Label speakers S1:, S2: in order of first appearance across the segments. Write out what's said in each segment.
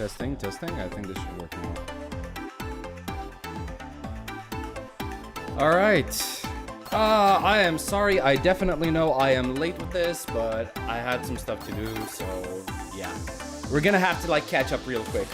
S1: Testing, testing. I think this should work now. All right. I am sorry. I definitely know I am late with this, but I had some stuff to do, so yeah. We're gonna have to like catch up real quick.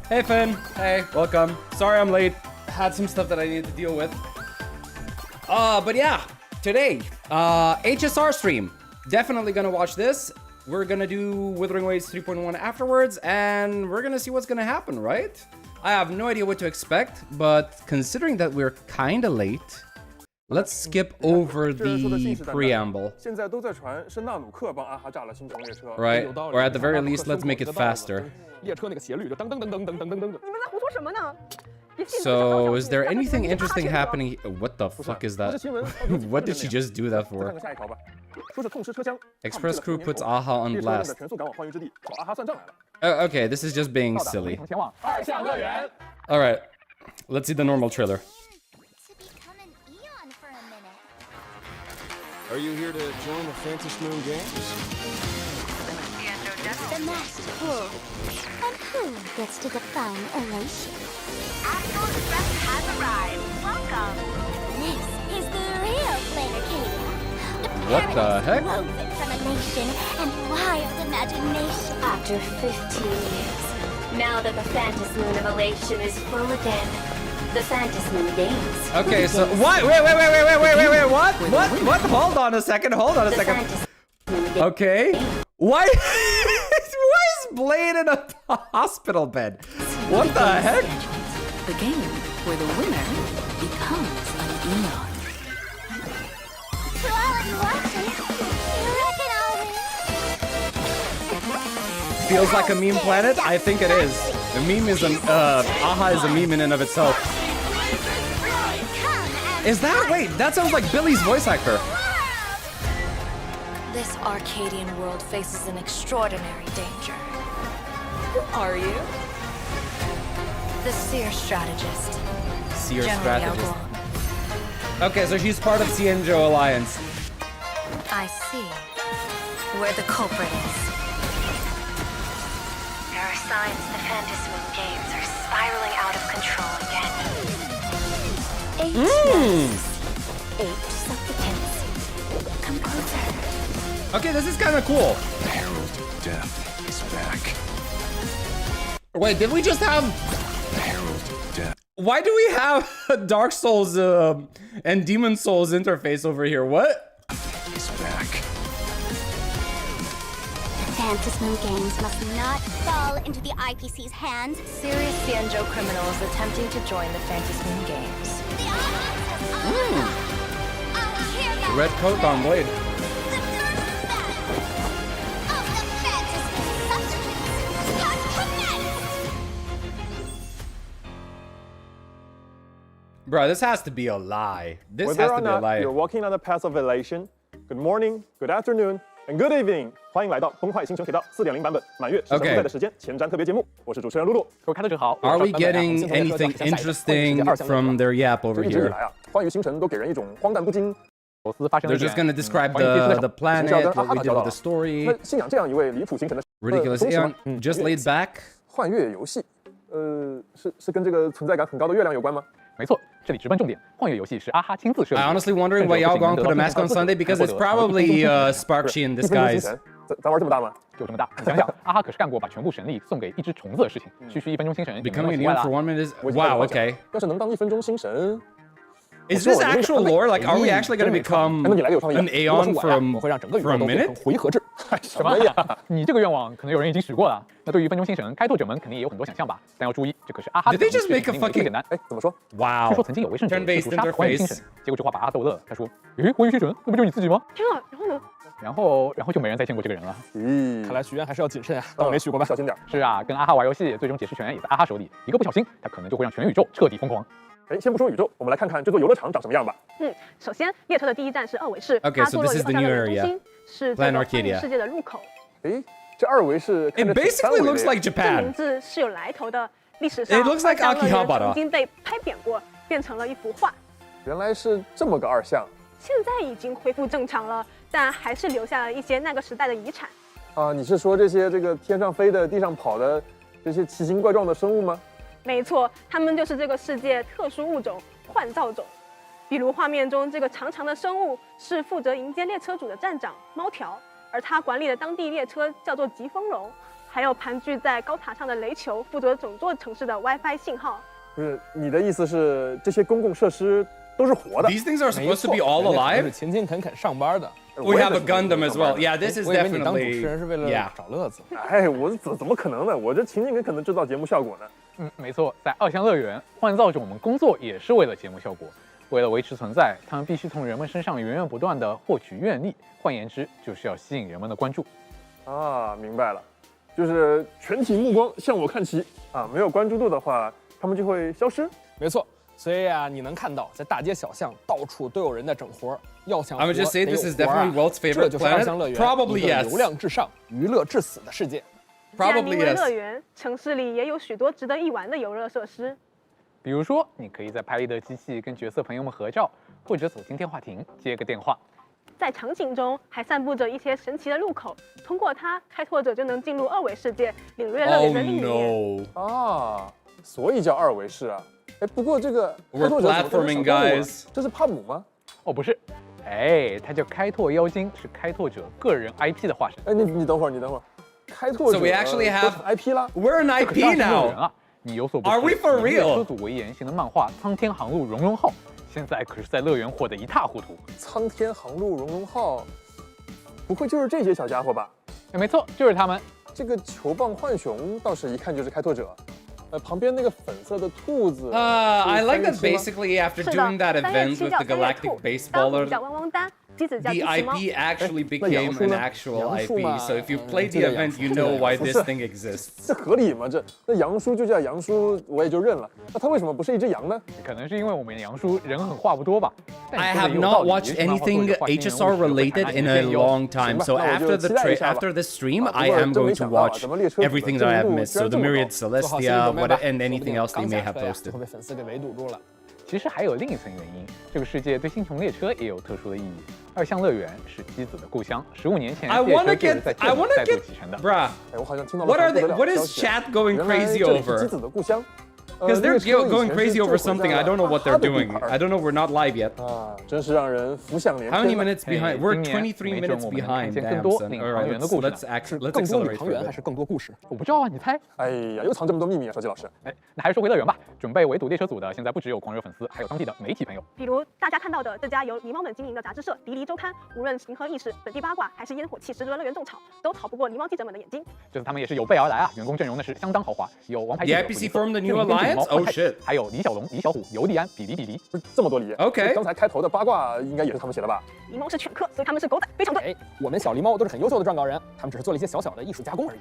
S1: Hey Finn, hey, welcome. Sorry I'm late. Had some stuff that I needed to deal with. But yeah, today, HSR stream. Definitely gonna watch this. We're gonna do Wuthering Waves 3.1 afterwards, and we're gonna see what's gonna happen, right? I have no idea what to expect, but considering that we're kinda late, let's skip over the preamble. Right, or at the very least, let's make it faster. So, is there anything interesting happening? What the fuck is that? What did she just do that for? Express crew puts AHA on blast. Oh, okay, this is just being silly. Alright, let's see the normal trailer.
S2: Are you here to join the Phantom Moon Games?
S3: The master who? And who gets to define elation? Astral Express has arrived. Welcome. This is the real Planarcadia.
S1: What the heck?
S3: Woven from elation and wild imagination. After 15 years, now that the Phantom Moon of elation is full again, the Phantom Moon Games.
S1: Okay, so what? Wait, what? What? Hold on a second. Okay. Why? Why is Blade in a hospital bed? What the heck?
S4: The game where the winner becomes an Aeon.
S3: To all of you watching, you reckon I'll win?
S1: Feels like a meme planet? I think it is. The meme is an AHA is a meme in and of itself. Is that? Wait, that sounds like Billy's voice actor.
S4: This Arcadian world faces an extraordinary danger. Who are you? The Seer Strategist.
S1: Seer
S4: Generally
S1: Strategist.
S4: outlawed.
S1: Okay, so she's part of Zzzero Alliance.
S4: I see. Where the culprit is. There are signs the Phantom Moon Games are spiraling out of control again. 8 nests. 8 supplicants. Come closer.
S1: Okay, this is kind of cool.
S2: The Herald of Death is back.
S1: Wait, did we just have...
S2: The Herald of Death.
S1: Why do we have a Dark Souls and Demon Souls interface over here? What?
S2: Is back.
S3: Phantom Moon Games must not fall into the IPC's hands.
S4: Serious Zzzero criminals attempting to join the Phantom Moon Games.
S1: Red coat on Blade. Bro, this has to be a lie. This
S5: Whether
S1: has
S5: or
S1: to be a
S5: not
S1: lie.
S5: you're walking on the path of elation, good morning, good afternoon, and good evening. 欢迎来到崩坏星球铁道 4.0 版本满月时辰不在的时间前瞻特别节目，我是主持人露露。各位开头者好。
S1: Are we getting anything interesting from their yap over
S5: 一直以
S1: here?
S5: 来啊，欢愉星辰都给人一种荒诞不经。罗斯发生
S1: They're just gonna describe the planet, what we did with the story.
S5: 那信仰这样一位离谱星辰的
S1: Ridiculous Aeon, just laid back.
S5: 幻月游戏，是跟这个存在感很高的月亮有关吗？
S6: 没错，这里直奔重点。幻月游戏是阿哈亲自设计。
S1: I honestly wondering why Yao Gong put a mask on Sunday because it's probably Sparkshy in disguise.
S5: 咱玩这么大吗？
S6: 就这么大，你想想，阿哈可是干过把全部神力送给一只虫子的事情。区区1分钟星神
S1: Becoming immune for 1 minute is... Wow, okay.
S5: 要是能当1分钟星神。
S1: Is this actual lore? Like, are we actually gonna become an Aeon for a minute?
S5: 回合制。
S6: 什么呀？你这个愿望可能有人已经许过了。那对于分钟星神，开拓者们肯定也有很多想象吧？但要注意，这可是阿哈的
S1: Did they just make a
S6: 肯定没这么简单。
S5: 哎，怎么说？
S1: Wow.
S6: 据说曾经有位圣者
S1: Turn-based
S6: 试图杀火影星神，
S1: interface.
S6: 结果这话把阿哈逗乐了。他说：“诶，火影星神，那不就是你自己吗
S7: 天啊，然后呢？？”
S6: 然后就没人再见过这个人了。
S5: 咦，
S7: 看来许愿还是要谨慎啊，当我没许过吧。
S5: 小心点。
S6: 是啊，跟阿哈玩游戏，最终解释权也在阿哈手里，一个不小心，他可能就会让全宇宙彻底疯狂。
S5: 哎，先不说宇宙，我们来看看这座游乐场长什么样吧。
S7: 首先列车的第一站是二维市，
S1: Okay,
S7: 它
S1: so
S7: 坐落
S1: this
S7: 于
S1: is the
S7: 二
S1: new
S7: 战的
S1: area.
S7: 中心，是这个幻
S1: Planarcadia.
S7: 影世界的入口。
S5: 哎，这二维是看
S1: It
S5: 着挺三
S1: basically
S5: 维的
S1: looks
S5: 呀
S1: like
S7: 这
S1: Japan.
S7: 名字是有来头的，历史上
S1: It looks like
S7: 二项乐园
S1: Akihabara.
S7: 曾经被拍扁过，变成了一幅画。
S5: 原来是这么个二项
S7: 现在已经恢复正常了，但还是留下了一些那个时代的遗产。
S5: 啊！你是说这些这个天上飞的、地上跑的这些奇形怪状的生物吗？
S7: 没错，它们就是这个世界特殊物种幻造种。比如画面中这个长长的生物是负责迎接列车主的站长猫条，而他管理的当地列车叫做疾风龙。还有盘踞在高塔上的雷球，负责整座城市的 WiFi 信号。
S5: 不是，你的意思是这些公共设施都是活的？
S1: These things are
S8: 没
S1: supposed to
S8: 错
S1: be all
S8: 人家可能
S1: alive.
S8: 是勤勤恳恳上班的。
S1: We have a Gundam as well. Yeah, this is
S8: 我以为你当主持
S1: definitely.
S8: 人是为了
S1: Yeah.
S8: 找乐子。
S5: 哎，我怎么可能呢？我这勤勤恳恳的制造节目效果呢？
S6: 没错，在二项乐园，幻造种们工作也是为了节目效果，为了维持存在，他们必须从人们身上源源不断的获取愿力，换言之，就是要吸引人们的关注。
S5: 啊，明白了，就是全体目光向我看齐啊！没有关注度的话，他们就会消失。
S8: 没错，所以啊，你能看到在大街小巷到处都有人在整活儿。要想
S1: I would just say
S8: 得有
S1: this is
S8: 活儿啊
S1: definitely world's
S8: 这
S1: favorite
S8: 就是二项
S1: planet.
S8: 乐园
S1: Probably
S8: 一个
S1: yes.
S8: 流量至上、娱乐至死的世界。
S7: 既然
S1: Probably
S7: 名为乐
S1: yes.
S7: 园，城市里也有许多值得一玩的游乐设施。
S6: 比如说，你可以在拍立得机器跟角色朋友们合照，或者走进电话亭接个电话。
S7: 在场景中还散布着一些神奇的入口，通过它，开拓者就能进入二维世界，领略乐
S1: Oh
S7: 园的另一面。
S1: no.
S5: 啊，所以叫二维市啊。哎，不过这个
S1: We're
S5: 开拓者怎么跟
S1: platforming,
S5: 小动物啊
S1: guys.
S5: 这是帕姆吗？
S6: 哦，不是，它叫开拓妖精，是开拓者个人 IP 的化身。
S5: 哎，你等会儿，开拓者
S1: So we actually have
S5: 都是 IP 啦。
S1: We're an
S6: 这可是
S1: IP
S6: 二项乐园
S1: now.
S6: 啊！你有所不知
S1: Are we for
S6: 以列
S1: real？
S6: 车组为原型的漫画《苍天航路荣荣号》，现在可是在乐园火得一塌糊涂。
S5: 苍天航路荣荣号，不会就是这些小家伙吧？
S6: 哎，没错，就是他们。
S5: 这个球棒浣熊倒是一看就是开拓者，旁边那个粉色的兔子。
S1: I like that
S5: 是317吗
S1: basically after
S7: 是的
S1: doing that
S7: ，3月
S1: event
S7: 7
S1: with
S7: 叫
S1: the
S7: 3月
S1: Galactic
S7: 兔，当
S1: Baseballer,
S7: 叫汪汪丹，机子叫
S1: the
S7: 机器猫。
S1: IP actually
S5: 那
S1: became
S5: 杨树
S1: an
S5: 呢？
S1: actual
S8: 杨树
S1: IP.
S8: 嘛
S1: So if you played
S8: 这
S1: the
S8: 个杨
S1: event,
S8: 树
S1: you
S8: 这个
S1: know
S8: 杨
S1: why
S8: 树
S1: this thing exists.
S5: 这合理吗？那杨叔就叫杨叔，我也就认了。那他为什么不是一只羊呢？
S6: 可能是因为我们杨叔人狠话不多吧。但
S1: I
S6: 你说的
S1: have
S6: 也有
S1: not
S6: 道理
S1: watched
S6: 也许漫画作
S1: anything
S6: 者画新人物
S1: HSR
S6: 时会
S1: related
S6: 看
S1: in
S6: 他
S1: a
S6: 一些
S1: long time. So
S5: 那我就
S1: after the
S5: 期待一下吧。
S1: after the stream,
S5: 啊，
S1: I
S5: 不过
S1: am
S5: 真
S1: going
S5: 没
S1: to
S5: 想到啊，
S1: watch
S5: 咱们列车组的
S1: everything that I have
S5: 进度
S1: missed.
S5: 居
S1: So
S5: 然
S1: the
S5: 这么
S1: Myriad
S5: 高
S8: 做好心理
S1: Celestia,
S8: 准备
S1: what
S8: 吧
S1: and
S8: 说不
S1: anything
S8: 定
S1: else they
S8: 刚
S1: may
S8: 下
S1: have
S8: 车呀
S1: posted.
S8: 就被粉丝给围堵住了。
S6: 其实还有另一层原因，这个世界对星穹列车也有特殊的意义。二项乐园是机子的故乡，15年前
S1: I
S6: 列
S1: wanna
S6: 车就是
S1: get
S6: 在
S1: I
S6: 这里
S1: wanna
S6: 再度
S1: get
S6: 启程的。
S1: bruh.
S5: 哎，我好像听到了
S1: What are
S5: 很
S1: they?
S5: 多
S1: What
S5: 的
S1: is
S5: 消息啊
S1: chat going
S5: 原来
S1: crazy
S5: 这里是
S1: over?
S5: 机子的故乡。
S1: Because they're
S5: 列车以
S1: going
S5: 前
S1: crazy
S5: 是
S1: over
S5: 坠毁
S1: something.
S5: 在
S1: I don't know what
S5: 哈
S1: they're
S5: 的地
S1: doing.
S5: 盘
S1: I don't know. We're not live yet.
S5: 啊，真是让人浮想联
S1: How
S5: 翩
S1: many
S5: 呐。
S1: minutes
S6: 嘿
S1: behind? We're
S6: 今年
S1: 23
S6: 没准
S1: minutes
S6: 我们能 看
S1: behind.
S6: 见更
S1: Damn,
S6: 多
S1: son.
S6: 令
S1: All
S6: 人
S1: right,
S6: 团圆的
S1: let's
S6: 故事
S1: let's
S6: 呢。
S1: act.
S8: 是
S1: Let's
S8: 更多女
S1: accelerate
S8: 航
S1: for
S8: 员
S1: this.
S8: 还是更多故事？
S6: 我不知道啊，你猜？
S5: 哎呀，又藏这么多秘密啊，小季老师。
S6: 哎，那还是说回乐园吧。准备围堵列车组的，现在不只有狂热粉丝，还有当地的媒体朋友。
S7: 比如大家看到的这家由狸猫们经营的杂志社《迪狸周刊》，无论情和意识、本地八卦，还是烟火气十足的乐园种草，都逃不过狸猫记者们的眼睛。
S6: 这次他们也是有备而来啊，员工阵容那是相当豪华，有王牌记者
S1: The
S6: 普
S1: IPC
S6: 利策
S1: formed a new
S6: 知名编辑
S1: alliance?
S6: 猫
S1: Oh
S6: 换太子
S1: shit.
S6: 还有李小龙、李小虎、尤利安、比利比利。
S5: 不是这么多理。
S1: OK
S5: 刚才开头的八卦应该也是他们写的吧？
S7: 狸猫是犬科，所以他们是狗仔，非常对。
S8: 哎，我们小狸猫都是很优秀的撰稿人，他们只是做了一些小小的艺术加工而已。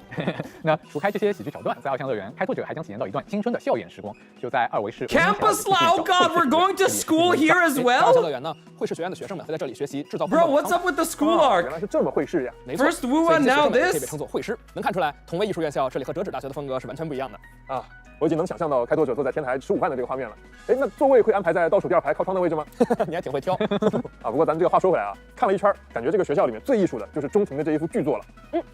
S6: 那除开这些喜剧桥段，在二项乐园，开拓者还将体验到一段青春的校园时光，就在二维市
S1: Campus Lao, God, we're going to school here as
S8: 二项
S1: well?
S8: 乐园呢，绘视学院的学生们会在这里学习制造。
S1: Bro, what's up with the school
S5: 原
S1: arc?
S5: 来是这么会事呀！
S8: 没错
S1: First
S8: 所以
S1: WuWa,
S8: 这些学
S1: now
S8: 生们可以
S1: this?
S8: 被称作绘师。能看出来，同为艺术院校，这里和折纸大学的风格是完全不一样的。
S5: 啊，我已经能想象到开拓者坐在天台吃午饭的这个画面了。哎，那座位会安排在倒数第2排靠窗的位置吗？
S8: 你还挺会挑。
S5: 啊，不过咱这个话说回来啊，看了一圈，感觉这个学校里面最艺术的就是中庭的这一幅巨作了。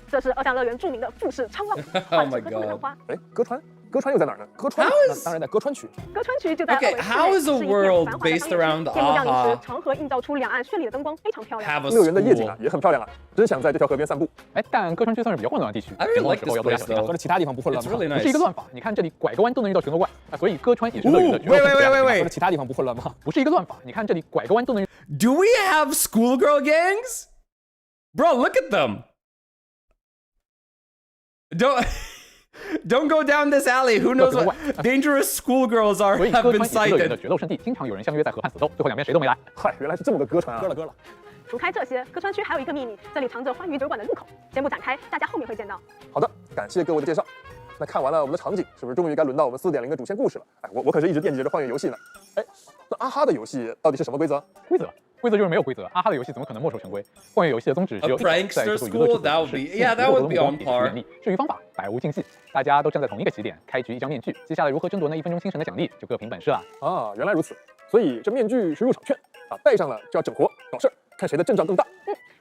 S7: 这是二项乐园著名的富士昌望，
S1: Oh
S7: 幻
S1: my
S7: 视歌川浪花。
S5: 哎，歌川又在哪儿呢？歌川
S1: How
S8: 那
S1: is
S8: 当然在歌川区。
S7: 歌川区就在
S1: Okay,
S7: 二维市
S1: how
S7: 内，
S1: is a
S7: 是一片
S1: world
S7: 繁华的
S1: based
S7: 商业区
S1: around
S7: 夜幕降临
S1: AHA
S7: 时，长河映照出两岸绚丽的灯光，非常漂亮。
S1: have a
S5: 乐园的夜景
S1: school?
S5: 啊也很漂亮啊，真想在这条河边散步。
S6: 哎，但歌川区算是比较混乱的地区，
S1: I really
S6: 点
S1: like
S6: 灯的时候
S1: this
S6: 要多加
S1: place
S6: 小心
S1: though.
S8: 和这其他地方不混乱
S1: It's
S8: 吗？
S1: really
S6: 不是一个
S1: nice.
S6: 乱法，你看这里拐个弯都能遇到旋螺怪啊，所以歌川也是乐园的
S1: Ooh, wait, wait, wait, wait,
S8: 和
S1: wait.
S8: 这其他地方不混乱吗？
S6: 不是一个乱法，你看这里拐个弯都能。
S1: Do we have schoolgirl gangs? Bro, look at them. Don't go down this alley. Who knows what dangerous schoolgirls are
S6: 所以
S1: have
S6: 歌
S1: been
S6: 川也是乐园的
S1: sighted.
S6: 决斗圣地，经常有人相约在河畔死斗，最后两边谁都没来。
S5: 嗨，原来是这么个歌传啊！
S8: 割了。
S7: 除开这些，歌川区还有一个秘密，这里藏着欢愉酒馆的入口。先不展开，大家后面会见到。
S5: 好的，感谢各位的介绍。那看完了我们的场景，是不是终于该轮到我们4.0的主线故事了？哎，我可是一直惦记着幻乐游戏呢。哎，那阿哈的游戏到底是什么规则？
S6: 规则就是没有规则，阿哈的游戏怎么可能墨守成规？幻乐游戏的宗旨只有
S1: A prankster school? That would be yeah, that would be on par.
S6: 至于方法，百无禁忌，大家都站在同一个起点，开局一张面具，接下来如何争夺那1分钟精神的奖励，就各凭本事了。
S5: 啊，原来如此，所以这面具是入场券啊，戴上了就要整活搞事儿，看谁的阵仗更大。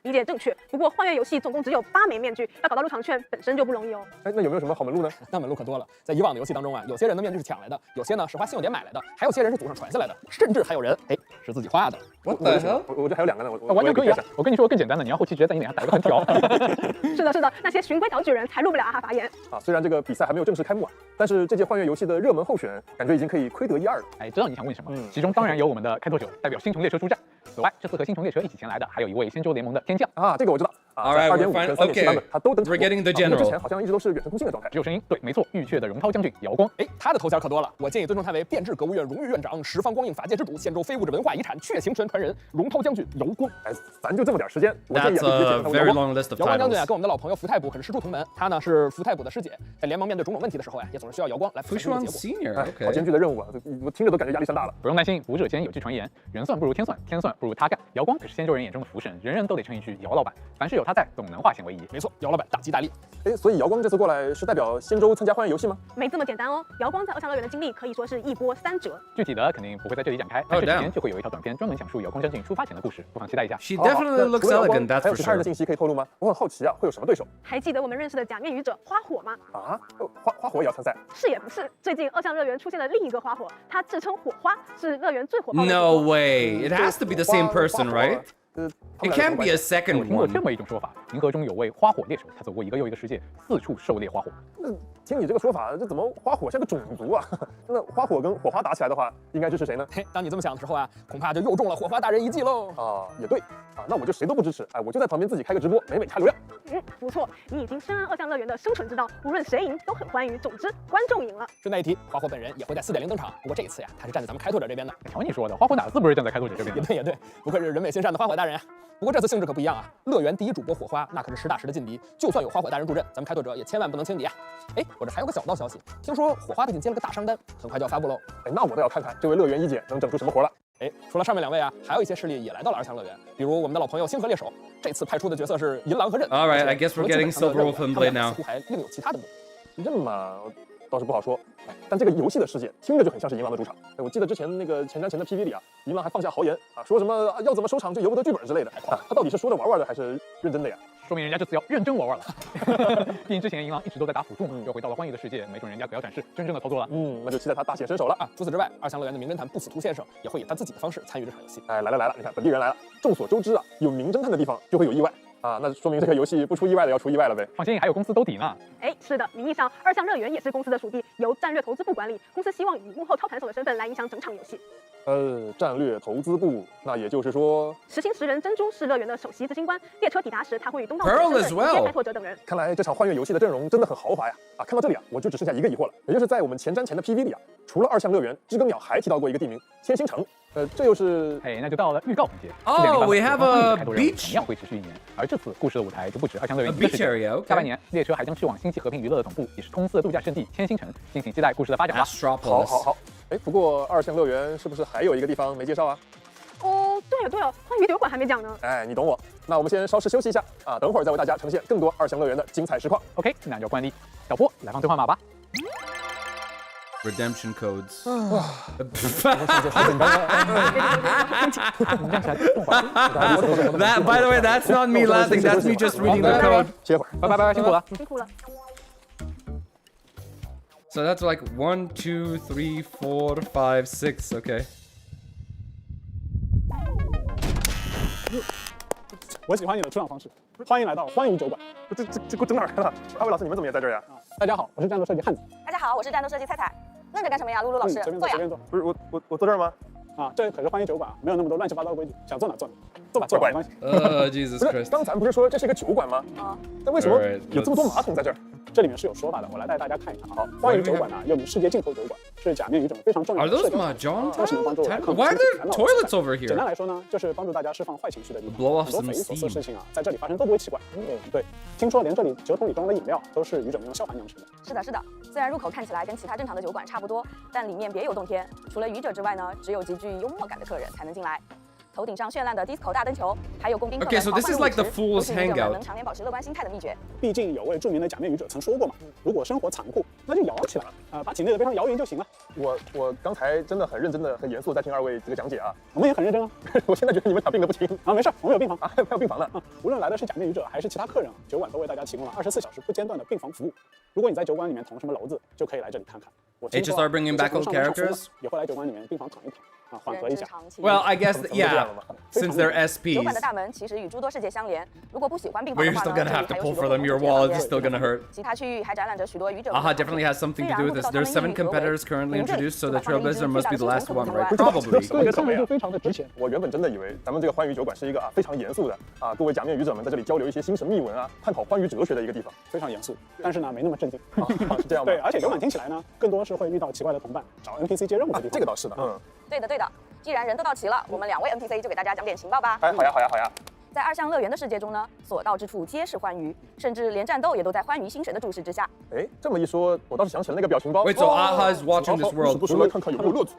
S7: 理解正确。不过幻乐游戏总共只有8枚面具，要搞到入场券本身就不容易哦。
S5: 哎，那有没有什么好门路呢？
S8: 那门路可多了。在以往的游戏当中啊，有些人的面具是抢来的，有些呢是花信用点买来的，还有些人是祖上传下来的，甚至还有人是自己画的。
S1: What the hell?
S5: 我这还有2个呢，我
S6: 完全可以啊！我跟你说更简单的，你要后期直接在你脸上打一个横条。
S7: 是的，那些循规蹈矩人才入不了阿哈法眼。
S5: 啊，虽然这个比赛还没有正式开幕啊，但是这届幻乐游戏的热门候选感觉已经可以窥得一二了。
S6: 哎，知道你想问什么？其中当然有我们的开拓者，代表星穹列车出战。此外，这次和星穹列车一起前来的还有一位仙州联盟的天将
S5: 啊，这个我知道。
S1: All right, we're
S5: 2.5
S1: fine.
S5: 跟 3.7 版本它都登场过。
S1: We're getting the
S5: 之
S1: general.
S5: 前好像一直都是远程通信的状态。
S6: 只有声音，对，没错，玉阙的荣涛将军姚光。
S8: 哎，他的头衔可多了，我建议尊重他为变质格物院荣誉院长、十方光影法界之主、仙州非物质文化遗产确形神传人荣涛将军姚光。
S5: 哎，咱就这么点时间，我建议
S1: That's
S5: 直接
S1: a
S5: 简称
S1: very
S5: 姚光。
S1: long list of
S8: 姚光将军啊，
S1: titles.
S8: 跟我们的老朋友福太卜可是师出同门。他呢是福太卜的师姐，在联盟面对种种问题的时候呀，也总是需要姚光来辅助
S1: Fushuan
S8: 结果。
S1: Senior.
S5: 哎，好艰
S1: Okay.
S5: 巨的任务啊，我听着都感觉压力山大了。
S6: 不用担心，武者间有句传言，人算不如天算，天算不如他干。姚光可是仙州人眼中的福神，人人都得称一句姚老板。凡是有他在，总能化险为夷。
S8: 没错，姚老板大吉大利。
S5: 哎，所以姚光这次过来是代表仙州参加幻乐游戏吗？
S7: 没这么简单哦。姚光在2项乐园的经历可以说是一波3折。
S6: 具体的肯定不会在这里展开，但是之前就会有一条短片专门讲述姚光将军出发前的故事，不妨期待一下。
S1: She
S5: 好
S1: definitely looks
S5: 除了姚光
S1: elegant, that's
S5: 还有
S1: for
S5: 其他人
S1: sure.
S5: 的信息可以透露吗？我很好奇啊，会有什么对手
S7: 还记得我们认识的假面语者花火吗？
S5: 啊？花火也要参赛？
S7: 是也不是，最近2项乐园出现了另一个花火，它自称火花，是乐园最火爆的。
S1: No way. It has to be the same person, right?
S5: 他
S1: It
S5: 们俩有什
S1: can't
S5: 么
S1: be
S5: 关
S1: a
S5: 系
S1: second
S6: 我听过这
S1: one.
S6: 么一种说法，银河中有位花火猎手，他走过一个又一个世界，四处狩猎花火。
S5: 听你这个说法，这怎么花火像个种族啊？那花火跟火花打起来的话，应该支持谁呢？
S8: 嘿，当你这么想的时候啊，恐怕就又中了火花大人一计喽。
S5: 啊，也对啊，那我就谁都不支持，哎，我就在旁边自己开个直播，美美插流量。
S7: 不错，你已经深谙2项乐园的生存之道，无论谁赢都很欢愉。总之，观众赢了。
S8: 顺带一提，花火本人也会在4.0登场，不过这一次呀，他是站在咱们开拓者这边的。
S6: 瞧你说的，花火哪次不是站在开拓者这边的？
S8: 也对也对，不愧是人美心善的花火大人啊。不过这次性质可不一样啊，乐园第一主播火花那可是实打实的劲敌，就算有花火大人助阵，咱们开拓者也千万不能轻敌啊。哎，我这还有个小道消息，听说火花最近接了个大商单，很快就要发布喽。
S5: 哎，那我倒要看看这位乐园一姐能整出什么活了。
S8: 哎，除了上面2位啊，还有一些势力也来到了2项乐园，比如我们的老朋友星河猎手，这次派出的角色是银狼和刃。
S1: All right, I guess we're getting Silver Wolf and Blade now.
S8: 似乎还另有其他的目的。
S5: 刃嘛，倒是不好说。哎，但这个游戏的世界听着就很像是银狼的主场。哎，我记得之前那个前瞻前的 PV 里啊，银狼还放下豪言啊，说什么要怎么收场就由不得剧本之类的。啊，他到底是说着玩玩的还是认真的呀？
S6: 说明人家这次要认真玩玩了。毕竟之前银狼一直都在打辅助嘛，又回到了欢愉的世界，没准人家可要展示真正的操作了。
S5: 那就期待他大显身手了
S8: 啊！除此之外，2项乐园的名侦探不死兔先生也会以他自己的方式参与这场游戏。
S5: 哎，来了，你看本地人来了。众所周知啊，有名侦探的地方就会有意外啊，那说明这个游戏不出意外的要出意外了呗。
S6: 放心，还有公司兜底呢。
S7: 哎，是的，名义上2项乐园也是公司的属地，由战略投资部管理。公司希望以幕后操盘手的身份来影响整场游戏。
S5: 战略投资部，那也就是说，
S7: 实行时人珍珠是乐园的首席执行官，列车抵达时，他会与东道主
S1: Pearl as
S7: 迎
S1: well
S7: 接开拓者等人。
S5: 看来这场幻乐游戏的阵容真的很豪华呀！啊，看到这里啊，我就只剩下一个疑惑了，也就是在我们前瞻前的 PV 里啊，除了2项乐园，知更鸟还提到过一个地名天星城，这又是……
S6: 哎，那就到了预告环节。
S1: Oh, we have a
S6: 开拓任务
S1: beach
S6: 同样会持续1年，而这次故事的舞台就不止2项乐园
S1: A
S6: 一个世
S1: beach
S6: 界。
S1: area, okay.
S6: 下半年列车还将去往星际和平娱乐的总部，也是公司的度假胜地天星城，敬请期待故事的发展吧。
S1: Astropolis.
S5: 好。哎，不过2项乐园是不是还有一个地方没介绍啊？
S7: 哦，对了，欢愉酒馆还没讲呢。
S5: 哎，你懂我。那我们先稍事休息一下啊，等会儿再为大家呈现更多2项乐园的精彩实况。
S6: OK，那按照惯例，小波来放兑换码吧。
S1: Redemption codes.
S6: 你站起来动会儿。
S1: That, by the way, that's not me laughing. That's me just reading the code.
S5: 歇会儿。
S6: 拜，辛苦了。
S7: 辛苦了。
S1: So that's like 1, 2, 3, 4, 5, 6. Okay.
S9: 我喜欢你的出场方式，欢迎来到欢愉酒馆。
S5: 这给我整哪儿来了？阿伟老师，你们怎么也在这儿呀？
S9: 大家好，我是战斗设计汉子。
S10: 大家好，我是战斗设计菜菜。愣着干什么呀，露露老师，
S9: 随便坐，
S10: 坐呀
S9: 随。便坐。
S5: 不是我坐这儿吗？
S9: 啊，这可是欢愉酒馆，没有那么多乱七八糟的规矩，想坐哪坐哪，坐吧，没关系。
S1: Jesus
S5: 不是，
S1: Christ！
S5: 刚才不是说这是一个酒馆吗？
S8: 啊，
S5: 但为什么
S1: Alright,
S5: 有这么多马桶在这儿？
S9: 这里面是有说法的，我来带大家看一看啊。欢愉酒馆呢，又名世界尽头酒馆，是假面语种非常重要
S1: Are
S9: 的
S1: those
S9: 社交
S1: mahjong
S9: 它是能帮助来克服
S1: Why are
S9: 心理
S1: there
S9: 烦恼的
S1: toilets
S9: 手
S1: over
S9: 段简单
S1: here?
S9: 来说呢，就是帮助大家释放坏情绪的地
S1: Blow
S9: 方。
S1: off
S9: 很多
S1: some
S9: 匪夷所思的
S1: steam.
S9: 事情啊，在这里发生都不会奇怪。对，听说连这里酒桶里装的饮料都是语种用硝酩酿成的。
S8: 是的，是的。虽然入口看起来跟其他正常的酒馆差不多，但里面别有洞天。除了语者之外呢，只有极具幽默感的客人才能进来。头顶上绚烂的 disco 大灯球，还有供宾客们
S1: Okay, so this is like the fool's
S8: 都是语者们
S1: hangout.
S8: 能常年保持乐观心态的秘诀。
S9: 毕竟有位著名的假面语者曾说过嘛，如果生活残酷，那就摇起来啊，把体内的悲伤摇匀就行了。
S5: 我刚才真的很认真的、很严肃在听二位这个讲解啊。
S9: 我们也很认真啊。
S5: 我现在觉得你们俩病得不轻
S9: 啊，没事，我们有病房
S5: 啊，还有病房呢。
S9: 无论来的是假面语者还是其他客人，酒馆都为大家提供了24小时不间断的病房服务。如果你在酒馆里面捅什么篓子，就可以来这里看看。我听说
S1: HSR bringing back old characters?
S9: 也会来酒馆里面病房躺一躺啊，缓和一下。
S1: Well, I guess yeah, since they're
S8: 酒馆的
S1: SPs.
S8: 大门其实与诸多世界相连，如果不喜欢病房
S1: But
S8: 的
S1: you're
S8: 话
S1: still
S8: 呢，
S1: gonna
S8: 这
S1: have
S8: 里
S1: to
S8: 还有
S1: pull
S8: 许
S1: for
S8: 多
S1: them. Your
S8: 不同
S1: wallet
S8: 的
S1: is still gonna hurt.
S8: 其他区域还展览着许多语者。
S1: AHA definitely has something to do with this. There's 7 competitors currently introduced, so the Trailblazer must be the last one, right?
S9: 这
S1: Probably.
S9: 个看着就非常的值钱。
S5: 我原本真的以为咱们这个欢愉酒馆是一个非常严肃的各位假面语者们在这里交流一些心神秘闻探讨欢愉哲学的一个地方，
S9: 非常严肃，但是呢没那么正经。
S5: 是这样吗？
S9: 对，而且酒馆听起来呢，更多是会遇到奇怪的同伴，找 NPC 接任务的地方。
S5: 这个倒是的，
S8: 对的对的。既然人都到齐了，我们2位 NPC 就给大家讲点情报吧。
S5: 哎，好呀。
S8: 在2项乐园的世界中呢，所到之处皆是欢愉，甚至连战斗也都在欢愉星神的注视之下。
S5: 哎，这么一说，我倒是想起了那个表情包。
S1: Wait, so AHA is watching this world.
S5: 不时来看看有没有乐子。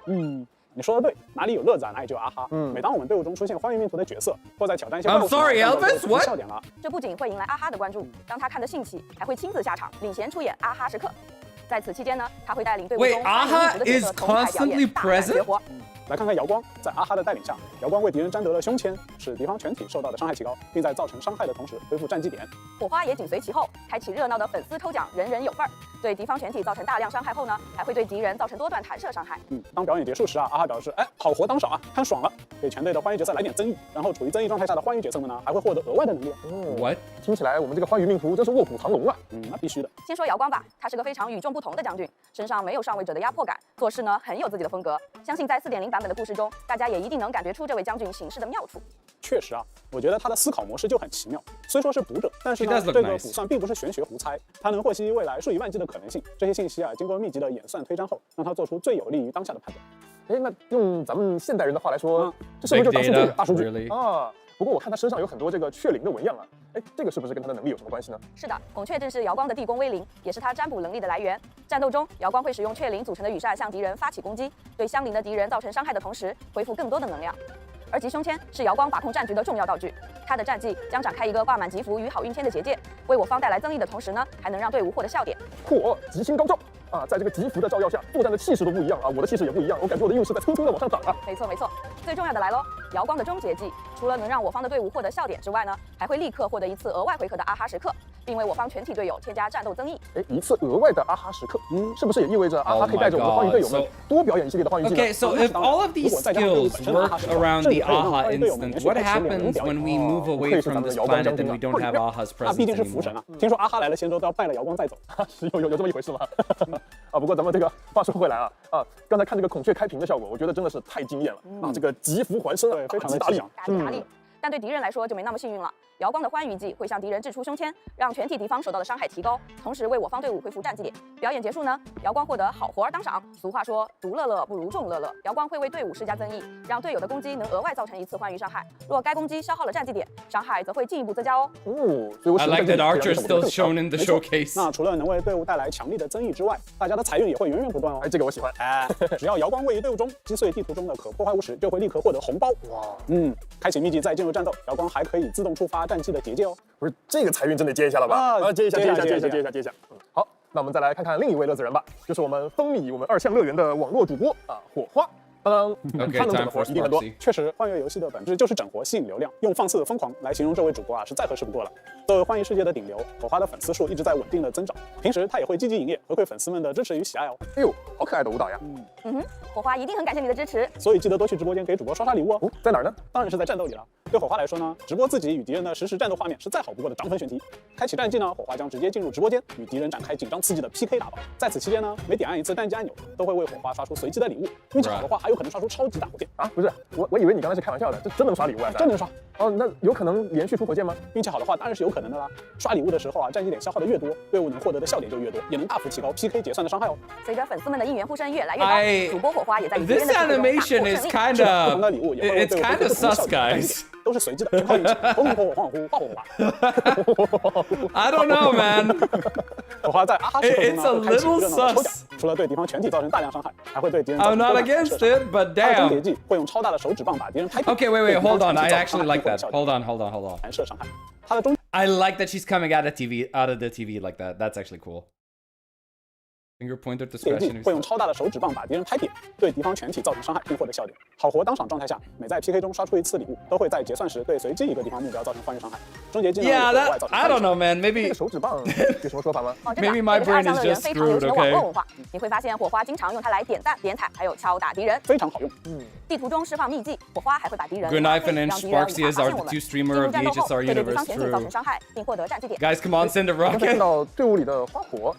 S9: 你说的对，哪里有乐子啊，哪里就有AHA。每当我们队伍中出现欢愉命途的角色，或在挑战一些
S1: I'm sorry, Elvis, what?
S9: 笑点了。
S8: 这不仅会迎来AHA的关注，当他看得兴起，还会亲自下场，领衔出演AHA时刻。在此期间呢，他会带领队伍中
S1: Wait, AHA is constantly present?
S9: 来看看瑶光，在AHA的带领下，瑶光为敌人沾得了胸签，使敌方全体受到的伤害提高，并在造成伤害的同时恢复战绩点。
S8: 火花也紧随其后，开启热闹的粉丝抽奖，人人有份儿。对敌方全体造成大量伤害后呢，还会对敌人造成多段弹射伤害。
S9: 当表演结束时啊，AHA表示，好活当少啊，看爽了，给全队的欢愉角色来点增益。然后处于增益状态下的欢愉角色们呢，还会获得额外的能力。
S1: What?
S5: 听起来我们这个欢愉命途真是卧虎藏龙啊！
S9: 那必须的。
S8: 先说瑶光吧，他是个非常与众不同的将军，身上没有上位者的压迫感，做事呢很有自己的风格。相信在4.0版本的故事中，大家也一定能感觉出这位将军行事的妙处。
S9: 确实啊，我觉得他的思考模式就很奇妙。虽说是读者，但是呢，这个卜算并不是玄学胡猜，他能获悉未来数以万计的可能性。这些信息啊，经过密集的演算推张后，让他做出最有利于当下的判断。
S5: 那用咱们现代人的话来说，这是不是就是大数据啊？不过我看他身上有很多这个雀灵的纹样啊，这个是不是跟他的能力有什么关系呢？
S8: 是的，孔雀正是瑶光的地宫威灵，也是他占卜能力的来源。战斗中，瑶光会使用雀灵组成的羽扇向敌人发起攻击，对相邻的敌人造成伤害的同时，恢复更多的能量。而吉凶签是瑶光把控战局的重要道具，他的战绩将展开一个挂满吉福与好运签的结界，为我方带来增益的同时呢，还能让队伍获得笑点。
S5: 吉星高照啊！在这个吉福的照耀下，作战的气势都不一样啊！我的气势也不一样，我感觉我的运势在匆匆的往上涨啊！
S8: 没错，最重要的来喽！瑶光的终结技，除了能让我方的队伍获得笑点之外呢，还会立刻获得1次额外回合的AHA时刻，并为我方全体队友添加战斗增益。
S5: 1次额外的AHA时刻，是不是也意味着AHA可以带着我们的欢愉队友们多表演一系列的欢愉技能
S1: Okay, so if all of these skills work around the AHA instant, what happens when we move away from this planet and we don't have AHA's
S9: 那毕竟
S1: presence
S9: 是福神
S1: anymore?
S9: 啊！听说AHA来了，仙州都要拜了瑶光再走。
S5: 有这么一回事吗？不过咱们这个话说回来刚才看这个孔雀开屏的效果，我觉得真的是太惊艳了这个吉福环身啊，
S9: 非常的
S5: 大力，
S8: 大力。但对敌人来说就没那么幸运了。瑶光的欢愉技会向敌人掷出胸签，让全体敌方受到的伤害提高，同时为我方队伍恢复战绩点。表演结束呢，瑶光获得好活儿当赏。俗话说，独乐乐不如众乐乐。瑶光会为队伍施加增益，让队友的攻击能额外造成1次欢愉伤害。若该攻击消耗了战绩点，伤害则会进一步增加哦。
S1: I like that Archer still shown in the showcase.
S9: 那除了能为队伍带来强力的增益之外，大家的财运也会源源不断哦。
S5: 这个我喜欢。
S9: 只要瑶光位于队伍中，击碎地图中的可破坏物时，就会立刻获得红包。哇，开启秘籍再进入战斗，瑶光还可以自动触发战绩的结界哦。
S5: 不是这个财运真得接一下了吧？接一下。好，那我们再来看看另一位乐子人吧，就是我们风靡我们2项乐园的网络主播火花。当然，他能整活一定很多。
S9: 确实，欢愉游戏的本质就是整活吸引流量，用放肆的疯狂来形容这位主播啊，是再合适不过了。作为欢愉世界的顶流，火花的粉丝数一直在稳定的增长，平时他也会积极营业，回馈粉丝们的支持与喜爱哦。
S5: 好可爱的舞蹈呀！
S8: 火花一定很感谢你的支持，
S9: 所以记得多去直播间给主播刷礼物哦。
S5: 在哪儿呢？
S9: 当然是在战斗里了。对火花来说呢，直播自己与敌人的实时战斗画面是再好不过的涨粉选题。开启战绩呢，火花将直接进入直播间，与敌人展开紧张刺激的 PK 打宝。在此期间呢，每点按一次战绩按钮，都会为火花刷出随机的礼物。运气好的话，还有可能刷出超级大火箭
S5: 啊！不是，我以为你刚才是开玩笑的，这真能刷礼物啊？
S9: 真能刷
S5: 哦，那有可能连续出火箭吗？
S9: 运气好的话，当然是有可能的啦。刷礼物的时候啊，战绩点消耗的越多，队伍能获得的笑点就越多，也能大幅提高 PK 结算的伤害哦。
S10: 随着粉丝们的应援呼声越来越高，主播火花也在与别人的
S1: This animation is kind of
S9: 不同的礼物也会为队伍带来不同的笑点，都是随机的，全靠运气，风火火晃乎，画火火。
S1: I don't know, man.
S9: 火花在啊哈时刻中呢，会开启热闹的抽奖，
S1: sus.
S9: 除了对敌方全体造成大量伤害，还会对敌人造
S1: I'm
S9: 成
S1: not
S9: 多大的
S1: against
S9: 射伤。
S1: it, but
S9: 它的终结
S1: damn.
S9: 技会用超大的手指棒把敌人拍扁。
S1: Okay, wait, hold on. I
S9: 对
S1: actually
S9: 敌方
S1: like
S9: 全体
S1: that.
S9: 造成
S1: Hold on.
S9: 弹射伤害。它的终
S1: I like that she's coming out of the TV like that. That's actually cool. Finger pointer
S9: 结
S1: discretion.
S9: 技会用超大的手指棒把敌人拍扁，对敌方全体造成伤害并获得笑点。好活当赏状态下，每在 PK 中刷出一次礼物，都会在结算时对随机一个地方目标造成欢愉伤害。终结技呢，
S1: Yeah,
S9: 也会额外
S1: that
S9: 造成
S1: I don't know, man.
S5: 这
S1: Maybe
S5: 个手指棒有什么说法吗？
S10: 哦，真的，
S1: Maybe my
S10: 这个是
S1: brain
S10: 二
S1: is
S10: 项乐园
S1: just
S10: 非常流行的
S1: screwed,
S10: 网
S1: okay
S10: 络文化。你会发现火花经常用它来点赞、点彩，还有敲打敌人，
S9: 非常好用。
S10: 地图中释放秘技，火花还会把敌人
S1: Good
S10: 拉
S1: Knife
S10: 黑，
S1: and
S10: 让敌人无
S1: Sparksies
S10: 法发
S1: are
S10: 现
S1: the
S10: 我们。
S1: two
S10: 进
S1: streamer
S10: 入
S1: of the
S10: 战斗后，
S1: HSR
S10: 会对敌方
S1: universe.
S10: 全体造成
S1: True.
S10: 伤害，并获得战绩点。
S1: Guys, come on, send a
S5: 刚才看
S1: rocket.
S5: 到队伍里的花火，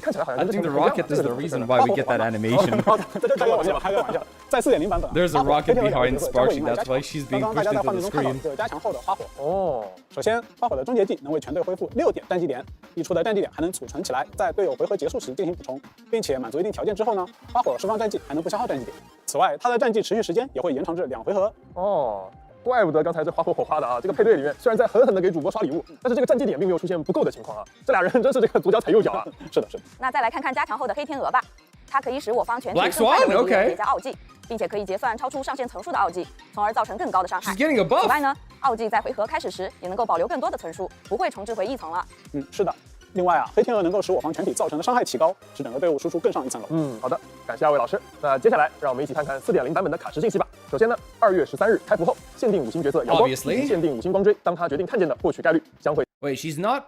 S5: 看起来好像
S1: I
S5: 跟之
S1: think
S5: 前
S1: the
S5: 不一样
S1: rocket is
S5: 这
S1: the
S5: 个
S1: reason
S5: 花
S1: why
S5: 火
S1: we get that
S5: 嘛
S1: animation.
S9: 开个玩笑，开个玩笑。在4.0版本
S1: There's a
S9: 花火
S1: rocket
S9: 飞天鹅
S1: behind
S9: 角色将会
S1: Sparksy.
S9: 迎来
S1: That's
S9: 加强
S1: why she's being
S9: 刚刚大
S1: pushed
S9: 家在
S1: into
S9: 画
S1: the
S9: 面中看到
S1: screen.
S9: 这个加强后的花火。
S5: 哦，
S9: 首先，花火的终结技能为全队恢复6点战绩点，溢出的战绩点还能储存起来，在队友回合结束时进行补充，并且满足一定条件之后呢，花火释放战绩还能不消耗战绩点。此外，它的战绩持续时间也会延长至2回合。
S5: 哦，怪不得刚才这花火火花的啊！这个配对里面虽然在狠狠的给主播刷礼物，但是这个战绩点并没有出现不够的情况啊！这俩人真是这个左脚踩右脚啊！
S9: 是的，是的。
S10: 那再来看看加强后的黑天鹅吧，它可以使我方全体
S1: Black
S10: 更快的
S1: Swan，
S10: 为敌人
S1: OK
S10: 叠加奥技，并且可以结算超出上限层数的奥技，从而造成更高的伤害。
S1: She's getting a
S10: 此
S1: buff.
S10: 外呢，奥技在回合开始时也能够保留更多的层数，不会重置回一层了。
S9: 是的。另外啊，黑天鹅能够使我方全体造成的伤害提高，使整个队伍输出更上一层楼。
S5: 好的，感谢二位老师。那接下来让我们一起看看4.0版本的卡池信息吧。首先呢，2月13日开服后，限定5星角色瑶光以
S1: Obviously
S5: 及限定5星光锥，当他决定看见的获取概率将会
S1: Wait, she's not.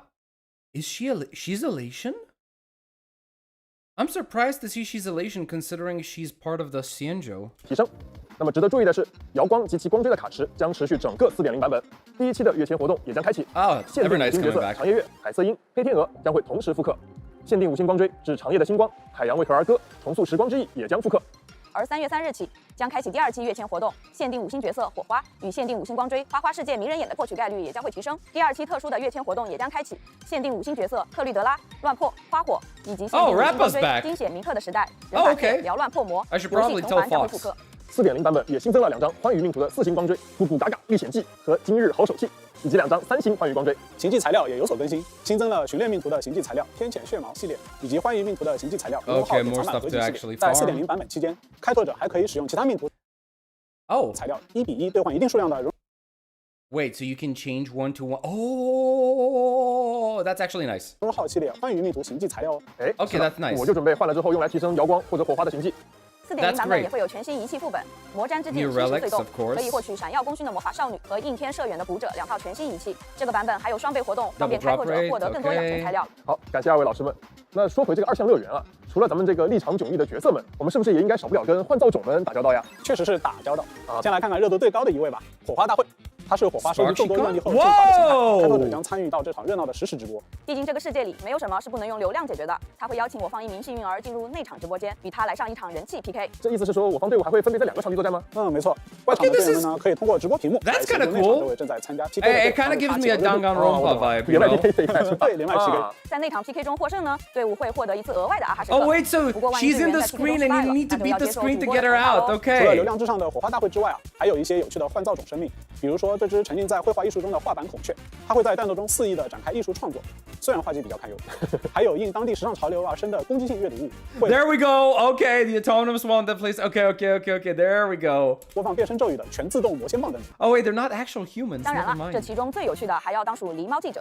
S1: Is she? She's elation? I'm surprised to see she's elation, considering she's part of the Xianzhou.
S5: 提升。那么值得注意的是，瑶光及其光锥的卡池将持续整个4.0版本。第一期的月签活动也将开启，
S1: Oh,
S5: 限定5
S1: Evernight's
S5: 星角
S1: coming
S5: 色
S1: back.
S5: 长夜月、海色鹰、黑天鹅将会同时复刻。限定5星光锥至长夜的星光、海洋为何而歌、重塑时光之翼也将复刻。
S10: 而3月3日起将开启第2期月签活动，限定5星角色火花与限定5星光锥花花世界迷人眼的获取概率也将会提升。第2期特殊的月签活动也将开启，限定5星角色克绿德拉、乱破、花火以及限定5星光
S1: Rappa's
S10: 锥
S1: back
S10: 惊险铭刻的时代、人法界、缭乱破魔，
S1: I should
S10: 游戏
S1: probably
S10: 重
S1: tell
S10: 环将会复
S1: Fox.
S10: 刻。
S5: 4.0版本也新增了2张欢愉命途的4星光锥，咕咕嘎嘎历险记和今日好手气，以及2张3星欢愉光锥。
S9: 行迹材料也有所更新，新增了寻猎命途的行迹材料天谴血毛系列，以及欢愉命途的行迹材料1号
S1: Okay,
S9: 隐
S1: more
S9: 藏版
S1: stuff
S9: 合
S1: to
S9: 集系
S1: actually
S9: 列。在
S1: farm.
S9: 4.0版本期间，开拓者还可以使用其他命途
S1: Oh,
S9: 材料1比1兑换一定数量的
S1: wait. So you can change 1 to 1. Oh, that's actually nice.
S9: 荣号系列欢愉命途行迹材料哦。
S5: 哎
S1: Okay,
S5: 是的
S1: that's nice.
S5: 我就准备换了之后用来提升瑶光或者火花的行迹。
S10: 4.0
S1: That's
S10: 版本
S1: great.
S10: 也会有全新仪器副本，魔毡之境
S1: New
S10: 新式
S1: relics,
S10: 最动
S1: of course.
S10: 可以获取闪耀功勋的魔法少女和应天射远的捕者2套全新仪器。这个版本还有双倍活动，方便
S1: Double
S10: 开
S1: drop
S10: 拓者
S1: rate,
S10: 获得更多养成材料。
S5: 好，感谢2位老师们。那说回这个2项乐园啊，除了咱们这个立场迥异的角色们，我们是不是也应该少不了跟换造种们打交道呀？
S9: 确实是打交道
S5: 啊。
S9: 先来看看热度最高的一位吧，火花大会。它是火花收集众多愿力后进
S1: 哇
S9: 化的形态，
S1: 哦
S9: 开拓者将参与到这场热闹的实时直播。
S10: 毕竟这个世界里没有什么是不能用流量解决的。他会邀请我方一名幸运儿进入内场直播间，与他来上一场人气 PK。
S5: 这意思是说我方队伍还会分别在2个场地作战吗？
S9: 没错。外场的队员们呢，可以通过直播屏幕
S1: That's
S9: 来协
S1: kinda
S9: 助内场
S1: cool.
S9: 各位正在参加 PK 的
S1: It
S9: 队
S1: kind
S9: 友
S1: of gives
S9: 发
S1: me
S9: 起
S1: a
S9: 热度
S1: Danganronpa vibe.
S5: 原来
S1: You
S5: 你
S1: know?
S5: 可以这样
S9: 对连麦 PK。
S10: 在内场 PK 中获胜呢，队伍会获得一次额外的阿哈时刻。
S1: Oh wait, so
S10: 不过万一
S1: she's
S10: 队
S1: in
S10: 员
S1: the
S10: 在 PK 中
S1: screen
S10: 失败
S1: and you
S10: 了，
S1: need to
S10: 那就要
S1: beat the
S10: 接受
S1: screen
S10: 主
S1: to
S10: 播
S1: get
S10: 的
S1: her
S10: 惩罚
S1: out.
S10: 哦。
S9: 除了
S1: Okay.
S9: 流量至上的火花大会之外啊，还有一些有趣的换造种生命，比如说这只沉浸在绘画艺术中的画板孔雀，它会在战斗中肆意的展开艺术创作，虽然画技比较堪忧。还有应当地时尚潮流而生的攻击性阅读物，
S1: There we go. Okay, the autonomous one that plays. Okay. There we go.
S9: 播放变身咒语的全自动魔仙棒等等。
S1: Oh wait, they're not actual humans.
S10: 当然
S1: Never
S10: 了，这
S1: mind.
S10: 其中最有趣的还要当属狸猫记者，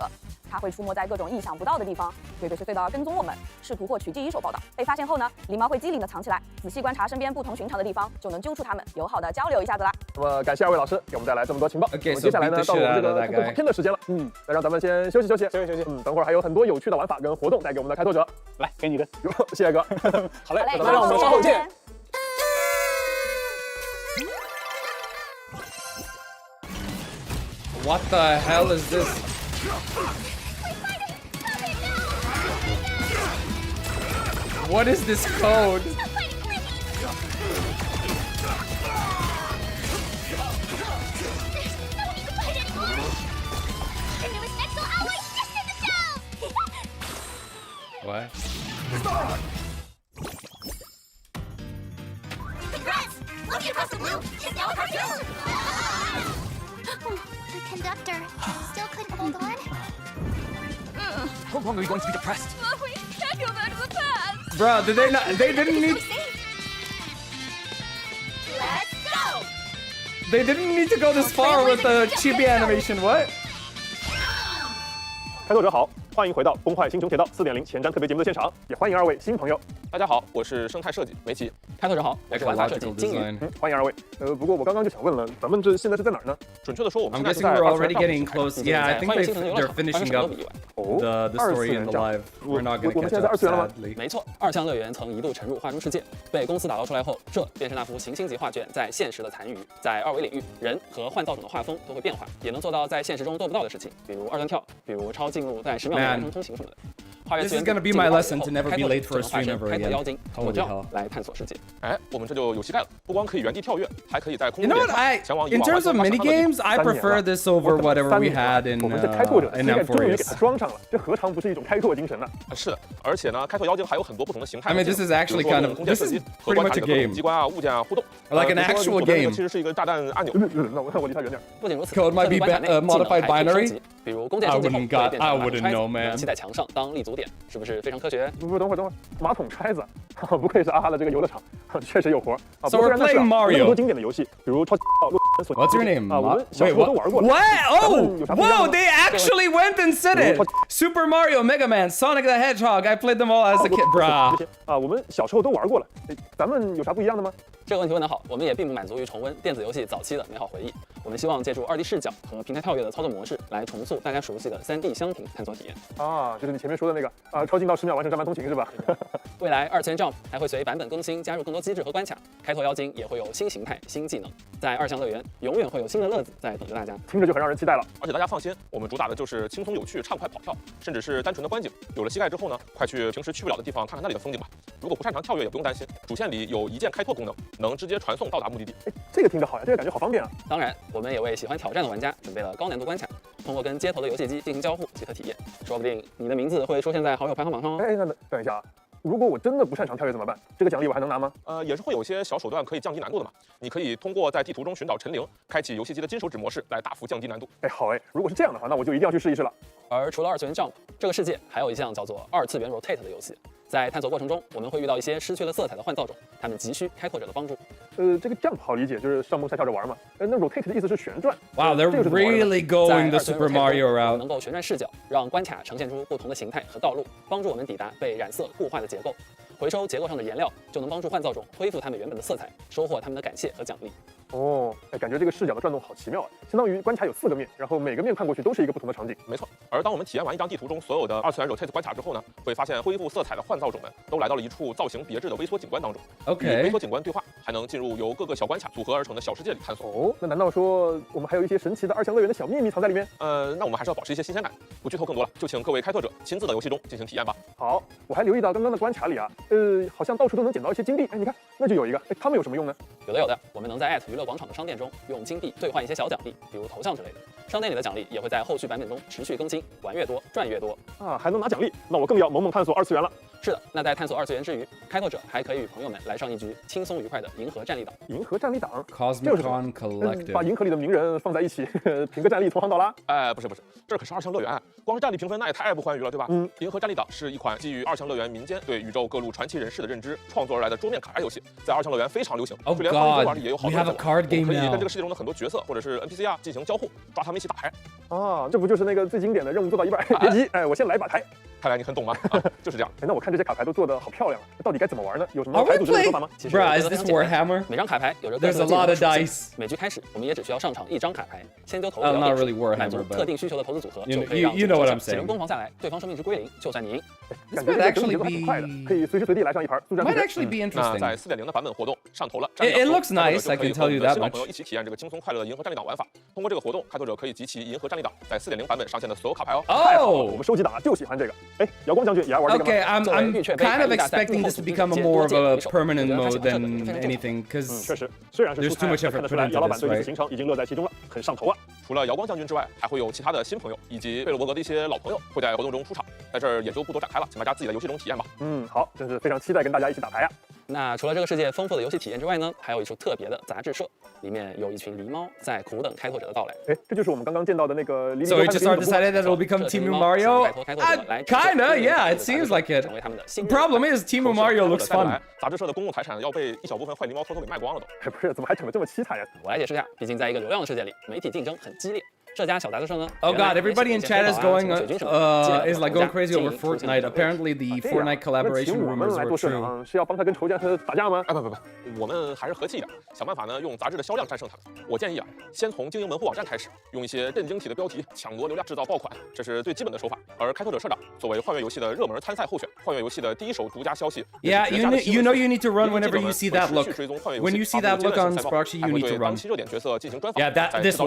S10: 他会出没在各种意想不到的地方，鬼鬼祟祟地跟踪我们，试图获取第一手报道。被发现后呢，狸猫会机灵地藏起来，仔细观察身边不同寻常的地方，就能揪出它们，友好地交流一下子啦。
S5: 那么感谢2位老师给我们带来这么多情报。
S1: Okay,
S5: 我们接下来
S1: so
S5: 呢
S1: beat the
S5: 到我们
S1: shit
S5: 这
S1: out of
S5: 个
S1: that
S5: 动
S1: guy.
S5: 画片的时间了。那让咱们先休息。等会儿还有很多有趣的玩法跟活动带给我们的开拓者。
S9: 来，给你一个，
S5: 谢谢哥。
S9: 好嘞，
S10: 好嘞，
S9: 那让我们稍后见。
S1: What the hell is this? What is this code? What?
S4: Congrats! Looking across the blue is now a cartoon! The conductor still couldn't hold on.
S8: How long are we going to be depressed?
S4: We can't go back to the past!
S1: Bro, did they not? They didn't need.
S4: Let's go!
S1: They didn't need to go this far with the chibi animation. What?
S5: 开拓者好，欢迎回到《崩坏星球铁道4.0》前瞻特别节目的现场，也欢迎二位新朋友。
S11: 大家好，我是生态设计梅奇。
S8: 开拓者好，我是玩法设计
S1: Ecological
S8: 金鱼。
S1: design.
S5: 欢迎二位。不过我刚刚就想问了，咱们这现在是在哪儿呢？
S11: 准确的说，我们
S1: I'm
S11: 现在是
S1: guessing
S11: 在
S1: we're
S11: 二次元
S1: already
S11: 上
S1: getting close. Yeah, I think they're finishing up
S5: 哦，
S1: the
S5: 二
S1: story
S5: 次
S1: in
S5: 元
S1: the
S5: 站
S1: live. We're not
S5: 我
S1: gonna
S5: 们
S1: catch
S5: 现在在
S1: up,
S5: 二次元了吗？
S1: sadly.
S8: 没错，二项乐园曾一度沉入画中世界，被公司打捞出来后，这便是那幅行星级画卷在现实的残余。在二维领域，人和幻造种的画风都会变化，也能做到在现实中做不到的事情，比如二段跳，比如超近路在10秒内完成通行什么的。跨越
S1: This
S8: 次
S1: is
S8: 元
S1: gonna be
S8: 进
S1: my
S8: 入二维
S1: lesson
S8: 后
S1: to never
S8: 开
S1: be
S8: 拓
S1: late
S8: 者
S1: for a
S8: 就能化
S1: stream
S8: 身
S1: ever
S8: 开拓
S1: again.
S8: 妖精，
S1: Holy
S8: 我这样
S1: hell.
S8: 来探索世界。
S11: 哎，我们这就有膝盖了，不光可以原地跳跃，还可以在空
S1: You
S11: 中
S1: know
S11: 连
S1: what?
S11: 跳，
S1: I
S11: 前往
S1: in terms of mini games, I prefer this over whatever we had in
S5: 我们这开拓者的
S1: in
S5: 膝盖终于给它
S1: M4S.
S5: 装上了，这何尝不是一种开拓精神呢？
S11: 是的，而且呢，开拓妖精还有很多不同的形态。
S1: I mean, this is actually
S11: 比如说
S1: kind of
S11: 空间
S1: this
S11: 射击
S1: is
S11: 和
S1: pretty
S11: 观
S1: much
S11: 察
S1: a
S11: 你的各种
S1: game,
S11: 机关啊、物件啊互动。
S1: like an
S11: 比如说
S1: actual
S11: 你左边那个
S1: game.
S11: 其实是一个炸弹按钮。
S5: 那我离它远点。
S8: 不仅如此，
S1: Code might
S8: 特定
S1: be
S8: 关卡内
S1: modified
S8: 技能还可以
S1: binary?
S8: 升级，比如弓箭升级后
S1: I
S8: 会
S1: wouldn't got-
S8: 变
S1: I
S8: 成马
S1: wouldn't
S8: 揣
S1: know,
S8: 子，
S1: man.
S8: 能砌在墙上当立足点，是不是非常科学？
S5: 不，等会儿，马桶拆子，不愧是阿哈的这个游乐场，确实有活啊。
S1: So
S5: 不过
S1: we're
S5: 虽然但是
S1: playing
S5: 那么
S1: Mario.
S5: 多经典的游戏，比如超级洛索尼
S1: What's your name?
S5: 啊，我们小
S1: Wait,
S5: 时候都
S1: what?
S5: 玩过了。
S1: What?
S5: 咱
S1: Oh,
S5: 们有啥不一样
S1: whoa!
S5: 吗？
S1: They actually went and said it. Super Mario, Mega Man, Sonic the Hedgehog. I played them all as a kid,
S5: 这
S1: brah.
S5: 些啊，我们小时候都玩过了，咱们有啥不一样的吗？
S8: 这个问题问得好，我们也并不满足于重温电子游戏早期的美好回忆，我们希望借助2D 视角和平台跳跃的操作模式，来重塑大家熟悉的3D 箱庭探索体验。
S5: 啊，就是你前面说的那个啊，超近到10秒完成战班通勤是吧？
S8: 未来2次元 Jump 还会随版本更新加入更多机制和关卡，开拓妖精也会有新形态、新技能，在2项乐园永远会有新的乐子在等着大家。
S5: 听着就很让人期待了。
S11: 而且大家放心，我们主打的就是轻松有趣、畅快跑跳，甚至是单纯的观景。有了膝盖之后呢，快去平时去不了的地方看看那里的风景吧。如果不擅长跳跃也不用担心，主线里有一键开拓功能，能直接传送到达目的地。
S5: 哎，这个听着好呀，这个感觉好方便啊。
S8: 当然，我们也为喜欢挑战的玩家准备了高难度关卡，通过跟街头的游戏机进行交互即可体验，说不定你的名字会出现在好友排行榜上哦。
S5: 哎，那等一下啊，如果我真的不擅长跳跃怎么办？这个奖励我还能拿吗？
S11: 也是会有一些小手段可以降低难度的嘛。你可以通过在地图中寻找陈灵，开启游戏机的金手指模式来大幅降低难度。
S5: 哎，好哎，如果是这样的话，那我就一定要去试一试了。
S8: 而除了2次元 Jump，这个世界还有一项叫做2次元 Rotate 的游戏。在探索过程中，我们会遇到一些失去了色彩的幻造种，它们急需开拓者的帮助。
S5: 这个 jump 好理解，就是上蹦下跳着玩嘛。那 rotate 的意思是旋转。
S1: Wow, they're
S5: 这个是怎么玩的
S1: really going the
S8: 在
S1: Super
S8: 2次元
S1: Mario
S8: 我们
S1: route.
S8: 能够旋转视角，让关卡呈现出不同的形态和道路，帮助我们抵达被染色固化的结构。回收结构上的颜料，就能帮助幻造种恢复它们原本的色彩，收获它们的感谢和奖励。
S5: 哦，哎，感觉这个视角的转动好奇妙啊！相当于关卡有4个面，然后每个面看过去都是一个不同的场景。
S11: 没错。而当我们体验完一张地图中所有的2次元 rotate 关卡之后呢，会发现恢复色彩的幻造种们都来到了一处造型别致的微缩景观当中。与微缩景观对话，还能进入由各个小关卡组合而成的小世界里探索。
S5: 哦，那难道说我们还有一些神奇的2项乐园的小秘密藏在里面？
S11: 那我们还是要保持一些新鲜感，不剧透更多了，就请各位开拓者亲自到游戏中进行体验吧。
S5: 好，我还留意到刚刚的关卡里啊，好像到处都能捡到一些金币。哎，你看，那就有一个，哎，它们有什么用呢？
S8: 有的，我们能在娱乐广场的商店中用金币兑换一些小奖励，比如头像之类的。商店里的奖励也会在后续版本中持续更新，玩越多赚越多
S5: 啊，还能拿奖励，那我更要猛猛探索2次元了。
S8: 是的，那在探索2次元之余，开拓者还可以与朋友们来上一局轻松愉快的银河战力党。
S5: 银河战力党
S1: Cosmicon Collective
S5: 把银河里的名人放在一起，评个战力，从航到拉。
S11: 哎，不是，这可是2项乐园，光是战力评分那也太不欢愉了，对吧？银河战力党是一款基于2项乐园民间对宇宙各路传奇人士的认知创作而来的桌面卡牌游戏，在2项乐园非常流行，就连方舟玩里也有好多人在玩。可以跟这个世界中的很多角色或者是 NPC 啊进行交互，抓他们一起打牌。
S5: 啊，这不就是那个最经典的任务做到一半，别急，哎，我先来把牌。
S11: 看来你很懂吗？啊，就是这样。
S5: 那我看这些卡牌都做的好漂亮，到底该怎么玩呢？有什么牌组织的说法吗
S1: ？Bruh, is this Warhammer?
S8: 每张卡牌有着
S1: There's a lot of dice.
S8: 每局开始，我们也只需要上场1张卡牌，先丢投
S1: not really
S8: 满足
S1: Warhammer, but
S8: 特定需求的投资组合，
S1: you
S8: 就可以让
S1: know what I'm
S8: 几轮
S1: saying.
S8: 攻防下来，对方生命值归0，就算你赢。
S5: 感觉这个整体节奏还挺快的，可以随时随地来上一盘速战速
S1: Might
S5: 决。
S1: actually be
S11: 那
S1: interesting.
S11: 在4.0的版本活动上头了
S1: It looks nice, I can tell you that
S11: 新老
S1: much.
S11: 朋友一起体验这个轻松快乐的银河战力党玩法。通过这个活动，开拓者可以集齐银河战力党在4.0版本上线的所有卡牌哦。
S5: 太好了，我们收集党就喜欢这个。哎，瑶光将军也爱玩这个吗
S1: Okay, I'm kind of expecting this to become a more of a permanent mode than anything, because
S5: 确实，虽然是
S1: there's too much
S5: 看
S1: effort
S5: 得出
S1: put
S5: 来
S1: into
S5: 姚老板
S1: this,
S5: 对这次
S1: right?
S5: 行程已经乐在其中了，很上头啊。
S11: 除了瑶光将军之外，还会有其他的新朋友以及贝勒伯格的一些老朋友会在活动中出场，在这儿也就不多展开了，请大家自己在游戏中体验吧。
S5: 好，真是非常期待跟大家一起打牌啊。
S8: 那除了这个世界丰富的游戏体验之外呢，还有一处特别的杂志社，里面有一群狸猫在苦等开拓者的到来。
S5: 哎，这就是我们刚刚见到的那个狸
S1: So
S5: 猫
S1: HSR decided that it'll become Teemu Mario? Kinda, yeah, it seems like it.
S8: 成为他们的新
S1: Problem is, Teemu Mario looks fun.
S11: 杂志社的公共财产要被一小部分坏狸猫偷偷给卖光了都。
S5: 哎，不是，怎么还整得这么凄惨呀？
S8: 我来解释一下，毕竟在一个流量的世界里，媒体竞争很激烈。这家小杂志社呢
S1: Oh god, everybody in chat is going is like going crazy over Fortnite. Apparently the Fortnite collaboration
S5: 我们
S1: rumors
S5: 来
S1: were
S5: 做社
S1: true.
S5: 长是要帮他跟仇家打架吗？
S11: 哎不，我们还是和气一点，想办法呢用杂志的销量战胜他们。我建议啊，先从经营门户网站开始，用一些震惊体的标题抢夺流量，制造爆款，这是最基本的手法。而开拓者社长作为幻月游戏的热门参赛候选，幻月游戏的第一手独家消息
S1: Yeah, you know you need to run whenever you see that look. When you see that look on Sparksy, you need to run.
S11: 热点角色进行专访。
S1: Yeah, this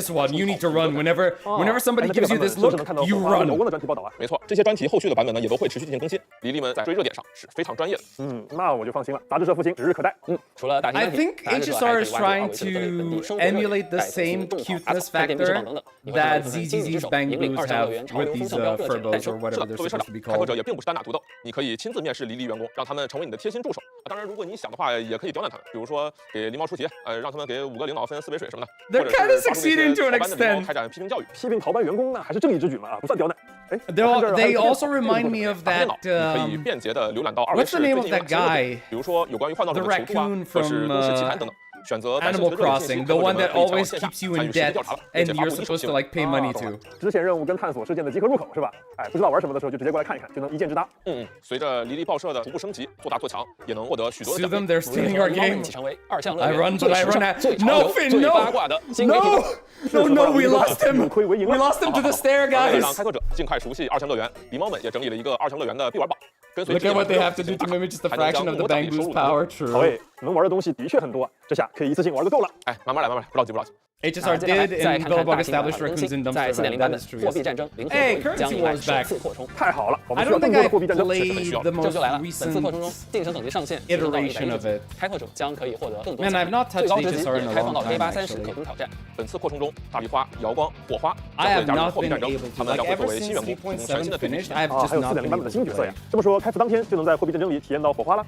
S1: one, you need to run whenever somebody gives you this look, you run.
S5: 的专题报道啊。
S11: 没错，这些专题后续的版本呢也都会持续进行更新。黎黎们在追热点上是非常专业的。
S5: 那我就放心了，杂志社复兴指日可待。
S8: 除了大型
S1: I think HSR is trying to emulate the same cuteness factor that ZZZ's Bang Boos have with these Furbos or whatever they're
S11: 作为社
S1: supposed
S11: 长
S1: to be，
S11: 开拓
S1: called.
S11: 者也并不是单打独斗，你可以亲自面试黎黎员工，让他们成为你的贴心助手。当然，如果你想的话，也可以刁难他们，比如说给狸猫出题，让他们给5个领导分4杯水什么的。
S1: They're kind of succeeding to an
S11: 逃班的狸猫
S1: extent.
S11: 开展批评教育，
S5: 批评逃班员工那还是正义之举嘛，不算刁难。哎
S1: They also remind me of
S11: 打电
S1: that.
S11: 脑你可以便捷的浏览到2位
S1: What's
S11: 数
S1: the
S11: 最
S1: name
S11: 近
S1: of
S11: 有
S1: that
S11: 哪些热
S1: guy?
S11: 点，比如说有关于幻道者
S1: The
S11: 的囚徒啊，
S1: raccoon
S11: 或是
S1: from
S11: 都市奇谈等等。选择
S1: Animal Crossing, the one that always keeps you in debt and you're supposed to like pay money to.
S5: 支线任务跟探索事件的集合入口是吧？哎，不知道玩什么的时候就直接过来看一看，就能一箭之大。
S11: 随着黎黎报社的逐步升级，做大做强，也能获得许多的
S1: Sue
S11: 奖
S1: them,
S11: 励。
S1: they're stealing our game.
S8: 一起成为2项乐
S1: I
S8: 园
S1: run,
S8: 最
S1: but I
S8: 时
S1: run
S8: 尚、
S1: at
S8: 最潮
S1: no
S8: 流、
S1: Finn,
S8: 最
S1: no,
S8: 八卦的新媒体。
S1: no, we lost him.
S5: 亏为赢
S1: We
S5: 了。
S1: lost him to the stair,
S11: 为了
S1: guys.
S11: 让开拓者尽快熟悉2项乐园，狸猫们也整理了一个2项乐园的必玩榜。跟随
S1: Look at what they have to do to mimic just a fraction of the Bang Boo's power.
S5: 好
S1: True.
S5: 诶，能玩的东西的确很多，这下可以一次性玩个够了。
S11: 哎，慢慢来，不着急。
S1: HSR
S8: 接下来
S1: did
S8: 再
S1: in
S8: 看看
S1: Billabong
S8: 大型版
S1: established
S8: 本更
S1: raccoons
S8: 新
S1: in，
S8: 在
S1: dumpster.
S8: 4.0
S1: That
S8: 版本
S1: is true.
S8: 货币战争零
S1: Hey,
S8: 和将
S1: currency
S8: 迎来
S1: wars back.
S8: 首次扩充。
S5: 太好了，我们
S1: I
S5: 需要
S1: don't
S5: 更
S1: think
S5: 多的
S1: I
S5: 货币战争。
S1: played the
S8: 这
S1: most
S8: 就来了，本次扩充中
S1: recent
S8: 晋升等级上限提升到
S1: iteration of
S8: 110
S1: it.
S8: 开拓者将可以获得更多
S1: Man, I've not
S8: 最
S1: touched
S8: 高职级
S1: HSR
S8: 也
S1: in a
S8: 开放
S1: long
S8: 到
S1: time,
S8: A830 可
S1: actually.
S8: 供挑战。
S11: 本次扩充中，大壁花、瑶光、火花
S1: I
S11: 将会
S1: have
S11: 加入
S1: not
S11: 货币
S1: been
S11: 战争，
S1: able
S11: 他
S1: to.
S11: 们将
S1: Like
S11: 会作
S1: ever
S11: 为新
S1: since
S11: 员工提供全新
S1: 3.7
S11: 的对比
S1: finished,
S11: 体
S1: I've
S5: 还
S1: just
S5: 有
S1: not
S5: 4.0
S1: been
S5: 版本的
S1: able
S5: 新
S1: to
S5: 角色
S1: play.
S5: 呀。这么说，开服当天就能在货币战争里体验到火花了。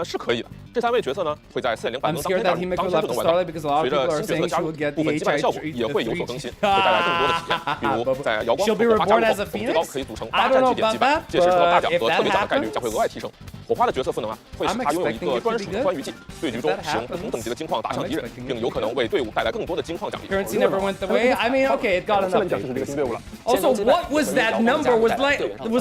S11: 是可以的。这3位角色呢，会在4.0 版
S1: I'm
S11: 本当
S1: scared
S11: 天
S1: that he
S11: 当
S1: may
S11: 天
S1: go
S11: 就
S1: left
S11: 能
S1: to
S11: 玩到。
S1: Starlight because a lot
S11: 随
S1: of people
S11: 着
S1: are
S11: 新角
S1: saying
S11: 色加
S1: she
S11: 入，
S1: will get
S11: 部
S1: the
S11: 分击败效果
S1: HI
S11: 也会有所更新，会带来更多的体验。比如在瑶光
S1: She'll be
S11: 和火花
S1: reborn
S11: 加
S1: as
S11: 入
S1: a
S11: 后，最高
S1: phoenix?
S11: 可以组成
S1: I
S11: 8
S1: don't know
S11: 战绩点
S1: about
S11: 击败，
S1: that,
S11: 届时得到大奖
S1: but
S11: 和
S1: if
S11: 特别奖
S1: that
S11: 的概率将会额外提升。火花的角色赋能啊，会使
S1: I'm
S11: 他拥有一
S1: expecting
S11: 个
S1: it to
S11: 专
S1: be
S11: 属
S1: good.
S11: 的欢愉技，对局中
S1: If that
S11: 使用不同等级的金矿打向敌人
S1: I'm expecting，it
S11: 并有可能为队伍带来更多的金矿奖励。
S1: Currency never went the way. I mean, okay, it got an
S5: 下面讲是这个
S1: update.
S5: 新队伍了。
S1: Also, what was that number? Was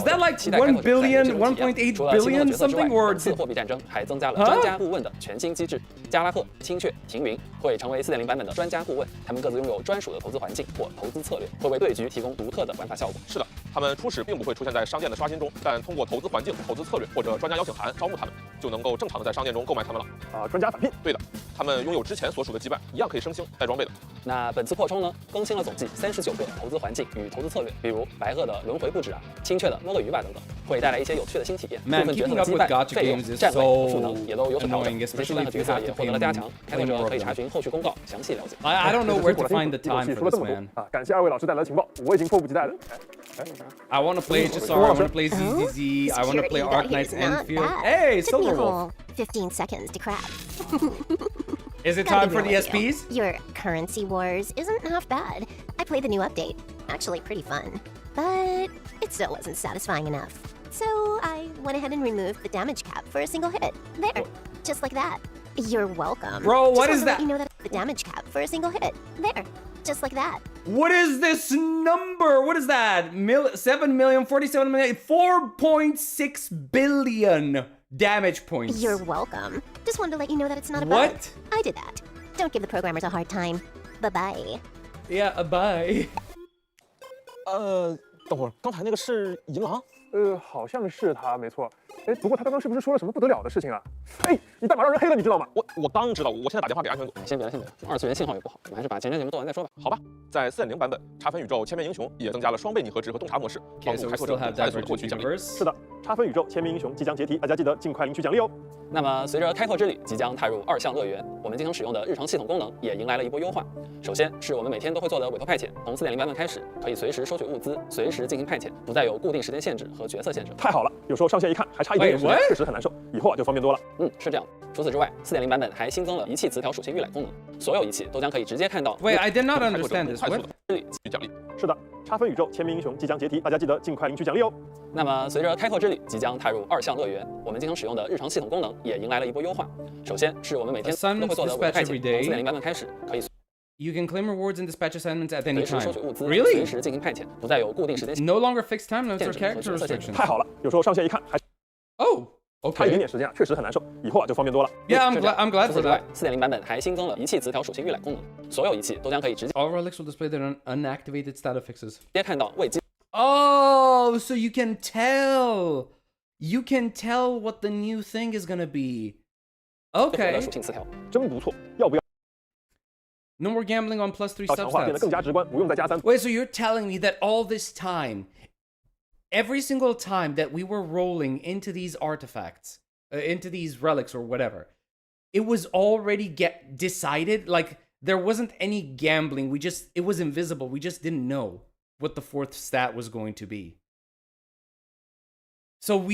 S1: that like 1 billion, 1.8 billion something, or
S8: 本次货币战争还增加了专家顾问的全新机制。加拉赫、青雀、停云会成为4.0版本的专家顾问，他们各自拥有专属的投资环境或投资策略，会为对局提供独特的玩法效果。
S11: 是的，他们初始并不会出现在商店的刷新中，但通过投资环境、投资策略或者专家邀请函招募他们，就能够正常的在商店中购买他们了。
S5: 专家返聘。
S11: 对的，他们拥有之前所属的羁绊，一样可以升星带装备的。
S8: 那本次扩充呢，更新了总计39个投资环境与投资策略，比如白鹤的轮回布置啊，青雀的摸个鱼吧等等，会带来一些有趣的新体验。部
S1: Man,
S8: 分角色
S1: keeping
S8: 的
S1: up
S8: 击
S1: with
S8: 败、
S1: gacha
S8: 费用、
S1: games is
S8: 站位和赋
S1: so
S8: 能也都有所调整，
S1: annoying,
S8: 这些新
S1: especially
S8: 的
S1: if
S8: 角
S1: you
S8: 色
S1: have
S8: 也
S1: to
S8: 获
S1: pay
S8: 得了加强，开拓者
S1: more
S8: 可以
S1: of
S8: 查
S1: them.
S8: 询后续公告，详细了解。
S1: I don't know where to find the
S5: 一口
S1: time
S5: 气
S1: for
S5: 说了
S1: this,
S5: 这么
S1: man.
S5: 多感谢2位老师带来的情报，我已经迫不及待了。
S1: I want to play HSR, I want to play ZZZ, I want to play arknights endfield. Hey,
S4: Took me a
S1: Silverwolf.
S4: whole 15 seconds to crack.
S1: Is it
S4: Gotta
S1: time
S4: be
S1: for the
S4: real with you.
S1: SPs?
S4: Your currency wars isn't half bad. I played the new update. Actually pretty fun. But it still wasn't satisfying enough. So I went ahead and removed the damage cap for a single hit. There. Just like that. You're welcome.
S1: Bro, what
S4: Just
S1: is
S4: wanted to
S1: that?
S4: let you know that the damage cap for a single hit. There. Just like that.
S1: What is this number? What is that? 7 million, 47 million, 4.6 billion damage points.
S4: You're welcome. Just wanted to let you know that it's not a bug.
S1: What?
S4: I did that. Don't give the programmers a hard time. Bye-bye.
S1: Yeah, bye.
S8: 等会儿，刚才那个是银狼？
S5: 好像是他，没错。哎，不过他刚刚是不是说了什么不得了的事情啊？哎，你代码让人黑了，你知道吗？
S11: 我刚知道，我现在打电话给安全组。
S8: 先别了，二次元信号也不好，我们还是把前瞻节目做完再说吧。
S11: 好吧，在4.0版本，插分宇宙千面英雄也增加了双倍拟合值和洞察模式，帮助开拓者快速的获取奖励。
S5: 是的，插分宇宙千面英雄即将解体，大家记得尽快领取奖励哦。
S8: 那么，随着开拓之旅即将踏入2项乐园，我们经常使用的日常系统功能也迎来了一波优化。首先是我们每天都会做的委托派遣，从4.0版本开始，可以随时收取物资，随时进行派遣，不再有固定时间限制和角色限制。
S5: 太好了，有时候上线一看还差一点点时间，确实很难受。以后就方便多了。
S8: 是这样。除此之外，4.0版本还新增了仪器词条属性预览功能，所有仪器都将可以直接看到。
S1: Wait, I did not understand this. What?
S11: 奖励。
S5: 是的，插分宇宙千面英雄即将解体，大家记得尽快领取奖励哦。
S8: 那么，随着开拓之旅即将踏入2项乐园，我们经常使用的日常系统功能也迎来了一波优化。首先是我们每天都会做的委托派遣，从4.0版本开始可以。
S1: You can claim rewards and dispatch assignments at any time.
S8: 收取物资，
S1: Really?
S8: 随时进行派遣，不再有固定时间。
S1: No longer fixed time limits or character restrictions.
S5: 太好了，有时候上线一看还。
S1: OK.
S5: 差一点点时间啊，确实很难受。以后就方便多了。
S1: Yeah, I'm glad for that.
S8: 4.0版本还新增了仪器词条属性预览功能，所有仪器都将可以直接。
S1: All relics will display their unactivated status fixes.
S8: 直接看到未记。
S1: Oh, so you can tell. You can tell what the new thing is gonna be. Okay.
S8: 属性词条
S5: 真不错，要不要？
S1: No more gambling on +3
S5: 要强化变得更加直观，不用再加3。
S1: Wait, so you're telling me that all this time, every single time that we were rolling into these artifacts, into these relics or whatever, it was already decided? Like, there wasn't any gambling. It was invisible. We just didn't know what the 4th stat was going to be. So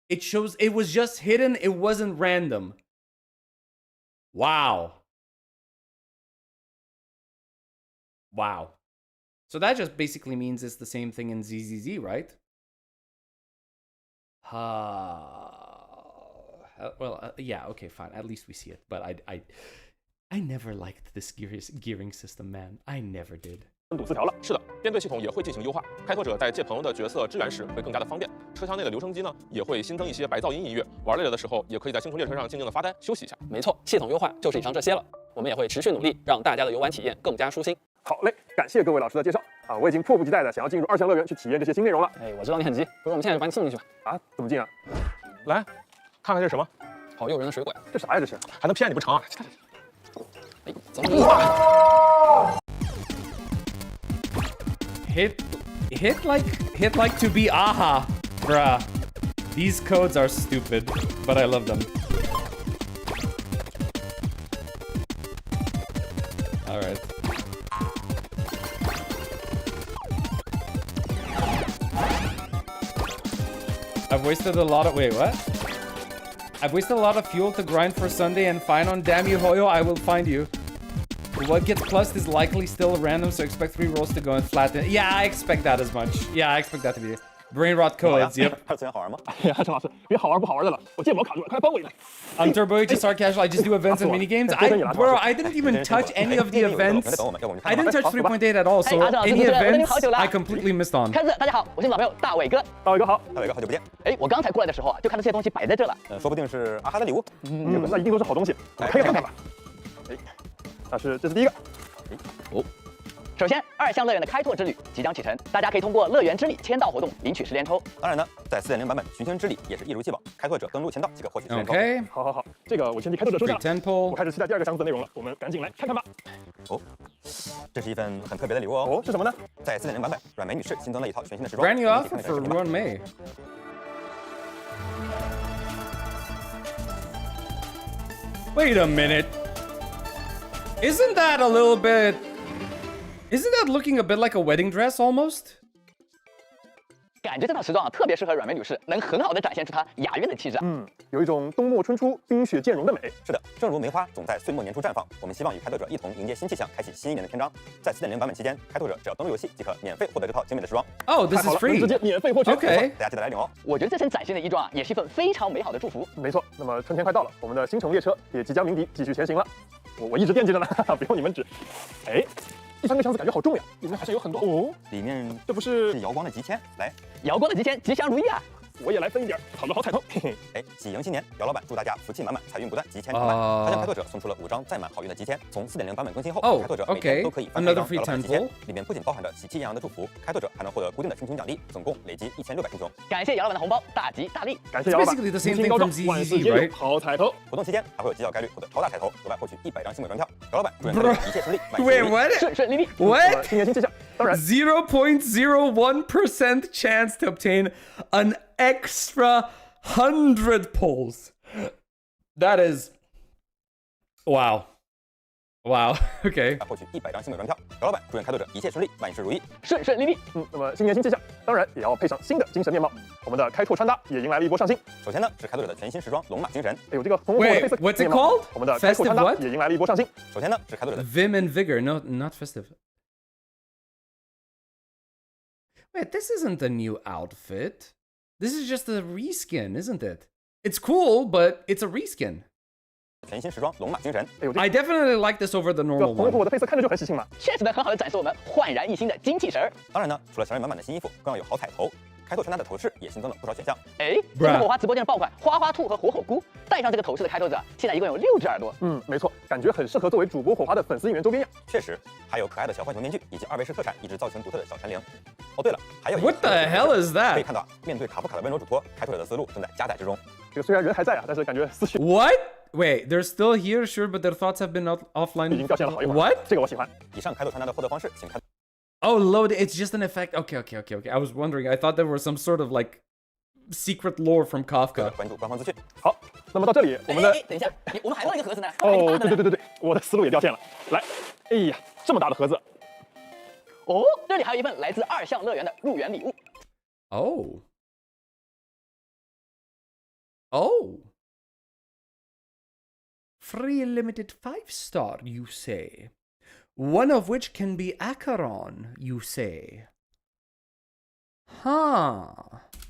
S1: it shows, it was just hidden. It wasn't random. Wow. So that just basically means it's the same thing in ZZZ, right? Yeah, okay, fine. At least we see it. But I never liked this gearing system, man. I never did.
S5: 堵字条了。
S11: 是的，编队系统也会进行优化，开拓者在借朋友的角色支援时会更加的方便。车厢内的留声机呢，也会新增一些白噪音音乐。玩累了的时候，也可以在星球列车上静静的发呆休息一下。
S8: 没错，系统优化就是以上这些了。我们也会持续努力，让大家的游玩体验更加舒心。
S5: 好嘞，感谢各位老师的介绍啊！我已经迫不及待的想要进入2项乐园去体验这些新内容了。
S8: 哎，我知道你很急，不如我们现在就把你送进去吧。
S5: 啊？怎么进啊？
S11: 来，看看这是什么？
S8: 好诱人的水果呀！
S5: 这啥呀？这是？
S11: 还能骗你不成啊？
S8: 哎，走吧。
S1: Hit like to be aha, bruh. These codes are stupid, but I love them. All right. I've wasted a lot of what? I've wasted a lot of fuel to grind for Sunday and find on damn you Hoyo, I will find you. What gets plussed is likely still random, so expect 3 rolls to go and flatten. Yeah, I expect that as much. Yeah, I expect that to be brain rot codes. Yep.
S5: 2次元好玩吗？哎呀，陈老师，别好玩不好玩的了，我键宝卡住了，快来帮我一把。
S1: I'm Turbo HSR casual. I just do events and mini games. Bro, I didn't even touch any of the events. I didn't touch 3.8 at all, so any events I completely missed on.
S12: 开始，大家好，我是老朋友大伟哥。
S5: 大伟哥好，
S12: 大伟哥好久不见。哎，我刚才过来的时候啊，就看到这些东西摆在这了。
S5: 说不定是阿哈的礼物。那一定都是好东西。来看看吧。哎，这是第一个。
S12: 哦。首先，2项乐园的开拓之旅即将启程，大家可以通过乐园之礼签到活动领取10连抽。
S13: 当然呢，在4.0版本寻圈之礼也是一如既往，开拓者登录签到即可获取10连抽。
S1: OK，
S5: 好，这个我先替开拓者收下。我开始期待第2个箱子的内容了，我们赶紧来看看吧。
S13: 哦，这是一份很特别的礼物哦。
S5: 哦，是什么呢？
S13: 在4.0版本，阮梅女士新增了一套全新的时装。
S1: Brand new offer for Run May. Wait a minute. Isn't that a little bit? Isn't that looking a bit like a wedding dress almost?
S12: 感觉这套时装啊，特别适合阮梅女士，能很好的展现出她雅韵的气质。
S5: 有一种冬末春初冰雪渐融的美。
S13: 是的，正如梅花总在岁末年初绽放，我们希望与开拓者一同迎接新气象，开启新一年的篇章。在4.0版本期间，开拓者只要登录游戏即可免费获得这套精美的时装。
S1: Oh, this is free.
S5: 直接免费获取。
S1: OK，
S13: 大家记得来领哦。
S12: 我觉得这身崭新的衣装啊，也是一份非常美好的祝福。
S5: 没错，那么春天快到了，我们的星穹列车也即将鸣笛，继续前行了。我一直惦记着呢，不用你们指。哎，第3个箱子感觉好重呀，里面好像有很多哦。
S13: 里面
S5: 这不是
S13: 瑶光的极签，来，
S12: 瑶光的极签，吉祥如意啊！
S5: 我也来分一点，讨个好彩头。嘿嘿，
S13: 哎，喜迎新年，姚老板祝大家福气满满，财运不断，吉签常来。他向开拓者送出了5张载满好运的吉签。从4.0版本更新后，开拓者每天都可以翻开一张姚老板的吉签，里面不仅包含着喜气洋洋的祝福，开拓者还能获得固定的星穹奖励，总共累积1600星穹。
S12: 感谢姚老板的红包，大吉大利！
S5: 感谢姚老板，
S1: 福星高照，
S5: 万事皆有好彩头。
S13: 活动期间还会有极小概率获得超大彩头，额外获取100张星美专票。姚老板祝愿开拓者一切顺利，Wait,
S12: 顺利利。
S1: What?
S5: 新年新气象，当然
S1: 0.01% chance to obtain an extra 100 pulls. That is wow. Okay.
S13: 获取100张星美专票。姚老板祝愿开拓者一切顺利，万事如意，
S12: 顺利利。
S5: 那么新年新气象，当然也要配上新的精神面貌。我们的开拓穿搭也迎来了一波上新。
S13: 首先呢是开拓者的全新时装龙马精神。
S5: 哎呦，这个红红的配色
S1: What's it called?
S5: 我们的开拓穿搭也迎来了一波上新。
S13: 首先呢是开拓者的
S1: Vim and Vigor. No, not festive. Wait, this isn't a new outfit. This is just a reskin, isn't it? It's cool, but it's a reskin.
S13: 全新时装龙马精神。
S1: I definitely like this over the normal one.
S5: 红的配色看着就很喜庆嘛。
S12: 确实能很好的展示我们焕然一新的精气神儿。
S13: 当然呢，除了小人满满的新衣服，更要有好彩头。开拓穿搭的头饰也新增了不少选项。
S12: 哎，这是火花直播间的爆款花花兔和火火菇，戴上这个头饰的开拓者，现在一共有6只耳朵。
S5: 没错，感觉很适合作为主播火花的粉丝应援周边呀。
S13: 确实，还有可爱的小浣熊面具，以及2维式特产一只造型独特的小蝉铃。哦，对了，还有一个
S1: What the hell is that？
S13: 可以看到，面对卡夫卡的温柔嘱托，开拓者的思路正在加载之中。
S5: 这个虽然人还在啊，但是感觉思绪
S1: What? Wait, they're still here, sure, but their thoughts have been offline.
S5: 已经掉线了好一会儿。
S1: What?
S5: 这个我喜欢。
S13: 以上开拓穿搭的获得方式，请看。
S1: Oh, load. It's just an effect. Okay. I was wondering. I thought there was some sort of like secret lore from Kafka.
S13: 关注官方资讯。
S5: 好，那么到这里，我们的
S12: 等一下，我们还漏一个盒子呢。
S5: 哦，对，我的思路也掉线了。来，哎呀，这么大的盒子。
S12: 哦，这里还有一份来自2项乐园的入园礼物。
S1: Oh. Free limited 5-star, you say? One of which can be Acheron, you say? Huh.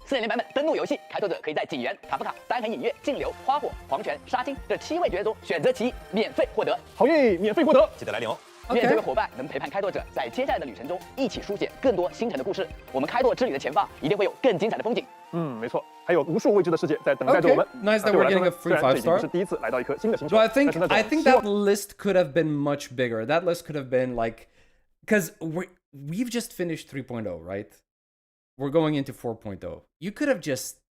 S12: 4.0版本登录游戏，开拓者可以在警员、卡夫卡、单痕隐月、净流、花火、黄泉、沙金这7位角色中选择其一，免费获得。
S5: 好运，免费获得，
S13: 记得来领哦。
S12: 愿这位伙伴能陪伴开拓者在接下来的旅程中一起书写更多星辰的故事。我们开拓之旅的前方一定会有更精彩的风景。
S5: 没错，还有无数未知的世界在等待着我们。
S1: Nice that we're getting a free 5-star.
S5: 是第一次来到一颗新的星球。
S1: So I think that list could have been much bigger. That list could have been like, because we've just finished 3.0, right? We're going into 4.0. You could have just,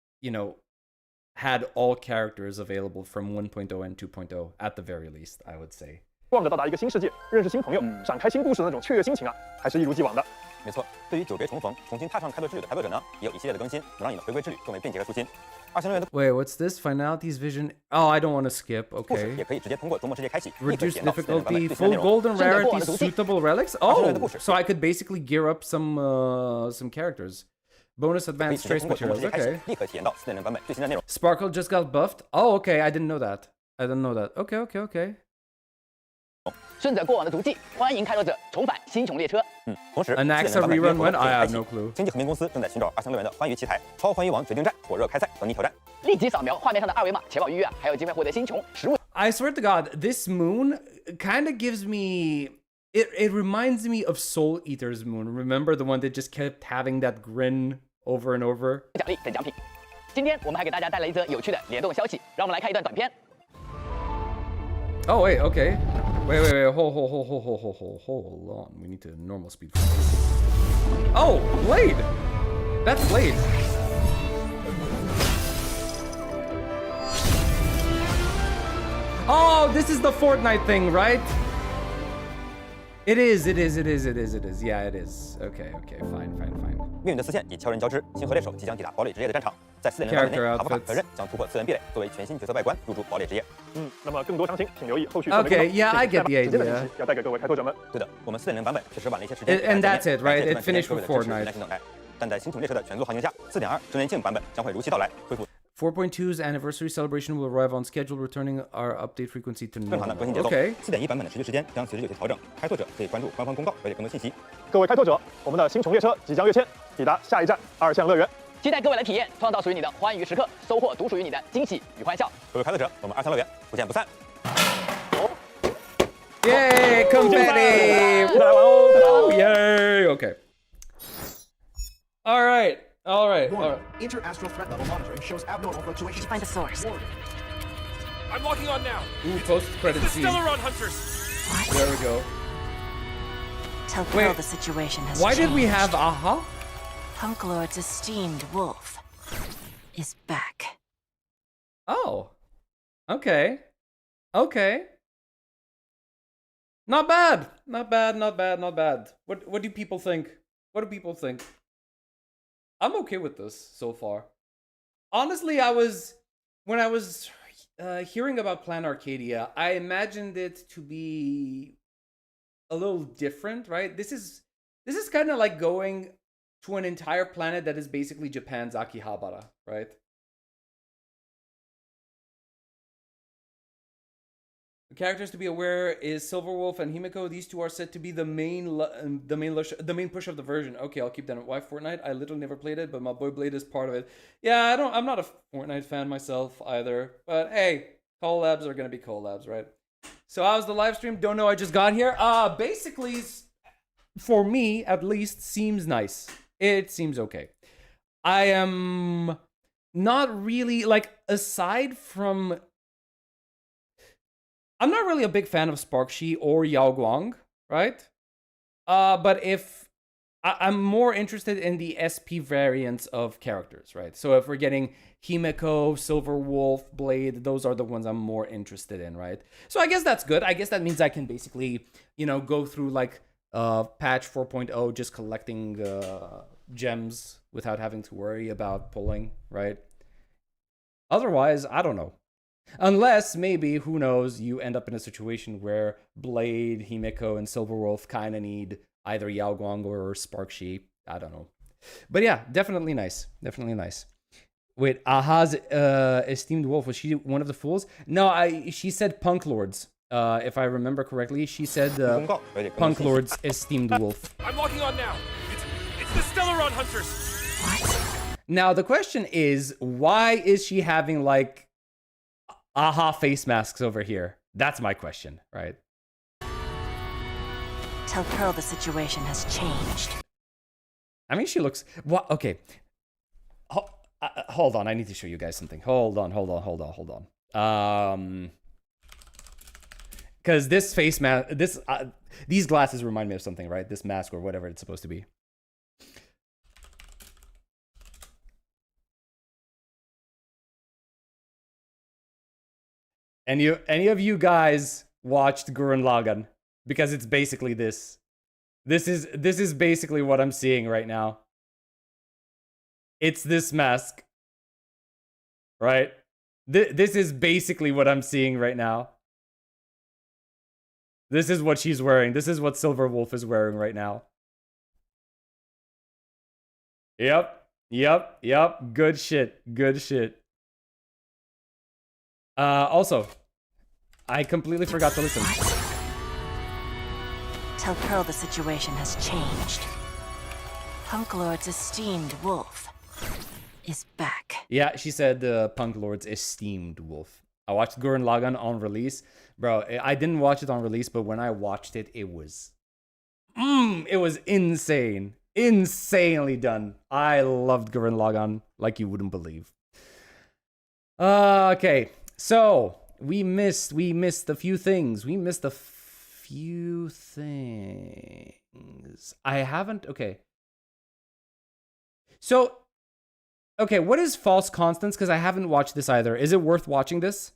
S1: had all characters available from 1.0 and 2.0 at the very least, I would say.
S5: 望着到达一个新世界，认识新朋友，展开新故事的那种雀跃心情啊，还是一如既往的。
S13: 没错，对于久别重逢、重新踏上开拓之旅的开拓者呢，也有一系列的更新，能让你的回归之旅更为便捷和舒心。2项乐园的
S1: Wait, what's this? Finality's vision. Oh, I don't want to skip.
S13: 故事
S1: Okay.
S13: 也可以直接通过周末世界开启，
S1: Reduce difficulty, full golden rarity, suitable relics. Oh, so I could basically gear up some characters. Bonus
S13: 可以
S1: advanced
S13: 直接
S1: trace
S13: 通过周末世界
S1: materials.
S13: 开启
S1: Okay.
S13: 立刻体验到4.0版本最新的内容。
S1: Sparkle just got buffed. Oh, okay. I didn't know that. Okay.
S12: 顺着过往的足迹，欢迎开拓者重返星穹列车。
S13: 同时
S1: An AXA
S13: 4.0版本
S1: rerun
S13: 活动
S1: when? I
S13: 正在
S1: have
S13: 开启
S1: no clue.
S13: 星际和平公司正在寻找2项乐园的欢愉奇才，超欢愉王决定战火热开赛，等你挑战。
S12: 立即扫描画面上的2维码前往预约，还有机会获得星穹食物。
S1: I swear to God, this moon kind of gives me. It reminds me of Soul Eater's moon. Remember the one that just kept having that grin over and over?
S12: 奖励等奖品。今天我们还给大家带来一则有趣的联动消息，让我们来看一段短片。
S1: Oh wait, okay. Wait. Hold on. We need to normal speed. Oh, Blade. That's Blade. Oh, this is the Fortnite thing, right? It is. Yeah, it is. Okay. Fine.
S13: 命运的丝线以锹人交织，星河猎手即将抵达堡垒之夜的战场。在4.0版本内，卡夫卡和刃将突破次元壁垒，作为全新角色外观入驻堡垒之夜。
S5: 那么更多详情请留意后续。
S1: Okay, yeah, I get the idea.
S5: 要带给各位开拓者们。
S13: 对的，我们4.0版本确实晚了一些时间。
S1: And that's it, right? It finished with Fortnite.
S13: 耐心等待。但在星穹列车的全速航行下，4.2周年庆版本将会如期到来，恢复。
S1: 4.2's anniversary celebration will arrive on schedule, returning our update frequency to
S13: 正常的
S1: normal.
S13: 更新节奏。
S1: Okay.
S13: 4.1版本的持续时间将随之有些调整，开拓者可以关注官方公告了解更多信息。
S5: 各位开拓者，我们的星穹列车即将跃迁，抵达下一站2项乐园。
S12: 期待各位来体验，创造属于你的欢愉时刻，收获独属于你的惊喜与欢笑。
S13: 各位开拓者，我们2项乐园不见不散。
S1: Yay, confetti! Woo! Yay! Okay. All right.
S14: Inter-astral threat level monitoring shows abnormal fluctuations.
S10: Find the source.
S11: I'm locking on now.
S1: Ooh, post-credit
S11: The
S1: scene.
S11: Stellaron Hunters.
S10: What?
S1: There we go.
S10: Tell Pearl the situation has
S1: Why
S10: changed.
S1: did we have aha?
S10: Punk Lord's esteemed wolf is back.
S1: Oh. Okay. Not bad. Not bad. What do people think? I'm okay with this so far. Honestly, when I was hearing about Planarcadia, I imagined it to be a little different, right? This is kind of like going to an entire planet that is basically Japan's Akihabara, right? The characters to be aware is Silverwolf and Himiko. These two are said to be the main push of the version. Okay, I'll keep that. Why Fortnite? I literally never played it, but my boy Blade is part of it. Yeah, I'm not a Fortnite fan myself either. But hey, collabs are gonna be collabs, right? So how's the live stream? Don't know. I just got here. Basically, for me at least, seems nice. It seems okay. I am not really like aside from. I'm not really a big fan of Sparkshi or Yao Guang, right? But if I'm more interested in the SP variants of characters, right? So if we're getting Himiko, Silverwolf, Blade, those are the ones I'm more interested in, right? So I guess that's good. I guess that means I can basically, go through like patch 4.0 just collecting gems without having to worry about pulling, right? Otherwise, I don't know. Unless, maybe, who knows, you end up in a situation where Blade, Himiko, and Silverwolf kind of need either Yao Guang or Sparkshi. I don't know. But yeah, definitely nice. Wait, Aha's esteemed wolf, was she one of the fools? No, she said Punk Lords. If I remember correctly, she said Punk Lord's esteemed wolf.
S11: I'm locking on now. It's the Stellaron Hunters.
S10: What?
S1: Now, the question is, why is she having, like, aha face masks over here? That's my question, right?
S10: Tell Pearl the situation has changed.
S1: I mean, she looks... What? Okay. Hold on, I need to show you guys something. Hold on. Because this face mask... these glasses remind me of something, right? This mask or whatever it's supposed to be. Any of you guys watched Gurren Lagann? Because it's basically this. This is basically what I'm seeing right now. It's this mask. Right? This is basically what I'm seeing right now. This is what she's wearing. This is what Silverwolf is wearing right now. Yep. Good shit. Also, I completely forgot to listen.
S10: Tell Pearl the situation has changed. Punk Lord's esteemed wolf is back.
S1: Yeah, she said Punk Lord's esteemed wolf. I watched Gurren Lagann on release. Bro, I didn't watch it on release, but when I watched it, it was insane. Insanely done. I loved Gurren Lagann like you wouldn't believe. Okay. So, we missed a few things. I haven't... Okay. So, okay, what is false constants? Because I haven't watched this either. Is it worth watching this?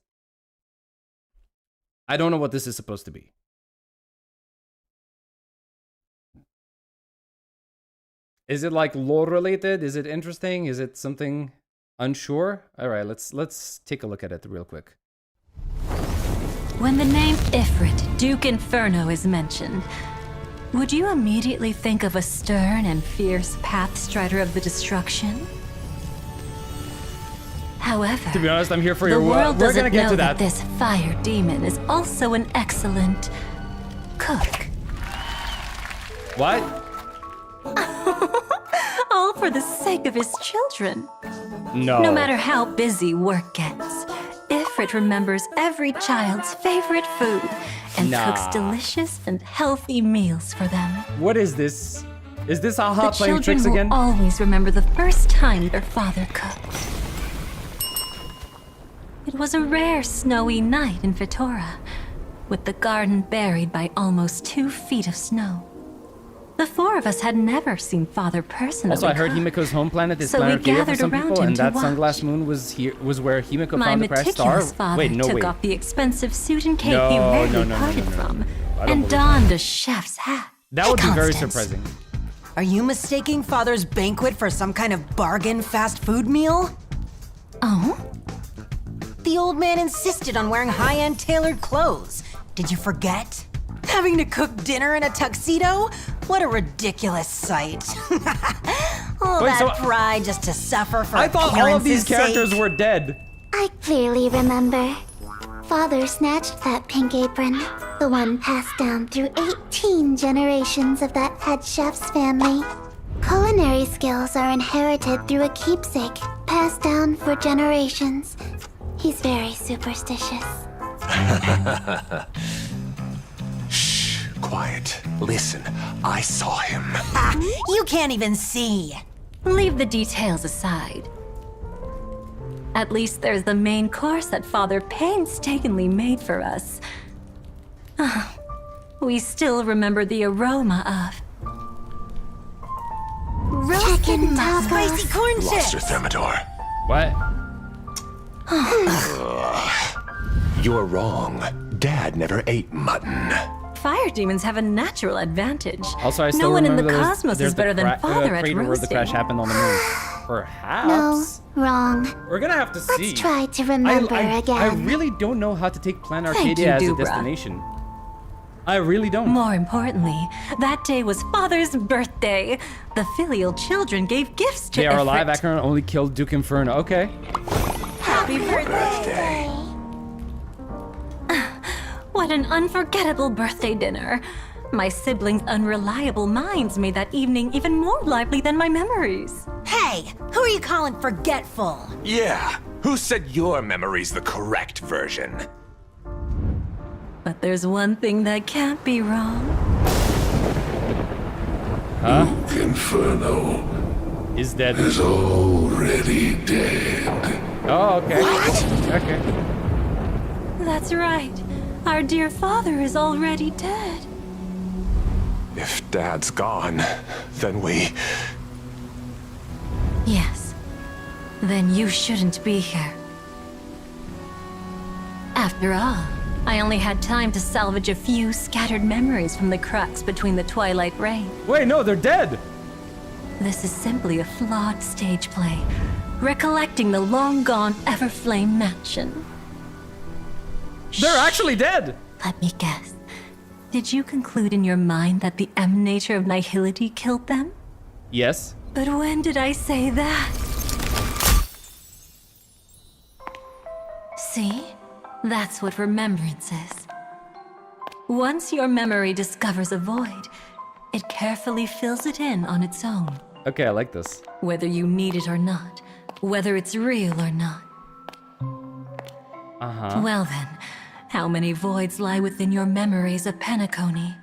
S1: I don't know what this is supposed to be. Is it like lore related? Is it interesting? Is it something... unsure? All right, let's take a look at it real quick.
S15: When the name Ifrit, Duke Inferno, is mentioned, would you immediately think of a stern and fierce pathstrider of the destruction? However,
S1: to be honest, I'm here for your
S15: world.
S1: We're gonna get to
S15: that this fire demon is also an excellent cook.
S1: What?
S15: All for the sake of his children.
S1: No.
S15: No matter how busy work gets, Ifrit remembers every child's favorite food and cooks delicious and healthy meals for them.
S1: What is this? Is this Aha playing
S15: The
S1: tricks
S15: children
S1: again?
S15: will always remember the first time their father cooked. It was a rare snowy night in Vitora, with the garden buried by almost 2 feet of snow. The 4 of us had never seen Father personally.
S1: Also, I heard
S15: cook.
S1: Himiko's home planet is
S15: So we
S1: Planarcadia for
S15: gathered
S1: some
S15: around
S1: people,
S15: him
S1: and
S15: to
S1: that
S15: watch.
S1: Sunglass Moon was where Himiko
S15: My
S1: found the crashed star.
S15: meticulous father
S1: Wait, no,
S15: took
S1: wait.
S15: off the expensive suit and cape
S1: No,
S15: he rarely
S1: no, no, no,
S15: parted
S1: no, no,
S15: from,
S1: no. I don't
S15: and
S1: believe
S15: donned a chef's hat.
S1: That would be very
S16: Constance.
S1: surprising.
S16: Are you mistaking Father's banquet for some kind of bargain fast food meal?
S15: Oh?
S16: The old man insisted on wearing high-end tailored clothes. Did you forget? Having to cook dinner in a tuxedo? What a ridiculous sight. All
S1: Wait,
S16: that
S1: so-
S16: pride just to suffer for
S1: I thought all of these
S16: appearance's
S1: characters
S16: sake?
S1: were dead.
S17: I clearly remember. Father snatched that pink apron, the one passed down through 18 generations of that head chef's family. Culinary skills are inherited through a keepsake, passed down for generations. He's very superstitious.
S2: Shh, quiet. Listen, I saw him.
S16: Ah, you can't even see.
S15: Leave the details aside. At least there's the main course that Father painstakingly made for us. Ah, we still remember the aroma of
S17: Chicken tacos.
S16: Spicy corn
S2: Lost
S16: chips.
S2: your thermidor.
S1: What?
S2: You're wrong. Dad never ate mutton.
S15: Fire demons have a natural advantage.
S1: Also, I still
S15: no one in the
S1: remember
S15: cosmos
S1: there's
S15: is better
S1: the
S15: than Father at
S1: crater where the
S15: roasting.
S1: crash happened on the moon.
S17: No,
S1: Perhaps.
S17: wrong.
S1: We're gonna have to see.
S17: Let's try to remember again.
S1: I really don't know how to take
S15: Thank
S1: Planarcadia
S15: you,
S1: as a
S15: Dubra.
S1: destination. I really don't.
S15: More importantly, that day was Father's birthday. The filial children gave gifts to
S1: They are
S15: Ifrit.
S1: alive. Acheron only killed Duke Inferno. Okay.
S15: Happy birthday! What an unforgettable birthday dinner. My siblings' unreliable minds made that evening even more lively than my memories.
S16: Hey, who are you calling forgetful?
S2: Yeah, who said your memory's the correct version?
S15: But there's one thing that can't be wrong.
S1: Huh?
S18: Duke Inferno
S1: is dead.
S18: Is already dead.
S1: Oh, okay. Okay.
S15: That's right. Our dear father is already dead.
S2: If Dad's gone, then we...
S15: Yes. Then you shouldn't be here. After all, I only had time to salvage a few scattered memories from the cracks between the twilight rain.
S1: Wait, no, they're dead!
S15: This is simply a flawed stage play, recollecting the long-gone Everflame mansion.
S1: They're actually dead!
S15: Let me guess. Did you conclude in your mind that the emanator of nihility killed them?
S1: Yes.
S15: But when did I say that? See? That's what remembrance is. Once your memory discovers a void, it carefully fills it in on its own.
S1: Okay, I like this.
S15: Whether you need it or not, whether it's real or not.
S1: Uh-huh.
S15: Well then, how many voids lie within your memories of Penacony?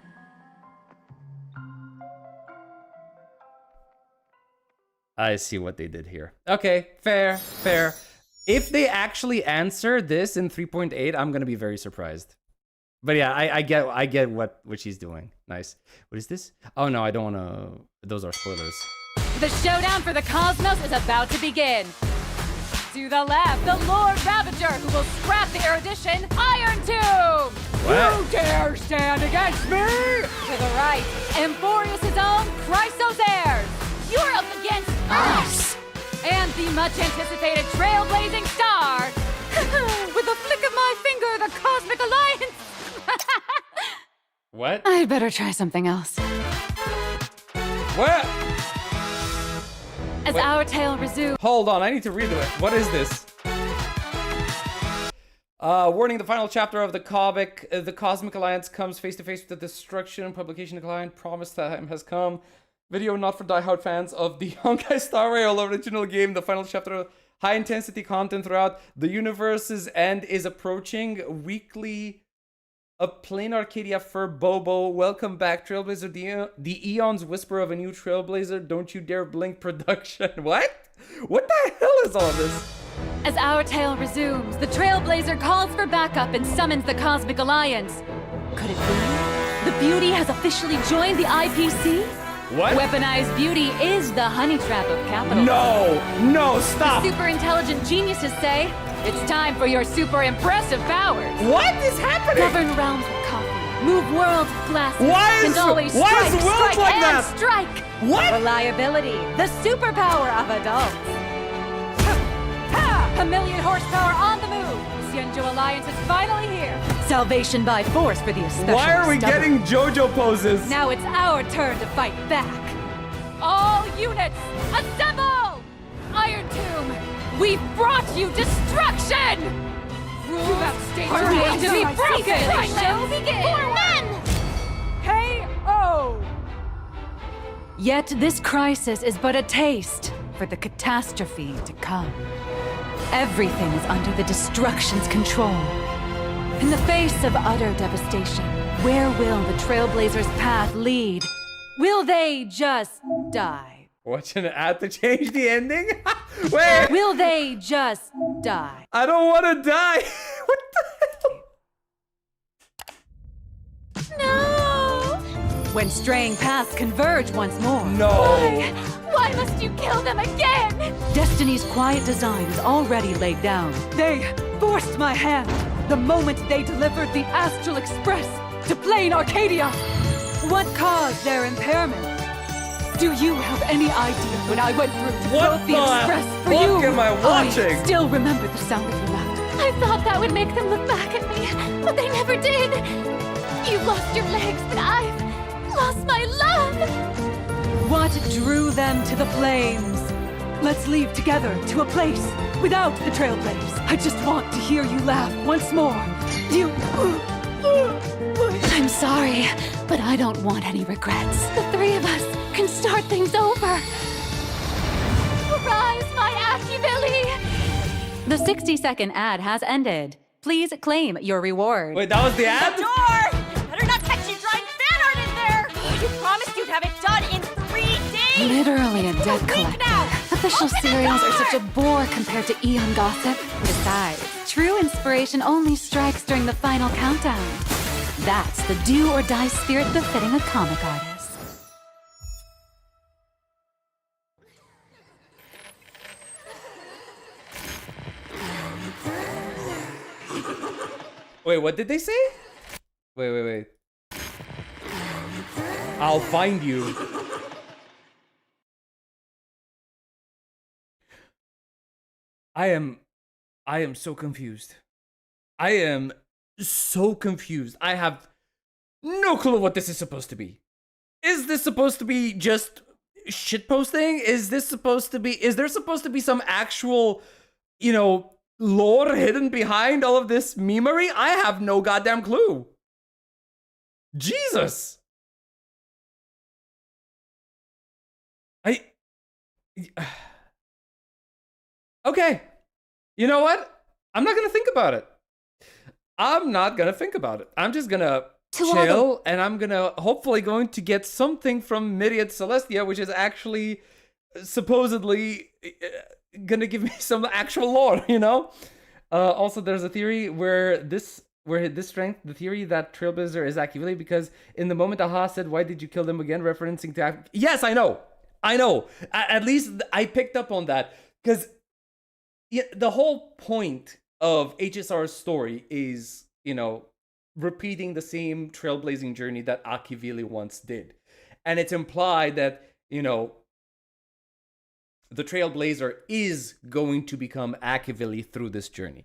S1: I see what they did here. Okay, fair, fair. If they actually answer this in 3.8, I'm gonna be very surprised. But yeah, I get what she's doing. Nice. What is this? Oh no, I don't wanna. Those are spoilers.
S19: The showdown for the cosmos is about to begin. To the left, the Lord Ravager, who will scrap the erudition Iron Tomb.
S1: What?
S19: Who dare stand against me? To the right, Emphorius' own Chrysos Heirs. You're up against us. And the much-anticipated trailblazing star. With a flick of my finger, the Cosmic Alliance.
S1: What?
S19: I'd better try something else.
S1: What?
S19: As
S1: Wait.
S19: our tale resumes.
S1: Hold on, I need to read it. What is this? Warning, the final chapter of the Cosmic Alliance comes face to face with the destruction. Publication decline. Promised time has come. Video not for diehard fans of the Honkai Star Rail original game. The final chapter, high intensity content throughout. The universe's end is approaching. Weekly A Planarcadia for Bobo. Welcome back, Trailblazer. The Aeons whisper of a new Trailblazer. Don't you dare blink production. What? What the hell is all this?
S19: As our tale resumes, the Trailblazer calls for backup and summons the Cosmic Alliance. Could it be? The Beauty has officially joined the IPC?
S1: What?
S19: Weaponized beauty is the honey trap of capitalism.
S1: No, stop!
S19: The super intelligent geniuses say, it's time for your super impressive powers.
S1: What is happening?
S19: Govern realms with coffee, move worlds with glasses,
S1: Why
S19: always
S1: is
S19: strike,
S1: the world
S19: strike,
S1: like
S19: and
S1: that?
S19: strike.
S1: What?
S19: Reliability, the superpower of adults. Ha! 1,000,000 horsepower on the move. The Xianzhou Alliance is finally here. Salvation by force for the especially
S1: Why are we
S19: stubborn.
S1: getting JoJo poses?
S19: Now it's our turn to fight back. All units, assemble! Iron Tomb, we've brought you destruction! Rules are made to be broken! Show begin! For men! K.O. Yet this crisis is but a taste for the catastrophe to come. Everything is under the destruction's control. In the face of utter devastation, where will the Trailblazers' path lead? Will they just die?
S1: Watching an ad to change the ending? Wait!
S19: Will they just die?
S1: I don't want to die! What the hell?
S19: No! When straying paths converge once more.
S1: No!
S19: Why must you kill them again? Destiny's quiet design is already laid down. They forced my hand the moment they delivered the Astral Express to Planarcadia. What caused their impairment? Do you have any idea when I went through to
S1: What
S19: vote the
S1: the
S19: Express for
S1: fuck
S19: you?
S1: am I watching?
S19: I still remember the sound of your laughter. I thought that would make them look back at me, but they never did. You lost your legs, but I've lost my love. What drew them to the flames? Let's leave together to a place without the Trailblazers. I just want to hear you laugh once more. You... I'm sorry, but I don't want any regrets. The three of us can start things over. Rise, my Achivili! The 60-second ad has ended. Please claim your reward.
S1: Wait, that was the ad?
S10: The door! Better not catch you drawing fan art in there! You promised you'd have it done in 3 days!
S19: Literally a debt collector. Official serials are such a bore compared to Aeon gossip. Besides, true inspiration only strikes during the final countdown. That's the do-or-die spirit befitting a comic artist.
S1: Wait, what did they say? Wait. I'll find you. I am so confused. I am so confused. I have no clue what this is supposed to be. Is this supposed to be just shitposting? Is there supposed to be some actual, lore hidden behind all of this memery? I have no goddamn clue. Jesus. Okay. You know what? I'm not gonna think about it. I'm just gonna chill, and I'm gonna hopefully going to get something from Myriad Celestia, which is actually supposedly gonna give me some actual lore, Also, there's a theory where this strength, the theory that Trailblazer is Achivili, because in the moment Aha said, "Why did you kill them again?" referencing to yes, I know. At least I picked up on that, because the whole point of HSR's story is, repeating the same trailblazing journey that Achivili once did. And it's implied that, the Trailblazer is going to become Achivili through this journey.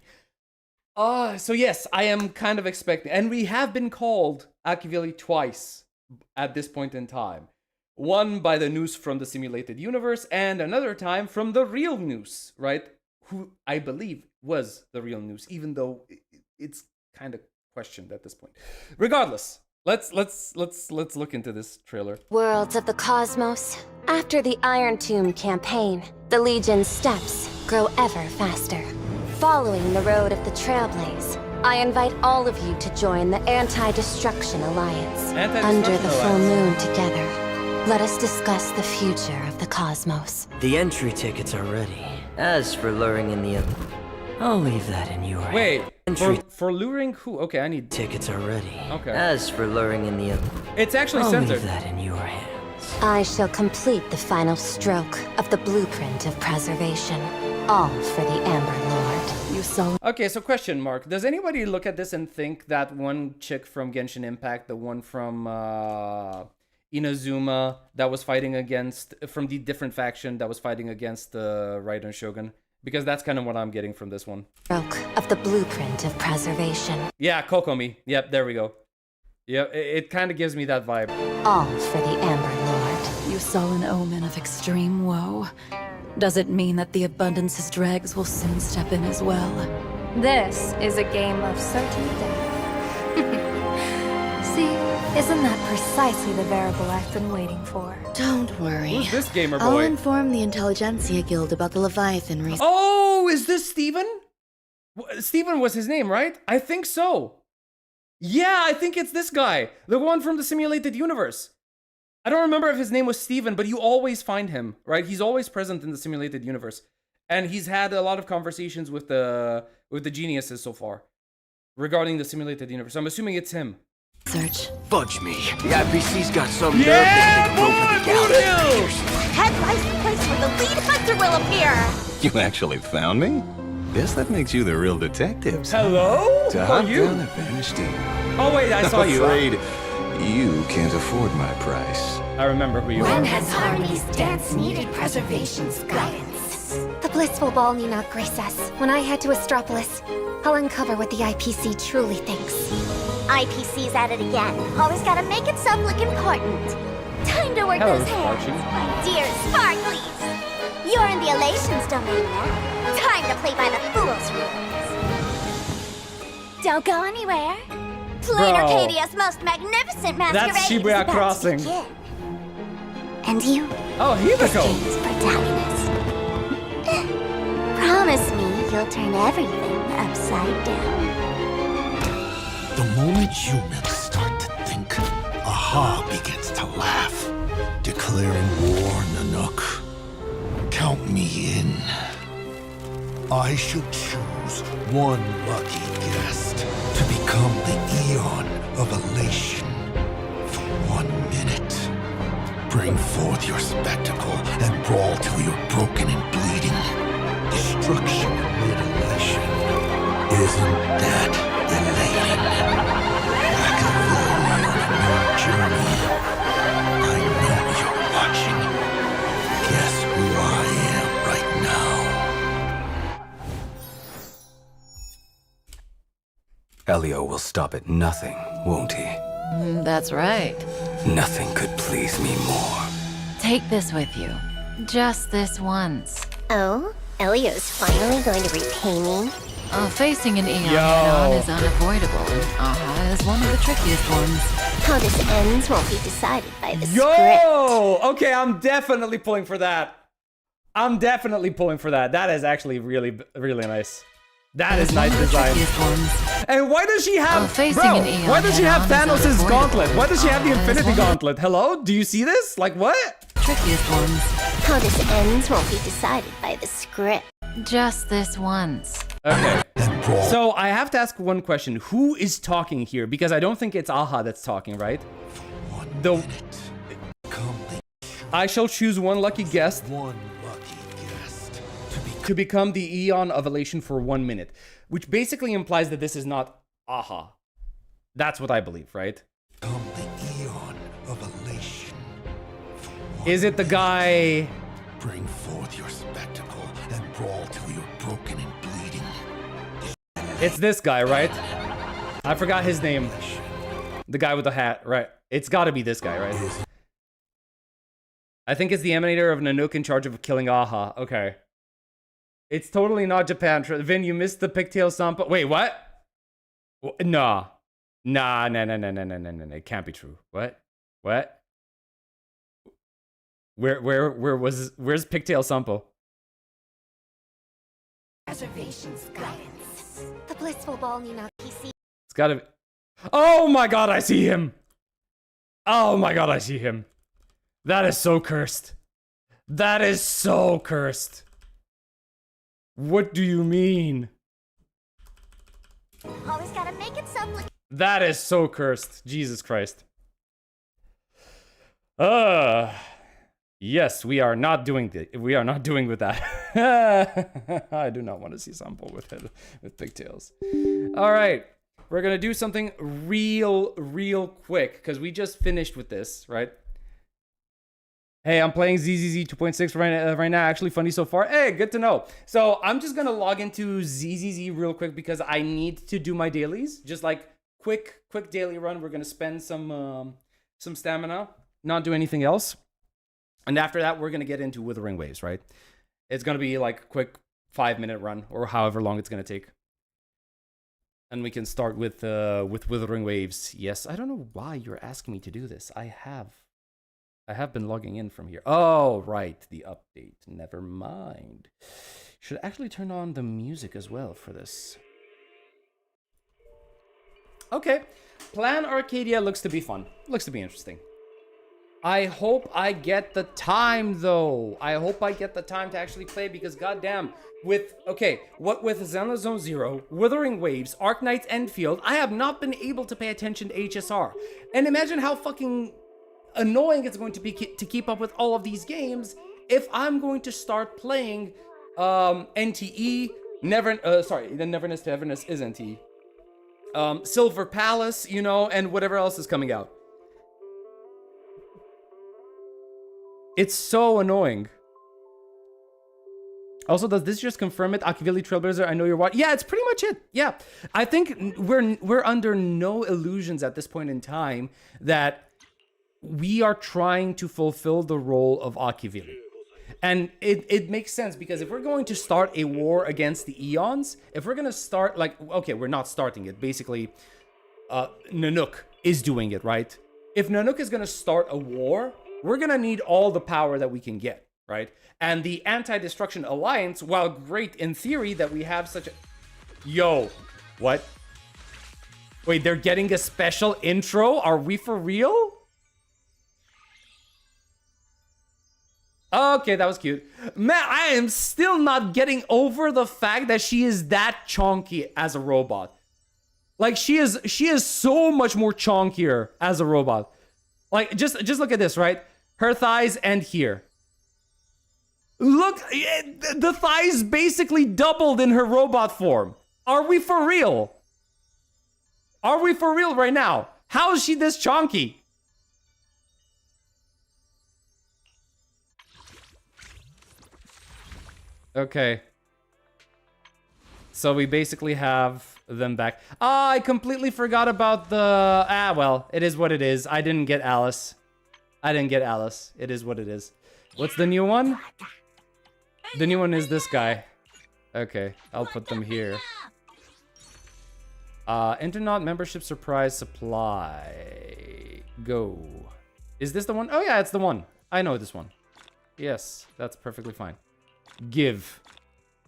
S1: So yes, I am kind of expecting, and we have been called Achivili twice at this point in time. One by the Noose from the simulated universe, and another time from the real Noose, right? Who I believe was the real Noose, even though it's kind of questioned at this point. Regardless, let's look into this trailer.
S3: Worlds of the cosmos. After the Iron Tomb campaign, the Legion's steps grow ever faster. Following the road of the Trailblaze, I invite all of you to join the Anti-Destruction Alliance.
S1: Anti-Destruction
S3: Under the full
S1: Alliance.
S3: moon together, let us discuss the future of the cosmos.
S20: The entry tickets are ready. As for luring in the... I'll leave that in your hands.
S1: Wait,
S20: Entry
S1: for luring who? Okay, I need...
S20: tickets are ready.
S1: Okay.
S20: As for luring in the...
S1: It's actually
S20: I'll
S1: censored.
S20: leave that in your hands.
S3: I shall complete the final stroke of the blueprint of preservation. All for the Amber Lord. You saw.
S1: Okay, so question mark. Does anybody look at this and think that one chick from Genshin Impact, the one from Inazuma that was fighting against, from the different faction that was fighting against the Raiden Shogun? Because that's kind of what I'm getting from this one.
S3: Stroke of the blueprint of preservation.
S1: Yeah, Kokomi. Yep, there we go. Yeah, it kind of gives me that vibe.
S3: All for the Amber Lord.
S21: You saw an omen of extreme woe. Does it mean that the Abundance's dregs will soon step in as well?
S22: This is a game of certain death. See, isn't that precisely the variable I've been waiting for?
S23: Don't worry.
S1: Who's this gamer
S23: I'll
S1: boy?
S23: inform the Intelligentsia Guild about the Leviathan research.
S1: Oh, is this Steven? Steven was his name, right? I think so. Yeah, I think it's this guy. The one from the simulated universe. I don't remember if his name was Steven, but you always find him, right? He's always present in the simulated universe. And he's had a lot of conversations with the geniuses so far regarding the simulated universe. I'm assuming it's him.
S23: Search.
S20: Fudge me. The IPC's got some
S1: Yeah,
S20: nerve to take a
S1: boy,
S4: Head lies the place where the lead hunter will appear.
S24: You actually found me? Guess that makes you the real detectives.
S1: Hello?
S24: To
S1: Who are
S24: hunt
S1: you?
S24: down a vanished demon.
S1: Oh wait, I saw
S24: I'm
S1: you.
S24: afraid you can't afford my price.
S1: I remember who you
S17: When
S1: are.
S17: has Harmony's dance needed preservation's guidance?
S22: The blissful ball need not grace us. When I head to Astropolis, I'll uncover what the IPC truly thinks.
S17: IPC's at it again. Always gotta make itself look important. Time to work
S1: Hello,
S17: those hands,
S1: Sparky.
S17: my dear Sparklies. You're in the Elations domain now. Time to play by the fool's rules. Don't go anywhere. Planarcadia's most magnificent masquerade
S1: That's
S17: is
S1: Shibuya
S17: about to
S1: Crossing.
S17: begin. And you,
S1: Oh, Hibiko.
S17: game's protagonist. Promise me you'll turn everything upside down.
S18: The moment humans start to think, Aha begins to laugh, declaring war, Nanook. Count me in. I shall choose one lucky guest to become the Aeon of Elation for 1 minute. Bring forth your spectacle and brawl till you're broken and bleeding. Destruction amid elation. Isn't that elating? Machiavelli on a new journey. I know you're watching. Guess who I am right now?
S24: Elio will stop at nothing, won't he?
S23: That's right.
S20: Nothing could please me more.
S23: Take this with you. Just this once.
S4: Oh, Elio's finally going to repay me.
S23: Facing an Aeon
S1: Yo.
S23: head-on is unavoidable, and Aha is one of the trickiest ones.
S4: How this ends won't be decided by the script.
S1: Yo! Okay, I'm definitely pulling for that. I'm definitely pulling for that. That is actually really, really nice. That is nice design. And why does she have,
S23: facing
S1: bro?
S23: an Aeon
S1: Why does she have
S23: head-on is
S1: Thanos'
S23: unavoidable.
S1: gauntlet? Why does she have the
S23: Aha is
S1: Infinity
S23: one of-
S1: Gauntlet? Hello? Do you see this? Like what?
S23: Trickiest ones.
S4: How this ends won't be decided by the script.
S23: Just this once.
S1: Okay. So I have to ask one question. Who is talking here? Because I don't think it's Aha that's talking, right? The I shall choose one lucky guest to become the Aeon of Elation for 1 minute, which basically implies that this is not Aha. That's what I believe, right? Is it the guy?
S18: Bring forth your spectacle and brawl till you're broken and bleeding.
S1: It's this guy, right? I forgot his name. The guy with the hat, right? It's got to be this guy, right? I think it's the emanator of Nanook in charge of killing Aha. Okay. It's totally not Japan. Vin, you missed the pigtail sample. Wait, what? Nah. Nah. It can't be true. What? Where's pigtail sample?
S22: Preservation's guidance. The blissful ball need not be
S1: It's gotta be... Oh my god, I see him! Oh my god, I see him. That is so cursed. That is so cursed. What do you mean?
S17: Always gotta make it sound like...
S1: That is so cursed. Jesus Christ. Yes, we are not doing we are not doing with that. I do not want to see Sampo with pigtails. All right, we're gonna do something real quick because we just finished with this, right? Hey, I'm playing ZZZ 2.6 right now. Actually funny so far. Hey, good to know. So I'm just gonna log into ZZZ real quick because I need to do my dailies. Just like quick daily run. We're gonna spend some stamina, not do anything else. And after that, we're going to get into Wuthering Waves, right? It's going to be like a quick 5-minute run or however long it's going to take. And we can start with Wuthering Waves. Yes, I don't know why you're asking me to do this. I have been logging in from here. Oh, right, the update. Never mind. Should actually turn on the music as well for this. Okay, Planarcadia looks to be fun. Looks to be interesting. I hope I get the time, though. I hope I get the time to actually play because, goddamn, with Xenozone Zero, Wuthering Waves, Arknights, Endfield, I have not been able to pay attention to HSR. And imagine how fucking annoying it's going to be to keep up with all of these games if I'm going to start playing NTE, the Neverness to Everness is NTE. Silver Palace, you know, and whatever else is coming out. It's so annoying. Also, does this just confirm it? Akivili Trailblazer, I know you're watching. Yeah, it's pretty much it. Yeah. I think we're under no illusions at this point in time that we are trying to fulfill the role of Akivili. And it makes sense because if we're going to start a war against the Aeons, if we're going to start, like, okay, we're not starting it. Basically, Nanook is doing it, right? If Nanook is going to start a war, we're going to need all the power that we can get, right? And the Anti-Destruction Alliance, while great in theory that we have such a... Yo, what? Wait, they're getting a special intro? Are we for real? Okay, that was cute. Man, I am still not getting over the fact that she is that chonky as a robot. Like, she is so much more chonkier as a robot. Like, just look at this, right? Her thighs end here. Look, the thighs basically doubled in her robot form. Are we for real? Are we for real right now? How is she this chonky? Okay. So we basically have them back. Ah, I completely forgot about the... well, it is what it is. I didn't get Alice. It is what it is. What's the new one? The new one is this guy. Okay, I'll put them here. Internaut membership surprise supply. Go. Is this the one? Oh yeah, it's the one. I know this one. Yes, that's perfectly fine. Give.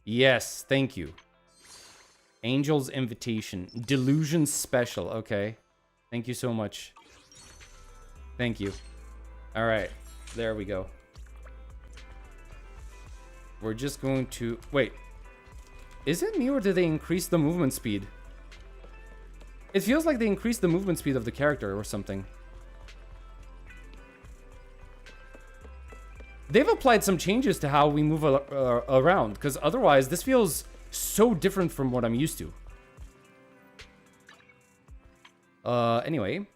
S1: Yes, thank you. Angel's Invitation. Delusion Special. Okay. Thank you so much. Thank you. All right. There we go. We're just going to... Wait. Is it me or did they increase the movement speed? It feels like they increased the movement speed of the character or something. They've applied some changes to how we move around, because otherwise this feels so different from what I'm used to. Anyway.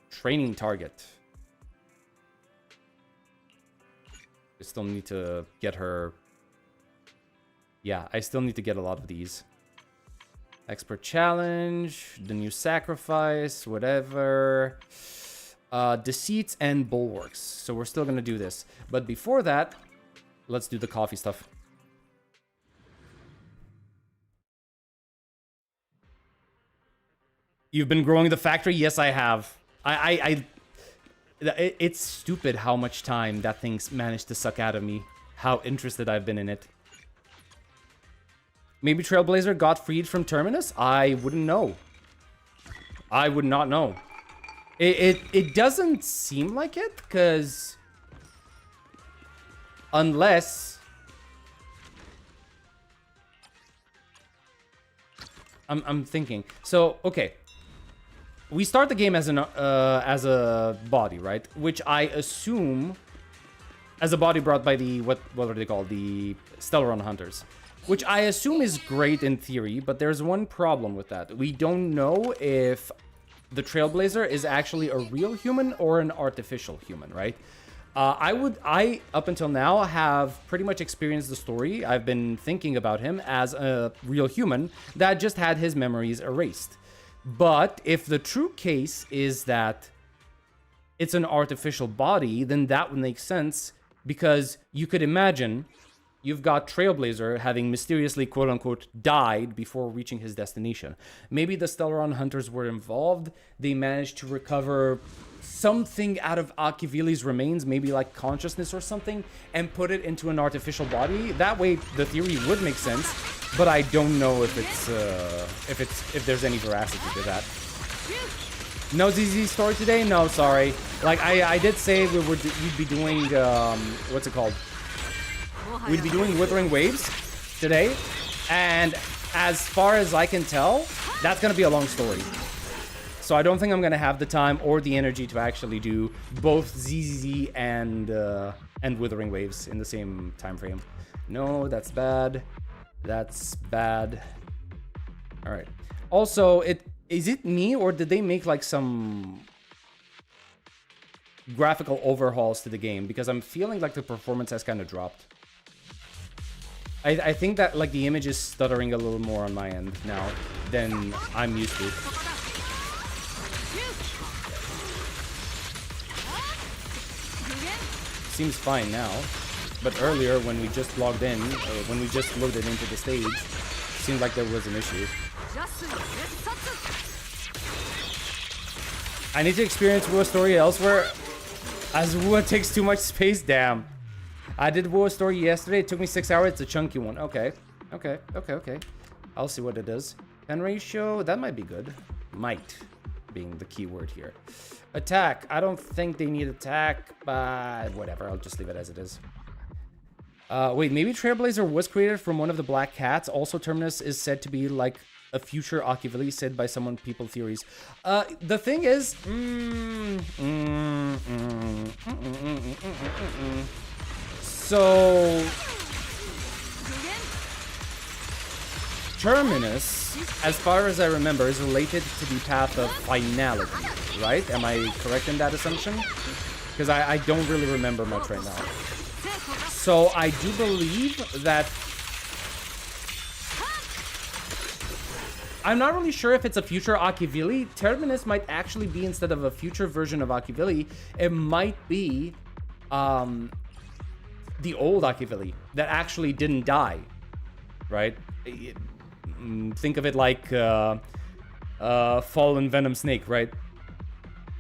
S1: Training target. I still need to get her... Yeah, I still need to get a lot of these. Expert challenge, the new sacrifice, whatever. Deceits and bulwarks. So we're still gonna do this. But before that, let's do the coffee stuff. You've been growing the factory? Yes, I have. It's stupid how much time that thing's managed to suck out of me. How interested I've been in it. Maybe Trailblazer got freed from Terminus? I wouldn't know. I would not know. It doesn't seem like it, because unless I'm thinking. So okay, we start the game as a body, right? Which I assume as a body brought by the what are they called? The Stellaron Hunters. Which I assume is great in theory, but there's one problem with that. We don't know if the Trailblazer is actually a real human or an artificial human, right? I, up until now, have pretty much experienced the story. I've been thinking about him as a real human that just had his memories erased. But if the true case is that it's an artificial body, then that would make sense, because you could imagine you've got Trailblazer having mysteriously, quote-unquote, died before reaching his destination. Maybe the Stellaron Hunters were involved. They managed to recover something out of Akivili's remains, maybe like consciousness or something, and put it into an artificial body. That way, the theory would make sense, but I don't know if if there's any veracity to that. No ZZ story today? No, sorry. Like I did say we'd be doing what's it called? We'd be doing Wuthering Waves today, and as far as I can tell, that's gonna be a long story. So I don't think I'm gonna have the time or the energy to actually do both ZZZ and Wuthering Waves in the same time frame. No, that's bad. That's bad. All right. Also, is it me, or did they make like some graphical overhauls to the game? Because I'm feeling like the performance has kind of dropped. I think that like the image is stuttering a little more on my end now than I'm used to. Seems fine now, but earlier when we just logged in, when we just loaded into the stage, seemed like there was an issue. I need to experience WuWa story elsewhere, as WuWa takes too much space. Damn. I did WuWa story yesterday. It took me 6 hours. It's a chunky one. Okay. I'll see what it is. Pen ratio, that might be good. Might being the key word here. Attack. I don't think they need attack, but whatever. I'll just leave it as it is. Wait, maybe Trailblazer was created from one of the Black Cats. Also, Terminus is said to be like a future Akivili, said by someone people theories. The thing is... So... Terminus, as far as I remember, is related to the path of finality, right? Am I correct in that assumption? Because I don't really remember much right now. So I do believe that... I'm not really sure if it's a future Akivili. Terminus might actually be, instead of a future version of Akivili, it might be the old Akivili that actually didn't die, right? Think of it like fallen Venom Snake, right?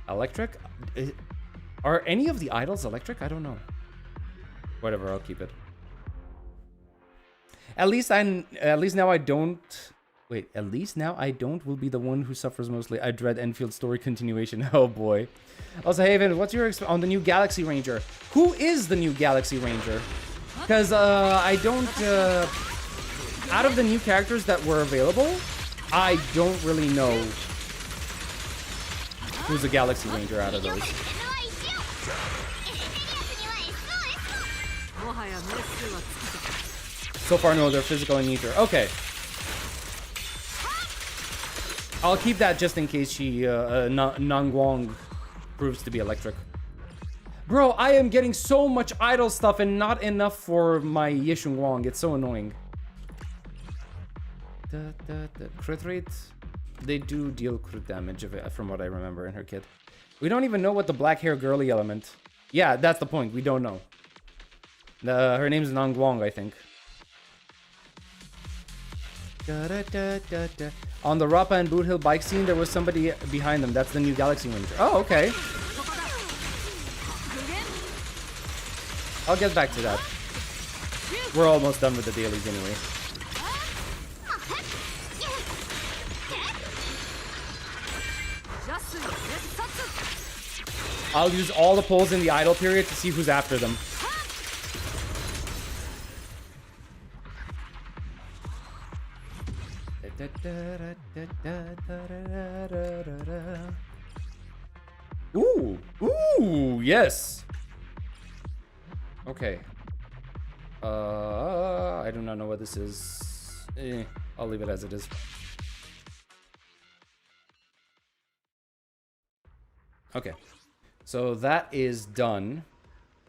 S1: Electric? Are any of the idols electric? I don't know. Whatever, I'll keep it. At least now I don't... Wait, at least now I don't will be the one who suffers mostly. I dread endfield story continuation. Oh boy. Also, Haven, what's your on the new Galaxy Ranger? Who is the new Galaxy Ranger? Because I don't... out of the new characters that were available, I don't really know who's a Galaxy Ranger out of those. So far, no, they're physical in nature. Okay. I'll keep that just in case she, Nangwong proves to be electric. Bro, I am getting so much idle stuff and not enough for my Yishun Wong. It's so annoying. The crit rate, they do deal crit damage from what I remember in her kit. We don't even know what the black hair girly element. Yeah, that's the point. We don't know. Her name's Nangwong, I think. On the Rappa and Boot Hill bike scene, there was somebody behind them. That's the new Galaxy Ranger. Oh, okay. I'll get back to that. We're almost done with the dailies anyway. I'll use all the pulls in the idle period to see who's after them. Ooh, ooh, yes. Okay. I do not know what this is. I'll leave it as it is. Okay. So that is done.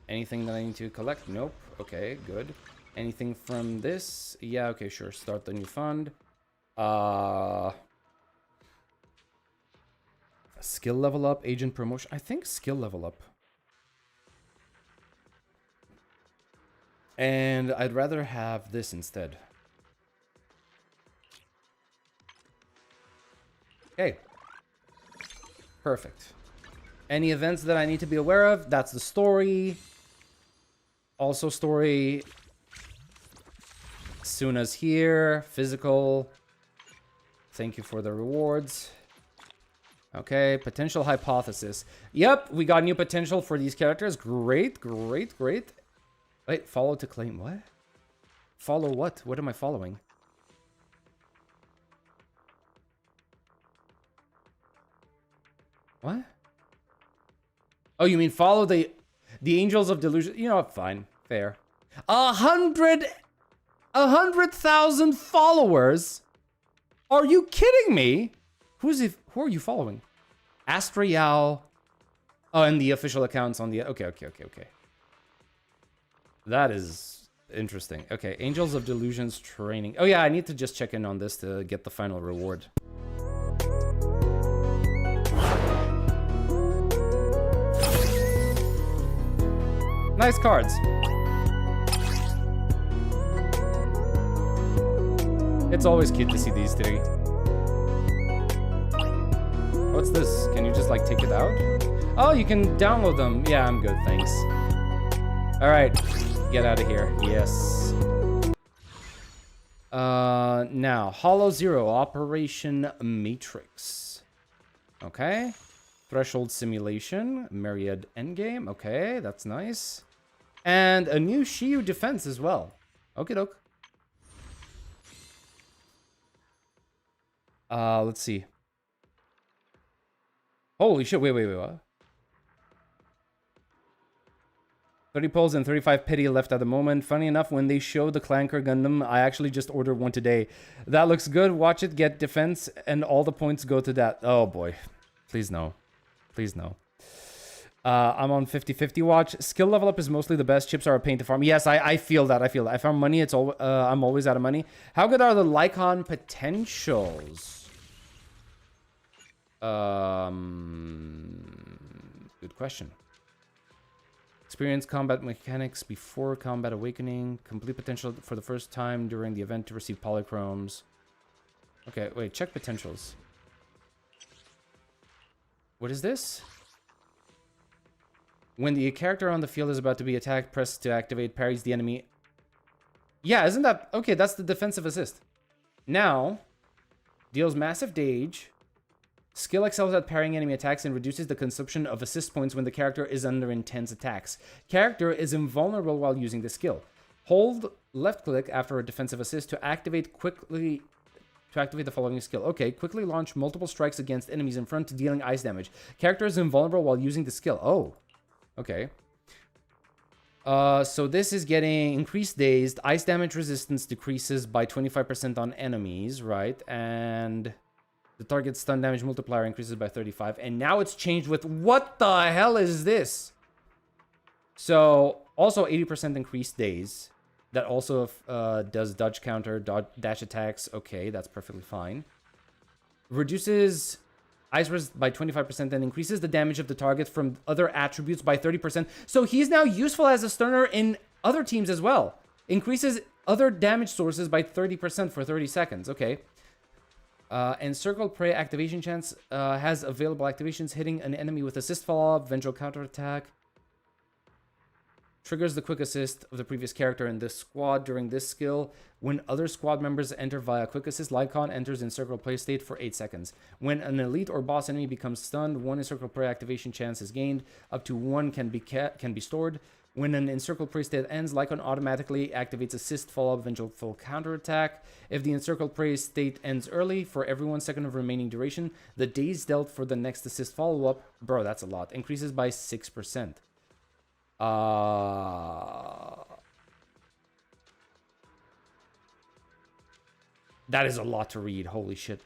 S1: Anything that I need to collect? Nope. Okay, good. Anything from this? Yeah, okay, sure. Start the new fund. Skill level up, agent promotion. I think skill level up. And I'd rather have this instead. Okay. Perfect. Any events that I need to be aware of? That's the story. Also story. Suna's here. Physical. Thank you for the rewards. Okay, potential hypothesis. Yep, we got new potential for these characters. Great, great, great. Wait, follow to claim what? Follow what? What am I following? What? Oh, you mean follow the Angels of Delusion? You know what? Fine, fair. 100,000 followers? Are you kidding me? Who are you following? Astrial. Oh, and the official accounts on the... Okay. That is interesting. Okay, Angels of Delusions training. Oh yeah, I need to just check in on this to get the final reward. Nice cards. It's always cute to see these three. What's this? Can you just like take it out? Oh, you can download them. Yeah, I'm good, thanks. All right, get out of here. Yes. Now, Hollow Zero, Operation Matrix. Okay. Threshold Simulation, Myriad Endgame. Okay, that's nice. And a new Shiyu defense as well. Okie doke. Let's see. Holy shit, wait, what? 30 pulls and 35 pity left at the moment. Funny enough, when they showed the Clanker Gundam, I actually just ordered one today. That looks good. Watch it get defense, and all the points go to that. Oh boy. Please no. Please no. I'm on 50-50 watch. Skill level up is mostly the best. Chips are a pain to farm. Yes, I feel that. I feel that. I farm money. It's all. I'm always out of money. How good are the Lycon potentials? Good question. Experience combat mechanics before combat awakening. Complete potential for the first time during the event to receive polychromes. Okay, wait. Check potentials. What is this? When the character on the field is about to be attacked, press to activate, parries the enemy. Yeah, isn't that... Okay, that's the defensive assist. Now, deals massive damage. Skill excels at parrying enemy attacks and reduces the consumption of assist points when the character is under intense attacks. Character is invulnerable while using the skill. Hold left click after a defensive assist to activate quickly... To activate the following skill. Okay, quickly launch multiple strikes against enemies in front, dealing ice damage. Character is invulnerable while using the skill. Oh. Okay. So this is getting increased dazed. Ice damage resistance decreases by 25% on enemies, right? And the target stun damage multiplier increases by 35. And now it's changed with... What the hell is this? So, also 80% increased daze. That also does dodge counter, dash attacks. Okay, that's perfectly fine. Reduces ice resist by 25% and increases the damage of the target from other attributes by 30%. So he's now useful as a stunner in other teams as well. Increases other damage sources by 30% for 30 seconds. Okay. And Circle Prey activation chance has available activations hitting an enemy with assist follow-up, vengeful counterattack. Triggers the quick assist of the previous character in this squad during this skill. When other squad members enter via quick assist, Lycon enters encircle play state for 8 seconds. When an elite or boss enemy becomes stunned, 1 encircle prey activation chance is gained. Up to 1 can be stored. When an encircle prey state ends, Lycon automatically activates assist follow-up vengeful counterattack. If the encircle prey state ends early, for every 1 second of remaining duration, the days dealt for the next assist follow-up, bro, that's a lot, increases by 6%. That is a lot to read. Holy shit.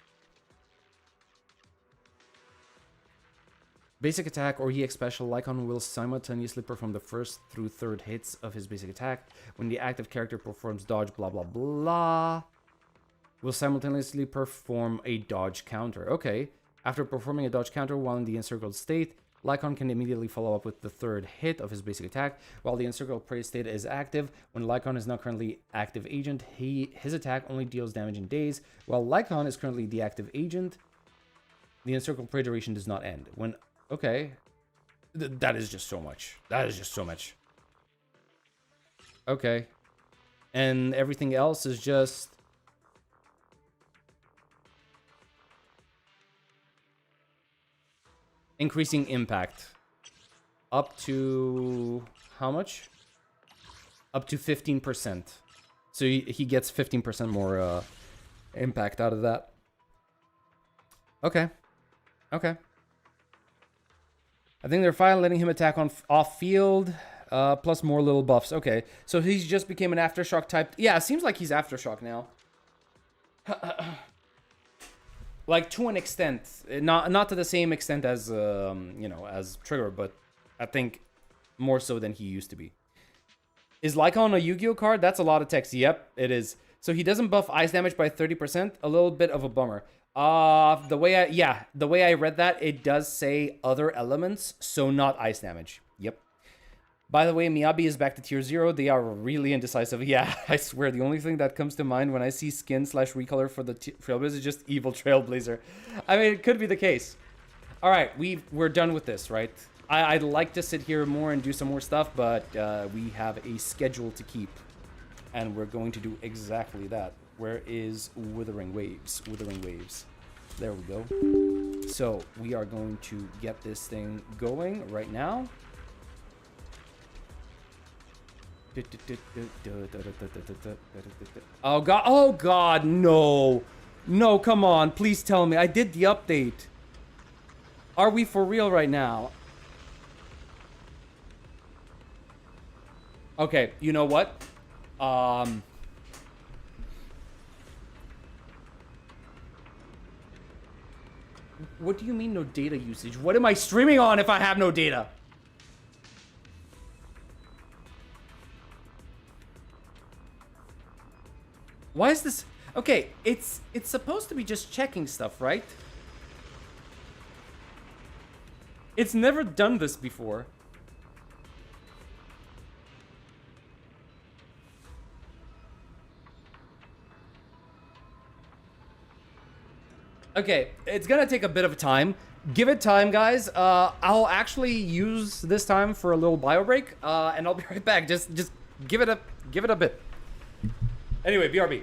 S1: Basic attack or EX special, Lycon will simultaneously perform the first through third hits of his basic attack. When the active character performs dodge, blah, blah, blah, will simultaneously perform a dodge counter. Okay. After performing a dodge counter while in the encircled state, Lycon can immediately follow up with the third hit of his basic attack. While the encircled prey state is active, when Lycon is not currently active agent, his attack only deals damage in days. While Lycon is currently the active agent, the encircled prey duration does not end. When okay, that is just so much. That is just so much. Okay, and everything else is just. Increasing impact. Up to how much? Up to 15%. So he gets 15% more impact out of that. Okay. Okay. I think they're fine letting him attack on off field. Plus more little buffs. Okay. So he's just became an Aftershock type. Yeah, it seems like he's Aftershock now. Like, to an extent, not to the same extent as, you know, as Trigger, but I think more so than he used to be. Is Lycon a Yu-Gi-Oh card? That's a lot of text. Yep, it is. So he doesn't buff ice damage by 30%. A little bit of a bummer. The way I read that, it does say other elements, so not ice damage. Yep. By the way, Miyabi is back to tier 0. They are really indecisive. Yeah, I swear, the only thing that comes to mind when I see skin/recolor for the Trailblazer is just evil Trailblazer. I mean, it could be the case. All right, we're done with this, right? I'd like to sit here more and do some more stuff, but we have a schedule to keep. And we're going to do exactly that. Where is Wuthering Waves? Wuthering Waves. There we go. So, we are going to get this thing going right now. Oh god, no. No, come on, please tell me. I did the update. Are we for real right now? Okay, you know what? What do you mean no data usage? What am I streaming on if I have no data? Why is this? Okay, it's supposed to be just checking stuff, right? It's never done this before. Okay, it's gonna take a bit of time. Give it time, guys. I'll actually use this time for a little bio break, and I'll be right back. Just give it a bit. Anyway, BRB.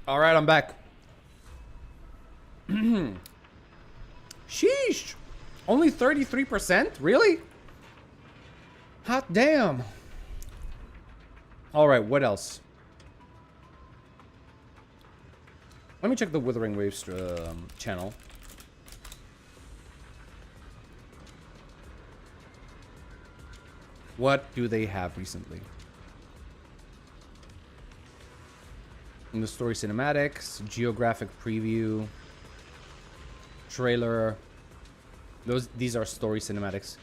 S1: All right, I'm back. Sheesh. Only 33%? Really? Hot damn. All right, what else? Let me check the Wuthering Waves channel. What do they have recently? In the story cinematics, geographic preview, trailer. These are story cinematics.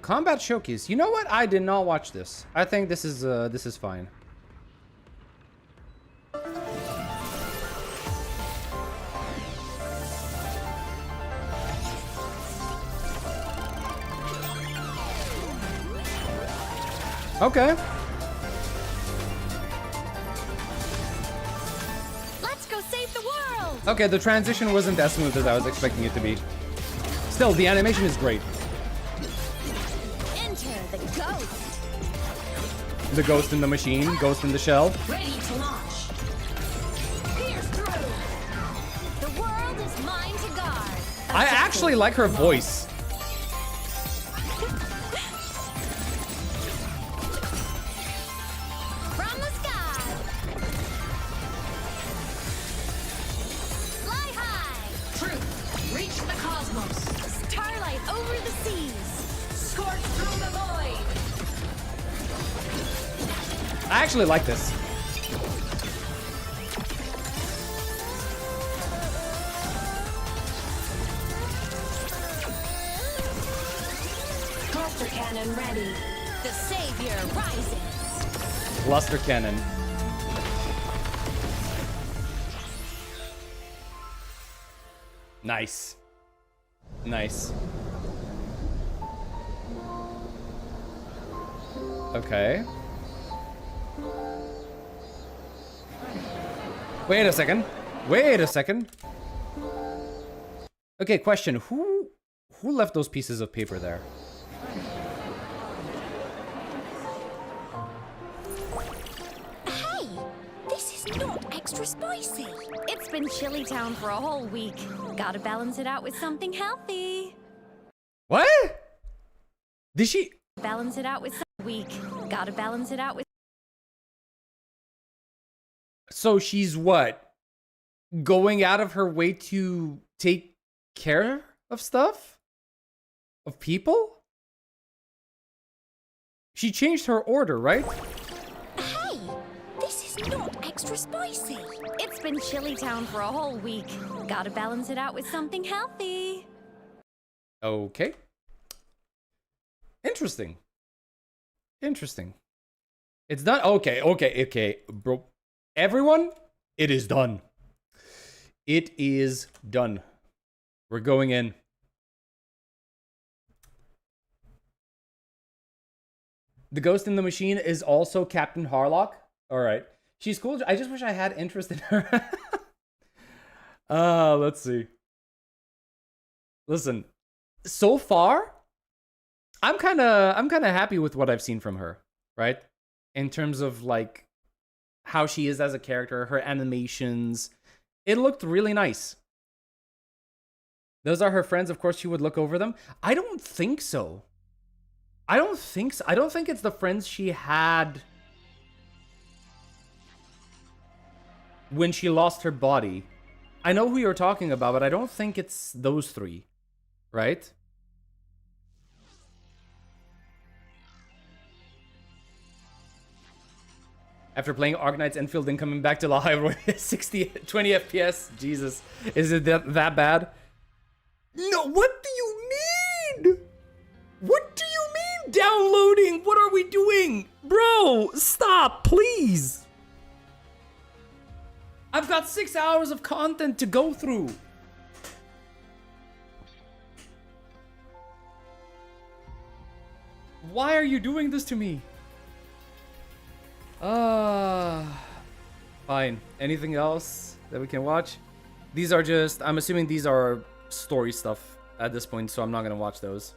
S1: Combat showcase. You know what? I did not watch this. I think this is fine. Okay.
S19: Let's go save the world.
S1: Okay, the transition wasn't as smooth as I was expecting it to be. Still, the animation is great.
S19: Enter the ghost.
S1: The ghost in the machine, ghost in the shell.
S19: Ready to launch. Pierce through. The world is mine to guard.
S1: I actually like her voice.
S19: From the sky. Fly high. Truth. Reach the cosmos. Starlight over the seas. Scorch through the void.
S1: I actually like this.
S19: Cluster cannon ready. The savior rises.
S1: Cluster cannon. Nice. Nice. Okay. Wait a second. Wait a second. Okay, question. Who left those pieces of paper there?
S19: Hey, this is not extra spicy. It's been chilly town for a whole week. Gotta balance it out with something healthy.
S1: What? Did she?
S19: Balance it out with some week. Gotta balance it out with.
S1: So she's what? Going out of her way to take care of stuff? Of people? She changed her order, right?
S19: Hey, this is not extra spicy. It's been chilly town for a whole week. Gotta balance it out with something healthy.
S1: Okay. Interesting. Interesting. It's done. Okay. Bro. Everyone, it is done. It is done. We're going in. The ghost in the machine is also Captain Harlock. All right. She's cool. I just wish I had interest in her. Let's see. Listen, so far, I'm kind of happy with what I've seen from her, right? In terms of like how she is as a character, her animations. It looked really nice. Those are her friends. Of course, she would look over them. I don't think so. I don't think it's the friends she had when she lost her body. I know who you're talking about, but I don't think it's those three, right? After playing Arknights, endfield, and coming back to the high 20 FPS. Jesus, is it that bad? No, what do you mean? What do you mean downloading? What are we doing? Bro, stop, please. I've got 6 hours of content to go through. Why are you doing this to me? Fine. Anything else that we can watch? These are just, I'm assuming these are story stuff at this point, so I'm not gonna watch those.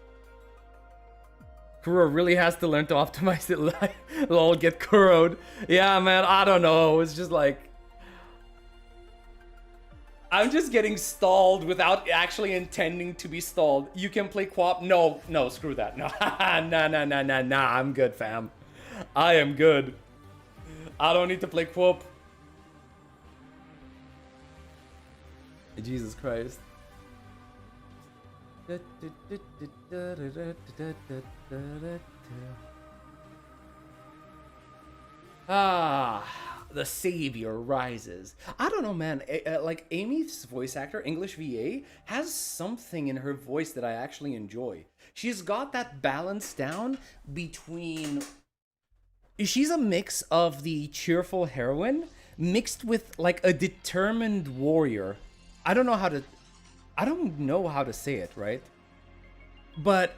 S1: Kuro really has to learn to optimize it. Lol, get Kuro'd. Yeah, man, I don't know. It's just like, I'm just getting stalled without actually intending to be stalled. You can play co-op. No, screw that. No, nah, I'm good, fam. I am good. I don't need to play co-op. Jesus Christ. The savior rises. I don't know, man. Like Amy's voice actor, English VA, has something in her voice that I actually enjoy. She's got that balance down between... She's a mix of the cheerful heroine mixed with like a determined warrior. I don't know how to say it, right? But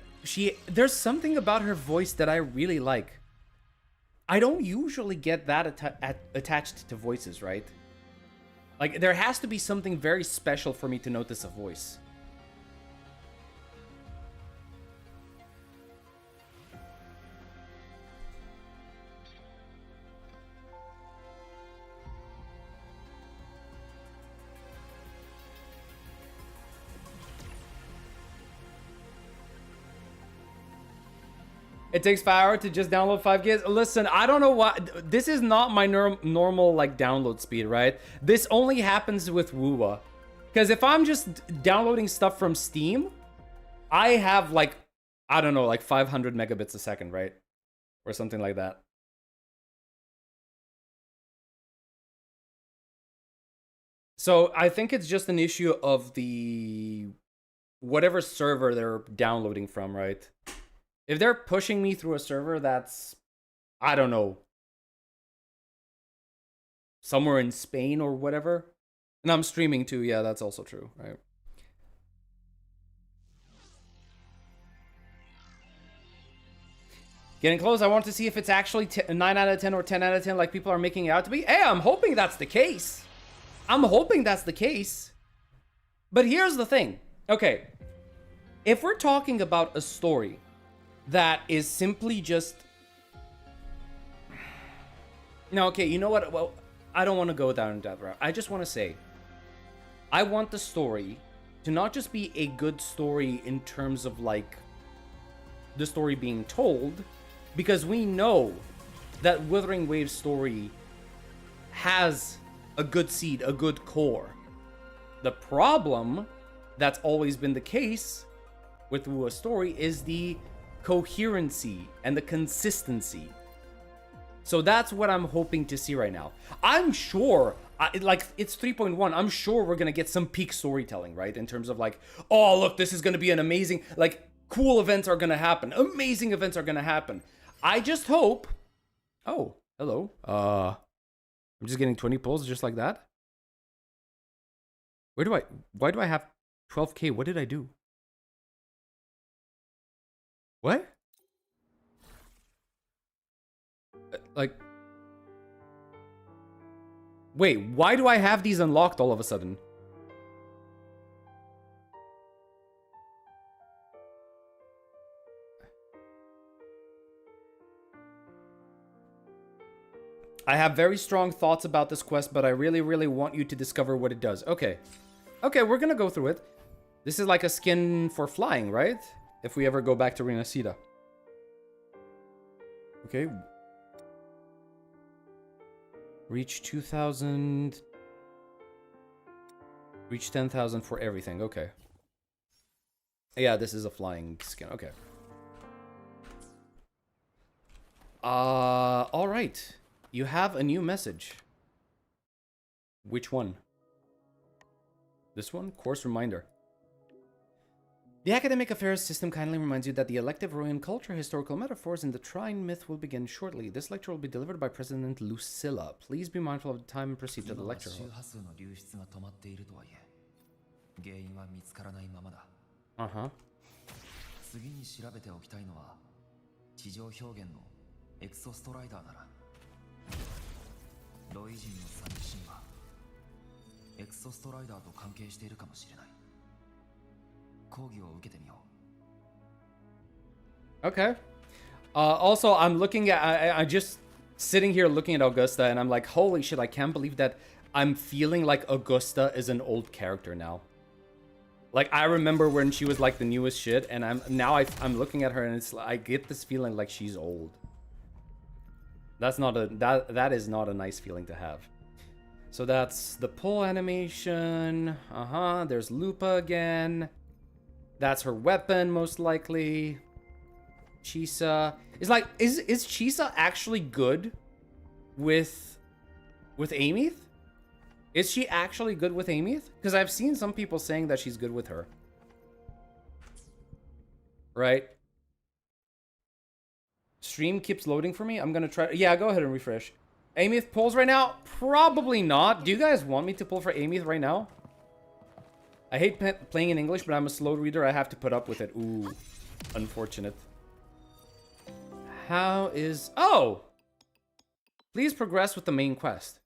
S1: there's something about her voice that I really like. I don't usually get that attached to voices, right? Like, there has to be something very special for me to notice a voice. It takes 5 hours to just download 5 gigs. Listen, I don't know why. This is not my normal like download speed, right? This only happens with WuWa. Because if I'm just downloading stuff from Steam, I have like, I don't know, like 500 megabits a second, right? Or something like that. So I think it's just an issue of the whatever server they're downloading from, right? If they're pushing me through a server that's, I don't know, somewhere in Spain or whatever, and I'm streaming too, yeah, that's also true, right? Getting close. I want to see if it's actually 9 out of 10 or 10 out of 10 like people are making it out to be. Hey, I'm hoping that's the case. I'm hoping that's the case. But here's the thing. Okay, if we're talking about a story that is simply just... No, okay, you know what? Well, I don't want to go down that route. I just want to say, I want the story to not just be a good story in terms of, like, the story being told, because we know that Wuthering Waves story has a good seed, a good core. The problem that's always been the case with WuWa's story is the coherency and the consistency. So that's what I'm hoping to see right now. I'm sure, like, it's 3.1. I'm sure we're gonna get some peak storytelling, right? In terms of like, oh, look, this is gonna be an amazing, like, cool events are gonna happen. Amazing events are gonna happen. I just hope... Oh, hello. I'm just getting 20 pulls just like that. Why do I have 12k? What did I do? What? Like, wait, why do I have these unlocked all of a sudden? I have very strong thoughts about this quest, but I really, really want you to discover what it does. Okay. Okay, we're gonna go through it. This is like a skin for flying, right? If we ever go back to Renacida. Okay. Reach 2,000. Reach 10,000 for everything. Okay. Yeah, this is a flying skin. Okay. All right. You have a new message. Which one? This one? Course reminder. The academic affairs system kindly reminds you that the elective Royan culture historical metaphors in the Trine myth will begin shortly. This lecture will be delivered by President Lucilla. Please be mindful of the time and proceed to the lecture hall. Uh-huh. Okay. Also, I'm looking at... I'm just sitting here looking at Augusta, and I'm like, holy shit, I can't believe that I'm feeling like Augusta is an old character now. Like, I remember when she was like the newest shit, and I'm looking at her and it's I get this feeling like she's old. That's not a that is not a nice feeling to have. So that's the pull animation. There's Lupa again. That's her weapon, most likely. Chisa is like, is Chisa actually good with Amith? Is she actually good with Amith? Because I've seen some people saying that she's good with her. Right? Stream keeps loading for me. I'm gonna try. Yeah, go ahead and refresh. Amith pulls right now? Probably not. Do you guys want me to pull for Amith right now? I hate playing in English, but I'm a slow reader. I have to put up with it. Ooh, unfortunate. How is... Oh! Please progress with the main quest.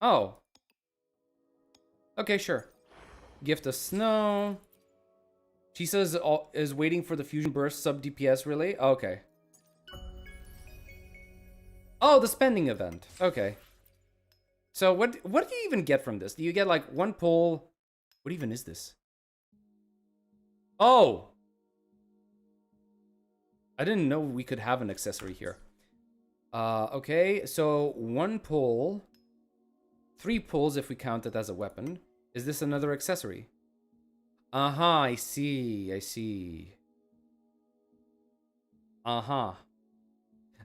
S1: Oh. Okay, sure. Gift of Snow. She says is waiting for the Fusion Burst sub DPS relay. Okay. Oh, the spending event. Okay. So what do you even get from this? Do you get like one pull? What even is this? Oh! I didn't know we could have an accessory here. Okay, so one pull. 3 pulls if we count it as a weapon. Is this another accessory? I see. I see.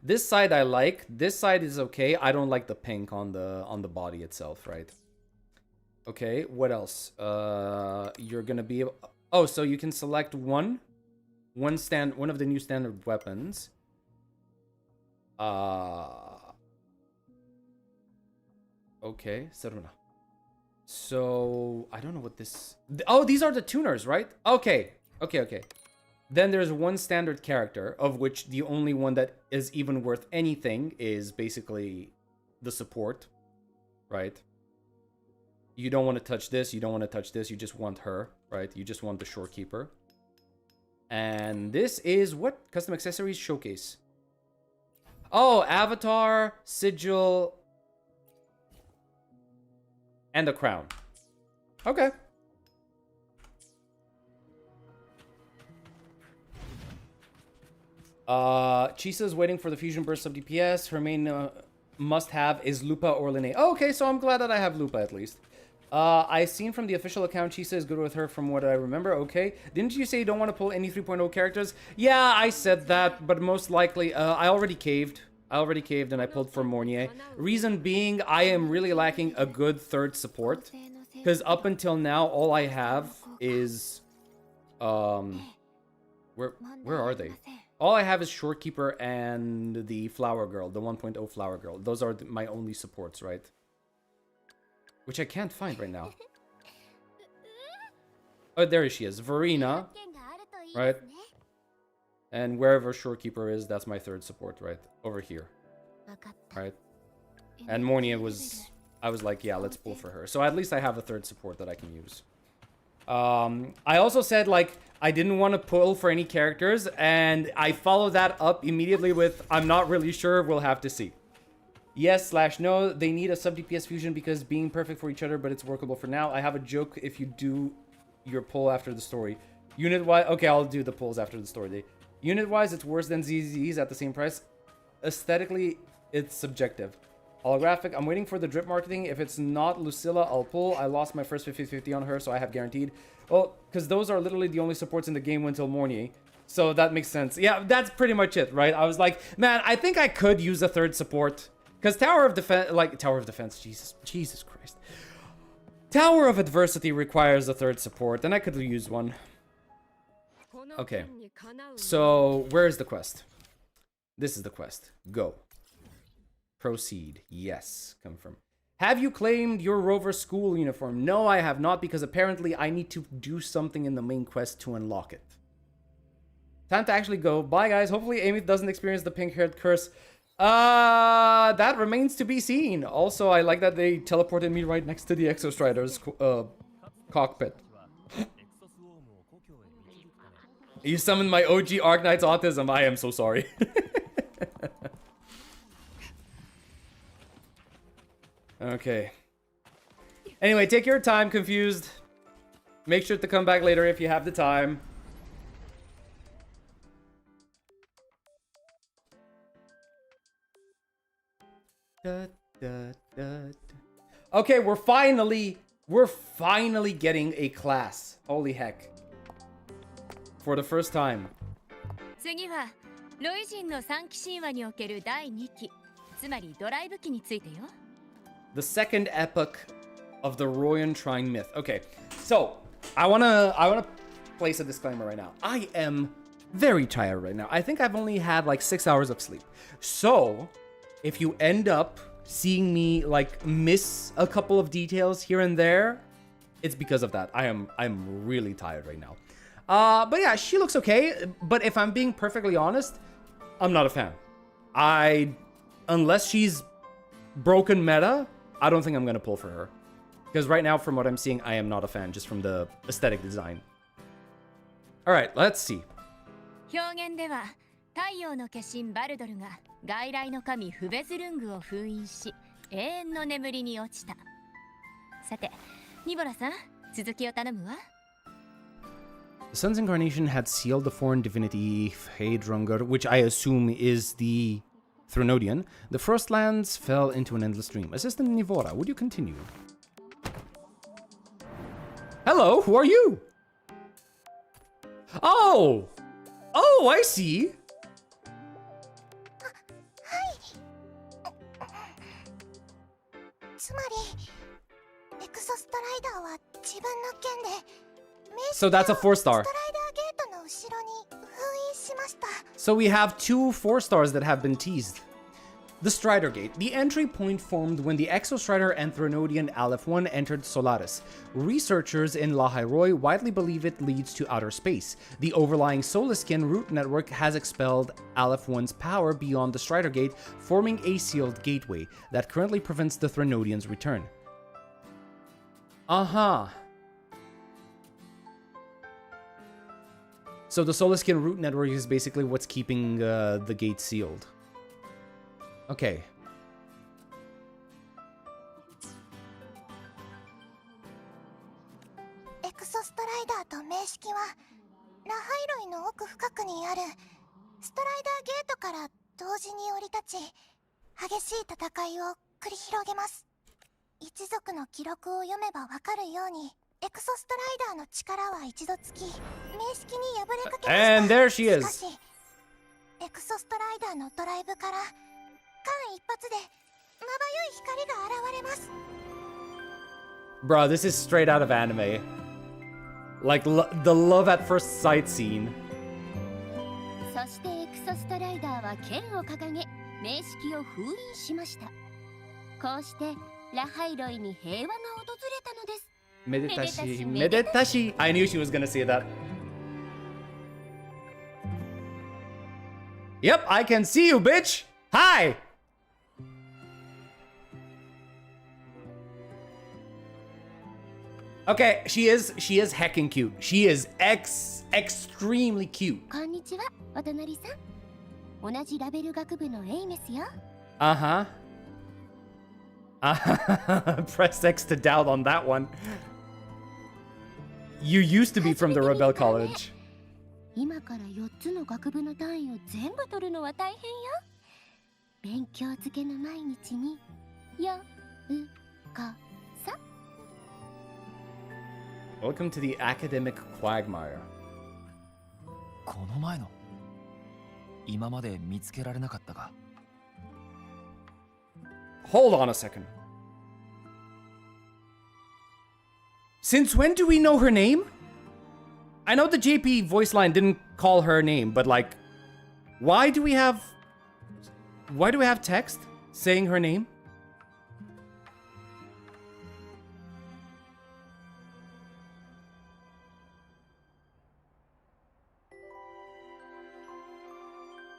S1: This side I like. This side is okay. I don't like the pink on the body itself, right? Okay, what else? You're gonna be able... Oh, so you can select one of the new standard weapons. Okay, Seruna. So I don't know what this... Oh, these are the tuners, right? Okay. Then there's one standard character, of which the only one that is even worth anything is basically the support, right? You don't want to touch this, you don't want to touch this, you just want her, right? You just want the shorekeeper. And this is what? Custom accessories showcase. Oh, avatar, sigil, and a crown. Okay. Chisa is waiting for the Fusion Burst of DPS. Her main must-have is Lupa or Linne. Oh, okay, so I'm glad that I have Lupa at least. I've seen from the official account Chisa is good with her from what I remember. Okay. Didn't you say you don't want to pull any 3.0 characters? Yeah, I said that, but most likely, I already caved. And I pulled for Mornier. Reason being, I am really lacking a good third support. Because up until now, all I have is... Where are they? All I have is Shorekeeper and the Flower Girl, the 1.0 Flower Girl. Those are my only supports, right? Which I can't find right now. Oh, there she is. Verena. Right? And wherever Shorekeeper is, that's my third support, right? Over here. Right? And Mornia was... I was like, yeah, let's pull for her. So at least I have a third support that I can use. I also said, like, I didn't want to pull for any characters, and I followed that up immediately with, I'm not really sure, we'll have to see. Yes/no, they need a sub-DPS fusion because being perfect for each other, but it's workable for now. I have a joke if you do your pull after the story. Unit-wise, okay, I'll do the pulls after the story. Unit-wise, it's worse than ZZ's at the same price. Aesthetically, it's subjective. Holographic, I'm waiting for the drip marketing. If it's not Lucilla, I'll pull. I lost my first 50/50 on her, so I have guaranteed. Well, because those are literally the only supports in the game until Mornier. So that makes sense. Yeah, that's pretty much it, right? I was like, man, I think I could use a third support. Because Tower of Defense, Jesus Christ. Tower of Adversity requires a third support, and I could use one. Okay. So, where is the quest? This is the quest. Go. Proceed. Yes. Confirm. Have you claimed your Rover school uniform? No, I have not, because apparently I need to do something in the main quest to unlock it. Time to actually go. Bye, guys. Hopefully Amy doesn't experience the pink-haired curse. That remains to be seen. Also, I like that they teleported me right next to the Exostrider's cockpit. You summoned my OG Arknights autism. I am so sorry. Okay. Anyway, take your time, Confused. Make sure to come back later if you have the time. Okay, we're finally getting a class. Holy heck. For the first time.
S6: 次はロイ人の3期神話における第2期、つまりドライブ期についてよ。
S1: The second epoch of the Royan Trine myth. Okay, so I wanna place a disclaimer right now. I am very tired right now. I think I've only had like 6 hours of sleep. So if you end up seeing me like miss a couple of details here and there, it's because of that. I'm really tired right now. But yeah, she looks okay. But if I'm being perfectly honest, I'm not a fan. Unless she's broken meta, I don't think I'm gonna pull for her. Because right now, from what I'm seeing, I am not a fan, just from the aesthetic design. Alright, let's see.
S6: 表現では太陽の化身バルドルが外来の神フベズルングを封印し永遠の眠りに落ちた。さて、ニボラさん、続きを頼むわ。
S1: The sun's incarnation had sealed the foreign divinity Phaedrungar, which I assume is the Threnodian. The Frostlands fell into an endless dream. Assistant Nivora, would you continue? Hello, who are you? Oh! Oh, I see!
S17: つまりエクソストライダーは自分の剣で
S1: So that's a 4-star. So we have 2 4-stars that have been teased. The Strider Gate. The entry point formed when the Exostrider and Threnodian Aleph 1 entered Solaris. Researchers in Lahairoi widely believe it leads to outer space. The overlying Solaskin root network has expelled Aleph 1's power beyond the Strider Gate, forming a sealed gateway that currently prevents the Threnodians' return. Uh-huh. So the Solaskin root network is basically what's keeping the gate sealed. Okay.
S17: Exostrider と名式はラハイロイの奥深くにあるストライダーゲートから同時に降り立ち激しい戦いを繰り広げます。一族の記録を読めばわかるようにエクソストライダーの力は一度つき名式に敗れかけました。
S1: And there she is.
S17: しかしエクソストライダーのドライブから間一髪でまばゆい光が現れます。
S1: Bro, this is straight out of anime. Like the love at first sight scene.
S6: そしてエクソストライダーは剣を掲げ名式を封印しました。こうしてラハイロイに平和が訪れたのです。
S1: Medetashi, Medetashi. I knew she was gonna say that. Yep, I can see you, bitch. Hi. Okay, she is heckin' cute. She is extremely cute.
S6: こんにちは、お隣さん。同じラベル学部のエイメスよ。
S1: Uh-huh. Press X to doubt on that one. You used to be from the Rebel College.
S6: 今から4つの学部の単位を全部取るのは大変よ。勉強漬けの毎日にようこそ。
S1: Welcome to the academic quagmire.
S7: この前の今まで見つけられなかったか。
S1: Hold on a second. Since when do we know her name? I know the JP voice line didn't call her name, but like, why do we have text saying her name?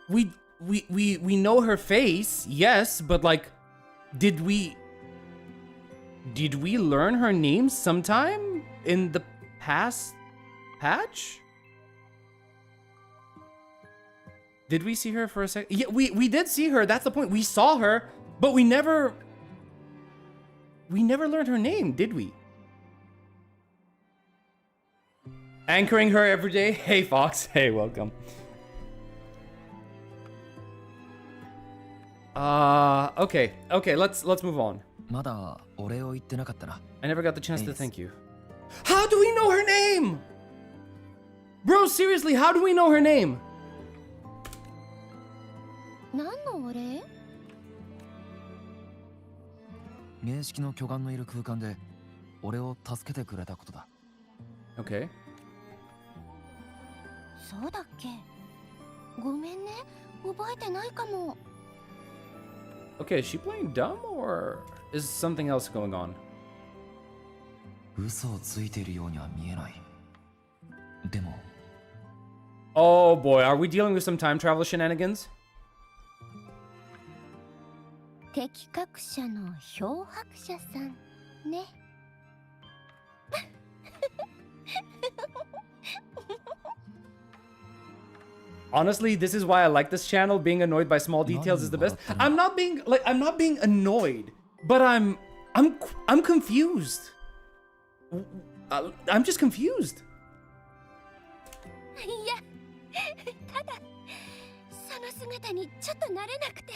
S1: We know her face, yes, but like, did we learn her name sometime in the past patch? Did we see her for a second? Yeah, we did see her. That's the point. We saw her, but we never we never learned her name, did we? Anchoring her every day. Hey, Fox. Hey, welcome. Okay, let's move on. I never got the chance to thank you. How do we know her name? Bro, seriously, how do we know her name?
S6: 何のお礼？
S7: 名式の巨岩のいる空間で俺を助けてくれたことだ。
S1: Okay.
S6: そうだっけ？ごめんね、覚えてないかも。
S1: Okay, is she playing dumb or is something else going on?
S7: 嘘をついているようには見えない。でも。
S1: Oh boy, are we dealing with some time travel shenanigans?
S6: 適格者の漂白者さんね。
S1: Honestly, this is why I like this channel. Being annoyed by small details is the best. I'm not being annoyed, but I'm confused. I'm just confused.
S6: いや、ただその姿にちょっと慣れなくて。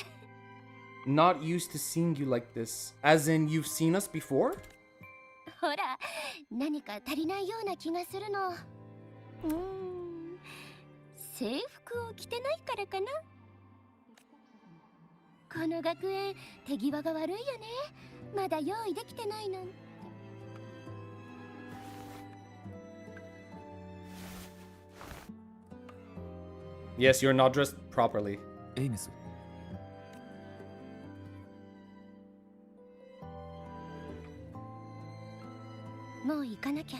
S1: Not used to seeing you like this. As in, you've seen us before?
S6: ほら、何か足りないような気がするの。制服を着てないからかな。この学園、手際が悪いよね。まだ用意できてないなんて。
S1: Yes, you're not dressed properly.
S7: Aeons.
S6: もう行かなきゃ。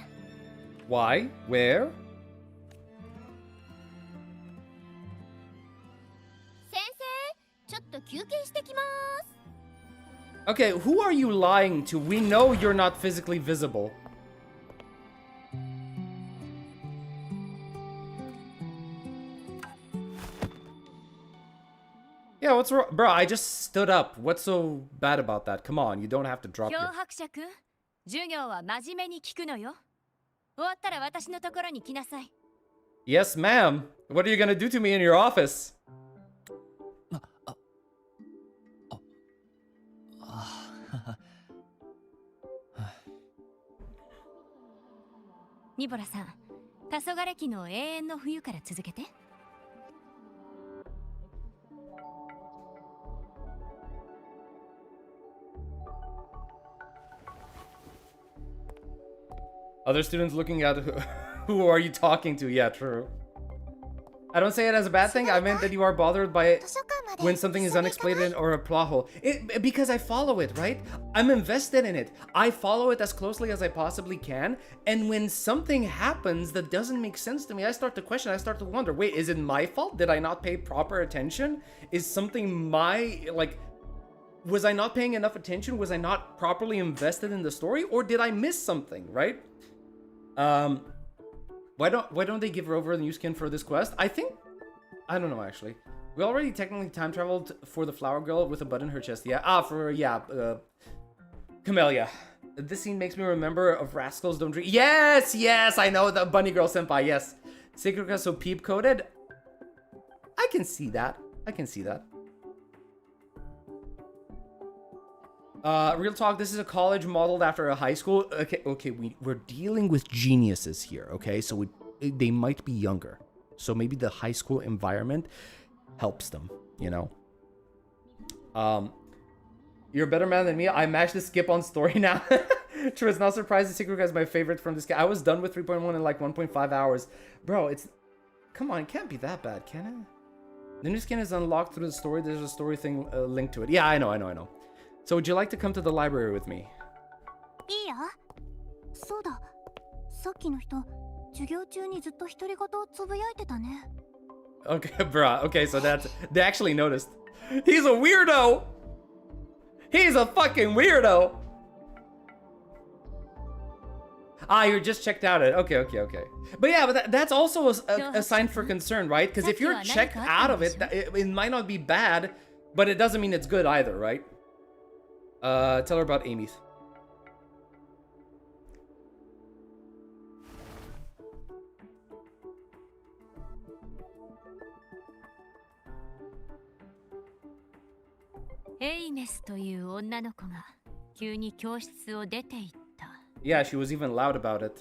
S1: Why? Where?
S6: 先生、ちょっと休憩してきます。
S1: Okay, who are you lying to? We know you're not physically visible. Yeah, what's wrong? Bro, I just stood up. What's so bad about that? Come on, you don't have to drop your...
S6: 漂白者くん、授業は真面目に聞くのよ。終わったら私のところに来なさい。
S1: Yes, ma'am. What are you gonna do to me in your office?
S6: ニボラさん、黄昏期の永遠の冬から続けて。
S1: Other students looking at who are you talking to? Yeah, true. I don't say it as a bad thing. I meant that you are bothered by it when something is unexplained or a plot hole. Because I follow it, right? I'm invested in it. I follow it as closely as I possibly can. And when something happens that doesn't make sense to me, I start to question. I start to wonder, wait, is it my fault? Did I not pay proper attention? Is something was I not paying enough attention? Was I not properly invested in the story? Or did I miss something, right? Why don't they give Rover a new skin for this quest? I don't know actually. We already technically time traveled for the flower girl with a bud in her chest. Yeah. Camellia. This scene makes me remember of Rascals Don't Dream. Yes, I know the bunny girl senpai. Yes, Secret so peep coded. I can see that. Real talk, this is a college modeled after a high school. Okay, we're dealing with geniuses here, okay? So they might be younger. So maybe the high school environment helps them, you know? You're a better man than me. I matched the skip on story now. True, it's not surprising Secret is my favorite from this guy. I was done with 3.1 in like 1.5 hours. Bro, come on, it can't be that bad, can it? The new skin is unlocked through the story. There's a story thing linked to it. Yeah, I know. So would you like to come to the library with me?
S6: いいよ。そうだ。さっきの人、授業中にずっと独り言をつぶやいてたね。
S1: Okay, bruh. Okay, so they actually noticed. He's a weirdo! He's a fucking weirdo! You're just checked out at it. Okay. But yeah, that's also a sign for concern, right? Because if you're checked out of it, it might not be bad, but it doesn't mean it's good either, right? Tell her about Aeons.
S6: Aeons という女の子が急に教室を出て行った。
S1: Yeah, she was even loud about it.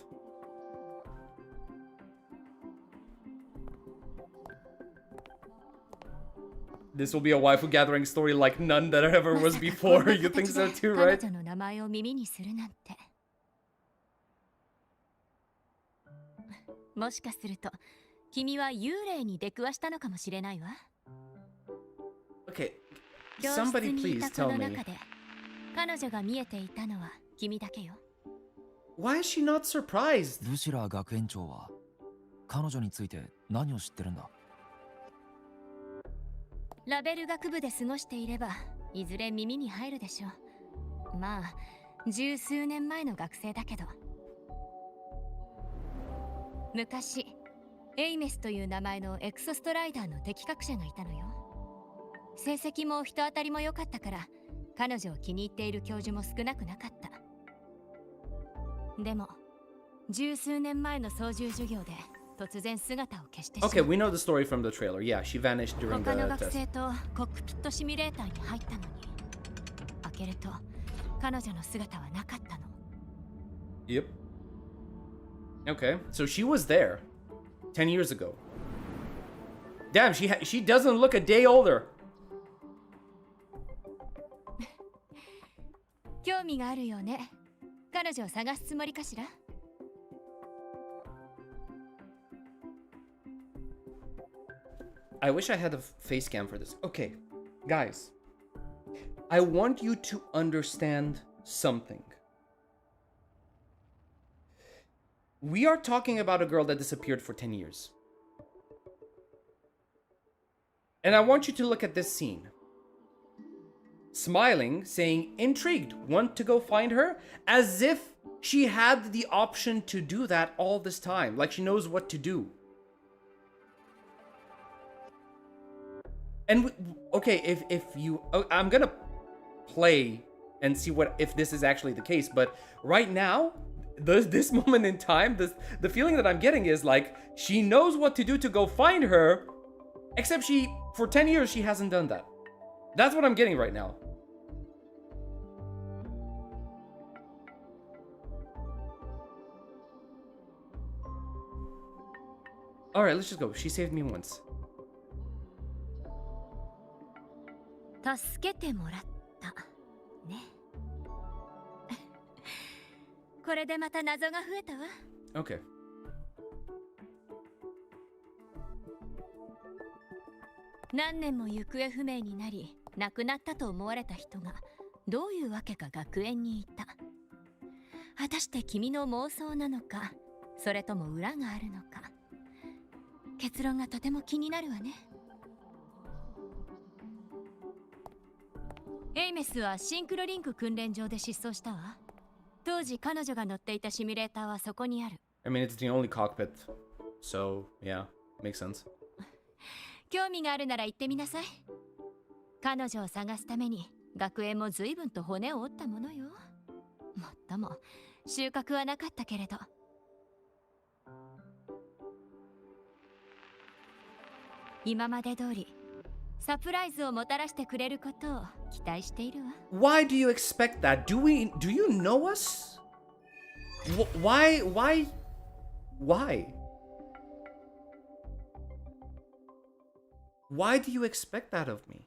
S1: This will be a waifu gathering story like none that ever was before. You think so too, right?
S6: 彼女の名前を耳にするなんて。もしかすると君は幽霊に出くわしたのかもしれないわ。
S1: Okay, somebody please tell me.
S6: 彼女が見えていたのは君だけよ。
S1: Why is she not surprised?
S7: ルシラー学園長は彼女について何を知ってるんだ？
S6: ラベル学部で過ごしていればいずれ耳に入るでしょう。まあ十数年前の学生だけど。昔エイメスという名前のエクソストライダーの適格者がいたのよ。成績も人当たりも良かったから彼女を気に入っている教授も少なくなかった。でも十数年前の操縦授業で突然姿を消してしまう。
S1: Okay, we know the story from the trailer. Yeah, she vanished during the
S6: 他の学
S1: test.
S6: 生とコックピットシミュレーターに入ったのに開けると彼女の姿はなかったの。
S1: Yep. Okay, so she was there 10 years ago. Damn, she doesn't look a day older.
S6: 興味があるよね。彼女を探すつもりかしら？
S1: I wish I had a face cam for this. Okay, guys. I want you to understand something. We are talking about a girl that disappeared for 10 years. And I want you to look at this scene. Smiling, saying, intrigued, want to go find her, as if she had the option to do that all this time, like she knows what to do. And okay, if you, I'm gonna play and see if this is actually the case, but right now, this moment in time, the feeling that I'm getting is like she knows what to do to go find her, except for 10 years she hasn't done that. That's what I'm getting right now. All right, let's just go. She saved me once.
S6: 助けてもらったね。これでまた謎が増えたわ。
S1: Okay.
S6: 何年も行方不明になり亡くなったと思われた人がどういうわけか学園にいた。果たして君の妄想なのか、それとも裏があるのか。結論がとても気になるわね。エイメスはシンクロリンク訓練場で失踪したわ。当時彼女が乗っていたシミュレーターはそこにある。
S1: I mean, it's the only cockpit, so yeah, makes sense.
S6: 興味があるなら行ってみなさい。彼女を探すために学園も随分と骨を折ったものよ。もっとも収穫はなかったけれど。今まで通りサプライズをもたらしてくれることを期待しているわ。
S1: Why do you expect that? Do you know us? Why? Why do you expect that of me?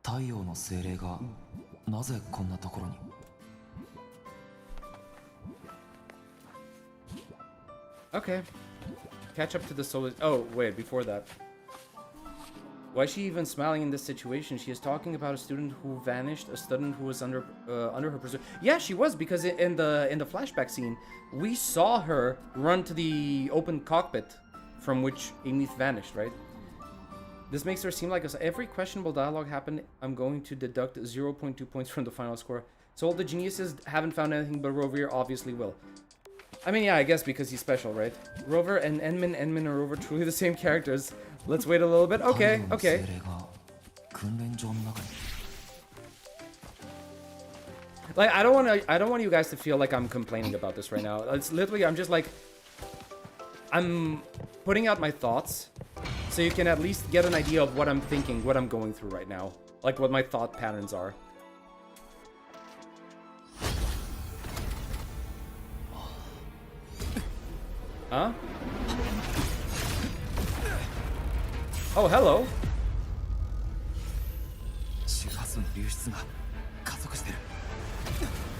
S7: 太陽の精霊がなぜこんなところに？
S1: Okay. Catch up to the solar. Oh, wait, before that. Why is she even smiling in this situation? She is talking about a student who vanished, a student who was under her pursuit. Yeah, she was, because in the flashback scene, we saw her run to the open cockpit from which Aeons vanished, right? This makes her seem like every questionable dialogue happened. I'm going to deduct 0.2 points from the final score. So all the geniuses haven't found anything, but Rover obviously will. I mean, yeah, I guess because he's special, right? Rover and Enmin and Rover, truly the same characters. Let's wait a little bit. Okay, okay. Like, I don't want you guys to feel like I'm complaining about this right now. It's literally, I'm just like, I'm putting out my thoughts, so you can at least get an idea of what I'm thinking, what I'm going through right now. Like what my thought patterns are. Huh? Oh, hello.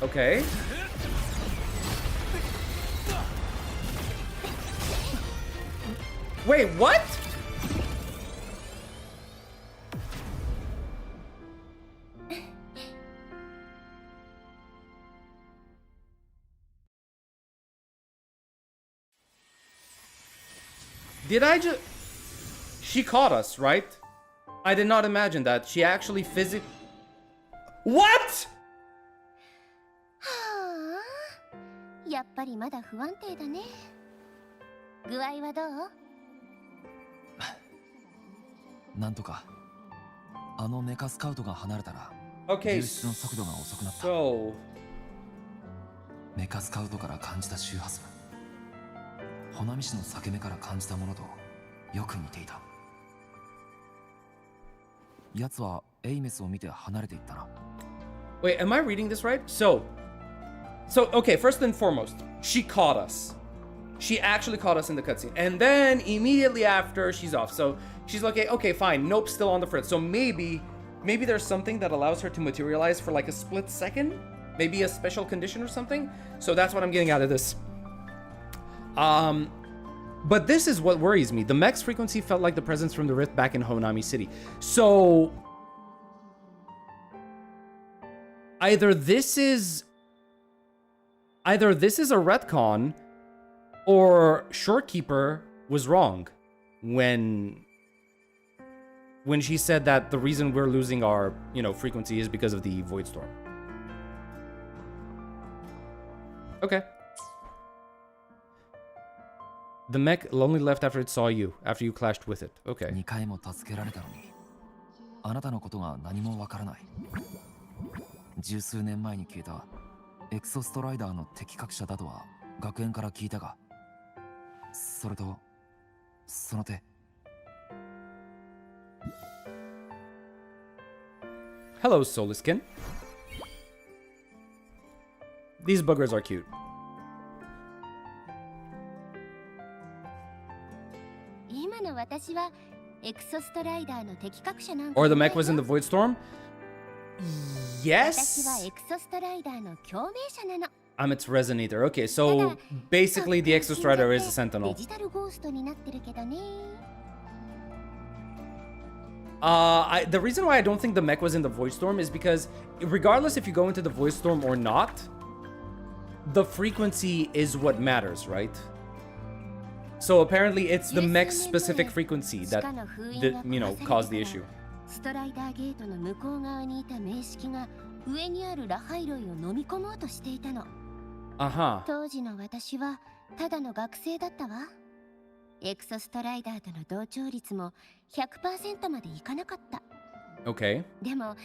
S1: Okay. Wait, what? Did I just... She caught us, right? I did not imagine that. She actually physically... What?!
S4: やっぱりまだ不安定だね。具合はどう？
S7: なんとか。あのメカスカウトが離れたら、
S1: Okay,
S7: 流出の速度が遅くなった。
S1: so...
S7: メカスカウトから感じた周波数。花見師の裂け目から感じたものとよく似ていた。奴はエイメスを見て離れていったな。
S1: Wait, am I reading this right? So, okay, first and foremost, she caught us. She actually caught us in the cutscene. And then, immediately after, she's off. So, she's like, okay, fine, nope, still on the fritz. So maybe there's something that allows her to materialize for like a split second? Maybe a special condition or something? So that's what I'm getting out of this. But this is what worries me. The mech's frequency felt like the presence from the rift back in Honami City. So... Either this is a retcon, or Shorekeeper was wrong when she said that the reason we're losing our, frequency is because of the Void Storm. Okay. The mech only left after it saw you, after you clashed with it. Okay.
S7: 2回も助けられたのに、あなたのことが何もわからない。十数年前に消えたエクソストライダーの敵格者だとは学園から聞いたが、それとその手。
S1: Hello, Soliskin. These buggers are cute. Or the mech was in the Void Storm? Yes? I'm its resonator. Okay, so basically the Exostrider is a sentinel. The reason why I don't think the mech was in the Void Storm is because regardless if you go into the Void Storm or not, the frequency is what matters, right? So apparently it's the mech's specific frequency that caused the issue.
S4: ストライダーゲートの向こう側にいた名式が上にあるラハイロイを飲み込もうとしていたの。当時の私はただの学生だったわ。エクソストライダーとの同調率も 100% までいかなかった。
S1: Okay.
S4: でも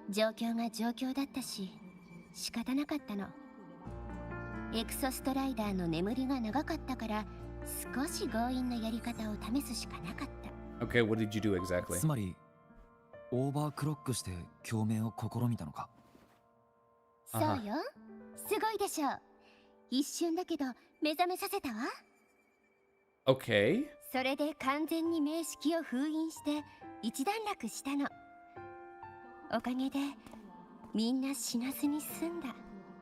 S4: 状況が状況だったし仕方なかったの。エクソストライダーの眠りが長かったから少し強引なやり方を試すしかなかった。
S1: Okay, what did you do exactly?
S7: つまりオーバークロックして共鳴を試みたのか。
S4: そうよ。すごいでしょ。一瞬だけど目覚めさせたわ。
S1: Okay.
S4: それで完全に名式を封印して一段落したの。おかげでみんな死なずに済んだ。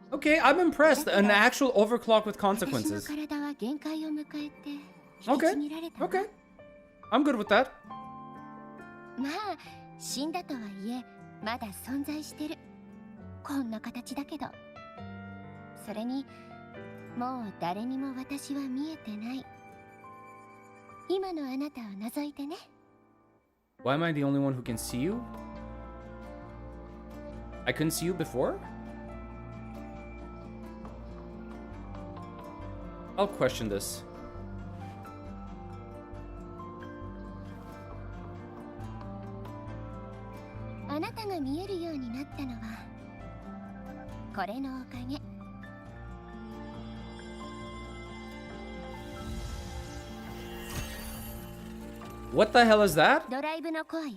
S1: Okay, I'm impressed. An actual overclock with consequences.
S4: 私の体は限界を迎えて引き
S1: Okay.
S4: ちぎられたわ。
S1: Okay. I'm good with that.
S4: まあ死んだとはいえまだ存在してる。こんな形だけど。それにもう誰にも私は見えてない。今のあなたを除いてね。
S1: Why am I the only one who can see you? I couldn't see you before? I'll question this.
S4: あなたが見えるようになったのはこれのおかげ。
S1: What the hell is that?
S5: ドライブのコアよ。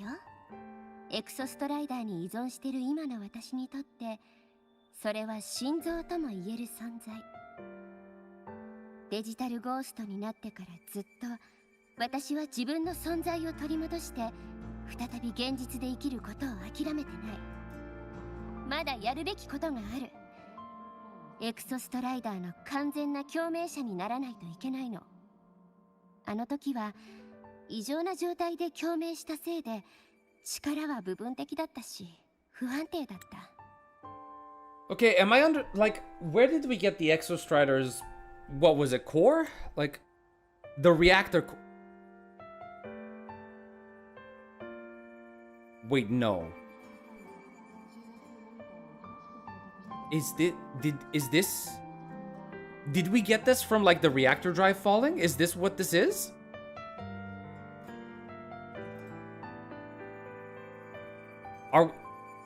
S5: エクソストライダーに依存してる今の私にとって、それは心臓とも言える存在。デジタルゴーストになってからずっと、私は自分の存在を取り戻して、再び現実で生きることを諦めてない。まだやるべきことがある。エクソストライダーの完全な共鳴者にならないといけないの。あの時は異常な状態で共鳴したせいで力は部分的だったし不安定だった。
S1: Okay, am I under like where did we get the Exostriders? What was it, core? Like the reactor Wait, no. Did we get this from like the reactor drive falling? Is this what this is?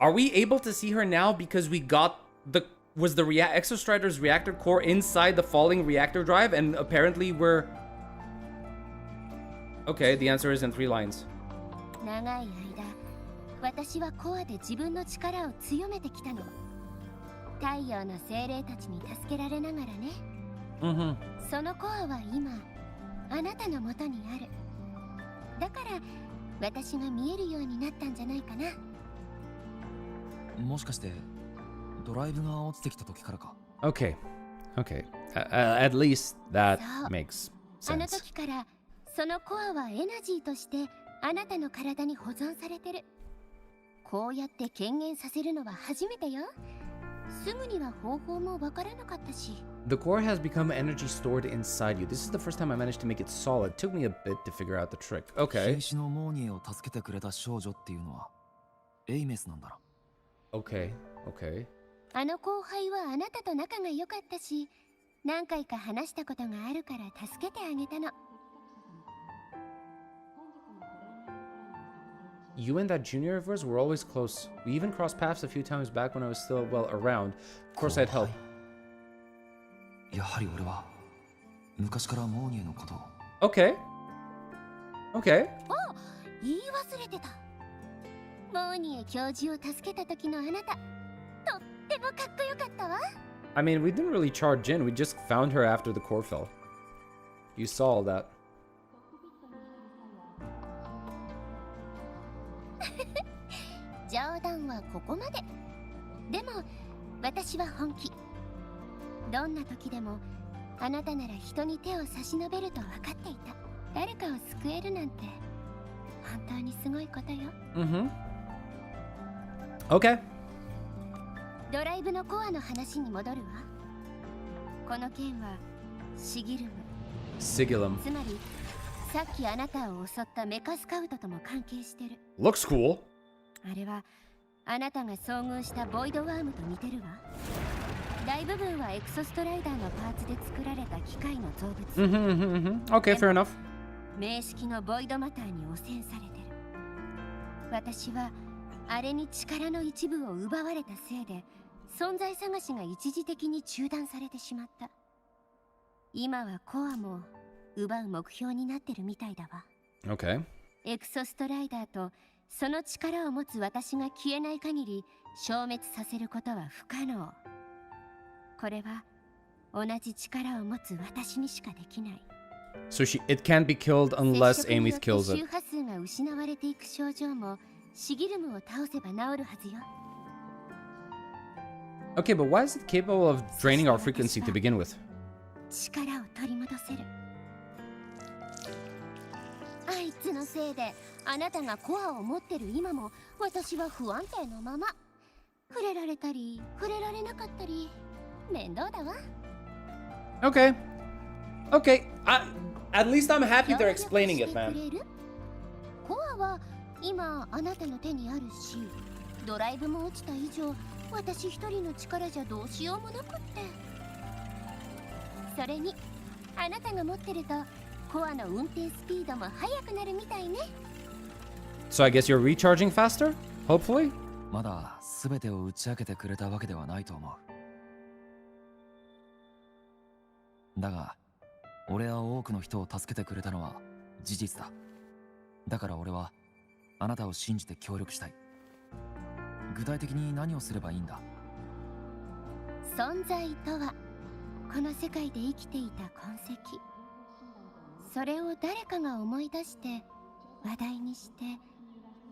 S1: Are we able to see her now because we got the Exostrider's reactor core inside the falling reactor drive and apparently we're Okay, the answer is in 3 lines.
S5: 長い間、私はコアで自分の力を強めてきたの。太陽の精霊たちに助けられながらね。そのコアは今、あなたの元にある。だから、私が見えるようになったんじゃないかな。
S7: もしかして、ドライブが落ちてきた時からか。
S1: Okay, okay. At least that makes sense.
S5: あの時から、そのコアはエナジーとしてあなたの体に保存されてる。こうやって権限させるのは初めてよ。すぐには方法もわからなかったし。
S1: The core has become energy stored inside you. This is the first time I managed to make it solid. Took me a bit to figure out the trick. Okay.
S7: 兵士のモーニエを助けてくれた少女っていうのはエイメスなんだろ。
S1: Okay, okay.
S5: あの後輩はあなたと仲が良かったし、何回か話したことがあるから助けてあげたの。
S1: You and that junior of yours were always close. We even crossed paths a few times back when I was still, well, around. Of course I'd help.
S7: やはり俺は昔からモーニエのことを。
S1: Okay. Okay.
S5: あ、言い忘れてた。モーニエ教授を助けた時のあなた、とってもかっこよかったわ。
S1: I mean, we didn't really charge in. We just found her after the core fell. You saw all that.
S5: 冗談はここまで。でも私は本気。どんな時でもあなたなら人に手を差し伸べると分かっていた。誰かを救えるなんて本当にすごいことよ。
S1: Okay.
S5: ドライブのコアの話に戻るわ。この件はシギルム。
S1: Sigillum.
S5: つまりさっきあなたを襲ったメカスカウトとも関係してる。
S1: Looks cool.
S5: あれはあなたが遭遇したボイドワームと似てるわ。大部分はエクソストライダーのパーツで作られた機械の造物。
S1: Okay, fair enough.
S5: 名式のボイドマターに汚染されてる。私はあれに力の一部を奪われたせいで存在探しが一時的に中断されてしまった。今はコアも奪う目標になってるみたいだわ。
S1: Okay.
S5: エクソストライダーとその力を持つ私が消えない限り消滅させることは不可能。これは同じ力を持つ私にしかできない。
S1: So it can't be killed unless Amy kills
S5: 周
S1: it.
S5: 波数が失われていく症状もシギルムを倒せば治るはずよ。
S1: Okay, but why is it capable of draining our frequency to begin with?
S5: 力を取り戻せる。あいつのせいであなたがコアを持ってる今も私は不安定のまま。触れられたり触れられなかったり面倒だわ。
S1: Okay. Okay. At least I'm happy they're explaining it, man.
S5: コアは今あなたの手にあるし、ドライブも落ちた以上私一人の力じゃどうしようもなくって。それにあなたが持ってるとコアの運転スピードも速くなるみたいね。
S1: So I guess you're recharging faster? Hopefully?
S7: まだ全てを打ち明けてくれたわけではないと思う。だが、俺は多くの人を助けてくれたのは事実だ。だから俺はあなたを信じて協力したい。具体的に何をすればいいんだ？
S5: 存在とはこの世界で生きていた痕跡。それを誰かが思い出して話題にして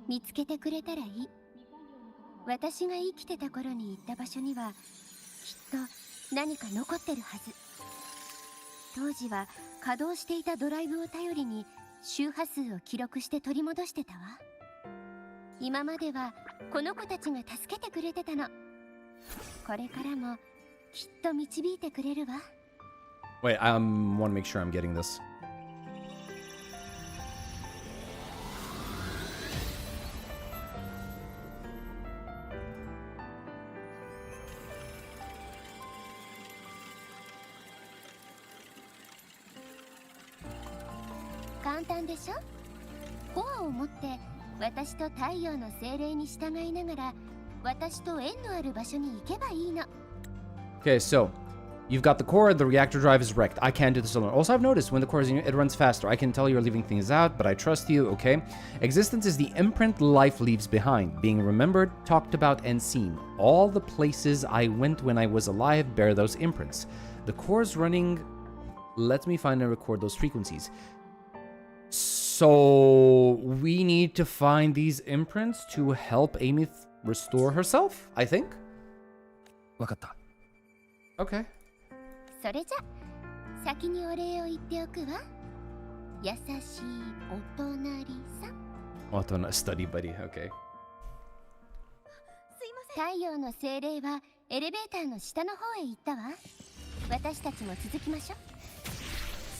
S5: 見つけてくれたらいい。私が生きてた頃に行った場所にはきっと何か残ってるはず。当時は稼働していたドライブを頼りに周波数を記録して取り戻してたわ。今まではこの子たちが助けてくれてたの。これからもきっと導いてくれるわ。
S1: Wait, I want to make sure I'm getting this.
S5: 簡単でしょ？コアを持って私と太陽の精霊に従いながら私と縁のある場所に行けばいいの。
S1: Okay, so you've got the core, the reactor drive is wrecked. I can't do this alone. Also, I've noticed when the core is in it runs faster. I can tell you're leaving things out, but I trust you, okay? Existence is the imprint life leaves behind, being remembered, talked about, and seen. All the places I went when I was alive bear those imprints. The core's running. Let me find and record those frequencies. So we need to find these imprints to help Amy restore herself, I think?
S7: わかった。
S1: Okay.
S5: それじゃ先にお礼を言っておくわ。優しいお隣さん。
S1: Otona study buddy, okay.
S5: 太陽の精霊はエレベーターの下の方へ行ったわ。私たちも続きましょう。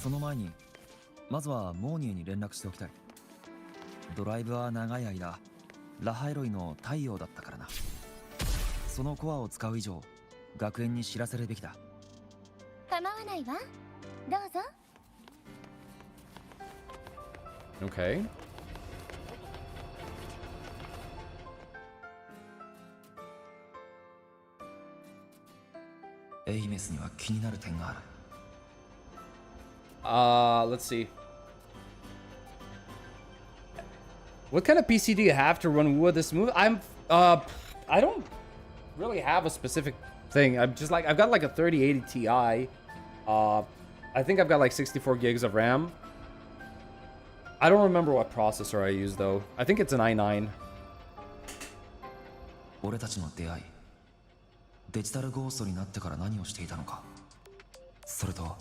S7: その前にまずはモーニエに連絡しておきたい。ドライブは長い間ラハエロイの太陽だったからな。そのコアを使う以上学園に知らせるべきだ。
S5: 構わないわ。どうぞ。
S1: Okay.
S7: Aeonsには気になる点がある。
S1: Let's see. What kind of PC do you have to run WuWa this move? I don't really have a specific thing. I'm just like, I've got like a 3080 Ti. I think I've got like 64 gigs of RAM. I don't remember what processor I use though. I think it's an i9.
S7: 俺たちの出会い、デジタルゴーストになってから何をしていたのか、それと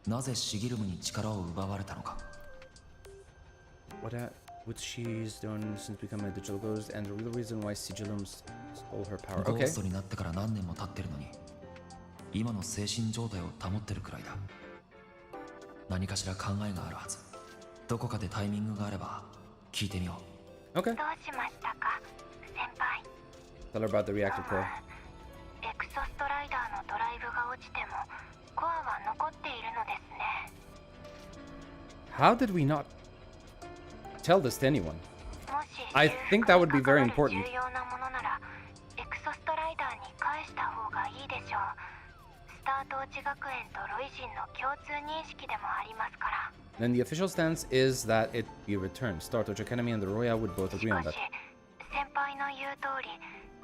S7: なぜシギルムに力を奪われたのか。
S1: What she's done since becoming a digital ghost and the real reason why Sigillum stole her power.
S7: ゴ
S1: Okay.
S7: ーストになってから何年も経ってるのに、今の精神状態を保ってるくらいだ。何かしら考えがあるはず。どこかでタイミングがあれば聞いてみよう。
S1: Okay.
S17: どうしましたか、先輩。
S1: Tell her about the reactor core.
S17: エクソストライダーのドライブが落ちてもコアは残っているのですね。
S1: How did we not tell this to anyone? I think that would be very important.
S17: 重要なものならエクソストライダーに返した方がいいでしょう。スタート落ち学園とロイジンの共通認識でもありますから。
S1: Then the official stance is that it be returned. Star Torch Academy and the Royale would both agree on that.
S17: 先輩の言う通り、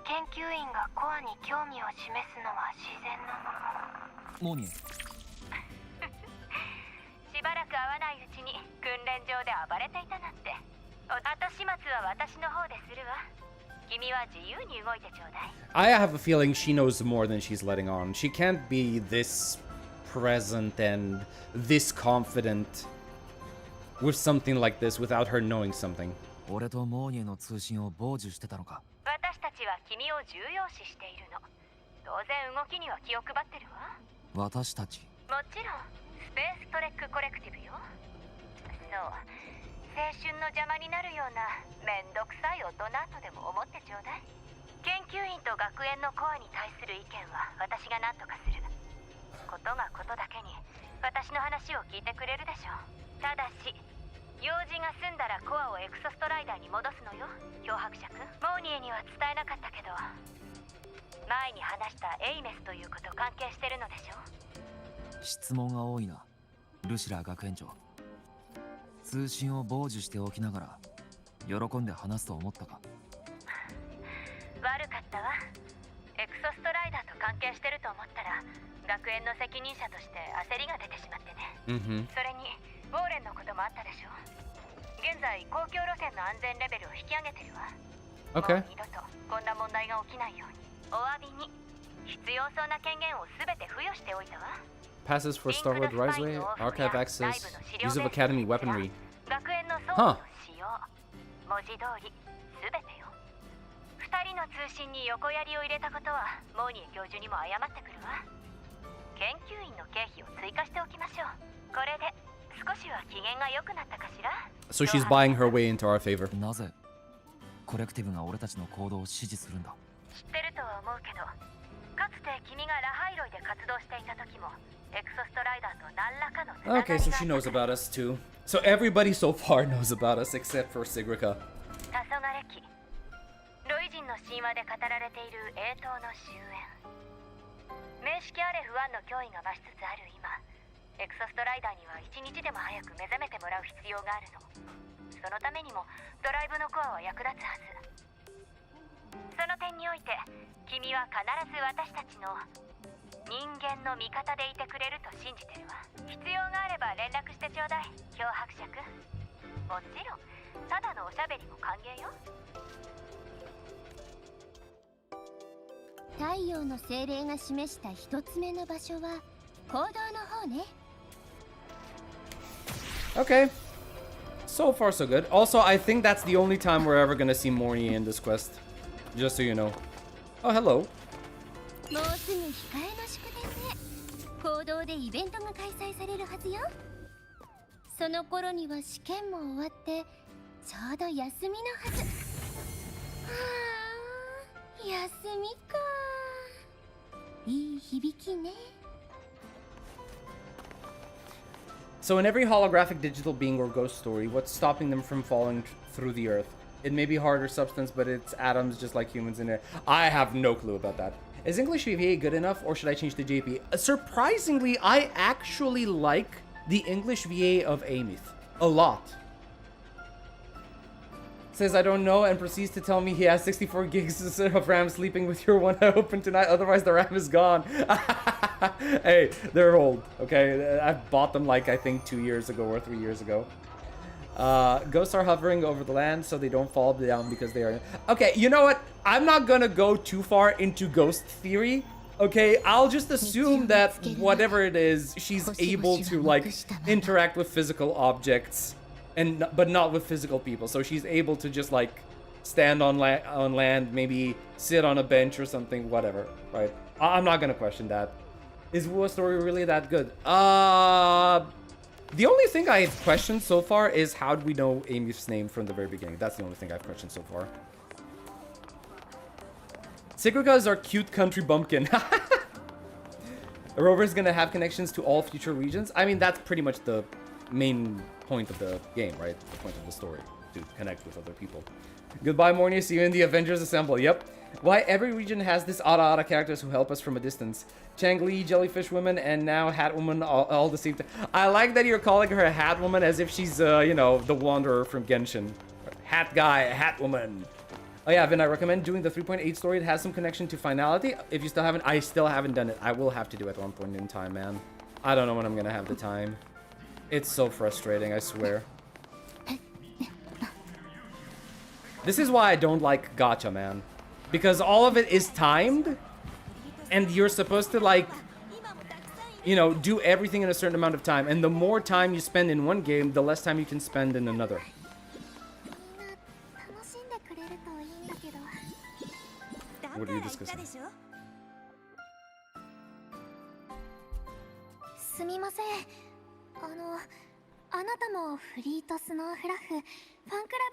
S17: 研究員がコアに興味を示すのは自然なもの。
S7: モーニエ。
S6: しばらく会わないうちに訓練場で暴れていたなんて。後始末は私の方でするわ。君は自由に動いてちょうだい。
S1: I have a feeling she knows more than she's letting on. She can't be this present and this confident with something like this without her knowing something.
S7: 俺とモーニエの通信を傍受してたのか。
S6: 私たちは君を重要視しているの。当然動きには気を配ってるわ。
S7: 私たち。
S6: もちろんスペーストレックコレクティブよ。そう、青春の邪魔になるようなめんどくさい大人とでも思ってちょうだい。研究員と学園のコアに対する意見は私が何とかする。ことがことだけに私の話を聞いてくれるでしょう。ただし用事が済んだらコアをエクソストライダーに戻すのよ。脅迫者君、モーニエには伝えなかったけど、前に話したエイメスということ関係してるのでしょ。
S7: 質問が多いな、ルシラー学園長。通信を傍受しておきながら喜んで話すと思ったか。
S22: 悪かったわ。エクソストライダーと関係してると思ったら学園の責任者として焦りが出てしまってね。それにウォーレンのこともあったでしょ。現在公共路線の安全レベルを引き上げてるわ。
S1: Okay.
S22: もう二度とこんな問題が起きないようにお詫びに必要そうな権限をすべて付与しておいたわ。
S1: Passes for Star Wars Riseway, archive access, use of academy weaponry.
S22: 学園の装備の使用、文字通りすべてよ。二人の通信に横槍を入れたことはモーニー教授にも謝ってくるわ。研究員の経費を追加しておきましょう。これで少しは機嫌が良くなったかしら。
S1: So she's buying her way into our favor.
S7: なぜコレクティブが俺たちの行動を支持するんだ。
S22: 知ってるとは思うけど、かつて君がラハイロイで活動していた時もエクソストライダーと何らかのつながりが。
S1: Okay, so she knows about us too. So everybody so far knows about us except for Sigrica.
S22: 黄昏期、ロイ人の神話で語られている栄東の終焉。名式アレフ1の脅威が増しつつある今、エクソストライダーには一日でも早く目覚めてもらう必要があるの。そのためにもドライブのコアは役立つはず。その点において君は必ず私たちの人間の味方でいてくれると信じてるわ。必要があれば連絡してちょうだい、脅迫者くん。もちろんただのおしゃべりも歓迎よ。
S5: 太陽の精霊が示した一つ目の場所は行動の方ね。
S1: Okay. So far so good. Also, I think that's the only time we're ever gonna see Morny in this quest. Just so you know. Oh, hello.
S5: もうすぐ控えの祝典で行動でイベントが開催されるはずよ。その頃には試験も終わってちょうど休みのはず。はあ、休みか。いい響きね。
S1: So in every holographic digital being or ghost story, what's stopping them from falling through the earth? It may be harder substance, but it's atoms just like humans in it. I have no clue about that. Is English VA good enough, or should I change to JP? Surprisingly, I actually like the English VA of Amith a lot. Says I don't know and proceeds to tell me he has 64 gigs of RAM sleeping with your one eye open tonight, otherwise the RAM is gone. Hey, they're old, okay? I bought them like I think 2 years ago or 3 years ago. Ghosts are hovering over the land so they don't fall down because they are... Okay, you know what? I'm not gonna go too far into ghost theory. Okay, I'll just assume that whatever it is, she's able to like interact with physical objects, and but not with physical people. So she's able to just like stand on land, maybe sit on a bench or something, whatever. Right? I'm not gonna question that. Is WuWa story really that good? The only thing I've questioned so far is how do we know Amy's name from the very beginning? That's the only thing I've questioned so far. Sigrica is our cute country bumpkin. A rover is gonna have connections to all future regions. I mean, that's pretty much the main point of the game, right? The point of the story, to connect with other people. Goodbye, Morny. See you in the Avengers Assemble. Yep. Why every region has this Ara characters who help us from a distance. Changli, Jellyfish Woman, and now Hat Woman all the same time. I like that you're calling her a Hat Woman as if she's, you know, the Wanderer from Genshin. Hat Guy, Hat Woman. Oh yeah, Vin, I recommend doing the 3.8 story. It has some connection to finality. If you still haven't, I still haven't done it. I will have to do it at one point in time, man. I don't know when I'm gonna have the time. It's so frustrating, I swear. This is why I don't like gacha, man. Because all of it is timed, and you're supposed to, like, you know, do everything in a certain amount of time. And the more time you spend in one game, the less time you can spend in another. What are you discussing?
S22: すみません。あなたもフリートスノーフラフファンク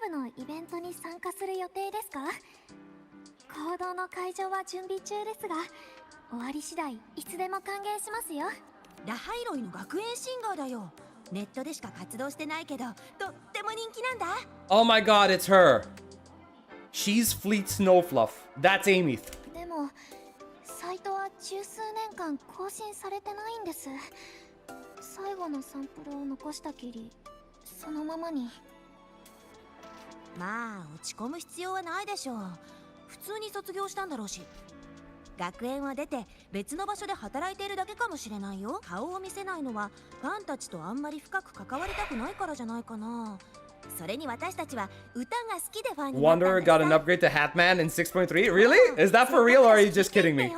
S22: ラブのイベントに参加する予定ですか？行動の会場は準備中ですが、終わり次第いつでも歓迎しますよ。
S8: ラハイロイの学園シンガーだよ。ネットでしか活動してないけど、とっても人気なんだ。
S1: Oh my god, it's her. She's Fleet Snowfluff. That's Amy.
S22: でも、サイトは十数年間更新されてないんです。最後のサンプルを残したきり、
S8: そのままに。まあ落ち込む必要はないでしょう。普通に卒業したんだろうし。学園は出て別の場所で働いているだけかもしれないよ。顔を見せないのはファンたちとあんまり深く関わりたくないからじゃないかな。それに私たちは歌が好きでファンになったんだ。
S1: Wanderer got an upgrade to Hatman in 6.3? Really? Is that for real or are you just kidding me?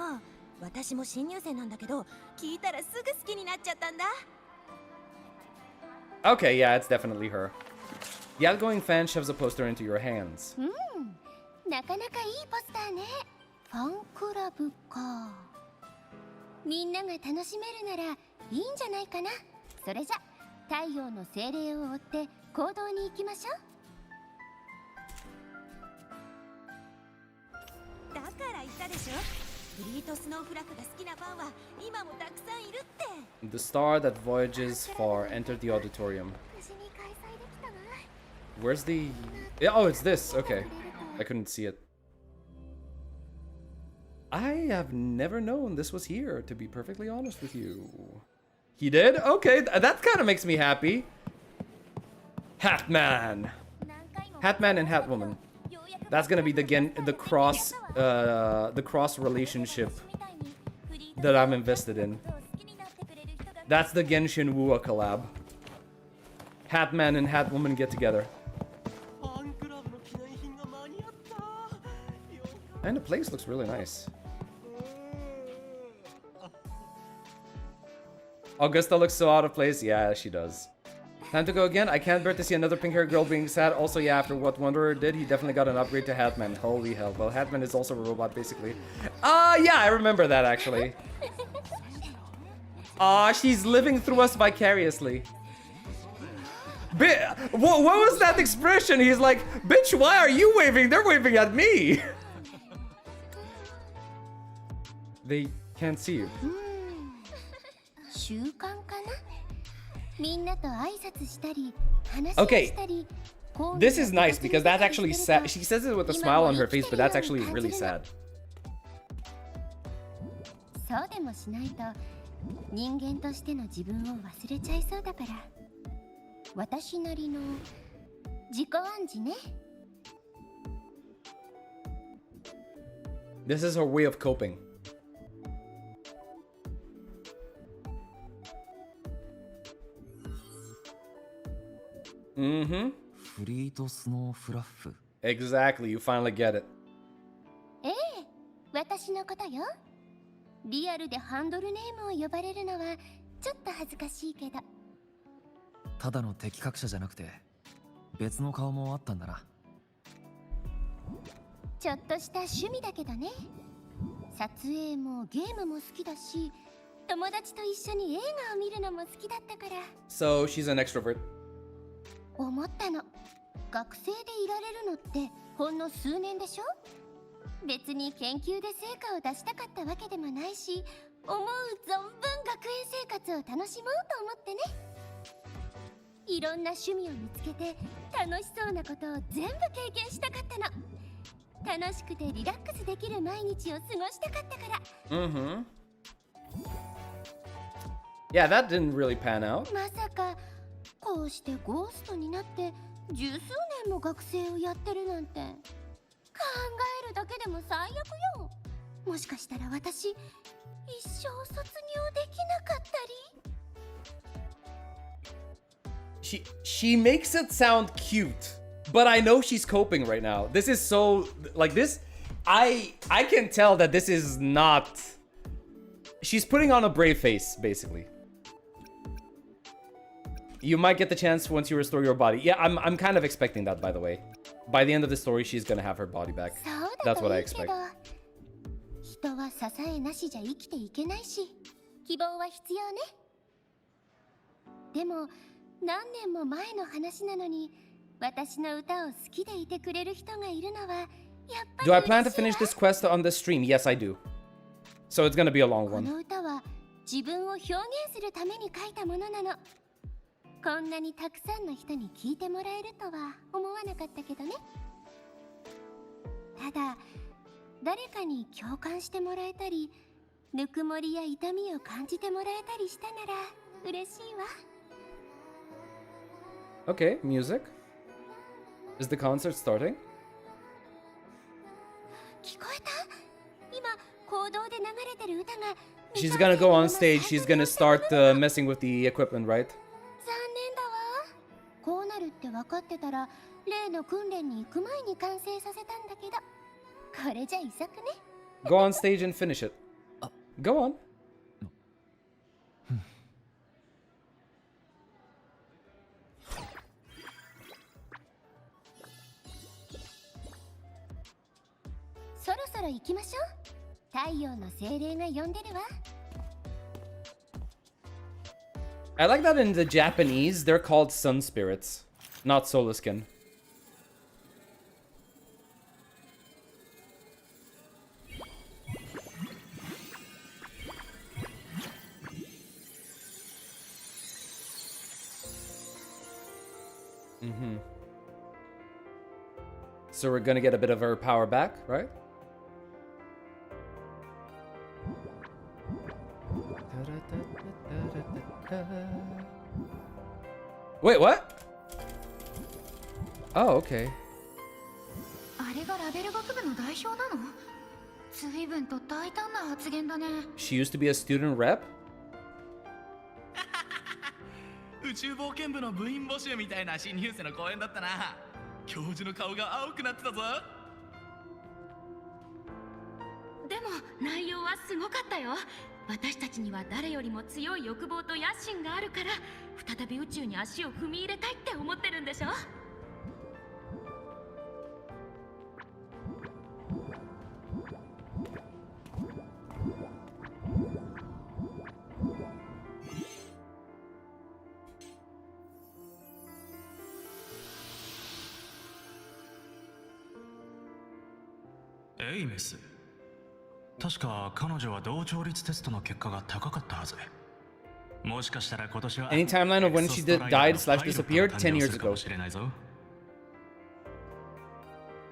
S8: 私も新入生なんだけど、聞いたらすぐ好きになっちゃったんだ。
S1: Okay, yeah, it's definitely her. The outgoing fan shoves a poster into your hands.
S5: なかなかいいポスターね。ファンクラブか。みんなが楽しめるならいいんじゃないかな。それじゃ太陽の精霊を追って行動に行きましょ
S8: う。だから言ったでしょ。フリートスノーフラッグが好きなファンは今もたくさんいるって。
S1: The star that voyages far entered the auditorium. Where's the... Oh, it's this. Okay. I couldn't see it. I have never known this was here, to be perfectly honest with you. He did? Okay, that kind of makes me happy. Hatman. Hatman and Hatwoman. That's gonna be the cross relationship that I'm invested in. That's the Genshin WuWa collab. Hatman and Hatwoman get together. And the place looks really nice. Augusta looks so out of place. Yeah, she does. Time to go again. I can't bear to see another pink-haired girl being sad. Also, yeah, after what Wanderer did, he definitely got an upgrade to Hatman. Holy hell. Well, Hatman is also a robot, basically. Yeah, I remember that, actually. She's living through us vicariously. What was that expression? He's like, bitch, why are you waving? They're waving at me. They can't see you. Okay, this is nice because that's actually sad. She says it with a smile on her face, but that's actually really sad. This is her way of coping. Exactly, you finally get it.
S5: 私のことよ。リアルでハンドルネームを呼ばれるのはちょっと恥ずかしいけど。
S7: ただの適格者じゃなくて別の顔もあったんだな。
S5: ちょっとした趣味だけどね。撮影もゲームも好きだし、友達と一緒に映画を見るのも好きだったから。
S1: So she's an extrovert.
S5: 思ったの。学生でいられるのってほんの数年でしょ？別に研究で成果を出したかったわけでもないし、思う存分学園生活を楽しもうと思ってね。いろんな趣味を見つけて楽しそうなことを全部経験したかったの。楽しくてリラックスできる毎日を過ごしたかったから。
S1: Yeah, that didn't really pan out.
S5: まさかこうしてゴーストになって十数年も学生をやってるなんて。考えるだけでも最悪よ。もしかしたら私一生卒業できなかったり。
S1: She makes it sound cute, but I know she's coping right now. This is so like this. I can tell that this is not. She's putting on a brave face, basically. You might get the chance once you restore your body. Yeah, I'm kind of expecting that, by the way. By the end of the story, she's gonna have her body back. That's what I expect.
S5: 人は支えなしじゃ生きていけないし、希望は必要ね。でも何年も前の話なのに、私の歌を好きでいてくれる人がいるのはやっぱり。
S1: Do I plan to finish this quest on this stream? Yes, I do. So it's gonna be a long one.
S5: この歌は自分を表現するために書いたものなの。こんなにたくさんの人に聞いてもらえるとは思わなかったけどね。ただ誰かに共感してもらえたり、ぬくもりや痛みを感じてもらえたりしたなら嬉しいわ。
S1: Okay, music. Is the concert starting? She's gonna go on stage, she's gonna start messing with the equipment, right?
S5: こうなるって分かってたら例の訓練に行く前に完成させたんだけどこれじゃ遺作ね
S1: Go on stage and finish it. Go on. I like that in the Japanese, they're called sun spirits, not Solaskin. So we're gonna get a bit of her power back, right? Wait, what? Oh, okay.
S9: あれがラベル学部の代表なの？随分と大胆な発言だね。
S1: She used to be a student rep?
S12: 宇宙冒険部の部員募集みたいな新入生の講演だったな。教授の顔が青くなってたぞ。
S9: でも内容はすごかったよ。私たちには誰よりも強い欲望と野心があるから再び宇宙に足を踏み入れたいって思ってるんでしょ。
S13: エイメス、確か彼女は同調率テストの結果が高かったはず。もしかしたら今年は
S1: Any timeline of when she died/disappeared 10 years ago.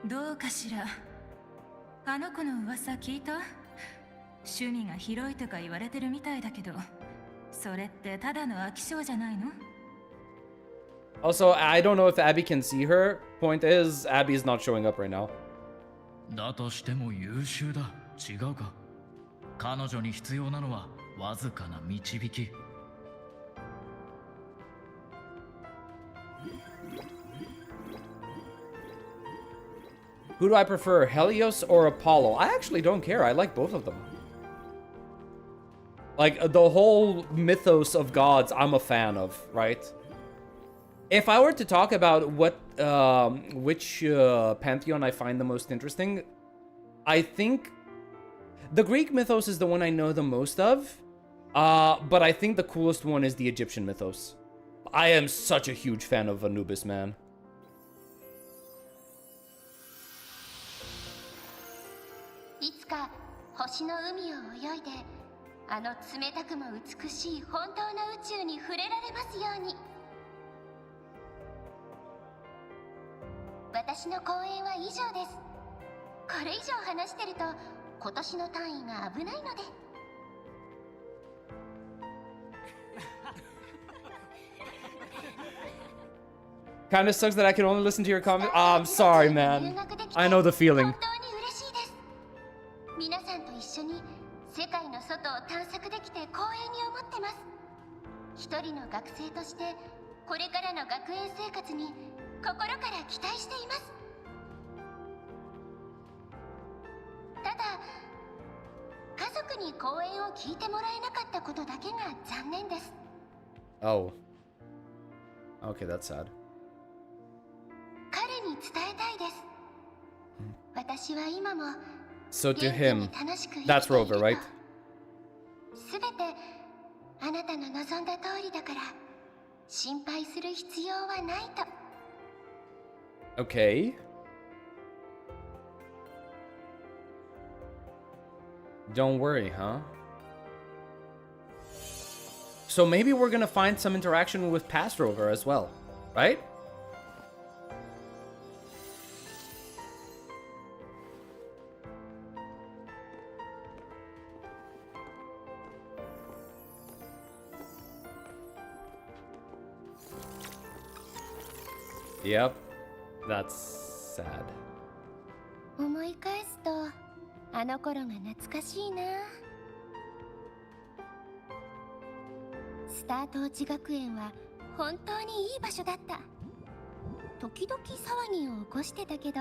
S9: どうかしら。あの子の噂聞いた？趣味が広いとか言われてるみたいだけど、それってただの飽き性じゃないの？
S1: Also, I don't know if Abby can see her. Point is, Abby is not showing up right now.
S12: だとしても優秀だ。違うか。彼女に必要なのはわずかな導き。
S1: Who do I prefer, Helios or Apollo? I actually don't care. I like both of them. Like, the whole mythos of gods, I'm a fan of, right? If I were to talk about what, which pantheon I find the most interesting, I think the Greek mythos is the one I know the most of, but I think the coolest one is the Egyptian mythos. I am such a huge fan of Anubis, man.
S5: いつか星の海を泳いであの冷たくも美しい本当の宇宙に触れられますように。私の講演は以上です。これ以上話してると今年の単位が危ないので。
S1: Kinda sucks that I can only listen to your comments. I'm sorry, man. I know the feeling.
S5: 皆さんと一緒に世界の外を探索できて光栄に思ってます。一人の学生としてこれからの学園生活に心から期待しています。ただ家族に講演を聞いてもらえなかったことだけが残念です。
S1: Oh. Okay, that's sad.
S5: 彼に伝えたいです。私は今も
S1: So to him, that's Rover, right?
S5: すべてあなたの望んだ通りだから心配する必要はないと。
S1: Okay. Don't worry, huh? So maybe we're gonna find some interaction with Past Rover as well, right? Yep. That's sad.
S5: 思い返すとあの頃が懐かしいな。スタート落ち学園は本当にいい場所だった。時々騒ぎを起こしてたけど、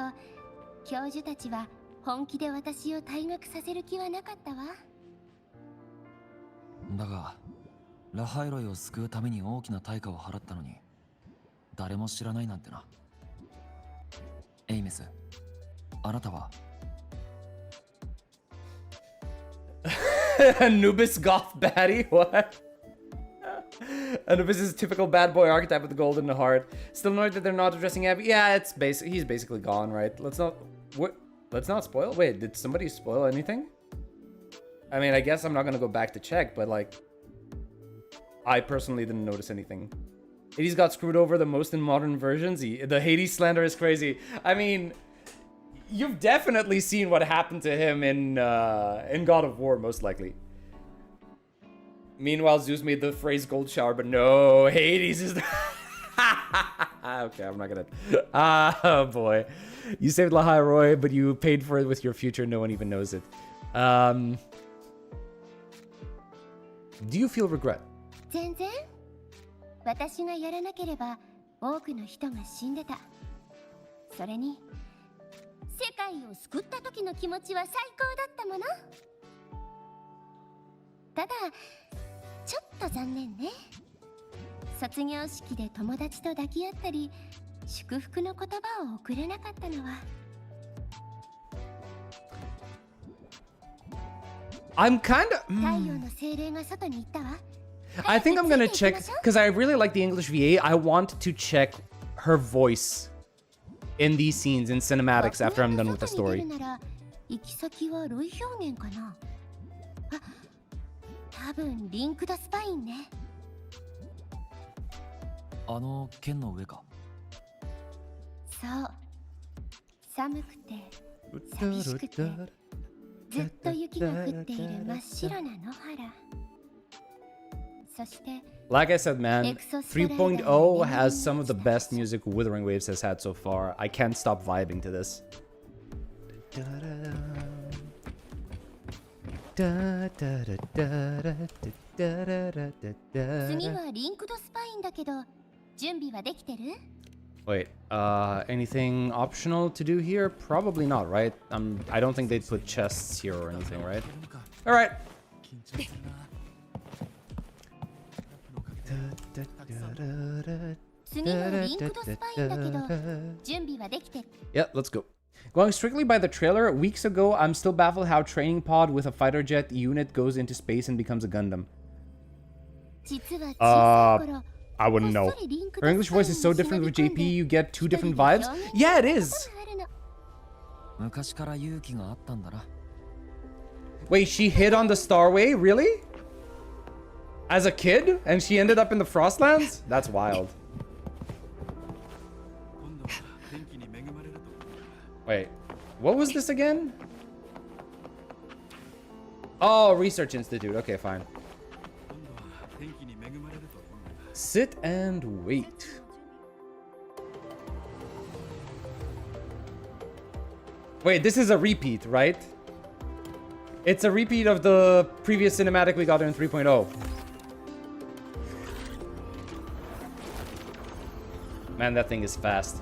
S5: 教授たちは本気で私を退学させる気はなかったわ。
S7: だがラハイロイを救うために大きな対価を払ったのに誰も知らないなんてな。エイメス、あなたは
S1: Anubis goth baddie? What? Anubis is a typical bad boy archetype with the golden heart. Still annoyed that they're not addressing Abby. Yeah, it's he's basically gone, right? Let's not spoil. Wait, did somebody spoil anything? I mean, I guess I'm not gonna go back to check, but like, I personally didn't notice anything. Hades got screwed over the most in modern versions. The Hades slander is crazy. I mean, you've definitely seen what happened to him in God of War, most likely. Meanwhile, Zeus made the phrase gold shower, but no, Hades is the... Okay, I'm not gonna... Oh boy. You saved Lahairoi, but you paid for it with your future. No one even knows it. Do you feel regret?
S5: 全然。私がやらなければ多くの人が死んでた。それに世界を救った時の気持ちは最高だったもの。ただちょっと残念ね。卒業式で友達と抱き合ったり祝福の言葉を送れなかったのは。
S1: I'm kinda...
S5: 太陽の精霊が外に行ったわ。
S1: I think I'm gonna check, because I really like the English VA. I want to check her voice in these scenes, in cinematics, after I'm done with the story.
S5: 行き先は類表現かな。あ、多分リンクドスパインね。
S7: あの剣の上か。
S5: そう。寒くて寂しくてずっと雪が降っている真っ白な野原。
S1: Like I said, man, 3.0 has some of the best music Wuthering Waves has had so far. I can't stop vibing to this.
S5: 次はリンクドスパインだけど、準備はできてる?
S1: Wait, anything optional to do here? Probably not, right? I don't think they'd put chests here or anything, right? All right. Yeah, let's go. Going strictly by the trailer, weeks ago, I'm still baffled how training pod with a fighter jet unit goes into space and becomes a Gundam. I wouldn't know. Her English voice is so different with JP, you get two different vibes. Yeah, it is. Wait, she hid on the Starway? Really? As a kid? And she ended up in the Frostlands? That's wild. Wait, what was this again? Oh, Research Institute. Okay, fine. Sit and wait. Wait, this is a repeat, right? It's a repeat of the previous cinematic we got in 3.0. Man, that thing is fast.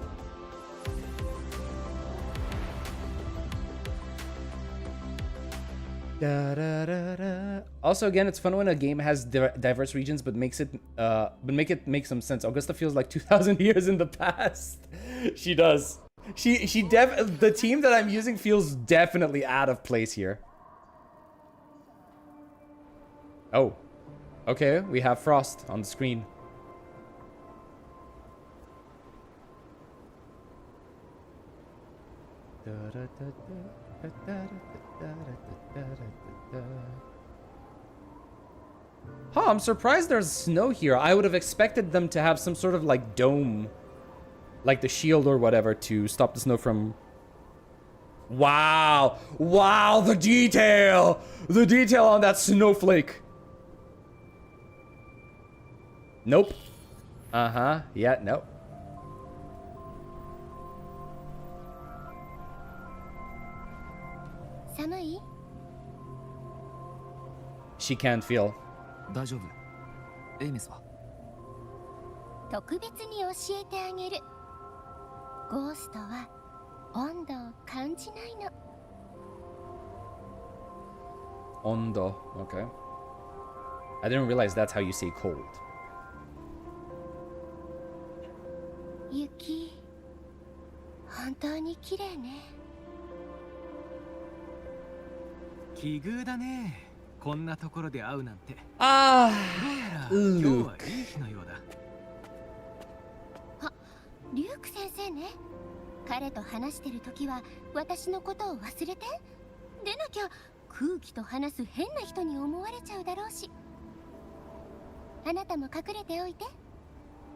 S1: Da, da, da, da. Also, again, it's fun when a game has diverse regions, but make it make some sense. Augusta feels like 2,000 years in the past. She does. The team that I'm using feels definitely out of place here. Oh, okay. We have Frost on the screen. Huh, I'm surprised there's snow here. I would have expected them to have some sort of like dome, like the shield or whatever, to stop the snow from... Wow! Wow, the detail! The detail on that snowflake! Nope. Uh-huh. Yeah, nope.
S5: 寒い？
S1: She can't feel.
S7: 大丈夫。エイミスは？
S5: 特別に教えてあげる。ゴーストは温度を感じないの。
S1: Ondo. Okay. I didn't realize that's how you say cold.
S5: 雪、本当に綺麗ね。
S2: 奇遇だね。こんなところで会うなんて。
S1: あ
S2: あ、今日はいい日のようだ。
S5: あ、リューク先生ね。彼と話してる時は私のことを忘れて。でなきゃ空気と話す変な人に思われちゃうだろうし。あなたも隠れておいて。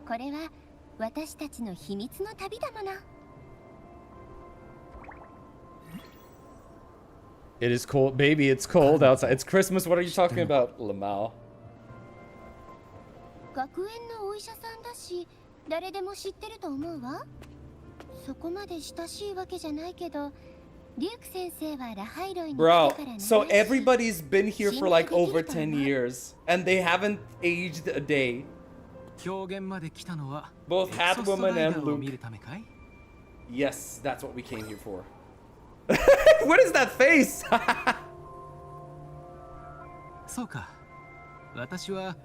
S5: これは私たちの秘密の旅だもの。
S1: It is cold, baby. It's cold outside. It's Christmas. What are you talking about, Lamau?
S5: 学園のお医者さんだし、誰でも知ってると思うわ。そこまで親しいわけじゃないけど、リューク先生はラハイロイに来た
S1: Bro,
S5: からね。
S1: so everybody's been here for like over 10 years, and they haven't aged a day.
S2: 表現まで来たのは
S1: Both Hatwoman and
S2: を見
S1: Luke.
S2: るためかい？
S1: Yes, that's what we came here for. What is that face?
S2: そうか。私は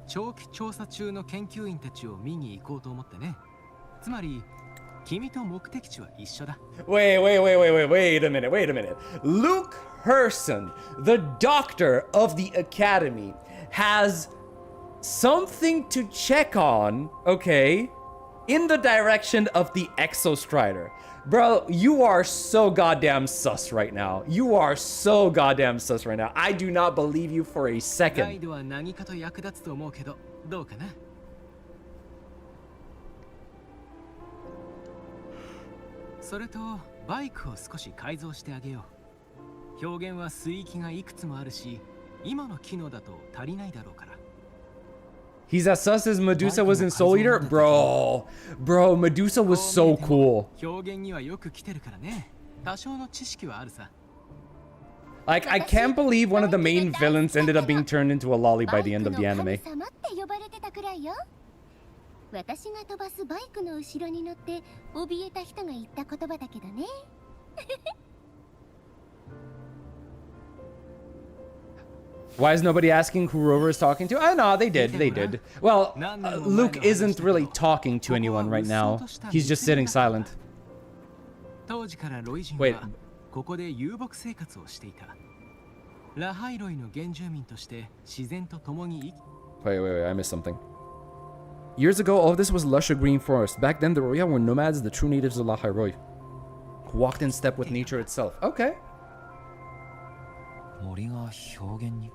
S2: 長期調査中の研究員たちを見に行こうと思ってね。つまり君と目的地は一緒だ。
S1: Wait a minute. Luke Herson, the doctor of the academy, has something to check on, okay, in the direction of the Exostrider. Bro, you are so goddamn sus right now. You are so goddamn sus right now. I do not believe you for a
S2: ガイ
S1: second.
S2: ドは何かと役立つと思うけど、どうかな？それとバイクを少し改造してあげよう。表現は水域がいくつもあるし、今の機能だと足りないだろうから。
S1: He's as sus as Medusa was in Soul Eater? Bro, Medusa was so cool.
S2: 表現にはよく来てるからね。多少の知識はあるさ。
S1: Like, I can't believe one of the main villains ended up being turned into a lolly by the end of the anime.
S5: 様って呼ばれてたくらいよ。私が飛ばすバイクの後ろに乗って怯えた人が言った言葉だけどね。
S1: Why is nobody asking who Rover is talking to? Oh, no, they did. Well, Luke isn't really talking to anyone right now. He's just sitting silent.
S2: 当時からロイ人
S1: Wait.
S2: はここで遊牧生活をしていた。ラハイロイの原住民として自然と共に生き
S1: Wait, I missed something. Years ago, all of this was lush green forest. Back then, the Roya were nomads, the true natives of Lahairoi, who walked in step with nature itself. Okay.
S7: 森が表現に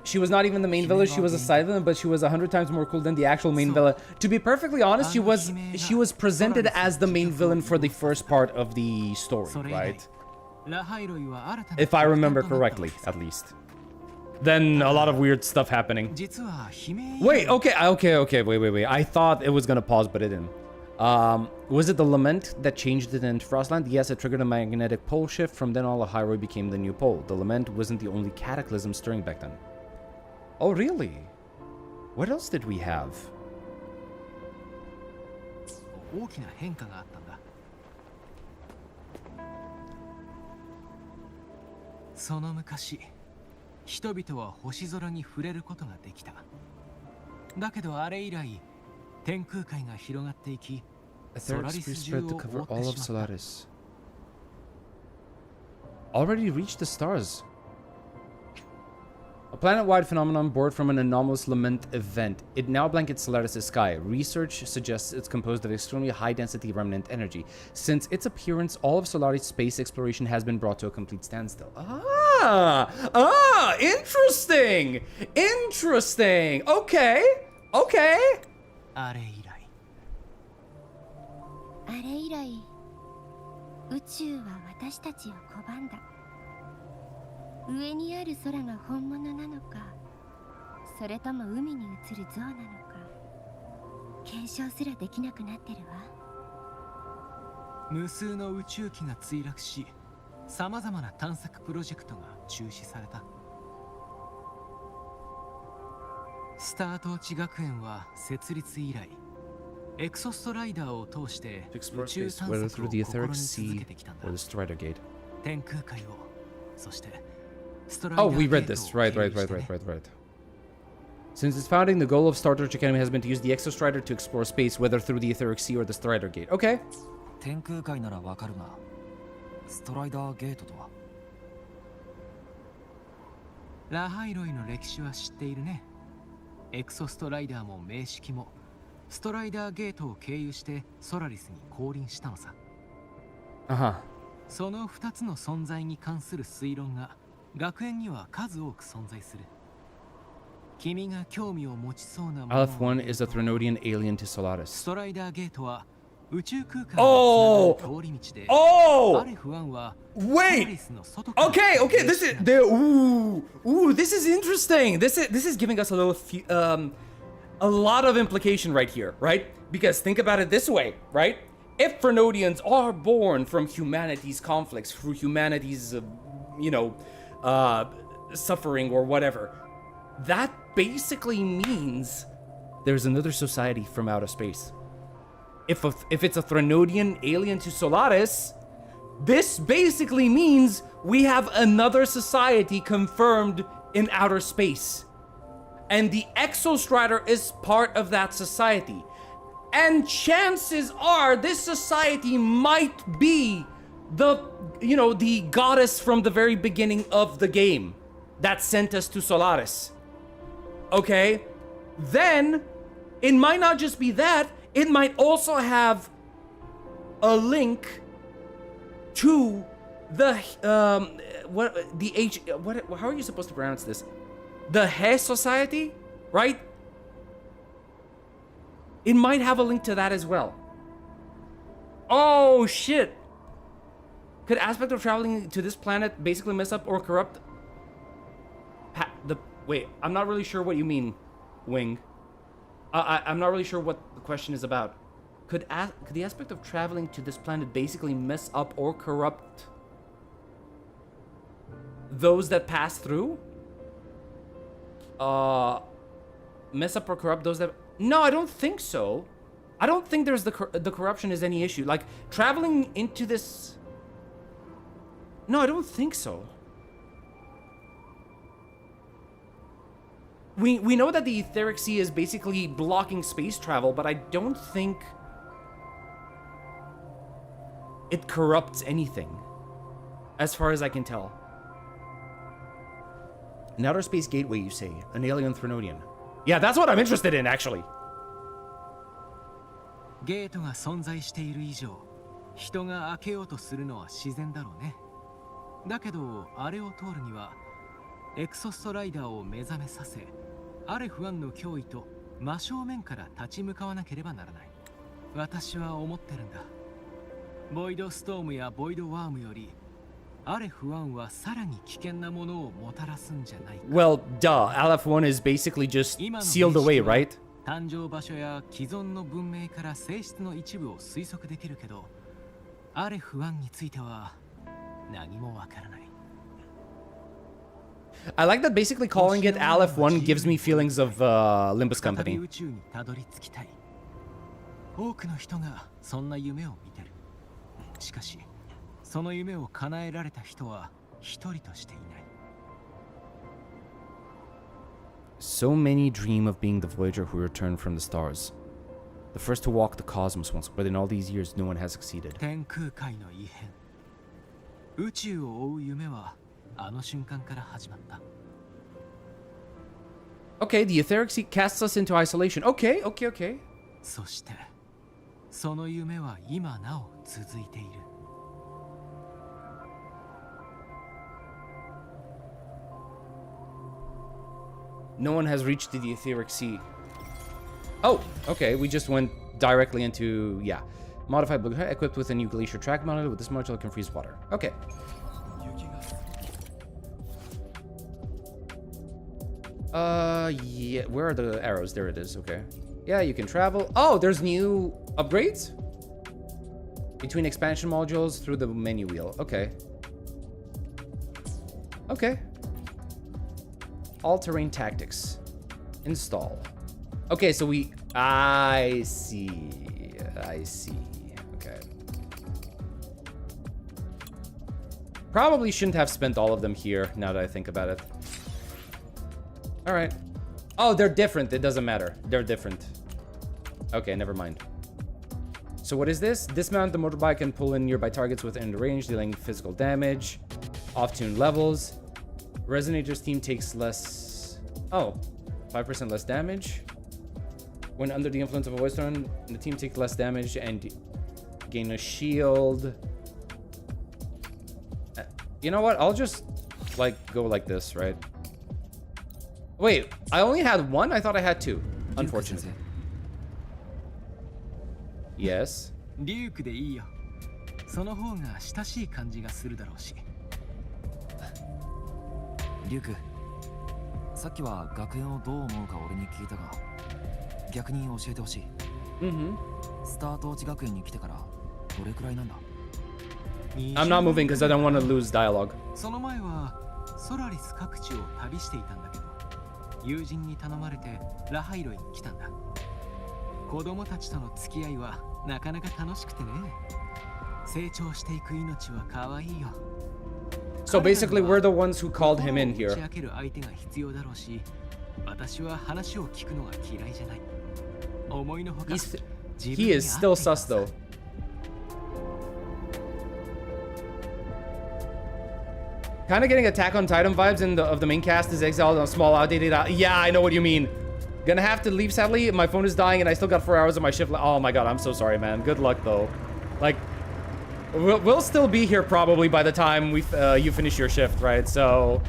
S1: She was not even the main villain, she was a side villain, but she was 100 times more cool than the actual main villain. To be perfectly honest, she was presented as the main villain for the first part of the story, right? If I remember correctly, at least. Then a lot of weird stuff happening. Wait, okay, wait. I thought it was gonna pause, but it didn't. Was it the lament that changed it into Frostland? Yes, it triggered a magnetic pole shift. From then on, Lahairoi became the new pole. The lament wasn't the only cataclysm stirring back then. Oh, really? What else did we have?
S2: 大きな変化があったんだ。その昔、人々は星空に触れることができた。だけどあれ以来、天空海が広がっていき、
S1: A
S2: ソ
S1: third
S2: ラリス
S1: spree
S2: 中
S1: spread
S2: を
S1: to cover
S2: 覆って
S1: all of
S2: しまった。
S1: Solaris. Already reached the stars. A planet-wide phenomenon born from an anomalous lament event. It now blankets Solaris' sky. Research suggests it's composed of extremely high-density remnant energy. Since its appearance, all of Solaris' space exploration has been brought to a complete standstill. Interesting! Okay.
S2: あれ以来。
S5: あれ以来、宇宙は私たちを拒んだ。上にある空が本物なのか、それとも海に映る像なのか、検証すらできなくなってるわ。
S2: 無数の宇宙機が墜落し、さまざまな探索プロジェクトが中止された。スタートーチ学園は設立以来、エクソストライダーを通して宇宙探索を試み続けてきたんだ。天空海を、そしてストライダー
S1: Oh, we read this. Right. Since its founding, the goal of Star Torch Academy has been to use the Exostrider to explore space, whether through the Etheric Sea or the Strider Gate. Okay.
S7: 天空海ならわかるが、ストライダーゲートとは。
S2: ラハイロイの歴史は知っているね。エクソストライダーも名式もストライダーゲートを経由してソラリスに降臨したのさ。その2つの存在に関する推論が学園には数多く存在する。君が興味を持ちそうなもの。
S1: Aleph-1 is a Threnodian alien to Solaris.
S2: ストライダーゲートは宇宙空間の通り道で、アレフ1はソラリスの外から。
S1: Okay, this is there. Ooh, this is interesting. This is giving us a little a lot of implication right here, right? Because think about it this way, right? If Threnodians are born from humanity's conflicts, through humanity's, suffering or whatever, that basically means there's another society from outer space. If it's a Threnodian alien to Solaris, this basically means we have another society confirmed in outer space. And the Exostrider is part of that society. And chances are this society might be the goddess from the very beginning of the game that sent us to Solaris. Okay? Then it might not just be that, it might also have a link to the how are you supposed to pronounce this? The He Society, right? It might have a link to that as well. Oh shit. Could aspect of traveling to this planet basically mess up or corrupt wait, I'm not really sure what you mean, Wing. I'm not really sure what the question is about. Could the aspect of traveling to this planet basically mess up or corrupt those that pass through? Mess up or corrupt those that... No, I don't think so. I don't think there's the corruption is any issue. Like, traveling into this... No, I don't think so. We know that the Etheric Sea is basically blocking space travel, but I don't think it corrupts anything, as far as I can tell. An outer space gateway, you say? An alien Threnodian. Yeah, that's what I'm interested in, actually.
S2: ゲートが存在している以上、人が開けようとするのは自然だろうね。だけど、あれを通るには、エクソストライダーを目覚めさせ、アレフ1の脅威と真正面から立ち向かわなければならない。私は思ってるんだ。ボイドストームやボイドワームより、アレフ1はさらに危険なものをもたらすんじゃないか。
S1: Well, duh. Aleph-1 is basically just sealed away, right?
S2: 誕生場所や既存の文明から性質の一部を推測できるけど、アレフ1については何もわからない。
S1: I like that basically calling it Aleph-1 gives me feelings of Limbus Company.
S2: 宇宙にたどり着きたい。多くの人がそんな夢を見てる。しかし、その夢を叶えられた人は一人としていない。
S1: So many dream of being the Voyager who returned from the stars. The first to walk the cosmos once, but in all these years no one has succeeded.
S2: 天空界の異変。宇宙を追う夢はあの瞬間から始まった。
S1: Okay, the Etheric Sea casts us into isolation. Okay.
S2: そして、その夢は今なお続いている。
S1: No one has reached the Etheric Sea. Oh, okay, we just went directly into, yeah. Modified blue equipped with a new glacier track module. With this module, it can freeze water. Okay. Yeah, where are the arrows? There it is, okay. Yeah, you can travel. Oh, there's new upgrades? Between expansion modules through the menu wheel. Okay. Okay. All-terrain tactics. Install. Okay, so I see. Okay. Probably shouldn't have spent all of them here, now that I think about it. Alright. Oh, they're different. It doesn't matter. They're different. Okay, never mind. So what is this? Dismount the motorbike and pull in nearby targets within the range, dealing physical damage. Off-tune levels. Resonator's team takes less... Oh. 5% less damage. When under the influence of a voice tone, the team takes less damage and gain a shield. You know what? I'll just, like, go like this, right? Wait, I only had one? I thought I had two. Unfortunately. Yes.
S2: リュウクでいいよ。その方が親しい感じがするだろうし。
S7: リュウク、さっきは学園をどう思うか俺に聞いたが、逆に教えてほしい。スタート落ち学園に来てからどれくらいなんだ？
S1: I'm not moving because I don't want to lose dialogue.
S2: その前はソラリス各地を旅していたんだけど、友人に頼まれてラハイロへ来たんだ。子供たちとの付き合いはなかなか楽しくてね。成長していく命は可愛いよ。
S1: So basically, we're the ones who called him in here.
S2: 相手が必要だろうし、私は話を聞くのが嫌いじゃない。思いのほか、
S1: He is still sus though. Kind of getting Attack on Titan vibes of the main cast is exiled on a small outdated. Yeah, I know what you mean. Gonna have to leave sadly. My phone is dying and I still got 4 hours of my shift. Oh my god, I'm so sorry, man. Good luck though. Like, we'll still be here probably by the time you finish your shift, right? So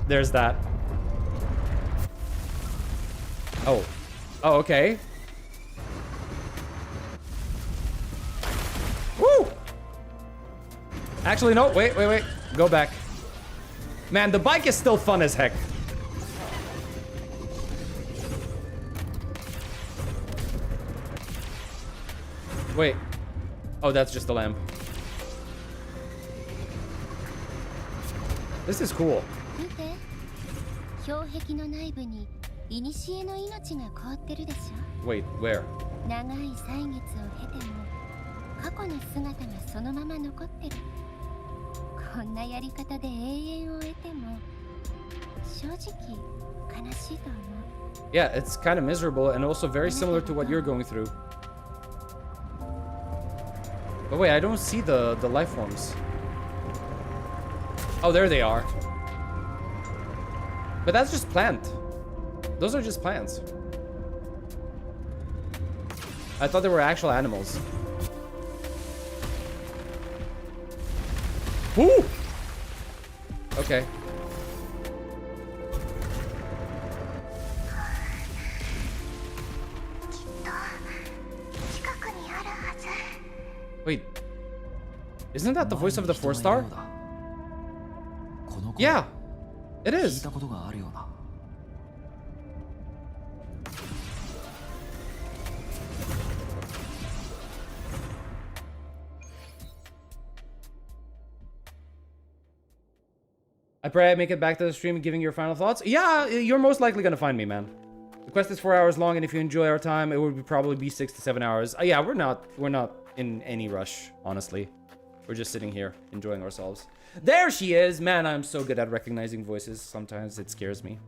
S1: there's that. Oh, okay. Woo! Actually, no. Wait. Go back. Man, the bike is still fun as heck. Wait. Oh, that's just the lamp. This is cool.
S5: 見て、氷壁の内部に古の命が凍ってるでしょ。
S1: Wait, where?
S5: 長い歳月を経ても過去の姿がそのまま残ってる。こんなやり方で永遠を得ても正直悲しいと思う。
S1: Yeah, it's kind of miserable and also very similar to what you're going through. But wait, I don't see the life forms. Oh, there they are. But that's just plant. Those are just plants. I thought they were actual animals. Woo! Okay. Wait. Isn't that the voice of the 4-star? Yeah. It is. I pray I make it back to the stream giving your final thoughts. Yeah, you're most likely gonna find me, man. The quest is 4 hours long, and if you enjoy our time, it would probably be 6 to 7 hours. Yeah, we're not in any rush, honestly. We're just sitting here enjoying ourselves. There she is! Man, I'm so good at recognizing voices. Sometimes it scares me.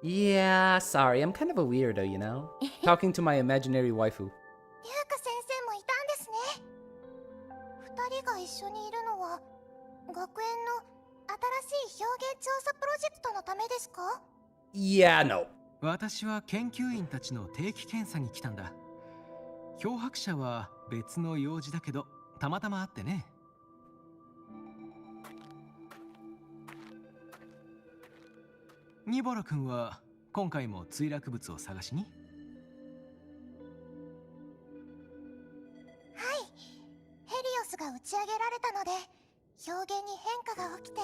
S1: Yeah, sorry, I'm kind of a weirdo, you know? Talking to my imaginary waifu.
S17: 学園の新しい表現調査プロジェクトのためですか？
S1: Yeah, no.
S2: 私は研究員たちの定期検査に来たんだ。漂白者は別の用事だけど、たまたま会ってね。ニボラ君は今回も墜落物を探しに？
S17: はい。ヘリオスがが打ち上げられたので表現に変化が起きて、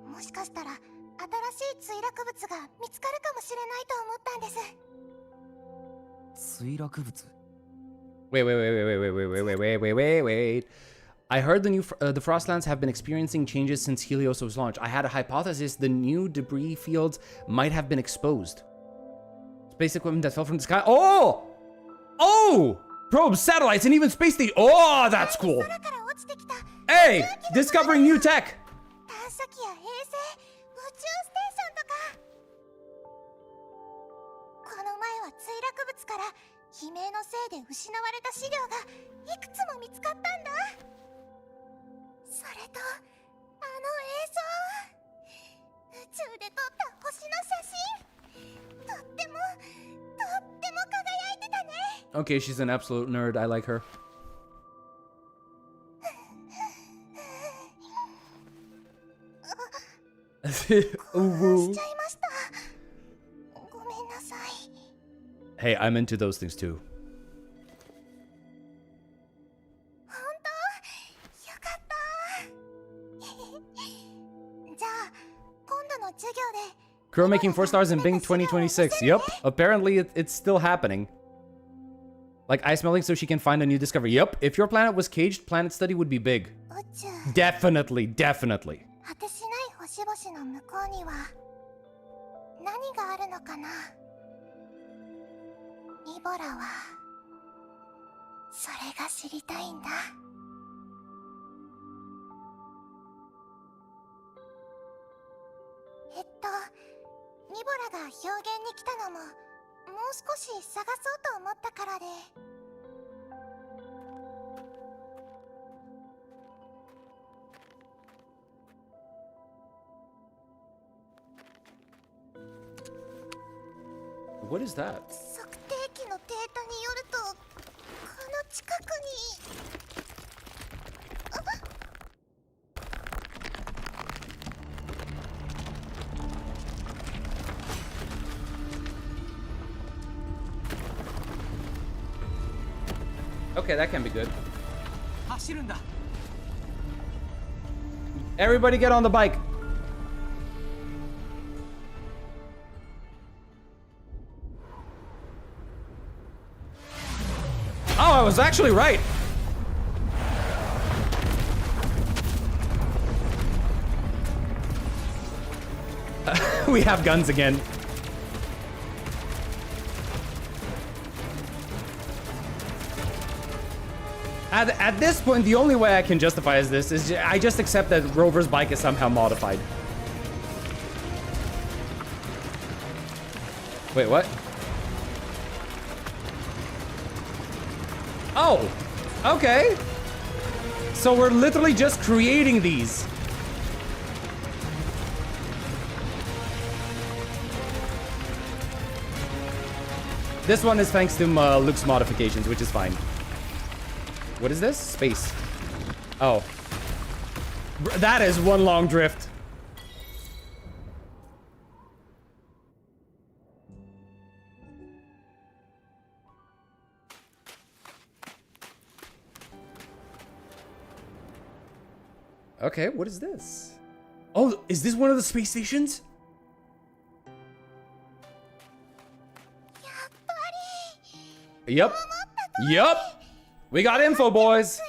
S17: もしかしたら新しい墜落物が見つかるかもしれないと思ったんです。
S7: 墜落物?
S1: Wait. I heard the Frostlands have been experiencing changes since Helios was launched. I had a hypothesis the new debris fields might have been exposed. Space equipment that fell from the sky. Oh! Probes, satellites, and even space station. Oh, that's cool. Hey, discovering new tech. Okay, she's an absolute nerd. I like her. Ooh. Hey, I'm into those things too. Girl making 4 stars in Bing 2026. Yep, apparently it's still happening. Like ice melting so she can find a new discovery. Yep, if your planet was caged, planet study would be big. Definitely. What is that? Okay, that can be good. Everybody get on the bike. Oh, I was actually right. We have guns again. At this point, the only way I can justify this is I just accept that Rover's bike is somehow modified. Wait, what? Oh, okay. So we're literally just creating these. This one is thanks to Luke's modifications, which is fine. What is this? Space. Oh. That is one long drift. Okay, what is this? Oh, is this one of the space stations? Yep. We got info, boys.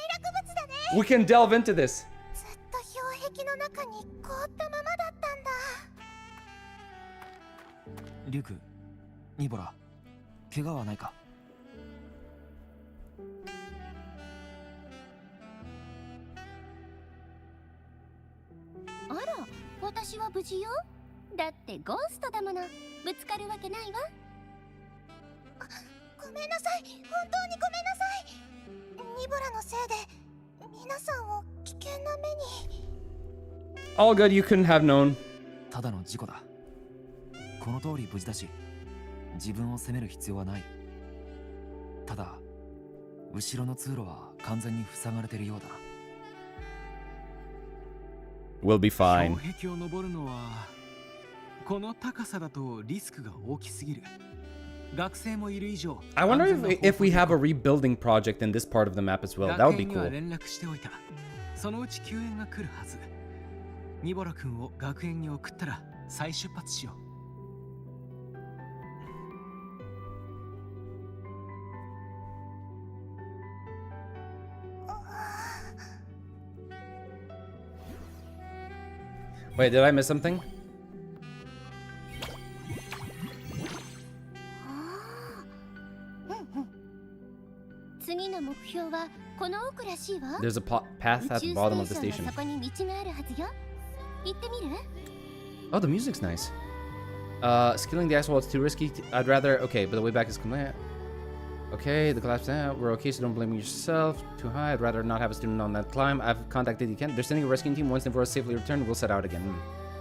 S1: We can delve into this.
S7: Ryuku, Nibora, 怪我はないか?
S5: あら、私は無事よ。だってゴーストだもの。ぶつかるわけないわ。
S17: ごめんなさい。本当にごめんなさい。ニボラのせいで皆さんを危険な目に。
S1: All good, you couldn't have known.
S7: ただの事故だ。この通り無事だし、自分を責める必要はない。ただ、後ろの通路は完全に塞がれてるようだな。
S1: We'll be fine.
S2: 障壁を登るのはこの高さだとリスクが大きすぎる。
S1: I wonder if we have a rebuilding project in this part of the map as well. That would be cool.
S2: そのうち救援が来るはず。ニボラ君を学園に送ったら再出発しよう。
S1: Wait, did I miss something?
S5: 次の目標はこの奥らしいわ。
S1: There's a path at the bottom of the station.
S5: そこに道があるはずよ。行ってみる?
S1: Oh, the music's nice. Scaling the ice wall is too risky. I'd rather... Okay, but the way back is... Okay, the collapse... we're okay, so don't blame yourself. Too high. I'd rather not have a student on that climb. I've contacted Kent. They're sending a rescue team. Once Nivora safely returned, we'll set out again.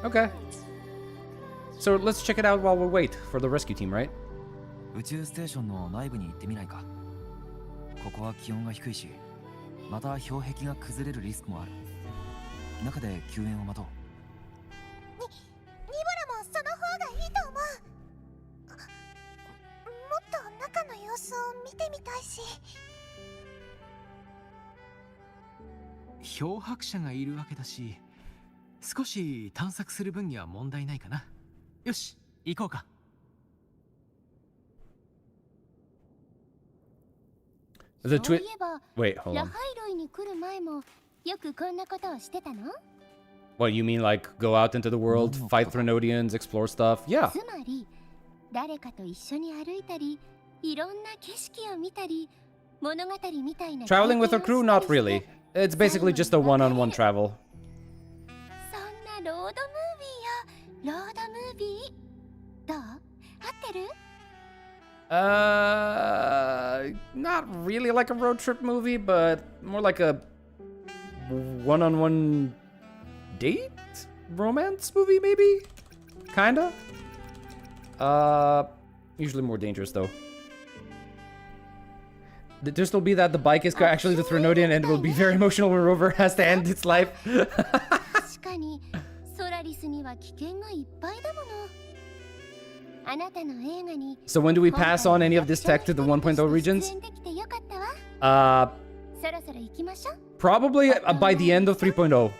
S1: Okay. So let's check it out while we wait for the rescue team, right?
S7: 宇宙ステーションの内部に行ってみないか。ここは気温が低いし、また氷壁が崩れるリスクもある。中で救援を待とう。
S17: ニボラもその方がいいと思う。もっと中の様子を見てみたいし。
S2: 漂白者がいるわけだし、少し探索する分には問題ないかな。よし、行こうか。
S1: The
S5: そうい
S1: twin...
S5: えば、
S1: Wait, hold
S5: ラ
S1: on.
S5: ハイロイに来る前もよくこんなことをしてたの?
S1: What, you mean like go out into the world, fight Threnodians, explore stuff? Yeah.
S5: つまり、誰かと一緒に歩いたり、いろんな景色を見たり、物語みたいな
S1: Traveling with a crew? Not really. It's basically just a one-on-one travel.
S5: そんなロードムービーよ。ロードムービー。どう？合ってる？
S1: Not really like a road trip movie, but more like a one-on-one date romance movie, maybe? Kinda? Usually more dangerous, though. There'll still be that the bike is actually the Threnodian, and it will be very emotional when Rover has to end its life.
S5: 確かに、ソラリスには危険がいっぱいだもの。あなたの映画に
S1: So when do we pass on any of this tech to the 1.0 regions?
S5: 出演できてよかったわ。そろそろ行きましょう。
S1: Probably by the end of 3.0.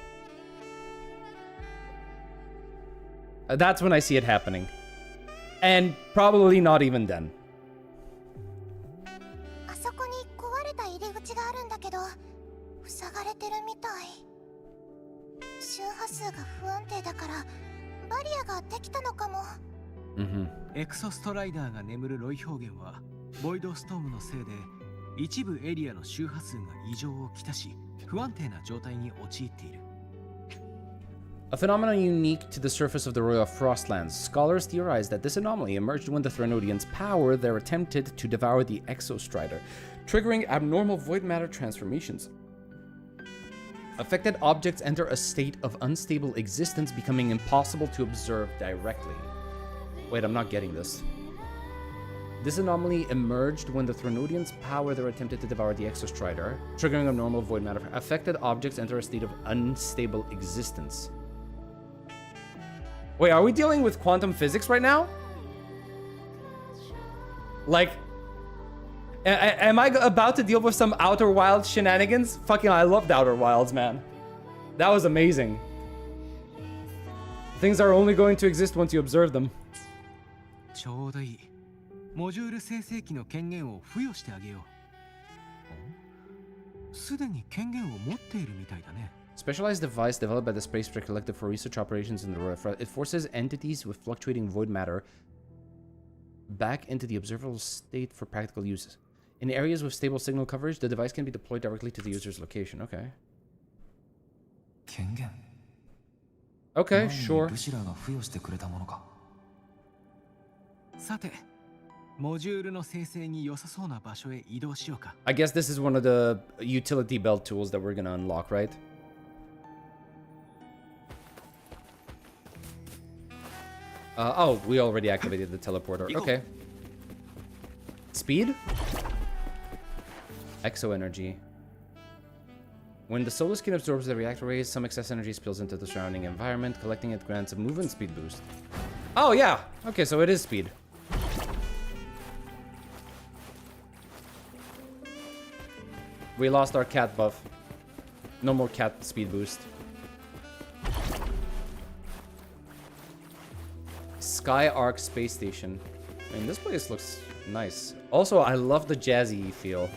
S1: That's when I see it happening. And probably not even then.
S17: あそこに壊れた入り口があるんだけど、塞がれてるみたい。周波数が不安定だから、バリアができたのかも。
S2: エクソストライダーが眠るロイ表現はボイドストームのせいで一部エリアの周波数が異常をきたし不安定な状態に陥っている。
S1: A phenomenon unique to the surface of the Royal Frostlands. Scholars theorize that this anomaly emerged when the Threnodians' power there attempted to devour the Exostrider, triggering abnormal void matter transformations. Affected objects enter a state of unstable existence, becoming impossible to observe directly. Wait, I'm not getting this. This anomaly emerged when the Threnodians' power there attempted to devour the Exostrider, triggering abnormal void matter. Affected objects enter a state of unstable existence. Wait, are we dealing with quantum physics right now? Like, am I about to deal with some Outer Wilds shenanigans? Fucking, I loved Outer Wilds, man. That was amazing. Things are only going to exist once you observe them.
S2: ちょうどいい。モジュール生成器の権限を付与してあげよう。すでに権限を持っているみたいだね。
S1: Specialized device developed by the Space Trek Collective for research operations in the Royal Front. It forces entities with fluctuating void matter back into the observable state for practical uses. In areas with stable signal coverage, the device can be deployed directly to the user's location. Okay.
S7: 権限?
S1: Okay, sure.
S7: ルシラが付与してくれたものか。
S2: さて、モジュールの生成に良さそうな場所へ移動しようか。
S1: I guess this is one of the utility belt tools that we're gonna unlock, right? Oh, we already activated the teleporter. Okay. Speed? Exo energy. When the solar skin absorbs the reactor rays, some excess energy spills into the surrounding environment. Collecting it grants a movement speed boost. Oh, yeah. Okay, so it is speed. We lost our cat buff. No more cat speed boost. Sky Arc Space Station. I mean, this place looks nice. Also, I love the jazzy feel.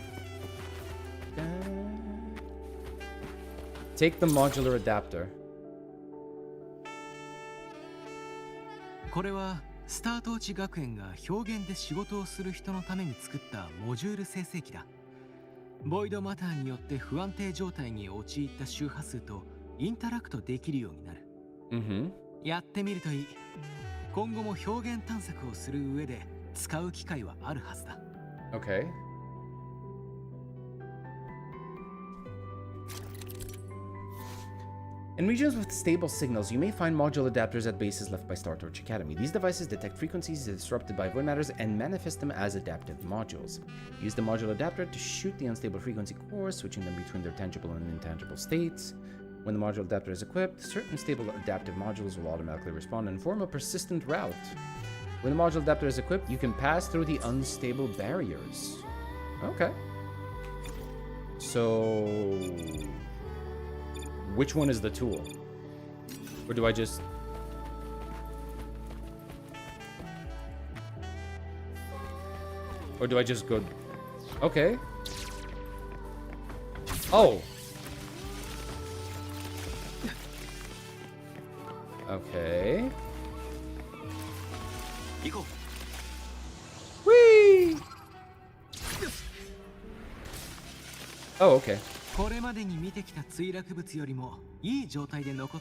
S1: Take the modular adapter.
S2: これはスタートーチ学園が表現で仕事をする人のために作ったモジュール生成器だ。ボイドマターによって不安定状態に陥った周波数とインタラクトできるようになる。やってみるといい。今後も表現探索をする上で使う機会はあるはずだ。
S1: Okay. In regions with stable signals, you may find module adapters at bases left by Star Torch Academy. These devices detect frequencies disrupted by void matters and manifest them as adaptive modules. Use the module adapter to shoot the unstable frequency cores, switching them between their tangible and intangible states. When the module adapter is equipped, certain stable adaptive modules will automatically respond and form a persistent route. When the module adapter is equipped, you can pass through the unstable barriers. Okay. So... which one is the tool? Or do I just... or do I just go... okay. Oh! Okay. Whee! Oh, okay.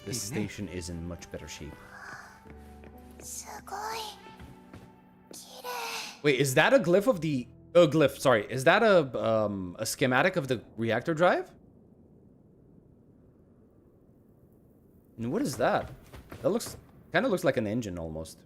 S1: This station is in much better shape. Wait, is that a glyph of the... glyph, sorry. Is that a schematic of the reactor drive? And what is that? That looks... kind of looks like an engine, almost.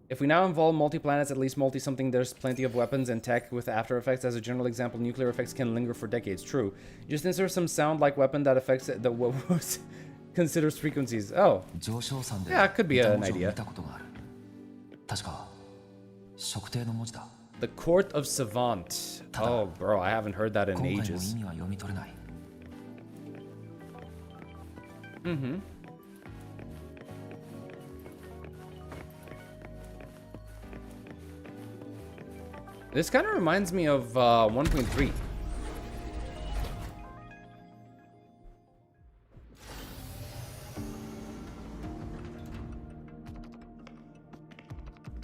S1: If we now involve multi-planets, at least multi-something, there's plenty of weapons and tech with after effects. As a general example, nuclear effects can linger for decades. True. Just insert some sound-like weapon that affects the what considers frequencies. Oh. Yeah, it could be an idea. The Court of Savant. Oh, bro, I haven't heard that in ages. Mm-hmm. This kind of reminds me of 1.3.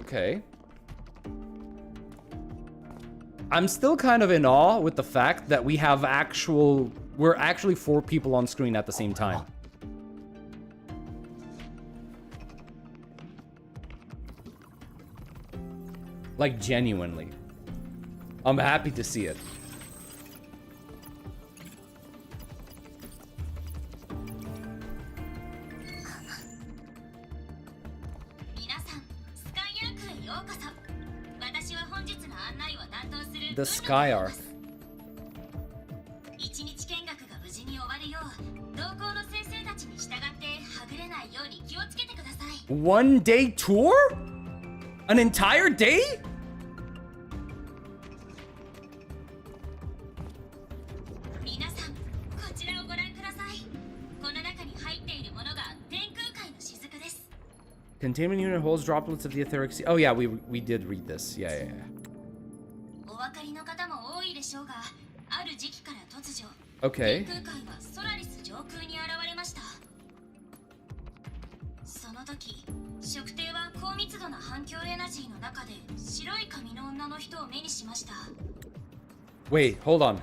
S1: Okay. I'm still kind of in awe with the fact that we have we're actually 4 people on screen at the same time. Like, genuinely. I'm happy to see it. The Sky Arc. One day tour? An entire day? Containment unit holds droplets of the etheric sea. Oh yeah, we did read this. Yeah. Okay. Wait, hold on.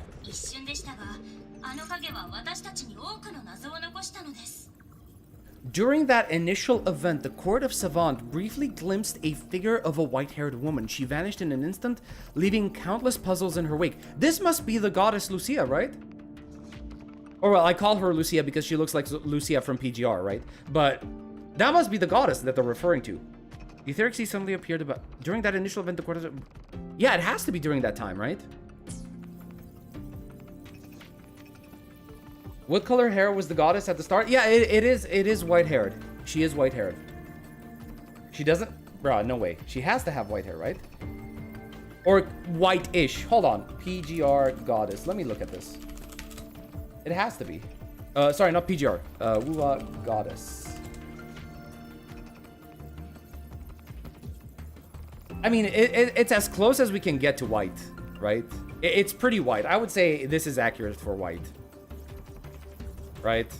S1: During that initial event, the Court of Savant briefly glimpsed a figure of a white-haired woman. She vanished in an instant, leaving countless puzzles in her wake. This must be the goddess Lucia, right? Or, well, I call her Lucia because she looks like Lucia from PGR, right? But that must be the goddess that they're referring to. The etheric sea suddenly appeared about... during that initial event, the Court of... yeah, it has to be during that time, right? What color hair was the goddess at the start? Yeah, it is white-haired. She is white-haired. She doesn't... Bruh, no way. She has to have white hair, right? Or white-ish. Hold on. PGR goddess. Let me look at this. It has to be. Sorry, not PGR. WuWa goddess. I mean, it's as close as we can get to white, right? It's pretty white. I would say this is accurate for white. Right?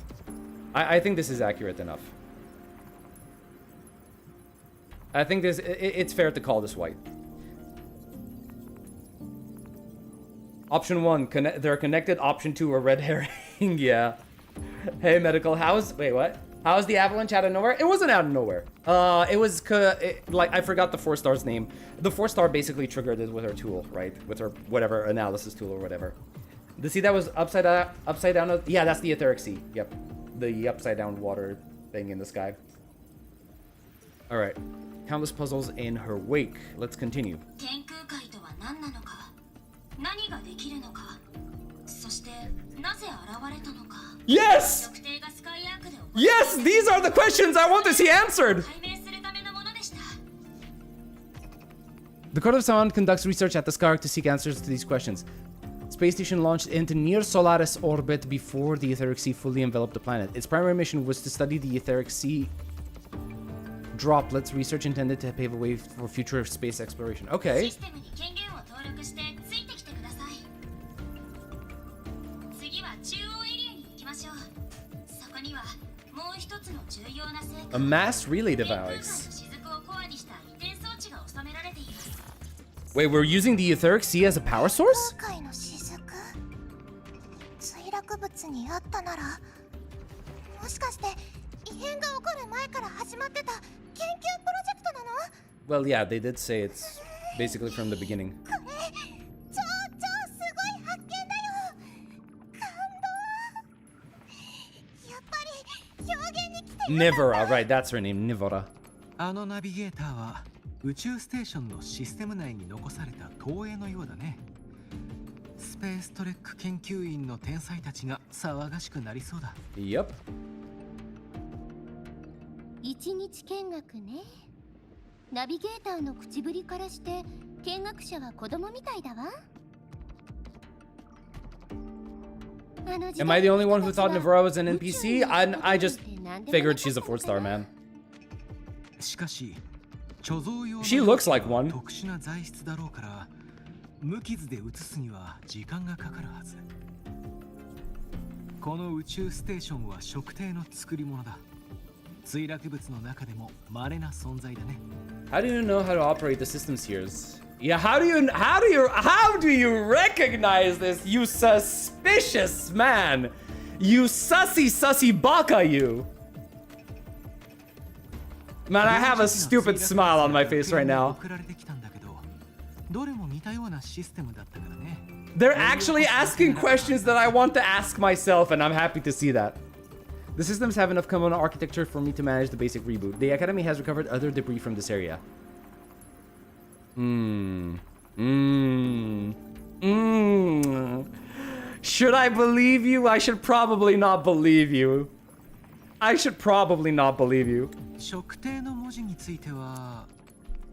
S1: I think this is accurate enough. I think this... It's fair to call this white. Option 1, they're connected. Option 2, a red herring. Yeah. Hey, medical. Wait, what? How's the avalanche out of nowhere? It wasn't out of nowhere. It was like, I forgot the 4-star's name. The 4-star basically triggered it with her tool, right? With her whatever analysis tool or whatever. The sea that was upside down. Yeah, that's the etheric sea. Yep, the upside down water thing in the sky. All right, countless puzzles in her wake. Let's continue. Yes! Yes, these are the questions I want to see answered! The Court of Sound conducts research at the Sky Arc to seek answers to these questions. Space station launched into near Solaris orbit before the Etheric Sea fully enveloped the planet. Its primary mission was to study the Etheric Sea droplets, research intended to pave a way for future space exploration. Okay. A mass relay device. Wait, we're using the Etheric Sea as a power source? Well, yeah, they did say it's basically from the beginning. Nivora, right, that's her name, Nivora.
S2: あのナビゲーターは宇宙ステーションのシステム内に残された投影のようだね。スペーストレック研究員の天才たちが騒がしくなりそうだ。
S1: Yep.
S5: 一日見学ね。ナビゲーターの口ぶりからして見学者は子供みたいだわ。
S1: Am I the only one who thought Nivora was an NPC? I just figured she's a 4-star, man. She looks like one.
S2: 特殊な材質だろうから無傷で移すには時間がかかるはず。この宇宙ステーションは測定の作り物だ。墜落物の中でも稀な存在だね。
S1: How do you know how to operate the systems here? Yeah, how do you recognize this, you suspicious man? You sussy baka, you. Man, I have a stupid smile on my face right now. They're actually asking questions that I want to ask myself, and I'm happy to see that. The systems have enough common architecture for me to manage the basic reboot. The Academy has recovered other debris from this area. Should I believe you? I should probably not believe you. I should probably not believe you.
S2: 測定の文字については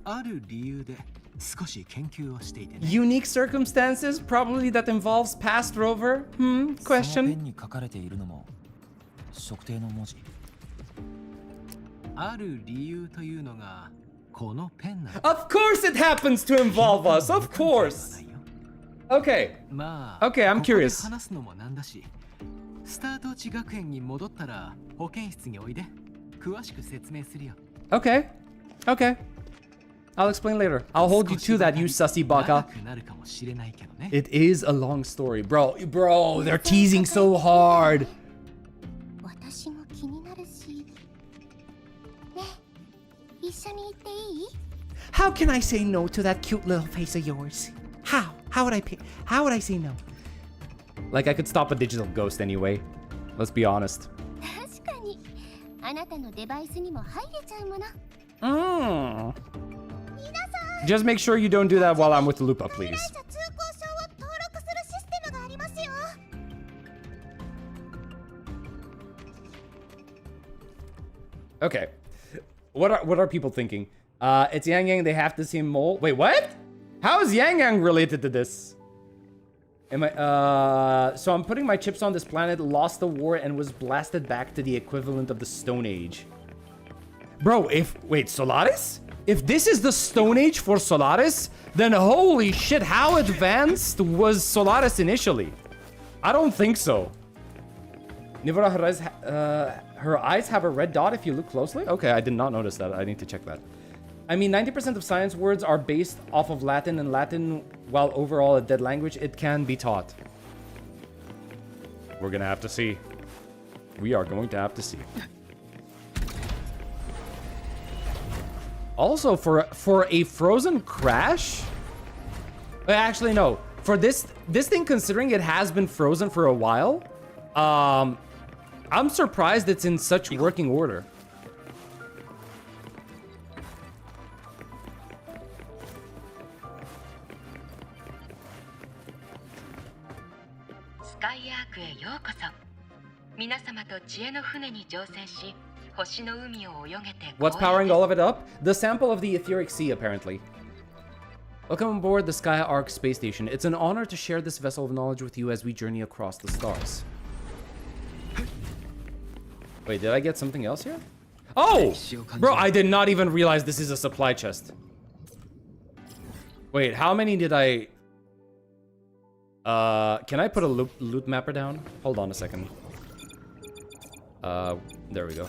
S2: ある理由で少し研究をしていてね。
S1: Unique circumstances, probably that involves past rover. Question.
S7: そのペンに書かれているのも測定の文字。
S2: ある理由というのがこのペンなの。
S1: Of course it happens to involve us. Of course. Okay. Okay, I'm curious.
S2: 話すのもなんだし、スタート地学園に戻ったら保健室においで。詳しく説明するよ。
S1: Okay. Okay. I'll explain later. I'll hold you to that, you sussy baka. It is a long story. Bro, they're teasing so hard. How can I say no to that cute little face of yours? How? How would I say no? Like I could stop a digital ghost anyway. Let's be honest. Just make sure you don't do that while I'm with Lupa, please. Okay. What are people thinking? It's Yang Yang. They have the same mole. Wait, what? How is Yang Yang related to this? Am I? So I'm putting my chips on this planet. Lost the war and was blasted back to the equivalent of the Stone Age. Bro, wait, Solaris? If this is the Stone Age for Solaris, then holy shit, how advanced was Solaris initially? I don't think so. Nivora, her eyes have a red dot if you look closely? Okay, I did not notice that. I need to check that. I mean, 90% of science words are based off of Latin, and Latin, while overall a dead language, it can be taught. We're gonna have to see. We are going to have to see. Also, for a frozen crash? Actually, no. For this thing, considering it has been frozen for a while, I'm surprised it's in such working order. What's powering all of it up? The sample of the etheric sea, apparently. Welcome aboard the Sky Arc space station. It's an honor to share this vessel of knowledge with you as we journey across the stars. Wait, did I get something else here? Oh! Bro, I did not even realize this is a supply chest. Wait, how many did I... can I put a loot mapper down? Hold on a second. There we go.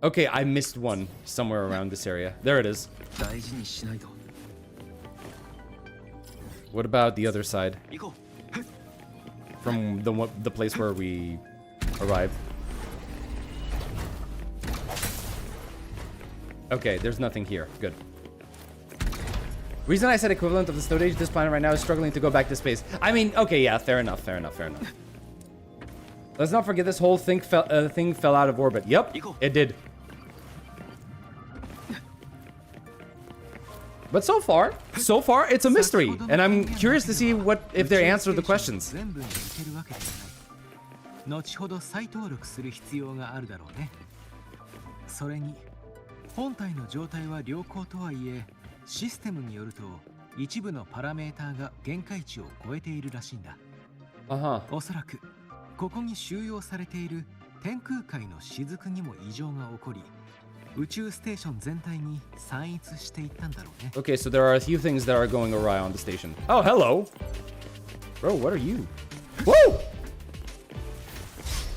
S1: Okay, I missed one somewhere around this area. There it is. What about the other side? From the place where we arrived. Okay, there's nothing here. Good. Reason I said equivalent of the Stone Age, this planet right now is struggling to go back to space. I mean, okay, yeah, fair enough. Let's not forget this whole thing fell out of orbit. Yep, it did. But so far, it's a mystery, and I'm curious to see if they answer the questions.
S2: 後ほど再登録する必要があるだろうね。それに本体の状態は良好とはいえ、システムによると一部のパラメーターが限界値を超えているらしいんだ。おそらくここに収容されている天空海の雫にも異常が起こり、宇宙ステーション全体に散逸していったんだろうね。
S1: Okay, so there are a few things that are going awry on the station. Oh, hello! Bro, what are you? Whoa!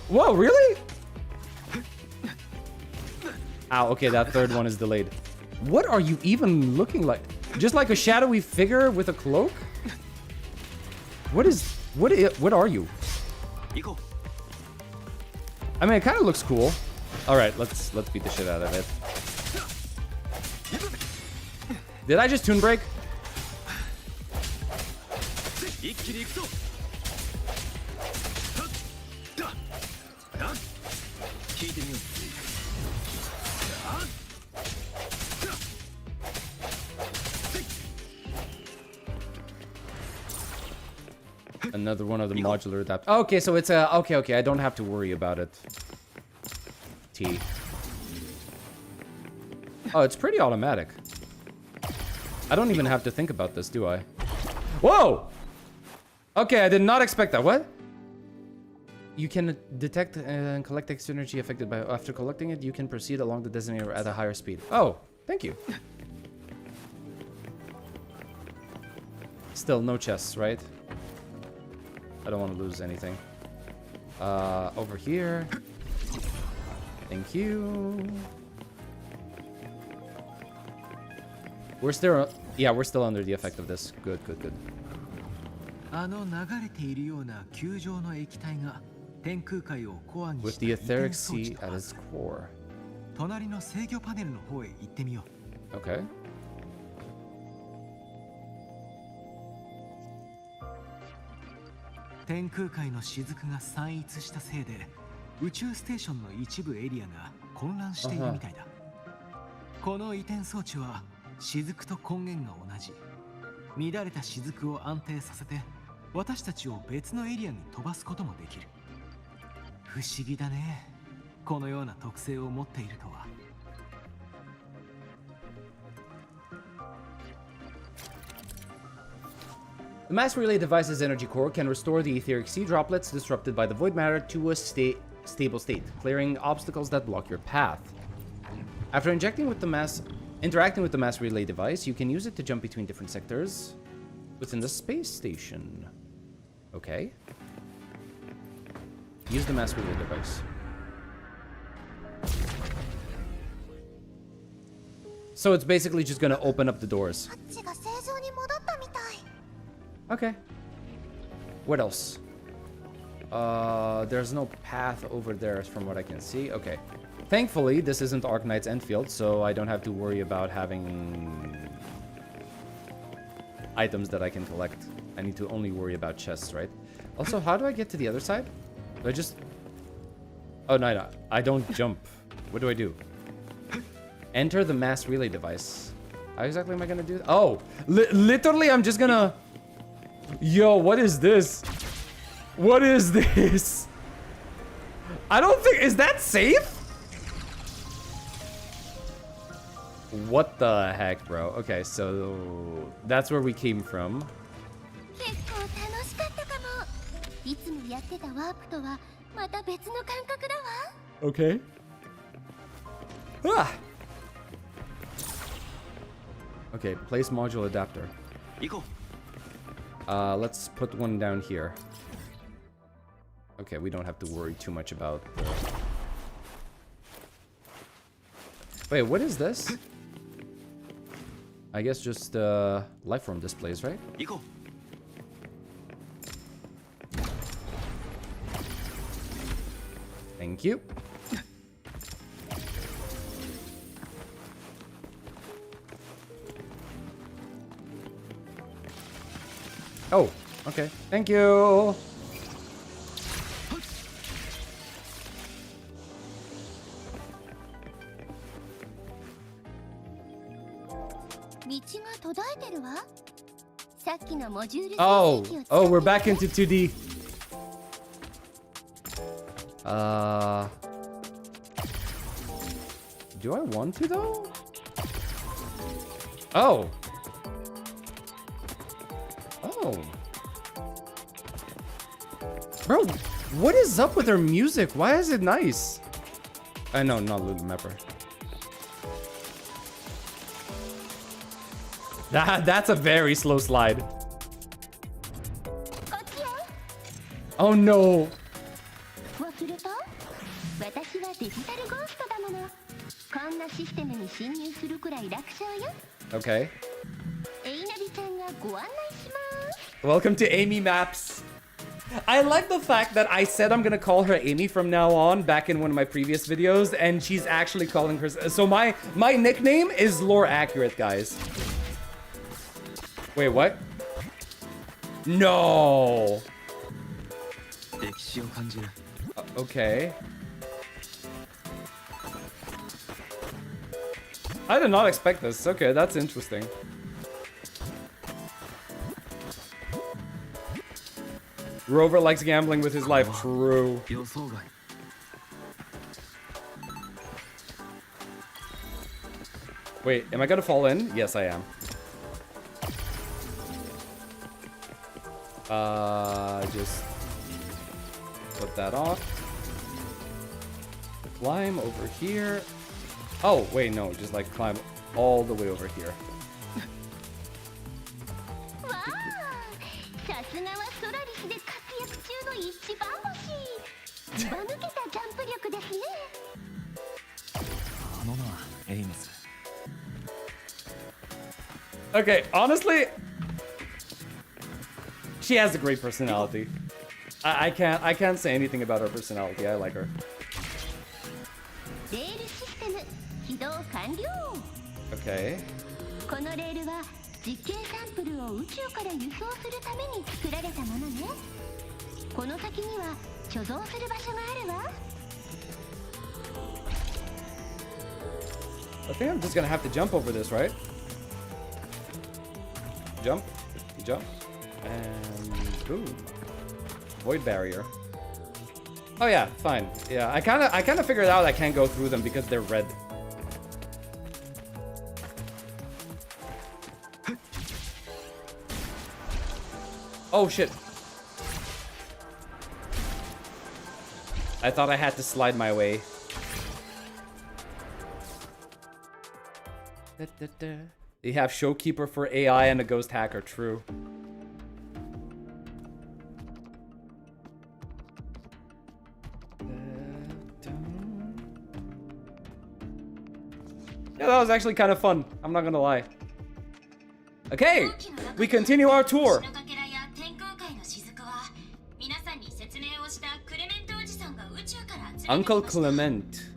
S1: Whoa, really? Ow, okay, that third one is delayed. What are you even looking like? Just like a shadowy figure with a cloak? What are you? I mean, it kind of looks cool. All right, let's beat the shit out of it. Did I just toon break? Another one of the modular adapt. Okay, so it's a okay. I don't have to worry about it. T. Oh, it's pretty automatic. I don't even have to think about this, do I? Whoa! Okay, I did not expect that. What? You can detect and collect extra energy affected by... After collecting it, you can proceed along the designator at a higher speed. Oh, thank you. Still, no chests, right? I don't want to lose anything. Over here. Thank you. We're still... Yeah, we're still under the effect of this. Good.
S2: あの流れているような球状の液体が天空海をコアに
S1: With
S2: した
S1: the
S2: 遺
S1: etheric
S2: 伝装置
S1: sea
S2: と
S1: at
S2: は
S1: its core.
S2: 隣の制御パネルの方へ行ってみよう。
S1: Okay.
S2: 天空海の雫が散逸したせいで宇宙ステーションの一部エリアが混乱しているみたいだ。この移転装置は雫と根源が同じ。乱れた雫を安定させて私たちを別のエリアに飛ばすこともできる。不思議だね。このような特性を持っているとは。
S1: The mass relay device's energy core can restore the etheric sea droplets disrupted by the void matter to a stable state, clearing obstacles that block your path. After interacting with the mass relay device, you can use it to jump between different sectors within the space station. Okay. Use the mass relay device. So it's basically just gonna open up the doors. Okay. What else? There's no path over there from what I can see. Okay. Thankfully, this isn't Arknights endfield, so I don't have to worry about having items that I can collect. I need to only worry about chests, right? Also, how do I get to the other side? Do I just... Oh, no. I don't jump. What do I do? Enter the mass relay device. How exactly am I gonna do that? Oh! Literally, I'm just gonna... Yo, what is this? What is this? I don't think... Is that safe? What the heck, bro? Okay, so... That's where we came from. Okay. Ah! Okay, place module adapter. Let's put one down here. Okay, we don't have to worry too much about the... Wait, what is this? I guess just lifeform displays, right? Thank you. Oh, okay. Thank you. Oh, we're back into 2D. Do I want to though? Oh. Oh. Bro, what is up with her music? Why is it nice? I know, not Lululemepper. That's a very slow slide. Oh no. Okay. Welcome to Amy Maps. I like the fact that I said I'm gonna call her Amy from now on back in one of my previous videos, and she's actually calling her. So my nickname is lore accurate, guys. Wait, what? No. Okay. I did not expect this. Okay, that's interesting. Rover likes gambling with his life. True. Wait, am I gonna fall in? Yes, I am. Just put that off. Climb over here. Oh, wait, no, just like climb all the way over here. Okay, honestly, she has a great personality. I can't say anything about her personality. I like her. Okay. I think I'm just gonna have to jump over this, right? Jump, jump, and boom. Void barrier. Oh yeah, fine. Yeah, I kind of figured out I can't go through them because they're red. Oh shit. I thought I had to slide my way. They have Showkeeper for AI and a Ghost Hacker, true. Yeah, that was actually kind of fun. I'm not gonna lie. Okay, we continue our tour. Uncle Clement.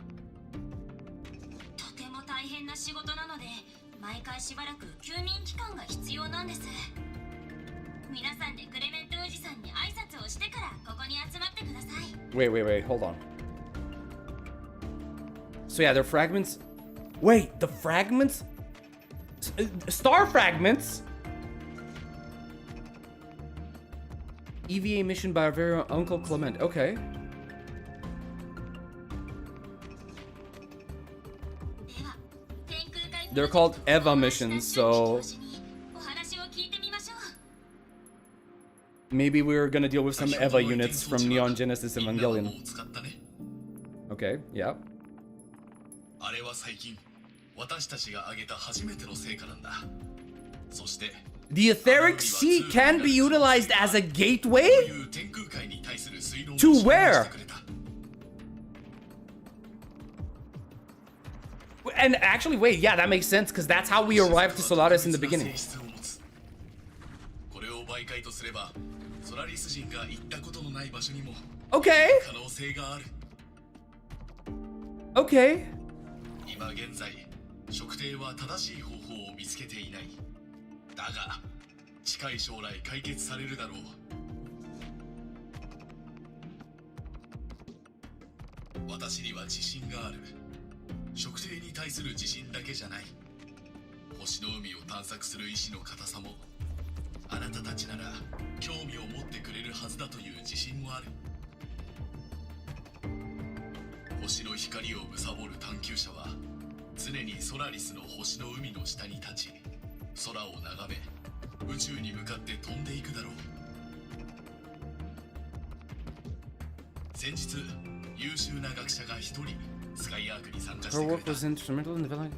S1: Wait, hold on. So yeah, they're fragments. Wait, the fragments? Star fragments? EVA mission by our very own Uncle Clement. Okay. They're called Eva missions, so maybe we're gonna deal with some Eva units from Neon Genesis Evangelion. Okay, yeah. The etheric sea can be utilized as a gateway? To where? And actually, wait, yeah, that makes sense, because that's how we arrived to Solaris in the beginning. Okay. Okay. Her work was instrumental in developing.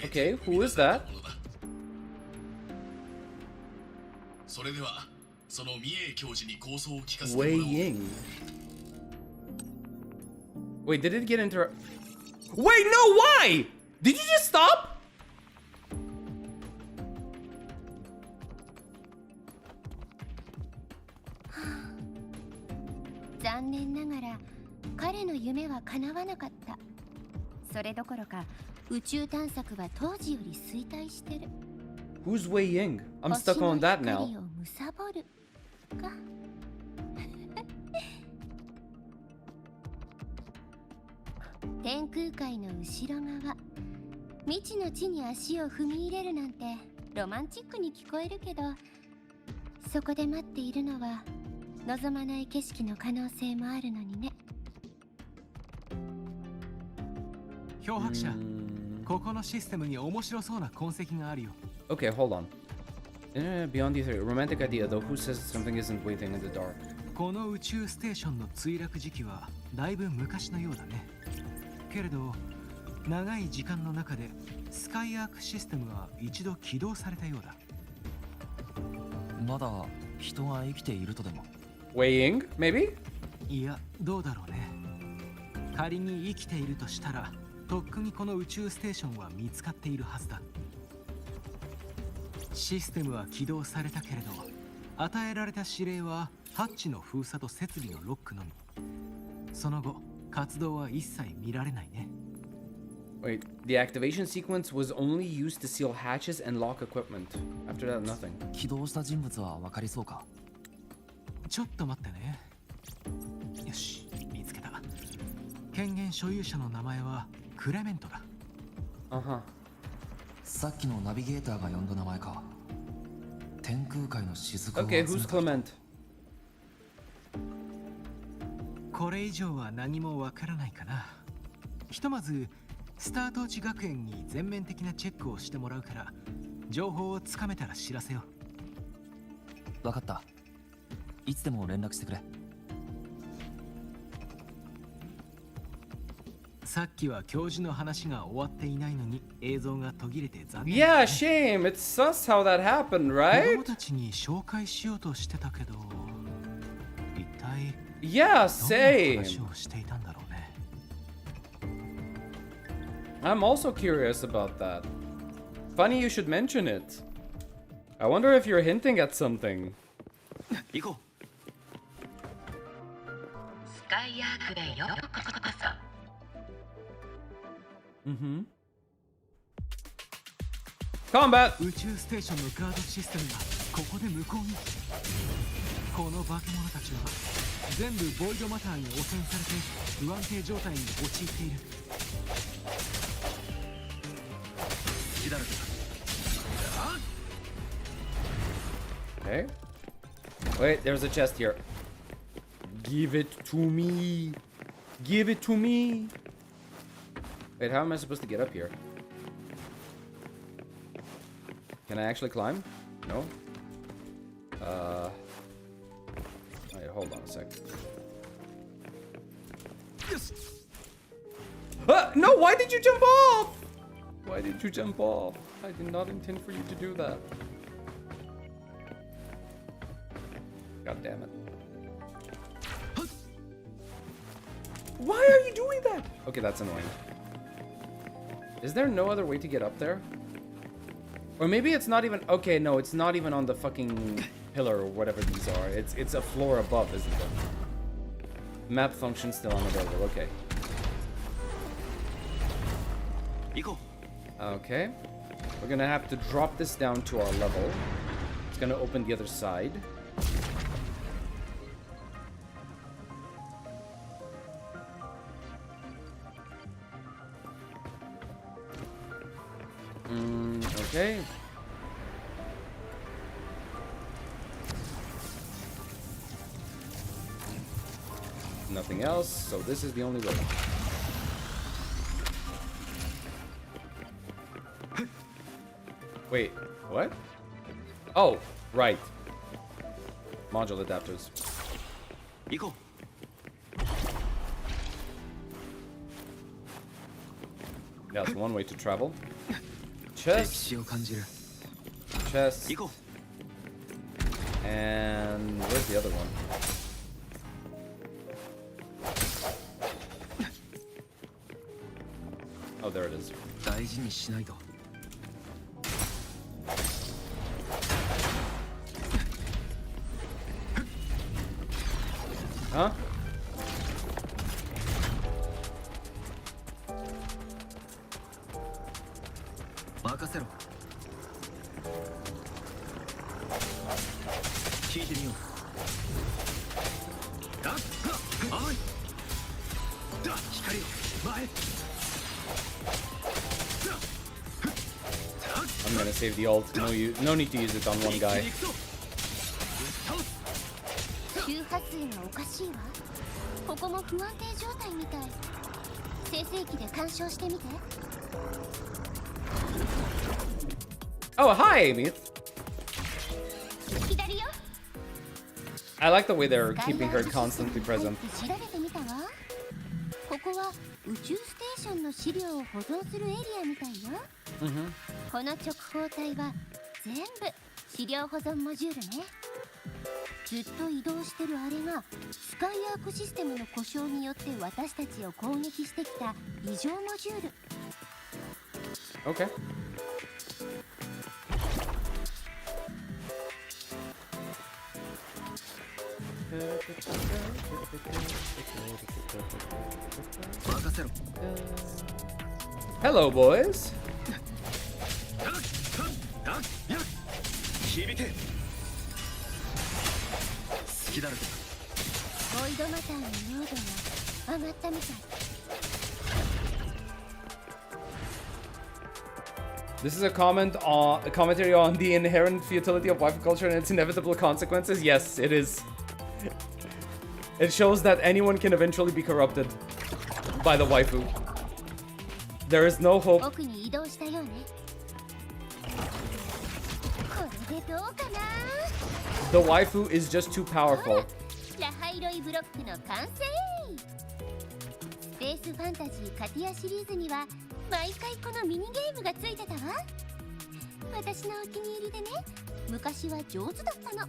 S1: Okay, who is that? Wei Ying. Wait, did it get into? Wait, no, why? Did you just stop? Who's Wei Ying? I'm stuck on that now. Okay, hold on. Beyond the romantic idea, though, who says something isn't waiting in the dark?
S2: この宇宙ステーションの墜落時期はだいぶ昔のようだね。けれど長い時間の中でスカイアークシステムは一度起動されたようだ。
S7: まだ人が生きているとでも。
S1: Weighing, maybe?
S2: いや、どうだろうね。仮に生きているとしたら、とっくにこの宇宙ステーションは見つかっているはずだ。システムは起動されたけれど、与えられた指令はハッチの封鎖と設備のロックのみ。その後、活動は一切見られないね。
S1: Wait, the activation sequence was only used to seal hatches and lock equipment. After that, nothing.
S7: 起動した人物は分かりそうか？
S2: ちょっと待ってね。よし、見つけた。権限所有者の名前はクレメントだ。
S7: さっきのナビゲーターが呼んだ名前か。天空海の雫を集めた。
S1: Okay, who's Clement?
S2: これ以上は何もわからないかな。ひとまずスタート地学園に全面的なチェックをしてもらうから、情報をつかめたら知らせよ
S7: う。わかった。いつでも連絡してくれ。
S2: さっきは教授の話が終わっていないのに映像が途切れて残念。
S1: Yeah, shame. It's sus how that happened, right?
S2: 子供たちに紹介しようとしてたけど、一体
S1: Yeah, same.
S2: どんな話をしていたんだろうね。
S1: I'm also curious about that. Funny you should mention it. I wonder if you're hinting at something.
S2: 行こう。
S11: スカイアークでようこそ。
S1: Mm-hmm. Combat!
S2: 宇宙ステーションのガードシステムがここで無効に。この化け物たちは全部ボイドマターに汚染されて不安定状態に陥っている。
S1: Okay. Wait, there's a chest here. Give it to me. Give it to me. Wait, how am I supposed to get up here? Can I actually climb? No? Wait, hold on a sec. Yes! No, why did you jump off? Why did you jump off? I did not intend for you to do that. God damn it. Why are you doing that? Okay, that's annoying. Is there no other way to get up there? Or maybe it's not even... Okay, no, it's not even on the fucking pillar or whatever these are. It's a floor above, isn't it? Map function still unavailable. Okay. Okay. We're gonna have to drop this down to our level. It's gonna open the other side. Okay. Nothing else, so this is the only way. Wait, what? Oh, right. Module adapters. That's one way to travel. Chest. Chest. And where's the other one? Oh, there it is. Huh? I'm gonna save the ult. No need to use it on one guy.
S5: 周波数がおかしいわ。ここも不安定状態みたい。生成器で干渉してみて。
S1: Oh, hi, Amy.
S5: 左よ。
S1: I like the way they're keeping her constantly present.
S5: 調べてみたわ。ここは宇宙ステーションの資料を保存するエリアみたいよ。この直方体は全部資料保存モジュールね。ずっと移動してるあれがスカイアークシステムの故障によって私たちを攻撃してきた異常モジュール。
S1: Okay. Hello, boys.
S5: ボイドマターの濃度が上がったみたい。
S1: This is a commentary on the inherent futility of wife culture and its inevitable consequences. Yes, it is. It shows that anyone can eventually be corrupted by the waifu. There is no hope.
S5: 奥に移動したようね。これでどうかな。
S1: The waifu is just too powerful.
S5: ラハイロイブロックの完成。スペースファンタジーカティアシリーズには毎回このミニゲームがついてたわ。私のお気に入りでね、昔は上手だったの。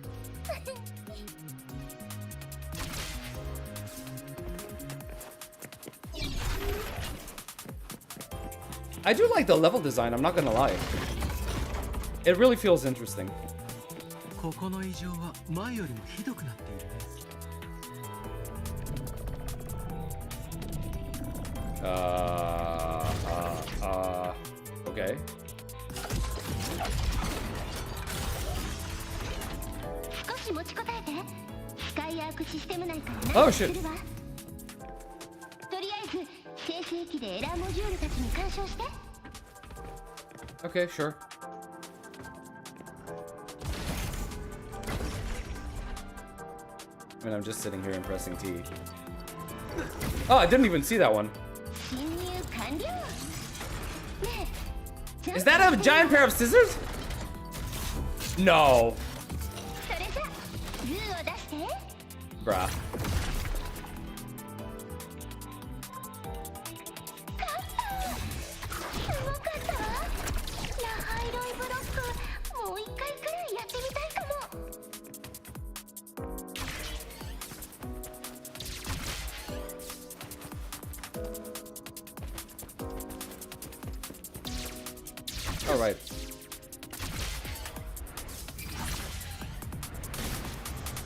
S1: I do like the level design, I'm not gonna lie. It really feels interesting.
S2: ここの異常は前よりもひどくなっているね。
S1: Okay.
S5: 少し持ちこたえて。スカイアークシステム内から
S1: Oh
S5: 何
S1: shit.
S5: かするわ。とりあえず生成機でエラーモジュールたちに干渉して。
S1: Okay, sure. I mean, I'm just sitting here and pressing T. Oh, I didn't even see that one.
S5: 侵入完了。ねえ。
S1: Is that a giant pair of scissors? No.
S5: それじゃ、グーを出して。
S1: Bruh.
S5: すごかったわ。ラハイロイブロック、もう一回くらいやってみたいかも。
S1: All right.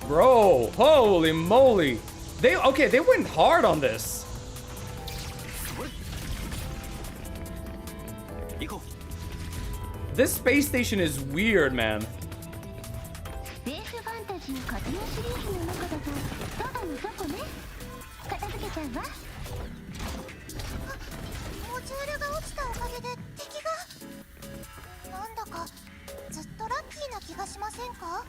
S1: Bro, holy moly. They went hard on this. This space station is weird, man.
S5: スペースファンタジーカティアシリーズの中だとただの雑魚ね。片付けちゃうわ。
S17: モジュールが落ちたおかげで敵がなんだかずっとラッキーな気がしませんか？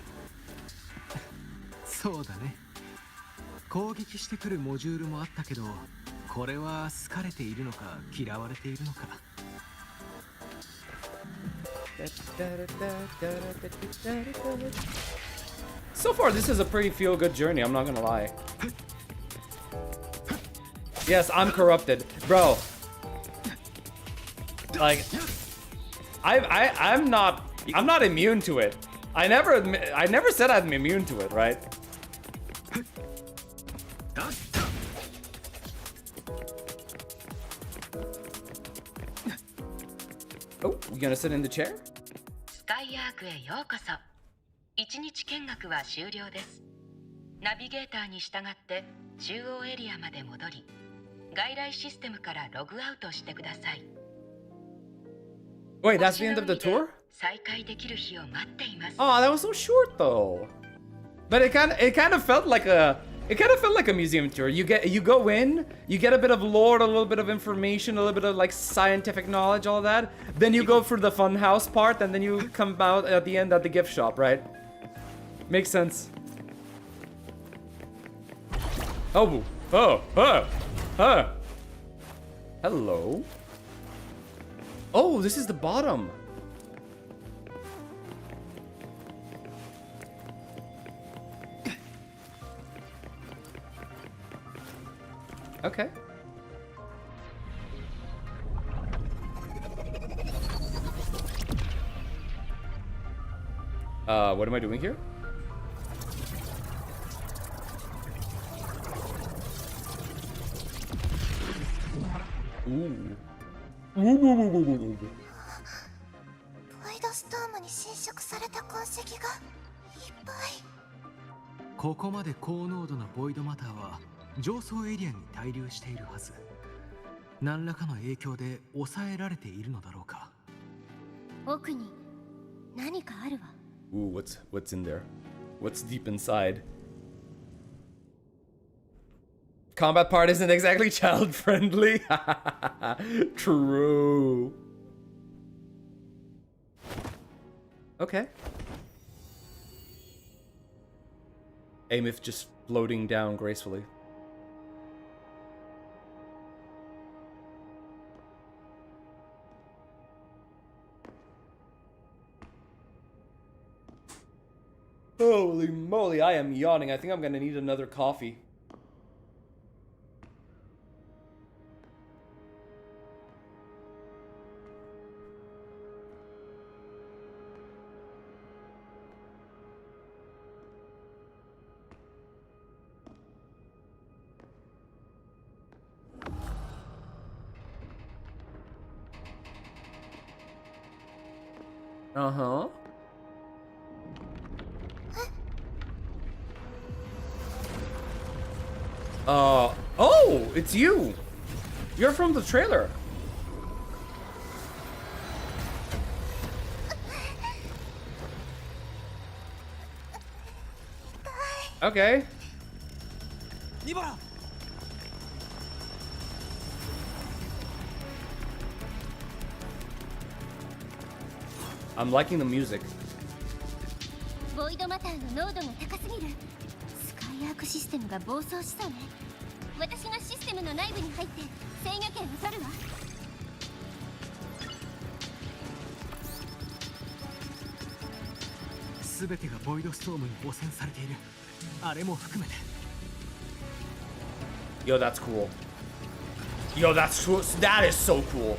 S2: そうだね。攻撃してくるモジュールもあったけど、これは好かれているのか嫌われているのか。
S1: So far, this is a pretty feel-good journey, I'm not gonna lie. Yes, I'm corrupted. Bro. Like, I'm not immune to it. I never said I'm immune to it, right? Oh, you gonna sit in the chair?
S11: スカイアークへようこそ。一日見学は終了です。ナビゲーターに従って中央エリアまで戻り、外来システムからログアウトしてください。
S1: Wait, that's the end of the tour?
S11: 再開できる日を待っています。
S1: Oh, that was so short though. But it kind of felt like a museum tour. You go in, you get a bit of lore, a little bit of information, a little bit of like scientific knowledge, all that. Then you go through the fun house part, and then you come out at the end at the gift shop, right? Makes sense. Oh, hello. Oh, this is the bottom. Okay. What am I doing here? Ooh.
S17: ボイドストームに侵食された痕跡がいっぱい。
S2: ここまで高濃度なボイドマターは上層エリアに滞留しているはず。何らかの影響で抑えられているのだろうか。
S5: 奥に何かあるわ。
S1: Ooh, what's in there? What's deep inside? Combat part isn't exactly child friendly. True. Okay. Amith just floating down gracefully. Holy moly, I am yawning. I think I'm gonna need another coffee. Uh-huh. Oh, it's you. You're from the trailer. Okay. I'm liking the music.
S5: ボイドマターの濃度が高すぎる。スカイアークシステムが暴走しそうね。私がシステムの内部に入って制御権を取るわ。
S2: 全てがボイドストームに汚染されている。あれも含めて。
S1: Yo, that's cool. Yo, that is so cool.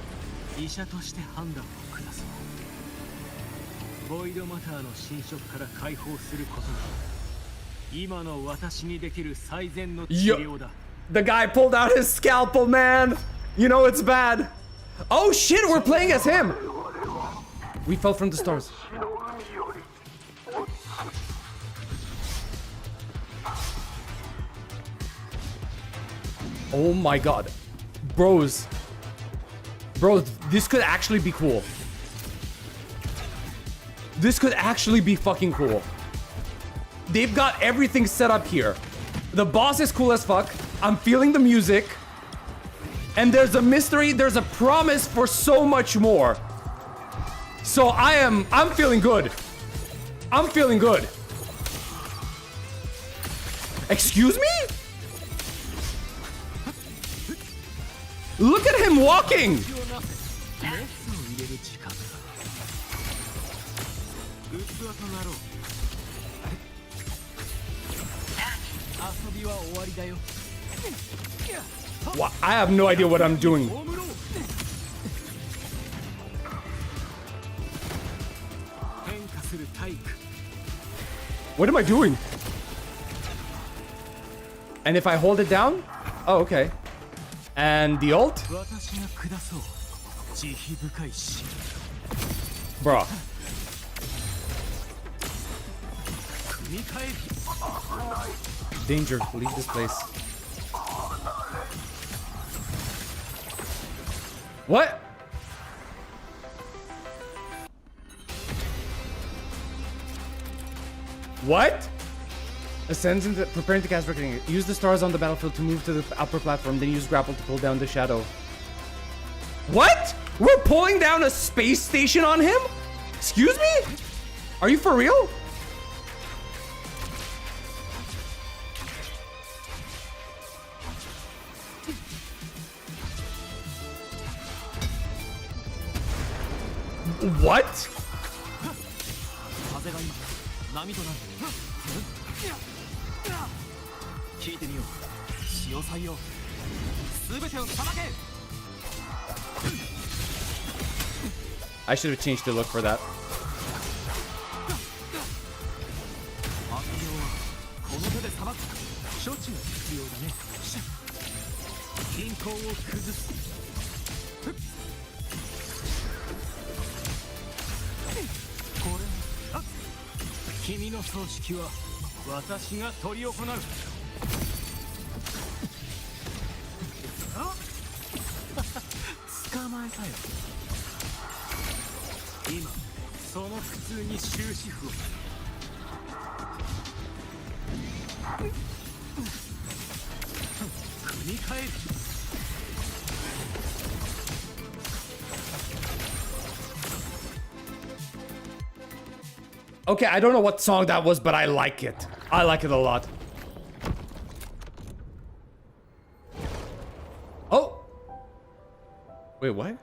S2: 医者として判断を下そう。ボイドマターの侵食から解放することが今の私にできる最善の治療だ。
S1: The guy pulled out his scalpel, man. You know it's bad. Oh shit, we're playing as him. We fell from the stars. Oh my god. Bros, this could actually be cool. This could actually be fucking cool. They've got everything set up here. The boss is cool as fuck. I'm feeling the music. And there's a mystery, there's a promise for so much more. So I'm feeling good. I'm feeling good. Excuse me? Look at him walking! Wow, I have no idea what I'm doing. What am I doing? And if I hold it down? Oh, okay. And the ult? Bruh. Danger, leave this place. What? What? Ascends into preparing to cast Reckoning. Use the stars on the battlefield to move to the upper platform, then use grapple to pull down the shadow. What? We're pulling down a space station on him? Excuse me? Are you for real? What? I should have changed the look for that. Okay, I don't know what song that was, but I like it. I like it a lot. Wait, what?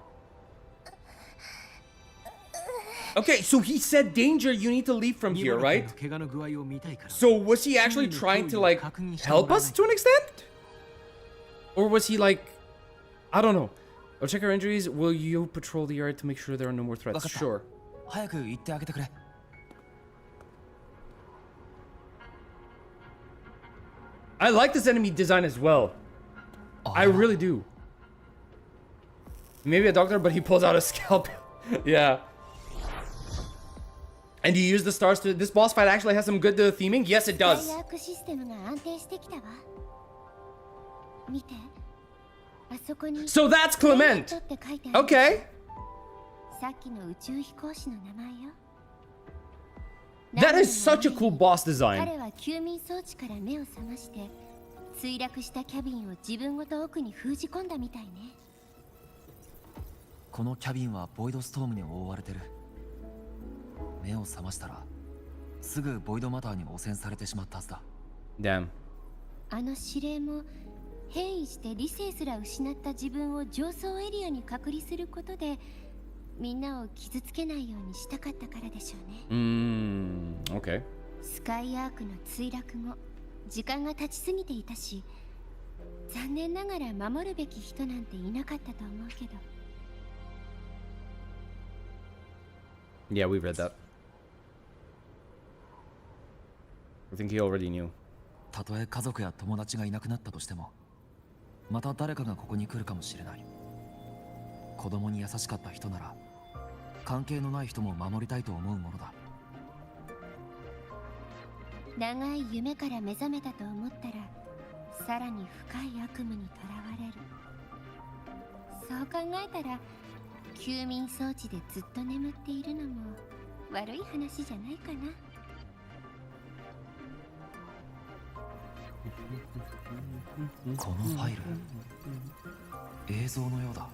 S1: Okay, so he said danger, you need to leave from here, right? So was he actually trying to, like, help us to an extent? Or was he like, I don't know. I'll check our injuries. Will you patrol the area to make sure there are no more threats? Sure. I like this enemy design as well. I really do. Maybe a doctor, but he pulls out a scalpel. Yeah. And you use the stars to... This boss fight actually has some good theming? Yes, it does. So that's Clement. Okay. That is such a cool boss design.
S5: 墜落したキャビンを自分ごと奥に封じ込んだみたいね。
S7: このキャビンはボイドストームに覆われてる。目を覚ましたらすぐボイドマターに汚染されてしまったはずだ。
S1: Damn。
S5: あの指令も変異して理性すら失った自分を上層エリアに隔離することでみんなを傷つけないようにしたかったからでしょうね。
S1: Okay。
S5: スカイアークの墜落後。 時間が経ちすぎていたし、残念ながら守るべき人なんていなかったと思うけど。
S1: Yeah, we read that. I think he already knew.
S7: たとえ家族や友達がいなくなったとしても、また誰かがここに来るかもしれない。子供に優しかった人なら、関係のない人も守りたいと思うものだ。
S5: 長い夢から目覚めたと思ったらさらに深い悪夢にとらわれるそう考えたら休眠装置でずっと眠っているのも悪い話じゃないかな
S7: このファイル映像のようだ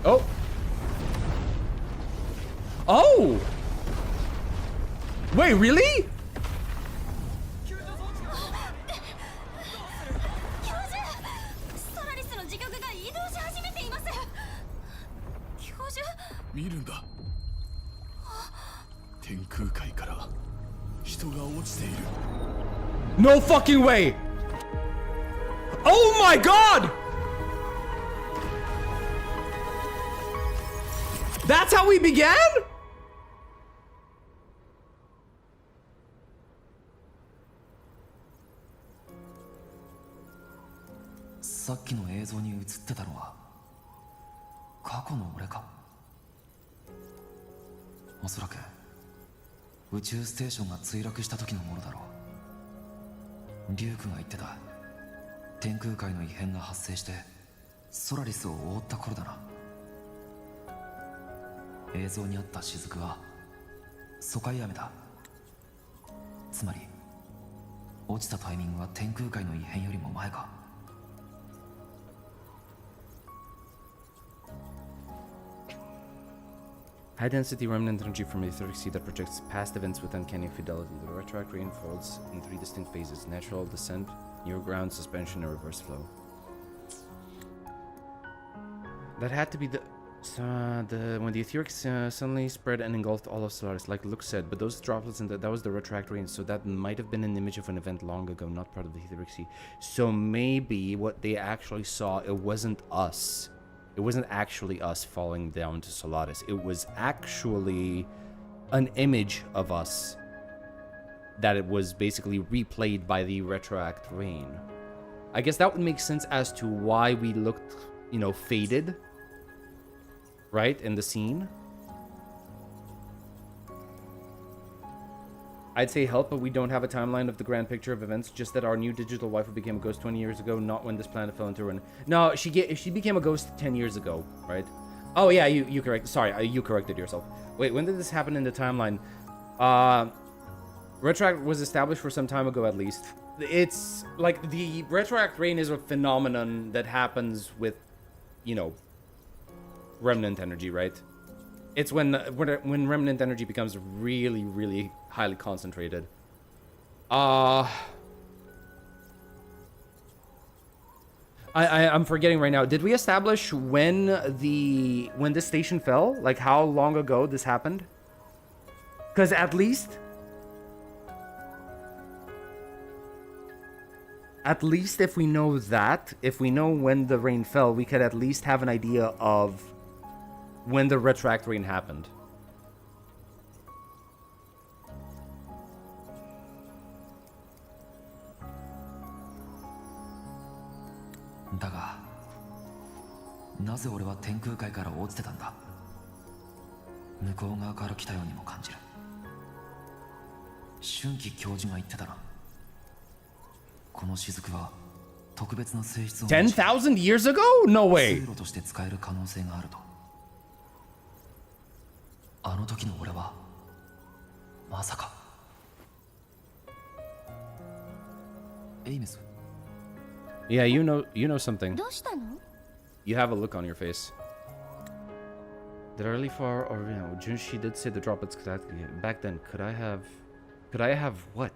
S1: Oh! Oh! Wait, really? No fucking way! Oh my god! That's how we began?
S7: さっきの映像に映ってたのは過去の俺かおそらく宇宙ステーションが墜落した時のものだろうリュウクが言ってた天空界の異変が発生してソラリスを覆った頃だな映像にあった雫は疎開雨だつまり落ちたタイミングは天空界の異変よりも前か
S1: High density remnant energy from the etheric sea that projects past events with uncanny fidelity. The retroact unfolds in 3 distinct phases: natural descent, near ground suspension, and reverse flow. That had to be when the etheric suddenly spread and engulfed all of Solaris, like Luke said. But those droplets that was the retroact range, so that might have been an image of an event long ago, not part of the etheric sea. So maybe what they actually saw, it wasn't us. It wasn't actually us falling down to Solaris. It was actually an image of us that it was basically replayed by the retroact rain. I guess that would make sense as to why we looked, you know, faded, right, in the scene. I'd say help, but we don't have a timeline of the grand picture of events, just that our new digital waifu became a ghost 20 years ago, not when this planet fell into ruin. No, she became a ghost 10 years ago, right? Oh yeah, you correct. Sorry, you corrected yourself. Wait, when did this happen in the timeline? Retroact was established for some time ago, at least. It's like the retroact rain is a phenomenon that happens with, you know, remnant energy, right? It's when remnant energy becomes really, really highly concentrated. I'm forgetting right now. Did we establish when this station fell? Like how long ago this happened? Because at least if we know that, if we know when the rain fell, we could at least have an idea of when the retroact rain happened.
S7: Daga, なぜ俺は天空界から落ちてたんだ。向こう側から来たようにも感じる。春季教授が言ってたな。この雫は特別な性質を持ち、
S1: 10,000 years ago? No way.
S7: 通路として使える可能性があると。あの時の俺はまさか。エイメス。
S1: Yeah, you know something.
S5: どうしたの?
S1: You have a look on your face. Did I really far or you know, Junshi did say the droplets could back then. Could I have what?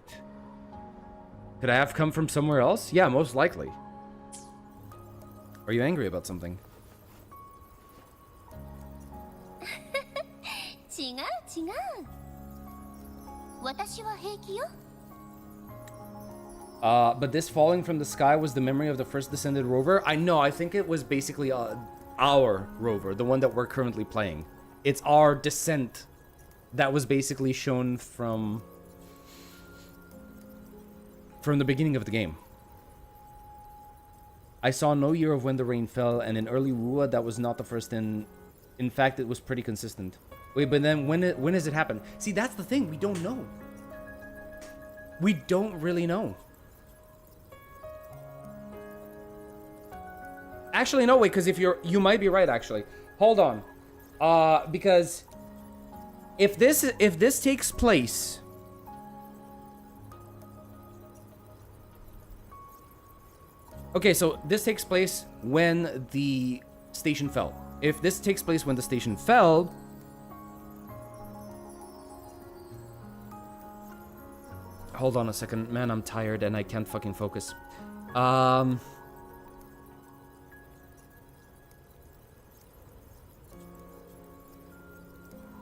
S1: Could I have come from somewhere else? Yeah, most likely. Are you angry about something?
S5: 違う。私は平気よ。
S1: But this falling from the sky was the memory of the first descended rover? I know, I think it was basically our rover, the one that we're currently playing. It's our descent that was basically shown from the beginning of the game. I saw no year of when the rain fell, and in early WuWa, that was not the first in fact, it was pretty consistent. Wait, but then when does it happen? See, that's the thing, we don't know. We don't really know. Actually, no, wait, because you might be right, actually. Hold on. Because if this takes place... Okay, so this takes place when the station fell. If this takes place when the station fell... Hold on a second. Man, I'm tired and I can't fucking focus.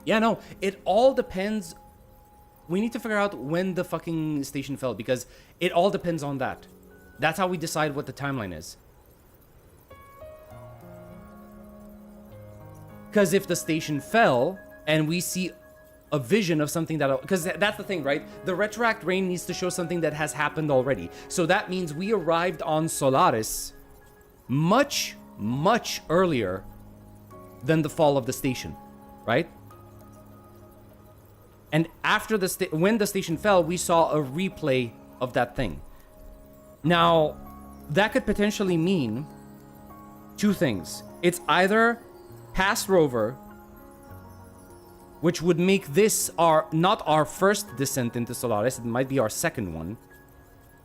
S1: Yeah, no, it all depends. We need to figure out when the fucking station fell because it all depends on that. That's how we decide what the timeline is. Because if the station fell and we see a vision of something that... Because that's the thing, right? The retroact rain needs to show something that has happened already. So that means we arrived on Solaris much, much earlier than the fall of the station, right? And after when the station fell, we saw a replay of that thing. Now, that could potentially mean two things. It's either past rover, which would make this not our first descent into Solaris, it might be our second one,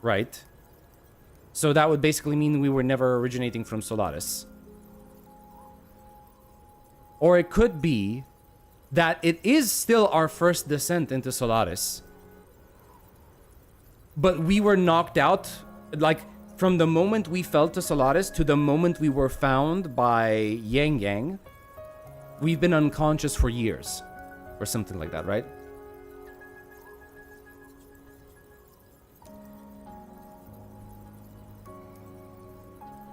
S1: right? So that would basically mean we were never originating from Solaris. Or it could be that it is still our first descent into Solaris, but we were knocked out, like, from the moment we fell to Solaris to the moment we were found by Yang Yang, we've been unconscious for years, or something like that, right?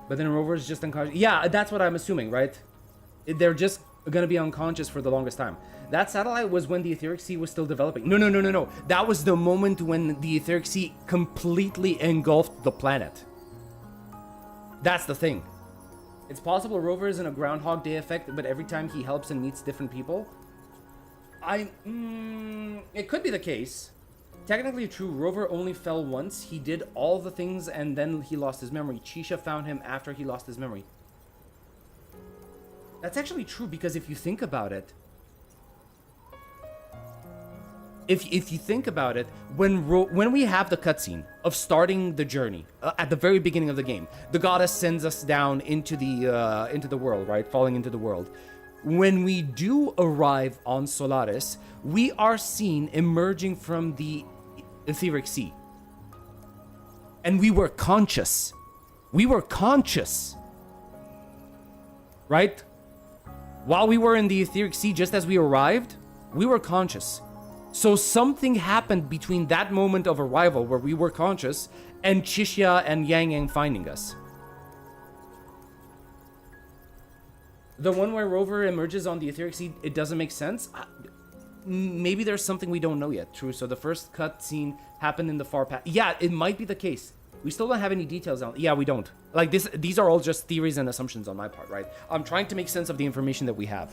S1: But then Rover is just unconscious. Yeah, that's what I'm assuming, right? They're just gonna be unconscious for the longest time. That satellite was when the etheric sea was still developing. No. That was the moment when the etheric sea completely engulfed the planet. That's the thing. It's possible Rover is in a Groundhog Day effect, but every time he helps and meets different people. It could be the case. Technically true, Rover only fell once. He did all the things and then he lost his memory. Chisha found him after he lost his memory. That's actually true because if you think about it, if you think about it, when we have the cutscene of starting the journey at the very beginning of the game, the goddess sends us down into the world, right? Falling into the world. When we do arrive on Solaris, we are seen emerging from the etheric sea, and we were conscious We were conscious. Right? While we were in the etheric sea, just as we arrived, we were conscious. So something happened between that moment of arrival where we were conscious and Chixia and Yang Yang finding us. The one where Rover emerges on the etheric sea, it doesn't make sense. Maybe there's something we don't know yet. True. So the first cutscene happened in the far past. Yeah, it might be the case. We still don't have any details on. Yeah, we don't. Like this. These are all just theories and assumptions on my part, right? I'm trying to make sense of the information that we have.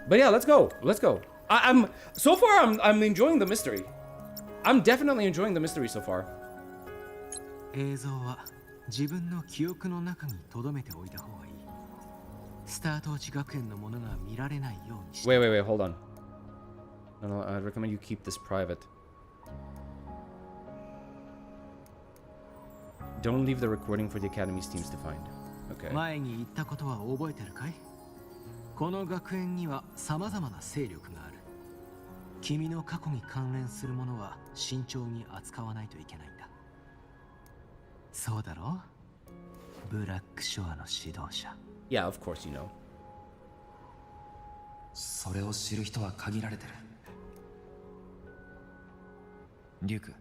S1: But yeah, let's go. Let's go. I'm so far. I'm enjoying the mystery. I'm definitely enjoying the mystery so far.
S2: 映像は自分の記憶の中に留めておいた方がいい。スタート地学園のものが見られないようにして。
S1: Wait, hold on. No, I recommend you keep this private. Don't leave the recording for the Academy's teams to find. Okay.
S2: 前に言ったことは覚えてるかい？この学園には様々な勢力がある。君の過去に関連するものは慎重に扱わないといけないんだ。そうだろ？ブラックショアの指導者。
S1: Yeah, of course you know.
S7: それを知る人は限られてる。リュウク、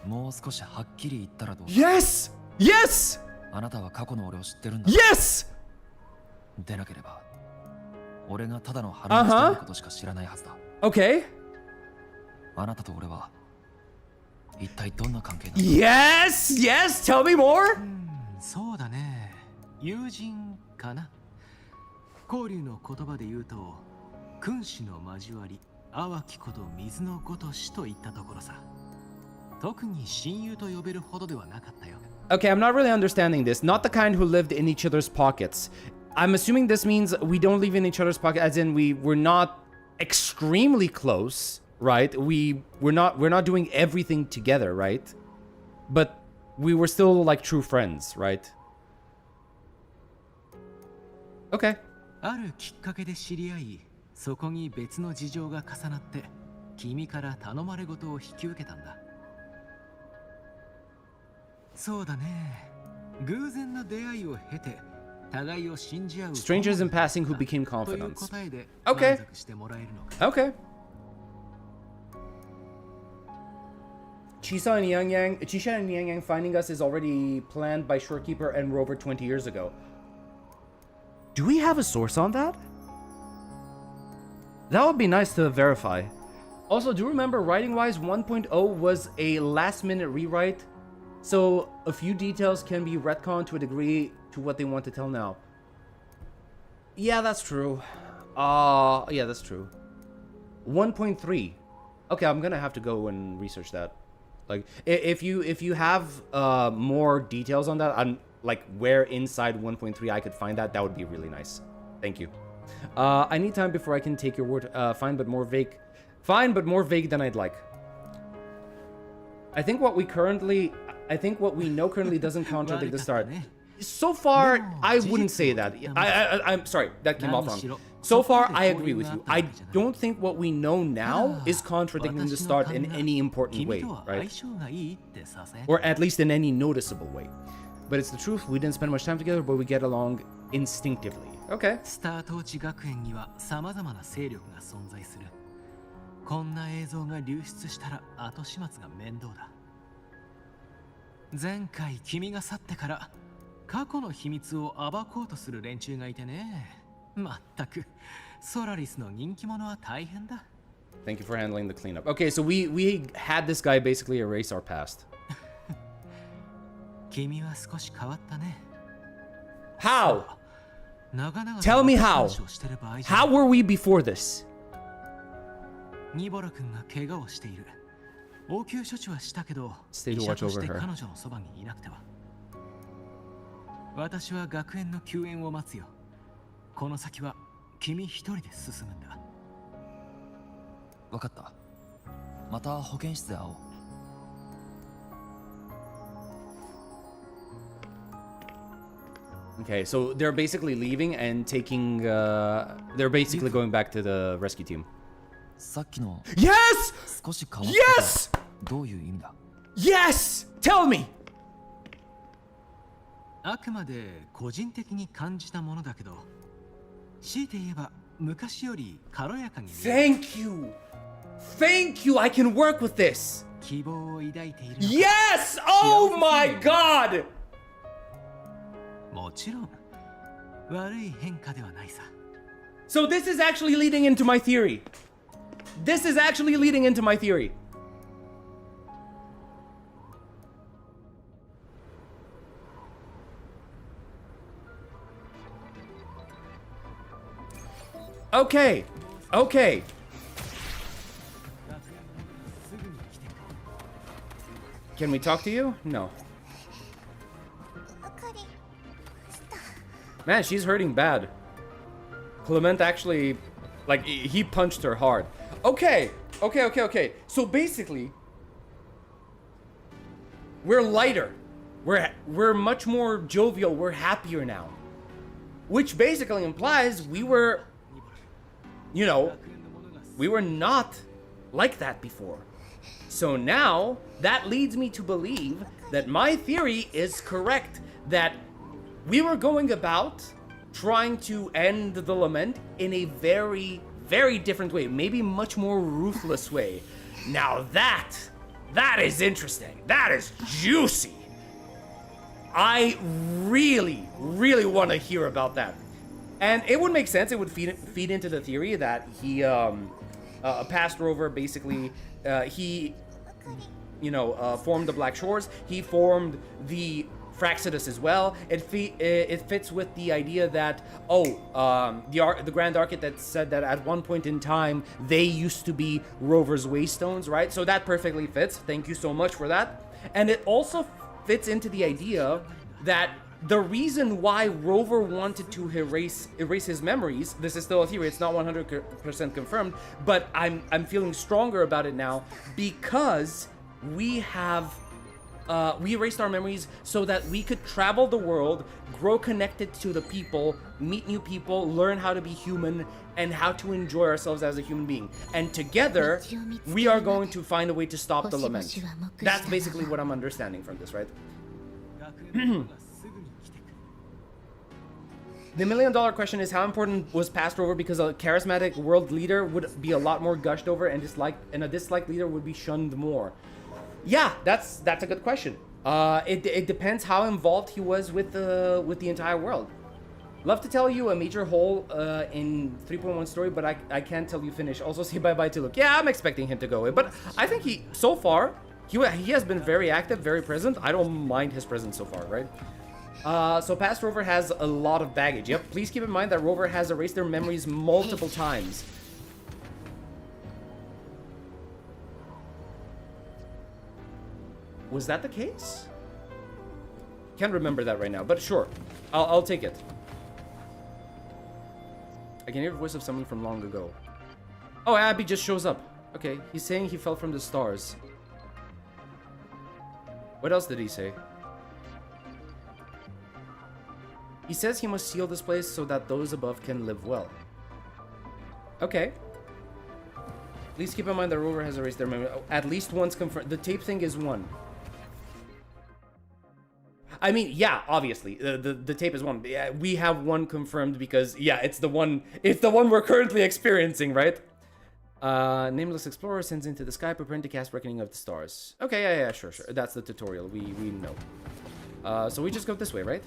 S7: もう少しはっきり言ったらどう？
S1: Yes! Yes!
S7: あなたは過去の俺を知ってるんだ。
S1: Yes!
S7: でなければ、俺がただの腹の人のことしか知らないはずだ。
S1: Okay.
S7: あなたと俺は一体どんな関係なの？
S1: Yes! Yes! Tell me more!
S2: そうだね。友人かな。交流の言葉で言うと、君子の交わり、淡きこと水のごとしといったところさ。特に親友と呼べるほどではなかったよ。
S1: Okay, I'm not really understanding this. Not the kind who lived in each other's pockets. I'm assuming this means we don't live in each other's pockets, as in we're not extremely close, right? We're not doing everything together, right? But we were still like true friends, right? Okay.
S2: あるきっかけで知り合い、そこに別の事情が重なって、君から頼まれごとを引き受けたんだ。そうだね。偶然の出会いを経て、互いを信じ合う。
S1: Strangers in passing who became confidants.
S2: という答えで
S1: Okay.
S2: 満足してもらえるのか。
S1: Okay. Chixia and Yang Yang finding us is already planned by Shorekeeper and Rover 20 years ago. Do we have a source on that? That would be nice to verify. Also, do remember writing-wise 1.0 was a last-minute rewrite, so a few details can be retconned to a degree to what they want to tell now. Yeah, that's true. Yeah, that's true. 1.3. Okay, I'm gonna have to go and research that. Like, if you have more details on that, on like where inside 1.3 I could find that, that would be really nice. Thank you. I need time before I can take your word. Fine, but more vague than I'd like. I think what we know currently doesn't contradict the start. So far, I wouldn't say that. I'm sorry, that came off wrong. So far, I agree with you. I don't think what we know now is contradicting the start in any important way, right? Or at least in any noticeable way. But it's the truth, we didn't spend much time together, but we get along instinctively. Okay.
S2: スタート地学園には様々な勢力が存在する。こんな映像が流出したら後始末が面倒だ。前回君が去ってから過去の秘密を暴こうとする連中がいてね。まったくソラリスの人気者は大変だ。
S1: Thank you for handling the cleanup. Okay, so we had this guy basically erase our past.
S2: 君は少し変わったね。
S1: How? Tell me how. How were we before this?
S2: ニボラ君が怪我をしている。応急処置はしたけど、
S1: Stay to
S2: 医者
S1: watch
S2: とし
S1: over
S2: て
S1: her.
S2: 彼女のそばにいなくては。私は学園の救援を待つよ。この先は君一人で進むんだ。
S7: わかった。また保健室で会おう。
S1: Okay, so they're basically leaving and taking, they're basically going back to the rescue team.
S7: さっきの
S1: Yes!
S7: 少し変わった。
S1: Yes!
S7: どういう意味だ？
S1: Yes! Tell me!
S2: あくまで個人的に感じたものだけど、強いて言えば昔より軽やかに。
S1: Thank you! Thank you! I can work with this!
S2: 希望を抱いている。
S1: Yes! Oh my god!
S2: もちろん悪い変化ではないさ。
S1: So this is actually leading into my theory. This is actually leading into my theory. Okay. Okay. Can we talk to you? No. Man, she's hurting bad. Clement actually, like, he punched her hard. Okay. So basically, we're lighter. We're much more jovial. We're happier now. Which basically implies we were, you know, we were not like that before. So now, that leads me to believe that my theory is correct. That we were going about trying to end the lament in a very, very different way. Maybe much more ruthless way. Now that is interesting. That is juicy. I really, really want to hear about that. And it would make sense. It would feed into the theory that he, a past rover, basically, he, you know, formed the Black Shores. He formed the Fraxidus as well. It fits with the idea that, the Grand Archit that said that at one point in time, they used to be Rover's Waystones, right? So that perfectly fits. Thank you so much for that. And it also fits into the idea that the reason why Rover wanted to erase his memories, this is still a theory, it's not 100% confirmed, but I'm feeling stronger about it now because we erased our memories so that we could travel the world, grow connected to the people, meet new people, learn how to be human, and how to enjoy ourselves as a human being. And together, we are going to find a way to stop the lament. That's basically what I'm understanding from this, right? The $1 million question is, how important was past rover? Because a charismatic world leader would be a lot more gushed over and disliked, and a disliked leader would be shunned more. Yeah, that's a good question. It depends how involved he was with the entire world. Love to tell you a major hole in 3.1 story, but I can't tell you finish. Also say bye-bye to Luke. Yeah, I'm expecting him to go away, but I think he has been very active, very present. I don't mind his presence so far, right? So past rover has a lot of baggage. Yep, please keep in mind that rover has erased their memories multiple times. Was that the case? Can't remember that right now, but sure. I'll take it. I can hear the voice of someone from long ago. Oh, Abby just shows up. Okay, he's saying he fell from the stars. What else did he say? He says he must seal this place so that those above can live well. Okay. Please keep in mind that rover has erased their memory. At least once confirmed. The tape thing is one. I mean, yeah, obviously, the tape is one. Yeah, we have one confirmed because, yeah, it's the one we're currently experiencing, right? Nameless Explorer sends into the sky, preparing to cast Reckoning of the Stars. Okay, yeah, sure. That's the tutorial, we know. So we just go this way, right?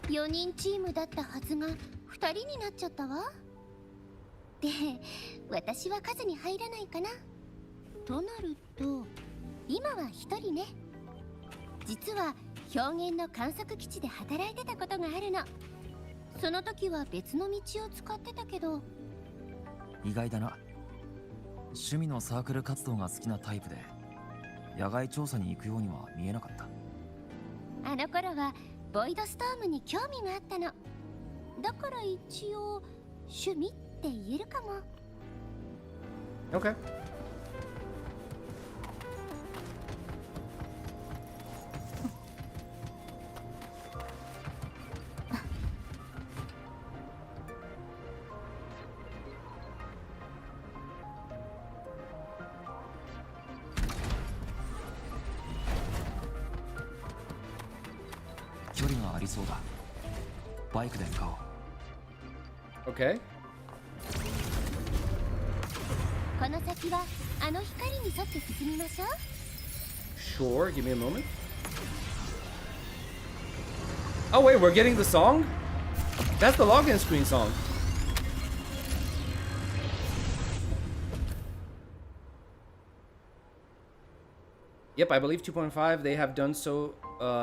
S5: 4人チームだったはずが2人になっちゃったわ。で、私は数に入らないかな。となると、今は1人ね。実は表現の観測基地で働いてたことがあるの。その時は別の道を使ってたけど。
S7: 意外だな。趣味のサークル活動が好きなタイプで、野外調査に行くようには見えなかった。
S5: あの頃はボイドストームに興味があったの。だから一応趣味って言えるかも。
S1: Okay.
S7: ありそうだ。バイクで向かおう。
S1: Okay.
S5: この先はあの光に沿って進みましょう。
S1: Sure, give me a moment. Oh wait, we're getting the song? That's the login screen song. Yep, I believe 2.5 they have done so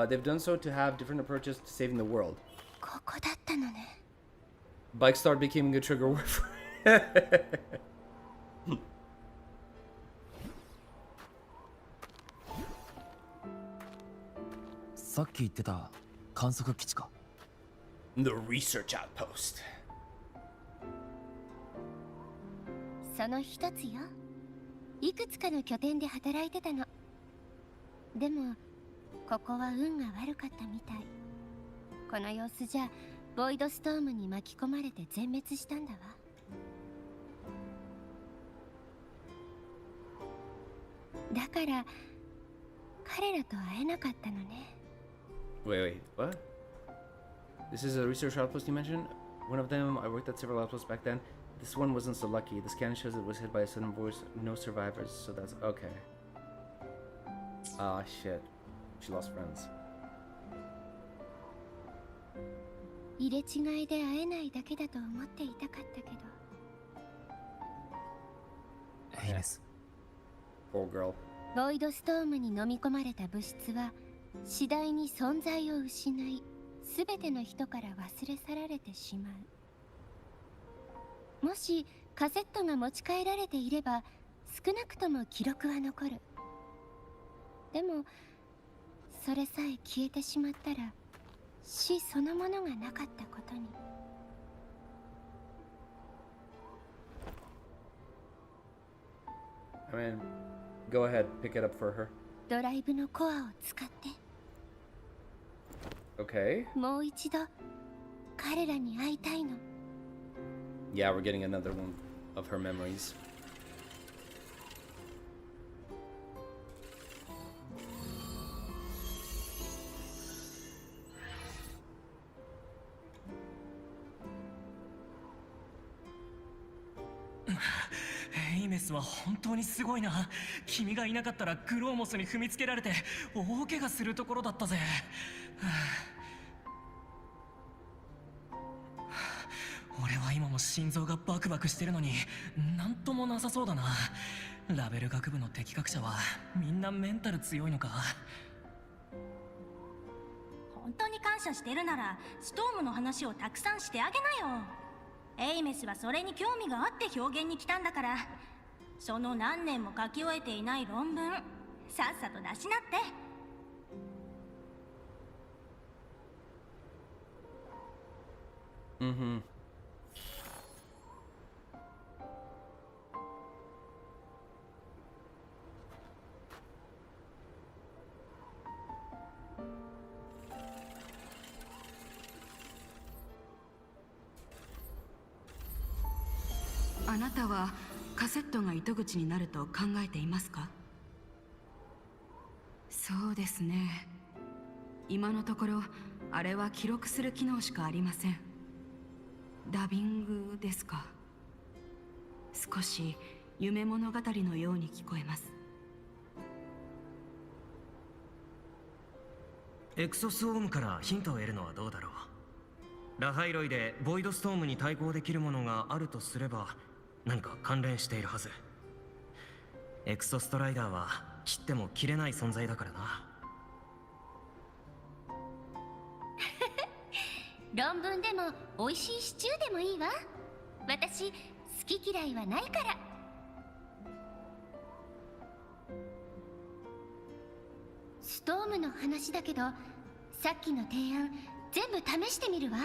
S1: they've done so to have different approaches to saving the world.
S5: ここだったのね。
S1: Bike start became a trigger word for
S7: さっき言ってた観測基地か。
S1: The research outpost.
S5: その一つよ。いくつかの拠点で働いてたの。でもここは運が悪かったみたい。この様子じゃボイドストームに巻き込まれて全滅したんだわ。だから彼らと会えなかったのね。
S1: Wait, what? This is a research outpost you mentioned? One of them, I worked at several outposts back then. This one wasn't so lucky. The scan shows it was hit by a sudden voice. No survivors, so that's okay. Ah, shit. She lost friends.
S5: 入れ違いで会えないだけだと思っていたかったけど。
S7: エイメス。
S1: Poor girl.
S5: ボイドストームに飲み込まれた物質は次第に存在を失い、すべての人から忘れ去られてしまう。もしカセットが持ち帰られていれば少なくとも記録は残る。でもそれさえ消えてしまったら死そのものがなかったことに。
S1: I mean, go ahead, pick it up for her.
S5: ドライブのコアを使って。
S1: Okay.
S5: もう一度彼らに会いたいの。
S1: Yeah, we're getting another one of her memories.
S2: Aeons は本当にすごいな。君がいなかったらグローモスに踏みつけられて大怪我するところだったぜ。俺は今も心臓がバクバクしてるのになんともなさそうだな。ラベル学部の適格者はみんなメンタル強いのか。
S8: 本当に感謝してるならストームの話をたくさんしてあげなよ。エイメスはそれに興味があって表現に来たんだから、その何年も書き終えていない論文さっさと出しなって。
S1: Mm-hmm.
S10: あなたはカセットが糸口になると考えていますか？そうですね。今のところあれは記録する機能しかありません。ダビングですか。少し夢物語のように聞こえます。
S2: エクソスオームからヒントを得るのはどうだろう。ラハイロイでボイドストームに対抗できるものがあるとすれば何か関連しているはず。エクソストライダーは切っても切れない存在だからな。
S5: 論文でも美味しいシチューでもいいわ。私好き嫌いはないから。ストームの話だけど、さっきの提案全部試してみるわ。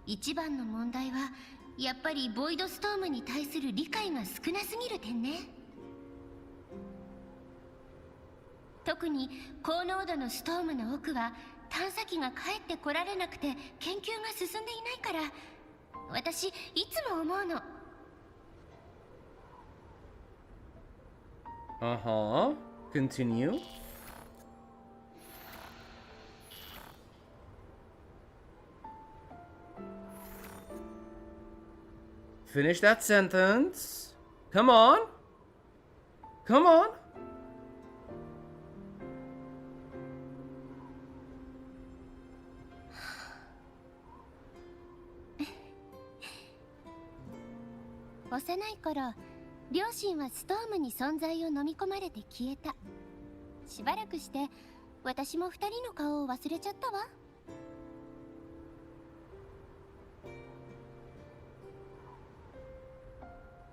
S5: 一番の問題はやっぱりボイドストームに対する理解が少なすぎる点ね。特に高濃度のストームの奥は探査機が帰ってこられなくて研究が進んでいないから、私いつも思うの。
S1: Continue. Finish that sentence. Come on. Come on.
S5: 幼い頃、両親はストームに存在を飲み込まれて消えた。しばらくして、私も二人の顔を忘れちゃったわ。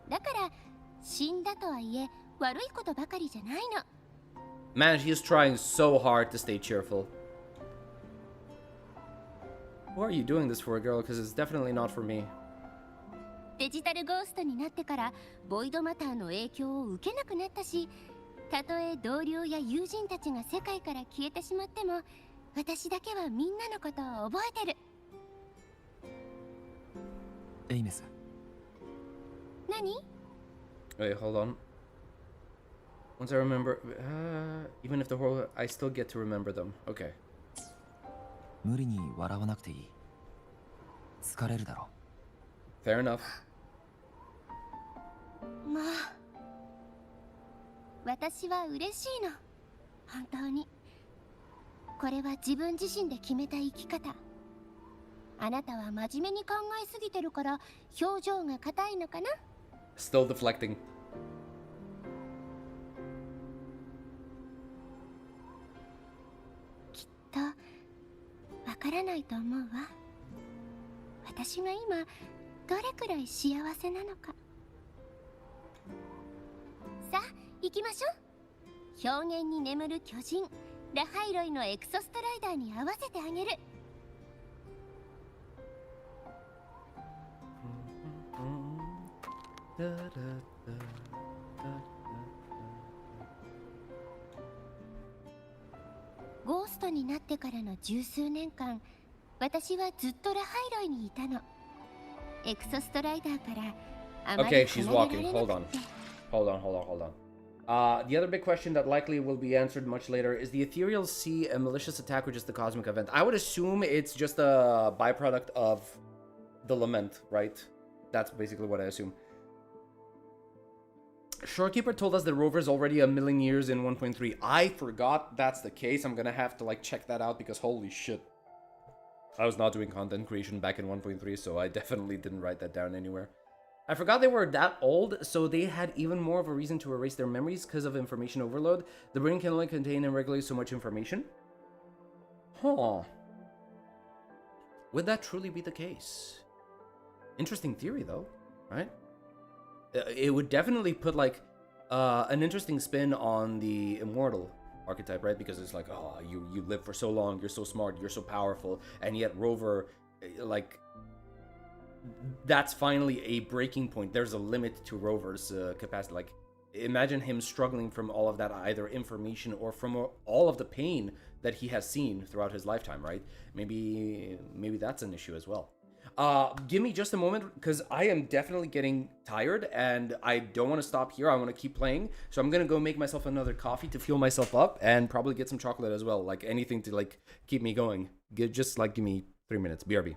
S5: だから、死んだとはいえ、悪いことばかりじゃないの。
S1: Man, he is trying so hard to stay cheerful. Who are you doing this for, girl? Because it's definitely not for me.
S5: デジタルゴーストになってからボイドマターの影響を受けなくなったし、たとえ同僚や友人たちが世界から消えてしまっても、私だけはみんなのことを覚えてる。
S7: エイメス。
S5: 何？
S1: Wait, hold on. Once I remember, even if the whole, I still get to remember them. Okay.
S7: 無理に笑わなくていい。疲れるだろ。
S1: Fair enough.
S5: まあ、私は嬉しいの。本当に。これは自分自身で決めた生き方。あなたは真面目に考えすぎてるから表情が硬いのかな？
S1: Still deflecting.
S5: きっとわからないと思うわ。私が今どれくらい幸せなのか。さあ行きましょう。表現に眠る巨人ラハイロイのエクソストライダーに合わせてあげる。ゴーストになってからの十数年間、私はずっとラハイロイにいたの。エクソストライダーからあまり
S1: Okay,
S5: 離
S1: she's
S5: れられ
S1: walking.
S5: な
S1: Hold
S5: く
S1: on.
S5: て。
S1: Hold on, hold on, hold on. The other big question that likely will be answered much later is the ethereal sea a malicious attack or just the cosmic event? I would assume it's just a byproduct of the lament, right? That's basically what I assume. Shorekeeper told us that Rover's already a million years in 1.3. I forgot that's the case. I'm gonna have to like check that out because holy shit. I was not doing content creation back in 1.3, so I definitely didn't write that down anywhere. I forgot they were that old, so they had even more of a reason to erase their memories because of information overload. The brain can only contain and regulate so much information. Huh. Would that truly be the case? Interesting theory, though, right? It would definitely put, like, an interesting spin on the immortal archetype, right? Because it's like, oh, you live for so long, you're so smart, you're so powerful, and yet Rover, like... that's finally a breaking point. There's a limit to Rover's capacity. Like, imagine him struggling from all of that, either information or from all of the pain that he has seen throughout his lifetime, right? Maybe that's an issue as well. Give me just a moment, because I am definitely getting tired, and I don't want to stop here. I want to keep playing, so I'm gonna go make myself another coffee to fuel myself up, and probably get some chocolate as well. Like, anything to, like, keep me going. Just, like, give me 3 minutes. BRB.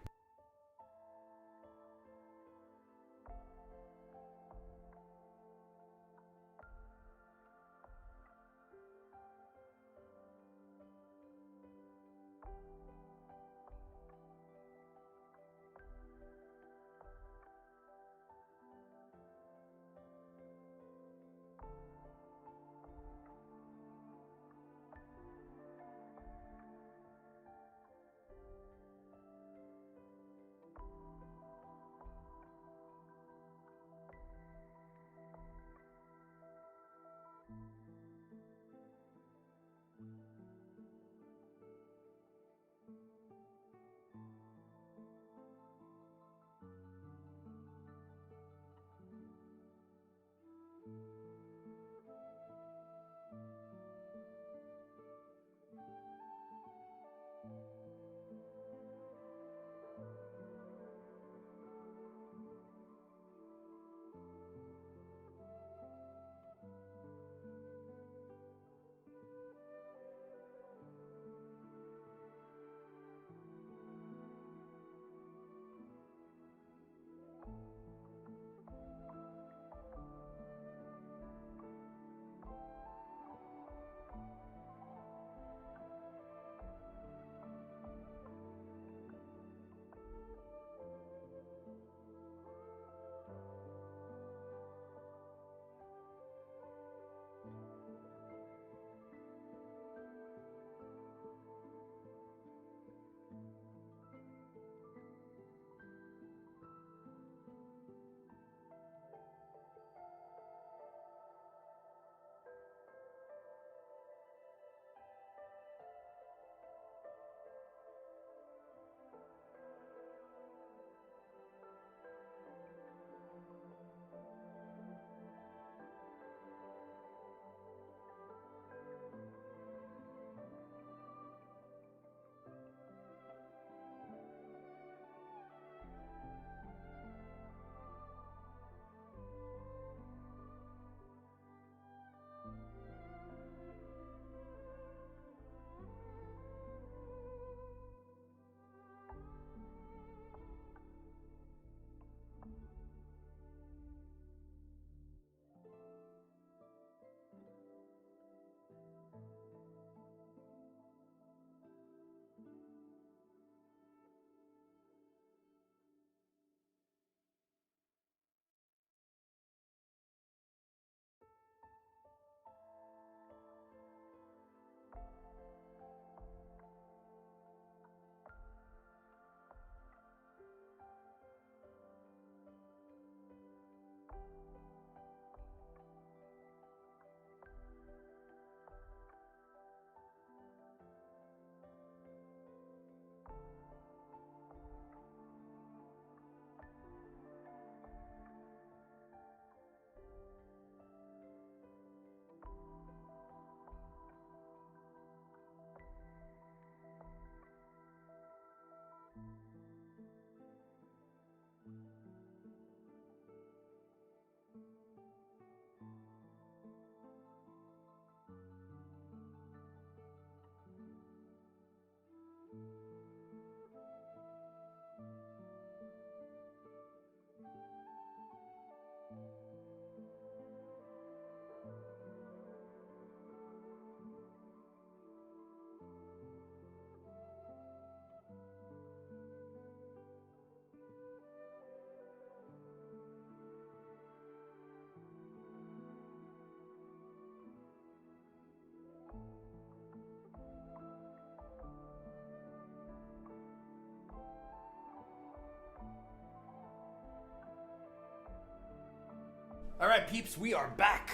S1: All right, peeps, we are back.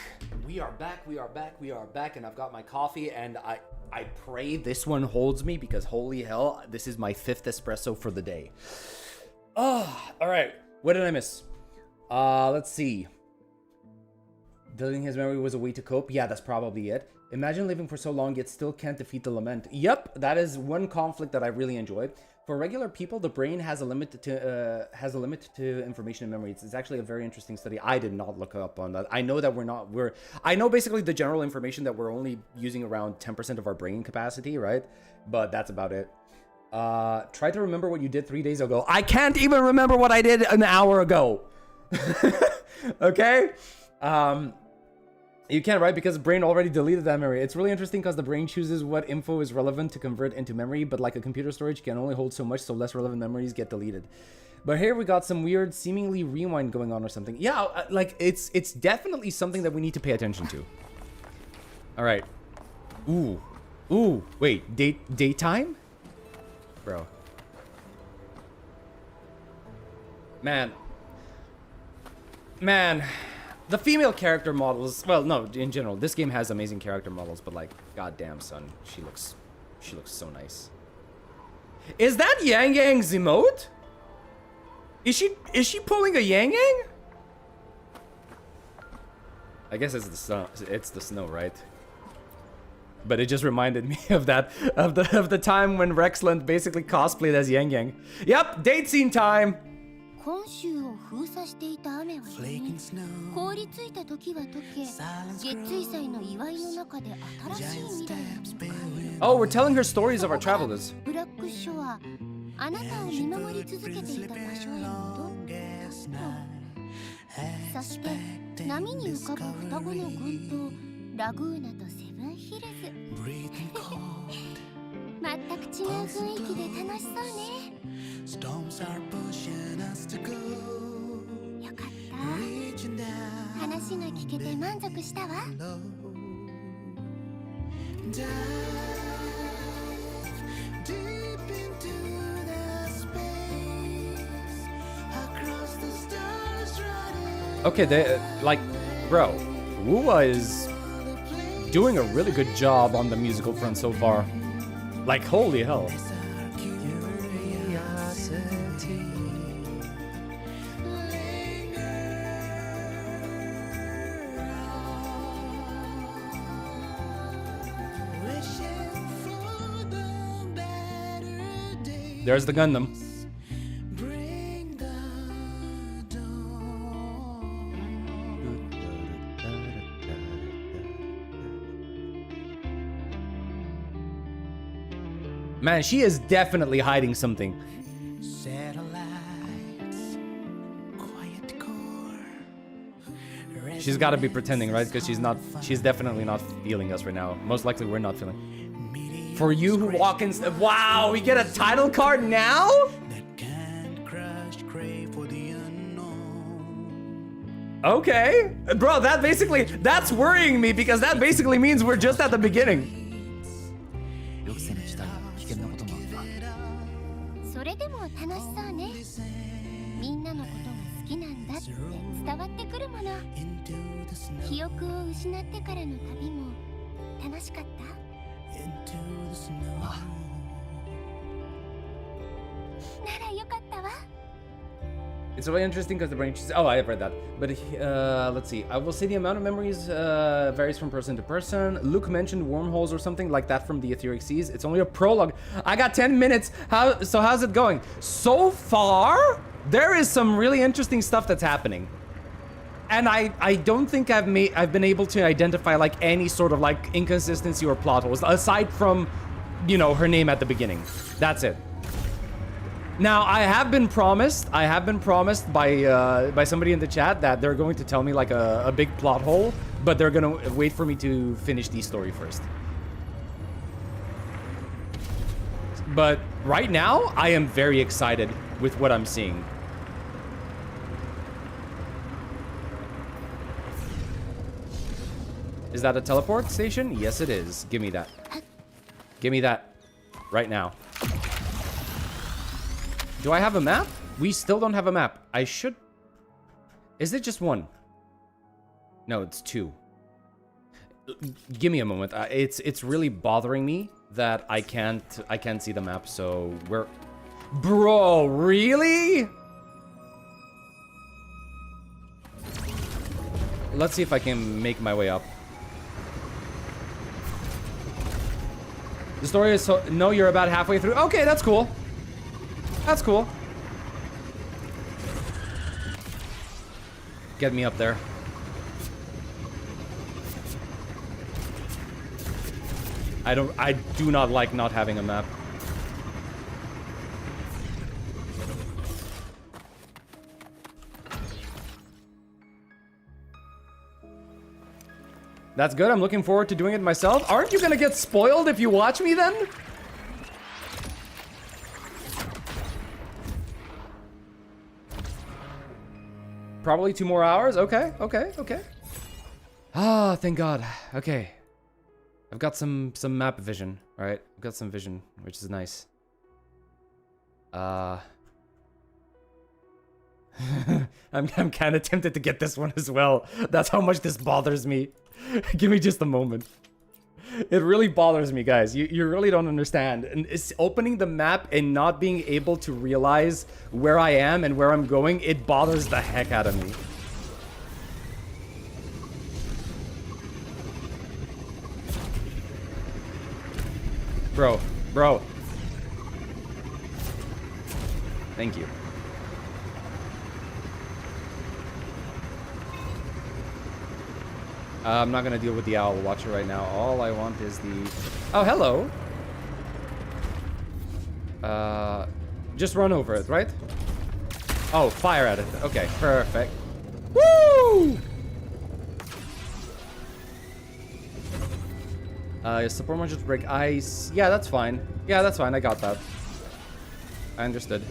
S1: We are back, and I've got my coffee, and I pray this one holds me, because holy hell, this is my 5th espresso for the day. Oh, all right. What did I miss? Let's see. Deleting his memory was a way to cope. Yeah, that's probably it. Imagine living for so long yet still can't defeat the lament. Yep, that is one conflict that I really enjoyed. For regular people, the brain has a limit to information and memory. It's actually a very interesting study. I did not look up on that. I know that I know basically the general information that we're only using around 10% of our brain capacity, right? But that's about it. Try to remember what you did 3 days ago. I can't even remember what I did an hour ago. Okay? You can't, right? Because the brain already deleted that memory. It's really interesting because the brain chooses what info is relevant to convert into memory, but like a computer storage can only hold so much, so less relevant memories get deleted. But here we got some weird, seemingly rewind going on or something. Yeah, like it's definitely something that we need to pay attention to. All right. Ooh. Wait, daytime? Bro. Man. The female character models, well, no, in general, this game has amazing character models, but like, goddamn, son, she looks so nice. Is that Yang Yang's emote? Is she pulling a Yang Yang? I guess it's the snow, right? But it just reminded me of that, of the time when Rexland basically cosplayed as Yang Yang. Yep, date scene time.
S5: 今週を封鎖していた雨はやみ、凍りついた時は溶け、月水祭の祝いの中で新しい未来を迎える。
S1: Oh, we're telling her stories of our travelers.
S5: ブラックショア、あなたを見守り続けていた場所へ戻ったと。そして波に浮かぶ双子の群島、ラグーナとセブンヒルズ。全く違う雰囲気で楽しそうね。
S18: Storms are pushing us to go.
S5: よかった。話が聞けて満足したわ。
S18: Dive deep into the space across the stars running.
S1: Okay, they like, bro, WuWa is doing a really good job on the musical front so far. Like, holy hell. There's the Gundam. Man, she is definitely hiding something. She's got to be pretending, right? Because she's definitely not feeling us right now. Most likely we're not feeling. For you who walk in, wow, we get a title card now? Okay. Bro, that's worrying me because that basically means we're just at the beginning.
S5: それでも楽しそうね。みんなのことが好きなんだって伝わってくるもの。記憶を失ってからの旅も楽しかった？
S1: It's really interesting because the brain... Oh, I have read that. But let's see. I will say the amount of memories varies from person to person. Luke mentioned wormholes or something like that from the Etheric Seas. It's only a prologue. I got 10 minutes. So how's it going? So far, there is some really interesting stuff that's happening. And I don't think I've been able to identify like any sort of like inconsistency or plot holes aside from, you know, her name at the beginning. That's it. Now I have been promised by somebody in the chat that they're going to tell me like a big plot hole, but they're gonna wait for me to finish the story first. But right now I am very excited with what I'm seeing. Is that a teleport station? Yes, it is. Give me that. Give me that. Right now. Do I have a map? We still don't have a map. I should... Is it just one? No, it's 2. Give me a moment. It's really bothering me that I can't see the map. So we're, bro, really? Let's see if I can make my way up. The story is so, no, you're about halfway through. Okay, that's cool. That's cool. Get me up there. I do not like not having a map. That's good. I'm looking forward to doing it myself. Aren't you gonna get spoiled if you watch me then? Probably 2 more hours. Okay. Ah, thank God. Okay. I've got some map vision, all right? I've got some vision, which is nice. I'm kind of tempted to get this one as well. That's how much this bothers me. Give me just a moment. It really bothers me, guys. You really don't understand. And it's opening the map and not being able to realize where I am and where I'm going, it bothers the heck out of me. Bro. Thank you. I'm not gonna deal with the owl watcher right now. All I want is the... Oh, hello! Just run over it, right? Oh, fire at it. Okay, perfect. Woo! Support modules break ice. Yeah, that's fine. Yeah, that's fine. I got that. I understood.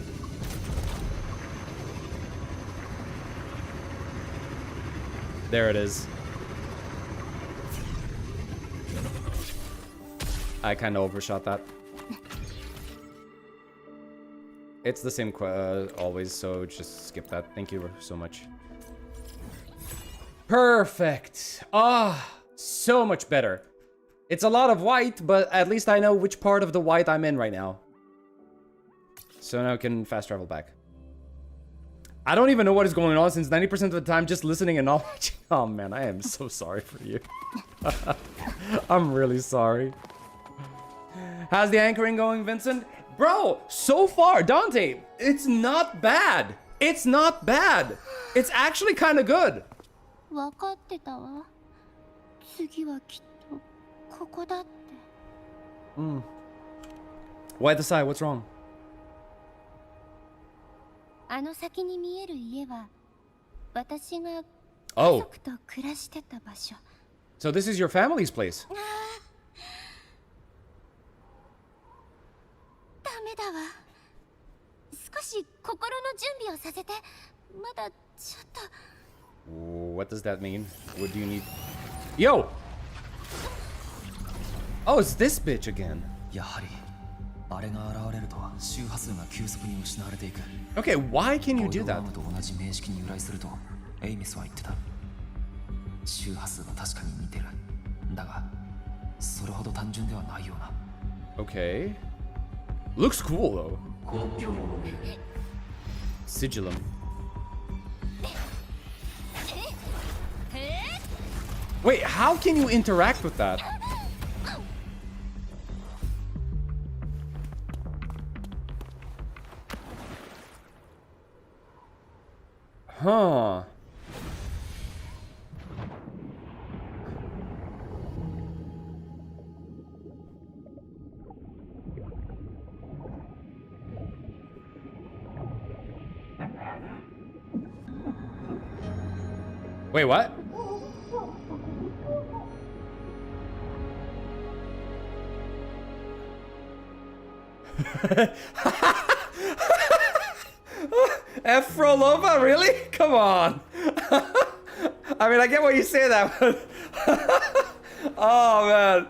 S1: There it is. I kind of overshot that. It's the same always, so just skip that. Thank you so much. Perfect. Ah, so much better. It's a lot of white, but at least I know which part of the white I'm in right now. So now I can fast travel back. I don't even know what is going on since 90% of the time just listening and not watching. Oh man, I am so sorry for you. I'm really sorry. How's the anchoring going, Vincent? Bro, so far, Dante, it's not bad. It's not bad. It's actually kind of good. Why the sigh? What's wrong? Oh. So this is your family's place. What does that mean? What do you need? Yo! Oh, it's this bitch again. Okay, why can you do that? Okay. Looks cool though. Sigillum. Wait, how can you interact with that? Huh. Wait, what? Frolova, really? Come on. I mean, I get why you say that, but oh man.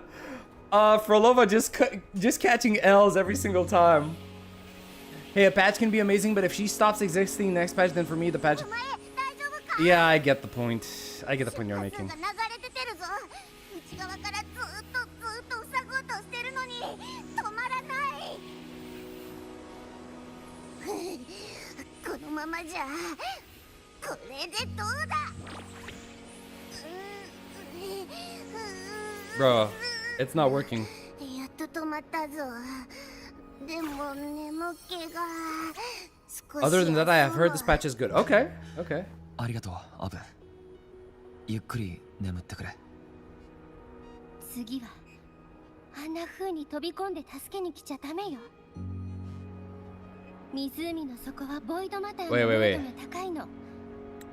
S1: Frolova just catching L's every single time. Hey, a patch can be amazing, but if she stops existing next patch, then for me the patch... Yeah, I get the point. I get the point you're making.
S3: 流れ出てるぞ。内側からずっと塞ごうとしてるのに止まらない。このままじゃこれでどうだ。
S1: Bro, it's not working.
S3: やっと止まったぞ。でも眠気が少し。
S1: Other than that, I have heard this patch is good. Okay, okay.
S7: ありがとう、アブ。ゆっくり眠ってくれ。
S5: 次はあんな風に飛び込んで助けに来ちゃダメよ。湖の底はボイドマターの濃度が高いの。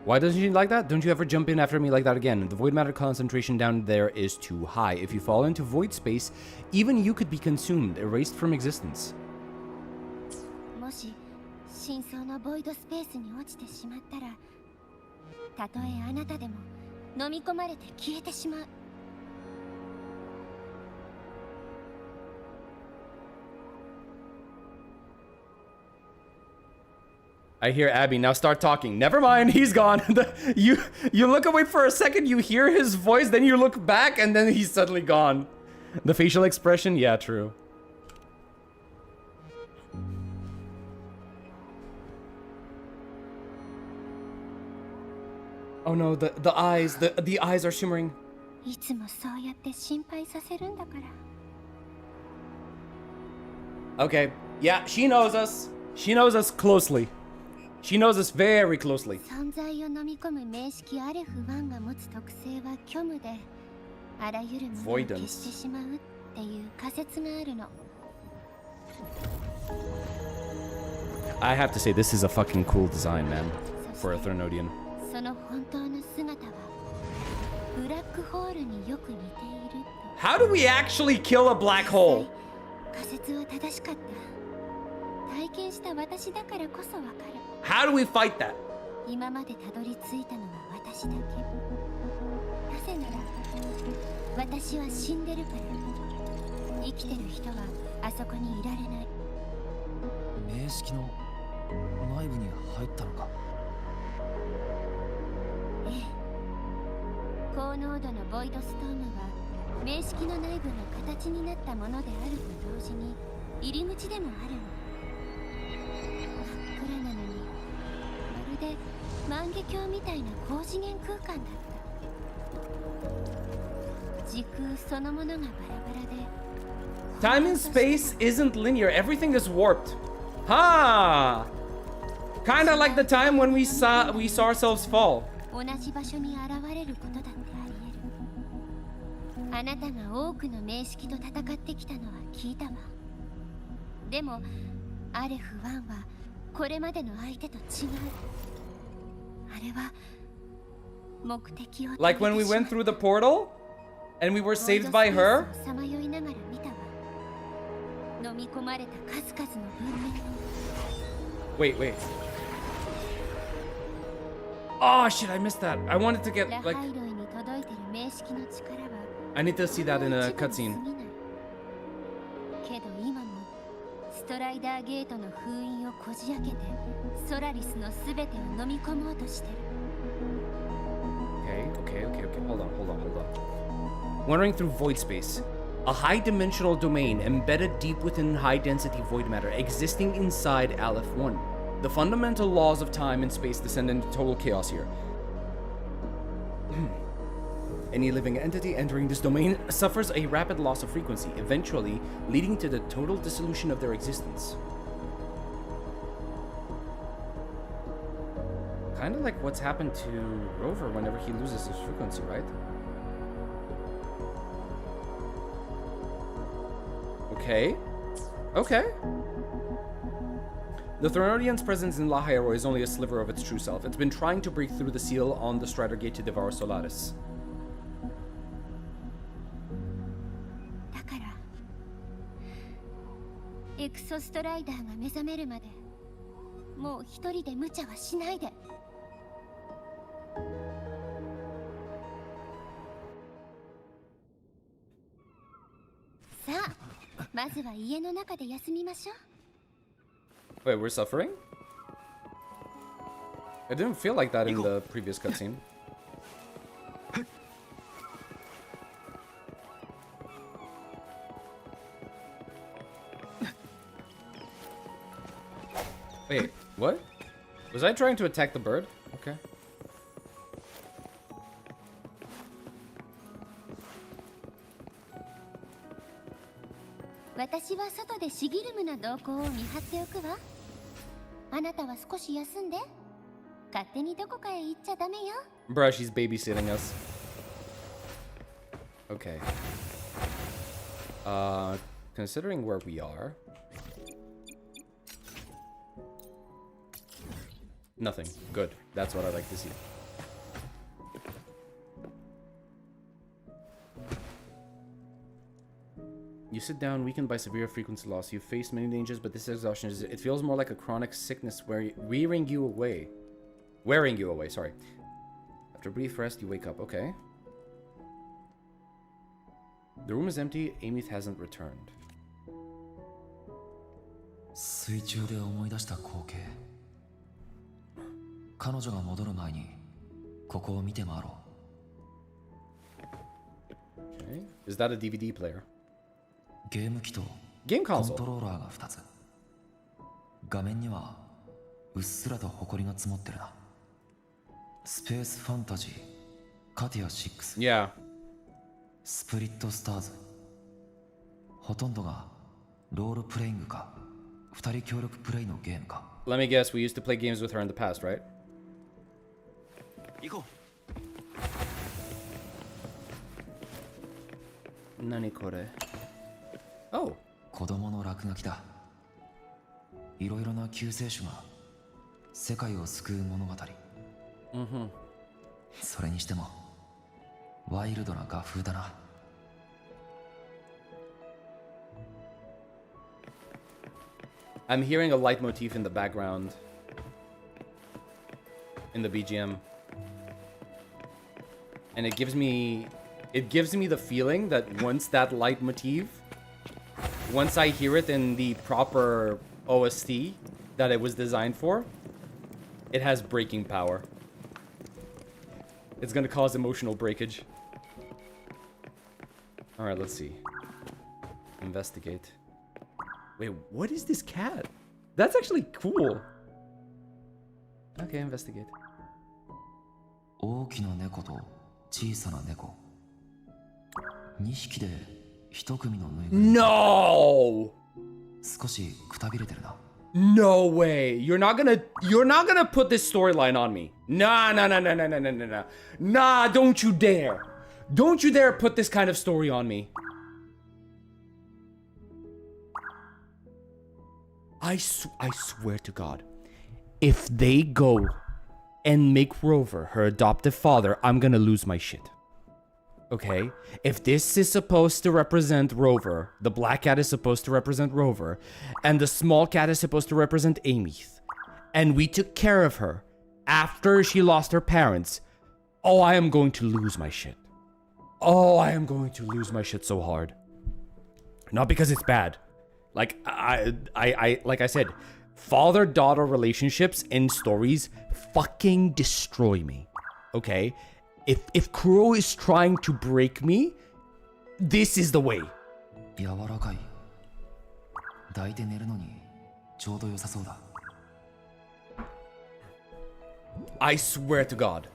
S1: Why doesn't she like that? Don't you ever jump in after me like that again. The void matter concentration down there is too high. If you fall into void space, even you could be consumed, erased from existence.
S5: もし深層のボイドスペースに落ちてしまったら、たとえあなたでも飲み込まれて消えてしまう。
S1: I hear Abby, now start talking. Never mind, he's gone. you look away for a second, you hear his voice, then you look back, and then he's suddenly gone. The facial expression, yeah, true. Oh no, the eyes are shimmering.
S5: いつもそうやって心配させるんだから。
S1: Okay, yeah, she knows us. She knows us closely. She knows us very closely.
S5: 存在を飲み込む名式アレフ1が持つ特性は虚無で、あらゆるものを消してしまうっていう仮説があるの。
S1: I have to say, this is a fucking cool design, man, for a Threnodian.
S5: その本当の姿はブラックホールによく似ている。
S1: How do we actually kill a black hole?
S5: 仮説は正しかった。体験した私だからこそわかる。
S1: How do we fight that?
S5: 今までたどり着いたのは私だけ。なぜなら私は死んでるから。生きてる人はあそこにいられない。
S7: 名式の内部に入ったのか。
S5: ええ。高濃度のボイドストームは名式の内部の形になったものであると同時に入り口でもあるの。 真っ暗なのに、まるで万華鏡みたいな高次元空間だった。時空そのものがバラバラで。
S1: Time and space isn't linear. Everything is warped. Ha! Kinda like the time when we saw ourselves fall.
S5: 同じ場所に現れることだってあり得る。あなたが多くの名式と戦ってきたのは聞いたわ。でもアレフ1はこれまでの相手と違う。あれは目的を。
S1: Like when we went through the portal and we were saved by her.
S5: さまよいながら見たわ。飲み込まれた数々の文明。
S1: Wait. Oh shit, I missed that. I wanted to get like. I need to see that in a cutscene.
S5: けど今もストライダーゲートの封印をこじ開けてソラリスのすべてを飲み込もうとしてる。
S1: Okay. Hold on. Wandering through void space. A high-dimensional domain embedded deep within high-density void matter existing inside Aleph 1. The fundamental laws of time and space descend into total chaos here. Any living entity entering this domain suffers a rapid loss of frequency, eventually leading to the total dissolution of their existence. Kind of like what's happened to Rover whenever he loses his frequency, right? Okay. The Threnodian's presence in La Hierro is only a sliver of its true self. It's been trying to break through the seal on the Strider Gate to devour Solaris.
S5: だから、エクソストライダーが目覚めるまで、もう一人で無茶はしないで。さあ、まずは家の中で休みましょう。
S1: Wait, we're suffering? It didn't feel like that in the previous cutscene. Wait, what? Was I trying to attack the bird? Okay. Bruh, she's babysitting us. Okay. Considering where we are. Nothing. Good. That's what I like to see. You sit down, weakened by severe frequency loss. You've faced many dangers, but this exhaustion it feels more like a chronic sickness wearing you away. Wearing you away, sorry. After a brief rest, you wake up. Okay. The room is empty. Aeons hasn't returned.
S7: 水中で思い出した光景。彼女が戻る前にここを見て回ろう。
S1: Okay. Is that a DVD player?
S7: ゲーム機と
S1: Game
S7: コン
S1: console.
S7: トローラーが2つ。画面にはうっすらと埃が積もってるな。スペースファンタジー、カティア6。
S1: Yeah.
S7: スプリットスターズ。ほとんどがロールプレイングか、2人協力プレイのゲームか。
S1: Let me guess, we used to play games with her in the past, right?
S7: 行こ
S1: う。何これ? Oh.
S7: 子供の落書きだ。いろいろな救世主が世界を救う物語。それにしてもワイルドな画風だな。
S1: I'm hearing a leitmotif in the background. In the BGM. And it gives me the feeling that once that leitmotif, once I hear it in the proper OST that it was designed for, it has breaking power. It's gonna cause emotional breakage. Alright, let's see. Investigate. Wait, what is this cat? That's actually cool. Okay, investigate.
S7: 大きな猫と小さな猫。2匹で1組のぬいぐるみ。
S1: No!
S7: 少しくたびれてるな。
S1: No way. You're not gonna put this storyline on me. Nah. Nah, don't you dare. Don't you dare put this kind of story on me. I swear to God, if they go and make Rover her adoptive father, I'm gonna lose my shit. Okay? If this is supposed to represent Rover, the black cat is supposed to represent Rover, and the small cat is supposed to represent Aeons, and we took care of her after she lost her parents, oh, I am going to lose my shit. Oh, I am going to lose my shit so hard. Not because it's bad. Like I said, father-daughter relationships in stories fucking destroy me. Okay? If Kuro is trying to break me, this is the way.
S7: 柔らかい。抱いて寝るのにちょうど良さそうだ。
S1: I swear to God.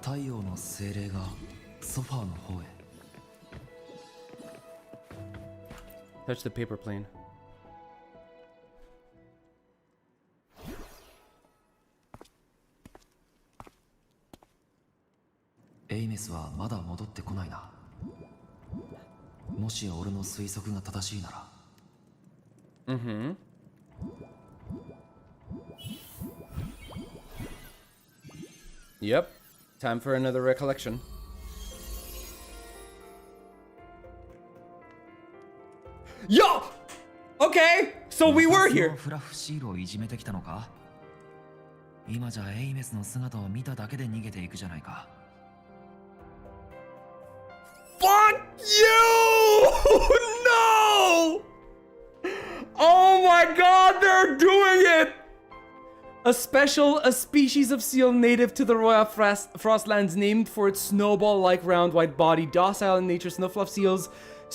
S7: 太陽の精霊がソファーの方へ。
S1: Touch the paper plane.
S7: Aeonsはまだ戻ってこないな。もし俺の推測が正しいなら。
S1: Yep. Time for another recollection. Yo! Okay, so we were here.
S7: フラフシールをいじめてきたのか？今じゃAeonsの姿を見ただけで逃げていくじゃないか。
S1: Fuck you! No! Oh my God, they're doing it! A species of seal native to the Royal Frostlands named for its snowball-like round white body, docile in nature, snowfluff seals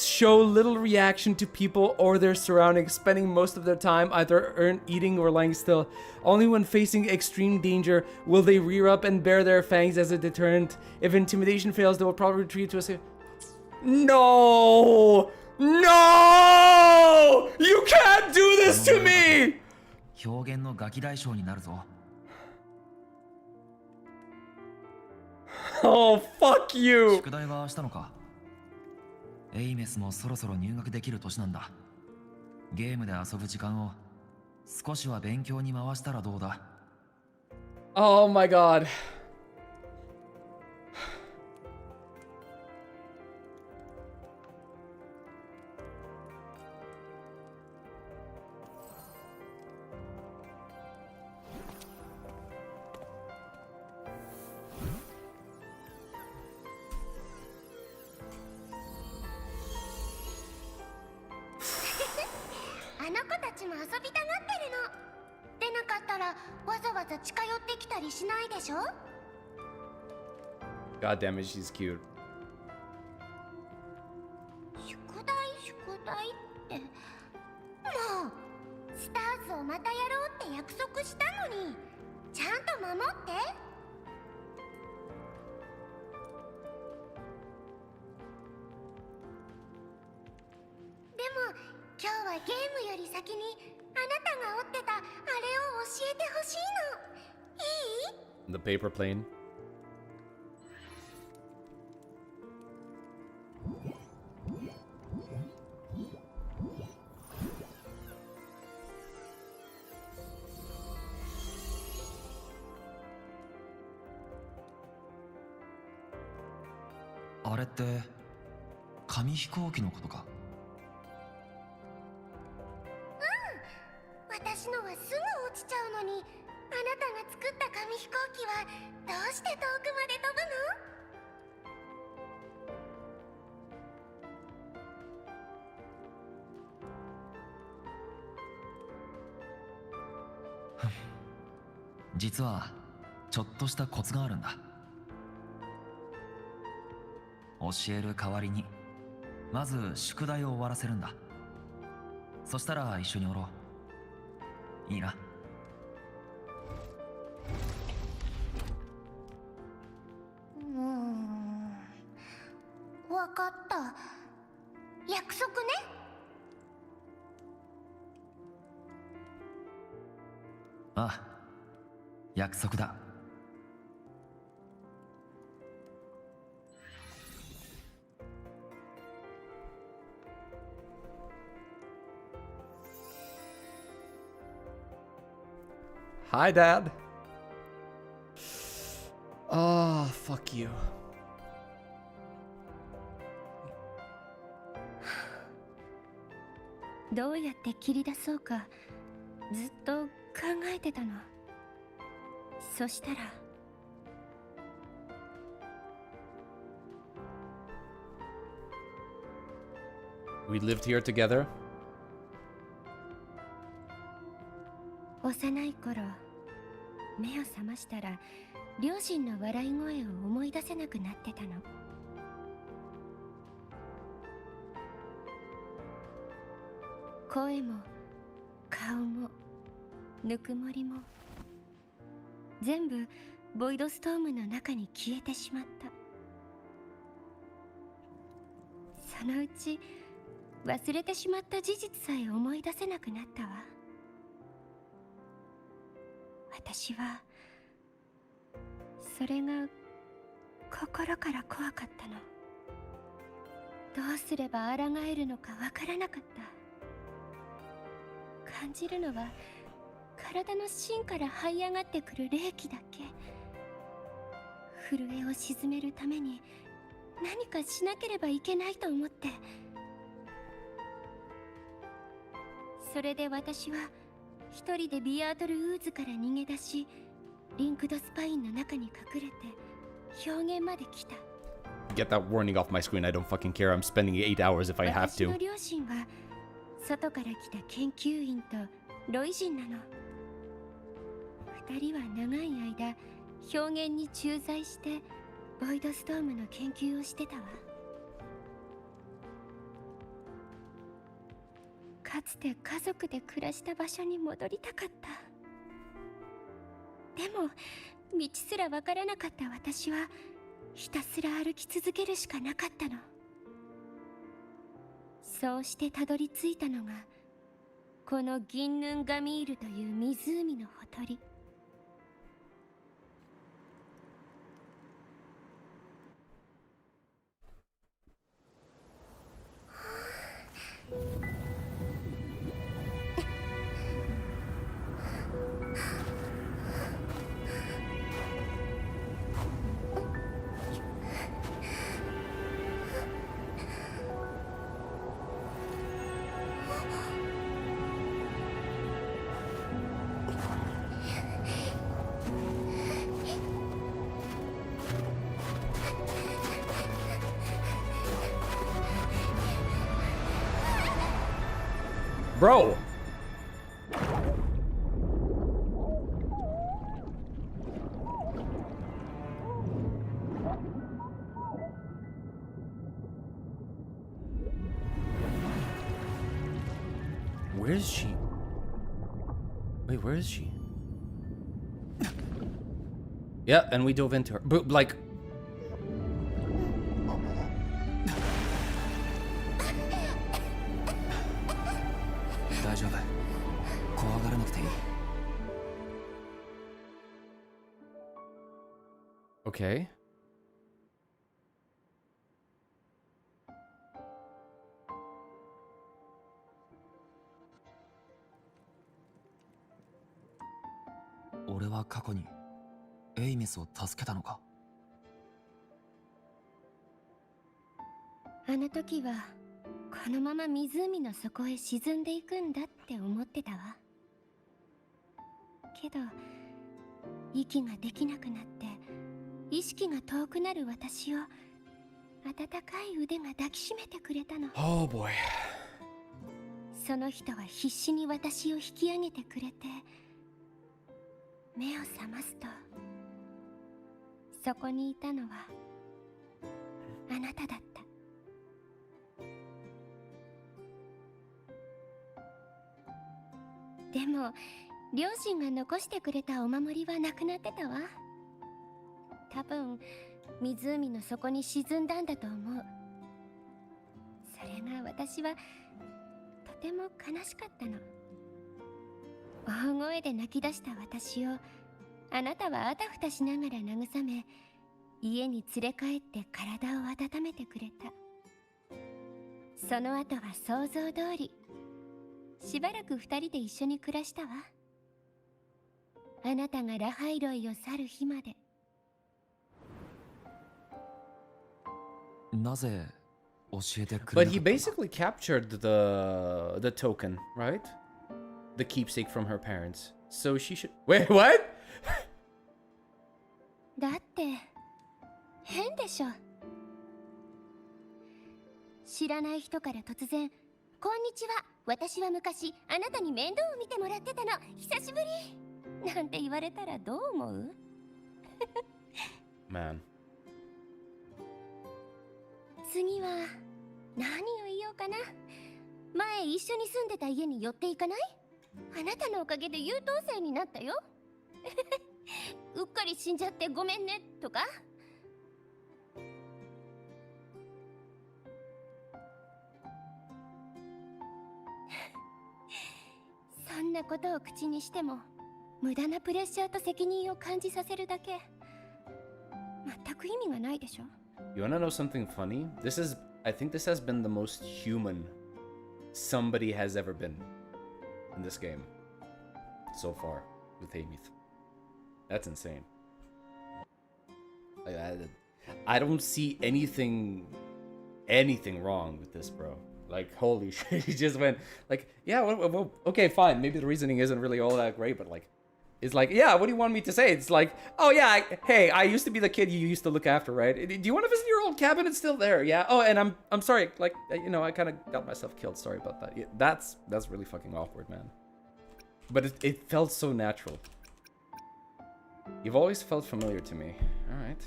S1: show little reaction to people or their surroundings, spending most of their time either eating or lying still. Only when facing extreme danger will they rear up and bare their fangs as a deterrent. If intimidation fails, they will probably retreat to a safe... No! No! You can't do this to me!
S7: 表現のガキ大将になるぞ。
S1: Oh, fuck you!
S7: 宿題はしたのか。エイメスもそろそろ入学できる年なんだ。ゲームで遊ぶ時間を少しは勉強に回したらどうだ。
S1: Oh my god. God damn it, she's cute.
S3: 宿題ってもうスターズをまたやろうって約束したのにちゃんと守ってでも今日はゲームより先にあなたが折ってたあれを教えてほしいのいい？
S1: The paper plane.
S7: あれって紙飛行機のことか。
S3: 私のはすぐ落ちちゃうのにあなたが作った紙飛行機はどうして遠くまで飛ぶの？
S7: 実はちょっとしたコツがあるんだ。教える代わりにまず宿題を終わらせるんだ。そしたら一緒におろう。いいな。
S3: わかった。約束ね。
S7: ああ、約束だ。
S1: Hi, Dad. Oh, fuck you.
S5: どうやって切り出そうかずっと考えてたの。そしたら
S1: We lived here together.
S5: 幼い頃目を覚ましたら両親の笑い声を思い出せなくなってたの。声も顔もぬくもりも全部ボイドストームの中に消えてしまった。そのうち忘れてしまった事実さえ思い出せなくなったわ。私はそれが心から怖かったの。どうすれば抗えるのかわからなかった。感じるのは体の芯から這い上がってくる冷気だけ。震えを鎮めるために何かしなければいけないと思って。それで私は一人でビアートルウーズから逃げ出し、リンクドスパインの中に隠れて表現まで来た。
S1: Get that warning off my screen. I don't fucking care. I'm spending 8 hours if I have
S5: 私
S1: to.
S5: の両親は外から来た研究員とロイ人なの。二人は長い間表現に駐在してボイドストームの研究をしてたわ。かつて家族で暮らした場所に戻りたかった。でも道すらわからなかった私はひたすら歩き続けるしかなかったの。そうしてたどり着いたのがこのギンヌンガミールという湖のほとり。
S1: Bro! Where is she? Wait, where is she? Yeah, and we dove into her. But, like... Okay.
S7: Ore wa kako ni Aeonsを助けたのか?
S5: あの時はこのまま湖の底へ沈んでいくんだって思ってたわ。けど息ができなくなって意識が遠くなる私を温かい腕が抱きしめてくれたの。
S1: Oh boy.
S5: その人は必死に私を引き上げてくれて、目を覚ますとそこにいたのはあなただった。でも両親が残してくれたお守りはなくなってたわ。多分湖の底に沈んだんだと思う。それが私はとても悲しかったの。大声で泣き出した私をあなたはあたふたしながら慰め、家に連れ帰って体を温めてくれた。その後は想像通りしばらく二人で一緒に暮らしたわ。あなたがラハイロイを去る日まで。
S7: なぜ教えてく
S1: But
S7: れなか
S1: he
S7: った
S1: basically captured the token, right? The keepsake from her parents. So she should... Wait, what?
S5: だって変でしょ。知らない人から突然「こんにちは、私は昔あなたに面倒を見てもらってたの、久しぶり」なんて言われたらどう思う？
S1: Man.
S5: 次は何を言おうかな。前一緒に住んでた家に寄っていかない？あなたのおかげで優等生になったよ。うっかり死んじゃってごめんねとか。そんなことを口にしても無駄なプレッシャーと責任を感じさせるだけ。全く意味がないでしょ。
S1: You wanna know something funny? I think this has been the most human somebody has ever been in this game so far with Aeons. That's insane. Like, I don't see anything wrong with this, bro. Like, holy shit, he just went, like, yeah, well, okay, fine, maybe the reasoning isn't really all that great, but like, it's like, yeah, what do you want me to say? It's like, oh yeah, hey, I used to be the kid you used to look after, right? Do you want to visit your old cabin? It's still there, yeah? Oh, and I'm sorry, like, you know, I kind of got myself killed, sorry about that. Yeah, that's really fucking awkward, man. But it felt so natural. You've always felt familiar to me. Alright.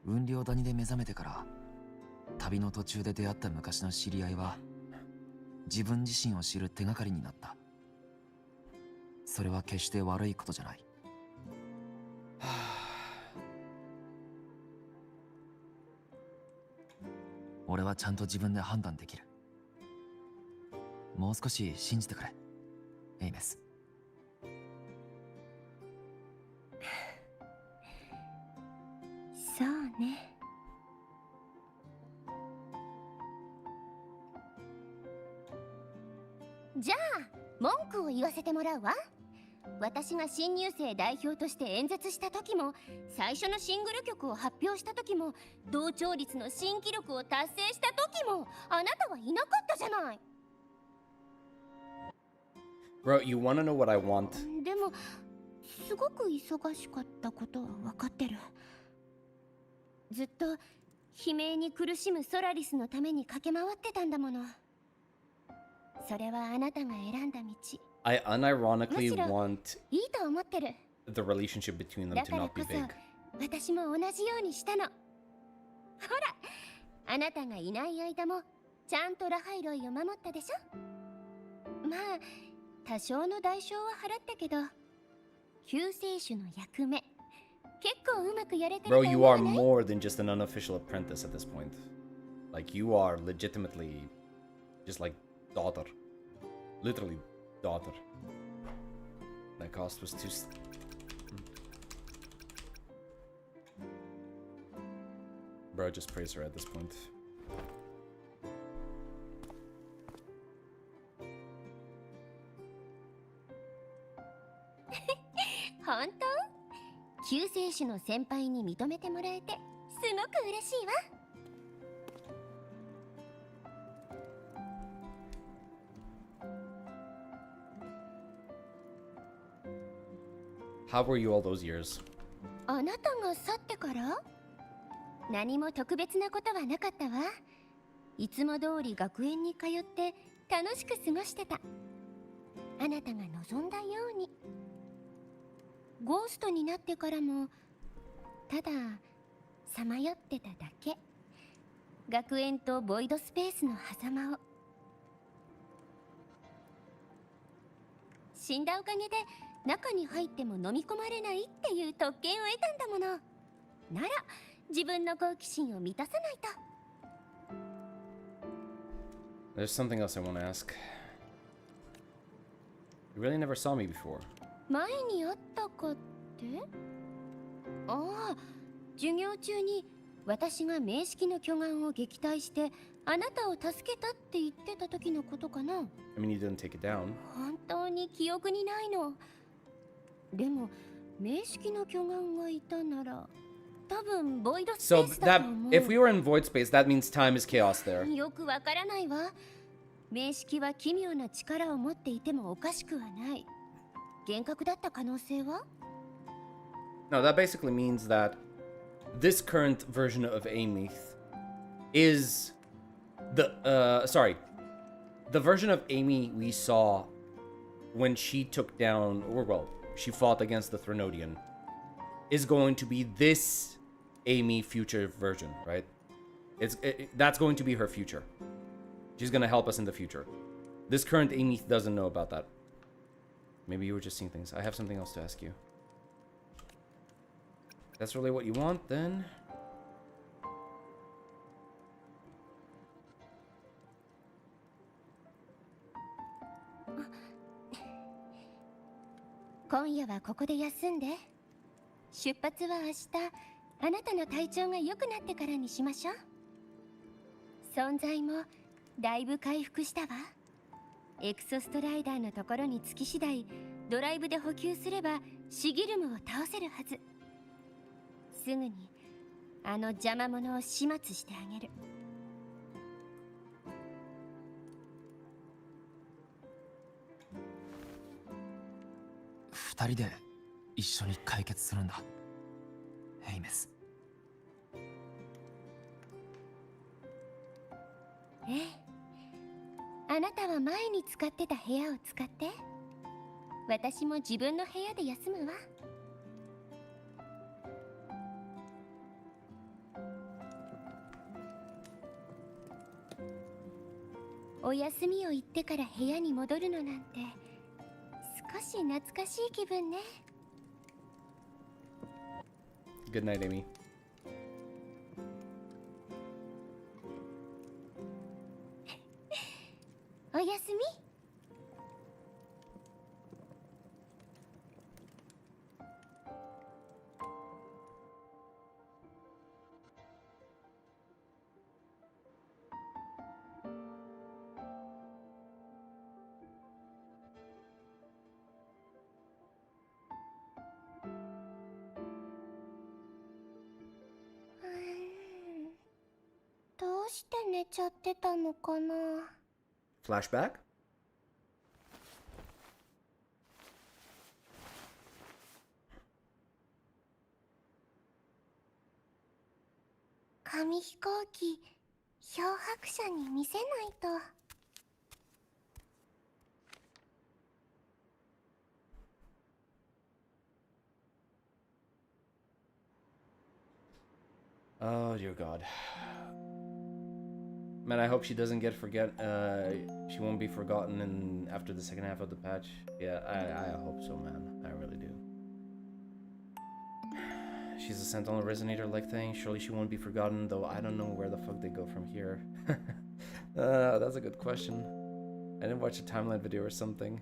S7: 雲稜谷で目覚めてから旅の途中で出会った昔の知り合いは自分自身を知る手がかりになった。それは決して悪いことじゃない。俺はちゃんと自分で判断できる。もう少し信じてくれ、エイメス。
S5: そうね。じゃあ文句を言わせてもらうわ。私が新入生代表として演説した時も、最初のシングル曲を発表した時も、同調率の新記録を達成した時も、あなたはいなかったじゃない。
S1: Bro, you wanna know what I want?
S5: でもすごく忙しかったことは分かってる。ずっと悲鳴に苦しむソラリスのために駆け回ってたんだもの。それはあなたが選んだ道。
S1: I unironically want
S5: いいと思ってる。
S1: the relationship between them
S5: だ
S1: to
S5: から
S1: not
S5: こ
S1: be
S5: そ
S1: big.
S5: 私も同じようにしたの。ほら、あなたがいない間もちゃんとラハイロイを守ったでしょ。まあ多少の代償は払ったけど、救世主の役目結構うまくやれてると
S1: Bro,
S5: 思
S1: you
S5: わ
S1: are
S5: ない？
S1: more than just an unofficial apprentice at this point. Like, you are legitimately just like daughter. Literally daughter. That cost was too... Bro, just praise her at this point.
S5: 本当？救世主の先輩に認めてもらえてすごく嬉しいわ。
S1: How were you all those years?
S5: あなたが去ってから？何も特別なことはなかったわ。いつも通り学園に通って楽しく過ごしてた。あなたが望んだように。ゴーストになってからもたださまよってただけ。学園とボイドスペースの狭間を。死んだおかげで中に入っても飲み込まれないっていう特権を得たんだもの。なら自分の好奇心を満たさないと。
S1: There's something else I want to ask. You really never saw me before.
S5: 前にあったかって？ああ、授業中に私が名式の巨岩を撃退してあなたを助けたって言ってた時のことかな。
S1: I mean, you didn't take it down.
S5: 本当に記憶にないの。でも名式の巨岩がいたなら多分ボイドスペ
S1: So
S5: ースだ
S1: that
S5: と思う。
S1: if we were in void space, that means time is chaos there.
S5: よくわからないわ。名式は奇妙な力を持っていてもおかしくはない。幻覚だった可能性は？
S1: No, that basically means that this current version of Amith is the the version of Amy we saw when she took down, or well, she fought against the Threnodian, is going to be this Amy future version, right? That's going to be her future. She's gonna help us in the future. This current Amy doesn't know about that. Maybe you were just seeing things. I have something else to ask you. That's really what you want, then?
S5: 「今夜はここで休んで。出発は明日、あなたの体調が良くなってからにしましょう。存在もだいぶ回復したわ。エクソストライダーのところに着き次第、ドライブで補給すればシギルムを倒せるはず。すぐにあの邪魔者を始末してあげる。
S7: 二人で一緒に解決するんだ、ヘイメス。
S5: ええ、あなたは前に使ってた部屋を使って。私も自分の部屋で休むわ。お休みを言ってから部屋に戻るのなんて少し懐かしい気分ね。
S1: Good night, Amy.
S5: おやすみ。
S3: どうして寝ちゃってたのかな。
S1: Flashback?
S3: 紙飛行機漂白者に見せないと。
S1: Oh dear God. Man, I hope she doesn't she won't be forgotten after the second half of the patch. Yeah, I hope so, man. I really do. She's a Sentinel Resonator-like thing. Surely she won't be forgotten, though I don't know where the fuck they go from here. That's a good question. I didn't watch a timeline video or something.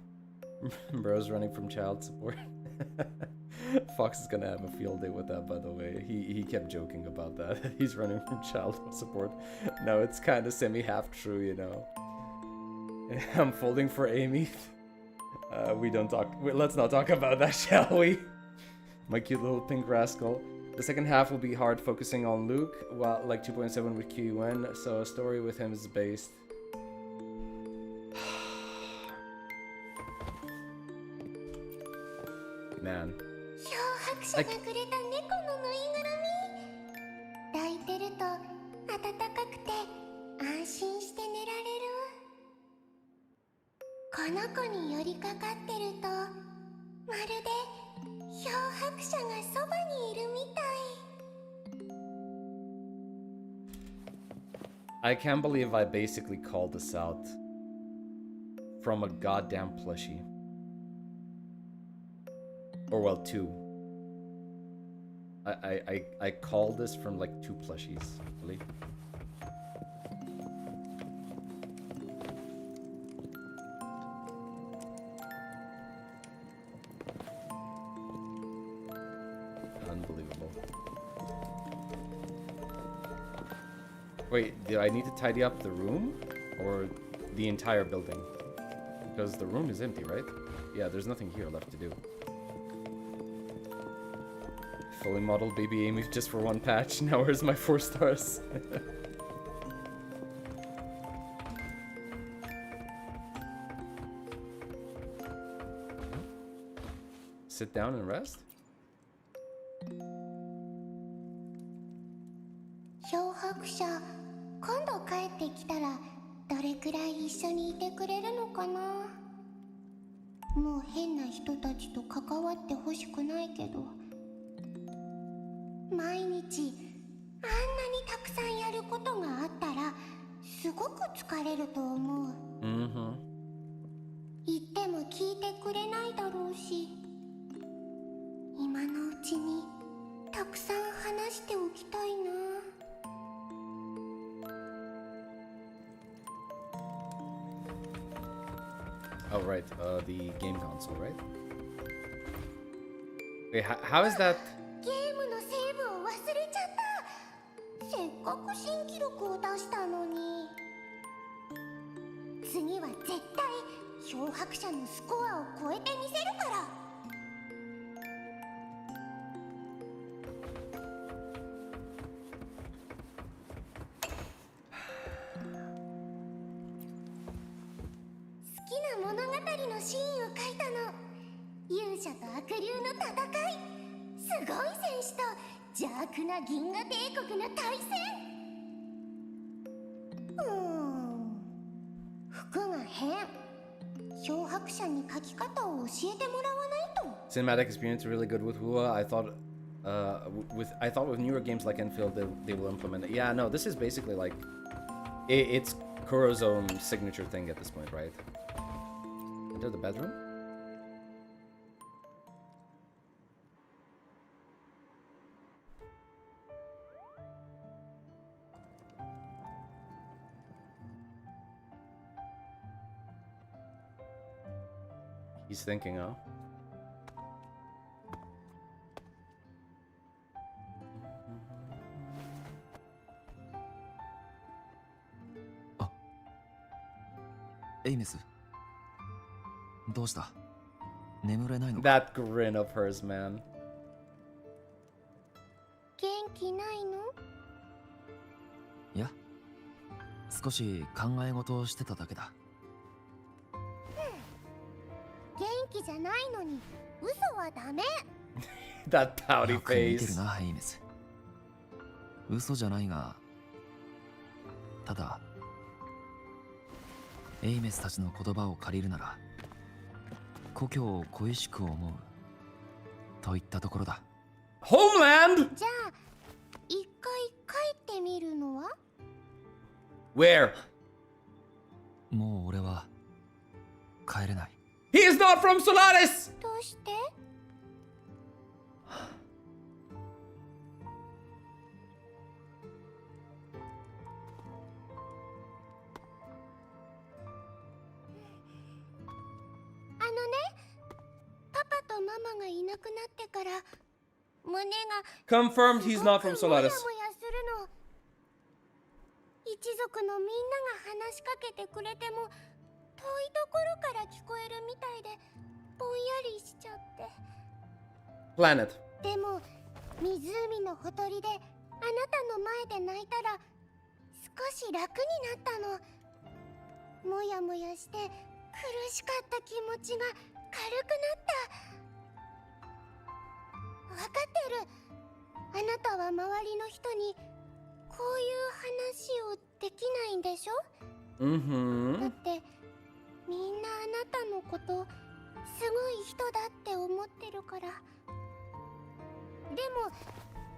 S1: Bro's running from child support. Fox is gonna have a field day with that, by the way. He kept joking about that. He's running from child support. No, it's kind of semi-half true, you know. I'm folding for Amy. Let's not talk about that, shall we? My cute little pink rascal. The second half will be hard, focusing on Luke, while like 2.7 with QUN, so a story with him is based. Man.
S3: 漂白者がくれた猫のぬいぐるみ。抱いてると暖かくて安心して寝られる。この子に寄りかかってるとまるで漂白者がそばにいるみたい。
S1: I can't believe I basically called this out from a goddamn plushie. Or well, two. I called this from like two plushies, really. Unbelievable. Wait, do I need to tidy up the room or the entire building? Because the room is empty, right? Yeah, there's nothing here left to do. Fully modeled baby Amy just for one patch. Now where's my 4 stars? Sit down and rest?
S3: 漂白者、今度帰ってきたらどれくらい一緒にいてくれるのかな。もう変な人たちと関わってほしくないけど、毎日あんなにたくさんやることがあったらすごく疲れると思う。言っても聞いてくれないだろうし、今のうちにたくさん話しておきたいな。
S1: Oh, right. The game console, right? Wait, how is that?
S3: ゲームのセーブを忘れちゃった。せっかく新記録を出したのに。次は絶対漂白者のスコアを超えてみせるから。物語のシーンを描いたの。勇者と悪竜の戦い、すごい戦士と邪悪な銀河帝国の対戦。服が変。漂白者に描き方を教えてもらわないと。
S1: Cinematic experience really good with WuWa. I thought with newer games like Endfield they will implement it. Yeah, no, this is basically like it's Kuro's own signature thing at this point, right? Enter the bedroom? He's thinking, huh?
S7: Aeons, どうした？眠れないの？
S1: That grin of hers, man.
S3: 元気ないの？
S7: いや、少し考え事をしてただけだ。
S3: 元気じゃないのに嘘はダメ。
S1: That pouty
S7: よく見てる
S1: face.
S7: な、Aeons。嘘じゃないが、ただAeonsたちの言葉を借りるなら、故郷を恋しく思うといったところだ。
S1: Homeland!
S3: じゃあ一回帰ってみるのは？
S1: Where?
S7: もう俺は帰れない。
S1: He is not from Solaris!
S3: どうして？パパとママがいなくなってから胸が
S1: Confirmed he's not from
S3: すごくもや
S1: Solaris.
S3: もやするの。一族のみんなが話しかけてくれても遠いところから聞こえるみたいでぼんやりしちゃって。
S1: Planet.
S3: でも湖のほとりであなたの前で泣いたら少し楽になったの。もやもやして苦しかった気持ちが軽くなった。わかってる。あなたは周りの人にこういう話をできないんでしょ？だ
S1: Mm-hmm.
S3: ってみんなあなたのことすごい人だって思ってるから。でも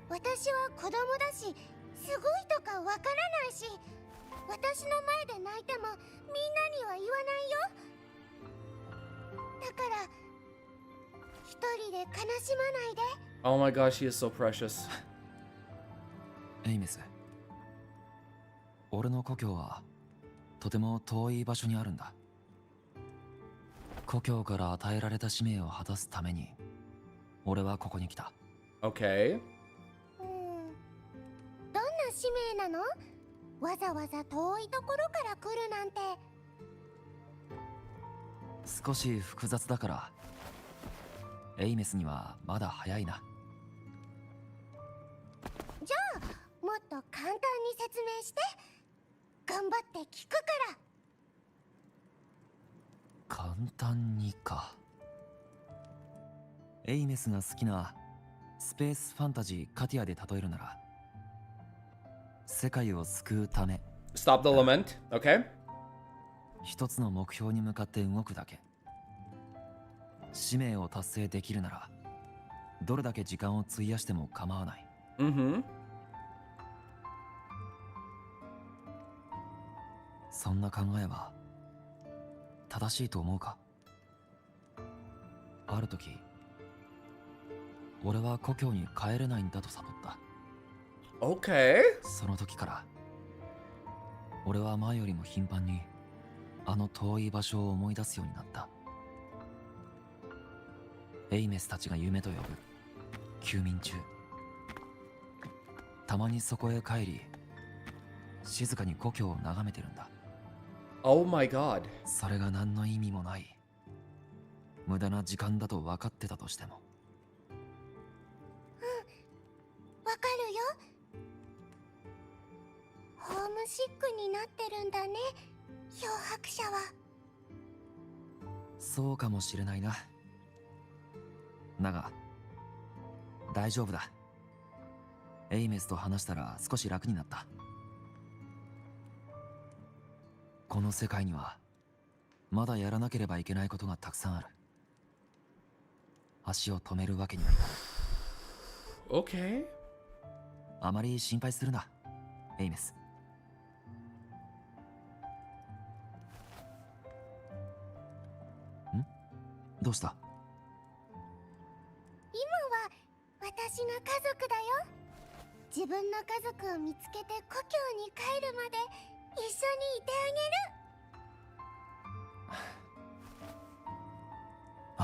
S3: 私は子供だしすごいとかわからないし、私の前で泣いてもみんなには言わないよ。だから一人で悲しまないで。
S1: Oh my gosh, he is so precious.
S7: Aeons、俺の故郷はとても遠い場所にあるんだ。故郷から与えられた使命を果たすために俺はここに来た。
S1: Okay.
S3: どんな使命なの？わざわざ遠いところから来るなんて。
S7: 少し複雑だからAeonsにはまだ早いな。
S3: じゃあもっと簡単に説明して。頑張って聞くから。
S7: 簡単にか。Aeonsが好きなスペースファンタジーカティアで例えるなら、世界を救うため
S1: Stop the lament. Okay.
S7: 一つの目標に向かって動くだけ。使命を達成できるならどれだけ時間を費やしても構わない。
S1: Mm-hmm.
S7: そんな考えは正しいと思うか？ある時俺は故郷に帰れないんだと悟った。
S1: Okay.
S7: その時から俺は前よりも頻繁にあの遠い場所を思い出すようになった。Aeonsたちが夢と呼ぶ休眠中、たまにそこへ帰り静かに故郷を眺めてるんだ。
S1: Oh my god.
S7: それが何の意味もない無駄な時間だと分かってたとしても。
S3: わかるよ。ホームシックになってるんだね、漂白者は。
S7: そうかもしれないな。だが大丈夫だ。Aeonsと話したら少し楽になった。この世界にはまだやらなければいけないことがたくさんある。足を止めるわけにはいかない。
S1: Okay.
S7: あまり心配するな、Aeons。どうした？
S3: 今は私の家族だよ。自分の家族を見つけて故郷に帰るまで一緒にいてあ
S7: あ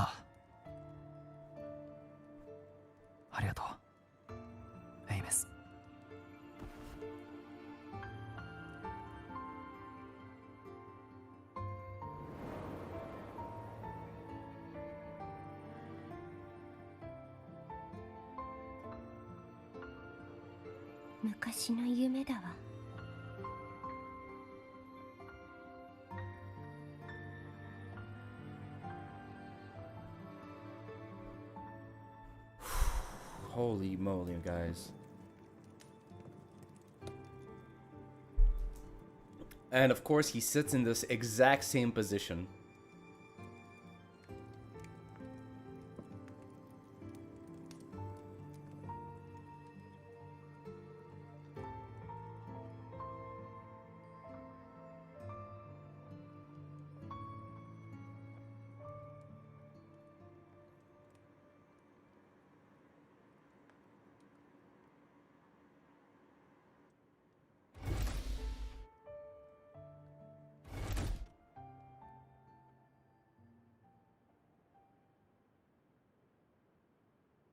S7: あ、ありがとうエイメス。
S5: 昔の夢だわ。
S1: Holy moly, guys. And of course, he sits in this exact same position.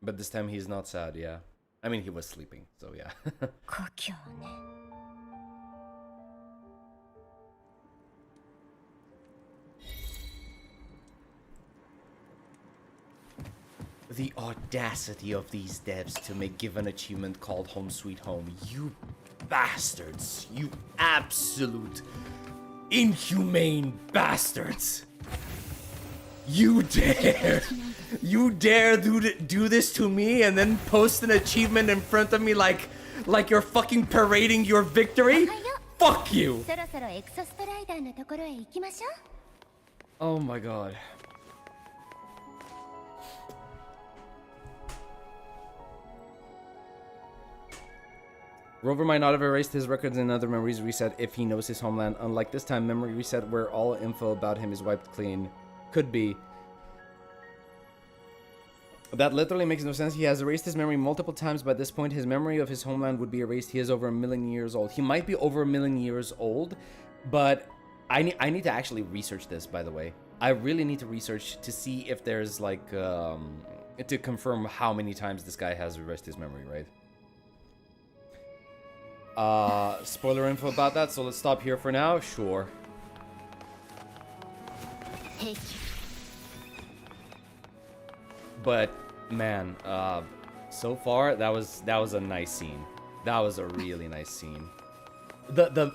S1: But this time he's not sad, yeah. I mean, he was sleeping, so yeah.
S5: 故郷ね。
S1: The audacity of these devs to give an achievement called Home Sweet Home. You bastards. You absolute inhumane bastards. You dare. You dare do this to me and then post an achievement in front of me like you're fucking parading your victory? Fuck you.
S5: そろそろエクソストライダーのところへ行きましょう。
S1: Oh my god. Rover might not have erased his records and other memories reset if he knows his homeland. Unlike this time, memory reset where all info about him is wiped clean. Could be. That literally makes no sense. He has erased his memory multiple times. By this point, his memory of his homeland would be erased. He is over 1 million years old. He might be over 1 million years old, but I need to actually research this, by the way. I really need to research to see if there's like, to confirm how many times this guy has erased his memory, right? Spoiler info about that, so let's stop here for now. Sure. But man, so far that was a nice scene. That was a really nice scene. The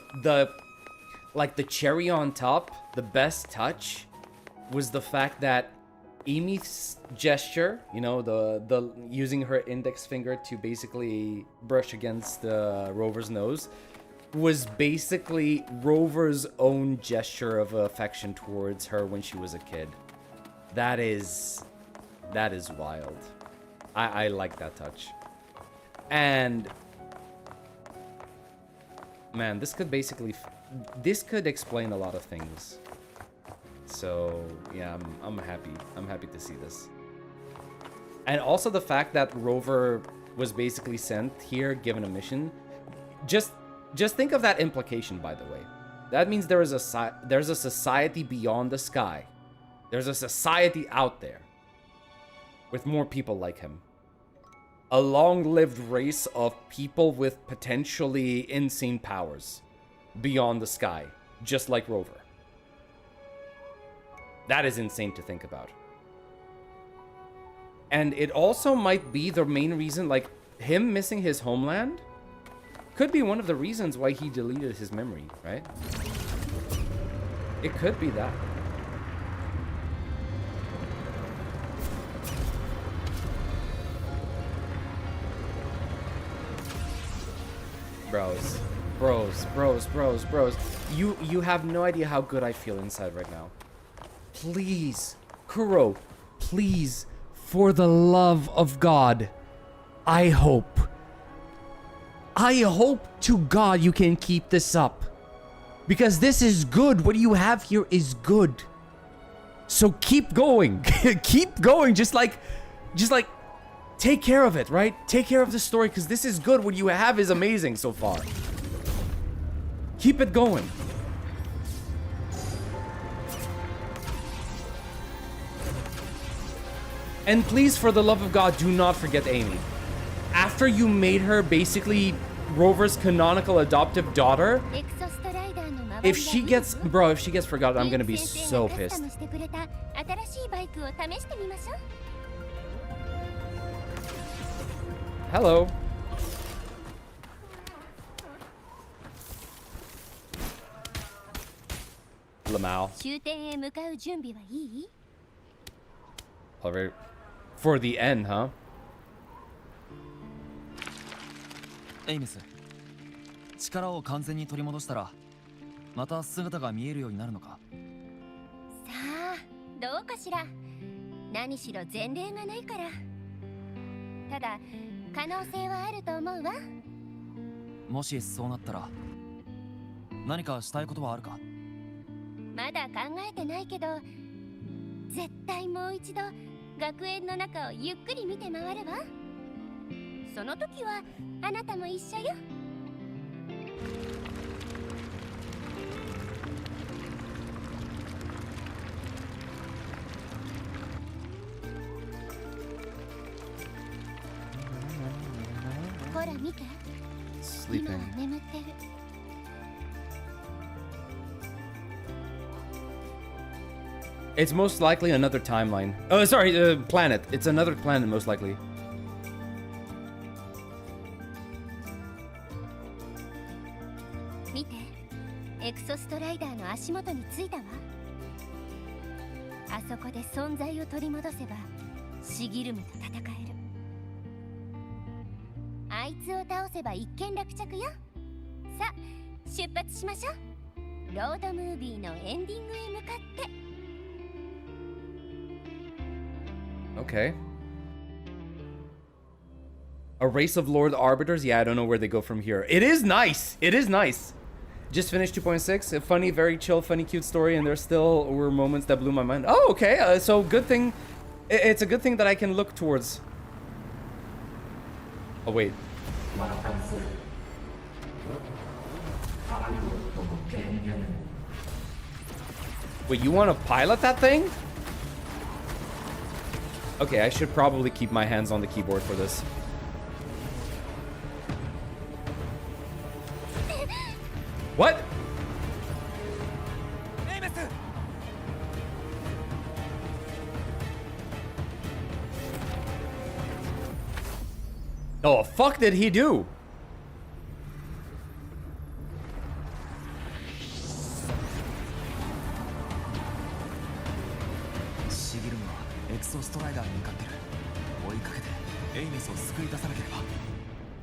S1: like the cherry on top, the best touch was the fact that Amy's gesture, you know, the using her index finger to basically brush against Rover's nose, was basically Rover's own gesture of affection towards her when she was a kid. That is wild. I like that touch. And man, this could explain a lot of things. So yeah, I'm happy. I'm happy to see this. And also the fact that Rover was basically sent here, given a mission. Just think of that implication, by the way. That means there's a society beyond the sky. There's a society out there with more people like him. A long-lived race of people with potentially insane powers beyond the sky, just like Rover. That is insane to think about. And it also might be the main reason, like, him missing his homeland could be one of the reasons why he deleted his memory, right? It could be that. Bros. You have no idea how good I feel inside right now. Please, Kuro, please, for the love of God, I hope to God you can keep this up. Because this is good. What you have here is good. So keep going. Keep going. Just like take care of it, right? Take care of the story, because this is good. What you have is amazing so far. Keep it going. And please, for the love of God, do not forget Amy. After you made her basically Rover's canonical adoptive daughter, if she gets forgotten, I'm gonna be so pissed. Hello. Lamau. Alright. For the end, huh?
S7: エイミス、力を完全に取り戻したらまた姿が見えるようになるのか。
S5: さあ、どうかしら。何しろ前例がないから。ただ可能性はあると思うわ。
S7: もしそうなったら何かしたいことはあるか。
S5: まだ考えてないけど、絶対もう一度学園の中をゆっくり見て回るわ。その時はあなたも一緒よ。ほら見て。今は眠ってる。
S1: It's most likely another timeline. Oh, sorry, planet. It's another planet, most likely.
S5: 見て、エクソストライダーの足元についたわ。あそこで存在を取り戻せば、シギルムと戦える。あいつを倒せば一件落着よ。さあ、出発しましょう。ロードムービーのエンディングへ向かって。
S1: Okay. A race of Lord Arbiters? Yeah, I don't know where they go from here. It is nice! It is nice! Just finished 2.6. A funny, very chill, funny, cute story, and there still were moments that blew my mind. Oh, okay. So good thing. It's a good thing that I can look towards. Oh, wait. Wait, you want to pilot that thing? Okay, I should probably keep my hands on the keyboard for this. What? Oh, fuck did he do?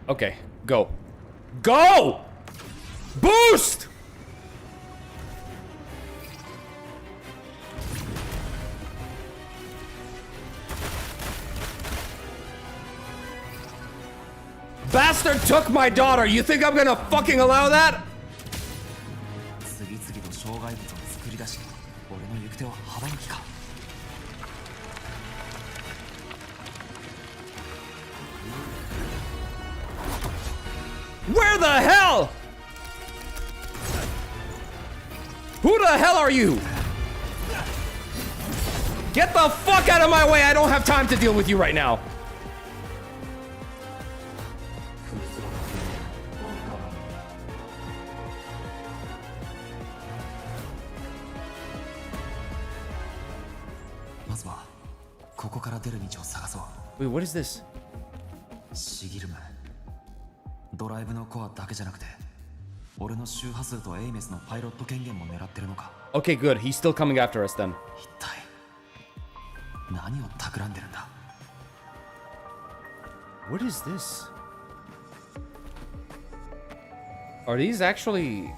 S1: Okay, go. Go! Boost! Bastard took my daughter. You think I'm gonna fucking allow that? Where the hell? Who the hell are you? Get the fuck out of my way. I don't have time to deal with you right now. Wait, what is this?
S7: ドライブのコアだけじゃなくて、俺の周波数とエイメスのパイロット権限も狙ってるのか。
S1: Okay, good. He's still coming after us then.
S7: 一体何を企んでるんだ。
S1: What is this? Are these actually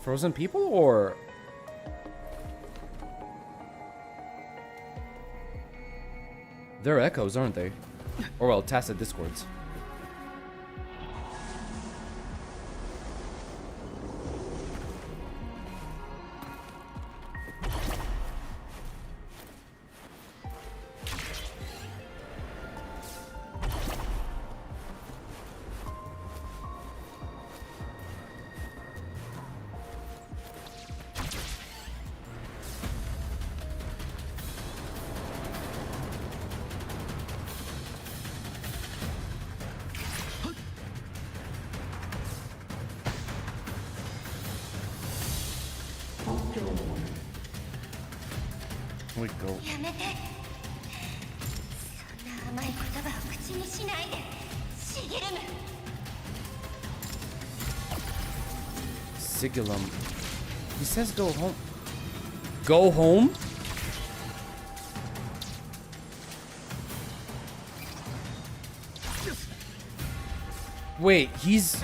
S1: frozen people or? They're echoes, aren't they? Or well, tacit discords. We go.
S3: やめて。そんな甘い言葉を口にしないで。シギルム。
S1: Sigilum. He says go home. Go home? Wait, he's...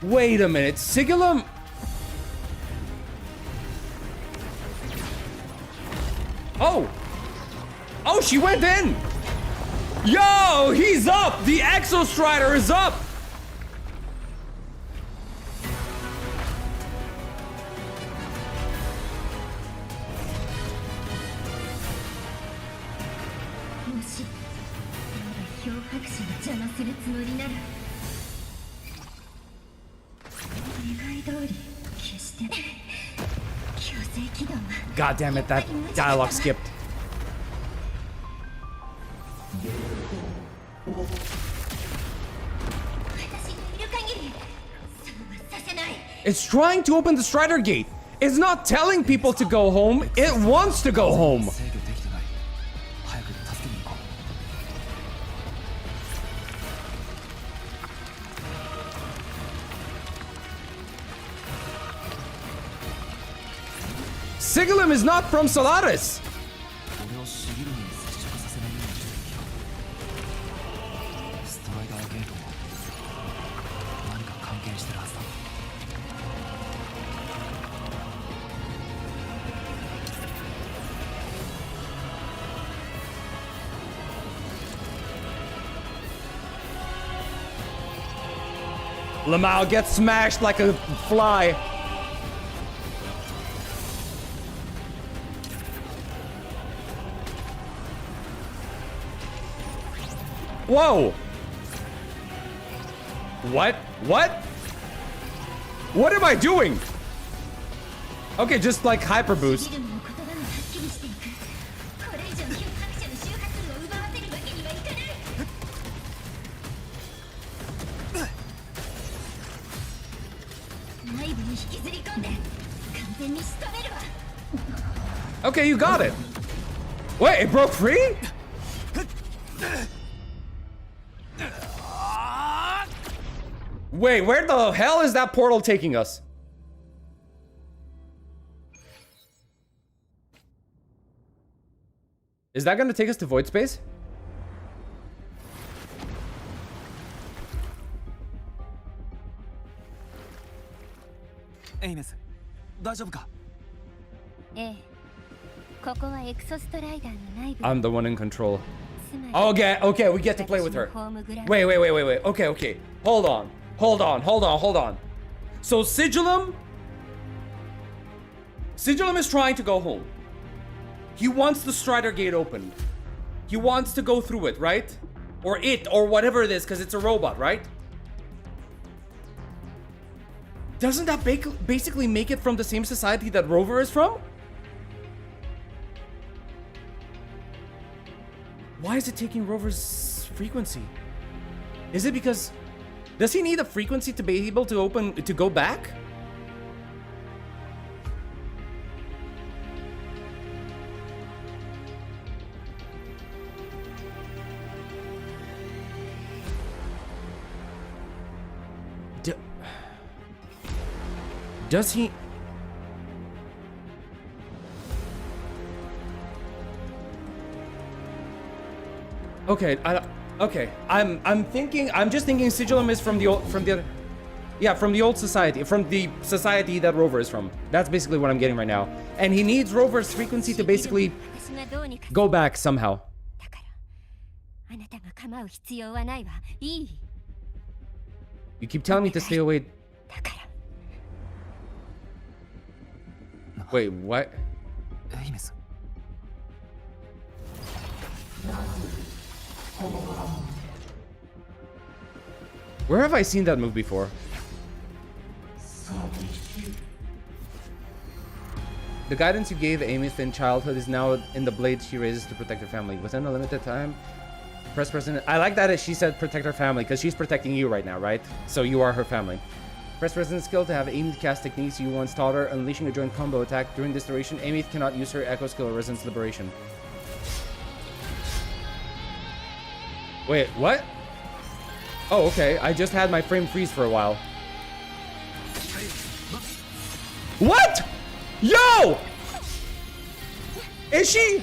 S1: Wait a minute, Sigilum... Oh! Oh, she went in! Yo, he's up! The Exostrider is up! God damn it, that dialogue skipped. It's trying to open the Strider Gate. It's not telling people to go home. It wants to go home. Sigilum is not from Solaris. Lamau gets smashed like a fly. Whoa! What? What? What am I doing? Okay, just like hyper boost. Okay, you got it. Wait, it broke free? Wait, where the hell is that portal taking us? Is that gonna take us to void space?
S7: Aeons, 大丈夫か?
S5: ええ。ここはエクソストライダーの内部。
S1: I'm the one in control. Okay, okay, we get to play with her. Wait, wait, wait, wait, wait. Okay, okay. Hold on. Hold on, hold on, hold on. So Sigilum is trying to go home. He wants the Strider Gate opened. He wants to go through it, right? Or it, or whatever it is, because it's a robot, right? Doesn't that basically make it from the same society that Rover is from? Why is it taking Rover's frequency? Is it because... Does he need a frequency to be able to go back? Does he? Okay, okay. I'm just thinking Sigilum is from the old society, from the society that Rover is from. That's basically what I'm getting right now. And he needs Rover's frequency to basically go back somehow. You keep telling me to stay away. Wait, what? Where have I seen that move before? The guidance you gave Aeons in childhood is now in the blade she raises to protect her family. Within a limited time, press. I like that she said protect her family, because she's protecting you right now, right? So you are her family. Press resonance skill to have Amy cast techniques you once taught her, unleashing a joint combo attack. During this duration, Amy cannot use her echo skill or resonance liberation. Wait, what? Oh, okay. I just had my frame freeze for a while. What? Yo! Is she?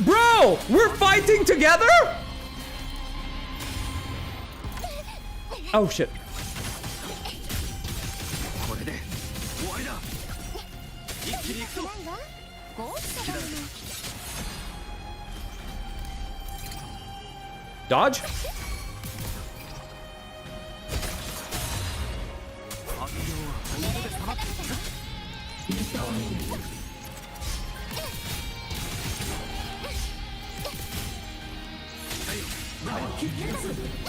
S1: Bro, we're fighting together? Oh shit. Dodge?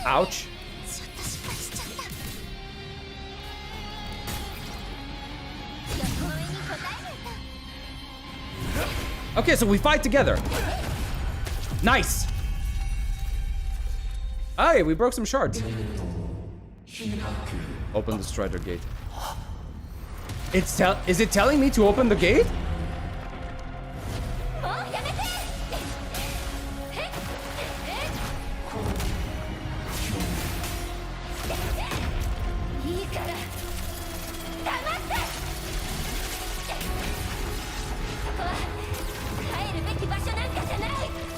S1: Ouch. Okay, so we fight together. Nice. Hey, we broke some shards. Open the Strider gate. Is it telling me to open the gate?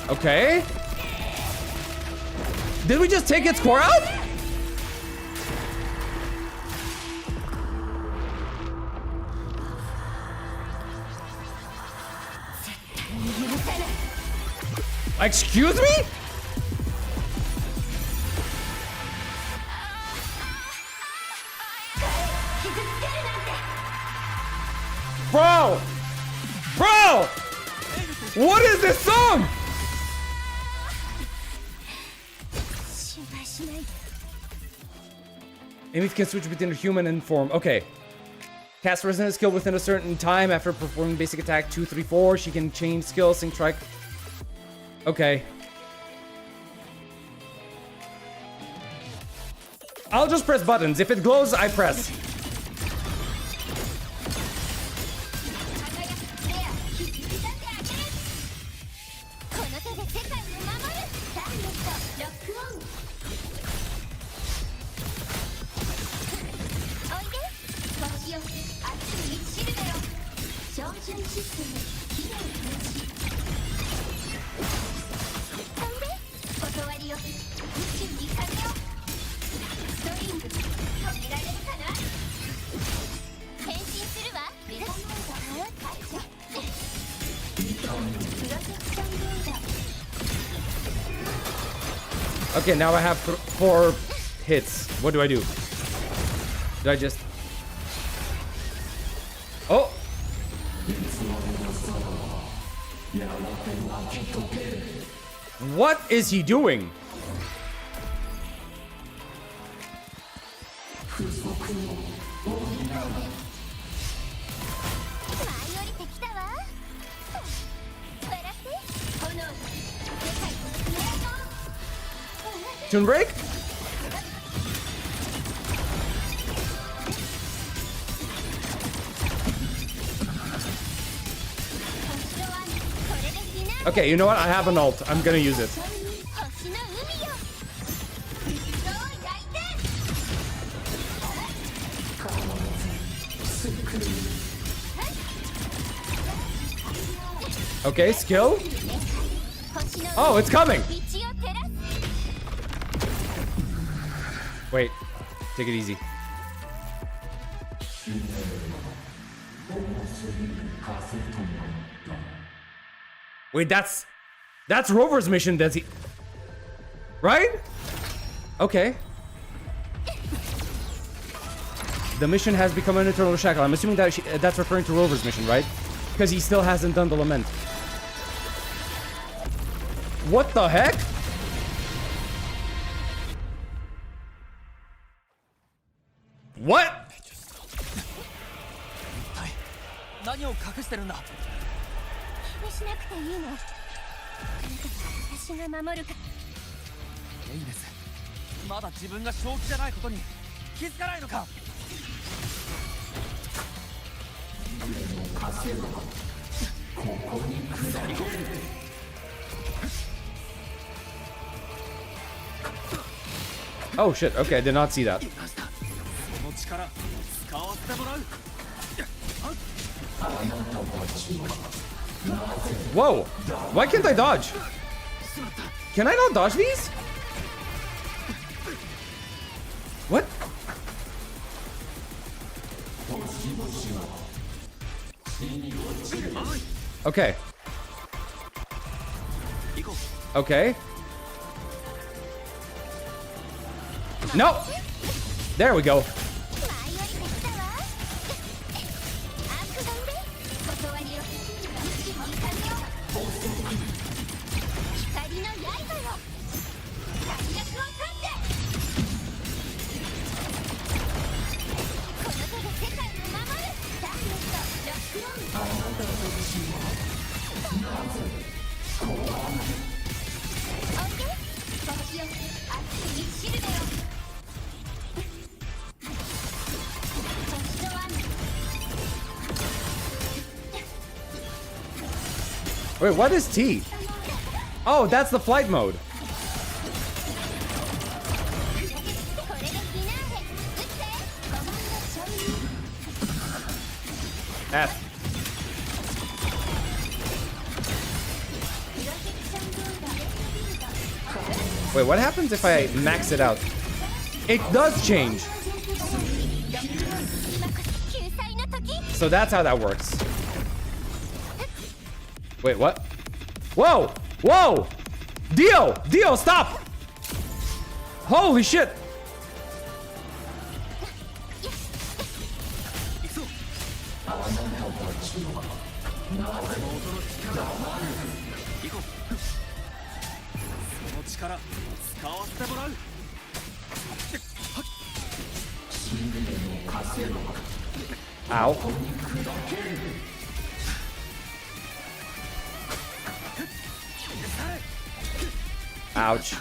S1: Okay. Did we just take its core out? Excuse me? Bro! Bro! What is this song? Amy can switch between human and form. Okay. Cast resonance skill within a certain time after performing basic attack 2, 3, 4. She can change skills, sync track. Okay. I'll just press buttons. If it glows, I press. Okay, now I have 4 hits. What do I do? Do I just... Oh! What is he doing? Tune break? Okay, you know what? I have an ult. I'm gonna use it. Okay, skill. Oh, it's coming. Wait, take it easy. Wait, that's Rover's mission, does he? Right? Okay. The mission has become an eternal shackle. I'm assuming that that's referring to Rover's mission, right? Because he still hasn't done the lament. What the heck? What?
S8: 何を隠してるんだ。
S5: 気にしなくていいの。あなたは私が守るから。
S8: エイメス、まだ自分が正気じゃないことに
S2: 気づかないのか。
S1: Oh shit, okay, I did not see that. Whoa! Why can't I dodge? Can I not dodge these? What? Okay. Okay. No! There we go. Wait, what is T? Oh, that's the flight mode. F. Wait, what happens if I max it out? It does change. So that's how that works. Wait, what? Whoa! Whoa! Dio! Dio, stop! Holy shit! Ow. Ouch.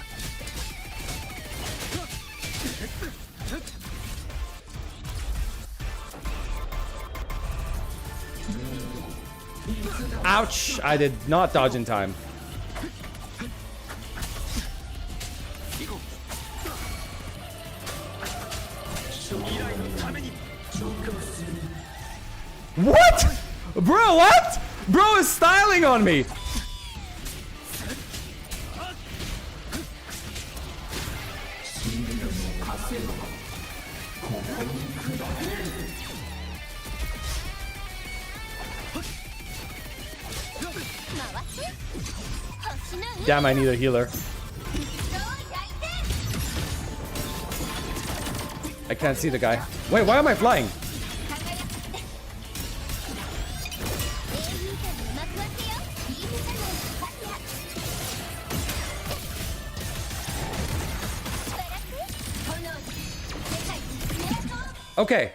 S1: Ouch! I did not dodge in time. What? Bro, what? Bro is styling on me. Damn, I need a healer. I can't see the guy. Wait, why am I flying? Okay.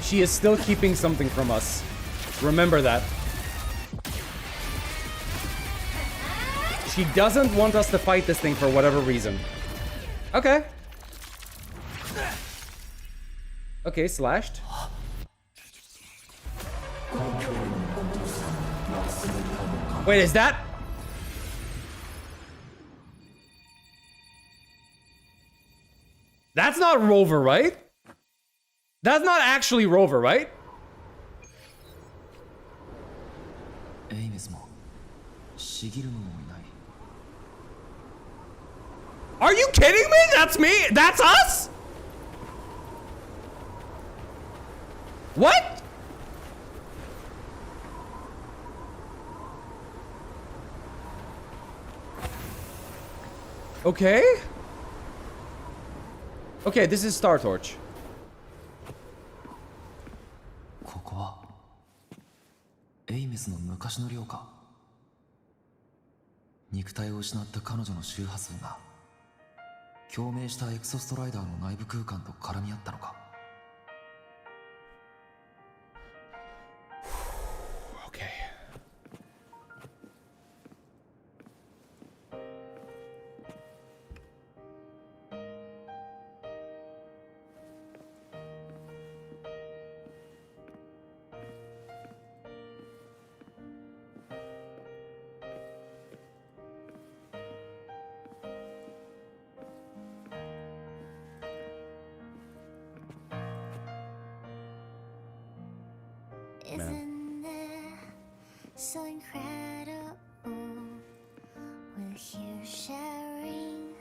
S1: She is still keeping something from us. Remember that. She doesn't want us to fight this thing for whatever reason. Okay. Okay, slashed. Wait, is that? That's not Rover, right? That's not actually Rover, right? Are you kidding me? That's me? That's us? What? Okay. Okay, this is Star Torch.
S7: ここはエイメスの昔の寮か。肉体を失った彼女の周波数が共鳴したエクソストライダーの内部空間と絡み合ったのか。
S1: Okay.
S3: Isn't it so incredible? We're here sharing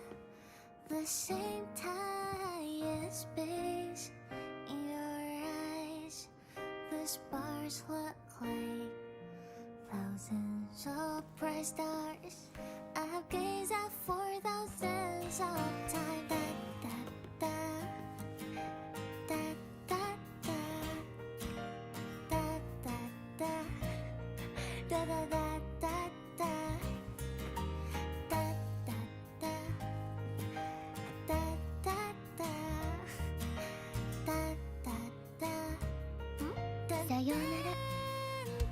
S3: the same time and space. In your eyes, the stars look like thousands of bright stars. I've gazed at for thousands of times. Da, da, da, da, da, da, da, da, da, da, da, da, da, da, da, da, sayonara.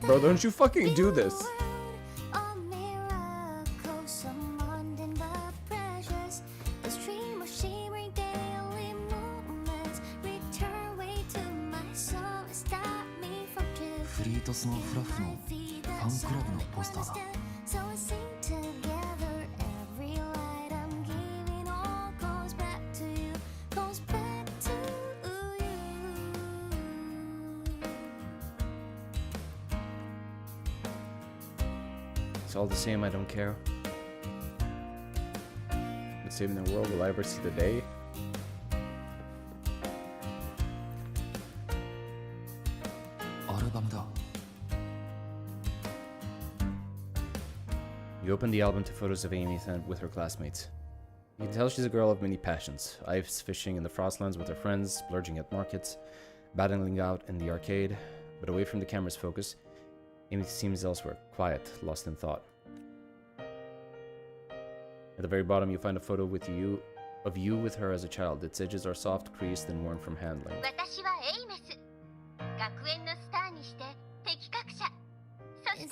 S1: Bro, don't you fucking do this.
S3: A miracle summoned in the precious, the stream of shimmering daily movements. Return way to my soul, stop me from
S7: フリートスのフラフのファンクラブのポスターだ。
S3: So we sing together. Every light I'm giving all goes back to you, goes back to you.
S1: It's all the same, I don't care. But saving the world, will I ever see the day? You open the album to photos of Amy with her classmates. You can tell she's a girl of many passions. Ice fishing in the Frostlands with her friends, splurging at markets, battling out in the arcade. But away from the camera's focus, Amy seems elsewhere, quiet, lost in thought. At the very bottom, you find a photo of you with her as a child. Its edges are soft, creased, and worn from handling.
S5: 私はエイメス。学園のスターにして的確者。そして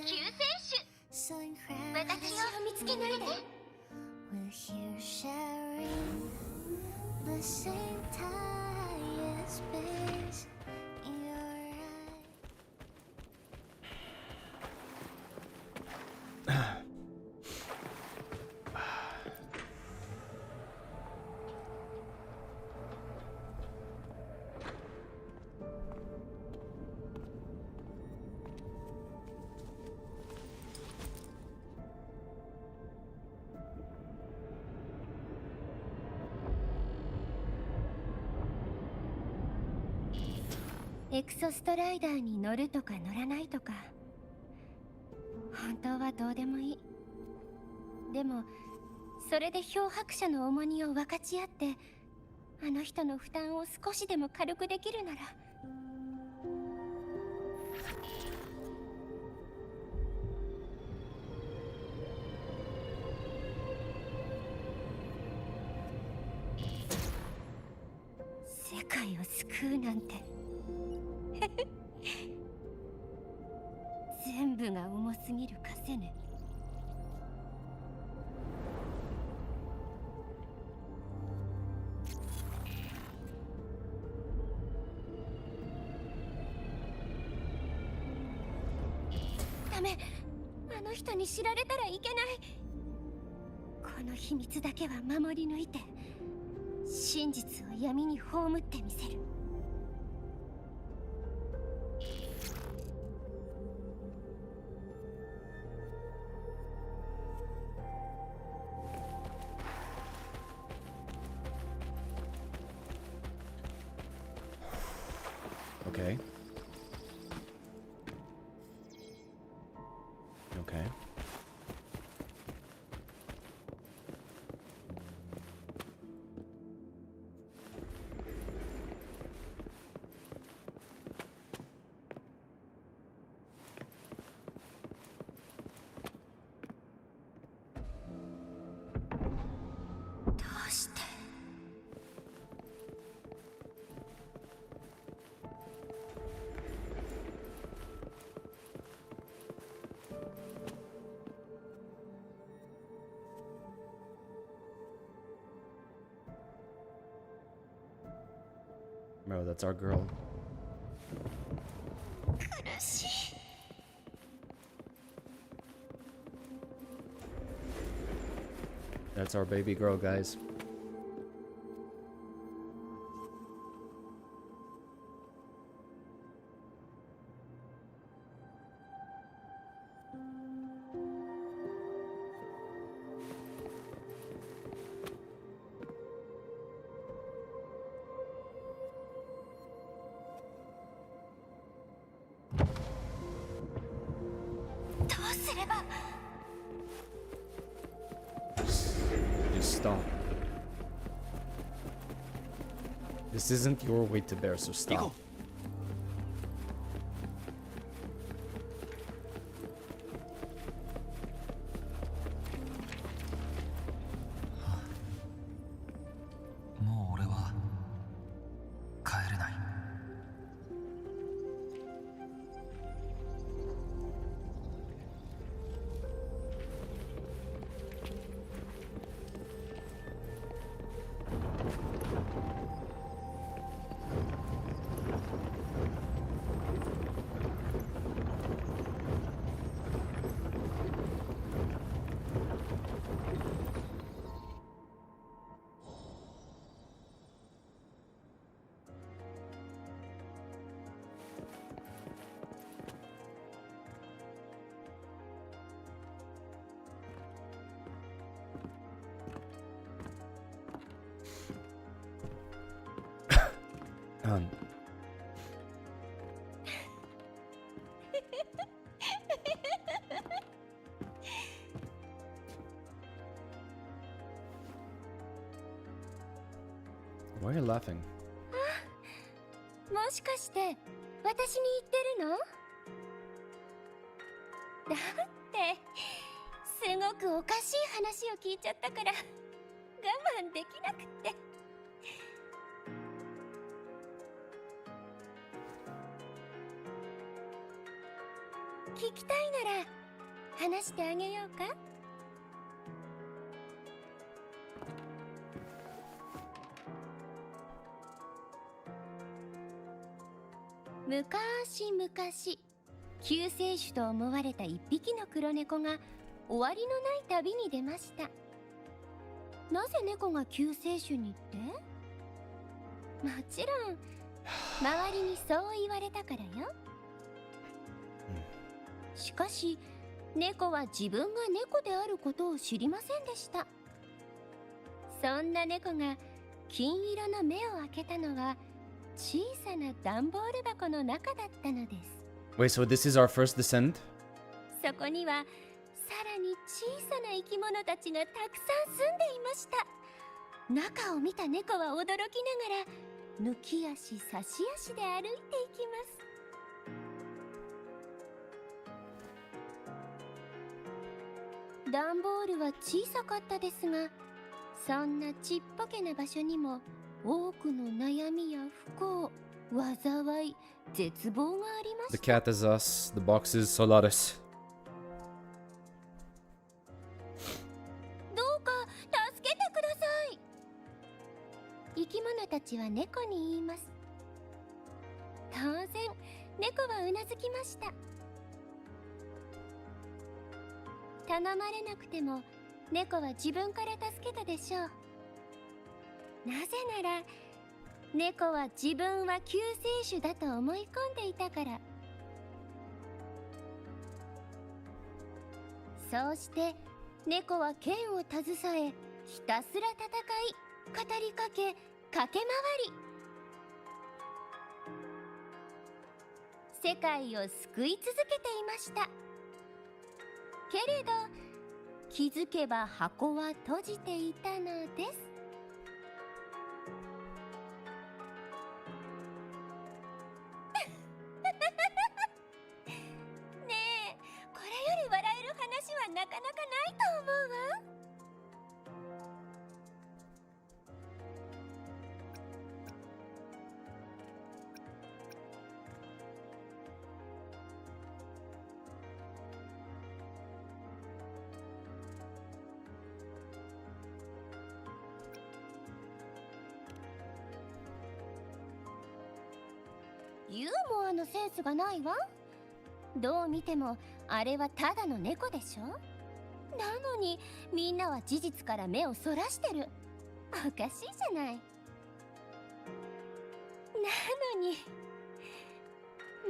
S5: 救世主。
S3: So incredible.
S5: 私を見つけないで。
S3: We're here sharing the same time and space. In your eyes.
S5: 「エクソストライダーに乗るとか乗らないとか本当はどうでもいい。でもそれで漂白者の重荷を分かち合ってあの人の負担を少しでも軽くできるなら。世界を救うなんて全部が重すぎるかせね。ダメ、あの人に知られたらいけない。この秘密だけは守り抜いて真実を闇に葬ってみせる。
S1: Okay. Okay. Bro, that's our girl. That's our baby girl, guys. Just stop. This isn't your weight to bear, so stop. Why are you laughing?
S5: もしかして私に言ってるの？だってすごくおかしい話を聞いちゃったから我慢できなくって。聞きたいなら話してあげようか？昔々、救世主と思われた一匹の黒猫が終わりのない旅に出ました。なぜ猫が救世主にって？もちろん周りにそう言われたからよ。しかし猫は自分が猫であることを知りませんでした。そんな猫が金色の目を開けたのは小さな段ボール箱の中だったのです。
S1: Wait, so this is our first descent?
S5: そこにはさらに小さな生き物たちがたくさん住んでいました。中を見た猫は驚きながら抜き足差し足で歩いていきます。段ボールは小さかったですが、そんなちっぽけな場所にも多くの悩みや不幸、災い、絶望がありました。
S1: The cat is us, the box is Solaris.
S5: どうか助けてください。生き物たちは猫に言います。当然、猫はうなずきました。頼まれなくても猫は自分から助けたでしょう。なぜなら猫は自分は救世主だと思い込んでいたから。そうして猫は剣を携えひたすら戦い、語りかけ、駆け回り世界を救い続けていました。けれど気づけば箱は閉じていたのです。ねえ、これより笑える話はなかなかないと思うわ。ユーモアのセンスがないわ。どう見てもあれはただの猫でしょ。なのにみんなは事実から目をそらしてる。おかしいじゃない。なのに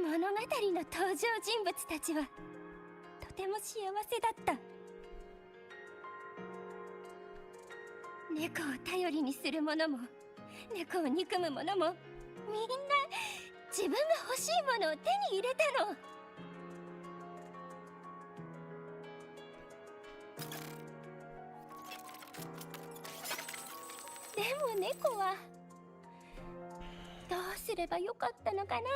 S5: 物語の登場人物たちはとても幸せだった。猫を頼りにする者も猫を憎む者もみんな自分が欲しいものを手に入れたの。でも猫はどうすればよかったのかな。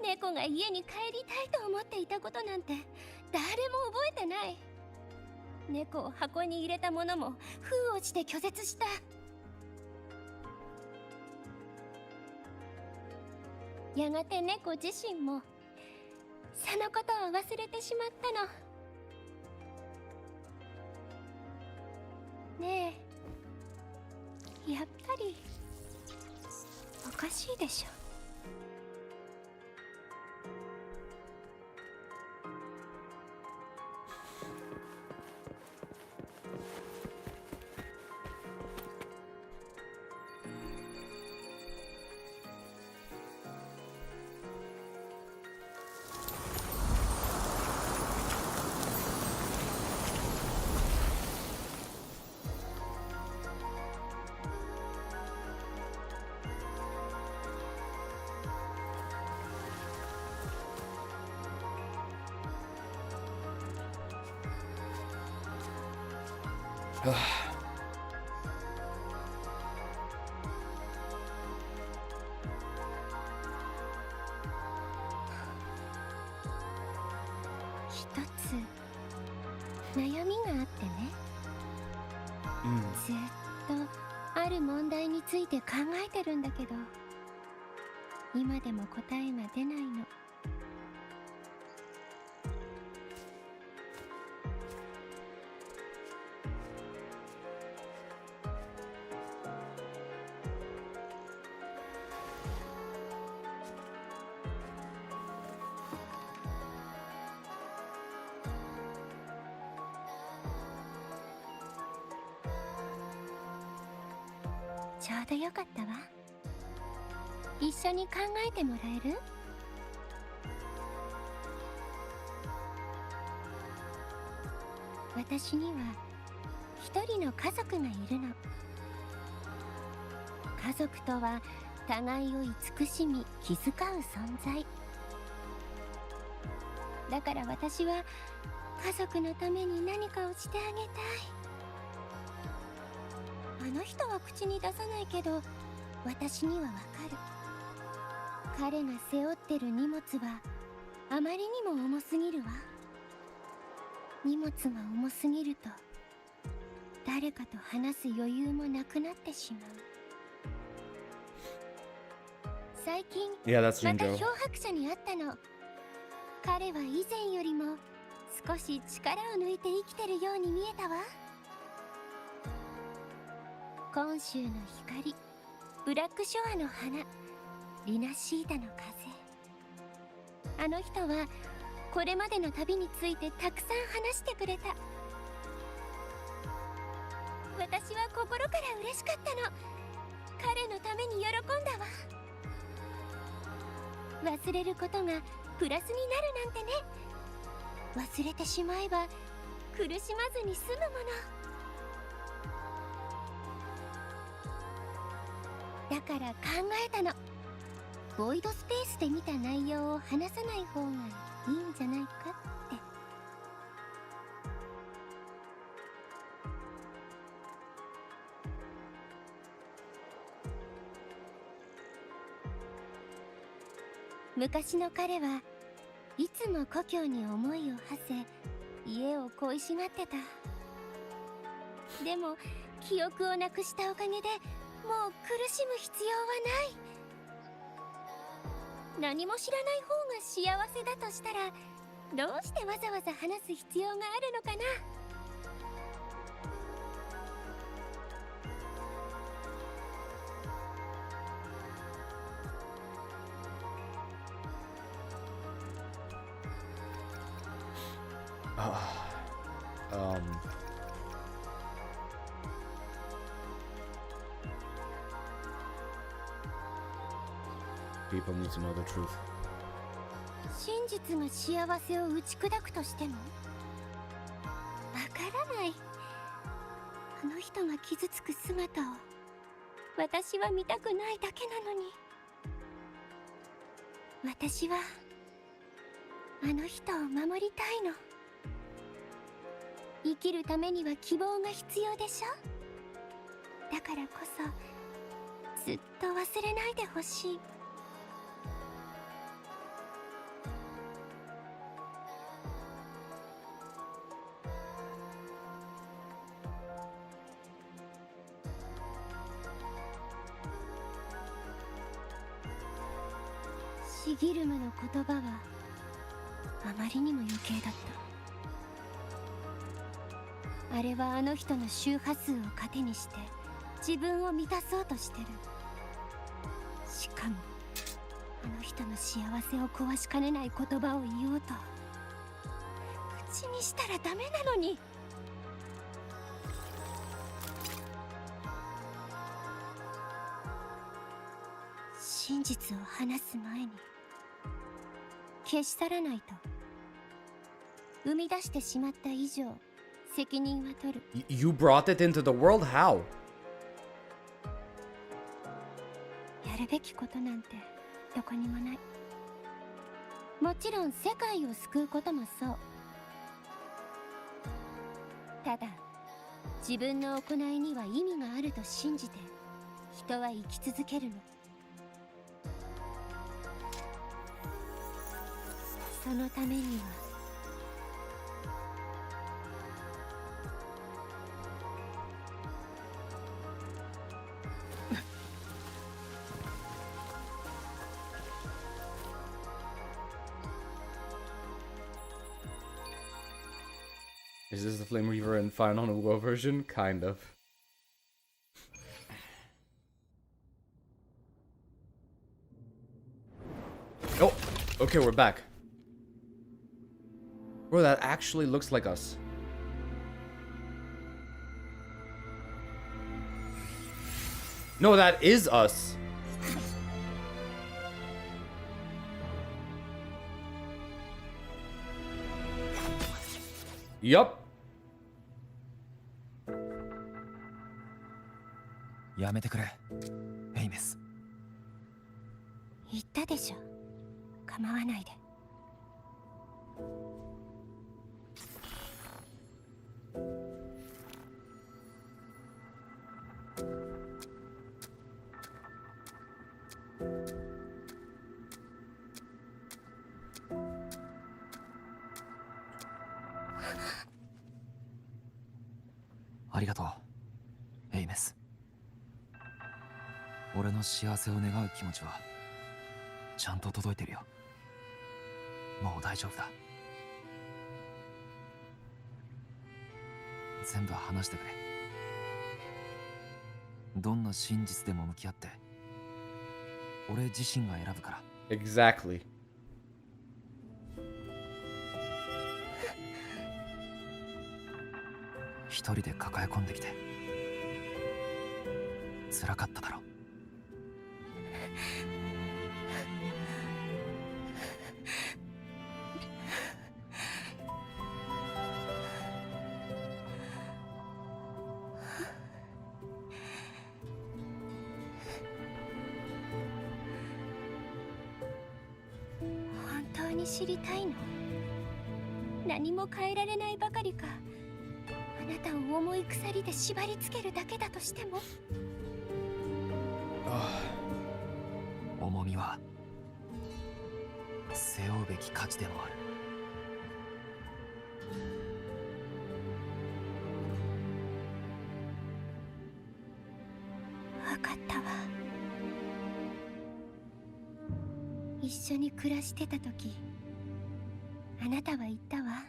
S5: 猫が家に帰りたいと思っていたことなんて誰も覚えてない。猫を箱に入れたものも封をして拒絶した。やがて猫自身もそのことを忘れてしまったの。ねえ、やっぱりおかしいでしょ。一つ悩みがあってね、ずっとある問題について考えてるんだけど今でも答えが出ないの。ちょうどよかったわ。一緒に考えてもらえる？私には一人の家族がいるの。家族とは互いを慈しみ気遣う存在だから、私は家族のために何かをしてあげたい。あの人は口に出さないけど私にはわかる。彼が背負ってる荷物はあまりにも重すぎるわ。荷物が重すぎると誰かと話す余裕もなくなってしまう。最近
S1: Yeah, that's
S5: また
S1: Jinjo.
S5: 漂白者に会ったの。彼は以前よりも少し力を抜いて生きてるように見えたわ。今週の光、ブラックショアの花、リナシータの風。あの人はこれまでの旅についてたくさん話してくれた。私は心から嬉しかったの。彼のために喜んだわ。忘れることがプラスになるなんてね。忘れてしまえば苦しまずに済むもの。だから考えたの。ボイドスペースで見た内容を話さない方がいいんじゃないかって。昔の彼はいつも故郷に思いを馳せ家を恋しがってた。でも記憶をなくしたおかげでもう苦しむ必要はない。何も知らない方が幸せだとしたらどうしてわざわざ話す必要があるのかな。
S1: People need to know the truth.
S5: 真実が幸せを打ち砕くとしてもわからない。あの人が傷つく姿を私は見たくないだけなのに。私はあの人を守りたいの。生きるためには希望が必要でしょ。だからこそずっと忘れないでほしい。シギルムの言葉はあまりにも余計だった。あれはあの人の周波数を糧にして自分を満たそうとしてる。しかもあの人の幸せを壊しかねない言葉を言おうと口にしたらダメなのに。真実を話す前に消し去らないと。生み出してしまった以上責任は取る。
S1: You brought it into the world? How?
S5: やるべきことなんてどこにもない。もちろん世界を救うこともそう。ただ自分の行いには意味があると信じて人は生き続けるの。そのためには
S1: Is this the Flame Reaver in Final WuWa version? Kind of. Oh, okay, we're back. Bro, that actually looks like us. No, that is us. Yup.
S7: やめてくれ、エイメス。
S5: 言ったでしょ。構わないで。
S7: ありがとう、エイメス。俺の幸せを願う気持ちはちゃんと届いてるよ。もう大丈夫だ。全部話してくれ。どんな真実でも向き合って俺自身が選ぶから。
S1: Exactly.
S7: 一人で抱え込んできて辛かっただろ。
S5: 本当に知りたいの？何も変えられないばかりか、あなたを重い鎖で縛り付けるだけだとしても。
S7: 重みは背負うべき価値でもある。
S5: 分かったわ。一緒に暮らしてた時、あなたは言ったわ。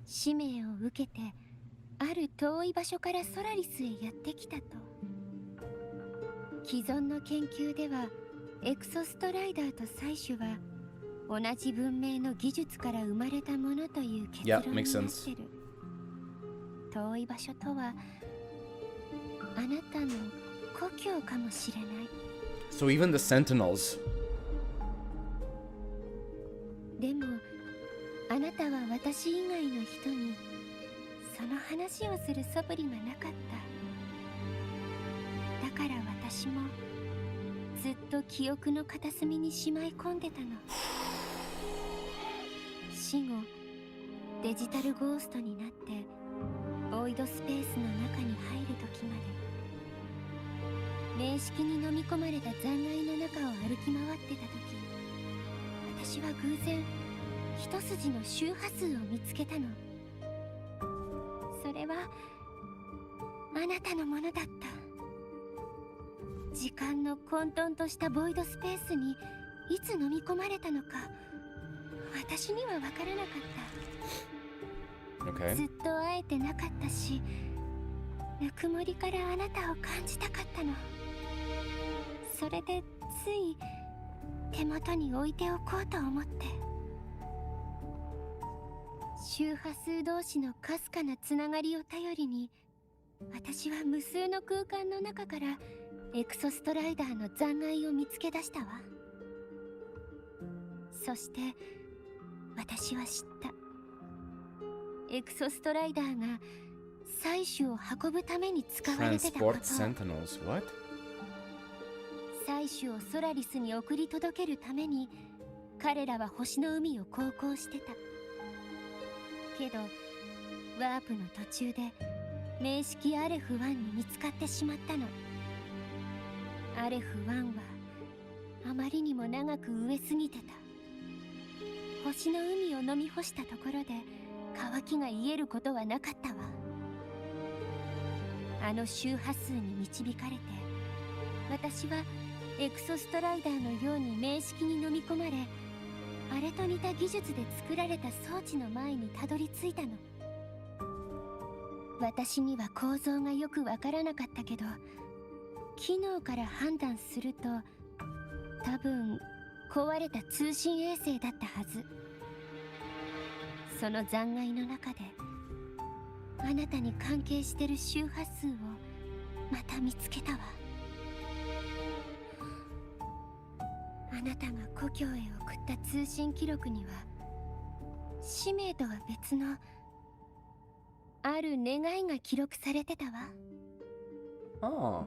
S5: 使命を受けてある遠い場所からソラリスへやってきたと。既存の研究ではエクソストライダーと採取は同じ文明の技術から生まれたものという結
S1: Yeah,
S5: 論に
S1: makes
S5: なっ
S1: sense.
S5: てる。遠い場所とはあなたの故郷かもしれない。
S1: So even the Sentinels.
S5: でもあなたは私以外の人にその話をする素振りがなかった。だから私もずっと記憶の片隅にしまい込んでたの。死後デジタルゴーストになってボイドスペースの中に入る時まで名式に飲み込まれた残骸の中を歩き回ってた時、私は偶然一筋の周波数を見つけたの。それはあなたのものだった。時間の混沌としたボイドスペースにいつ飲み込まれたのか私には分からなかった、
S1: Okay.
S5: ずっと会えてなかったし、ぬくもりからあなたを感じたかったの。それでつい手元に置いておこうと思って。周波数同士のかすかなつながりを頼りに、私は無数の空間の中からエクソストライダーの残骸を見つけ出したわ。そして私は知った。エクソストライダーが採取を運ぶために使われてたこと。
S1: Transport Sentinels, what?
S5: 採取をソラリスに送り届けるために彼らは星の海を航行してた。けどワープの途中で名式アレフ1に見つかってしまったの。アレフ1はあまりにも長く飢えすぎてた。星の海を飲み干したところで渇きが癒えることはなかったわ。あの周波数に導かれて私はエクソストライダーのように名式に飲み込まれ、あれと似た技術で作られた装置の前にたどり着いたの。私には構造がよくわからなかったけど、機能から判断すると多分壊れた通信衛星だったはず。その残骸の中であなたに関係してる周波数をまた見つけたわ。あなたが故郷へ送った通信記録には使命とは別のある願いが記録されてたわ。
S1: ああ。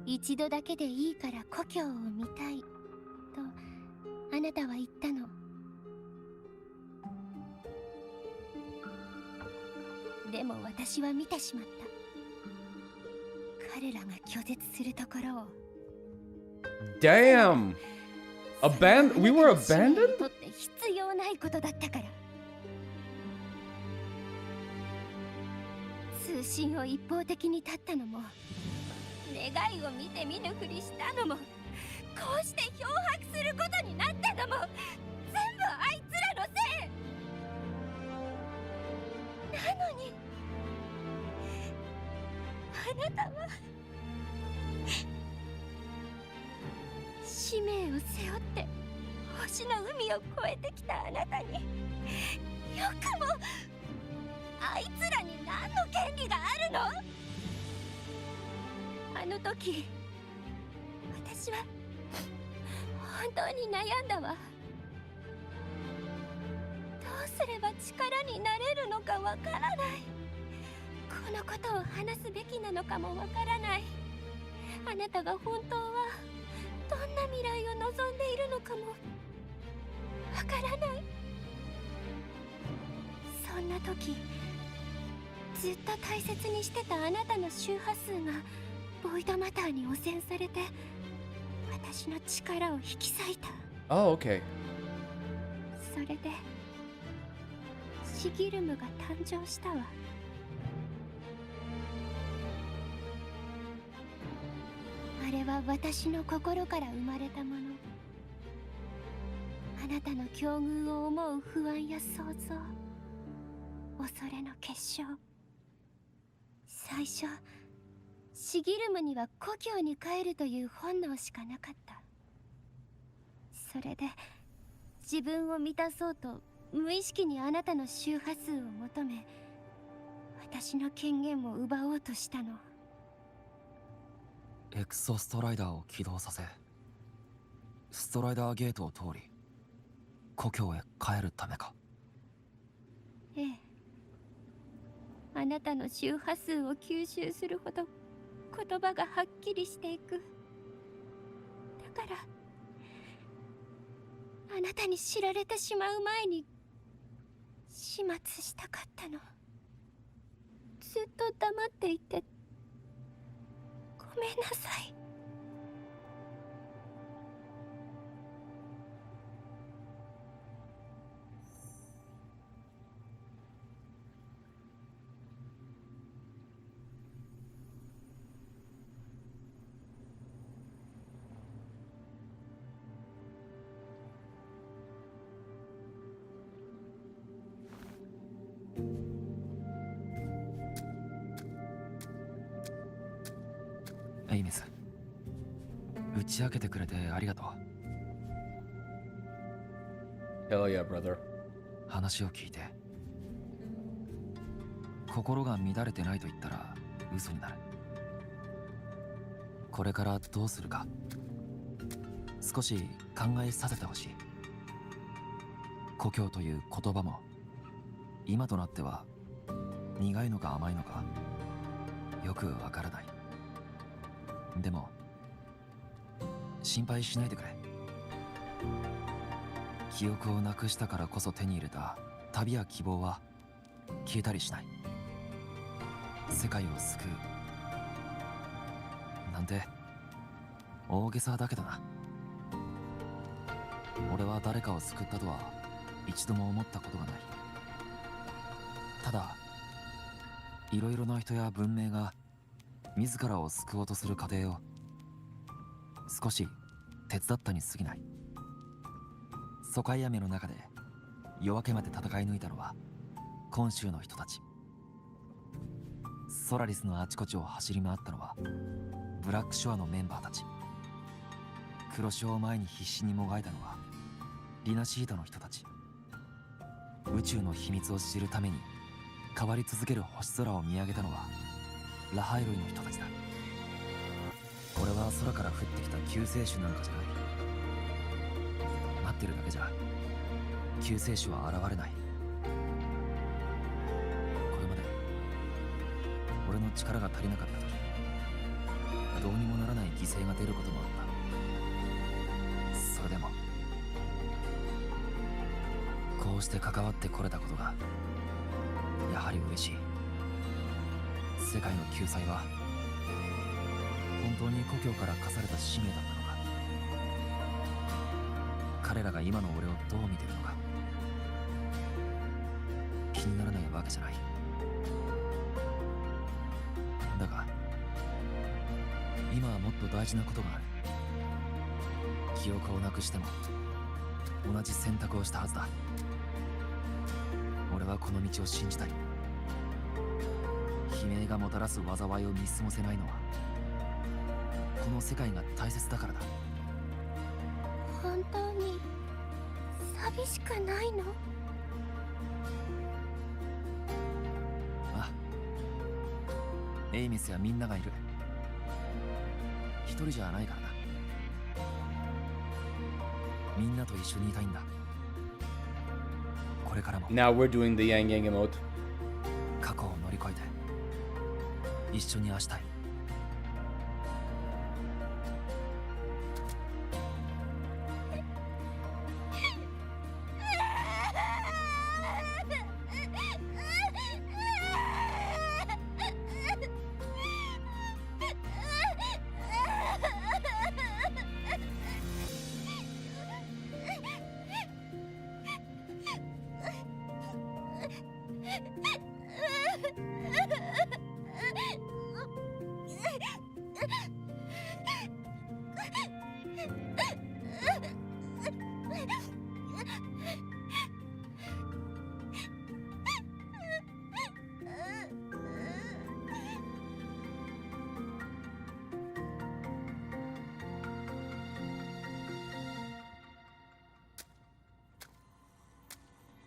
S5: 一度だけでいいから故郷を見たいとあなたは言ったの。でも私は見てしまった。彼らが拒絶するところを。
S1: Damn! We were abandoned?
S5: とって必要ないことだったから。通信を一方的に絶ったのも、願いを見て見ぬふりしたのも、こうして漂白することになったのも、全部あいつらのせい。なのにあなたは使命を背負って星の海を越えてきたあなたに、よくもあいつらに何の権利があるの？あの時私は本当に悩んだわ。どうすれば力になれるのかわからない。このことを話すべきなのかもわからない。あなたが本当はどんな未来を望んでいるのかもわからない。そんな時、ずっと大切にしてたあなたの周波数がボイドマターに汚染されて、私の力を引き裂いた。
S1: Oh, okay.
S5: それでシギルムが誕生したわ。あれは私の心から生まれたもの。あなたの境遇を思う不安や想像、恐れの結晶。最初シギルムには故郷に帰るという本能しかなかった。それで自分を満たそうと無意識にあなたの周波数を求め、私の権限を奪おうとしたの。
S7: エクソストライダーを起動させ、ストライダーゲートを通り故郷へ帰るためか。
S5: ええ、あなたの周波数を吸収するほど言葉がはっきりしていく。だからあなたに知られてしまう前に始末したかったの。ずっと黙っていてごめんなさい。
S7: エイミス、打ち明けてくれてありがとう。
S1: Hell yeah, brother.
S7: 話を聞いて、心が乱れてないと言ったら嘘になる。これからどうするか少し考えさせてほしい。故郷という言葉も今となっては苦いのか甘いのかよくわからない。でも心配しないでくれ。記憶をなくしたからこそ手に入れた旅や希望は消えたりしない。世界を救うなんて大げさだけどな。俺は誰かを救ったとは一度も思ったことがない。ただいろいろな人や文明が自らを救おうとする過程を少し手伝ったに過ぎない。疎開雨の中で夜明けまで戦い抜いたのは今週の人たち。ソラリスのあちこちを走り回ったのはブラックショアのメンバーたち。黒潮を前に必死にもがいたのはリナシートの人たち。宇宙の秘密を知るために変わり続ける星空を見上げたのはラハイ類の人たちだ。これは空から降ってきた救世主なんかじゃない。待ってるだけじゃ救世主は現れない。これまで俺の力が足りなかった時、どうにもならない犠牲が出ることもあった。それでもこうして関わってこれたことがやはり嬉しい。世界の救済は本当に故郷から課された使命だったのか。彼らが今の俺をどう見てるのか気にならないわけじゃない。だが今はもっと大事なことがある。記憶をなくしても同じ選択をしたはずだ。俺はこの道を信じたい。悲鳴がもたらす災いを見過ごせないのはこの世界が大切だからだ。
S5: 本当に寂しくないの？
S7: ああ、エイミスやみんながいる。一人じゃないからな。みんなと一緒にいたいんだ。これからも。
S1: Now we're doing the Yang Yang emote.
S7: 過去を乗り越えて一緒に明日へ。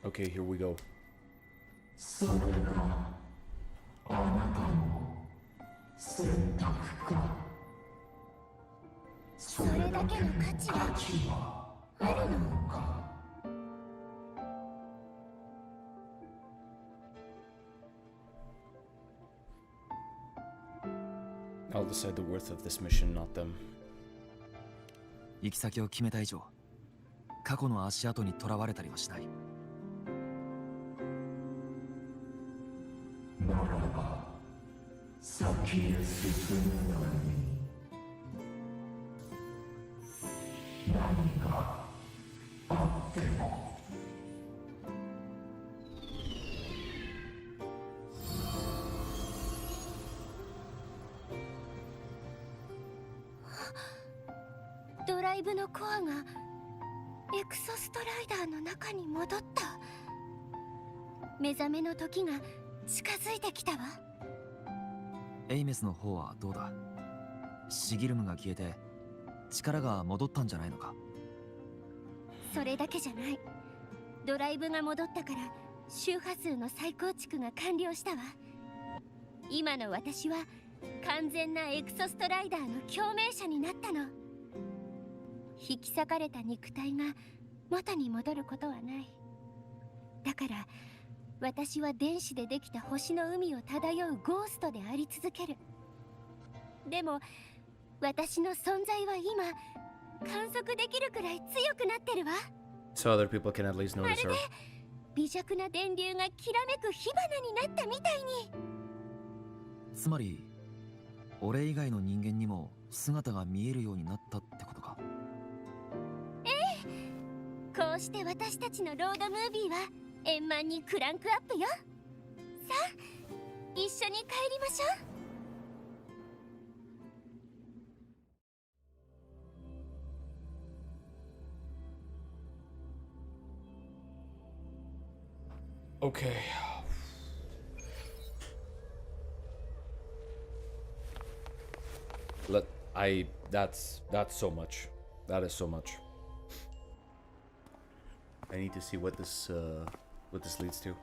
S1: Okay, here we go.
S18: それがあなたの選択か。それだけの価値はあるのか。
S1: I'll decide the worth of this mission, not them.
S7: 行き先を決めた以上、過去の足跡にとらわれたりはしない。
S18: ならば先へ進むのに何があっても。
S5: ドライブのコアがエクソストライダーの中に戻った。目覚めの時が近づいてきたわ。
S7: エイメスの方はどうだ？シギルムが消えて力が戻ったんじゃないのか？
S5: それだけじゃない。ドライブが戻ったから周波数の再構築が完了したわ。今の私は完全なエクソストライダーの共鳴者になったの。引き裂かれた肉体が元に戻ることはない。だから私は電子でできた星の海を漂うゴーストであり続ける。でも私の存在は今観測できるくらい強くなってるわ。
S1: So other people can at least
S5: ま
S1: notice
S5: る
S1: her.
S5: で微弱な電流がきらめく火花になったみたいに。
S7: つまり俺以外の人間にも姿が見えるようになったってことか？
S5: ええ、こうして私たちのロードムービーは円満にクランクアップよ。さあ一緒に帰りましょう。
S1: Okay. That's so much. That is so much. I need to see what this leads to.
S2: い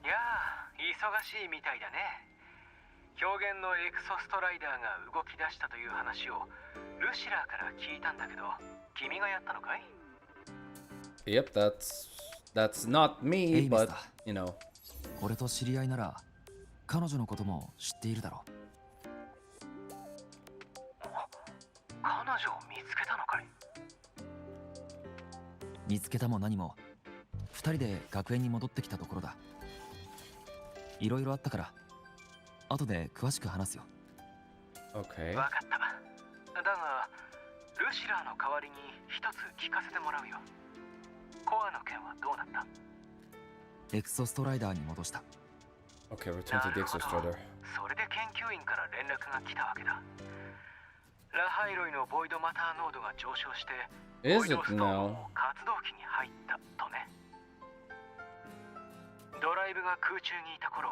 S2: やあ、忙しいみたいだね。表現のエクソストライダーが動き出したという話をルシラーから聞いたんだけど、君がやったのかい？
S1: Yep, that's not me, but you know.
S7: 俺と知り合いなら彼女のことも知っているだろう。
S2: 彼女を見つけたのかい？
S7: 見つけたも何も二人で学園に戻ってきたところだ。いろいろあったから後で詳しく話すよ。
S1: Okay.
S2: わかった。だがルシラーの代わりに一つ聞かせてもらうよ。コアの件はどうなった？
S7: エクソストライダーに戻した。
S1: Okay, return to the Exostrider.
S2: それで研究員から連絡が来たわけだ。ラハイロイのボイドマター濃度が上昇して、ボ
S1: Is
S2: イ
S1: it
S2: ドストーン
S1: now?
S2: も活動期に入ったとね。ドライブが空中にいた頃、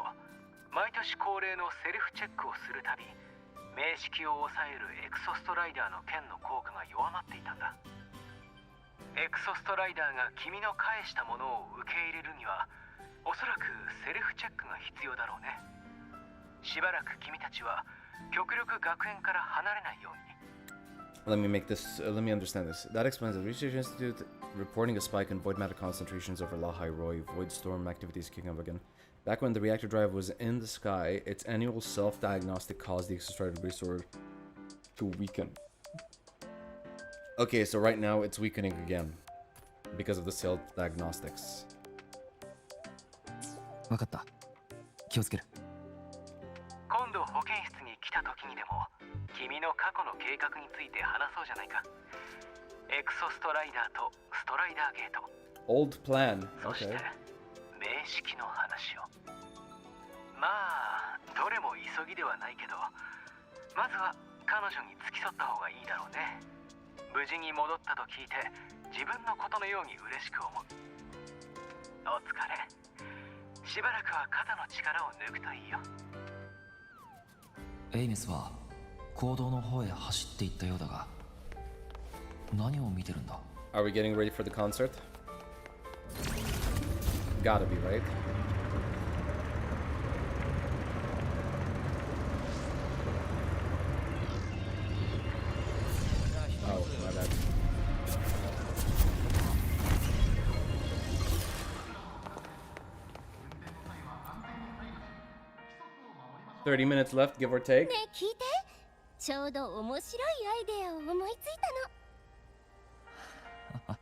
S2: 毎年恒例のセルフチェックをするたび、明式を抑えるエクソストライダーの剣の効果が弱まっていたんだ。エクソストライダーが君の返したものを受け入れるには、おそらくセルフチェックが必要だろうね。しばらく君たちは極力学園から離れないように。
S1: Let me understand this. That explains the Research Institute reporting a spike in void matter concentrations over La Roy, void storm activities kicking up again. Back when the reactor drive was in the sky, its annual self-diagnostic caused the exostrider resource to weaken. Okay, so right now it's weakening again because of the self-diagnostics.
S7: わかった。気をつける。
S2: 今度保健室に来た時にでも君の過去の計画について話そうじゃないか。エクソストライダーとストライダーゲート。
S1: Old plan.
S2: そして
S1: Okay.
S2: 名式の話を。まあどれも急ぎではないけど、まずは彼女に付き添った方がいいだろうね。無事に戻ったと聞いて自分のことのように嬉しく思う。お疲れ。しばらくは肩の力を抜くといいよ。
S7: エイメスは行動の方へ走っていったようだが、何を見てるんだ？
S1: Are we getting ready for the concert? gotta be, right? Oh, my bad. $30 minutes left, give or take.
S5: ねえ聞いて、ちょうど面白いアイデアを思いついたの。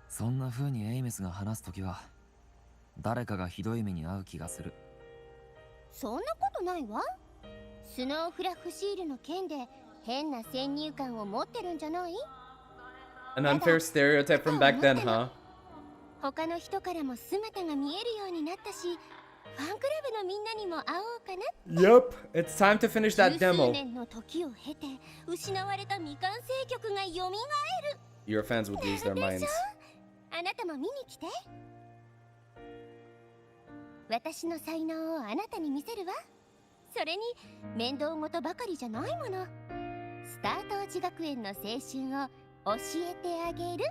S7: そんな風にエイメスが話すときは誰かがひどい目に遭う気がする。
S5: そんなことないわ。スノーフラッフシールの件で変な先入観を持ってるんじゃない？
S1: An unfair stereotype from back then, huh?
S5: 他の人からも姿が見えるようになったし、ファンクラブのみんなにも会おうかな。
S1: Yup, it's time to finish that
S5: 十数
S1: demo.
S5: 年の時を経て失われた未完成曲が蘇る。
S1: Your fans would lose their
S5: で
S1: minds.
S5: しょ？あなたも見に来て。私の才能をあなたに見せるわ。それに面倒事ばかりじゃないもの。スタートーチ学園の青春を教えてあげる。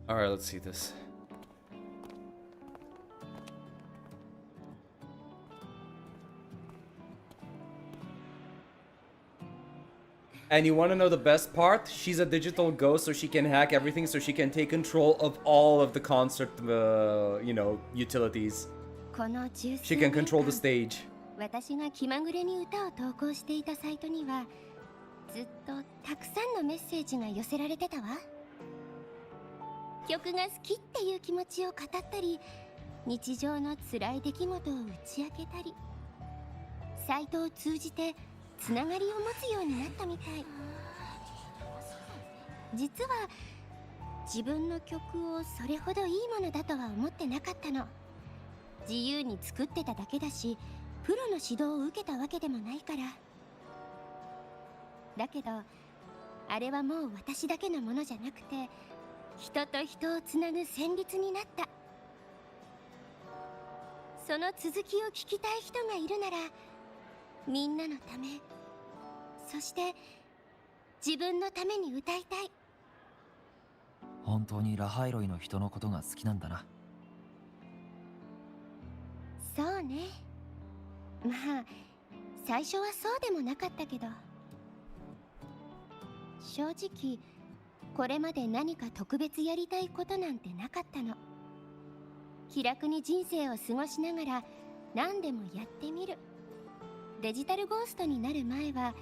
S1: Alright, let's see this. And you want to know the best part? She's a digital ghost, so she can hack everything, so she can take control of all of the concert, you know, utilities. She can control the stage.
S5: 私が気まぐれに歌を投稿していたサイトにはずっとたくさんのメッセージが寄せられてたわ。曲が好きっていう気持ちを語ったり、日常の辛い出来事を打ち明けたり、サイトを通じてつながりを持つようになったみたい。実は自分の曲をそれほどいいものだとは思ってなかったの。自由に作ってただけだし、プロの指導を受けたわけでもないから。だけどあれはもう私だけのものじゃなくて、人と人をつなぐ旋律になった。その続きを聞きたい人がいるなら、みんなのため、そして自分のために歌いたい。
S7: 本当にラハイロイの人のことが好きなんだな。
S5: そうね。まあ最初はそうでもなかったけど、正直これまで何か特別やりたいことなんてなかったの。気楽に人生を過ごしながら何でもやってみる。デジタルゴーストになる前は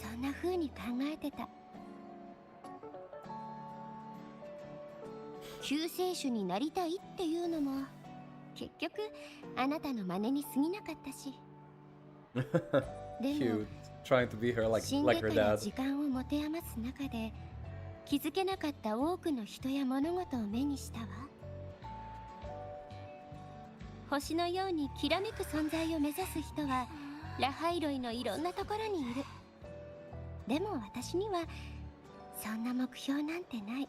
S5: そんな風に考えてた。救世主になりたいっていうのも結局あなたの真似に過ぎなかったし。でも
S1: Trying to be her
S5: 死ん
S1: like
S5: で
S1: her
S5: から
S1: dad.
S5: 時間を持て余す中で気づけなかった多くの人や物事を目にしたわ。星のようにきらめく存在を目指す人はラハイロイのいろんなところにいる。でも私にはそんな目標なんてない。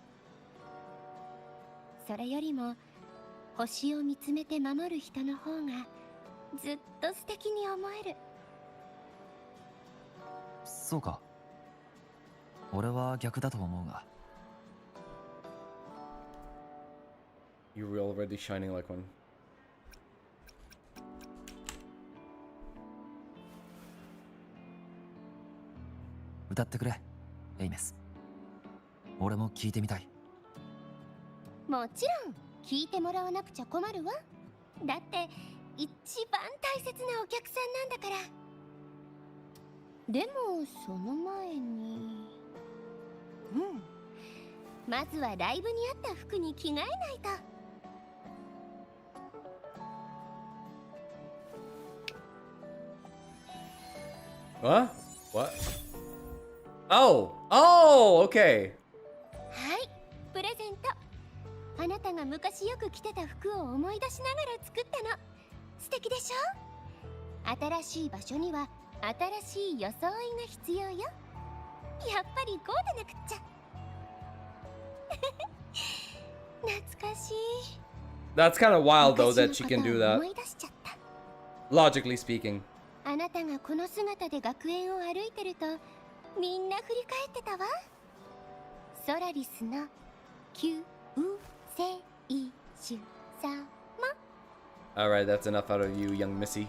S5: それよりも星を見つめて守る人の方がずっと素敵に思える。
S7: そうか。俺は逆だと思うが。
S1: You were already shining like one.
S7: 歌ってくれ、エイメス。俺も聞いてみたい。
S5: もちろん聞いてもらわなくちゃ困るわ。だって一番大切なお客さんなんだから。でもその前に、まずはライブに合った服に着替えないと。
S1: What? Oh! Oh! Okay.
S5: はい、プレゼント。あなたが昔よく着てた服を思い出しながら作ったの。素敵でしょ？新しい場所には新しい装いが必要よ。やっぱりこうでなくっちゃ。懐かしい。
S1: That's kind of wild though that she can do that.
S5: 思い出しちゃった。
S1: Logically speaking.
S5: あなたがこの姿で学園を歩いてるとみんな振り返ってたわ。ソラリスの救世主様。
S1: Alright, that's enough out of you, young Missy.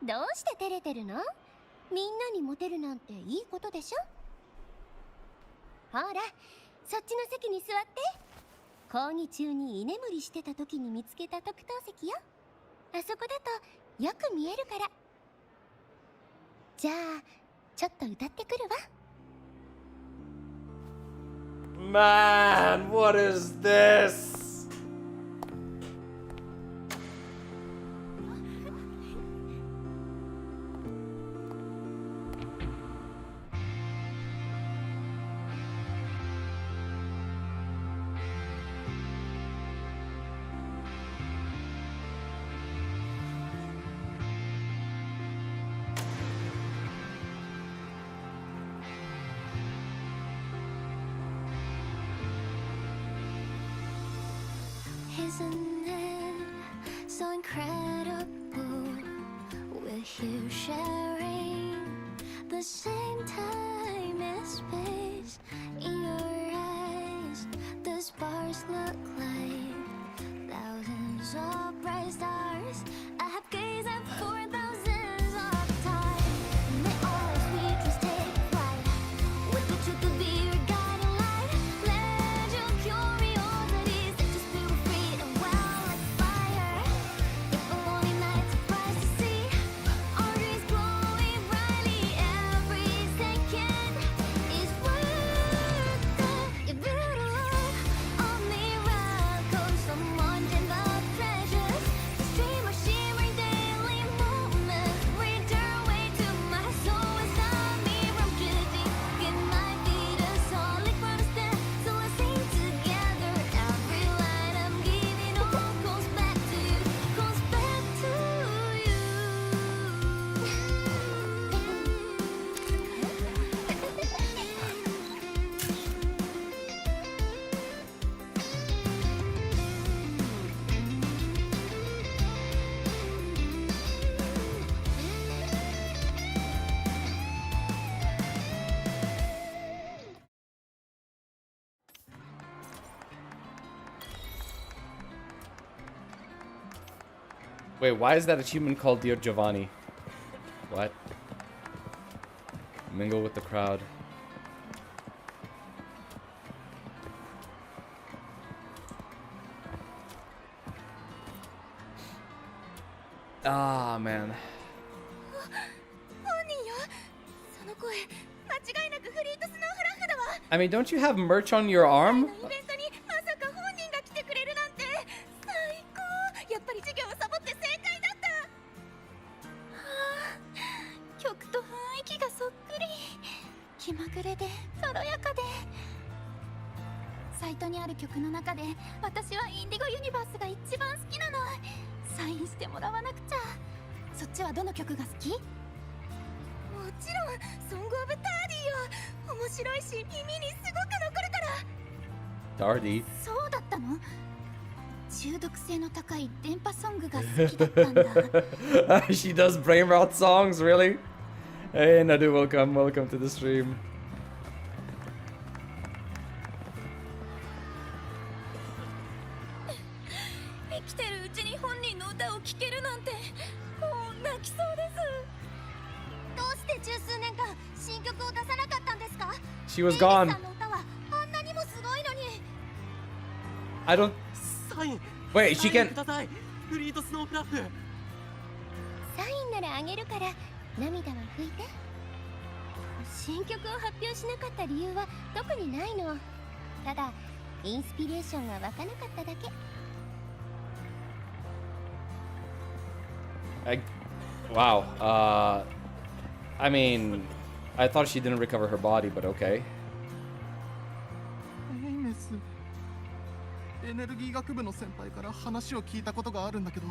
S5: どうして照れてるの？みんなにモテるなんていいことでしょ。ほら、そっちの席に座って。講義中に居眠りしてた時に見つけた特等席よ。あそこだとよく見えるから。じゃあちょっと歌ってくるわ。
S1: Man, what is this?
S3: Isn't it so incredible? We're here sharing the same time and space. In your eyes, the sparks look like thousands of bright stars. I have gazed at for thousands of times. May all sweetness take flight with the truth to be your guiding light. Let your curiosity set your spirit free and wild like fire. If a lonely night surprised to see our dreams glowing brightly, every second is worth it. If you love on miracles, someone in the treasures, the stream of shimmering daily moments, read your way to my soul without me from drifting. It might be the solid understand, so let's sing together. Every line I'm giving all goes back to you, goes back to you.
S1: Wait, why is that achievement called Dear Giovanni? What? Mingle with the crowd. Ah, man.
S8: 本人よ。その声、間違いなくフリートスノーフラッグだわ。
S1: I mean, don't you have merch on your arm?
S8: イベントにまさか本人が来てくれるなんて最高。やっぱり授業をサボって正解だった。はあ、曲と雰囲気がそっくり。気まぐれで軽やかで。サイトにある曲の中で私はインディゴユニバースが一番好きなの。サインしてもらわなくちゃ。そっちはどの曲が好き？もちろんソングオブターディよ。面白いし耳にすごく残るから。
S1: Dardy.
S8: そうだったの？中毒性の高い電波ソングが好きだったんだ。
S1: She does brain rot songs, really? Hey, Nadu, welcome to the stream.
S8: 生きてるうちに本人の歌を聴けるなんてもう泣きそうです。どうして十数年間新曲を出さなかったんですか？
S1: She was gone.
S8: さんの歌はあんなにもすごいのに。
S1: I don't.
S2: サイン
S1: Wait, she
S2: サイン
S1: can.
S2: ください。フリートスノーフラッグ。
S5: サインならあげるから涙は拭いて。新曲を発表しなかった理由は特にないの。ただインスピレーションが湧かなかっただけ。
S1: Wow. I mean, I thought she didn't recover her body, but okay.
S14: エイメス、エネルギー学部の先輩から話を聞いたことがあるんだけど、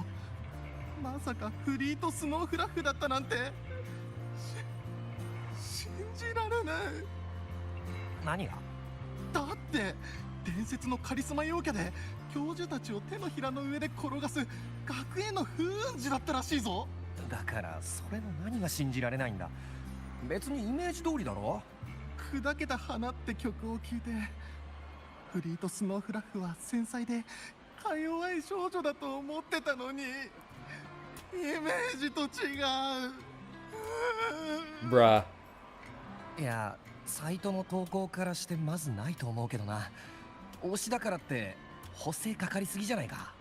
S14: まさかフリートスノーフラッグだったなんて信じられない。
S15: 何が？
S14: だって伝説のカリスマ陽キャで教授たちを手のひらの上で転がす学園の風雲児だったらしいぞ。
S15: だからそれの何が信じられないんだ。別にイメージ通りだろ。
S14: 砕けた花って曲を聴いて、フリートスノーフラッグは繊細でか弱い少女だと思ってたのに、イメージと違う。
S1: Bruh。
S15: いや、サイトの投稿からしてまずないと思うけどな。推しだからって補正かかりすぎじゃないか。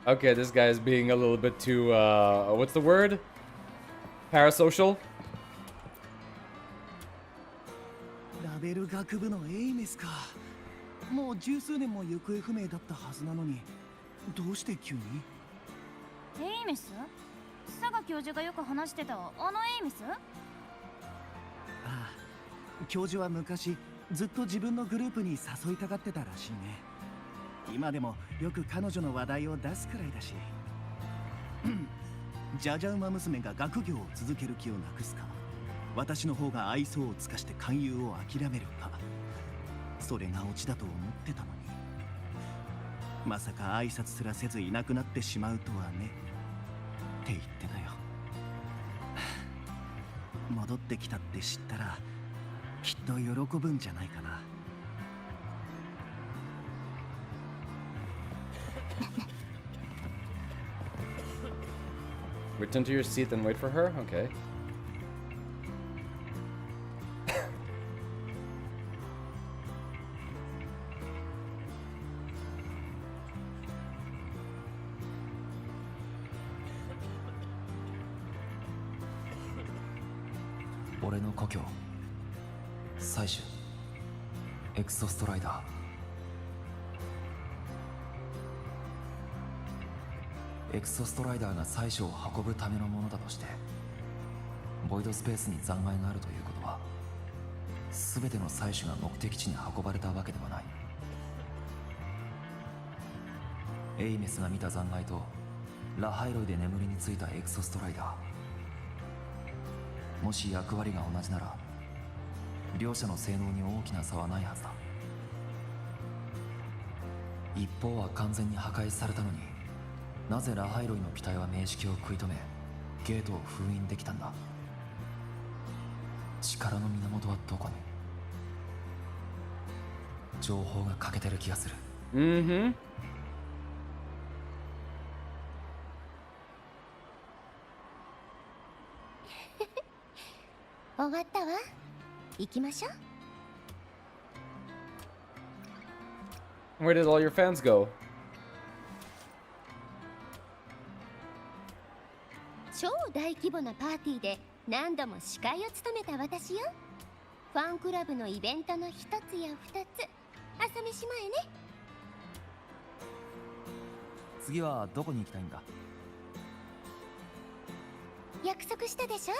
S1: Okay, this guy is being a little bit too, what's the word? Parasocial?
S16: ラベル学部のエイメスか。もう十数年も行方不明だったはずなのに、どうして急に？
S6: エイメス？佐賀教授がよく話してたあのエイメス？
S16: ああ、教授は昔ずっと自分のグループに誘いたがってたらしいね。今でもよく彼女の話題を出すくらいだし。ジャジャウマ娘が学業を続ける気をなくすか、私の方が愛想を尽かして勧誘を諦めるか、それがオチだと思ってたのに、まさか挨拶すらせずいなくなってしまうとはねって言ってたよ。戻ってきたって知ったらきっと喜ぶんじゃないかな。
S1: Return to your seat and wait for her? Okay.
S7: Ore no kokyo. Saishu. エクソストライダー。エクソストライダーが採取を運ぶためのものだとして、ボイドスペースに残骸があるということは、全ての採取が目的地に運ばれたわけではない。エイメスが見た残骸とラハイロイで眠りについたエクソストライダー、もし役割が同じなら両者の性能に大きな差はないはずだ。一方は完全に破壊されたのに、なぜラハイロイの機体は明式を食い止めゲートを封印できたんだ。力の源はどこに？情報が欠けてる気がする。
S1: Mm-hmm.
S3: 終わったわ。行きましょう。
S1: Where did all your fans go?
S5: 超大規模なパーティーで何度も司会を務めた私よ。ファンクラブのイベントの一つや二つ、朝飯前ね。
S7: 次はどこに行きたいんだ？
S5: 約束したでしょ。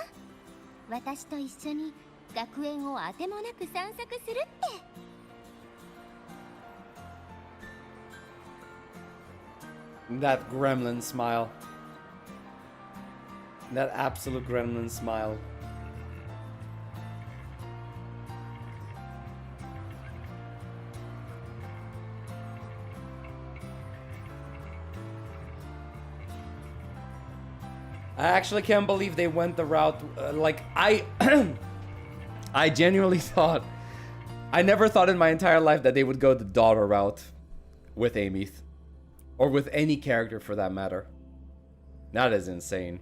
S5: 私と一緒に学園をあてもなく散策するって。
S1: That gremlin smile. That absolute gremlin smile. I actually can't believe they went the route, like, I genuinely thought, I never thought in my entire life that they would go the daughter route with Amith. Or with any character for that matter. That is insane.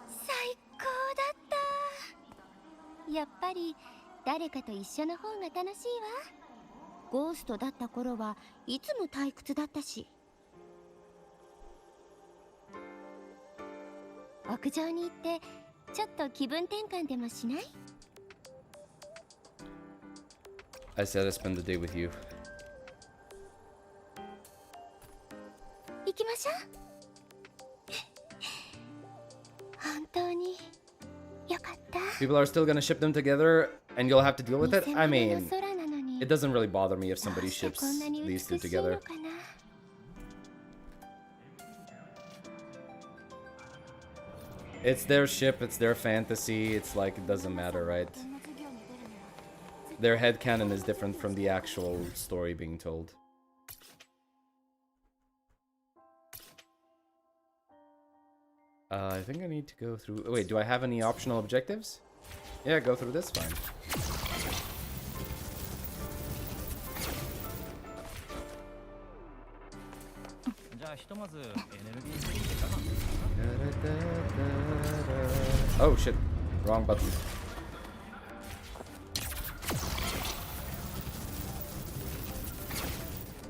S5: Saikou. やっぱり誰かと一緒の方が楽しいわ。ゴーストだった頃はいつも退屈だったし。屋上に行ってちょっと気分転換でもしない？
S1: I said I spend the day with you.
S5: 行きましょう。
S3: 本当によかった。
S1: People are still gonna ship them together and you'll have to deal with it? I mean, it doesn't really bother me if somebody ships these two together. It's their ship, it's their fantasy, it's like it doesn't matter, right? Their headcanon is different from the actual story being told. I think I need to go through... Wait, do I have any optional objectives? Yeah, go through this, fine. Oh shit, wrong button.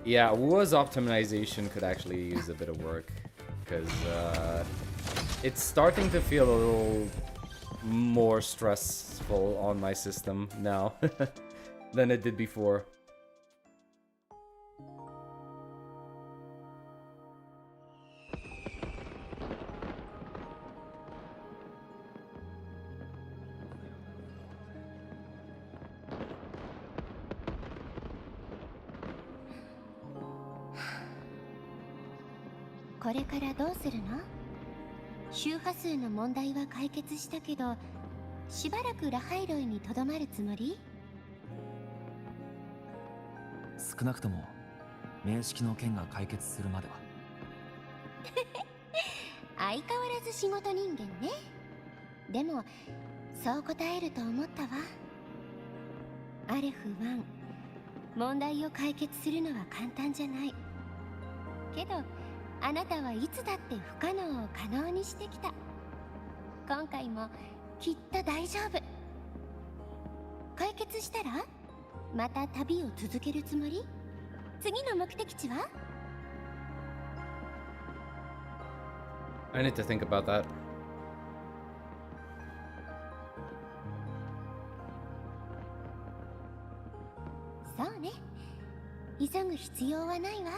S1: Yeah, WuWa's optimization could actually use a bit of work, because it's starting to feel a little more stressful on my system now than it did before.
S5: 「これからどうするの？周波数の問題は解決したけど、しばらくラハイロイにとどまるつもり？
S7: 少なくとも名式の件が解決するまでは。
S5: 相変わらず仕事人間ね。でもそう答えると思ったわ。アレフ1、問題を解決するのは簡単じゃない。けどあなたはいつだって不可能を可能にしてきた。今回もきっと大丈夫。解決したらまた旅を続けるつもり？次の目的地は？
S1: I need to think about that.
S5: そうね。急ぐ必要はないわ。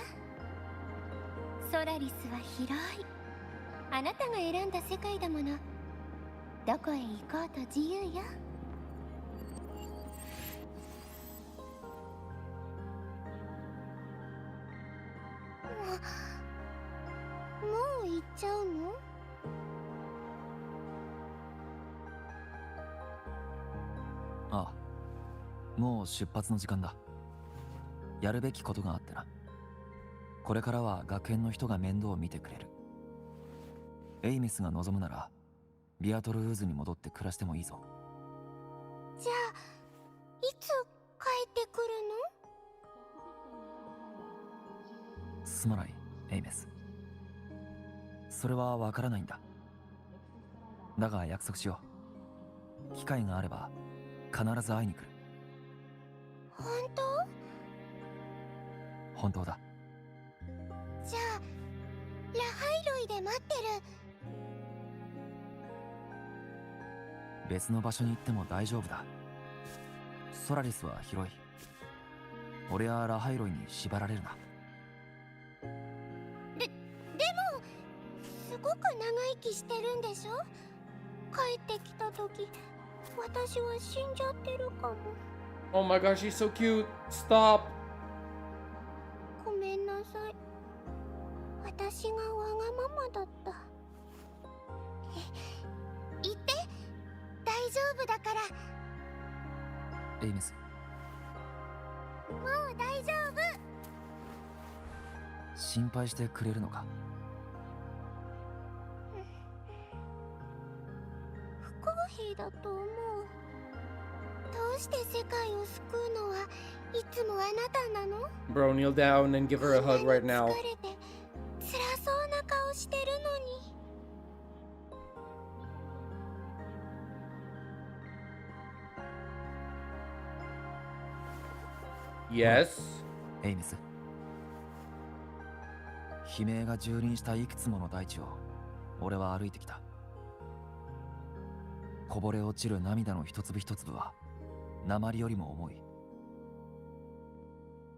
S5: ソラリスは広い。あなたが選んだ世界だもの。どこへ行こうと自由よ。
S3: もう行っちゃうの？
S7: ああ、もう出発の時間だ。やるべきことがあってな。これからは学園の人が面倒を見てくれる。エイメスが望むならビアトルウーズに戻って暮らしてもいいぞ。
S3: じゃあいつ帰ってくるの？
S7: すまない、エイメス。それはわからないんだ。だが約束しよう。機会があれば必ず会いに来る。
S3: 本当？
S7: 本当だ。
S3: じゃあラハイロイで待ってる。
S7: 別の場所に行っても大丈夫だ。ソラリスは広い。俺はラハイロイに縛られるな。
S3: でもすごく長生きしてるんでしょ？帰ってきた時私は死んじゃってるかも。
S1: Oh my gosh, she's so cute. Stop.
S3: ごめんなさい。私がわがままだった。言って大丈夫だから。
S7: エイメス、
S3: もう大丈夫。
S7: 心配してくれるのか？
S3: 不公平だと思う。どうして世界を救うのはいつもあなたなの？
S1: Bro, kneel down and give her a hug right now.
S3: 疲れて辛そうな顔してるのに。
S1: Yes.
S7: エイメス。悲鳴が蹂躙したいくつもの大地を俺は歩いてきた。こぼれ落ちる涙の一粒一粒は鉛よりも重い。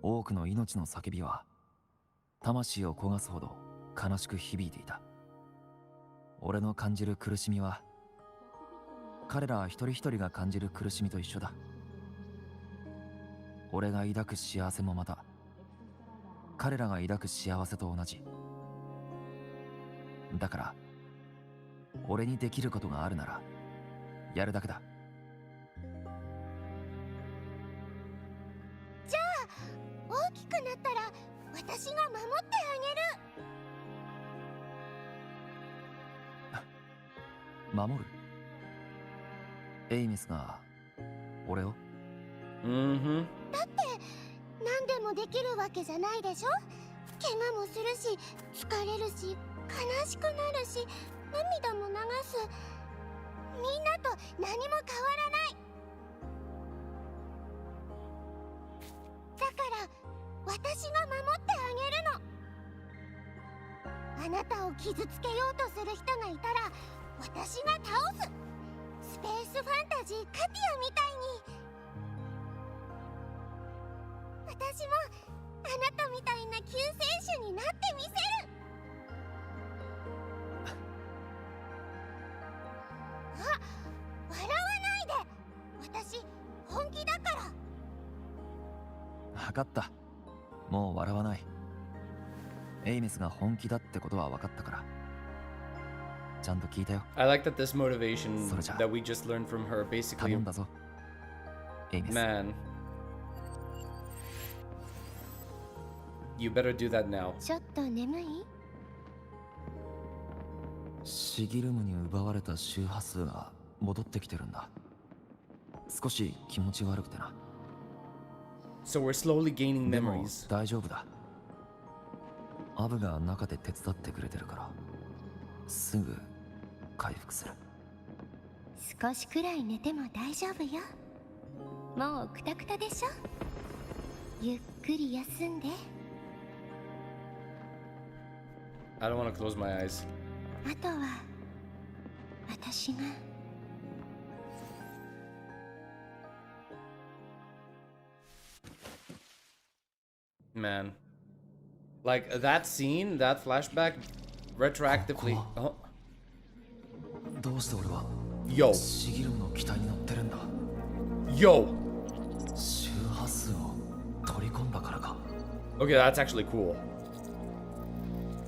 S7: 多くの命の叫びは魂を焦がすほど悲しく響いていた。俺の感じる苦しみは彼ら一人一人が感じる苦しみと一緒だ。俺が抱く幸せもまた彼らが抱く幸せと同じだから、俺にできることがあるならやるだけだ。
S3: じゃあ大きくなったら私が守って
S7: 守る？エイミスが俺を？
S3: だって何でもできるわけじゃないでしょ。怪我もするし疲れるし悲しくなるし涙も流す。みんなと何も変わらない。だから私が守ってあげるの。あなたを傷つけようとする人がいたら私が倒す。スペースファンタジーカティアみたいに。私もあなたみたいな救世主になってみせる。あ、笑わないで。私本気だから。
S7: 分かった。もう笑わない。エイミスが本気だってことは分かったから。ちゃんと聞いたよ。
S1: I like that this motivation that we just learned from her basically.
S7: 頼んだぞ、エイミス。
S1: Man, you better do that now.
S3: ちょっと眠い？
S7: シギルムに奪われた周波数が戻ってきてるんだ。少し気持ち悪くてな。
S1: So we're slowly gaining
S7: でも
S1: memories.
S7: 大丈夫だ。アブが中で手伝ってくれてるからすぐ回復する。
S3: 少しくらい寝ても大丈夫よ。もうクタクタでしょ。ゆっくり休んで。
S1: I don't want to close my eyes.
S3: あとは私が。
S1: Man, like that scene, that flashback, retroactively. Oh.
S7: どうして俺は
S1: Yo.
S7: シギルムの機体に乗ってるんだ。
S1: Yo.
S7: 周波数を取り込んだからか。
S1: Okay, that's actually cool.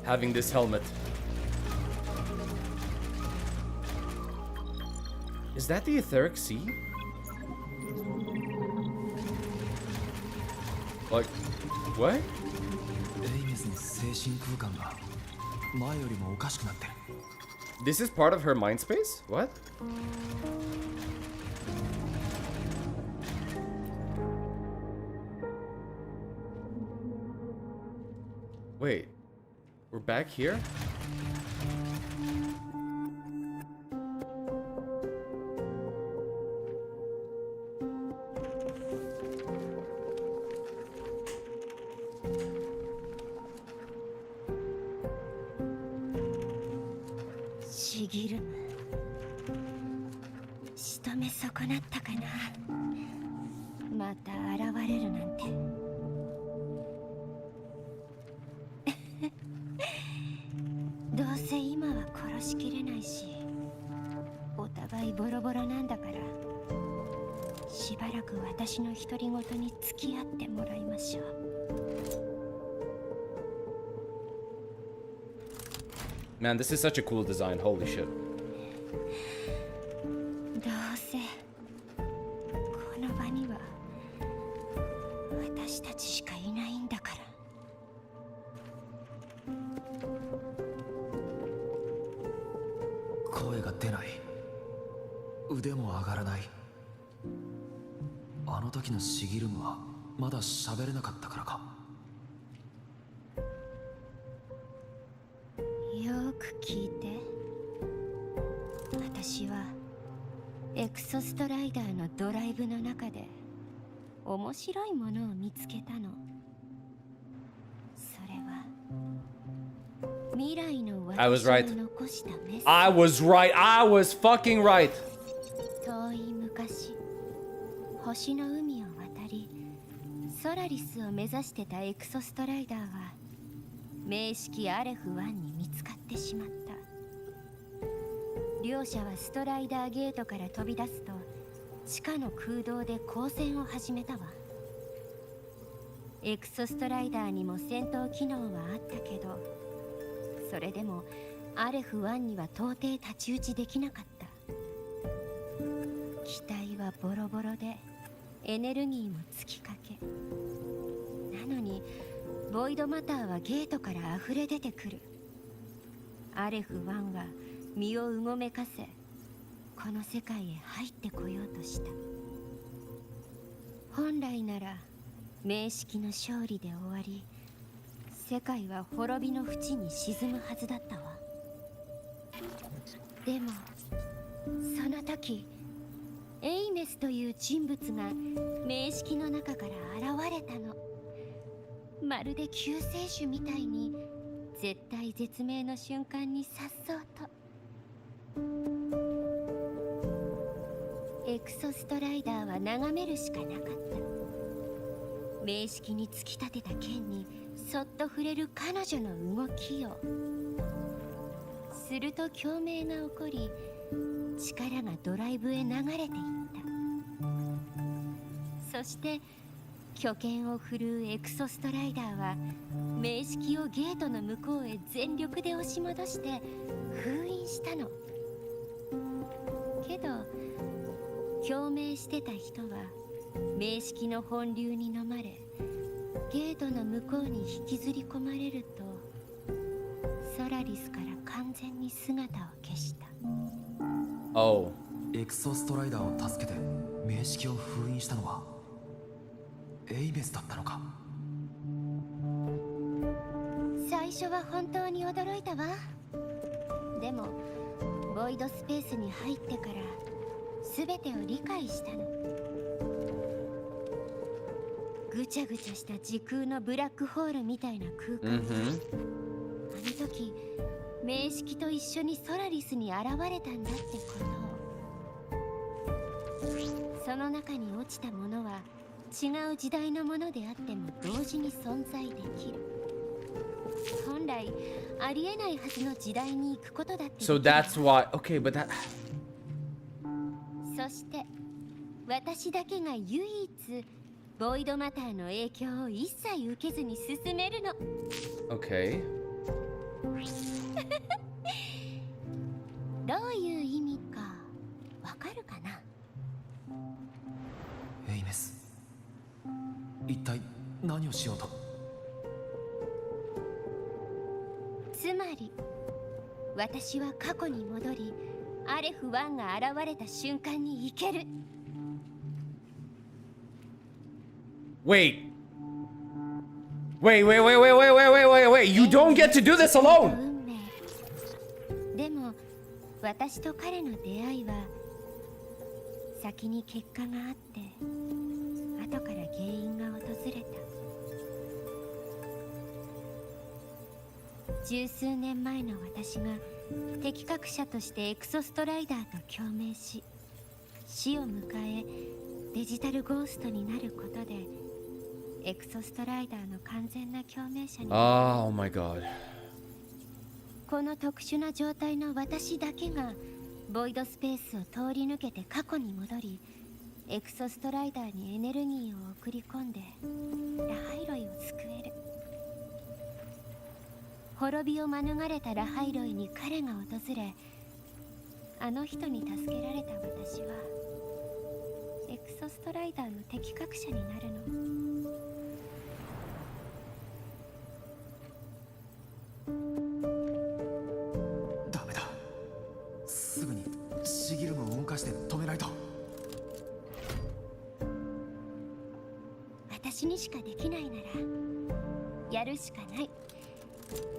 S1: Having this helmet. Is that the etheric sea? Like, what?
S7: エイミスの精神空間が前よりもおかしくなってる。
S1: This is part of her mind space? What? Wait, we're back here?
S3: シギルム、仕留め損なったかな。また現れるなんて。どうせ今は殺しきれないし、お互いボロボロなんだから、しばらく私の独り言に付き合ってもらいましょう。
S1: Man, this is such a cool design. Holy shit.
S3: どうせこの場には私たちしかいないんだから。
S7: 声が出ない。腕も上がらない。あの時のシギルムはまだ喋れなかったからか。
S3: よーく聞いて。私はエクソストライダーのドライブの中で面白いものを見つけたの。それは未来の
S1: I was
S3: 私
S1: right.
S3: が残したメッセージ。
S1: I was right. I was fucking right.
S3: 遠い昔、星の海を渡りソラリスを目指してたエクソストライダーは名式アレフ1に見つかってしまった。
S5: 両者はストライダーゲートから飛び出すと地下の空洞で交戦を始めたわ。エクソストライダーにも戦闘機能はあったけど、それでもアレフ1には到底太刀打ちできなかった。機体はボロボロでエネルギーも尽きかけ、なのにボイドマターはゲートから溢れ出てくる。アレフ1は身をうごめかせ、この世界へ入ってこようとした。本来なら明式の勝利で終わり、世界は滅びの淵に沈むはずだったわ。でもその時エイメスという人物が明式の中から現れたの。まるで救世主みたいに絶体絶命の瞬間に颯爽と。エクソストライダーは眺めるしかなかった。明式に突き立てた剣にそっと触れる彼女の動きを。すると共鳴が起こり、力がドライブへ流れていった。そして巨剣を振るうエクソストライダーは明式をゲートの向こうへ全力で押し戻して封印したの。けど共鳴してた人は明式の本流に飲まれ、ゲートの向こうに引きずり込まれるとソラリスから完全に姿を消した。
S7: エクソストライダーを助けて明式を封印したのはエイベスだったのか。
S5: 最初は本当に驚いたわ。でもボイドスペースに入ってから全てを理解したの。ぐちゃぐちゃした時空のブラックホールみたいな空間、あの時明式と一緒にソラリスに現れたんだってことを。その中に落ちたものは違う時代のものであっても同時に存在できる。本来ありえないはずの時代に行くことだって。
S1: So that's why. Okay, but that.
S5: そして私だけが唯一ボイドマターの影響を一切受けずに進めるの。
S1: Okay.
S5: どういう意味かわかるかな。
S7: エイメス、一体何をしようと。
S5: つまり私は過去に戻り、アレフ1が現れた瞬間に行ける。
S1: Wait. Wait. You don't get to do this alone.
S5: でも私と彼の出会いは先に結果があって後から原因が訪れた。十数年前の私が敵格者としてエクソストライダーと共鳴し、死を迎えデジタルゴーストになることでエクソストライダーの完全な共鳴者に。
S1: Oh my god.
S5: この特殊な状態の私だけがボイドスペースを通り抜けて過去に戻り、エクソストライダーにエネルギーを送り込んでラハイロイを救える。滅びを免れたラハイロイに彼が訪れ、あの人に助けられた私はエクソストライダーの敵格者になるの。
S7: ダメだ、すぐにシギルムを動かして止めないと。
S5: 私にしかできないならやるしかない。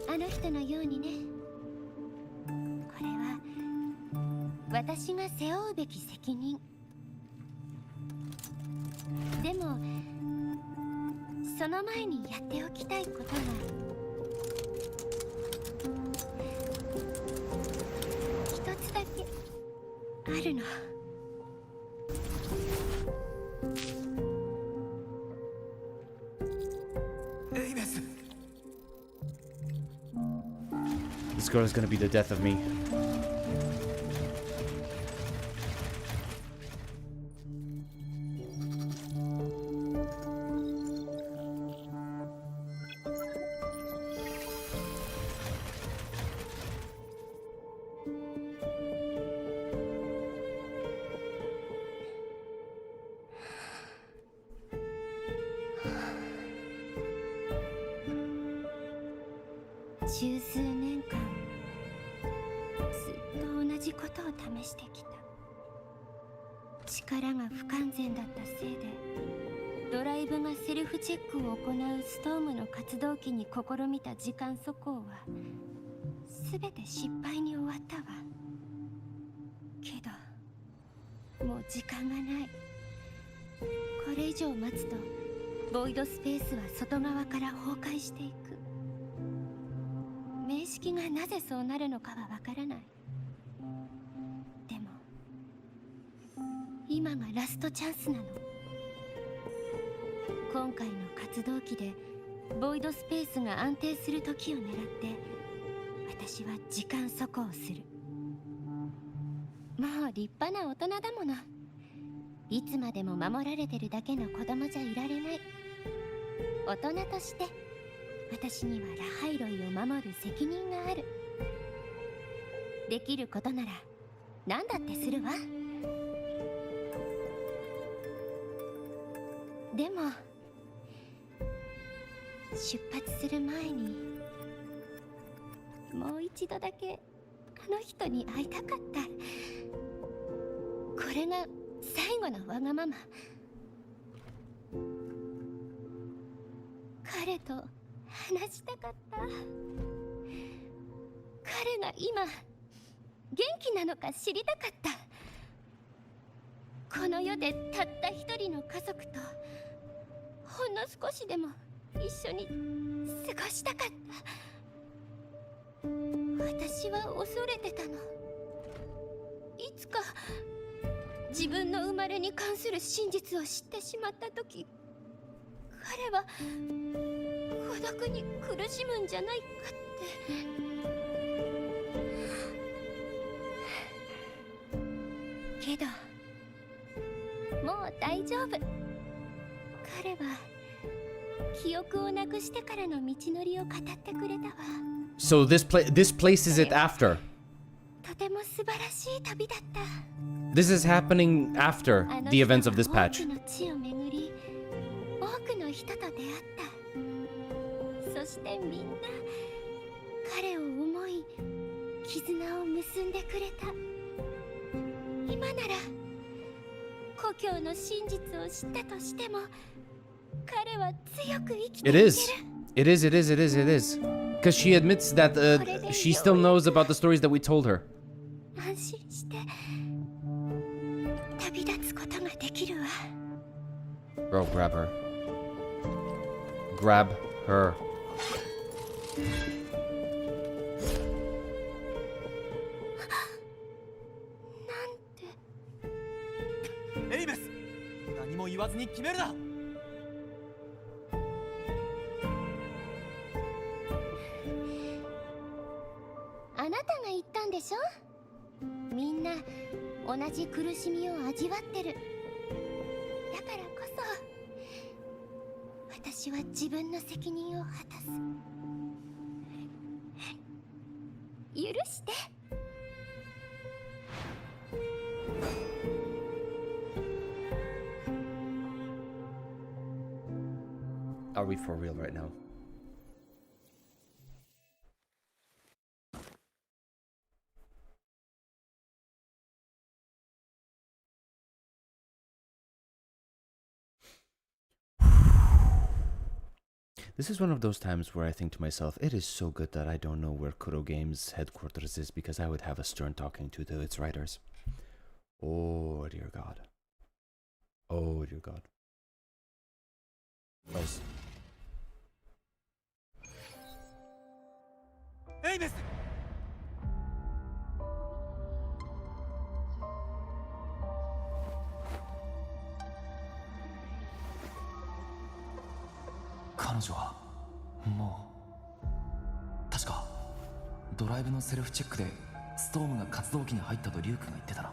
S5: あの人のようにね。これは私が背負うべき責任。でもその前にやっておきたいことが一つだけあるの。
S7: エイメス。
S1: This girl is gonna be the death of me.
S5: 十数年間ずっと同じことを試してきた。力が不完全だったせいでドライブがセルフチェックを行うストームの活動期に試みた時間速攻は全て失敗に終わったわ。けどもう時間がない。これ以上待つとボイドスペースは外側から崩壊していく。名式がなぜそうなるのかはわからない。でも今がラストチャンスなの。今回の活動期でボイドスペースが安定する時を狙って私は時間速攻する。もう立派な大人だもの。いつまでも守られてるだけの子供じゃいられない。大人として私にはラハイロイを守る責任がある。できることなら何だってするわ。でも出発する前にもう一度だけあの人に会いたかった。これが最後のわがまま。彼と話したかった。彼が今元気なのか知りたかった。この世でたった一人の家族とほんの少しでも一緒に過ごしたかった。私は恐れてたの。いつか自分の生まれに関する真実を知ってしまった時、彼は孤独に苦しむんじゃないかって。けどもう大丈夫。彼は記憶をなくしてからの道のりを語ってくれたわ。
S1: So this place is it after?
S5: とても素晴らしい旅だった。
S1: This is happening after the events of this patch.
S5: 多くの地を巡り、多くの人と出会った。そしてみんな彼を思い絆を結んでくれた。今なら故郷の真実を知ったとしても彼は強く生きてい
S1: It
S5: ける。
S1: is. It is. It is. It is. It is. Because she admits that she still knows about the stories that we told her.
S5: 安心して旅立つことができるわ。
S1: Bro, grab her. Grab her.
S15: エイメス、何も言わずに決めるな。
S5: あなたが言ったんでしょ。みんな同じ苦しみを味わってる。だからこそ私は自分の責任を果たす。許して。
S1: Are we for real right now? This is one of those times where I think to myself, it is so good that I don't know where Kuro Games headquarters is, because I would have a stern talking to its writers. Oh dear God. Oh dear God. Nice.
S15: エイメス、
S7: 彼女はもう、確かドライブのセルフチェックでストームが活動期に入ったとリュウクが言ってたな。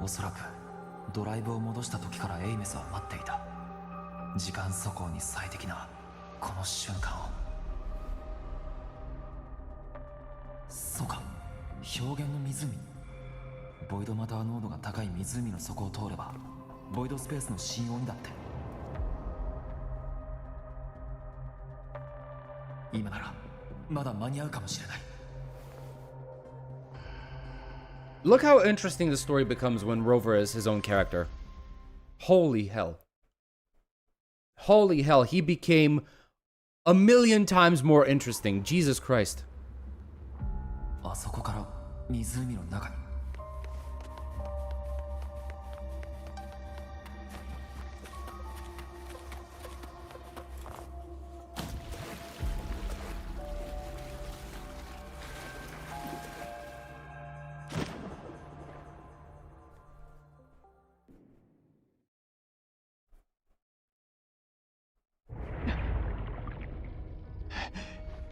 S7: おそらくドライブを戻した時からエイメスは待っていた。時間速攻に最適なこの瞬間を。そうか、表現の湖。ボイドマター濃度が高い湖の底を通ればボイドスペースの深淵にだって。今ならまだ間に合うかもしれない。
S1: Look how interesting the story becomes when Rover is his own character. Holy hell. Holy hell, he became a million times more interesting. Jesus Christ.
S7: あそこから湖の中に。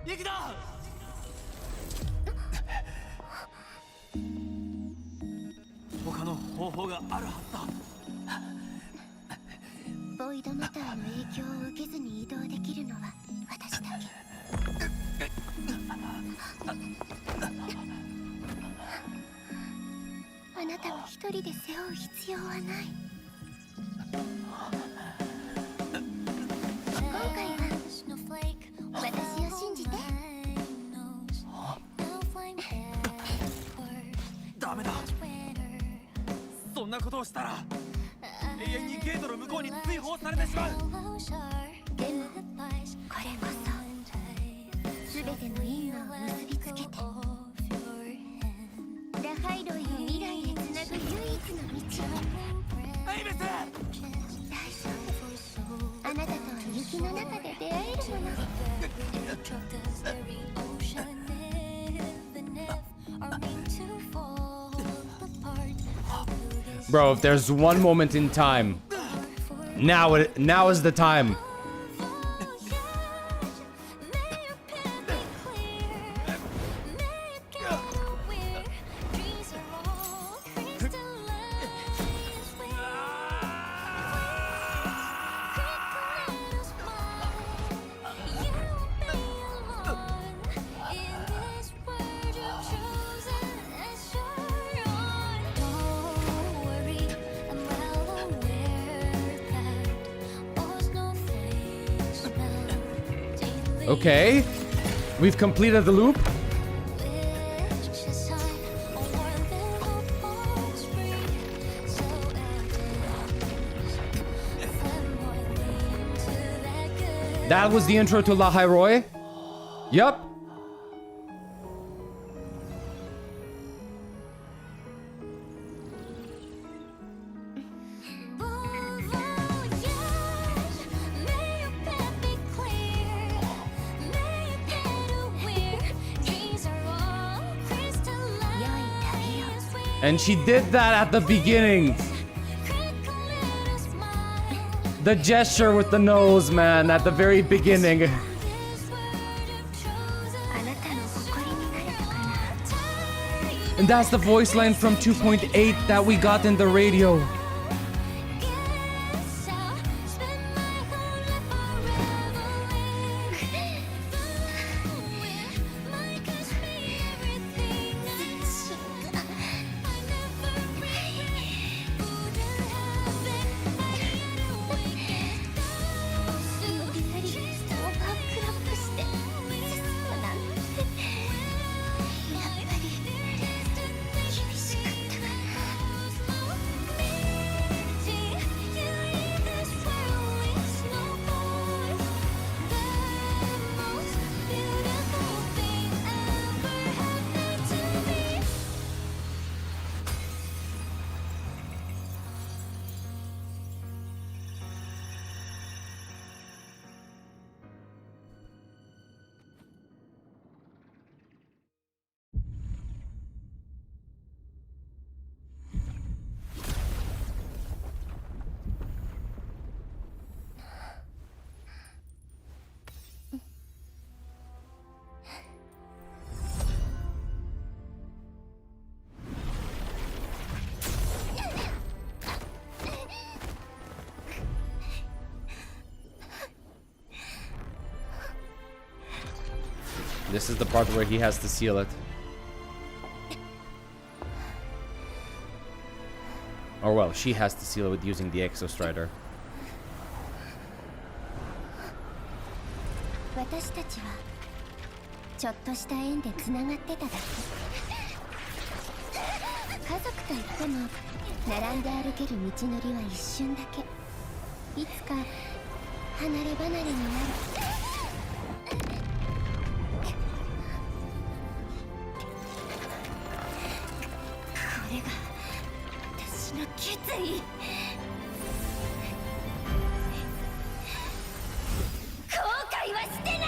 S15: 行くだ。他の方法があるはずだ。
S3: ボイドマターの影響を受けずに移動できるのは私だけ。あなたを一人で背負う必要はない。今回は私を信じて。
S15: ダメだ。そんなことをしたら永遠にゲートの向こうに追放されてしまう。
S3: でもこれこそ全ての因果を結びつけてラハイロイを未来へつなぐ唯一の道。
S15: エイメス。
S3: 大丈夫。あなたとは雪の中で出会えるもの。
S1: Bro, if there's one moment in time, now is the time. Okay, we've completed the loop. That was the intro to La Roy. Yup. And she did that at the beginning. The gesture with the nose, man, at the very beginning. And that's the voice line from 2.8 that we got in the radio. This is the part where he has to seal it. Or well, she has to seal it with using the Exostrider.
S3: 私たちは
S5: ちょっとした縁でつながってただけ。家族といっても並んで歩ける道のりは一瞬だけ。いつか離れ離れになる。これが私の決意。後悔はしてない。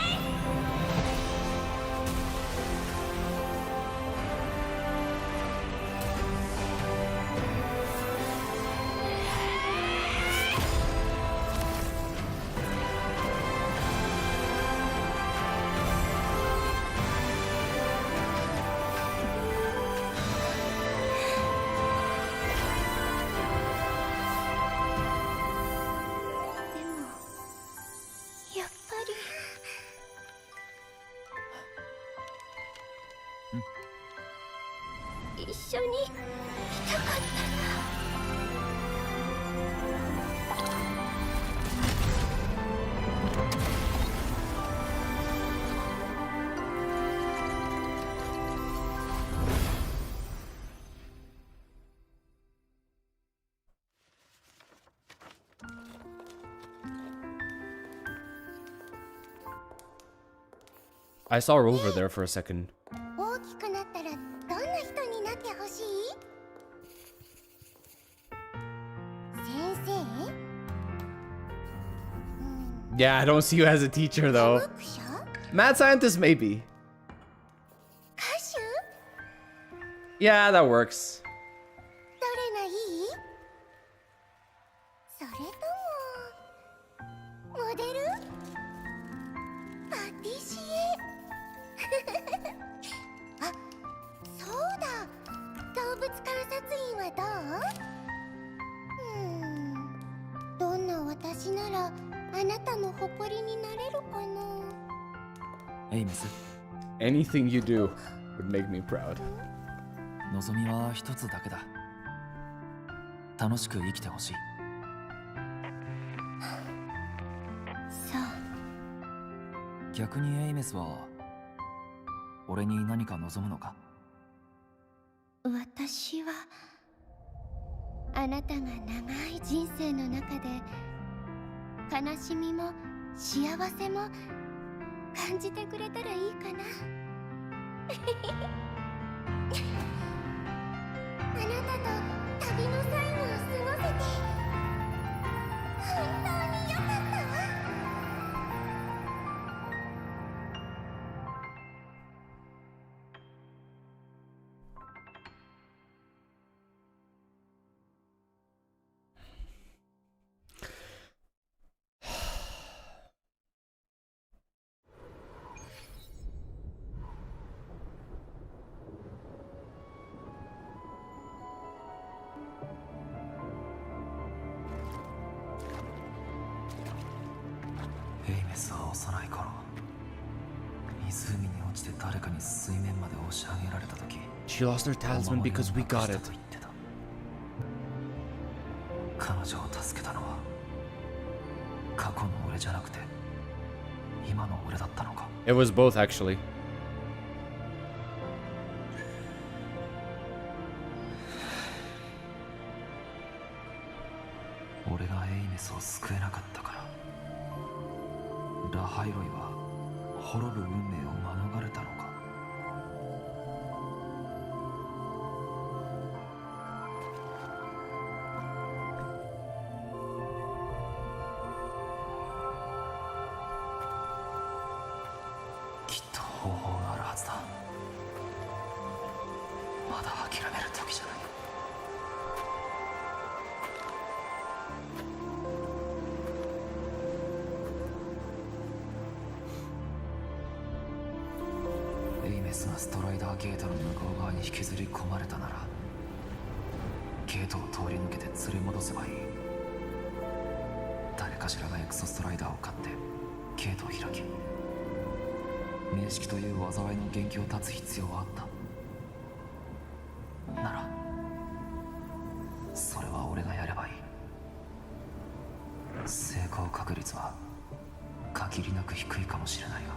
S5: 一緒にいたかったな。
S1: I saw her over there for a second.
S3: 大きくなったらどんな人になってほしい？先生？
S1: Yeah, I don't see you as a teacher though. Mad scientist, maybe.
S3: 歌手？
S1: Yeah, that works.
S3: どれがいい？それともモデル？パティシエ？あ、そうだ。動物観察員はどう？どんな私ならあなたの誇りになれるかな。
S7: エイメス、
S1: Anything you do would make me proud.
S7: 望みは一つだけだ。楽しく生きてほしい。
S3: そう。
S7: 逆にエイメスは俺に何か望むのか？
S5: 私はあなたが長い人生の中で悲しみも幸せも感じてくれたらいいかな。あなたと旅の最後を過ごせて本当によかったわ。
S7: エイメスは幼い頃、湖に落ちて誰かに水面まで押し上げられた時、
S1: She lost her talisman because we got it.
S7: 彼女を助けたのは過去の俺じゃなくて今の俺だったのか。
S1: It was both actually.
S7: 俺がエイメスを救えなかったから、ラハイロイは滅ぶ運命を免れたのか。きっと方法があるはずだ。まだ諦める時じゃない。エイメスがストライダーゲートの向こう側に引きずり込まれたなら、ゲートを通り抜けて連れ戻せばいい。誰かしらがエクソストライダーを買ってゲートを開き、名式という災いの元気を断つ必要はあった。ならそれは俺がやればいい。成功確率は限りなく低いかもしれないが、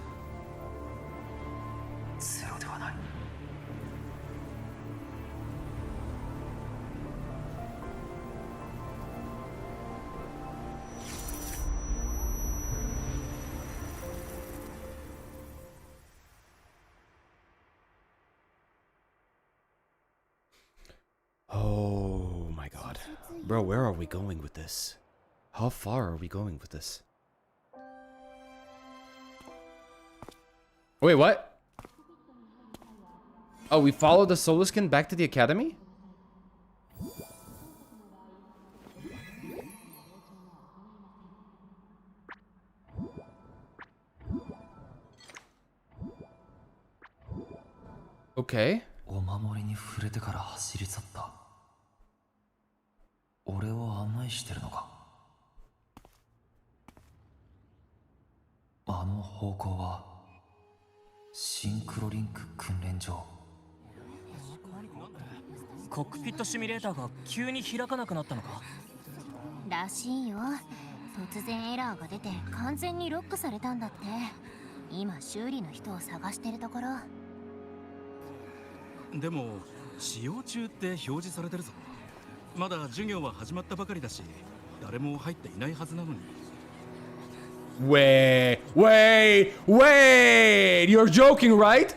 S1: Bro, where are we going with this? How far are we going with this? Wait, what? Oh, we followed the Soluskin back to the academy? Okay.
S7: お守りに触れてから走り去った。俺を案内してるのか。あの方向はシンクロリンク訓練場。
S20: コックピットシミュレーターが急に開かなくなったのから
S5: しいよ。突然エラーが出て完全にロックされたんだって。今修理の人を探してるところ。
S21: でも使用中って表示されてるぞ。まだ授業は始まったばかりだし、誰も入っていないはずなのに。
S1: Wait! You're joking, right?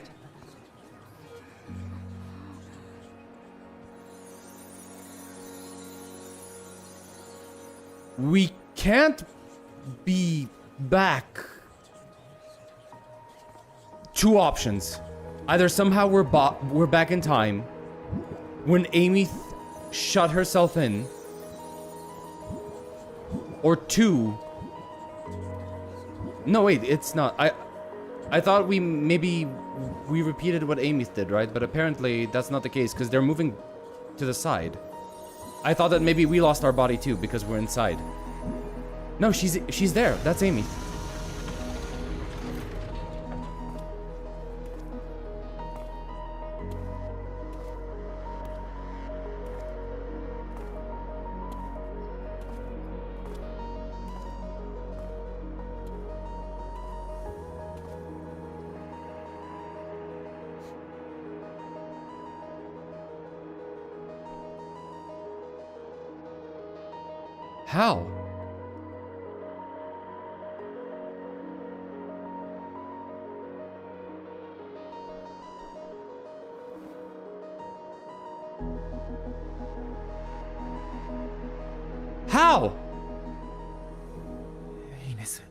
S1: We can't be back. Two options. Either somehow we're back in time when Amy shut herself in, or two. No, wait, it's not. I thought maybe we repeated what Amy did, right? But apparently that's not the case because they're moving to the side. I thought that maybe we lost our body too because we're inside. No, she's there. That's Amy. How? How?
S7: Ines.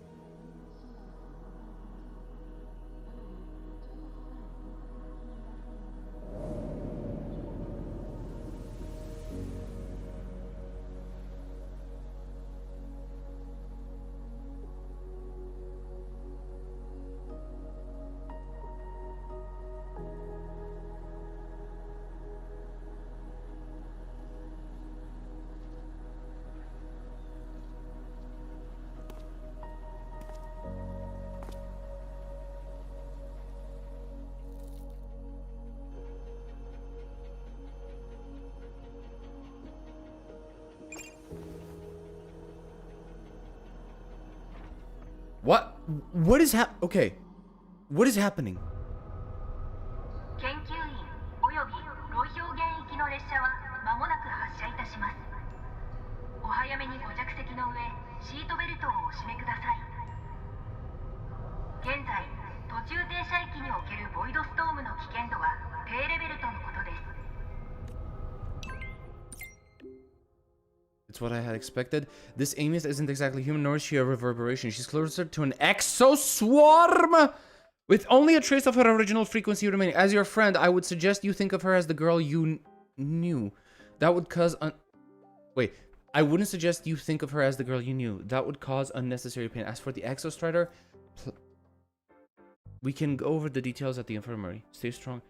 S1: What is okay. What is happening?
S23: 研究員およびロ表現域の列車は間もなく発車いたします。お早めにご着席の上、シートベルトをお締めください。現在、途中停車駅におけるボイドストームの危険度は低レベルとのことです。
S1: It's what I had expected. This Aeons isn't exactly human, nor is she a reverberation. She's closer to an exoswarm with only a trace of her original frequency remaining. As your friend, I would suggest you think of her as the girl you knew. That would cause Wait, I wouldn't suggest you think of her as the girl you knew. That would cause unnecessary pain. As for the Exostrider, we can go over the details at the infirmary. Stay strong.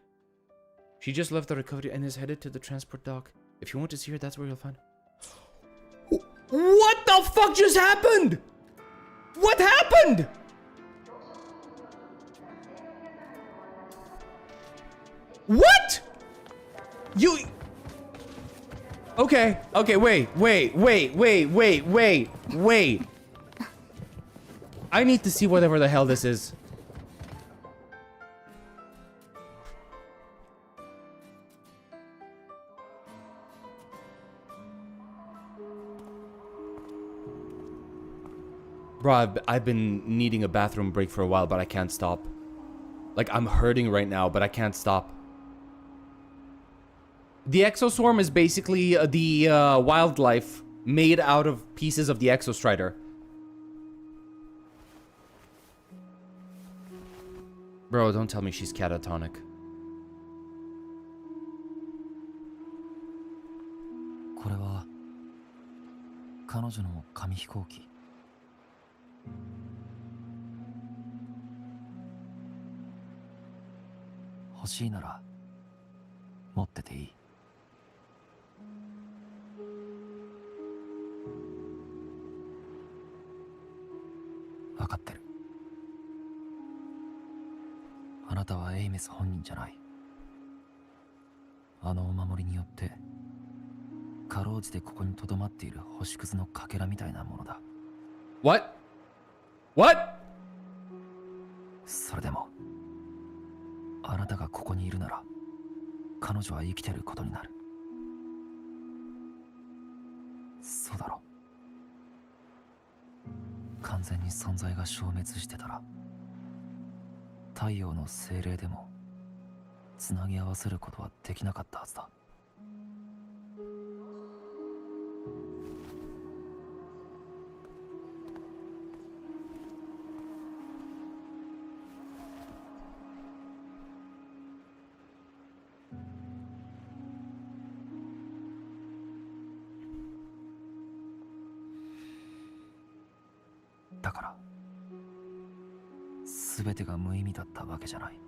S1: She just left the recovery and is headed to the transport dock. If you want to see her, that's where you'll find her. What the fuck just happened? What happened? What? You... Okay, wait. I need to see whatever the hell this is. Bro, I've been needing a bathroom break for a while, but I can't stop. Like, I'm hurting right now, but I can't stop. The exoswarm is basically the wildlife made out of pieces of the exostrider. Bro, don't tell me she's catatonic.
S7: これは彼女の紙飛行機。欲しいなら持ってていい。分かってる。あなたはエイメス本人じゃない。あのお守りによってかろうじてここに留まっている星屑のかけらみたいなものだ。
S1: What? What?
S7: それでもあなたがここにいるなら彼女は生きてることになる。そうだろ。完全に存在が消滅してたら太陽の精霊でもつなぎ合わせることはできなかったはずだ。だから全てが無意味だったわけじゃない。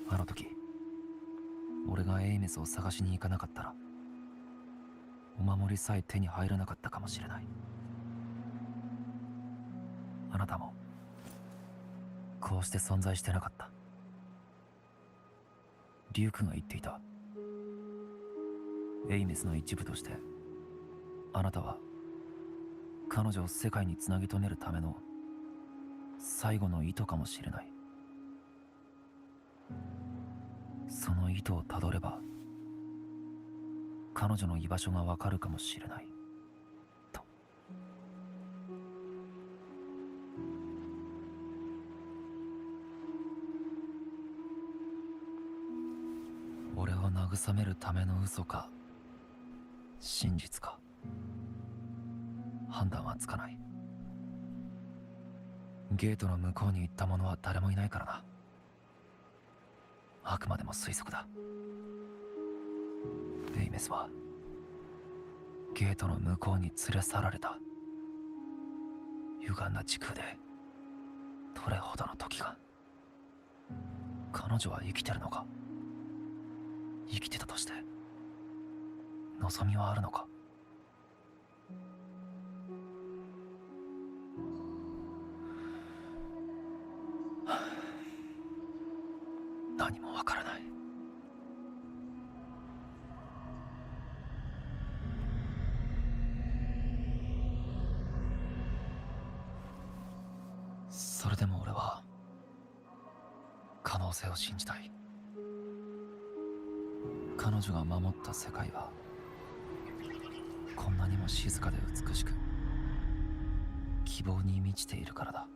S7: あの時俺がエイメスを探しに行かなかったらお守りさえ手に入らなかったかもしれない。あなたもこうして存在してなかった。リュウクが言っていた。エイメスの一部としてあなたは彼女を世界につなぎ止めるための最後の糸かもしれない。その糸をたどれば彼女の居場所がわかるかもしれないと。俺を慰めるための嘘か真実か判断はつかない。ゲートの向こうに行った者は誰もいないからな。あくまでも推測だ。エイメスはゲートの向こうに連れ去られた。歪んだ時空でどれほどの時が。彼女は生きてるのか。生きてたとして望みはあるのか。何もわからない。それでも俺は可能性を信じたい。彼女が守った世界はこんなにも静かで美しく希望に満ちているからだ。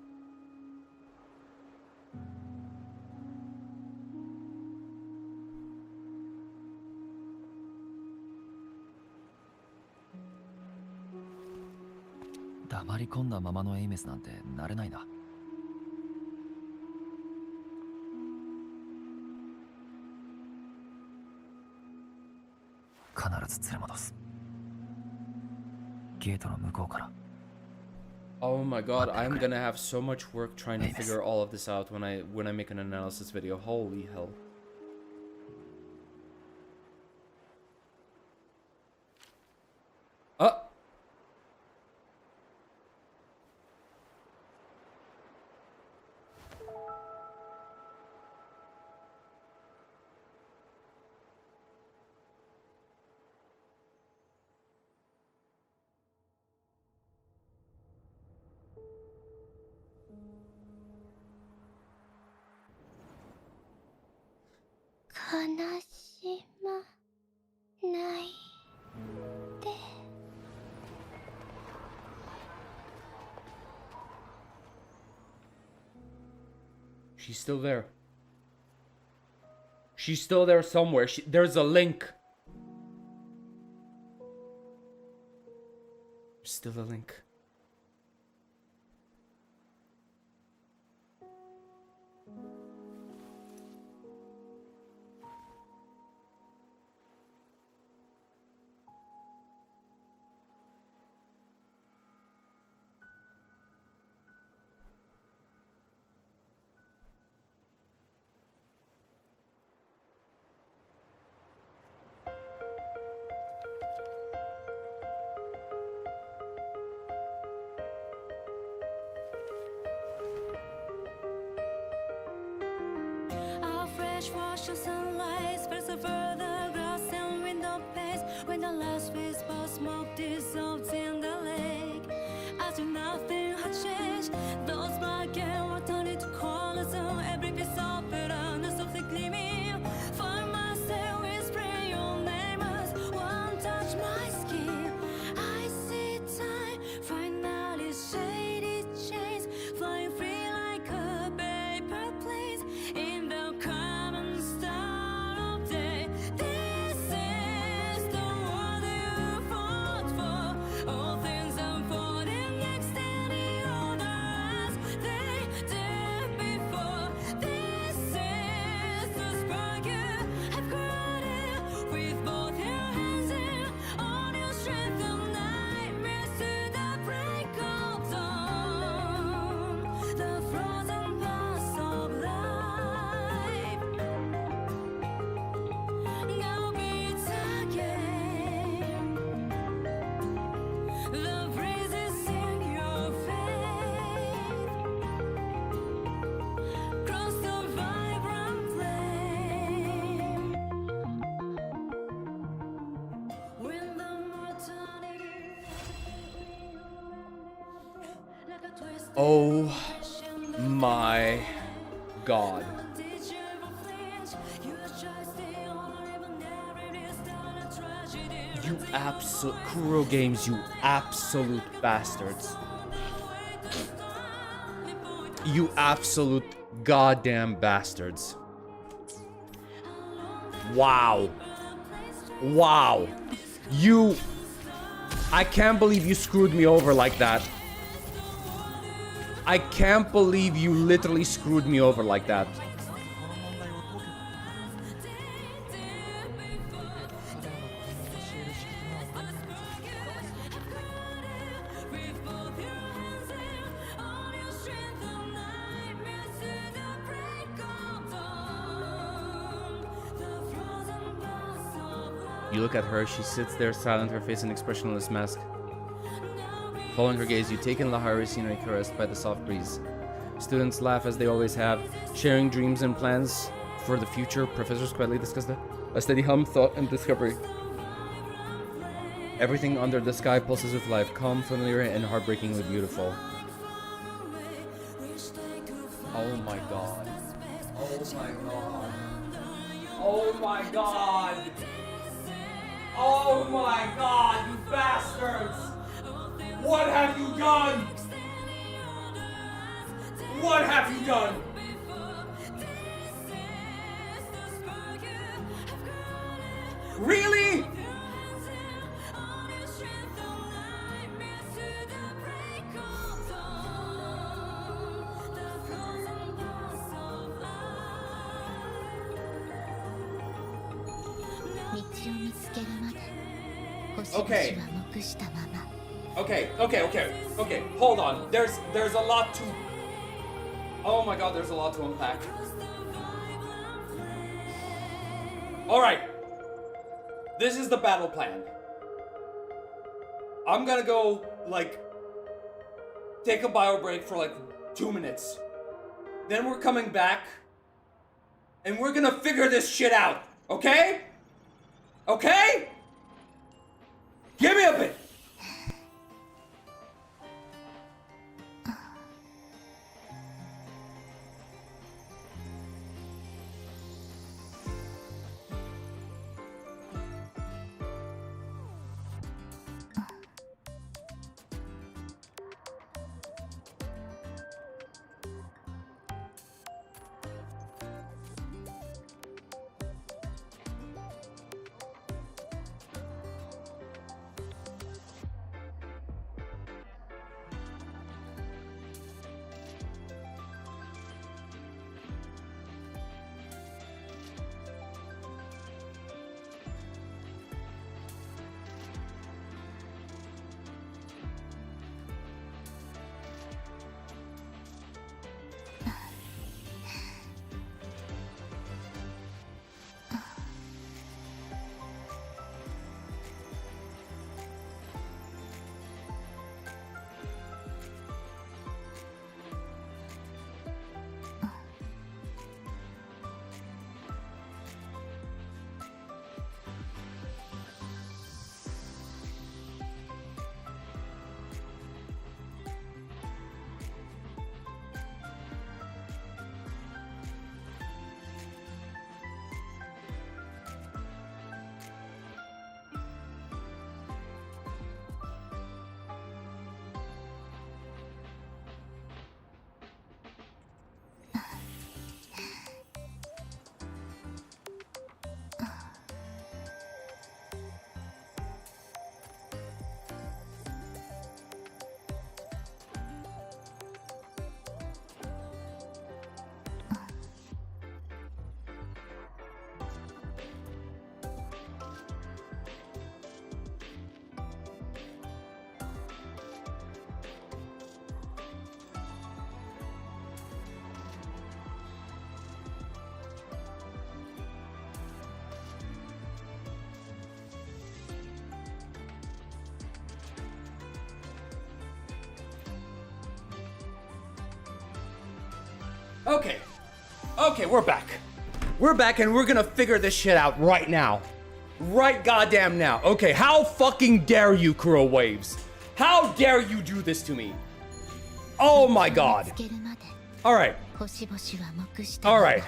S7: 黙り込んだままのエイメスなんてなれないな。必ず連れ戻す。ゲートの向こうから。
S1: Oh my god, I'm gonna have so much work trying to figure all of this out when I make an analysis video. Holy hell. She's still there. She's still there somewhere. There's a link. Still a link.
S4: Wash the sunlight, spreads over the grass and window panes. When the last whisper of smoke dissolves in the lake, as if nothing had changed, those black and white turned into colors, and every piece of it under softly gleaming. Find myself whispering your name as one touch my skin. I see time finally shaded chains, flying free like a paper plane in the common style of day. This is the world you fought for. All things unfolding next in the order as they did before. This is the spark you have created with both your hands in all your strength of nightmares to the break of dawn. The frozen past of life now beats again. The breezes in your face cross the vibrant flame. When the mortality like a twisted
S1: Oh my god. You absolute Kuro Games, you absolute bastards. You absolute goddamn bastards. Wow. Wow. I can't believe you screwed me over like that. I can't believe you literally screwed me over like that. You look at her, she sits there silent, her face an expressionless mask. Following her gaze, you take in Lahari's scenery caressed by the soft breeze. Students laugh as they always have, sharing dreams and plans for the future. Professors quietly discuss a steady hum, thought, and discovery. Everything under the sky pulses with life, calm, familiar, and heartbreakingly beautiful. Oh my god. Oh my god. Oh my god. Oh my god, you bastards! What have you done? What have you done? Really? Okay. Okay. Hold on. There's a lot to. Oh my god, there's a lot to unpack. All right. This is the battle plan. I'm gonna go take a bio break for 2 minutes. Then we're coming back, and we're gonna figure this shit out. Okay? Okay? Give me a bit. Okay. Okay, we're back. We're back and we're gonna figure this shit out right now. Right goddamn now. Okay, how fucking dare you, Kuro Waves? How dare you do this to me? Oh my god. Alright. Alright.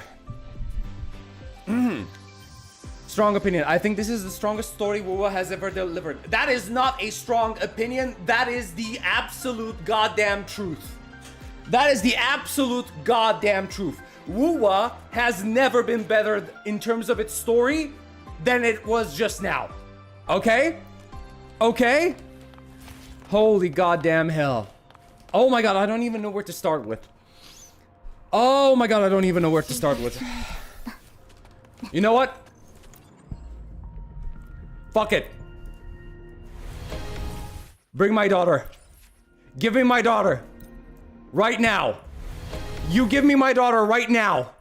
S1: Strong opinion. I think this is the strongest story WuWa has ever delivered. That is not a strong opinion. That is the absolute goddamn truth. That is the absolute goddamn truth. WuWa has never been better in terms of its story than it was just now. Okay? Okay? Holy goddamn hell. Oh my god, I don't even know where to start with. Oh my god, I don't even know where to start with. You know what? Fuck it. Bring my daughter. Give me my daughter. Right now. You give me my daughter right now.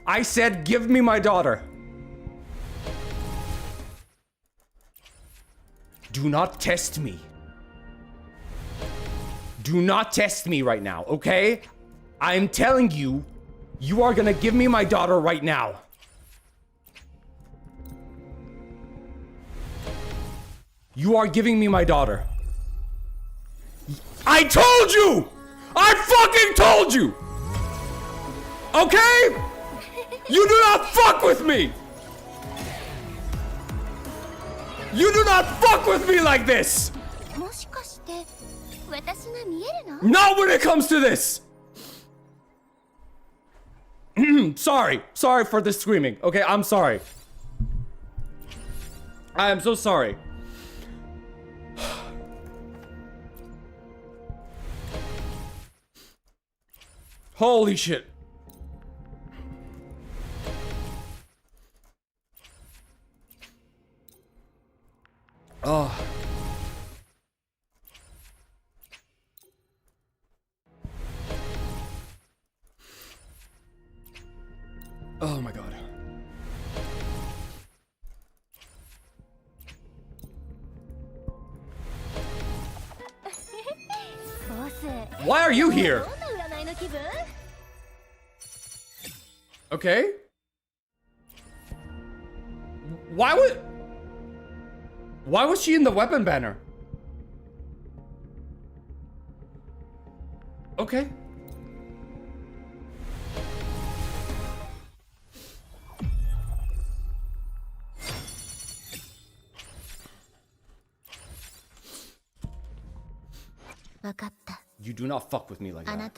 S1: I said give me my daughter. Do not test me. Do not test me right now, okay? I'm telling you, you are gonna give me my daughter right now. You are giving me my daughter. I told you! I fucking told you! Okay? You do not fuck with me! You do not fuck with me like this! Not when it comes to this! Sorry. Sorry for the screaming. Okay, I'm sorry. I am so sorry. Holy shit. Oh. Oh my god. Why are you here? Okay. Why was she in the weapon banner? Okay. You do not fuck with me like that.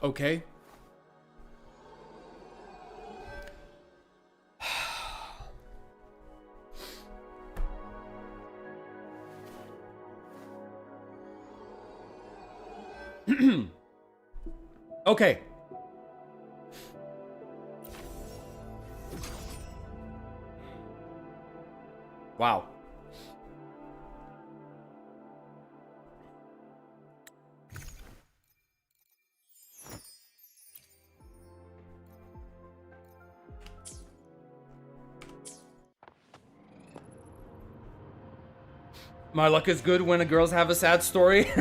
S1: Okay. Okay. Wow. My luck is good when girls have a sad story.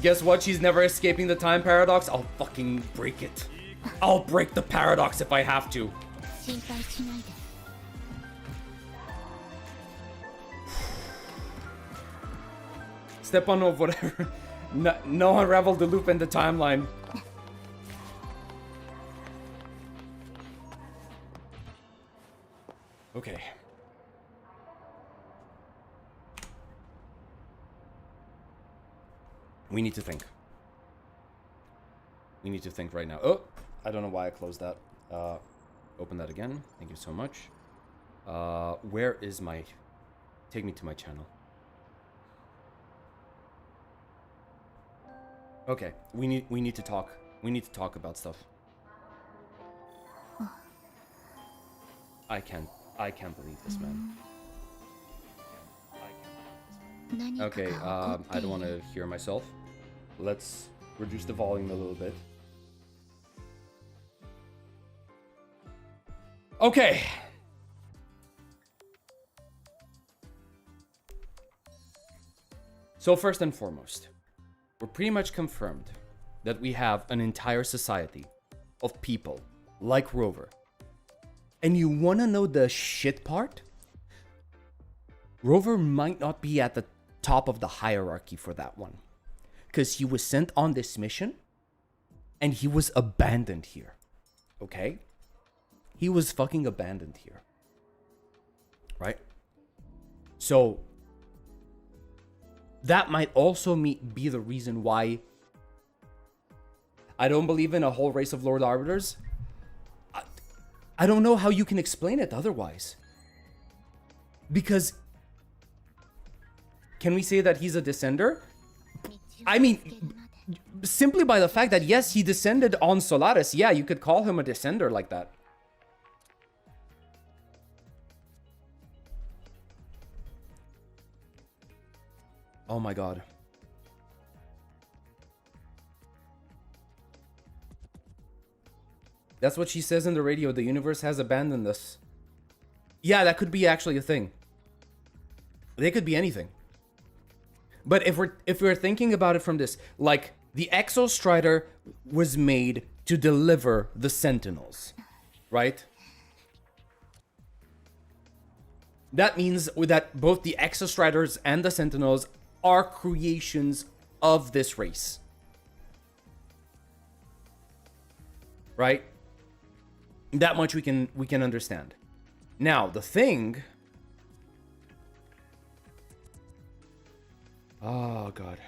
S1: Guess what? She's never escaping the time paradox. I'll fucking break it. I'll break the paradox if I have to. Step on of whatever. No unravel the loop in the timeline. Okay. We need to think. We need to think right now. Oh, I don't know why I closed that. Open that again. Thank you so much. Where is my... Take me to my channel. Okay, we need to talk. We need to talk about stuff. I can't believe this, man. Okay, I don't want to hear myself. Let's reduce the volume a little bit. Okay. So first and foremost, we're pretty much confirmed that we have an entire society of people like Rover. And you wanna know the shit part? Rover might not be at the top of the hierarchy for that one. Because he was sent on this mission and he was abandoned here. Okay? He was fucking abandoned here. Right? So, that might also be the reason why I don't believe in a whole race of Lord Arbiters. I don't know how you can explain it otherwise. Because, can we say that he's a descender? I mean, simply by the fact that, yes, he descended on Solaris. Yeah, you could call him a descender like that. Oh my god. That's what she says in the radio. The universe has abandoned us. Yeah, that could be actually a thing. They could be anything. But if we're thinking about it from this, like, the Exostrider was made to deliver the Sentinels, right? That means that both the Exostriders and the Sentinels are creations of this race. Right? That much we can understand. Now, the thing... Oh, God.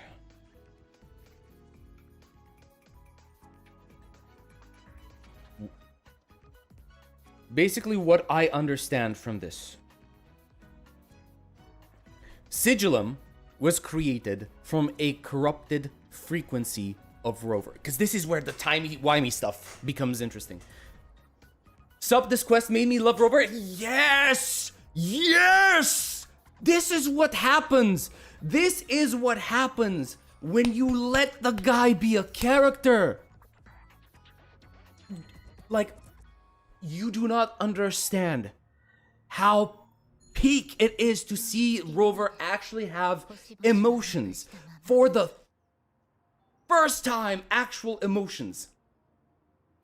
S1: Basically, what I understand from this. Sigillum was created from a corrupted frequency of Rover. Because this is where the timey-wimey stuff becomes interesting. Sup, this quest made me love Rover? Yes! Yes! This is what happens. This is what happens when you let the guy be a character. Like, you do not understand how peak it is to see Rover actually have emotions. For the first time, actual emotions.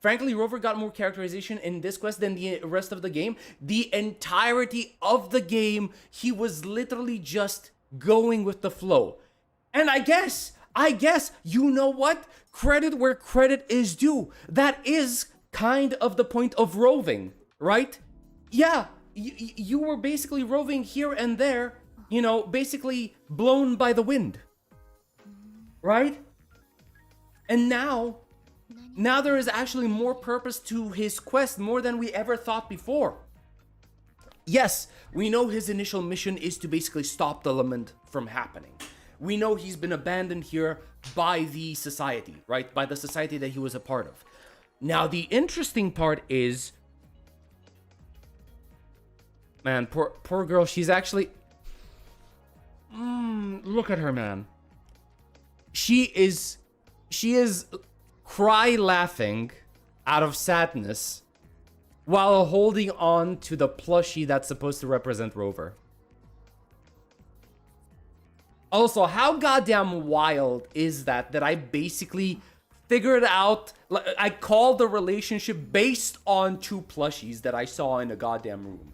S1: Frankly, Rover got more characterization in this quest than the rest of the game. The entirety of the game, he was literally just going with the flow. And I guess, you know what? Credit where credit is due. That is kind of the point of roving, right? Yeah, you were basically roving here and there, you know, basically blown by the wind. Right? And now there is actually more purpose to his quest, more than we ever thought before. Yes, we know his initial mission is to basically stop the lament from happening. We know he's been abandoned here by the society, right? By the society that he was a part of. Now, the interesting part is... Man, poor girl, she's actually... look at her, man. She is cry laughing out of sadness while holding on to the plushie that's supposed to represent Rover. Also, how goddamn wild is that I basically figured out, I called the relationship based on two plushies that I saw in a goddamn room.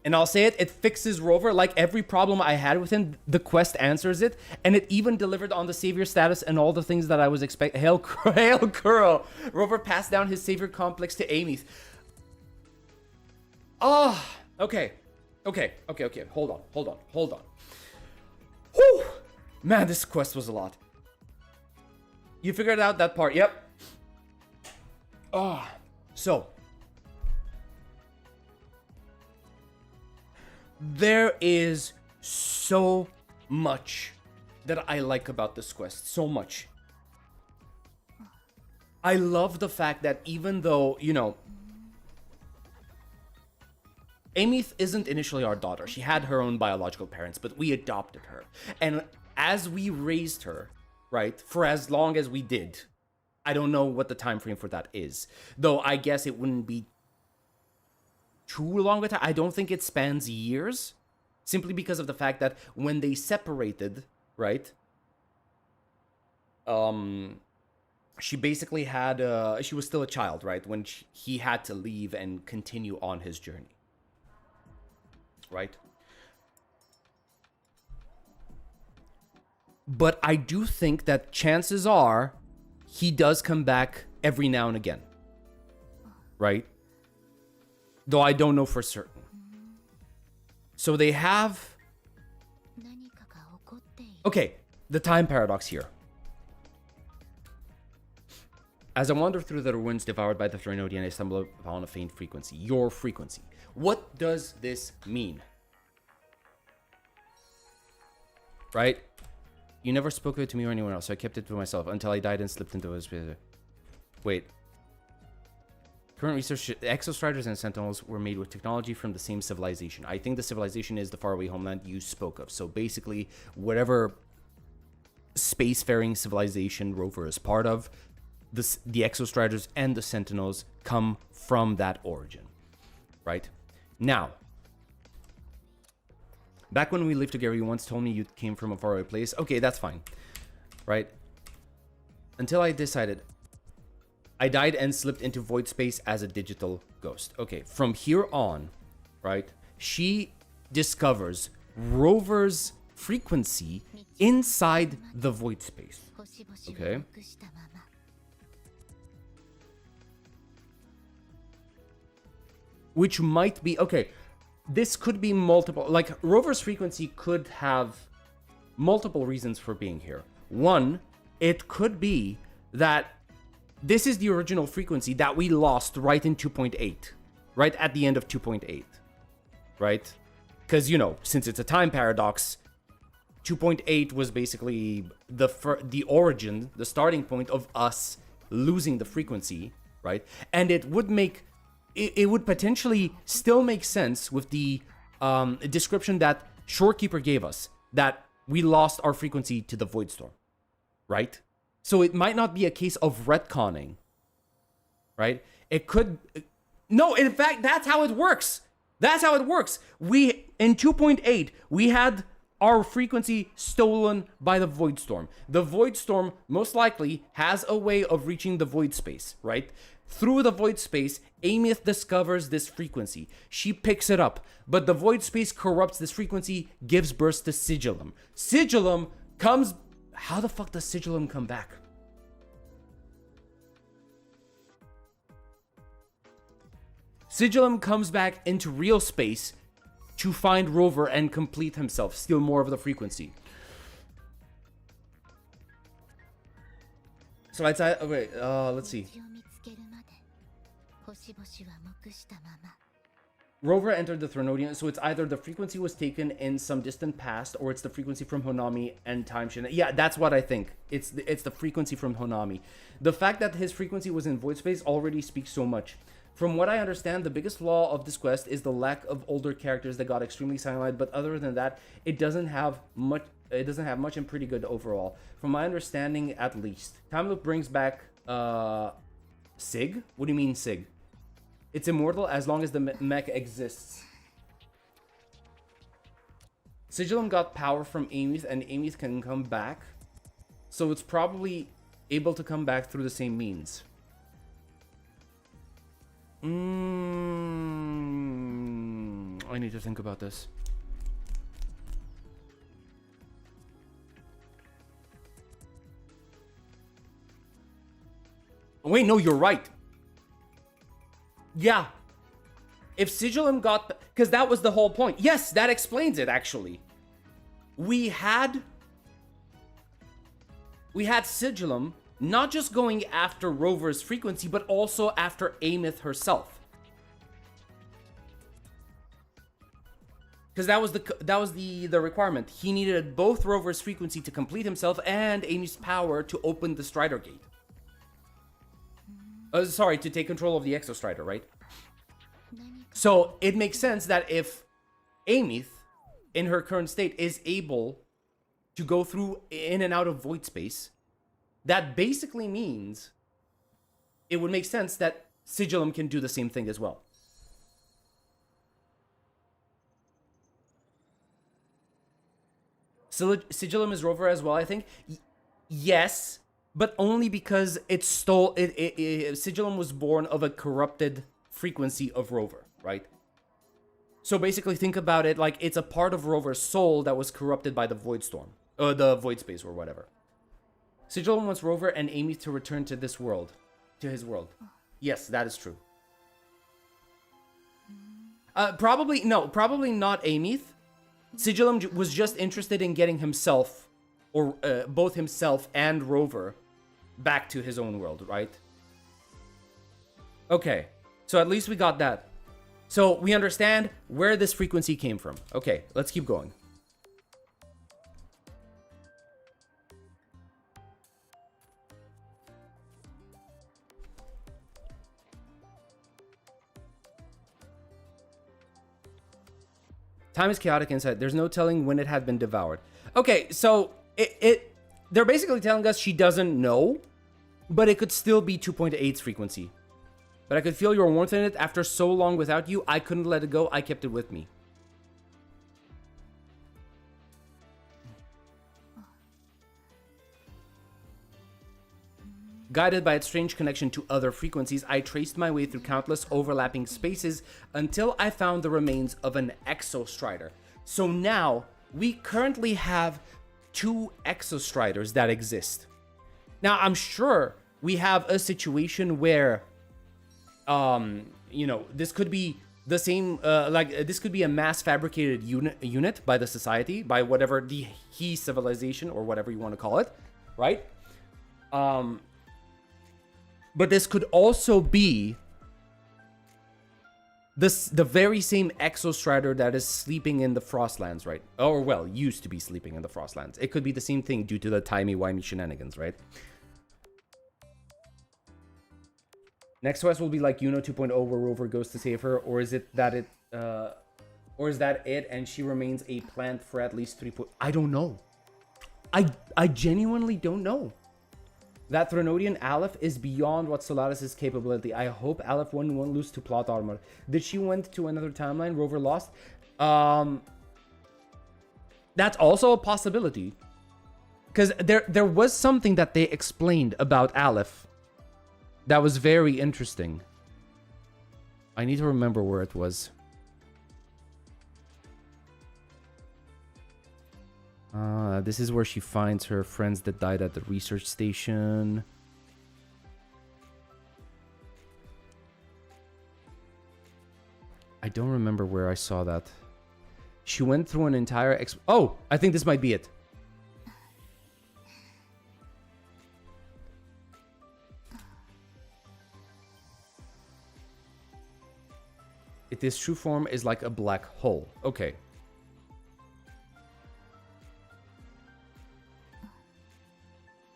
S1: And I'll say it, it fixes Rover. Like every problem I had with him, the quest answers it. And it even delivered on the savior status and all the things that I was expecting. Hail Curl! Rover passed down his savior complex to Aeons. Oh, okay. Okay. Hold on. Whew! Man, this quest was a lot. You figured out that part, yep. So. There is so much that I like about this quest. So much. I love the fact that even though, you know, Aeons isn't initially our daughter. She had her own biological parents, but we adopted her. And as we raised her, right, for as long as we did, I don't know what the time frame for that is. Though I guess it wouldn't be too long a time. I don't think it spans years. Simply because of the fact that when they separated, right? She basically had, she was still a child, right? When he had to leave and continue on his journey. Right? But I do think that chances are he does come back every now and again. Right? Though I don't know for certain. So they have... Okay, the time paradox here. As I wander through the ruins devoured by the Threnodian, I stumble upon a faint frequency. Your frequency. What does this mean? Right? You never spoke of it to me or anyone else, so I kept it to myself until I died and slipped into a space. Wait. Current research, Exostriders and Sentinels were made with technology from the same civilization. I think the civilization is the faraway homeland you spoke of. So basically, whatever spacefaring civilization Rover is part of, the Exostriders and the Sentinels come from that origin. Right? Now, back when we lived together, you once told me you came from a faraway place. Okay, that's fine. Right? Until I decided... I died and slipped into void space as a digital ghost. Okay, from here on, right, she discovers Rover's frequency inside the void space. Okay? Which might be... Okay, this could be multiple... Like, Rover's frequency could have multiple reasons for being here. One, it could be that this is the original frequency that we lost right in 2.8. Right at the end of 2.8. Right? Because, you know, since it's a time paradox, 2.8 was basically the origin, the starting point of us losing the frequency. Right? And it would make... It would potentially still make sense with the description that Shorekeeper gave us, that we lost our frequency to the Voidstorm, right? So it might not be a case of retconning, right? It could... No, in fact, that's how it works. That's how it works. In 2.8, we had our frequency stolen by the Voidstorm. The Voidstorm most likely has a way of reaching the void space, right? Through the void space, Amith discovers this frequency. She picks it up, but the void space corrupts this frequency, gives birth to Sigillum. Sigillum comes... How the fuck does Sigillum come back? Sigillum comes back into real space to find Rover and complete himself, steal more of the frequency. So I'd say... Okay, let's see. Rover entered the Threnodian, so it's either the frequency was taken in some distant past, or it's the frequency from Honami and Time Shin. Yeah, that's what I think. It's the frequency from Honami. The fact that his frequency was in void space already speaks so much. From what I understand, the biggest flaw of this quest is the lack of older characters that got extremely silent, but other than that, it doesn't have much and pretty good overall. From my understanding, at least. Time Loop brings back Sig? What do you mean Sig? It's immortal as long as the mech exists. Sigillum got power from Amith, and Amith can come back. So it's probably able to come back through the same means. I need to think about this. Wait, no, you're right. Yeah. If Sigillum got... Because that was the whole point. Yes, that explains it, actually. We had Sigillum not just going after Rover's frequency, but also after Amith herself. Because that was the requirement. He needed both Rover's frequency to complete himself and Amith's power to open the Strider Gate. Sorry, to take control of the Exostrider, right? So it makes sense that if Amith, in her current state, is able to go through in and out of void space, that basically means it would make sense that Sigillum can do the same thing as well. Sigillum is Rover as well, I think. Yes, but only because it stole... Sigillum was born of a corrupted frequency of Rover, right? So basically think about it like it's a part of Rover's soul that was corrupted by the Void Storm. Or the Void Space or whatever. Sigillum wants Rover and Amy to return to this world. To his world. Yes, that is true. Probably not Amith. Sigillum was just interested in getting himself, or both himself and Rover, back to his own world, right? Okay, so at least we got that. So we understand where this frequency came from. Okay, let's keep going. Time is chaotic inside. There's no telling when it had been devoured. Okay, so they're basically telling us she doesn't know, but it could still be 2.8's frequency. But I could feel your warmth in it after so long without you. I couldn't let it go. I kept it with me. Guided by its strange connection to other frequencies, I traced my way through countless overlapping spaces until I found the remains of an Exostrider. So now, we currently have 2 Exostriders that exist. Now, I'm sure we have a situation where, you know, this could be the same, this could be a mass fabricated unit by the society, by whatever the He civilization, or whatever you want to call it, right? But this could also be the very same Exostrider that is sleeping in the Frostlands, right? Or, well, used to be sleeping in the Frostlands. It could be the same thing due to the timey-wimey shenanigans, right? Next quest will be like Yuno 2.0 where Rover goes to save her, or is it that or is that it and she remains a plant for at least 3 I don't know. I genuinely don't know. That Threnodian Aleph is beyond what Solaris' capability. I hope Aleph won't lose to plot armor. Did she went to another timeline? Rover lost? That's also a possibility. Because there was something that they explained about Aleph that was very interesting. I need to remember where it was. This is where she finds her friends that died at the research station. I don't remember where I saw that. She went through an entire oh, I think this might be it. Its true form is like a black hole. Okay.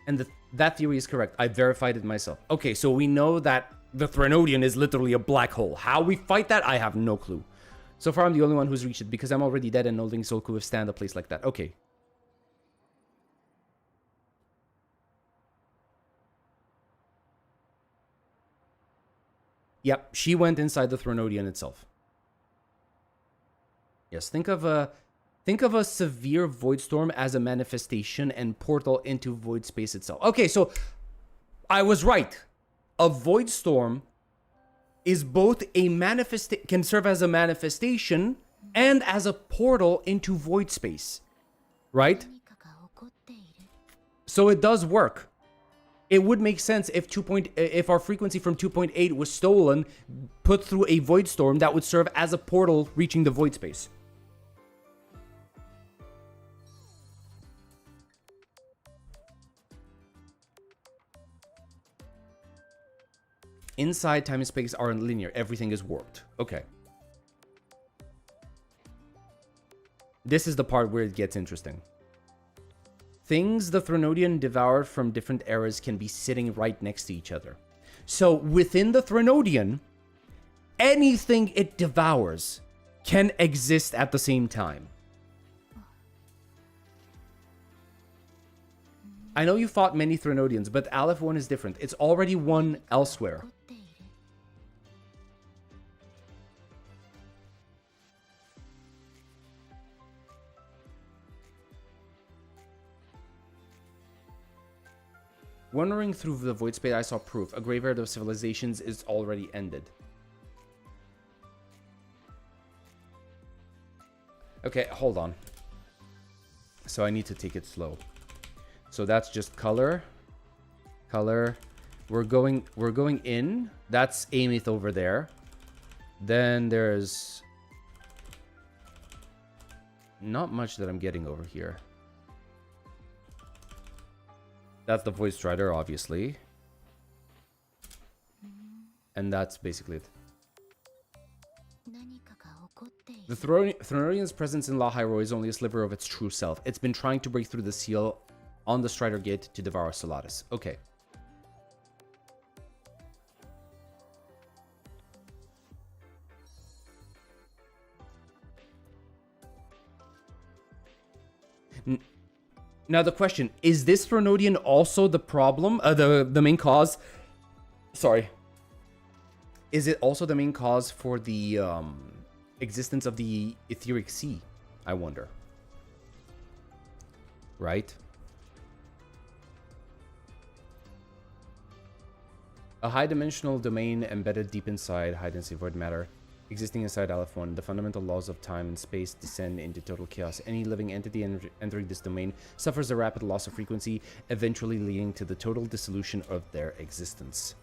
S1: And that theory is correct. I verified it myself. Okay, so we know that the Threnodian is literally a black hole. How we fight that, I have no clue. So far, I'm the only one who's reached it because I'm already dead and no living soul could withstand a place like that. Okay. Yep, she went inside the Threnodian itself. Yes, think of a severe void storm as a manifestation and portal into void space itself. Okay, so I was right. A void storm is both a can serve as a manifestation and as a portal into void space, right? So it does work. It would make sense if if our frequency from 2.8 was stolen, put through a void storm that would serve as a portal reaching the void space. Inside, time and space aren't linear. Everything is warped. Okay. This is the part where it gets interesting. Things the Threnodian devoured from different eras can be sitting right next to each other. So within the Threnodian, anything it devours can exist at the same time. I know you fought many Threnodians, but Aleph 1 is different. It's already won elsewhere. Wandering through the void space, I saw proof. A graveyard of civilizations is already ended. Okay, hold on. So I need to take it slow. So that's just color. Color. We're going in. That's Amith over there. Then there's not much that I'm getting over here. That's the Void Strider, obviously. And that's basically it. The Threnodian's presence in Lahairo is only a sliver of its true self. It's been trying to break through the seal on the Strider Gate to devour Solaris. Okay. Now the question, is this Threnodian also the problem? The main cause? Sorry. Is it also the main cause for the existence of the Etheric Sea? I wonder. Right? A high-dimensional domain embedded deep inside high-density void matter. Existing inside Aleph 1, the fundamental laws of time and space descend into total chaos. Any living entity entering this domain suffers a rapid loss of frequency, eventually leading to the total dissolution of their existence.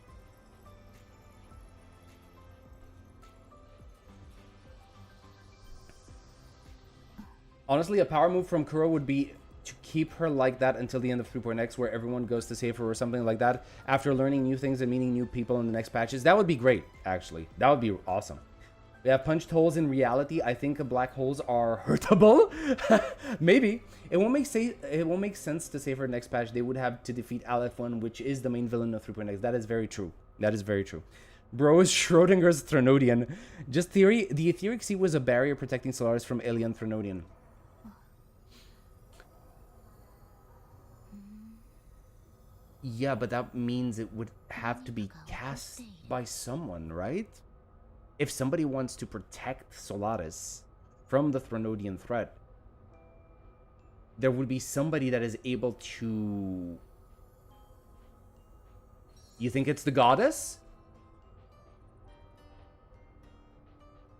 S1: Honestly, a power move from Kuro would be to keep her like that until the end of 3.x, where everyone goes to save her or something like that, after learning new things and meeting new people in the next patches. That would be great, actually. That would be awesome. We have punched holes in reality. I think black holes are hurtable. Maybe. It won't make sense to say for next patch they would have to defeat Aleph 1, which is the main villain of 3.x. That is very true. That is very true. Bro is Schrodinger's Threnodian. Just theory, the Etheric Sea was a barrier protecting Solaris from alien Threnodian. Yeah, but that means it would have to be cast by someone, right? If somebody wants to protect Solaris from the Threnodian threat, there would be somebody that is able to... You think it's the goddess?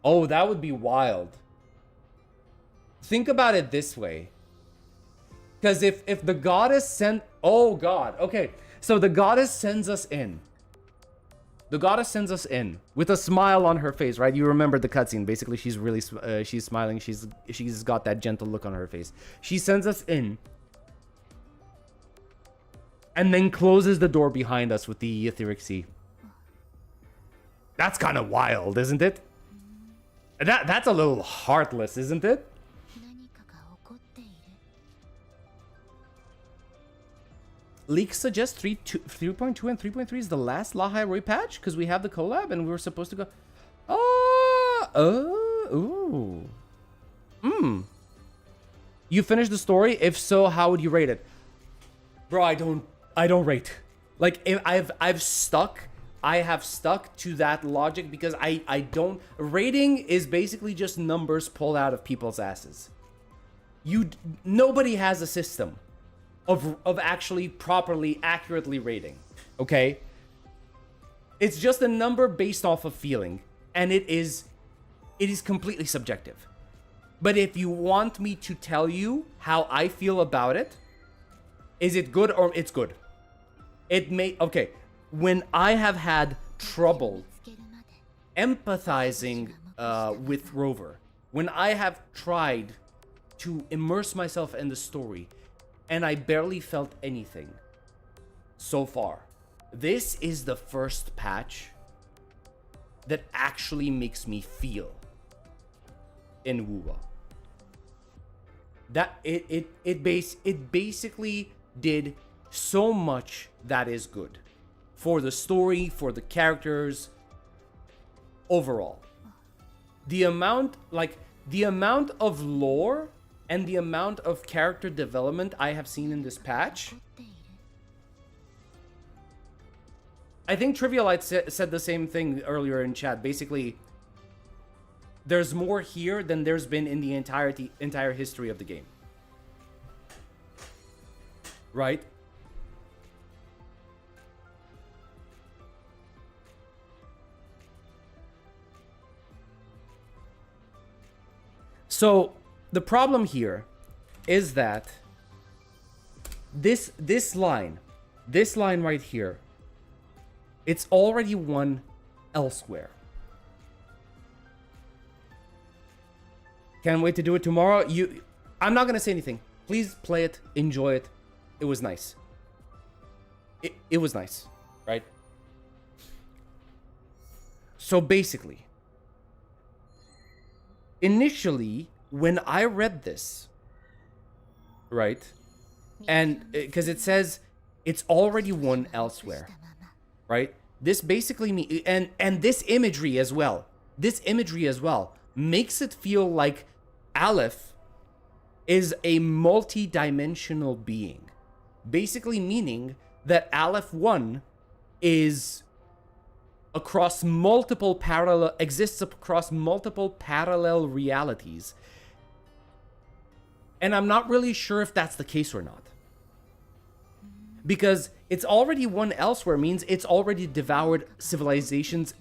S1: Oh, that would be wild. Think about it this way. Because if the goddess sent... Oh, God. Okay, so the goddess sends us in. The goddess sends us in with a smile on her face, right? You remember the cutscene. Basically, she's really she's smiling. She's got that gentle look on her face. She sends us in, and then closes the door behind us with the Etheric Sea. That's kind of wild, isn't it? That's a little heartless, isn't it? Leaks suggest 3.2 and 3.3 is the last Lahairo patch because we have the collab and we were supposed to go. You finished the story? If so, how would you rate it? Bro, I don't rate. Like, if I have stuck to that logic because I don't. Rating is basically just numbers pulled out of people's asses. Nobody has a system of actually properly, accurately rating, okay? It's just a number based off of feeling, and it is completely subjective. But if you want me to tell you how I feel about it, is it good or it's good? Okay, when I have had trouble empathizing with Rover, when I have tried to immerse myself in the story, and I barely felt anything so far. This is the first patch that actually makes me feel in WuWa. That it basically did so much that is good for the story, for the characters, overall. The amount of lore and the amount of character development I have seen in this patch I think Trivialite said the same thing earlier in chat. Basically, there's more here than there's been in the entire history of the game. Right? So the problem here is that this line right here, it's already won elsewhere. Can't wait to do it tomorrow. I'm not gonna say anything. Please play it, enjoy it. It was nice. It was nice, right? So basically, initially, when I read this, right, and because it says it's already won elsewhere, right? This basically and this imagery as well. This imagery as well makes it feel like Aleph is a multi-dimensional being. Basically meaning that Aleph 1 is exists across multiple parallel realities. And I'm not really sure if that's the case or not. Because it's already won elsewhere means it's already devoured civilizations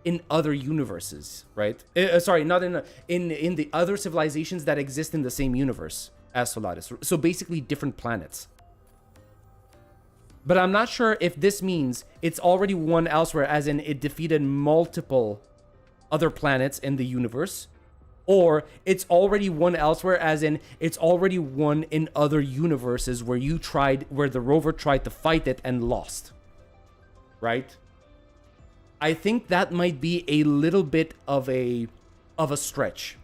S1: in other universes, right? Sorry, not in the other civilizations that exist in the same universe as Solaris. So basically different planets. But I'm not sure if this means it's already won elsewhere, as in it defeated multiple other planets in the universe, or it's already won elsewhere, as in it's already won in other universes where the rover tried to fight it and lost. Right? I think that might be a little bit of a stretch.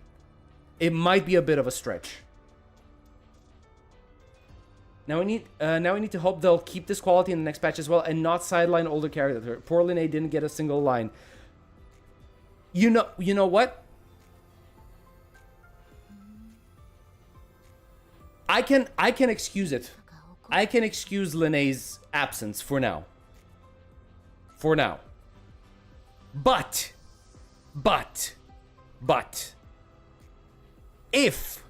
S1: It might be a bit of a stretch. Now we need to hope they'll keep this quality in the next patch as well and not sideline older characters. Poor Linnae didn't get a single line. You know what? I can excuse it. I can excuse Linnae's absence for now. For now. But if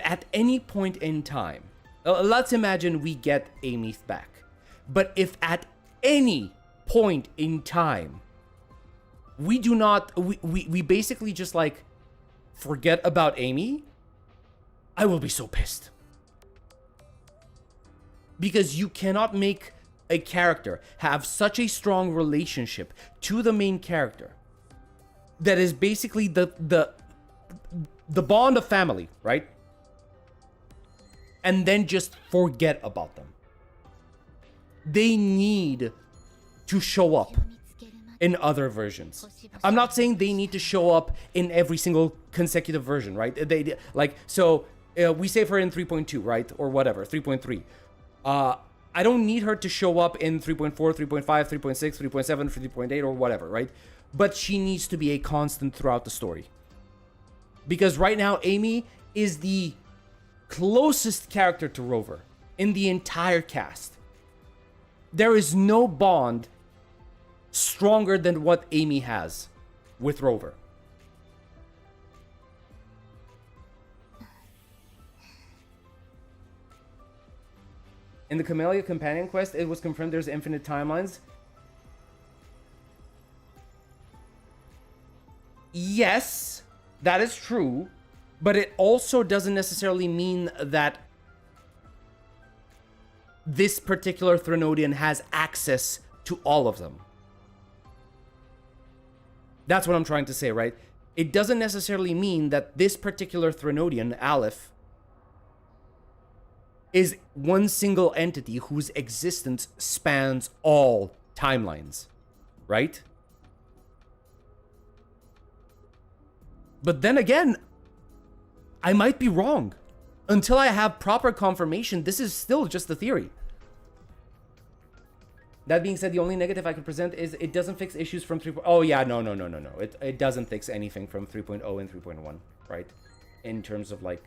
S1: at any point in time, let's imagine we get Amyth back, but if at any point in time we do not, we basically just like forget about Amy, I will be so pissed. Because you cannot make a character have such a strong relationship to the main character that is basically the bond of family, right? And then just forget about them. They need to show up in other versions. I'm not saying they need to show up in every single consecutive version, right? They like, so we save her in 3.2, right? Or whatever, 3.3. I don't need her to show up in 3.4, 3.5, 3.6, 3.7, 3.8, or whatever, right? But she needs to be a constant throughout the story. Because right now, Amy is the closest character to Rover in the entire cast. There is no bond stronger than what Amy has with Rover. In the Camellia Companion Quest, it was confirmed there's infinite timelines. Yes, that is true, but it also doesn't necessarily mean that this particular Threnodian has access to all of them. That's what I'm trying to say, right? It doesn't necessarily mean that this particular Threnodian, Aleph, is one single entity whose existence spans all timelines, right? But then again, I might be wrong. Until I have proper confirmation, this is still just a theory. That being said, the only negative I can present is it doesn't fix issues from 3.0. Oh yeah, no. It doesn't fix anything from 3.0 and 3.1, right? In terms of like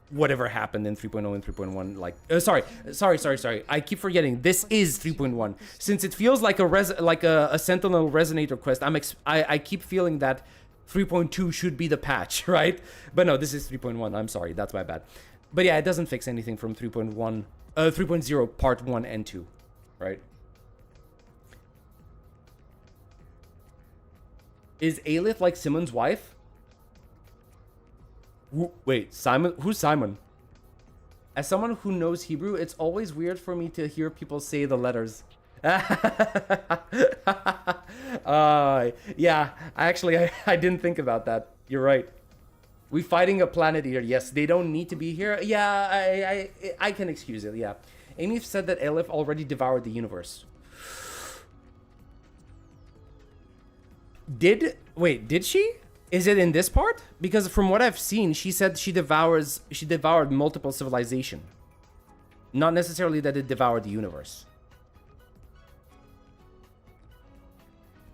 S1: whatever happened in 3.0 and 3.1. Like, sorry. I keep forgetting. This is 3.1. Since it feels like a Sentinel Resonator quest, I keep feeling that 3.2 should be the patch, right? But no, this is 3.1. I'm sorry, that's my bad. But yeah, it doesn't fix anything from 3.0 part 1 and 2, right? Is Aelith like Simon's wife? Wait, Simon? Who's Simon? As someone who knows Hebrew, it's always weird for me to hear people say the letters. Yeah, I didn't think about that. You're right. We fighting a planet eater. Yes, they don't need to be here. Yeah, I can excuse it. Yeah. Amy said that Aleph already devoured the universe. Did she? Is it in this part? Because from what I've seen, she said she devoured multiple civilization. Not necessarily that it devoured the universe.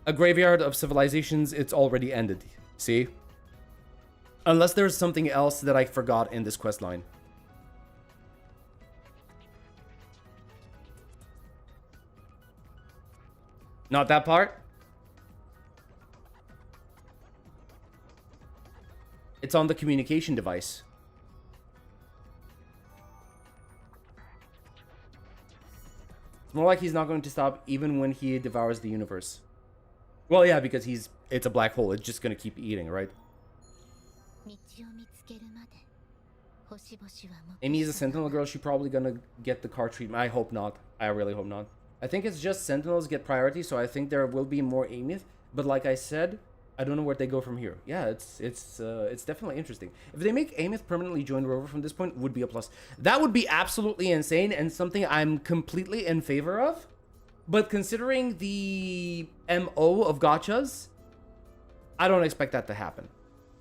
S1: A graveyard of civilizations, it's already ended. See? Unless there's something else that I forgot in this quest line. Not that part? It's on the communication device. It's more like he's not going to stop even when he devours the universe. Well, yeah, because it's a black hole. It's just gonna keep eating, right? Amy is a Sentinel girl. She's probably gonna get the car treatment. I hope not. I really hope not. I think it's just Sentinels get priority, so I think there will be more Amy. But like I said, I don't know where they go from here. Yeah, it's definitely interesting. If they make Amith permanently join Rover from this point, would be a plus. That would be absolutely insane and something I'm completely in favor of. But considering the MO of gachas, I don't expect that to happen.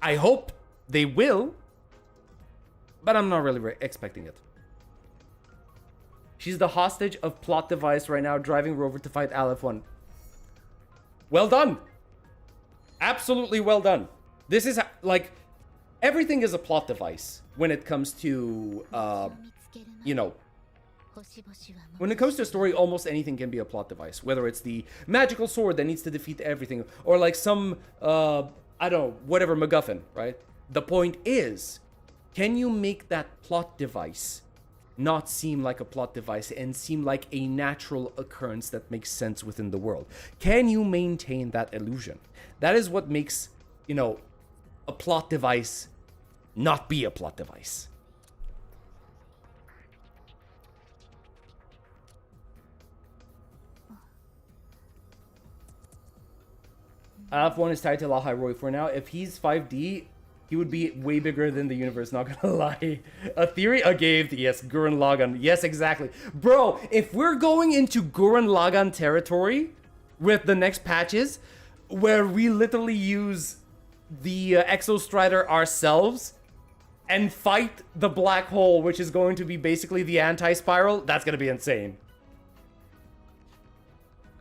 S1: I hope they will, but I'm not really expecting it. She's the hostage of plot device right now, driving Rover to fight Aleph 1. Well done. Absolutely well done. This is like, everything is a plot device when it comes to, you know, when it comes to a story, almost anything can be a plot device. Whether it's the magical sword that needs to defeat everything, or like some, I don't know, whatever MacGuffin, right? The point is, can you make that plot device not seem like a plot device and seem like a natural occurrence that makes sense within the world? Can you maintain that illusion? That is what makes, you know, a plot device not be a plot device. Alpha 1 is tied to Lahai Roy for now. If he's 5D, he would be way bigger than the universe, not gonna lie. A theory? A gave, yes, Gurren Lagann. Yes, exactly. Bro, if we're going into Gurren Lagann territory with the next patches, where we literally use the Exostrider ourselves and fight the black hole, which is going to be basically the anti-spiral, that's gonna be insane.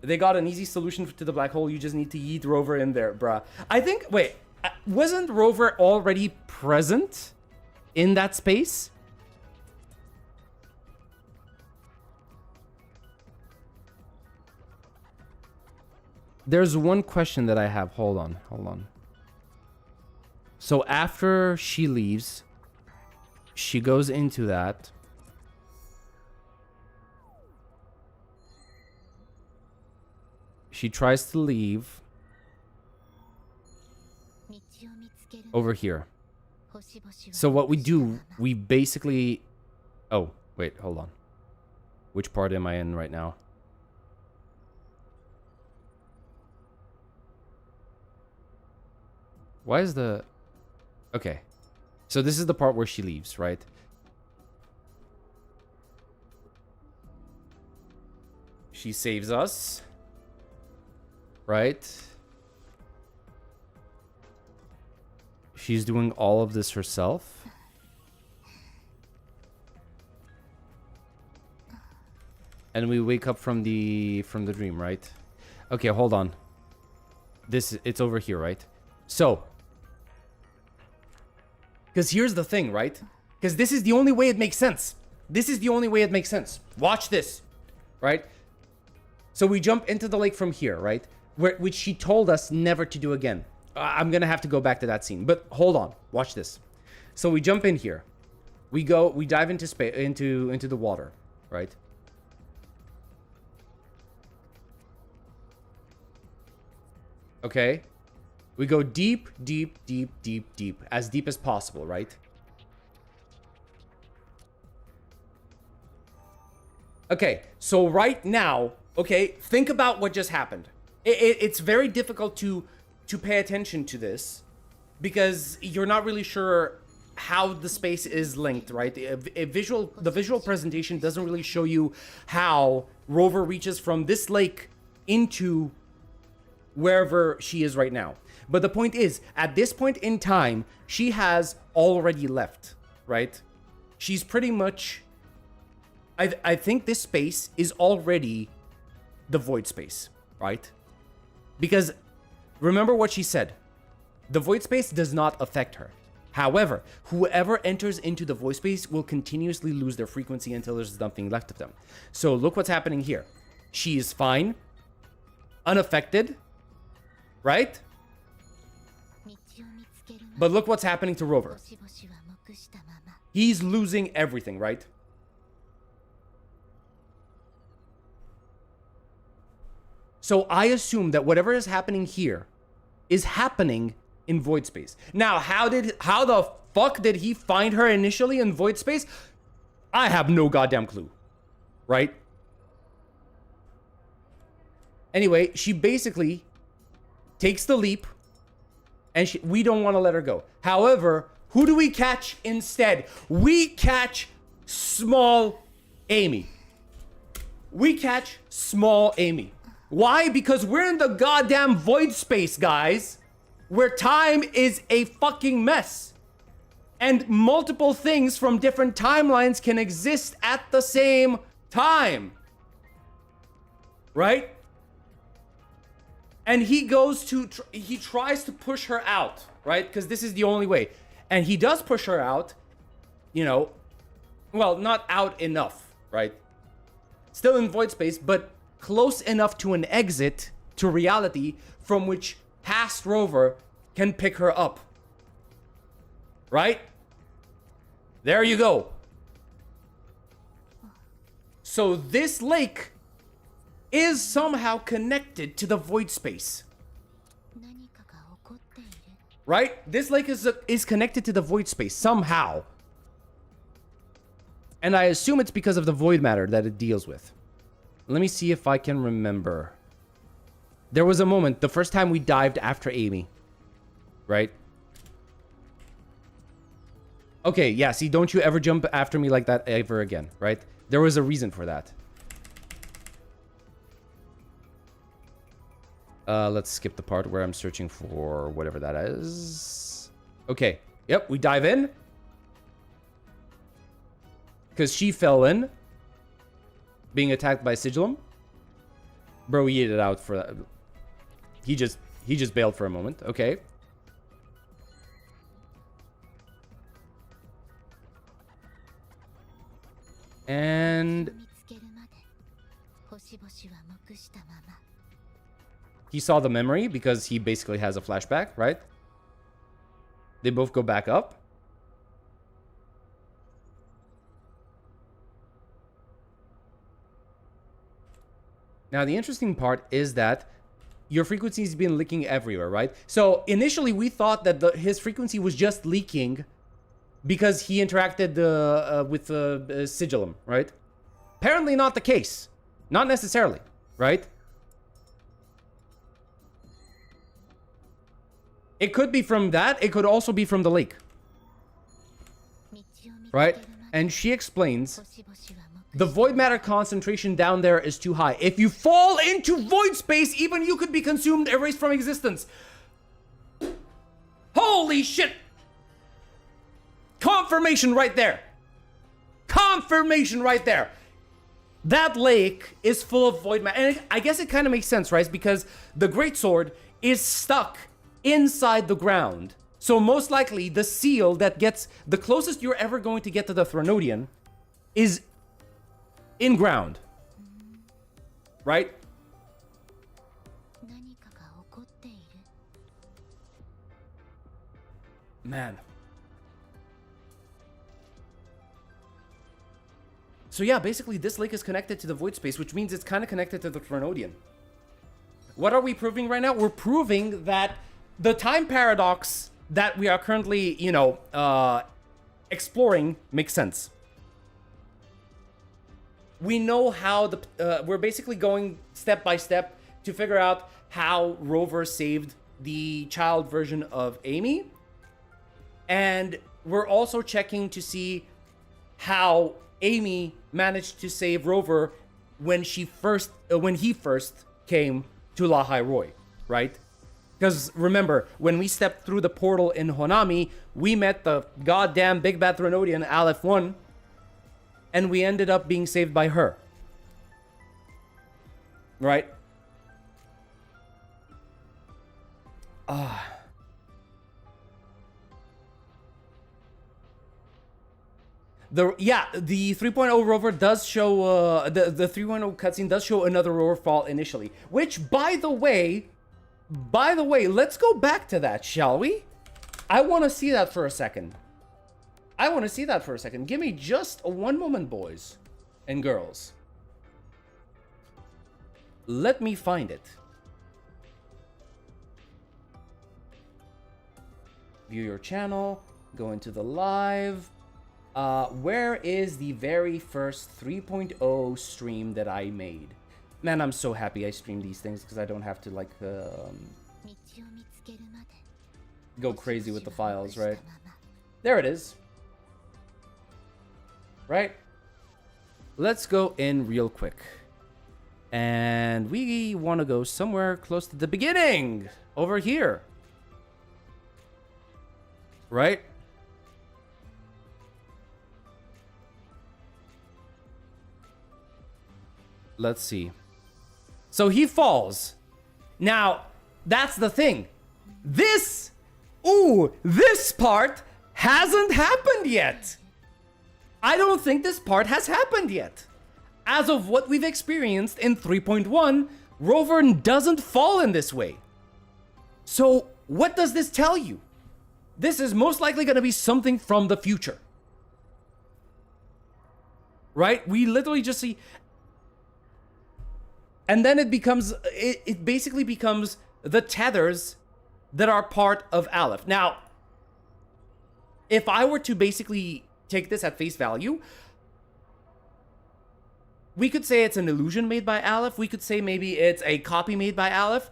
S1: They got an easy solution to the black hole. You just need to yeet Rover in there, bruh. I think, wait, wasn't Rover already present in that space? There's one question that I have. Hold on. So after she leaves, she goes into that. She tries to leave over here. So what we do, we basically... Oh, wait, hold on. Which part am I in right now? Why is the... Okay. So this is the part where she leaves, right? She saves us. Right? She's doing all of this herself. And we wake up from the dream, right? Okay, hold on. It's over here, right? So, because here's the thing, right? Because this is the only way it makes sense. This is the only way it makes sense. Watch this, right? So we jump into the lake from here, right? Which she told us never to do again. I'm gonna have to go back to that scene, but hold on, watch this. So we jump in here. We dive into space, into the water, right? Okay. We go deep, deep, deep, deep, deep, as deep as possible, right? Okay, so right now, okay, think about what just happened. It's very difficult to pay attention to this because you're not really sure how the space is linked, right? The visual presentation doesn't really show you how Rover reaches from this lake into wherever she is right now. But the point is, at this point in time, she has already left, right? She's pretty much... I think this space is already the void space, right? Because remember what she said. The void space does not affect her. However, whoever enters into the void space will continuously lose their frequency until there's nothing left of them. So look what's happening here. She is fine, unaffected, right? But look what's happening to Rover. He's losing everything, right? So I assume that whatever is happening here is happening in void space. Now, how the fuck did he find her initially in void space? I have no goddamn clue, right? Anyway, she basically takes the leap, and we don't want to let her go. However, who do we catch instead? We catch small Amy. We catch small Amy. Why? Because we're in the goddamn void space, guys, where time is a fucking mess. And multiple things from different timelines can exist at the same time. Right? And he tries to push her out, right? Because this is the only way. And he does push her out, you know, well, not out enough, right? Still in void space, but close enough to an exit to reality from which past Rover can pick her up. Right? There you go. So this lake is somehow connected to the void space. Right? This lake is connected to the void space somehow. And I assume it's because of the void matter that it deals with. Let me see if I can remember. There was a moment, the first time we dived after Amy. Right? Okay, yeah, see, don't you ever jump after me like that ever again, right? There was a reason for that. Let's skip the part where I'm searching for whatever that is. Okay, yep, we dive in. Because she fell in. Being attacked by Sigillum. Bro, he ate it out for that. He just bailed for a moment. Okay. And he saw the memory because he basically has a flashback, right? They both go back up. Now, the interesting part is that your frequency's been leaking everywhere, right? So initially we thought that his frequency was just leaking because he interacted with Sigillum, right? Apparently not the case. Not necessarily, right? It could be from that. It could also be from the lake. Right? And she explains... The void matter concentration down there is too high. If you fall into void space, even you could be consumed, erased from existence. Holy shit! Confirmation right there. Confirmation right there. That lake is full of void matter. And I guess it kind of makes sense, right? Because the greatsword is stuck inside the ground So most likely the seal that gets the closest you're ever going to get to the Threnodian is in ground. Right? Man. So yeah, basically this lake is connected to the void space, which means it's kind of connected to the Threnodian. What are we proving right now? We're proving that the time paradox that we are currently, you know, exploring makes sense. We know how we're basically going step by step to figure out how Rover saved the child version of Amy. And we're also checking to see how Amy managed to save Rover when he first came to Lahai Roi, right? Because remember, when we stepped through the portal in Honami, we met the goddamn Big Bad Threnodian, Aleph 1, and we ended up being saved by her. Right? The 3.0 rover does show the 3.0 cutscene does show another rover fall initially, which by the way, let's go back to that, shall we? I want to see that for a second. Give me just one moment, boys and girls. Let me find it. View your channel, go into the live. Where is the very first 3.0 stream that I made? Man, I'm so happy I stream these things because I don't have to like go crazy with the files, right? There it is. Right? Let's go in real quick. And we want to go somewhere close to the beginning. Over here. Right? Let's see. So he falls. Now, that's the thing. This part hasn't happened yet. I don't think this part has happened yet. As of what we've experienced in 3.1, Rover doesn't fall in this way. So, what does this tell you? This is most likely going to be something from the future. Right? We literally just see... And then it basically becomes the tethers that are part of Aleph. Now, if I were to basically take this at face value, we could say it's an illusion made by Aleph. We could say maybe it's a copy made by Aleph.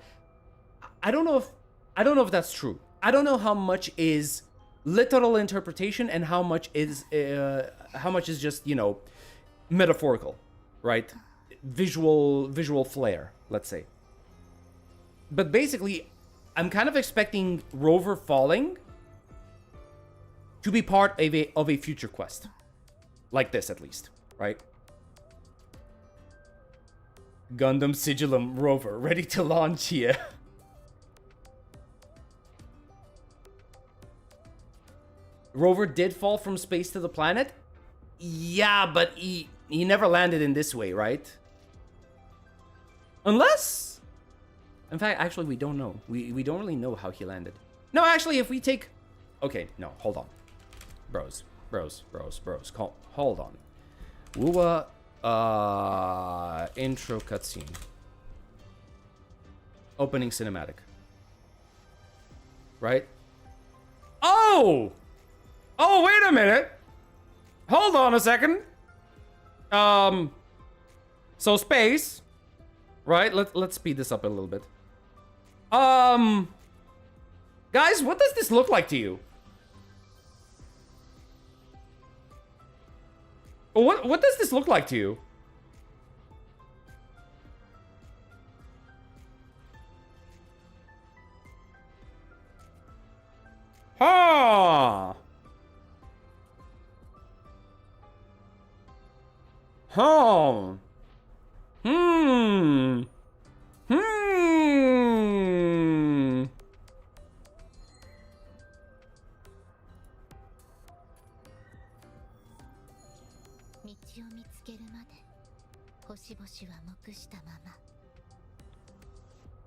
S1: I don't know if that's true. I don't know how much is literal interpretation and how much is just, you know, metaphorical, right? Visual flair, let's say. But basically, I'm kind of expecting Rover falling to be part of a future quest. Like this, at least, right? Gundam Sigillum Rover, ready to launch here. Rover did fall from space to the planet? Yeah, but he never landed in this way, right? Unless... In fact, actually, we don't know. We don't really know how he landed. No, actually, if we take... Okay, no, hold on. Bros. Hold on. WuWa, intro cutscene. Opening cinematic. Right? Oh! Oh, wait a minute! Hold on a second. So space, right? Let's speed this up a little bit. Guys, what does this look like to you? What does this look like to you? Huh. Huh.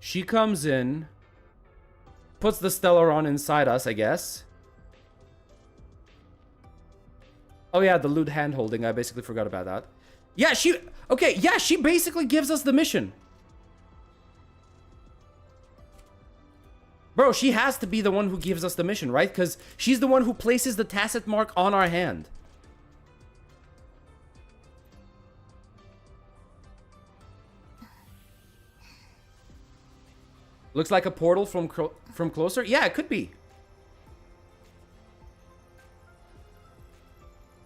S1: She comes in, puts the Stellaron inside us, I guess. Oh yeah, the lewd hand holding. I basically forgot about that. Yeah, she basically gives us the mission. Bro, she has to be the one who gives us the mission, right? Because she's the one who places the tacit mark on our hand. Looks like a portal from closer. Yeah, it could be.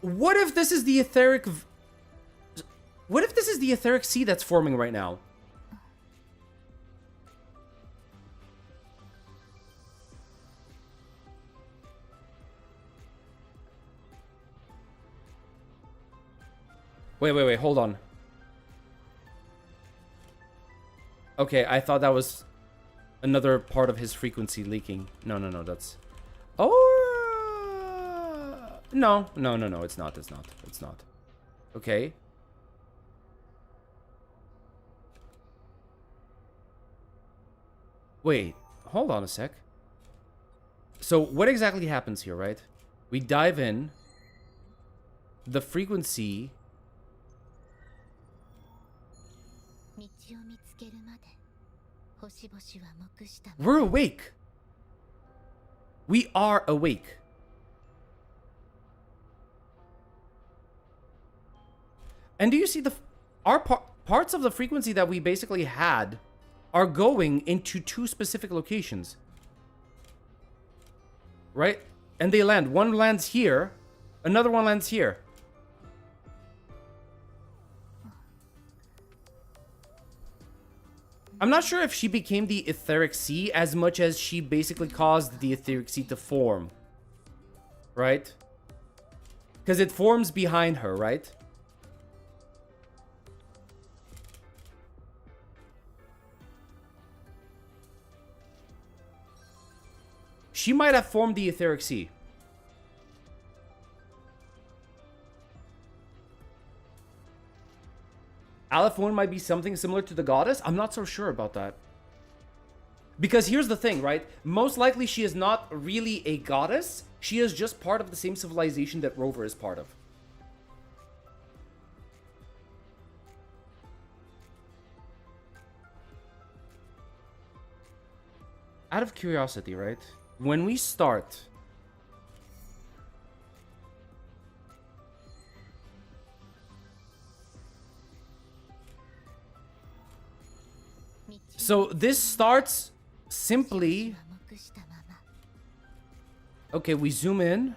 S1: What if this is the etheric... What if this is the etheric sea that's forming right now? Wait, hold on. Okay, I thought that was another part of his frequency leaking. No, that's... Oh! No, it's not. Okay. Wait, hold on a sec. So what exactly happens here, right? We dive in. The frequency... We're awake. We are awake. And do you see our parts of the frequency that we basically had are going into two specific locations, right? And they land. One lands here, another one lands here. I'm not sure if she became the etheric sea as much as she basically caused the etheric sea to form, right? Because it forms behind her, right? She might have formed the etheric sea. Aleph 1 might be something similar to the goddess. I'm not so sure about that. Because here's the thing, right? Most likely she is not really a goddess. She is just part of the same civilization that Rover is part of. Out of curiosity, right? When we start... So this starts simply... Okay, we zoom in.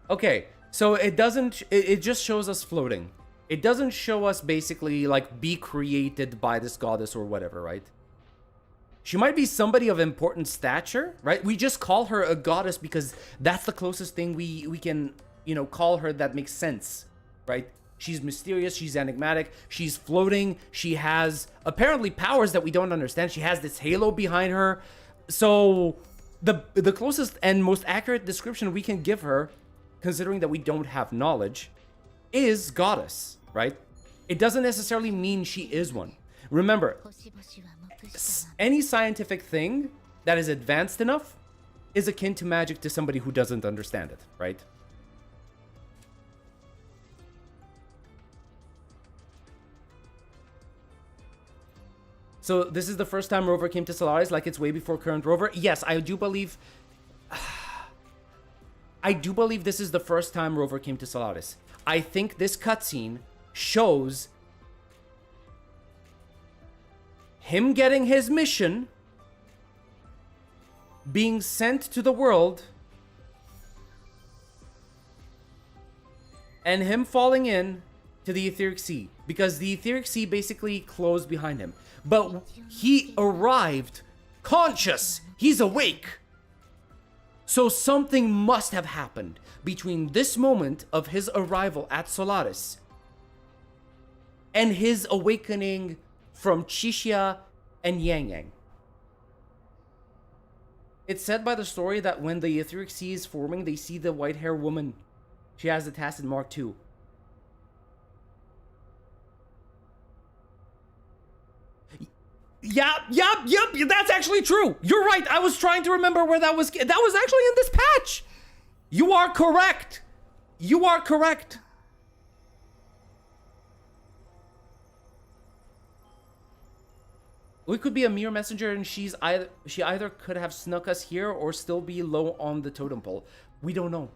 S1: Okay, so it doesn't... It just shows us floating. It doesn't show us basically like be created by this goddess or whatever, right? She might be somebody of important stature, right? We just call her a goddess because that's the closest thing we can, you know, call her that makes sense, right? She's mysterious, she's enigmatic, she's floating, she has apparently powers that we don't understand. She has this halo behind her. So the closest and most accurate description we can give her, considering that we don't have knowledge, is goddess, right? It doesn't necessarily mean she is one. Remember, any scientific thing that is advanced enough is akin to magic to somebody who doesn't understand it, right? So this is the first time Rover came to Solaris, like it's way before current Rover. Yes, I do believe this is the first time Rover came to Solaris. I think this cutscene shows him getting his mission, being sent to the world, and him falling in to the etheric sea, because the etheric sea basically closed behind him. But he arrived conscious. He's awake. So something must have happened between this moment of his arrival at Solaris and his awakening from Chixia and Yang Yang. It's said by the story that when the etheric sea is forming, they see the white-haired woman She has the Tacit Mark too. Yep, that's actually true. You're right. I was trying to remember where that was. That was actually in this patch. You are correct. You are correct. We could be a mere messenger, and she either could have snuck us here or still be low on the totem pole. We don't know.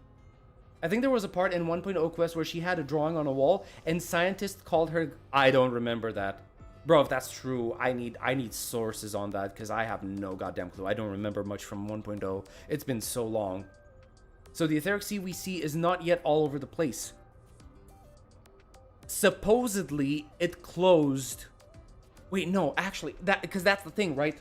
S1: I think there was a part in 1.0 quest where she had a drawing on a wall, and scientists called her. I don't remember that, bro. If that's true, I need sources on that because I have no goddamn clue. I don't remember much from 1.0. It's been so long. So the etheric sea we see is not yet all over the place. Supposedly, it closed. Wait, no, actually, because that's the thing, right?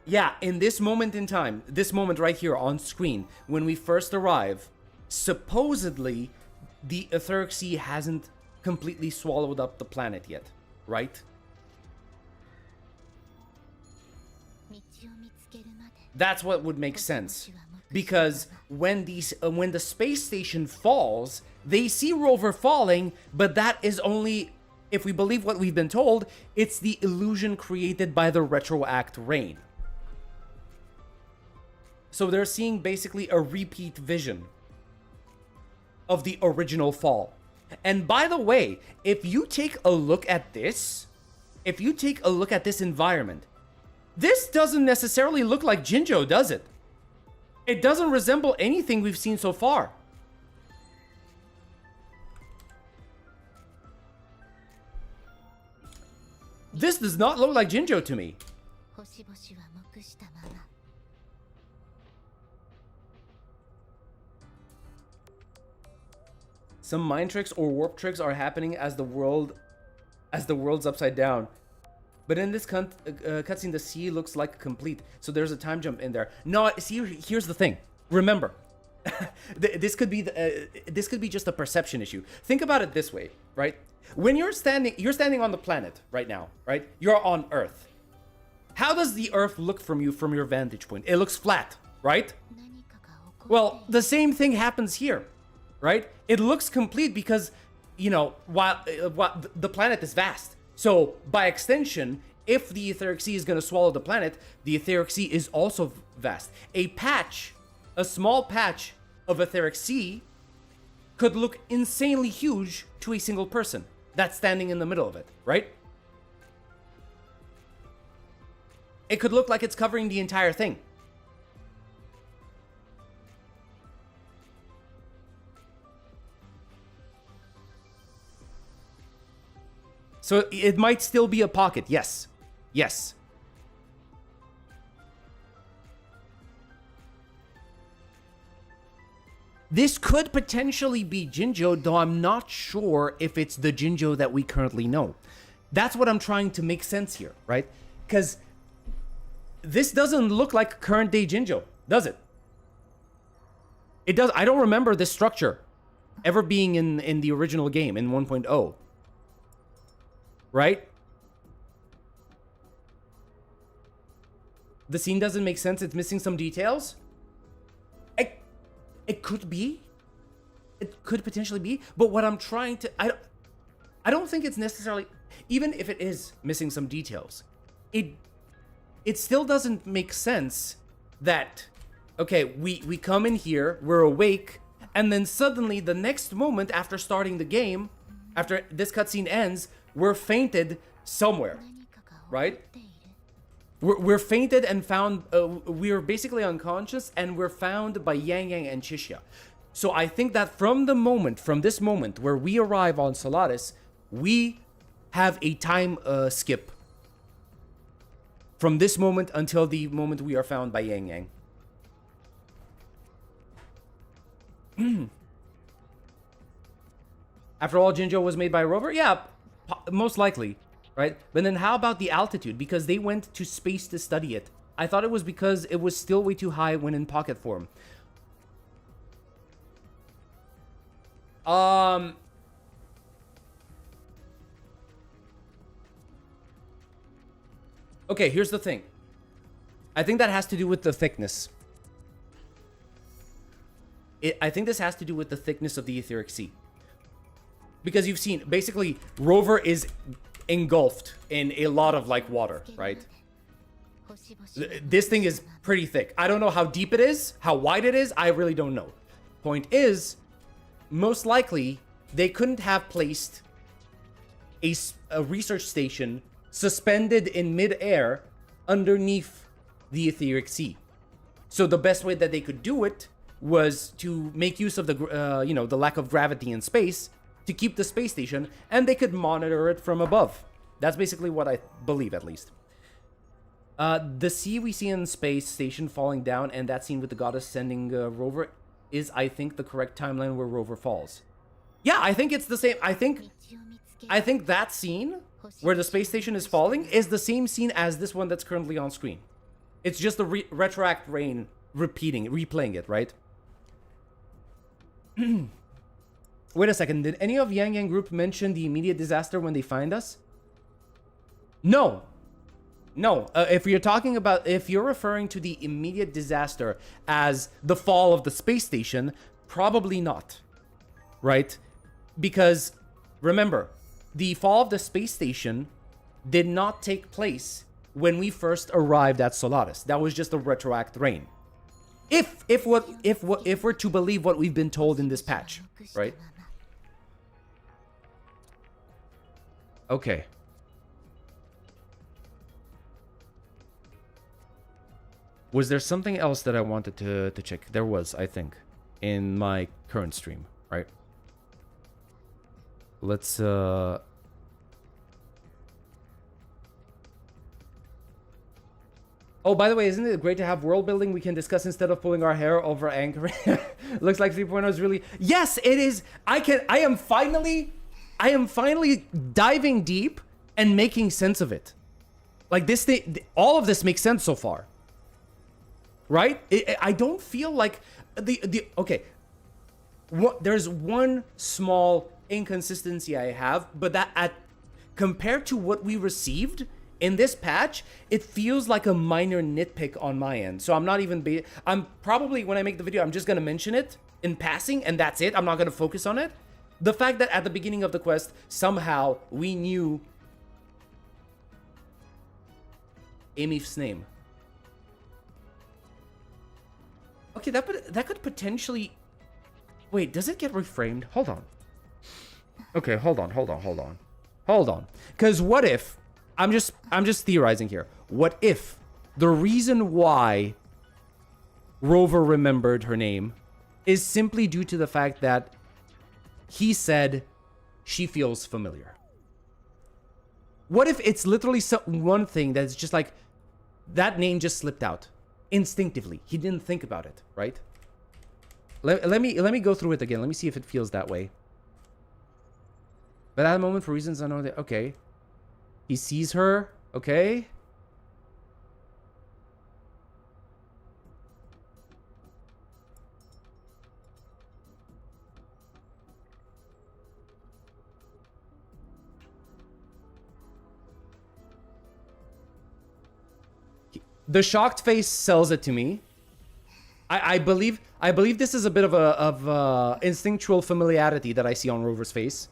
S1: Yeah, in this moment in time, this moment right here on screen, when we first arrive, supposedly, the etheric sea hasn't completely swallowed up the planet yet, right? That's what would make sense. Because when the space station falls, they see Rover falling, but that is only, if we believe what we've been told, it's the illusion created by the retroact rain. So they're seeing basically a repeat vision of the original fall. And by the way, if you take a look at this, environment, this doesn't necessarily look like Jinjo, does it? It doesn't resemble anything we've seen so far. This does not look like Jinjo to me. Some mind tricks or warp tricks are happening as the world's upside down. But in this cutscene, the sea looks like complete. So there's a time jump in there. No, see, here's the thing. Remember, this could be just a perception issue. Think about it this way, right? When you're standing on the planet right now, right? You're on Earth. How does the Earth look from you from your vantage point? It looks flat, right? Well, the same thing happens here, right? It looks complete because, you know, while the planet is vast. So, by extension, if the etheric sea is going to swallow the planet, the etheric sea is also vast. A small patch of etheric sea could look insanely huge to a single person that's standing in the middle of it, right? It could look like it's covering the entire thing. So it might still be a pocket, yes. Yes. This could potentially be Jinjo, though I'm not sure if it's the Jinjo that we currently know. That's what I'm trying to make sense here, right? Because this doesn't look like current day Jinjo, does it? It does. I don't remember this structure ever being in the original game, in 1.0. Right? The scene doesn't make sense. It's missing some details. It could be. It could potentially be. But what I'm trying to... I don't think it's necessarily... Even if it is missing some details, it still doesn't make sense that... Okay, we come in here, we're awake, and then suddenly the next moment after starting the game, after this cutscene ends, we're fainted somewhere, right? We're fainted and found, we're basically unconscious, and we're found by Yang Yang and Chixia. So I think that from this moment where we arrive on Solaris, we have a time skip. From this moment until the moment we are found by Yang Yang. After all, Jinjo was made by a rover? Yeah, most likely. Right? But then how about the altitude? Because they went to space to study it. I thought it was because it was still way too high when in pocket form. Okay, here's the thing. I think that has to do with the thickness. I think this has to do with the thickness of the etheric sea. Because you've seen, basically, Rover is engulfed in a lot of, like, water, right? This thing is pretty thick. I don't know how deep it is, how wide it is, I really don't know. Point is, most likely, they couldn't have placed a research station suspended in mid-air underneath the etheric sea. So the best way that they could do it was to make use of the, you know, the lack of gravity in space to keep the space station, and they could monitor it from above. That's basically what I believe, at least. The sea we see in space station falling down, and that scene with the goddess sending Rover is, I think, the correct timeline where Rover falls. Yeah, I think it's the same. I think that scene where the space station is falling is the same scene as this one that's currently on screen. It's just the retroact rain replaying it, right? Wait a second, did any of Yang Yang group mention the immediate disaster when they find us? No. No, if you're referring to the immediate disaster as the fall of the space station, probably not, right? Because, remember, the fall of the space station did not take place when we first arrived at Solaris. That was just a retroact rain. If we're to believe what we've been told in this patch, right? Okay. Was there something else that I wanted to check? There was, I think, in my current stream, right? Let's oh, by the way, isn't it great to have world building we can discuss instead of pulling our hair over anchoring? Looks like 3.0 is really... Yes, it is. I am finally diving deep and making sense of it. Like this thing, all of this makes sense so far. Right? I don't feel like okay. There's one small inconsistency I have, but that compared to what we received in this patch, it feels like a minor nitpick on my end. So I'm not even I'm probably, when I make the video, I'm just gonna mention it in passing, and that's it. I'm not gonna focus on it. The fact that at the beginning of the quest, somehow we knew Amif's name. Okay, that could potentially... Wait, does it get reframed? Hold on. Okay, hold on. Because what if... I'm just theorizing here. What if the reason why Rover remembered her name is simply due to the fact that he said she feels familiar? What if it's literally one thing that's just like, that name just slipped out instinctively? He didn't think about it, right? Let me go through it again. Let me see if it feels that way. But at the moment, for reasons I know that... Okay. He sees her. Okay. The shocked face sells it to me. I believe this is a bit of instinctual familiarity that I see on Rover's face.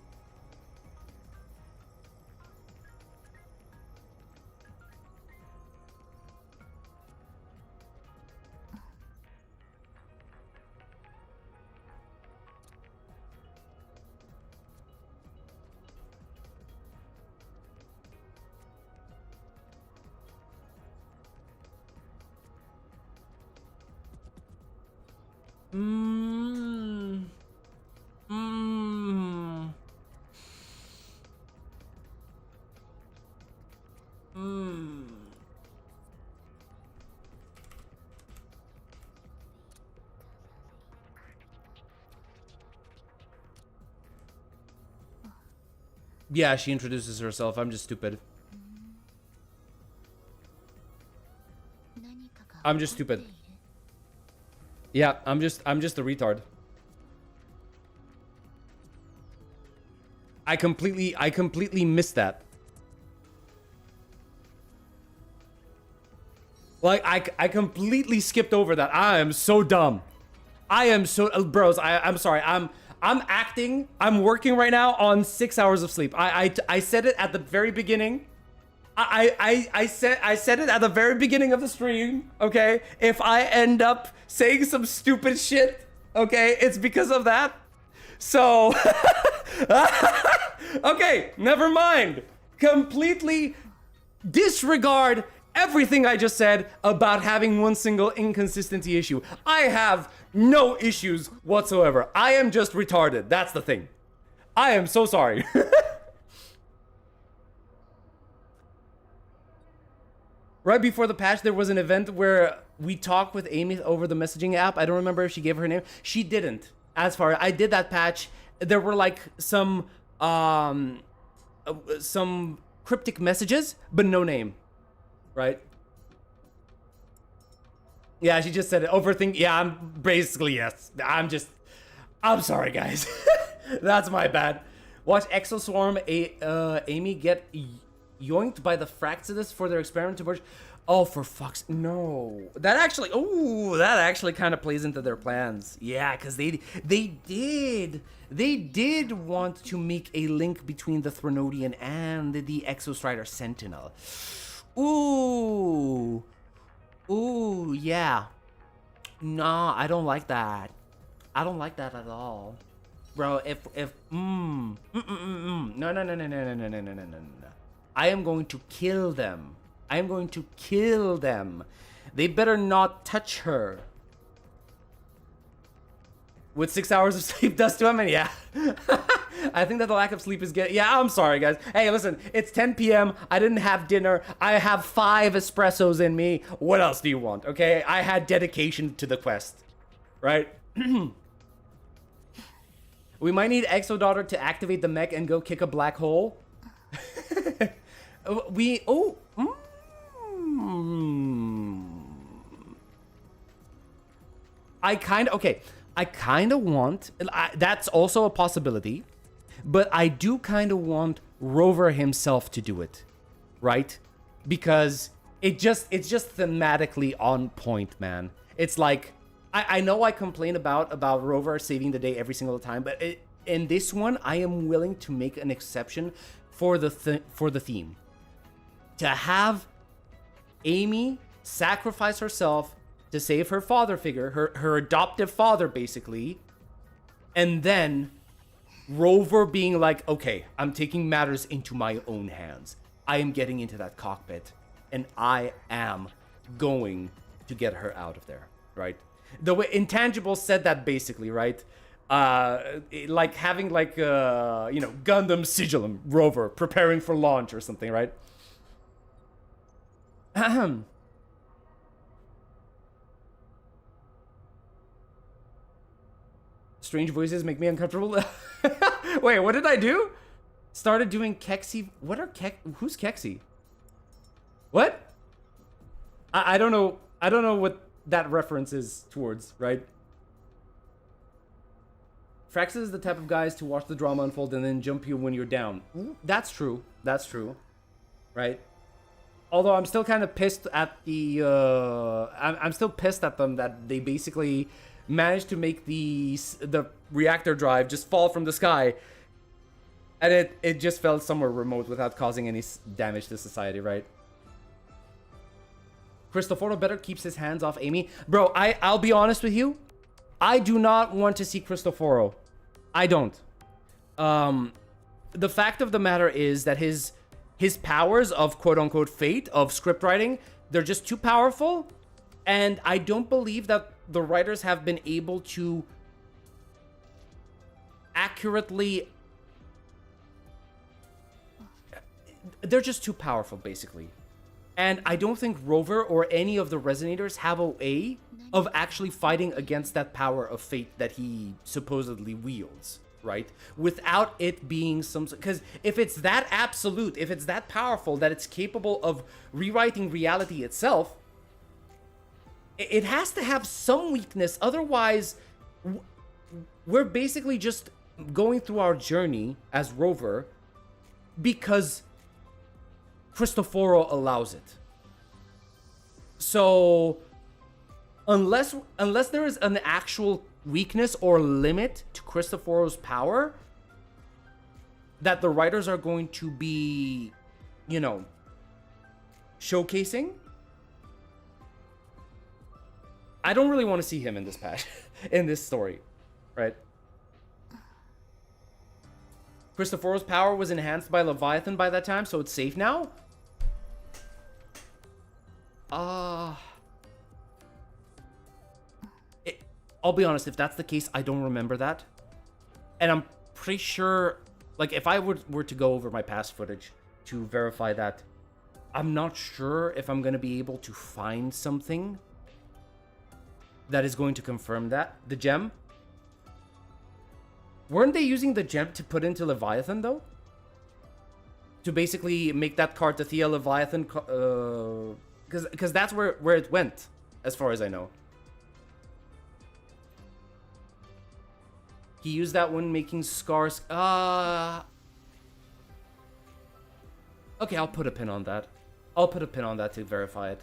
S1: Yeah, she introduces herself. I'm just stupid. I'm just stupid. Yeah, I'm just a retard. I completely missed that. Like, I completely skipped over that. I am so dumb. I am so, bros. I'm sorry. I'm acting. I'm working right now on 6 hours of sleep. I said it at the very beginning. I said it at the very beginning of the stream. Okay, if I end up saying some stupid shit, okay, it's because of that. So, okay, never mind. Completely disregard everything I just said about having one single inconsistency issue. I have no issues whatsoever. I am just retarded. That's the thing. I am so sorry. Right before the patch, there was an event where we talked with Amy over the messaging app. I don't remember if she gave her name. She didn't. As far as I did that patch, there were like some cryptic messages, but no name. Right? Yeah, she just said it. Overthink. Yeah, I'm basically, yes. I'm sorry, guys. That's my bad. Watch Exoswarm Amy get yoinked by the Fraxidus for their experiment to merge. Oh, for fuck's no. That actually kind of plays into their plans. Yeah, because they did want to make a link between the Threnodian and the Exostrider Sentinel. Ooh, yeah. Nah, I don't like that. I don't like that at all, bro. No. I am going to kill them. I am going to kill them. They better not touch her. What 6 hours of sleep does to him? Yeah. I think that the lack of sleep is getting... Yeah, I'm sorry, guys. Hey, listen, it's 10 p.m. I didn't have dinner. I have 5 espressos in me. What else do you want, okay? I had dedication to the quest, right? We might need Exodaughter to activate the mech and go kick a black hole. I kind of want, that's also a possibility, but I do kind of want Rover himself to do it, right? Because it's just thematically on point, man. It's like, I know I complain about Rover saving the day every single time, but in this one, I am willing to make an exception for the theme. To have Amy sacrifice herself to save her father figure, her adoptive father, basically, and then Rover being like, okay, I'm taking matters into my own hands. I am getting into that cockpit, and I am going to get her out of there, right? The way Intangible said that, basically, right? Like having like Gundam Sigilum Rover preparing for launch or something, right? Strange voices make me uncomfortable. Wait, what did I do? Started doing Kexi. What are who's Kexi? What? I don't know. I don't know what that reference is towards, right? Fraxis is the type of guys to watch the drama unfold and then jump you when you're down. That's true. That's true. Right? Although I'm still kind of pissed at the... I'm still pissed at them that they basically managed to make the reactor drive just fall from the sky. And it just fell somewhere remote without causing any damage to society, right? Cristoforo better keeps his hands off Amy. Bro, I'll be honest with you. I do not want to see Cristoforo. I don't. The fact of the matter is that his powers of quote-unquote fate, of script writing, they're just too powerful. And I don't believe that the writers have been able to accurately... They're just too powerful, basically. And I don't think Rover or any of the Resonators have a way of actually fighting against that power of fate that he supposedly wields, right? Without it being some... Because if it's that absolute, if it's that powerful that it's capable of rewriting reality itself, it has to have some weakness. Otherwise, we're basically just going through our journey as Rover because Cristoforo allows it. So unless there is an actual weakness or limit to Cristoforo's power that the writers are going to be, you know, showcasing. I don't really want to see him in this patch, in this story, right? Cristoforo's power was enhanced by Leviathan by that time, so it's safe now? I'll be honest, if that's the case, I don't remember that. And I'm pretty sure, like, if I were to go over my past footage to verify that, I'm not sure if I'm going to be able to find something that is going to confirm that. The gem? Weren't they using the gem to put into Leviathan, though? To basically make that card to Thea Leviathan, because that's where it went, as far as I know. He used that when making scars. Okay, I'll put a pin on that. I'll put a pin on that to verify it.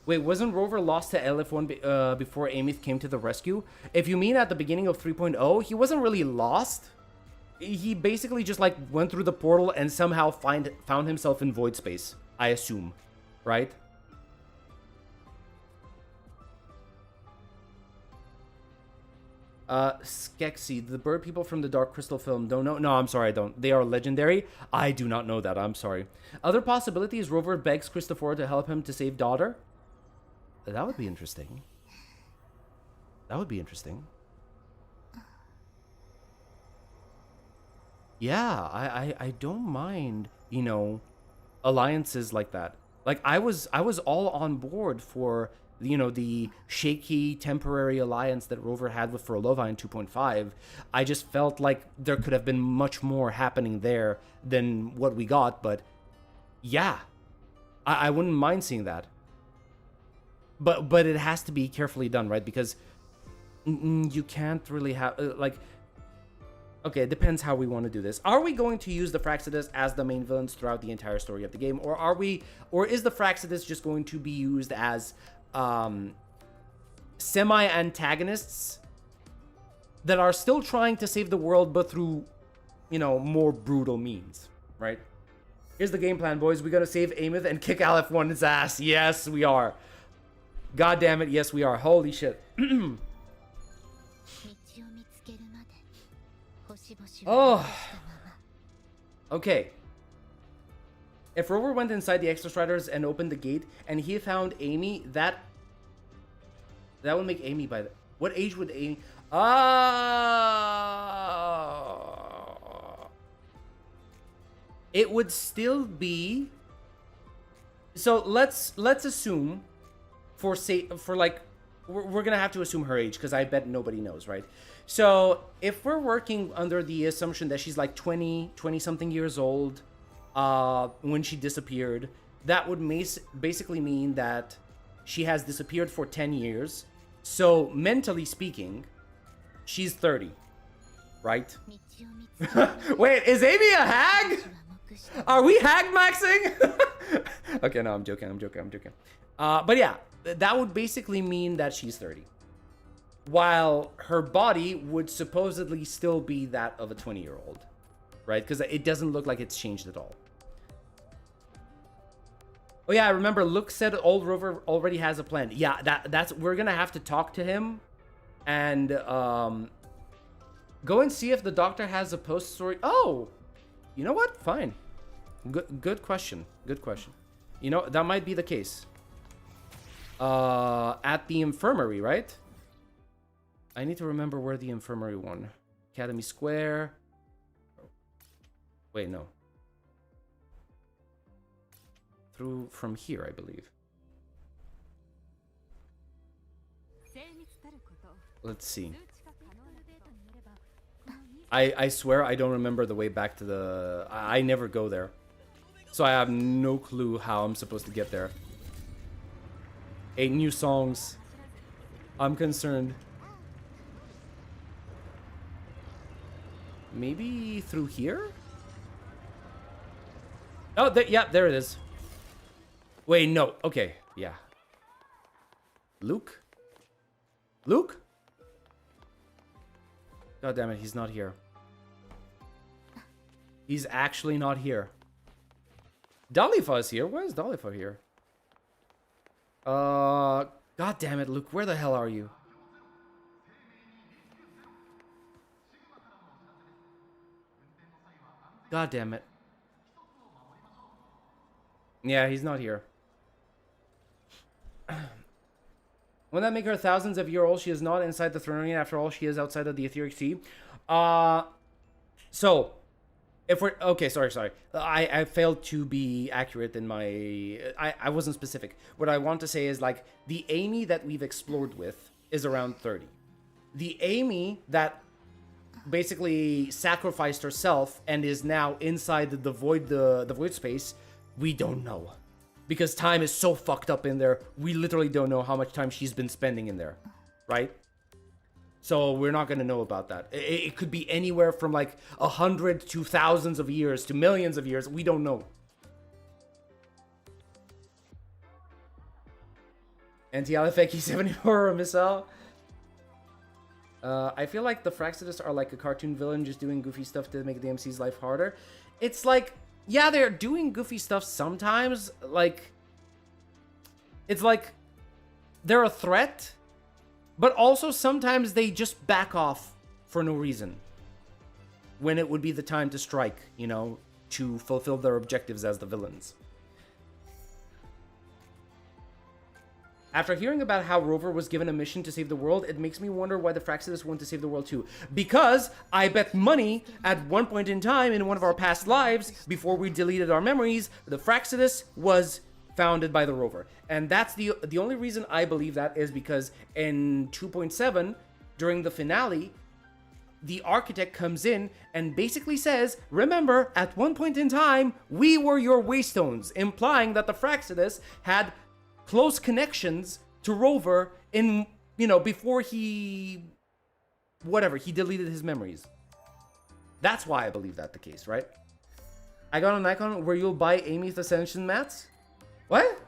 S1: Wait, wasn't Rover lost to LF1 before Amith came to the rescue? If you mean at the beginning of 3.0, he wasn't really lost. He basically just like went through the portal and somehow found himself in void space, I assume, right? Skeksis, the bird people from the Dark Crystal film don't know. No, I'm sorry, I don't. They are legendary. I do not know that. I'm sorry. Other possibilities, Rover begs Cristoforo to help him to save daughter. That would be interesting. That would be interesting. Yeah, I don't mind, you know, alliances like that. Like I was all on board for, you know, the shaky temporary alliance that Rover had with Frolova in 2.5. I just felt like there could have been much more happening there than what we got, but yeah, I wouldn't mind seeing that. But it has to be carefully done, right? Because you can't really have like. Okay, it depends how we want to do this. Are we going to use the Fraxidus as the main villains throughout the entire story of the game, or is the Fraxidus just going to be used as semi-antagonists that are still trying to save the world, but through, you know, more brutal means, right? Here's the game plan, boys. We're gonna save Amith and kick LF1's ass. Yes, we are. God damn it, yes we are. Holy shit. Oh. Okay. If Rover went inside the Extra Striders and opened the gate and he found Amy, that would make Amy by the... What age would Amy... It would still be... So let's assume for like we're gonna have to assume her age because I bet nobody knows, right? So if we're working under the assumption that she's like 20 something years old when she disappeared, that would basically mean that she has disappeared for 10 years. So mentally speaking, she's 30, right? Wait, is Amy a hag? Are we hag maxing? Okay, no, I'm joking. But yeah, that would basically mean that she's 30. While her body would supposedly still be that of a 20-year-old, right? Because it doesn't look like it's changed at all. Oh yeah, I remember Luke said old Rover already has a plan. Yeah, that's we're gonna have to talk to him and go and see if the doctor has a post story. Oh, you know what? Fine. Good question. Good question. You know, that might be the case. At the infirmary, right? I need to remember where the infirmary one. Academy Square. Wait, no. Through from here, I believe. Let's see. I swear I don't remember the way back to the... I never go there. So I have no clue how I'm supposed to get there. 8 new songs. I'm concerned. Maybe through here? Oh, yeah, there it is. Wait, no. Okay, yeah. Luke? Luke? God damn it, he's not here. He's actually not here. Dalifa is here. Why is Dalifa here? God damn it, Luke. Where the hell are you? God damn it. Yeah, he's not here. Won't that make her thousands of years old? She is not inside the throne room. After all, she is outside of the etheric sea. So, if we're... Okay, sorry. I failed to be accurate in my... I wasn't specific. What I want to say is, like, the Amy that we've explored with is around 30. The Amy that basically sacrificed herself and is now inside the void space, we don't know. Because time is so fucked up in there, we literally don't know how much time she's been spending in there, right? So we're not going to know about that. It could be anywhere from like 100 to thousands of years to millions of years. We don't know. Anti-Alifeki 74 missile. I feel like the Fraxidus are like a cartoon villain just doing goofy stuff to make the MC's life harder. It's like, yeah, they're doing goofy stuff sometimes. Like, it's like they're a threat, but also sometimes they just back off for no reason when it would be the time to strike, you know, to fulfill their objectives as the villains. After hearing about how Rover was given a mission to save the world, it makes me wonder why the Fraxidus want to save the world too. Because I bet money at one point in time in one of our past lives, before we deleted our memories, the Fraxidus was founded by the Rover. And that's the only reason I believe that is because in 2.7, during the finale, the architect comes in and basically says, remember, at one point in time, we were your Waystones, implying that the Fraxidus had close connections to Rover in, you know, before he deleted his memories. That's why I believe that the case, right? I got an icon where you'll buy Amy's Ascension mats. What?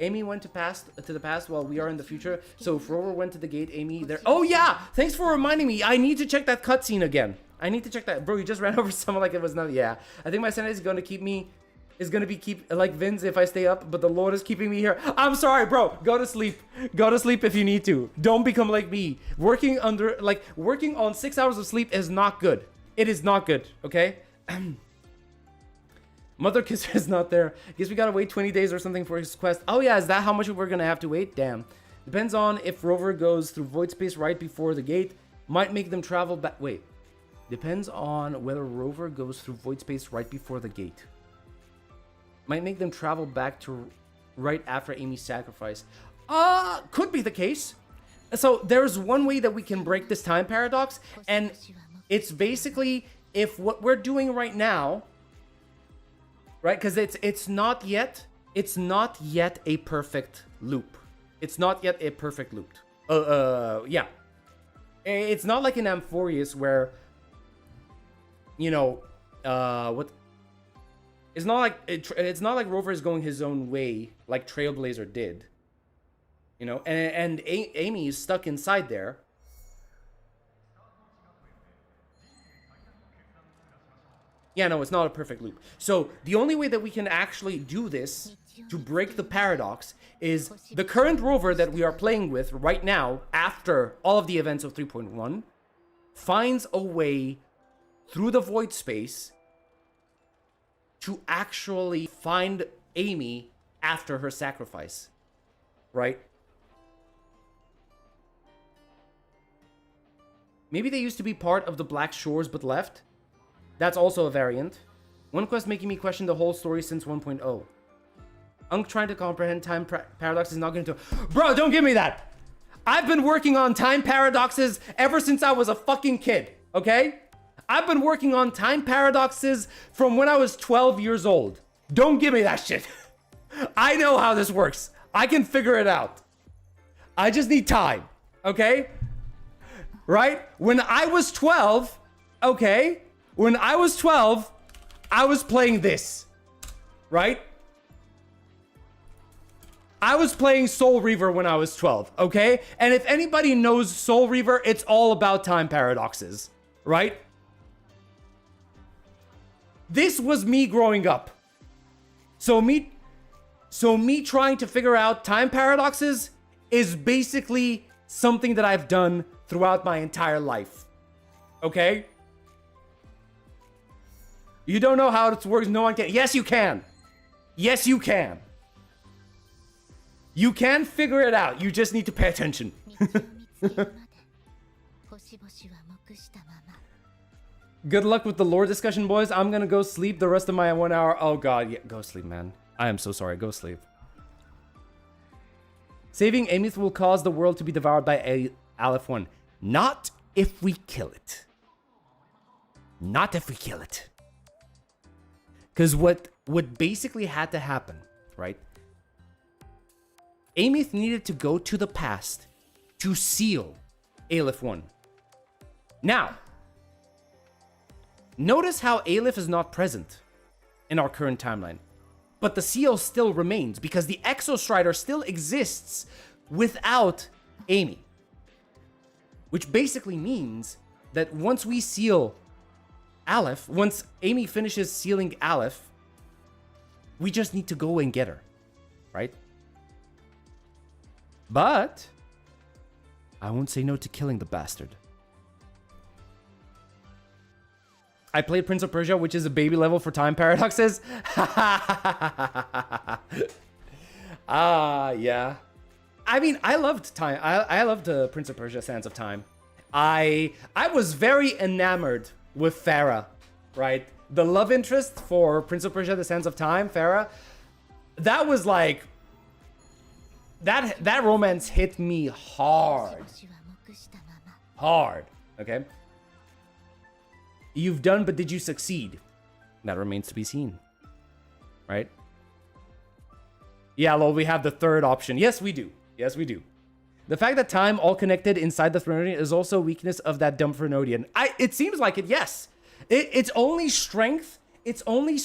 S1: Amy went to the past while we are in the future. So if Rover went to the gate, Amy there. Oh yeah! Thanks for reminding me. I need to check that cutscene again. I need to check that. Bro, you just ran over someone like it was nothing. Yeah. I think my sanity is going to keep me... is gonna be like Vince if I stay up, but the Lord is keeping me here. I'm sorry, bro. Go to sleep. Go to sleep if you need to. Don't become like me. Working on 6 hours of sleep is not good. It is not good, okay? Mother Kisser is not there. Guess we gotta wait 20 days or something for his quest. Oh yeah, is that how much we're gonna have to wait? Damn. Depends on if Rover goes through void space right before the gate. Might make them travel back. Wait. Depends on whether Rover goes through void space right before the gate. Might make them travel back to right after Amy's sacrifice. Could be the case. So there's one way that we can break this time paradox, and it's basically if what we're doing right now, right? Because it's not yet a perfect loop. It's not yet a perfect loop. Yeah. It's not like in Amphorius where, you know, It's not like Rover is going his own way like Trailblazer did, you know, and Amy is stuck inside there. Yeah, no, it's not a perfect loop. So the only way that we can actually do this to break the paradox is the current Rover that we are playing with right now, after all of the events of 3.1, finds a way through the void space to actually find Amy after her sacrifice, right? Maybe they used to be part of the Black Shores but left. That's also a variant. One quest making me question the whole story since 1.0. Unk trying to comprehend time paradox is not going to... Bro, don't give me that! I've been working on time paradoxes ever since I was a fucking kid, okay? I've been working on time paradoxes from when I was 12 years old. Don't give me that shit. I know how this works. I can figure it out. I just need time, okay? right? When I was 12, okay? When I was 12, I was playing this, right? I was playing Soul Reaver when I was 12, okay? And if anybody knows Soul Reaver, it's all about time paradoxes, right? This was me growing up. So me trying to figure out time paradoxes is basically something that I've done throughout my entire life. Okay? You don't know how it works, no one can. Yes, you can. Yes, you can. You can figure it out. You just need to pay attention. Good luck with the lore discussion, boys. I'm gonna go sleep the rest of my 1 hour. Oh god, yeah, go sleep, man. I am so sorry. Go sleep. Saving Aemith will cause the world to be devoured by Aleph 1. Not if we kill it. Not if we kill it. Because what basically had to happen, right? Aemith needed to go to the past to seal Aleph 1. Now, notice how Aleph is not present in our current timeline. But the seal still remains because the Exostrider still exists without Amy. Which basically means that once we seal Aleph, once Amy finishes sealing Aleph, we just need to go and get her, right? But I won't say no to killing the bastard. I played Prince of Persia, which is a baby level for time paradoxes. Yeah. I mean, I loved time. I loved Prince of Persia: Sands of Time. I was very enamored with Farah, right? The love interest for Prince of Persia: The Sands of Time, Farah. That was like that romance hit me hard. Hard, okay? You've done, but did you succeed? That remains to be seen, right? Yeah, lol, we have the third option. Yes, we do. Yes, we do. The fact that time all connected inside the Threnodian is also a weakness of that dumb Threnodian. It seems like it, yes. Its only strength, its only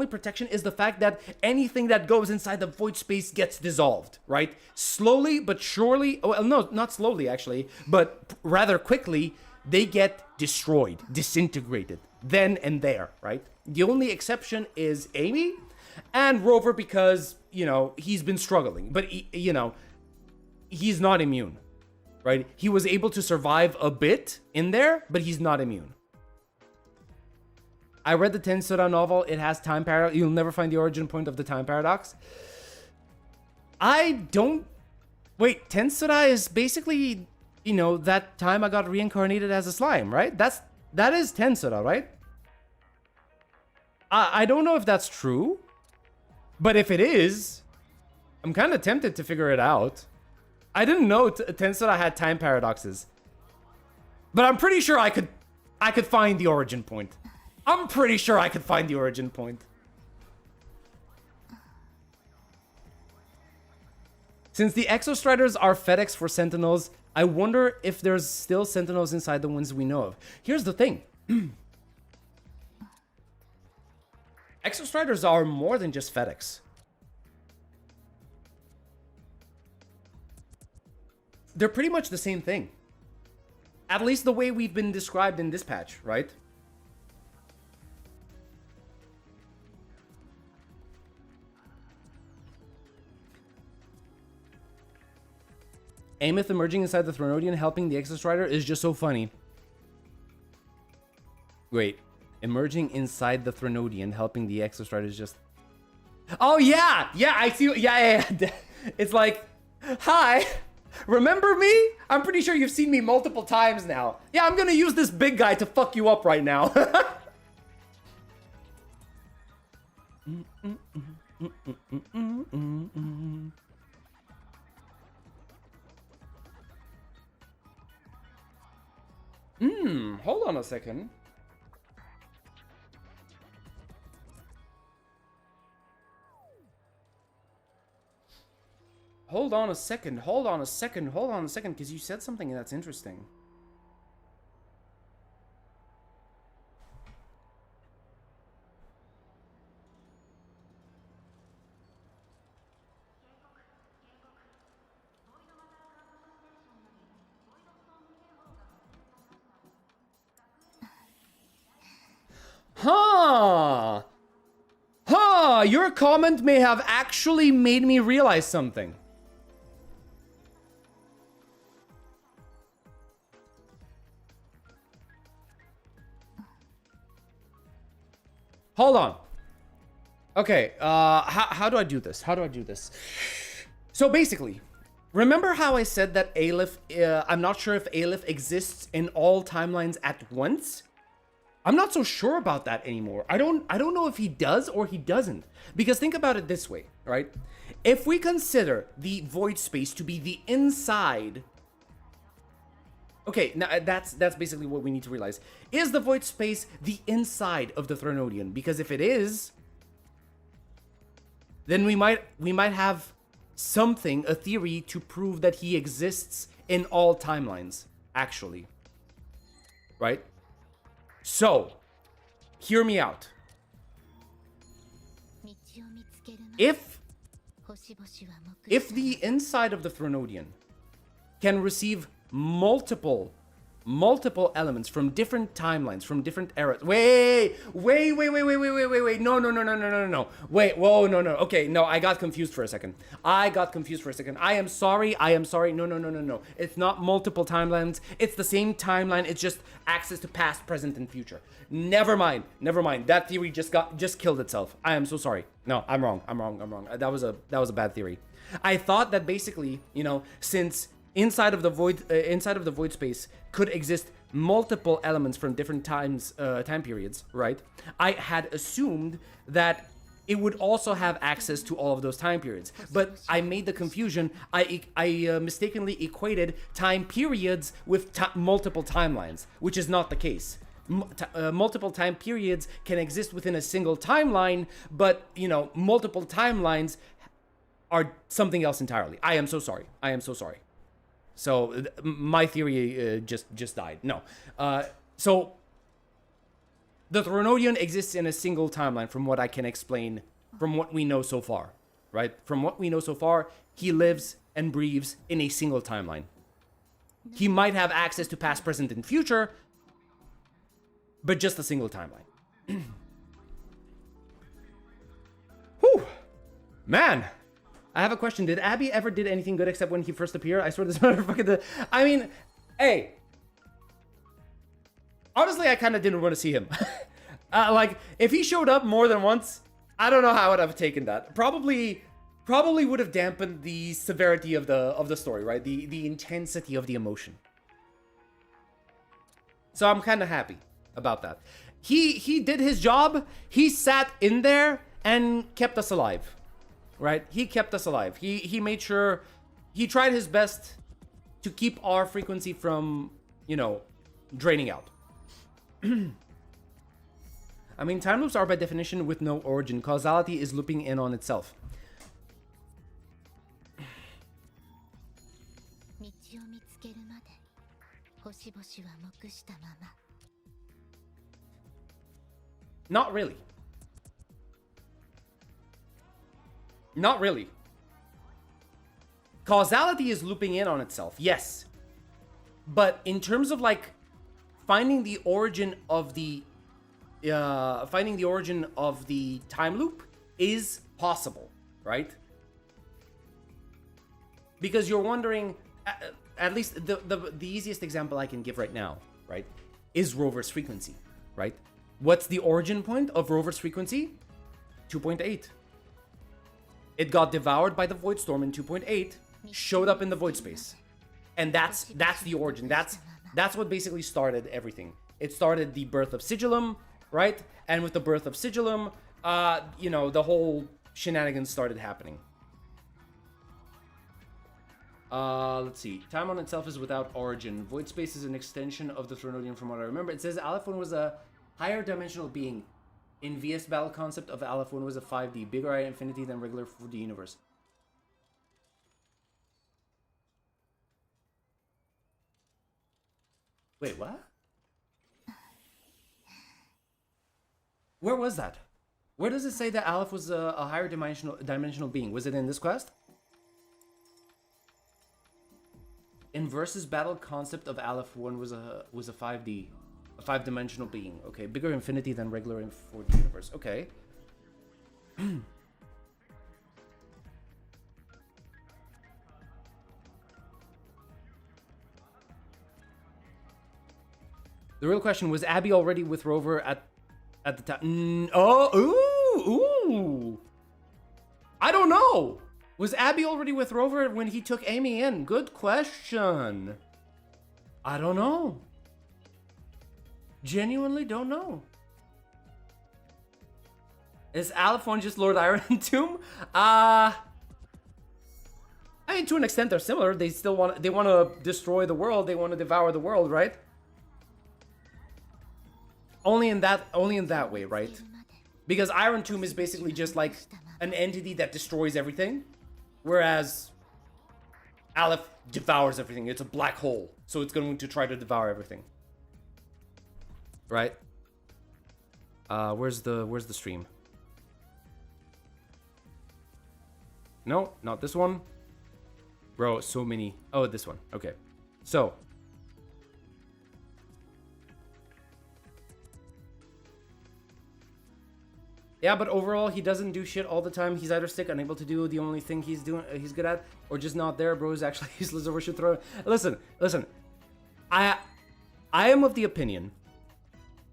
S1: protection is the fact that anything that goes inside the void space gets dissolved, right? Slowly but surely, well, no, not slowly actually, but rather quickly, they get destroyed, disintegrated, then and there, right? The only exception is Amy and Rover because, you know, he's been struggling, but, you know, he's not immune, right? He was able to survive a bit in there, but he's not immune. I read the Tensura novel. It has time paradox. You'll never find the origin point of the time paradox. I don't... Wait, Tensura is basically... You know, that time I got reincarnated as a slime, right? That is Tensura, right? I don't know if that's true, but if it is, I'm kind of tempted to figure it out. I didn't know Tensura had time paradoxes, but I'm pretty sure I could find the origin point. I'm pretty sure I could find the origin point. Since the Exostriders are FedEx for Sentinels, I wonder if there's still Sentinels inside the ones we know of. Here's the thing. Exostriders are more than just FedEx. They're pretty much the same thing. At least the way we've been described in this patch, right? Aemith emerging inside the Threnodian helping the Exostrider is just so funny. Wait, emerging inside the Threnodian helping the Exostrider is just... Oh yeah! Yeah, I see. Yeah. It's like, hi, remember me? I'm pretty sure you've seen me multiple times now. Yeah, I'm gonna use this big guy to fuck you up right now. Hold on a second. Hold on a second, because you said something that's interesting. Your comment may have actually made me realize something. Hold on. Okay, how do I do this? How do I do this? So basically, remember how I said that Aleph, I'm not sure if Aleph exists in all timelines at once? I'm not so sure about that anymore. I don't know if he does or he doesn't. Because think about it this way, right? If we consider the void space to be the inside. Okay, now that's basically what we need to realize. Is the void space the inside of the Threnodian? Because if it is, then we might have something, a theory to prove that he exists in all timelines, actually. Right? So, hear me out. If the inside of the Threnodian can receive multiple elements from different timelines, from different eras. Wait. No. Wait, whoa, no. Okay, no, I got confused for a second. I am sorry. No. It's not multiple timelines. It's the same timeline. It's just access to past, present, and future. Never mind. That theory just killed itself. I am so sorry. No, I'm wrong. That was a bad theory. I thought that basically, since inside of the void space could exist multiple elements from different time periods, right? I had assumed that it would also have access to all of those time periods, but I made the confusion. I mistakenly equated time periods with multiple timelines, which is not the case. Multiple time periods can exist within a single timeline, but multiple timelines are something else entirely. I am so sorry. So my theory just died. No. So the Threnodian exists in a single timeline from what I can explain, from what we know so far, right? From what we know so far, he lives and breathes in a single timeline. He might have access to past, present, and future, but just a single timeline. Whew. Man. I have a question. Did Abby ever did anything good except when he first appeared? I swear this motherfucker did. I mean, hey. Honestly, I kind of didn't want to see him. Like, if he showed up more than once, I don't know how I would have taken that. Probably would have dampened the severity of the story, right? The intensity of the emotion. So I'm kind of happy about that. He did his job. He sat in there and kept us alive. Right? He kept us alive. He made sure, he tried his best to keep our frequency from, draining out. I mean, time loops are by definition with no origin. Causality is looping in on itself. Not really. Not really. Causality is looping in on itself, yes. But in terms of finding the origin of the time loop is possible, right? Because you're wondering, at least the easiest example I can give right now, right, is Rover's frequency, right? What's the origin point of Rover's frequency? 2.8. It got devoured by the void storm in 2.8, showed up in the void space. And that's the origin. That's what basically started everything. It started the birth of Sigillum, right? And with the birth of Sigillum, the whole shenanigans started happening. Let's see. Time on itself is without origin. Void space is an extension of the Threnodian from what I remember. It says Aleph 1 was a higher dimensional being. In VS battle concept of Aleph 1 was a 5D, bigger at infinity than regular 4D universe. Wait, what? Where was that? Where does it say that Aleph was a higher dimensional being? Was it in this quest? In versus battle concept of Aleph 1 was a 5D. A 5-dimensional being. Okay, bigger infinity than regular in 4D universe. Okay. The real question was Abby already with Rover at the time? Ooh. I don't know. Was Abby already with Rover when he took Amy in? Good question. I don't know. Genuinely don't know. Is Alephon just Lord Iron Tomb? I mean, to an extent, they're similar. They still want to destroy the world. They want to devour the world, right? Only in that way, right? Because Iron Tomb is basically just like an entity that destroys everything, whereas Aleph devours everything. It's a black hole, so it's going to try to devour everything, right? Where's the stream? No, not this one. Bro, so many. Oh, this one. Okay. So. Yeah, but overall, he doesn't do shit all the time. He's either sick, unable to do the only thing he's good at, or just not there. Bro is actually useless over should throw. Listen. I am of the opinion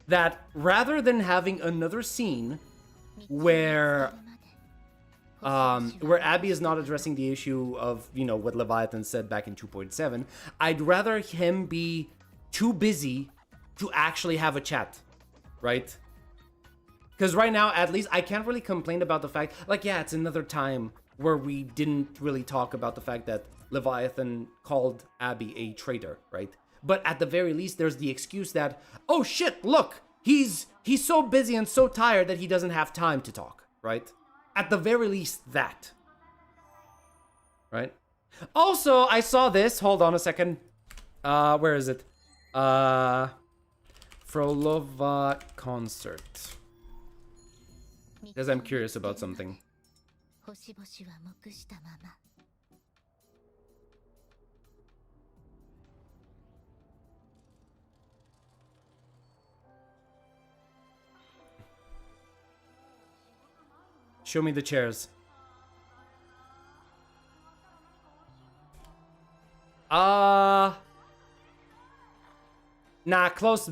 S1: that rather than having another scene where Abby is not addressing the issue of, you know, what Leviathan said back in 2.7, I'd rather him be too busy to actually have a chat, right? Because right now, at least, I can't really complain about the fact, like, yeah, it's another time where we didn't really talk about the fact that Leviathan called Abby a traitor, right? But at the very least, there's the excuse that, oh shit, look, he's so busy and so tired that he doesn't have time to talk, right? At the very least, that. Right? Also, I saw this. Hold on a second. Where is it? Frolova concert. Because I'm curious about something. Show me the chairs. Nah, close,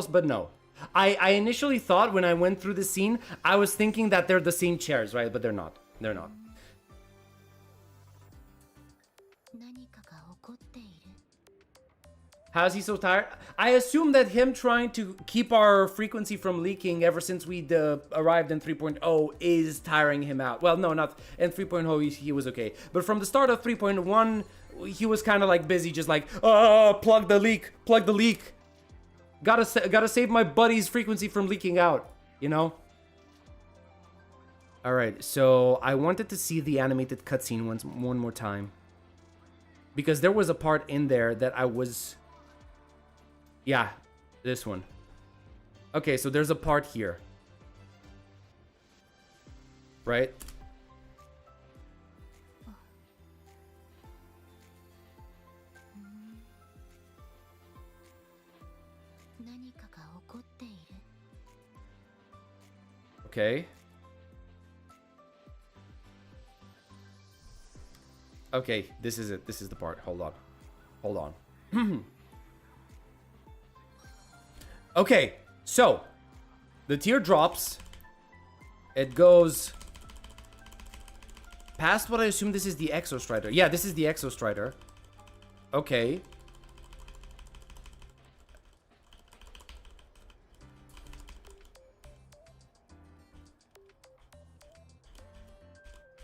S1: but no. I initially thought when I went through the scene, I was thinking that they're the same chairs, right? But they're not. They're not. How is he so tired? I assume that him trying to keep our frequency from leaking ever since we arrived in 3.0 is tiring him out. Well, no, not in 3.0, he was okay. But from the start of 3.1, he was kind of like busy, just like, plug the leak. Gotta save my buddy's frequency from leaking out, you know? Alright, so I wanted to see the animated cutscene one more time. Because there was a part in there that I was... Yeah, this one. Okay, so there's a part here. Right? Okay. Okay, this is it. This is the part. Hold on. Okay, so the tear drops. It goes past what I assume this is the Exostrider. Yeah, this is the Exostrider. Okay.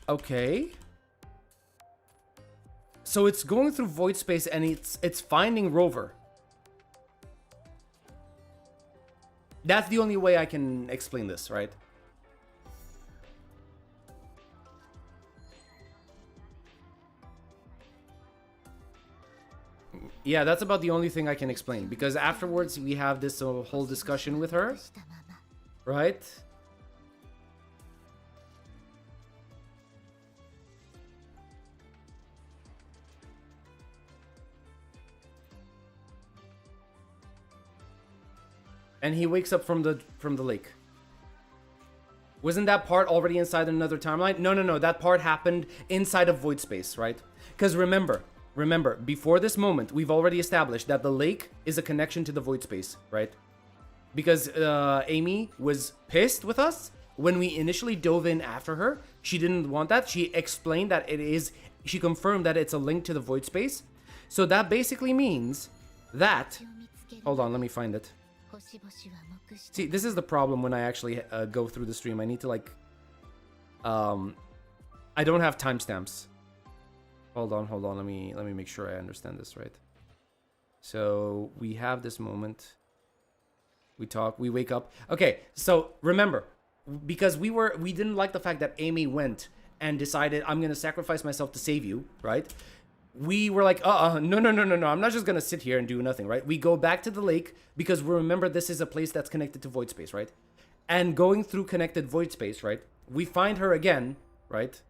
S1: Okay. So it's going through void space and it's finding Rover. That's the only way I can explain this, right? Yeah, that's about the only thing I can explain. Because afterwards we have this whole discussion with her. Right? And he wakes up from the lake. Wasn't that part already inside another timeline? No. That part happened inside of void space, right? Because remember, before this moment, we've already established that the lake is a connection to the void space, right? Because Amy was pissed with us when we initially dove in after her. She didn't want that. She explained that it is, she confirmed that it's a link to the void space. So that basically means that, hold on, let me find it. See, this is the problem when I actually go through the stream. I need to like, I don't have timestamps. Hold on, let me make sure I understand this right. So we have this moment. We talk, we wake up. Okay, so remember, because we didn't like the fact that Amy went and decided, I'm gonna sacrifice myself to save you, right? We were like, no, I'm not just gonna sit here and do nothing, right? We go back to the lake because we remember this is a place that's connected to void space, right? And going through connected void space, right? We find her again, right?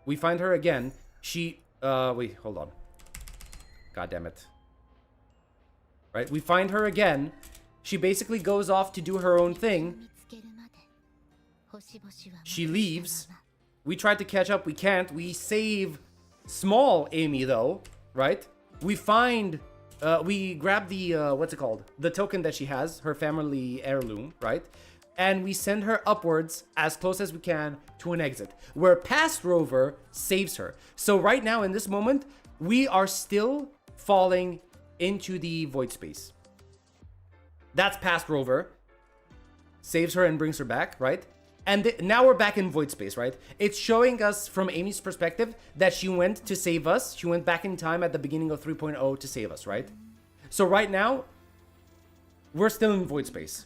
S1: We find her again. She, wait, hold on. God damn it. Right? We find her again. She basically goes off to do her own thing. She leaves. We tried to catch up. We can't. We save small Amy though, right? We find, we grab the, what's it called? The token that she has, her family heirloom, right? And we send her upwards as close as we can to an exit, where past Rover saves her. So right now in this moment, we are still falling into the void space. That's past Rover. Saves her and brings her back, right? And now we're back in void space, right? It's showing us from Amy's perspective that she went to save us. She went back in time at the beginning of 3.0 to save us, right? So right now, we're still in void space,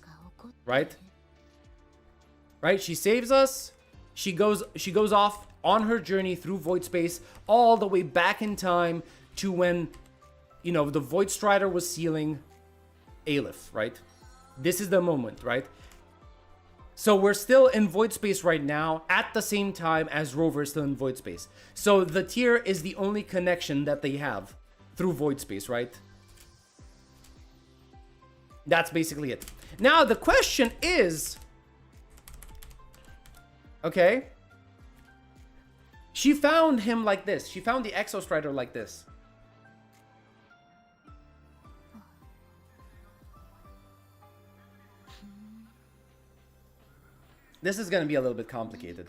S1: right? Right? She saves us. She goes off on her journey through void space all the way back in time to when, you know, the Void Strider was sealing Aleph, right? This is the moment, right? So we're still in void space right now at the same time as Rover is still in void space. So the tier is the only connection that they have through void space, right? That's basically it. Now the question is, okay, she found him like this. She found the Exo Strider like this. This is going to be a little bit complicated.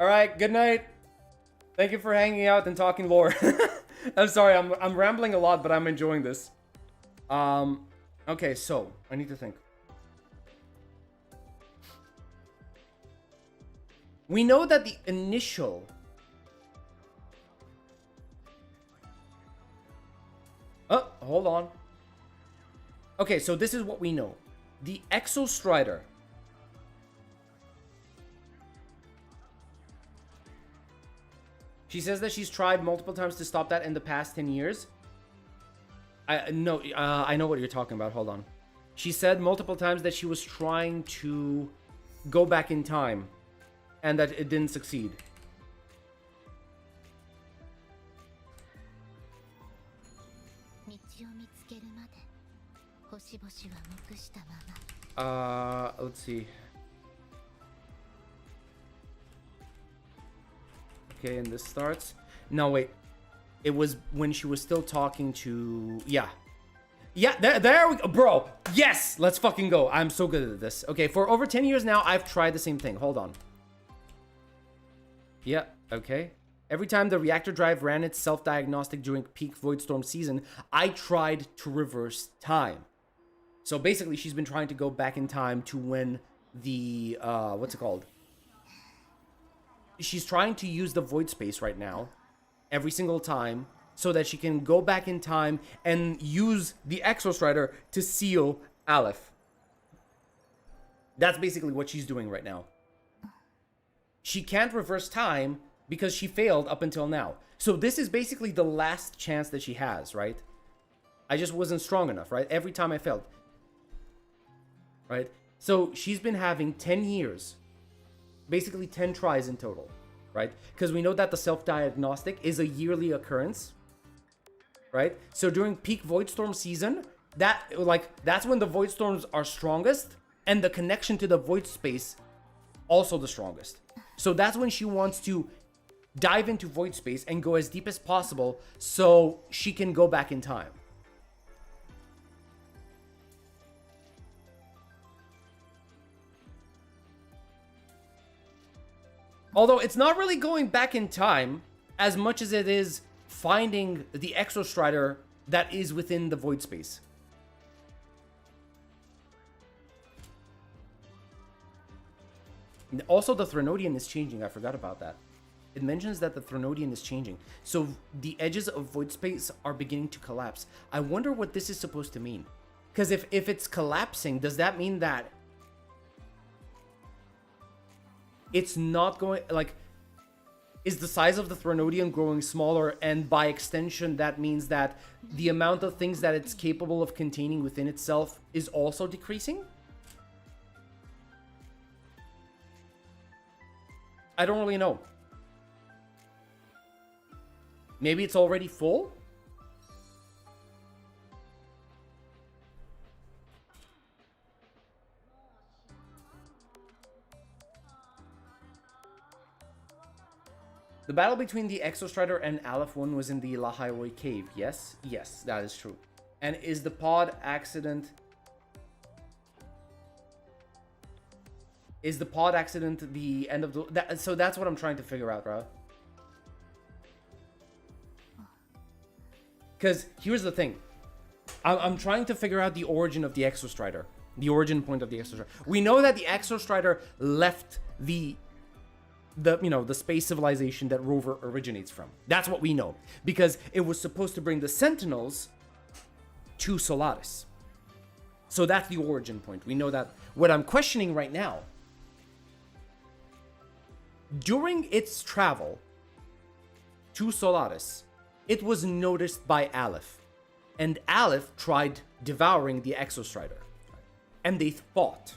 S1: All right, good night. Thank you for hanging out and talking lore. I'm sorry, I'm rambling a lot, but I'm enjoying this. Okay, so I need to think. We know that the initial hold on. Okay, so this is what we know. The Exo Strider. She says that she's tried multiple times to stop that in the past 10 years. I know what you're talking about. Hold on. She said multiple times that she was trying to go back in time and that it didn't succeed. Let's see. Okay, and this starts. No, wait. It was when she was still talking to... Yeah, there we go. Bro, yes! Let's fucking go. I'm so good at this. Okay, for over 10 years now, I've tried the same thing. Hold on. Yeah, okay. Every time the reactor drive ran its self-diagnostic during peak Voidstorm season, I tried to reverse time. So basically, she's been trying to go back in time to when the, what's it called? She's trying to use the void space right now, every single time, so that she can go back in time and use the Exo Strider to seal Aleph. That's basically what she's doing right now. She can't reverse time because she failed up until now. So this is basically the last chance that she has, right? I just wasn't strong enough, right? Every time I failed. Right? So she's been having 10 years. Basically 10 tries in total. Right? Because we know that the self-diagnostic is a yearly occurrence. right? So during peak void storm season, that's when the void storms are strongest, and the connection to the void space also the strongest. So that's when she wants to dive into void space and go as deep as possible so she can go back in time. Although it's not really going back in time as much as it is finding the Exostrider that is within the void space. And also, the Threnodian is changing. I forgot about that. It mentions that the Threnodian is changing. So the edges of void space are beginning to collapse. I wonder what this is supposed to mean. Because if it's collapsing, does that mean that it's not going, like, is the size of the Threnodian growing smaller, and by extension that means that the amount of things that it's capable of containing within itself is also decreasing? I don't really know. Maybe it's already full? The battle between the Exostrider and Aleph 1 was in the Lahairoi cave. Yes? Yes, that is true. And is the pod accident... Is the pod accident the end of the... So that's what I'm trying to figure out, bro. Because here's the thing. I'm trying to figure out the origin of the Exostrider. The origin point of the Exostrider. We know that the Exostrider left the space civilization that Rover originates from. That's what we know. Because it was supposed to bring the Sentinels to Solaris. So that's the origin point. We know that. What I'm questioning right now, during its travel to Solaris, it was noticed by Aleph. And Aleph tried devouring the Exostrider. And they fought.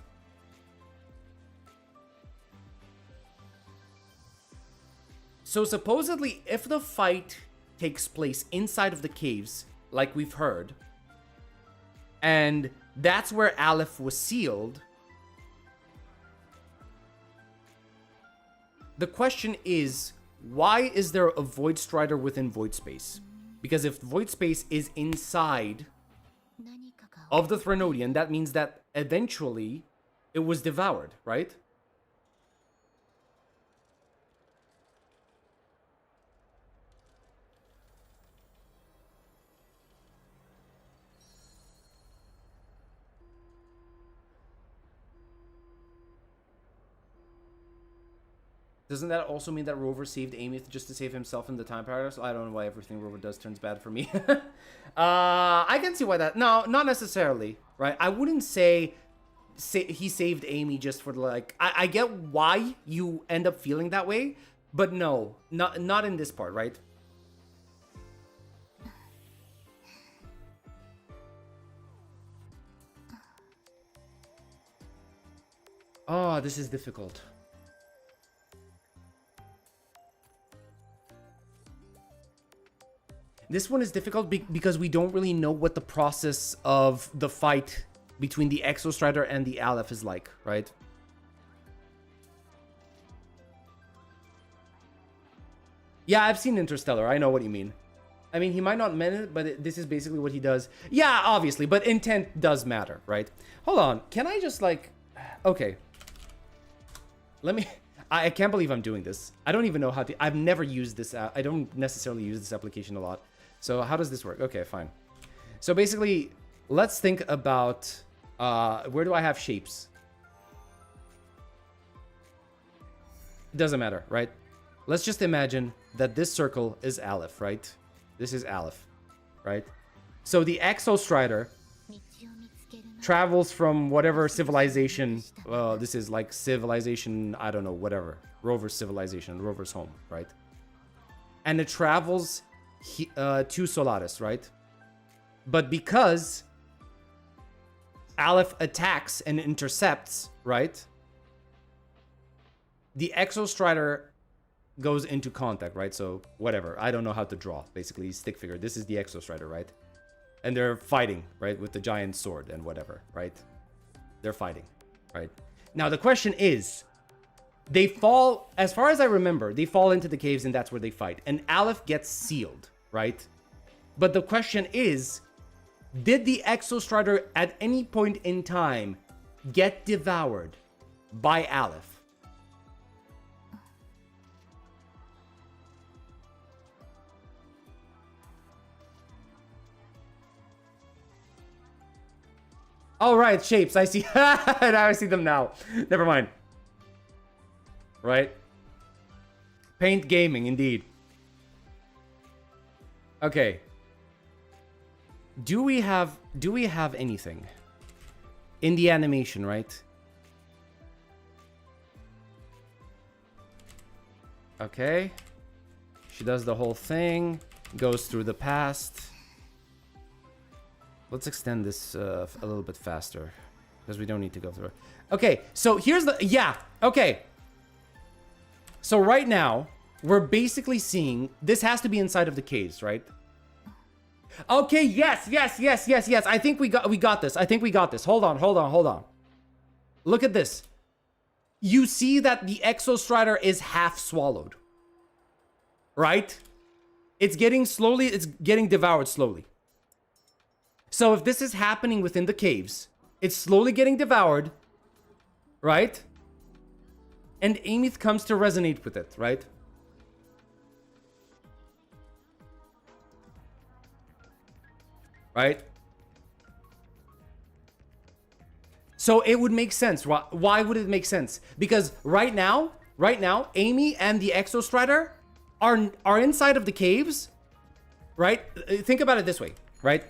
S1: So supposedly, if the fight takes place inside of the caves, like we've heard, and that's where Aleph was sealed, the question is, why is there a Void Strider within Void Space? Because if Void Space is inside of the Threnodian, that means that eventually it was devoured, right? Doesn't that also mean that Rover saved Amy just to save himself in the time paradox? I don't know why everything Rover does turns bad for me. I can see why that... No, not necessarily, right? I wouldn't say he saved Amy just for, like... I get why you end up feeling that way, but no, not in this part, right? Oh, this is difficult. This one is difficult because we don't really know what the process of the fight between the Exostrider and the Aleph is like, right? Yeah, I've seen Interstellar. I know what you mean. I mean, he might not mean it, but this is basically what he does. Yeah, obviously, but intent does matter, right? Hold on. Can I just, like... Okay. Let me... I can't believe I'm doing this. I don't even know how to... I've never used this... I don't necessarily use this application a lot. So how does this work? Okay, fine. So basically, let's think about... where do I have shapes? It doesn't matter, right? Let's just imagine that this circle is Aleph, right? This is Aleph, right? So the Exostrider travels from whatever civilization... this is like civilization, I don't know, whatever. Rover's civilization, Rover's home, right? And it travels to Solaris, right? But because Aleph attacks and intercepts, right? The Exostrider goes into contact, right? So whatever. I don't know how to draw. Basically, stick figure. This is the Exostrider, right? And they're fighting, right? With the giant sword and whatever, right? They're fighting, right? Now the question is, they fall, as far as I remember, they fall into the caves and that's where they fight. And Aleph gets sealed, right? But the question is, did the Exostrider at any point in time get devoured by Aleph? All right, shapes. I see. Now I see them now. Never mind. Right? Paint gaming, indeed. Okay. Do we have anything in the animation, right? Okay. She does the whole thing, goes through the past. Let's extend this a little bit faster because we don't need to go through it. Okay, so here's the, yeah, okay. So right now, we're basically seeing, this has to be inside of the caves, right? Okay, yes. I think we got this. I think we got this. Hold on. Look at this. You see that the Exostrider is half swallowed, right? It's getting devoured slowly. So if this is happening within the caves, it's slowly getting devoured, right? And Amy comes to resonate with it, right? Right? So it would make sense. Why would it make sense? Because right now, Amy and the Exostrider are inside of the caves, right? Think about it this way, right?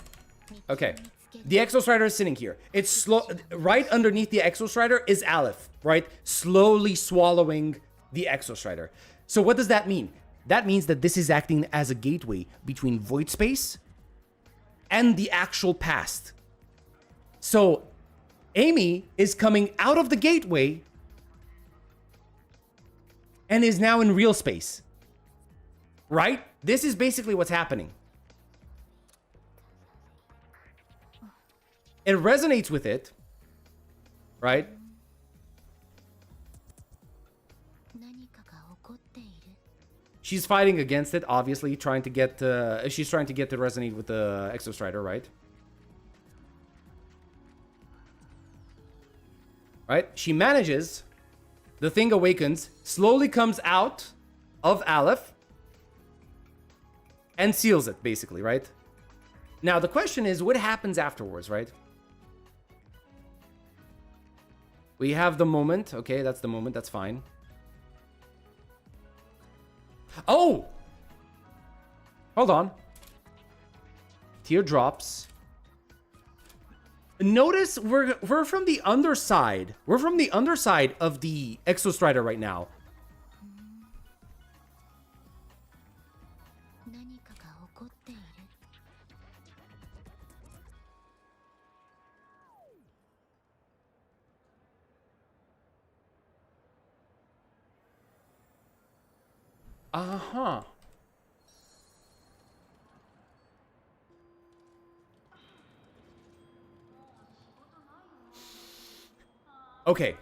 S1: Okay, the Exostrider is sitting here. It's slow. Right underneath the Exostrider is Aleph, right? Slowly swallowing the Exostrider. So what does that mean? That means that this is acting as a gateway between void space and the actual past. So Amy is coming out of the gateway and is now in real space, right? This is basically what's happening. It resonates with it, right? She's fighting against it, obviously, she's trying to get to resonate with the Exostrider, right? Right? She manages. The thing awakens, slowly comes out of Aleph, and seals it, basically, right? Now, the question is, what happens afterwards, right? We have the moment. Okay, that's the moment. That's fine. Oh! Hold on. Teardrops. Notice we're from the underside. We're from the underside of the Exostrider right now. Uh-huh. Okay.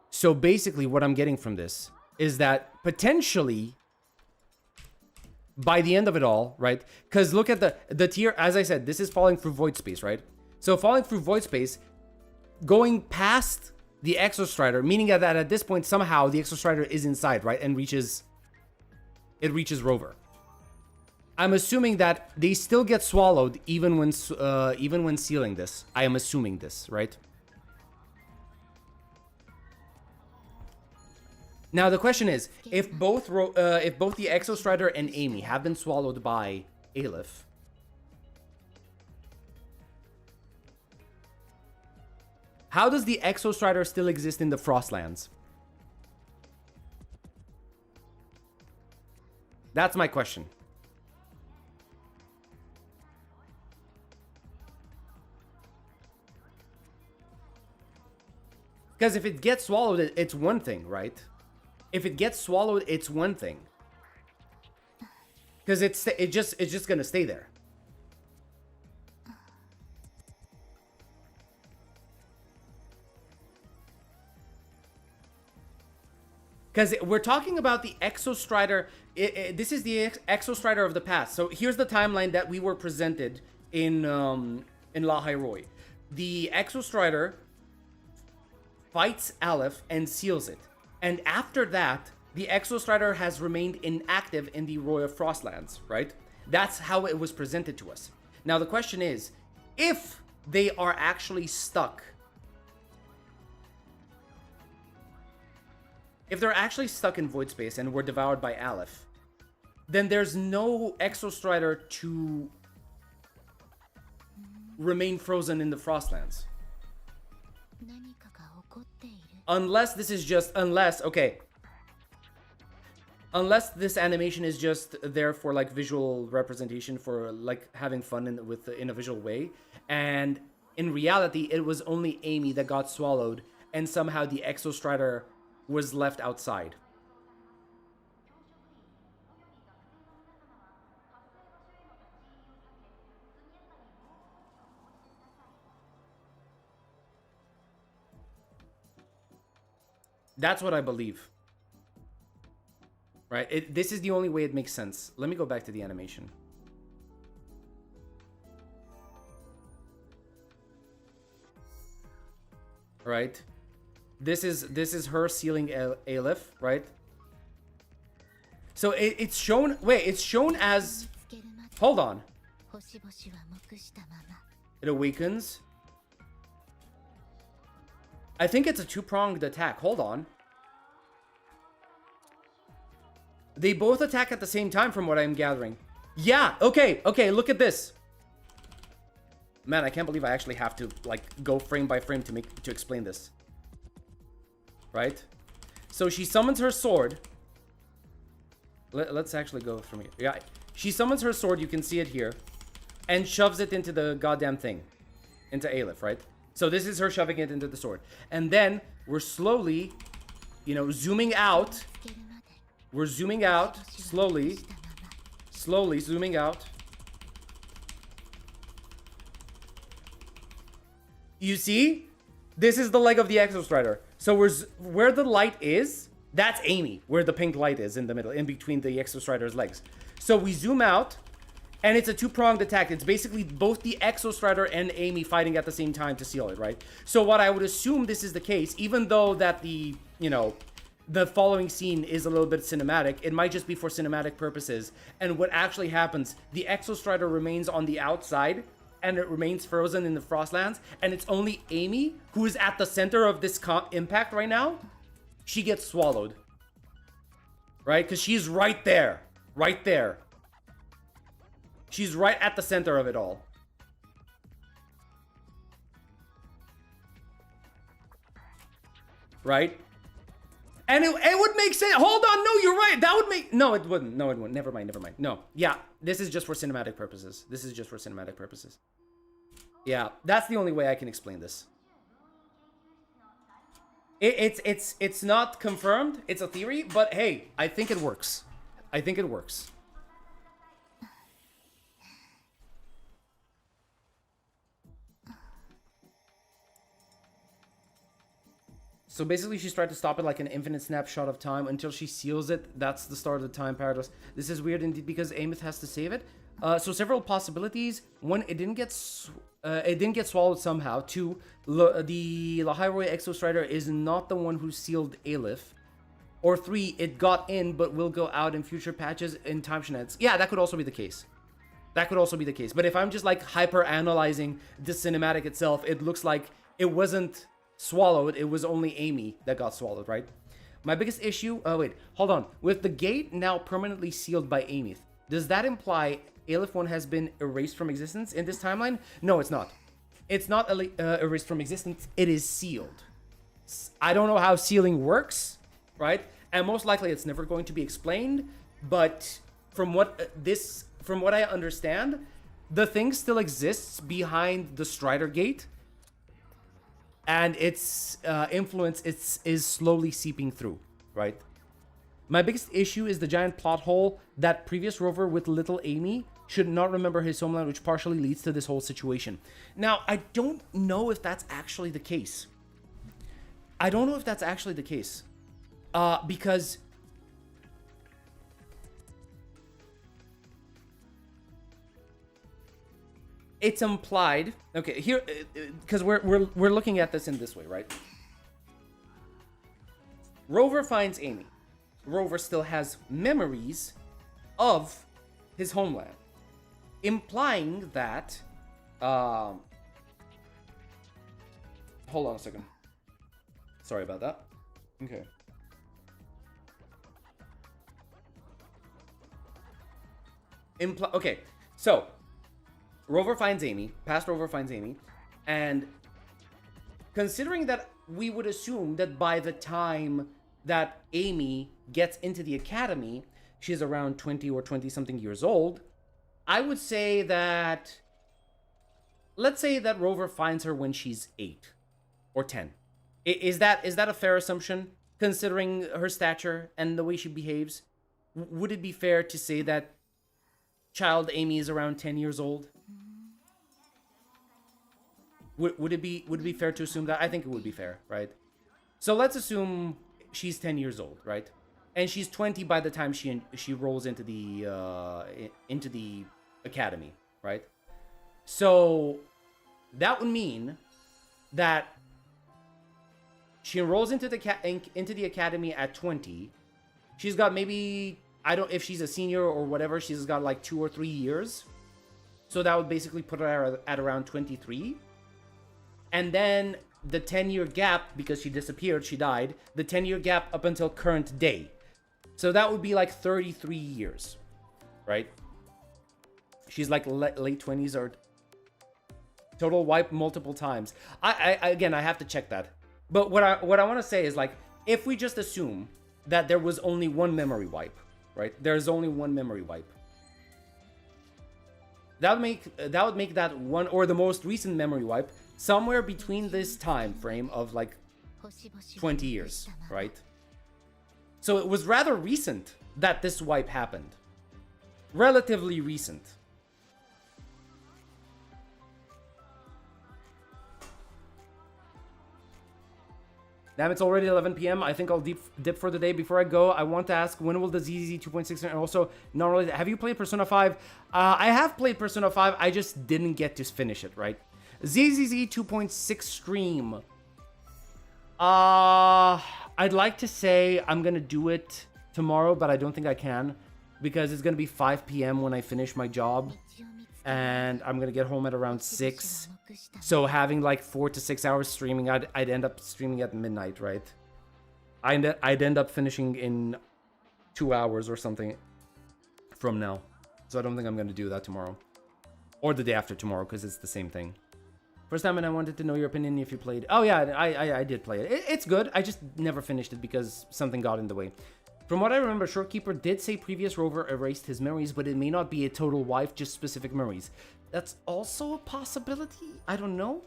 S1: So basically what I'm getting from this is that potentially by the end of it all, right? Because look at the tier, as I said, this is falling through void space, right? So falling through void space, going past the Exostrider, meaning that at this point somehow the Exostrider is inside, right? And reaches Rover. I'm assuming that they still get swallowed even when sealing this. I am assuming this, right? Now the question is, if both the Exostrider and Amy have been swallowed by Aleph, how does the Exostrider still exist in the Frostlands? That's my question. Because if it gets swallowed, it's one thing, right? If it gets swallowed, it's one thing. Because it's just gonna stay there. Because we're talking about the Exostrider. This is the Exostrider of the past. So here's the timeline that we were presented in La Hyrule. The Exostrider fights Aleph and seals it. And after that, the Exostrider has remained inactive in the Royal Frostlands, right? That's how it was presented to us. Now the question is, if they are actually stuck, if they're actually stuck in void space and were devoured by Aleph, then there's no Exostrider to remain frozen in the Frostlands. Unless this is just, unless this animation is just there for like visual representation, for like having fun in a visual way, and in reality it was only Amy that got swallowed and somehow the Exostrider was left outside. That's what I believe. Right? This is the only way it makes sense. Let me go back to the animation. Right? This is her sealing Aleph, right? So it's shown. Wait, it's shown as. Hold on. It awakens. I think it's a two-pronged attack. Hold on. They both attack at the same time from what I'm gathering. Yeah, okay, look at this. Man, I can't believe I actually have to like go frame by frame to explain this. Right? So she summons her sword. Let's actually go from here. Yeah, she summons her sword, you can see it here, and shoves it into the goddamn thing. Into Aleph, right? So this is her shoving it into the sword. And then we're slowly, zooming out. We're zooming out, slowly zooming out. You see? This is the leg of the Exostrider. So where the light is, that's Amy, where the pink light is in the middle, in between the Exostrider's legs. So we zoom out, and it's a two-pronged attack. It's basically both the Exostrider and Amy fighting at the same time to seal it, right? So what I would assume this is the case, even though that the following scene is a little bit cinematic, it might just be for cinematic purposes. And what actually happens, the Exostrider remains on the outside, and it remains frozen in the Frostlands, and it's only Amy who is at the center of this impact right now. She gets swallowed. Right? Because she's right there. Right there. She's right at the center of it all. Right? And it would make sense. Hold on, no, you're right. That would make... No, it wouldn't. No, it wouldn't. Never mind. No. Yeah, this is just for cinematic purposes. Yeah, that's the only way I can explain this. It's not confirmed. It's a theory, but hey, I think it works. So basically, she's tried to stop it like an infinite snapshot of time until she seals it. That's the start of the time paradox. This is weird indeed because Amith has to save it. So several possibilities. One, it didn't get swallowed somehow. Two, the La Hyrule Exostrider is not the one who sealed Aleph. Or three, it got in but will go out in future patches in time shenanigans. Yeah, that could also be the case. But if I'm just like hyper analyzing the cinematic itself, it looks like it wasn't swallowed, it was only Amy that got swallowed, right? My biggest issue, hold on. With the gate now permanently sealed by Amy, does that imply Aleph 1 has been erased from existence in this timeline? No, it's not. It's not erased from existence, it is sealed. I don't know how sealing works, right? And most likely it's never going to be explained, but from what I understand, the thing still exists behind the Strider Gate, and its influence is slowly seeping through, right? My biggest issue is the giant plot hole that previous rover with little Amy should not remember his homeland, which partially leads to this whole situation. Now, I don't know if that's actually the case. I don't know if that's actually the case. Because it's implied. Okay, here, because we're looking at this in this way, right? Rover finds Amy. Rover still has memories of his homeland, implying that hold on a second. Sorry about that. Okay. Okay, so Rover finds Amy, past Rover finds Amy, and considering that we would assume that by the time that Amy gets into the academy, she's around 20 or 20 something years old, I would say that, let's say that Rover finds her when she's 8 or 10. Is that a fair assumption, considering her stature and the way she behaves? Would it be fair to say that child Amy is around 10 years old? Would it be fair to assume that? I think it would be fair, right? So let's assume she's 10 years old, right? And she's 20 by the time she rolls into the academy, right? So that would mean that she enrolls into the academy at 20. She's got maybe, if she's a senior or whatever, she's got like 2 or 3 years. So that would basically put her at around 23. And then the 10-year gap, because she disappeared, she died, the 10-year gap up until current day. So that would be like 33 years, right? She's like late 20s or total wipe multiple times. Again, I have to check that. But what I want to say is, like, if we just assume that there was only one memory wipe, right? There's only one memory wipe. That would make that one, or the most recent memory wipe, somewhere between this time frame of like 20 years, right? So it was rather recent that this wipe happened. Relatively recent. Damn, it's already 11 p.m. I think I'll dip for the day. Before I go, I want to ask, when will the ZZZ 2.6 and also, not really, have you played Persona 5? I have played Persona 5, I just didn't get to finish it, right? ZZZ 2.6 stream. I'd like to say I'm gonna do it tomorrow, but I don't think I can, because it's gonna be 5 p.m. when I finish my job, and I'm gonna get home at around 6. So having like 4 to 6 hours streaming, I'd end up streaming at midnight, right? I'd end up finishing in 2 hours or something from now. So I don't think I'm gonna do that tomorrow, or the day after tomorrow, because it's the same thing. First time, and I wanted to know your opinion if you played. Oh yeah, I did play it. It's good. I just never finished it because something got in the way. From what I remember, Shorekeeper did say previous rover erased his memories, but it may not be a total wipe, just specific memories. That's also a possibility. I don't know.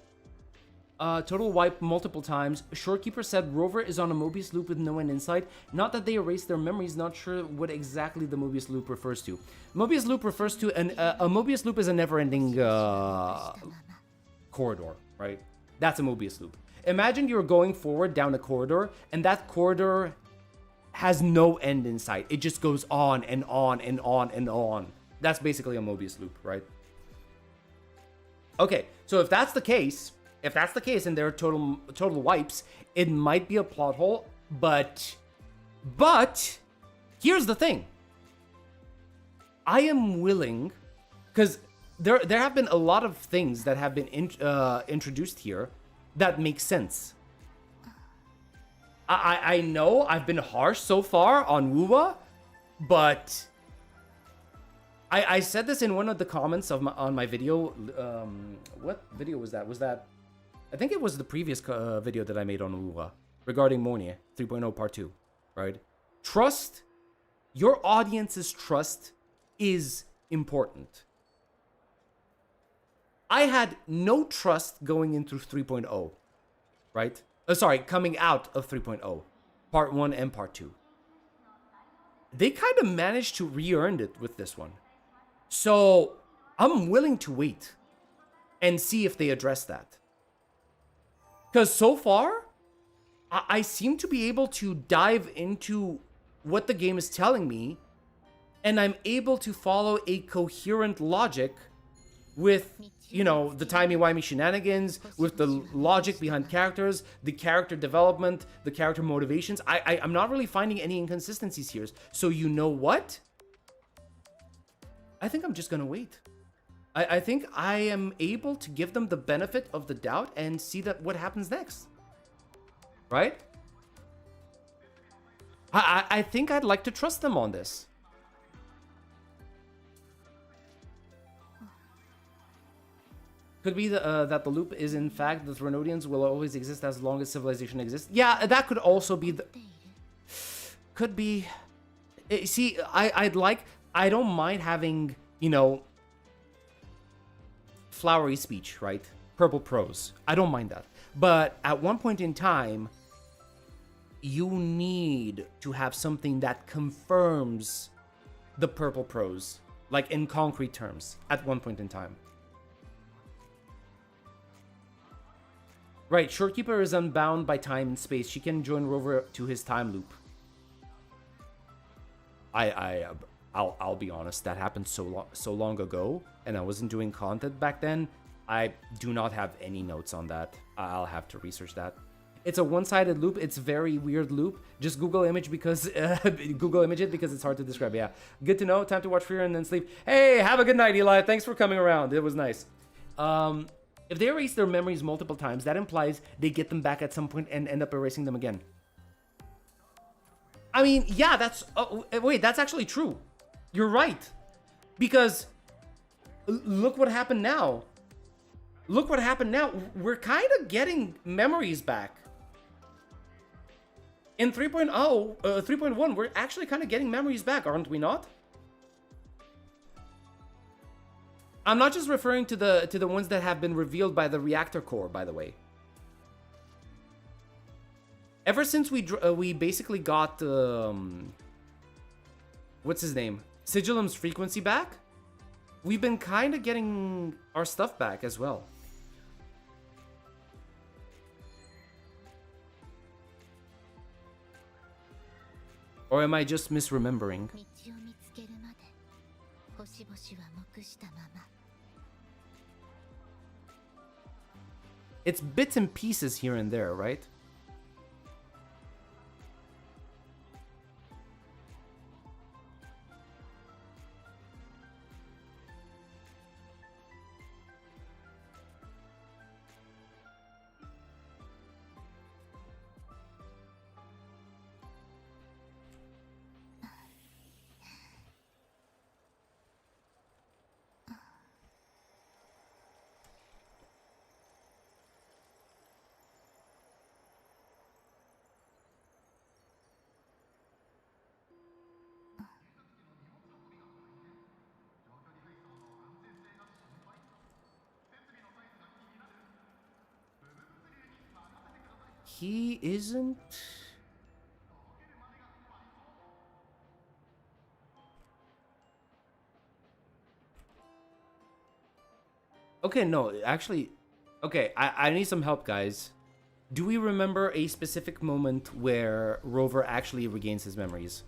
S1: Total wipe multiple times. Shorekeeper said rover is on a Mobius loop with no end in sight. Not that they erased their memories. Not sure what exactly the Mobius loop refers to. Mobius loop refers to a Mobius loop is a never-ending corridor, right? That's a Mobius loop. Imagine you're going forward down a corridor, and that corridor has no end in sight. It just goes on and on and on and on. That's basically a Mobius loop, right? Okay, so if that's the case, and there are total wipes, it might be a plot hole, but here's the thing. I am willing, because there have been a lot of things that have been introduced here that make sense. I know I've been harsh so far on WuWa, but I said this in one of the comments on my video. What video was that? I think it was the previous video that I made on WuWa regarding Mornia 3.0 Part 2, right? Trust, your audience's trust is important. I had no trust going into 3.0, right? Sorry, coming out of 3.0, Part 1 and Part 2. they kind of managed to re-earn it with this one. So I'm willing to wait and see if they address that. Because so far, I seem to be able to dive into what the game is telling me, and I'm able to follow a coherent logic with, you know, the timey-wimey shenanigans, with the logic behind characters, the character development, the character motivations. I'm not really finding any inconsistencies here. So you know what? I think I'm just gonna wait. I think I am able to give them the benefit of the doubt and see that what happens next. Right? I think I'd like to trust them on this. Could be that the loop is in fact the Threnodians will always exist as long as civilization exists. Yeah, that could also be the... Could be... See, I don't mind having, you know, flowery speech, right? Purple prose. I don't mind that. But at one point in time, you need to have something that confirms the purple prose, like in concrete terms, at one point in time. Right, Shorekeeper is unbound by time and space. She can join Rover to his time loop. I'll be honest, that happened so long ago, and I wasn't doing content back then. I do not have any notes on that. I'll have to research that. It's a one-sided loop. It's a very weird loop. Just Google image because Google image it because it's hard to describe. Yeah, good to know. Time to watch Fear and then sleep. Hey, have a good night, Eli. Thanks for coming around. It was nice. If they erase their memories multiple times, that implies they get them back at some point and end up erasing them again. I mean, yeah, that's... Oh, wait, that's actually true. You're right. Because look what happened now. Look what happened now. We're kind of getting memories back. In 3.1, we're actually kind of getting memories back, aren't we not? I'm not just referring to the ones that have been revealed by the Reactor core, by the way. Ever since we basically got what's his name? Sigillum's frequency back, we've been kind of getting our stuff back as well. Or am I just misremembering? It's bits and pieces here and there, right? He isn't... Okay, no, actually... Okay, I need some help, guys. Do we remember a specific moment where Rover actually regains his memories?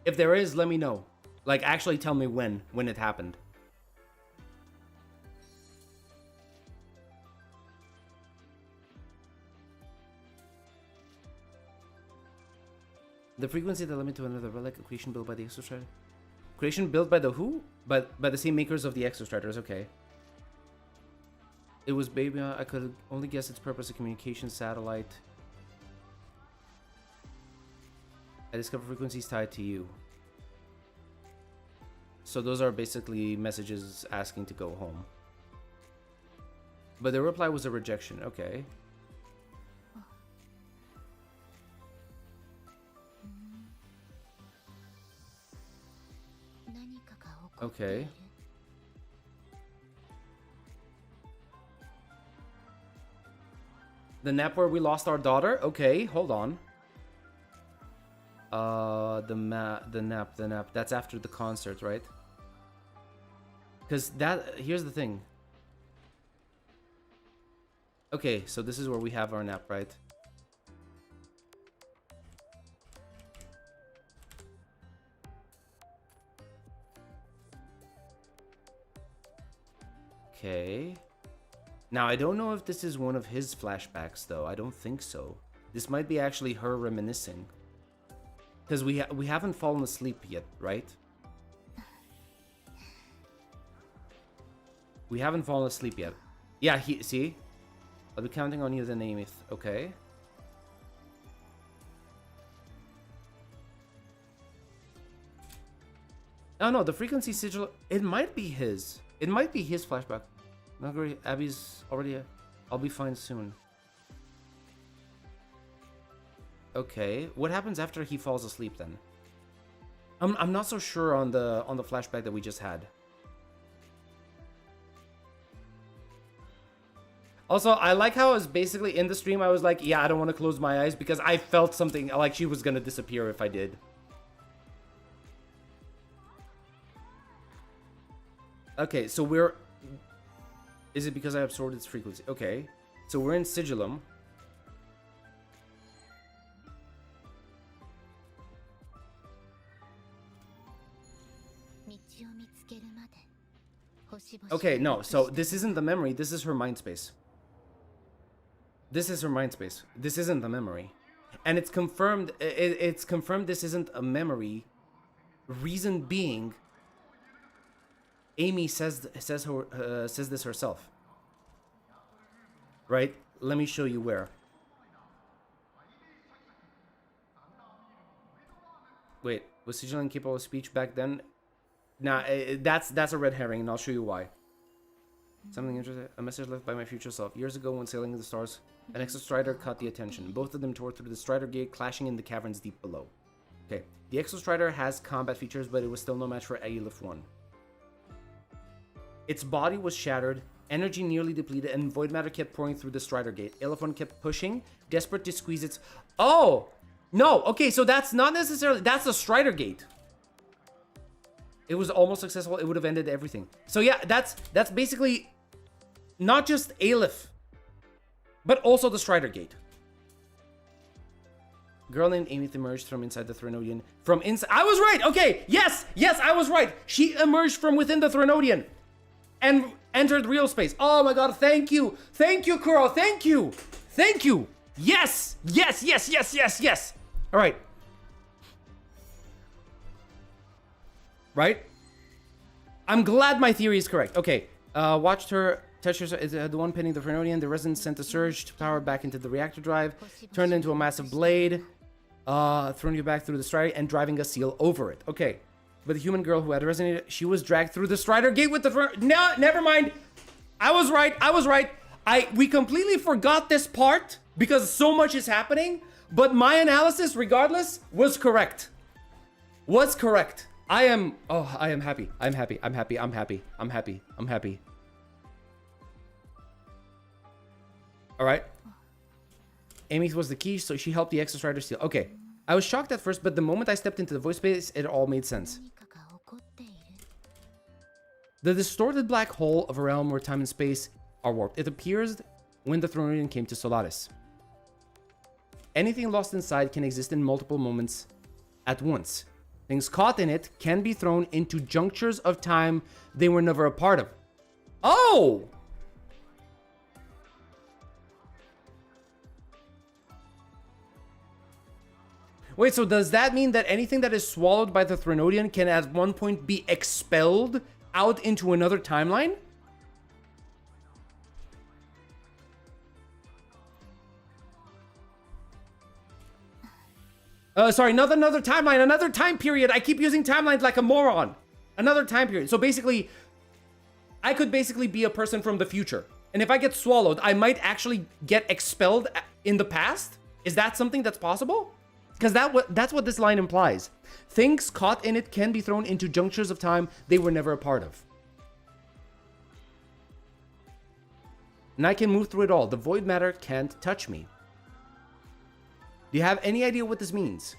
S1: If there is, let me know. Like, actually tell me when it happened. The frequency that limit to another relic, a creation built by the Exostrider. Creation built by the who? By the same makers of the Exostriders, okay. It was baby, I could only guess its purpose, a communication satellite. I discovered frequencies tied to you. So those are basically messages asking to go home. But the reply was a rejection, okay. Okay. The nap where we lost our daughter? Okay, hold on. The nap. That's after the concert, right? Because here's the thing. Okay, so this is where we have our nap, right? Okay. Now, I don't know if this is one of his flashbacks, though. I don't think so. This might be actually her reminiscing. Because we haven't fallen asleep yet, right? We haven't fallen asleep yet. Yeah, see? I'll be counting on you then, Amith. Okay. Oh no, the frequency sigil, it might be his. It might be his flashback. Marguerite, Abby's already... I'll be fine soon. Okay, what happens after he falls asleep then? I'm not so sure on the flashback that we just had. Also, I like how I was basically in the stream, I was like, yeah, I don't want to close my eyes because I felt something like she was gonna disappear if I did. Okay, so we're... Is it because I absorbed its frequency? Okay, so we're in Sigillum. Okay, no, so this isn't the memory, this is her mind space. This is her mind space. This isn't the memory. And it's confirmed, it's confirmed this isn't a memory. Reason being, Amy says this herself. Right? Let me show you where. Wait, was Sigil incapable of speech back then? Nah, that's a red herring, and I'll show you why. Something interesting. A message left by my future self. Years ago, when sailing in the stars, an exostrider caught the attention. Both of them tore through the strider gate, clashing in the caverns deep below. Okay, the exostrider has combat features, but it was still no match for Aelif 1. Its body was shattered, energy nearly depleted, and void matter kept pouring through the strider gate. Aelif 1 kept pushing, desperate to squeeze its... Oh! No! Okay, so that's not necessarily... That's the strider gate. It was almost successful. It would have ended everything. So yeah, that's basically not just Aelif, but also the Strider Gate. Girl named Amy emerged from inside the Threnodian. From inside... I was right! Okay! Yes! Yes, I was right! She emerged from within the Threnodian and entered real space. Oh my god, thank you! Thank you, Kuro! Thank you! Thank you! Yes! Yes, yes, yes, yes, yes! Alright. Right? I'm glad my theory is correct. Okay, watched her touch her, the one pinning the Frenodian. The resonance sent a surge to power back into the reactor drive, turned into a massive blade, thrown you back through the strider and driving a seal over it. Okay, but the human girl who had resonated, she was dragged through the strider gate with the... No, never mind. I was right. I was right. We completely forgot this part because so much is happening, but my analysis, regardless, was correct. Was correct. I am happy. I'm happy. I'm happy. I'm happy. I'm happy. I'm happy. All right. Amy was the key, so she helped the Exostrider steal. Okay. I was shocked at first, but the moment I stepped into the voice space, it all made sense. The distorted black hole of a realm where time and space are warped. It appears when the Thronodian came to Solaris. Anything lost inside can exist in multiple moments at once. Things caught in it can be thrown into junctures of time they were never a part of. Oh! Wait, so does that mean that anything that is swallowed by the Threnodian can at one point be expelled out into another timeline? Sorry, not another timeline, another time period. I keep using timelines like a moron. Another time period. So basically, I could basically be a person from the future. And if I get swallowed, I might actually get expelled in the past? Is that something that's possible? Because that's what this line implies. Things caught in it can be thrown into junctures of time they were never a part of. And I can move through it all. The void matter can't touch me. Do you have any idea what this means?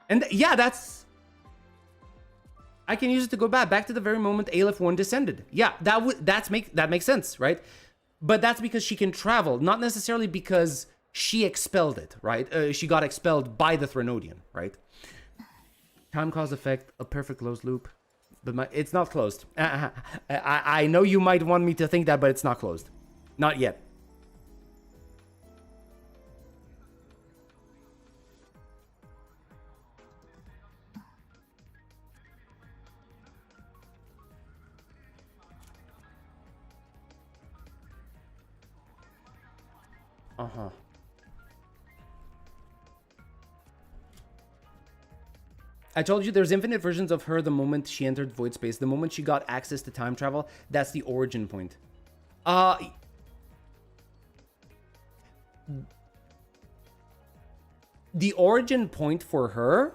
S1: And yeah, that's... I can use it to go back to the very moment Aleph 1 descended. Yeah, that makes sense, right? But that's because she can travel, not necessarily because she expelled it, right? She got expelled by the Threnodian, right? Time cause effect, a perfect closed loop. But it's not closed. I know you might want me to think that, but it's not closed. Not yet. Uh-huh. I told you there's infinite versions of her the moment she entered void space. The moment she got access to time travel, that's the origin point. The origin point for her,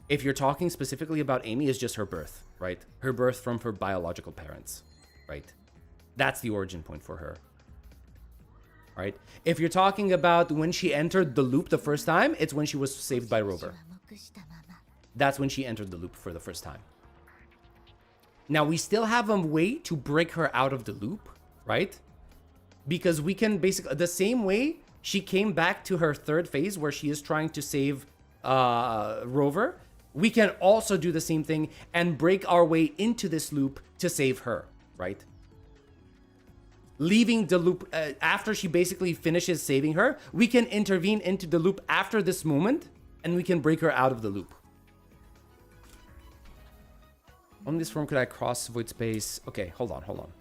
S1: if you're talking specifically about Amy, is just her birth, right? Her birth from her biological parents, right? That's the origin point for her. Right? If you're talking about when she entered the loop the first time, it's when she was saved by Rover. That's when she entered the loop for the first time. Now, we still have a way to break her out of the loop, right? Because we can basically... The same way she came back to her third phase where she is trying to save Rover, we can also do the same thing and break our way into this loop to save her, right? Leaving the loop after she basically finishes saving her, we can intervene into the loop after this moment and we can break her out of the loop. On this form, could I cross void space? Okay, hold on.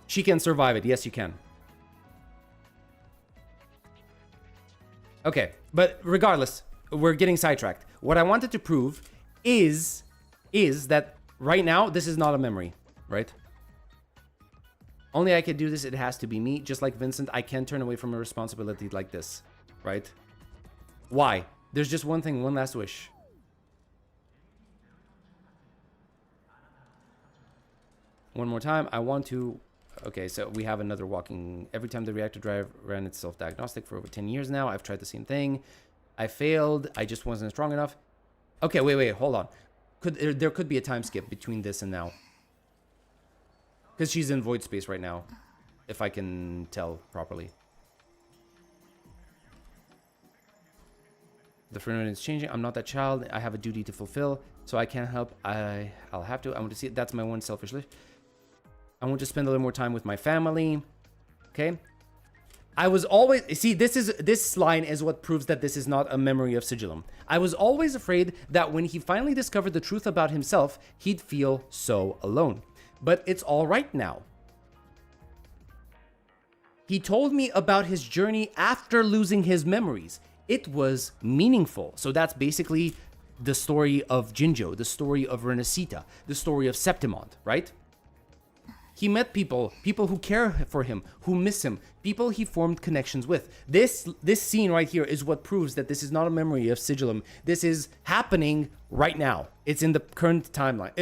S1: She can survive it. Yes, you can. Okay, but regardless, we're getting sidetracked. What I wanted to prove is that right now, this is not a memory, right? Only I can do this, it has to be me. Just like Vincent, I can't turn away from a responsibility like this, right? Why? There's just one thing, one last wish. One more time, I want to... Okay, so we have another walking... Every time the reactor drive ran its self-diagnostic for over 10 years now, I've tried the same thing. I failed, I just wasn't strong enough. Okay, wait, hold on. There could be a time skip between this and now. Because she's in void space right now. If I can tell properly. The Fernand is changing. I'm not that child. I have a duty to fulfill. So I can't help. I'll have to. I want to see it. That's my one selfish wish. I want to spend a little more time with my family. Okay. I was always... See, this line is what proves that this is not a memory of Sigillum. I was always afraid that when he finally discovered the truth about himself, he'd feel so alone. But it's all right now. He told me about his journey after losing his memories. It was meaningful. So that's basically the story of Jinjo, the story of Renacita, the story of Septimond, right? He met people who care for him, who miss him, people he formed connections with. This scene right here is what proves that this is not a memory of Sigillum. This is happening right now. It's in the current timeline.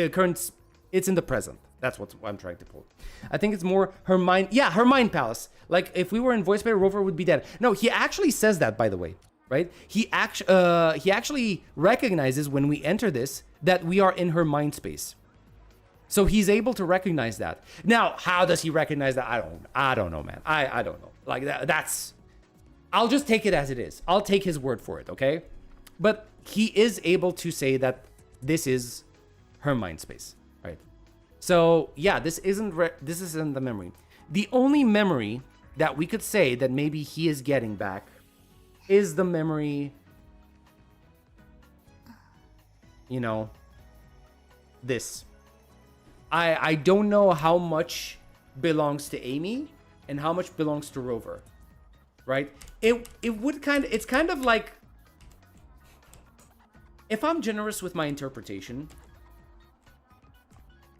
S1: It's in the present. That's what I'm trying to pull. I think it's more her mind. Yeah, her mind palace. Like if we were in voice by Rover would be dead. No, he actually says that, by the way, right? He actually recognizes when we enter this that we are in her mind space. So he's able to recognize that. Now, how does he recognize that? I don't know, man. I don't know. Like that's... I'll just take it as it is. I'll take his word for it, okay? But he is able to say that this is her mind space, right? So, yeah, this isn't the memory. The only memory that we could say that maybe he is getting back is the memory, you know, this. I don't know how much belongs to Amy and how much belongs to Rover, right? It's kind of like, if I'm generous with my interpretation,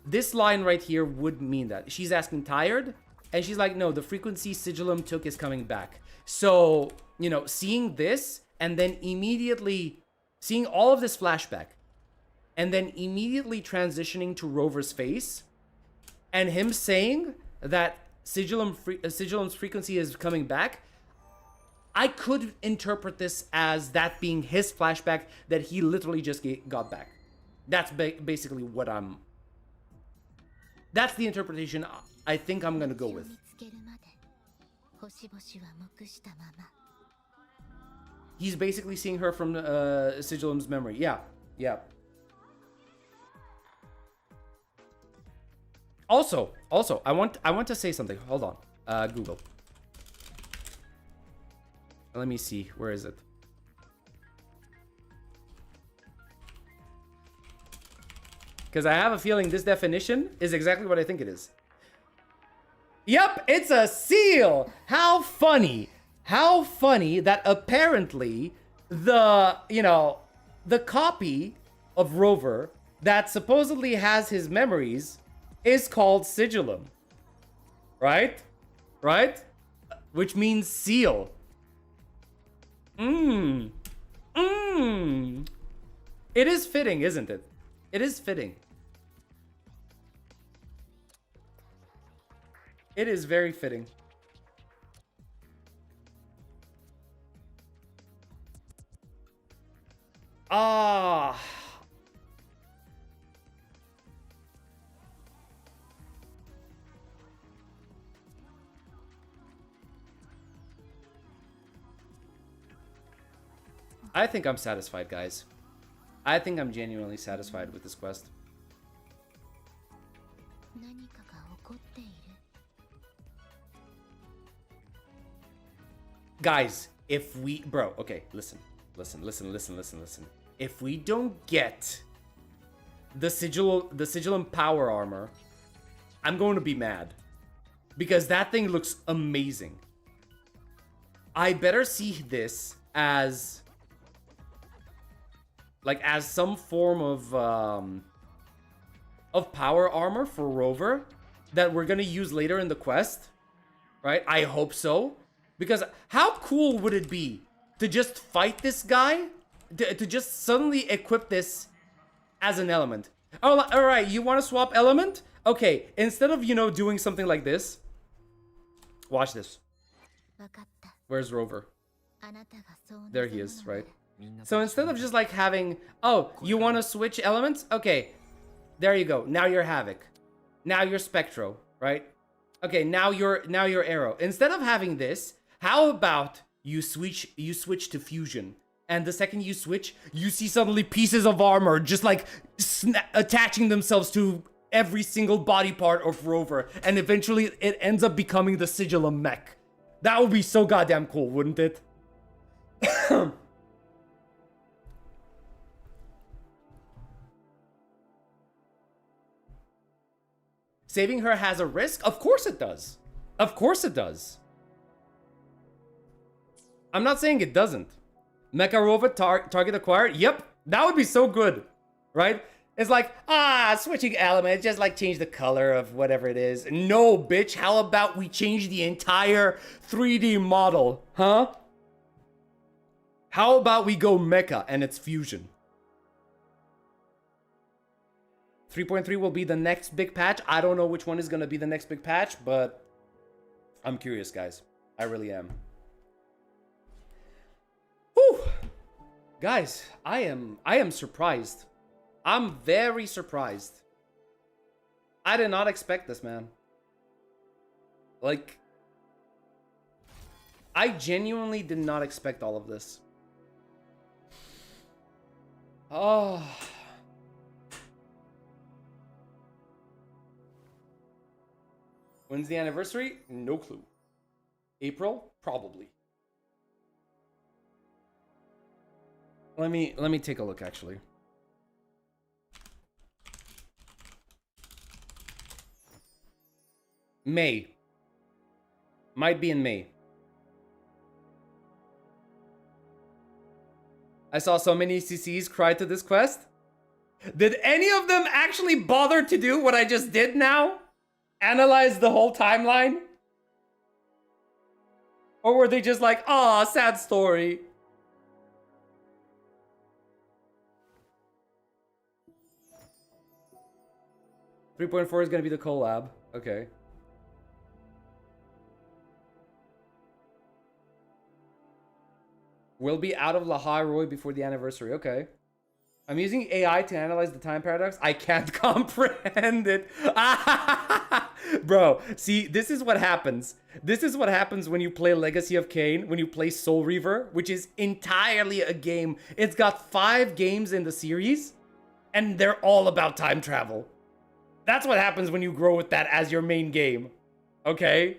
S1: this line right here would mean that. She's asking tired, and she's like, no, the frequency Sigillum took is coming back. So, you know, seeing this, and then immediately seeing all of this flashback, and then immediately transitioning to Rover's face, and him saying that Sigillum's frequency is coming back, I could interpret this as that being his flashback that he literally just got back. That's basically what I'm... That's the interpretation I think I'm gonna go with. He's basically seeing her from Sigillum's memory. Yeah, yeah. Also, I want to say something. Hold on. Google. Let me see. Where is it? Because I have a feeling this definition is exactly what I think it is. Yep, it's a seal. How funny. How funny that apparently the, you know, the copy of Rover that supposedly has his memories is called Sigillum. Right? Right? Which means seal. It is fitting, isn't it? It is fitting. It is very fitting. Ah. I think I'm satisfied, guys. I think I'm genuinely satisfied with this quest. Guys, if we... Bro, okay, listen. If we don't get the Sigillum power armor, I'm going to be mad. Because that thing looks amazing. I better see this as... like, as some form of power armor for Rover that we're gonna use later in the quest, right? I hope so. Because how cool would it be to just fight this guy? To just suddenly equip this as an element. Oh, all right, you want to swap element? Okay, instead of, you know, doing something like this, watch this. Where's Rover? There he is, right? So instead of just like having, oh, you want to switch elements? Okay, there you go. Now you're Havoc. Now you're Spectro, right? Okay, now you're Arrow. Instead of having this, how about you switch to Fusion? And the second you switch, you see suddenly pieces of armor just like attaching themselves to every single body part of Rover, and eventually it ends up becoming the Sigillum mech. That would be so goddamn cool, wouldn't it? Saving her has a risk? Of course it does. Of course it does. I'm not saying it doesn't. Mecha Rover target acquired? Yep, that would be so good, right? It's like, switching element, just like change the color of whatever it is. No, bitch, how about we change the entire 3D model, huh? How about we go mecha and it's fusion? 3.3 will be the next big patch. I don't know which one is gonna be the next big patch, but I'm curious, guys. I really am. Whew. Guys, I am surprised. I'm very surprised. I did not expect this, man. Like, I genuinely did not expect all of this. Oh. When's the anniversary? No clue. April? Probably. Let me take a look, actually. May. Might be in May. I saw so many CCs cry to this quest. Did any of them actually bother to do what I just did now? Analyze the whole timeline? Or were they just like, "Aw, sad story"? .4 is gonna be the collab. Okay. We'll be out of Lahai Roy before the anniversary. Okay. I'm using AI to analyze the time paradox. I can't comprehend it. Bro, see, this is what happens. This is what happens when you play Legacy of Kain, when you play Soul Reaver, which is entirely a game. It's got 5 games in the series, and they're all about time travel. That's what happens when you grow with that as your main game. Okay?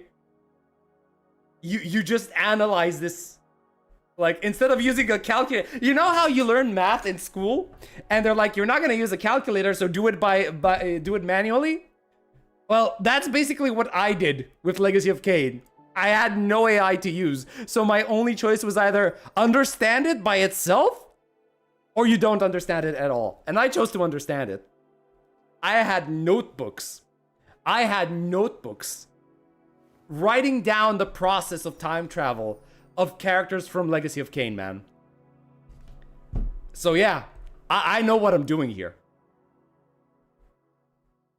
S1: You just analyze this. Like, instead of using a calculator, you know how you learn math in school, and they're like, "You're not gonna use a calculator, so do it do it manually." Well, that's basically what I did with Legacy of Kain. I had no AI to use, so my only choice was either understand it by itself, or you don't understand it at all. And I chose to understand it. I had notebooks. Writing down the process of time travel of characters from Legacy of Kain, man. So yeah, I know what I'm doing here.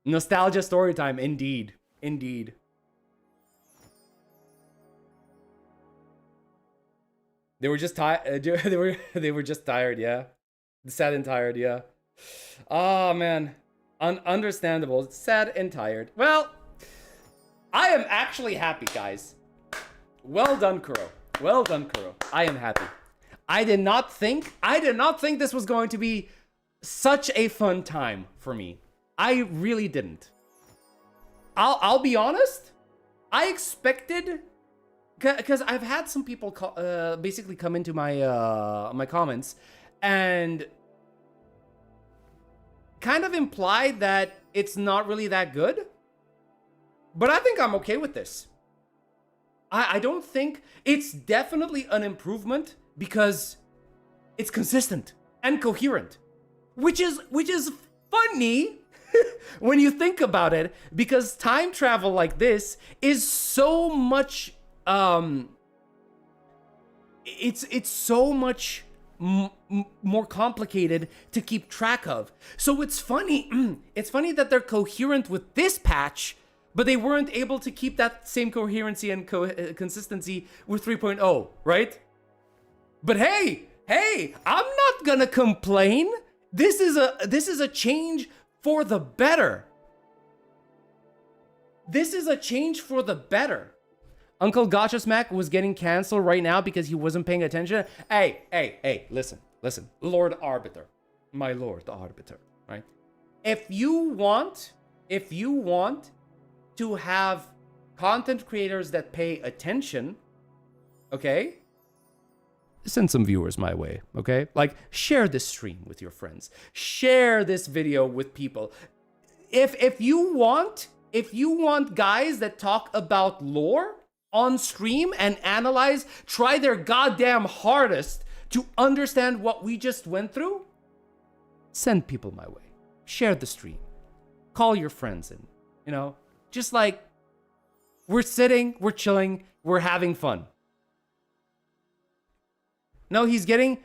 S1: Nostalgia story time, indeed. Indeed. They were just tired. They were just tired, yeah. Sad and tired, yeah. Oh man, understandable. Sad and tired. Well, I am actually happy, guys. Well done, Kuro. Well done, Kuro. I am happy. I did not think this was going to be such a fun time for me. I really didn't. I'll be honest. I expected, because I've had some people basically come into my my comments and kind of implied that it's not really that good. But I think I'm okay with this. I don't think it's definitely an improvement because it's consistent and coherent, which is funny when you think about it, because time travel like this is so much it's so much more complicated to keep track of. So it's funny that they're coherent with this patch, but they weren't able to keep that same coherency and consistency with 3.0, right? But hey, I'm not gonna complain. This is a change for the better. This is a change for the better. Uncle Gotcha Smack was getting canceled right now because he wasn't paying attention. Hey, listen. Lord Arbiter. My Lord Arbiter, right? If you want to have content creators that pay attention, okay? Send some viewers my way, okay? Like, share this stream with your friends. Share this video with people. If you want guys that talk about lore on stream and analyze, try their goddamn hardest to understand what we just went through, send people my way. Share the stream. Call your friends in, you know? Just like, we're sitting, we're chilling, we're having fun. No, he's getting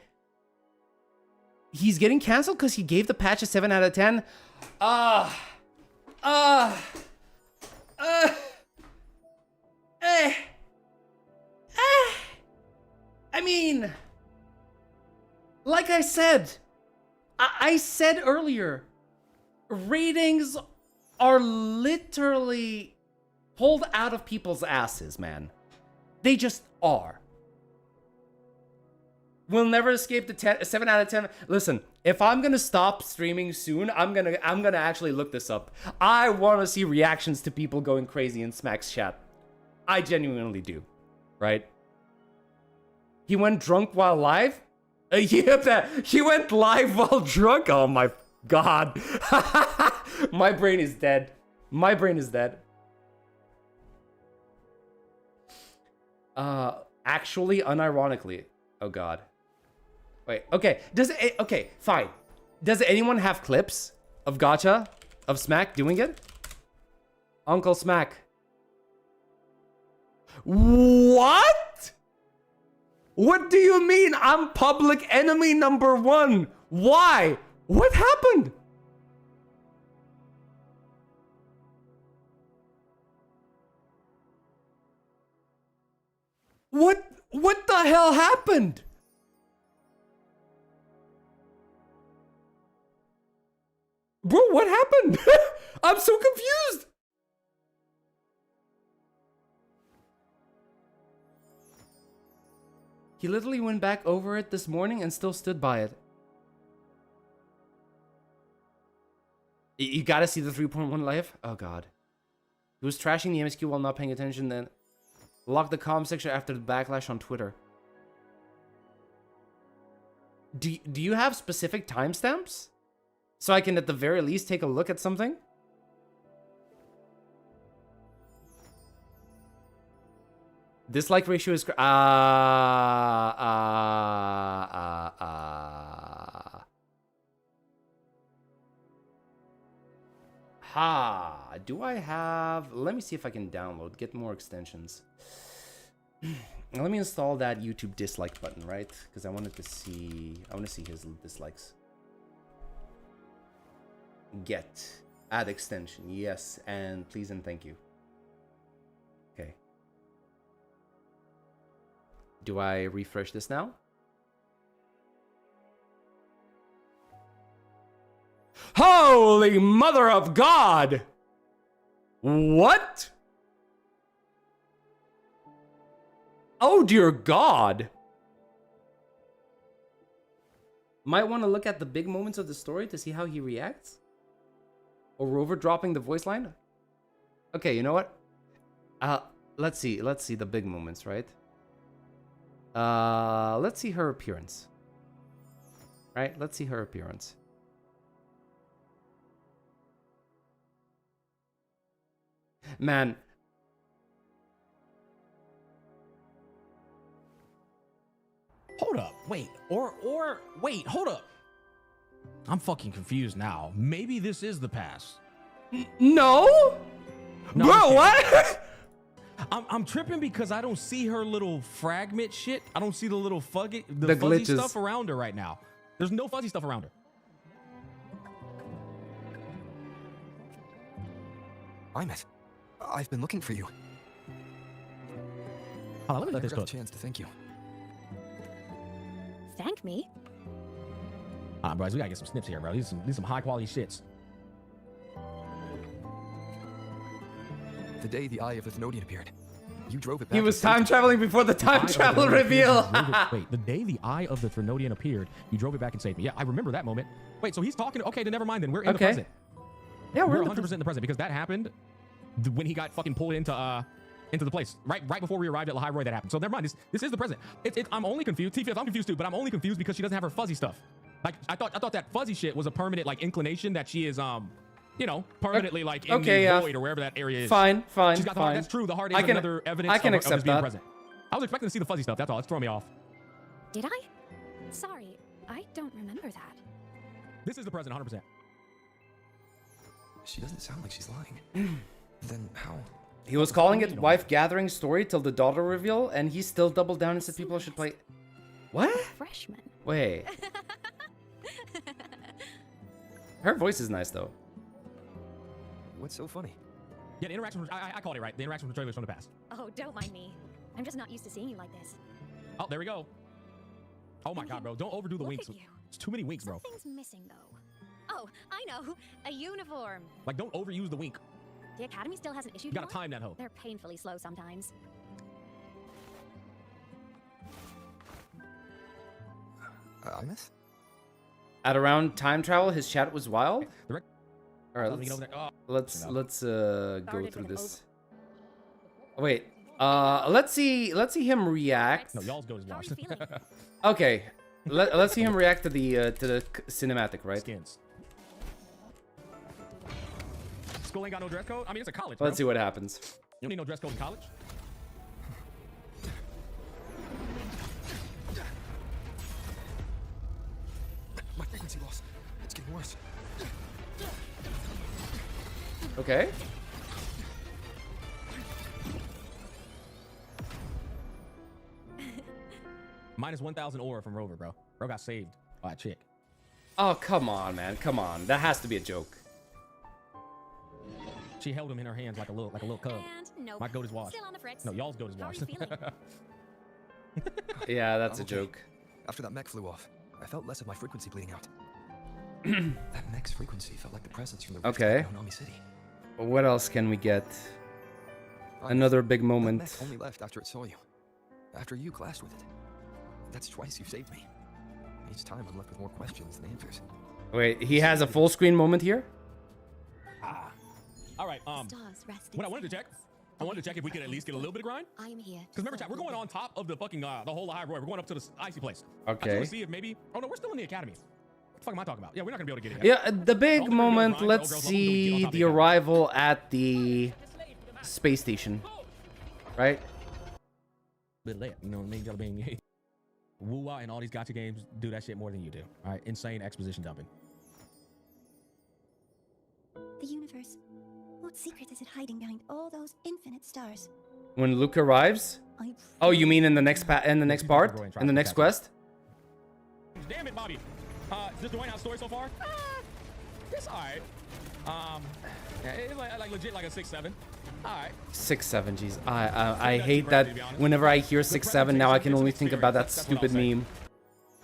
S1: canceled because he gave the patch a 7 out of 10. I mean, like I said, I said earlier, ratings are literally pulled out of people's asses, man. They just are. We'll never escape the 7 out of 10. Listen, if I'm gonna stop streaming soon, I'm gonna actually look this up. I want to see reactions to people going crazy in Smack's chat. I genuinely do, right? He went drunk while live? Yeah, he went live while drunk? Oh my god. My brain is dead. My brain is dead. Actually, unironically. Oh god. Wait, okay. Okay, fine. Does anyone have clips of Gacha, of Smack doing it? Uncle Smack. What? What do you mean I'm public enemy number 1? Why? What happened? What the hell happened? Bro, what happened? I'm so confused. He literally went back over it this morning and still stood by it. You gotta see the 3.1 live? Oh god. He was trashing the MSQ while not paying attention, then locked the comment section after the backlash on Twitter. Do you have specific timestamps? So I can at the very least take a look at something? Dislike ratio is... Ha! Do I have... Let me see if I can download, get more extensions. Let me install that YouTube dislike button, right? Because I wanted to see... I want to see his dislikes. Get. Add extension. Yes, and please and thank you. Okay. Do I refresh this now? Holy Mother of God! What? Oh dear God! Might want to look at the big moments of the story to see how he reacts. Or Rover dropping the voice line. Okay, you know what? Let's see the big moments, right? Let's see her appearance. Right? Let's see her appearance. Man.
S13: Hold up. Wait. Wait, hold up. I'm fucking confused now. Maybe this is the past.
S1: No? Bro, what?
S13: I'm tripping because I don't see her little fragment shit. I don't see the little fuzzy
S1: glitches.
S13: stuff around her right now. There's no fuzzy stuff around her.
S15: I've been looking for you.
S13: Hold on, let me let this
S15: Never
S13: go.
S15: got a chance to thank you.
S6: Thank me?
S13: Bros, we gotta get some snips here, bro. These some high quality shits.
S15: The day the Eye of the Thenodian appeared, you drove it back.
S1: He was time traveling before the time travel reveal.
S13: Wait, the day the Eye of the Thenodian appeared, you drove it back and saved me. Yeah, I remember that moment. Wait, so he's talking. Okay, then never mind. Then we're in the present.
S1: Yeah, we're
S13: 100% in the present because that happened when he got fucking pulled into the place right before we arrived at Lahairoi. That happened. So never mind. This is the present. I'm only confused. T5, I'm confused too, but I'm only confused because she doesn't have her fuzzy stuff. Like I thought that fuzzy shit was a permanent like inclination that she is you know, permanently like in the void or wherever that area is.
S1: Fine.
S13: She's got the heart. That's true. The heart is another evidence of this being present. I was expecting to see the fuzzy stuff. That's all. It's throwing me off.
S6: Did I? Sorry, I don't remember that.
S13: This is the present, 100%.
S15: She doesn't sound like she's lying. Then how?
S1: He was calling it wife gathering story till the daughter reveal, and he still doubled down and said people should play. What?
S6: Freshman.
S1: Wait. Her voice is nice though.
S15: What's so funny?
S13: Yeah, the interaction. I called it right. The interaction with the trailers from the past.
S6: Oh, don't mind me. I'm just not used to seeing you like this.
S13: Oh, there we go. Oh my God, bro! Don't overdo the winks. It's too many winks, bro.
S6: Something's missing though. Oh, I know. A uniform.
S13: Like, don't overuse the wink.
S6: The Academy still hasn't issued
S13: You gotta
S6: one?
S13: time that hoe.
S6: They're painfully slow sometimes.
S15: I miss?
S1: At around time travel, his chat was wild. All right,
S13: Let me get over there. Oh.
S1: let's go through this. Wait, let's see him react.
S13: No, y'all's go is washed.
S1: Okay, let's see him react to the cinematic, right?
S13: Skins. School ain't got no dress code. I mean, it's a college. Bro.
S1: Let's see what happens.
S13: You don't need no dress code in college.
S15: My frequency loss. It's
S1: Okay.
S13: Minus 1,000 aura from Rover, bro. Bro got saved by a chick.
S1: Oh, come on, man. Come on. That has to be a joke.
S13: She held him in her hands like a little cub.
S6: Nope.
S13: My goat is washed.
S6: Still on the fritz.
S13: No, y'all's goat is
S6: How are
S13: washed.
S6: you feeling?
S1: Yeah, that's
S15: I'm
S1: a
S15: okay.
S1: joke.
S15: After that mech flew off, I felt less of my frequency bleeding out. That mech's frequency felt like the presence from the
S1: Okay.
S15: Anomaly City.
S1: What else can we get? Another big
S15: That
S1: moment.
S15: mech only left after it saw you. After you clashed with it. That's twice you've saved me. Each time I'm left with more questions than answers.
S1: Wait, he has a full screen moment here?
S13: All right, what I wanted to check, if we could at least get a little bit of grind.
S6: I am here.
S13: Because remember, chat, we're going on top of the fucking, the whole high road. We're going up to the icy place. I just
S1: Okay.
S13: want to see if maybe, oh no, we're still in the academy. What the fuck am I talking about? Yeah, we're not going to be able to get it.
S1: Yeah, the big moment. Let's see the arrival at the space station. Right?
S13: Bit lit, you know what I mean? Gotta be WuWa and all these gacha games do that shit more than you do. All right, insane exposition dumping.
S9: The universe. What secret is it hiding behind all those infinite stars?
S1: When Luke arrives? Oh, you mean in the next part? In the next quest?
S13: Damn it, Bobby. Is this the White House story so far? It's alright. Yeah, it's like legit like a 6-7. Alright.
S1: 6-7, jeez. I hate that. Whenever I hear 6-7, now I can only think about that stupid meme.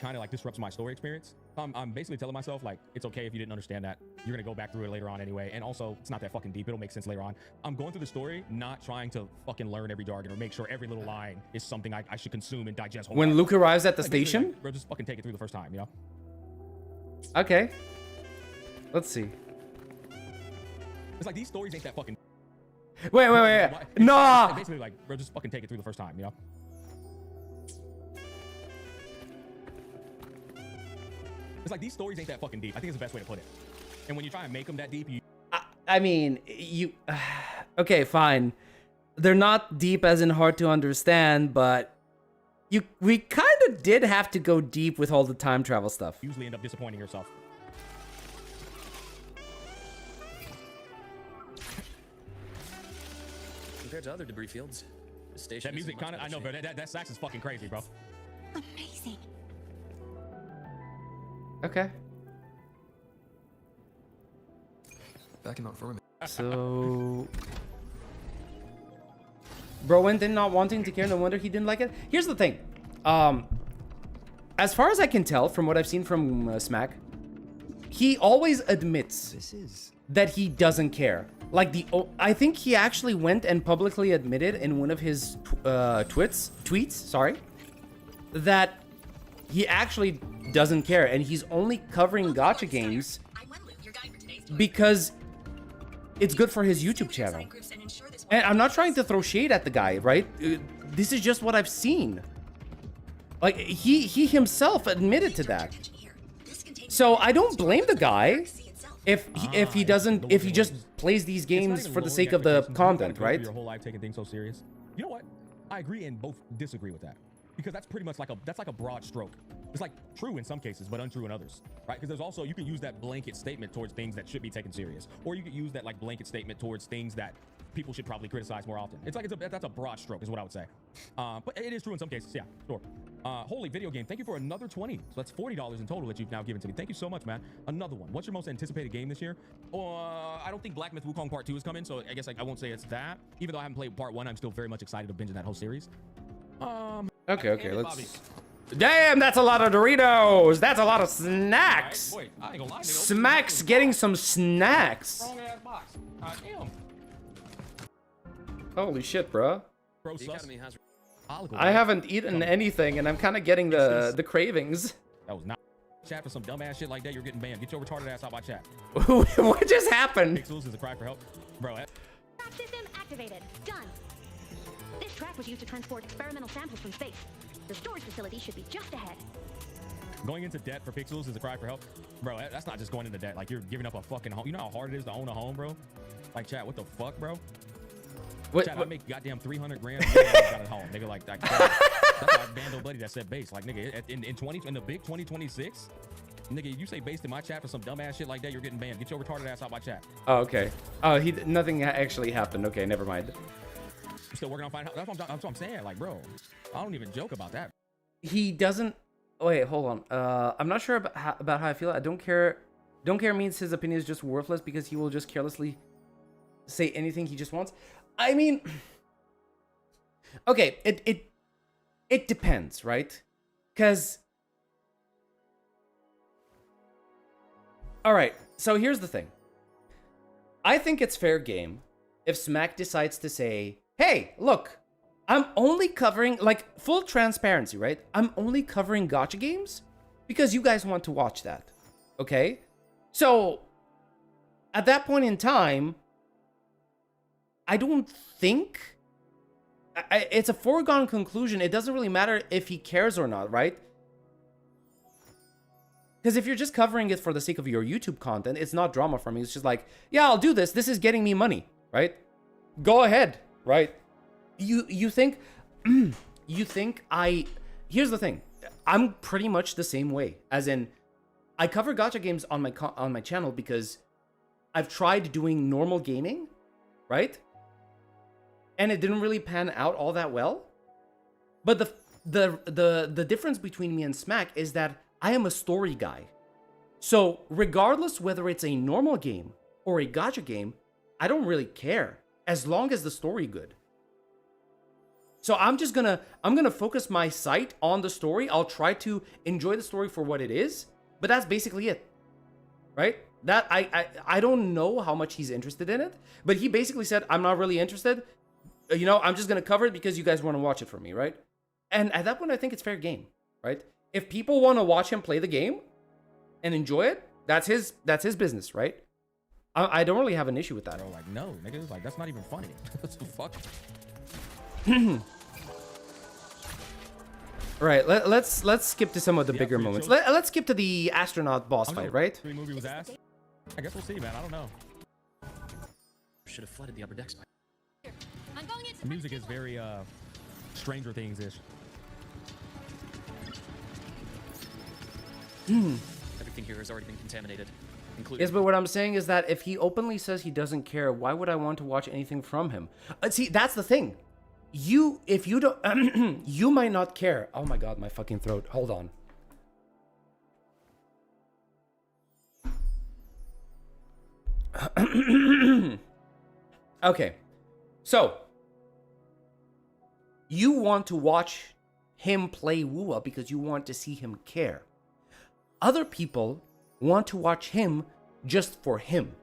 S13: Kind of like disrupts my story experience. I'm basically telling myself like it's okay if you didn't understand that. You're gonna go back through it later on anyway, and also it's not that fucking deep. It'll make sense later on. I'm going through the story, not trying to fucking learn every jargon or make sure every little line is something I should consume and digest.
S1: When Luke arrives at the station?
S13: Like, bro, just fucking take it through the first time, you know?
S1: Okay. Let's see.
S13: It's like these stories ain't that fucking.
S1: Wait. No!
S13: Basically, like, bro, just fucking take it through the first time, you know? It's like these stories ain't that fucking deep. I think it's the best way to put it. And when you try and make them that deep, you.
S1: I mean, you. Okay, fine. They're not deep as in hard to understand, but we kind of did have to go deep with all the time travel stuff.
S13: Usually end up disappointing yourself.
S7: Compared to other debris fields, the station.
S13: That music kind of. I know, bro. That sax is fucking crazy, bro.
S9: Amazing.
S1: Okay.
S15: Backing up for a minute.
S1: So. Browen did not wanting to care. No wonder he didn't like it. Here's the thing. As far as I can tell from what I've seen from Smack, he always admits that he doesn't care. Like I think he actually went and publicly admitted in one of his tweets, that he actually doesn't care, and he's only covering gacha games because it's good for his YouTube channel. And I'm not trying to throw shade at the guy, right? This is just what I've seen. Like he himself admitted to that. So I don't blame the guy if he just plays these games for the sake of the content, right?
S13: Your whole life taking things so serious. You know what? I agree and both disagree with that. Because that's pretty much like a broad stroke. It's like true in some cases, but untrue in others, right? Because there's also, you can use that blanket statement towards things that should be taken serious, or you could use that like blanket statement towards things that people should probably criticize more often. It's like that's a broad stroke, is what I would say. But it is true in some cases, yeah, sure. Holy video game, thank you for another 20. So that's $40 in total that you've now given to me. Thank you so much, man. Another one. What's your most anticipated game this year? I don't think Black Myth Wukong Part 2 is coming, so I guess I won't say it's that. Even though I haven't played Part 1, I'm still very much excited to binge that whole series.
S1: Okay, let's. Damn, that's a lot of Doritos. That's a lot of snacks.
S13: Right, boy, I ain't gonna lie,
S1: Smack's getting some snacks.
S13: Wrong ass box. Damn.
S1: Holy shit, bro.
S13: I
S1: I haven't eaten anything, and I'm kind of getting the cravings.
S13: That was not chat for some dumbass shit like that. You're getting banned. Get your retarded ass out my chat.
S1: What just happened?
S13: Pixels is a cry for help, bro.
S19: System activated. Done. This track was used to transport experimental samples from space. The storage facility should be just ahead.
S13: Going into debt for Pixels is a cry for help, bro. That's not just going into debt. Like you're giving up a fucking home. You know how hard it is to own a home, bro. Like chat, what the fuck, bro? Chat, I make goddamn 300 grand. Got at home, nigga. Like that's our bando buddy that said base. Like nigga, in the big 2026, Nigga, you say based in my chat for some dumbass shit like that, you're getting banned. Get your retarded ass out my chat.
S1: Oh, okay. Oh, nothing actually happened. Okay, never mind.
S13: I'm still working on finding out. That's what I'm saying. Like, bro, I don't even joke about that.
S1: He doesn't. Wait, hold on. I'm not sure about how I feel. I don't care. Don't care means his opinion is just worthless because he will just carelessly say anything he just wants. I mean, okay, it depends, right? Because, all right. So here's the thing. I think it's fair game if Smack decides to say, "Hey, look, I'm only covering, like, full transparency, right? I'm only covering gacha games because you guys want to watch that." Okay? So, at that point in time, I don't think... it's a foregone conclusion. It doesn't really matter if he cares or not, right? Because if you're just covering it for the sake of your YouTube content, it's not drama for me. It's just like, yeah, I'll do this. This is getting me money, right? Go ahead, right? You think here's the thing. I'm pretty much the same way. As in, I cover gacha games on my channel because I've tried doing normal gaming, right? And it didn't really pan out all that well. But the difference between me and Smack is that I am a story guy. So regardless whether it's a normal game or a gacha game, I don't really care as long as the story good. So I'm gonna focus my sight on the story. I'll try to enjoy the story for what it is, but that's basically it, right? That I don't know how much he's interested in it, but he basically said, I'm not really interested. You know, I'm just gonna cover it because you guys want to watch it for me, right? And at that point, I think it's fair game, right? If people want to watch him play the game and enjoy it, that's his business, right? I don't really have an issue with that.
S13: Bro, like, no, nigga, like, that's not even funny. What the fuck?
S1: Right, let's skip to some of the bigger moments. Let's skip to the astronaut boss fight, right?
S13: The movie was ass. I guess we'll see, man. I don't know.
S7: Should have flooded the upper decks.
S13: The music is very Stranger Things-ish.
S7: Everything here has already been contaminated, including...
S1: Yes, but what I'm saying is that if he openly says he doesn't care, why would I want to watch anything from him? See, that's the thing. If you don't, you might not care. Oh my god, my fucking throat. Hold on. Okay, so you want to watch him play WuWa because you want to see him care. Other people want to watch him just for him.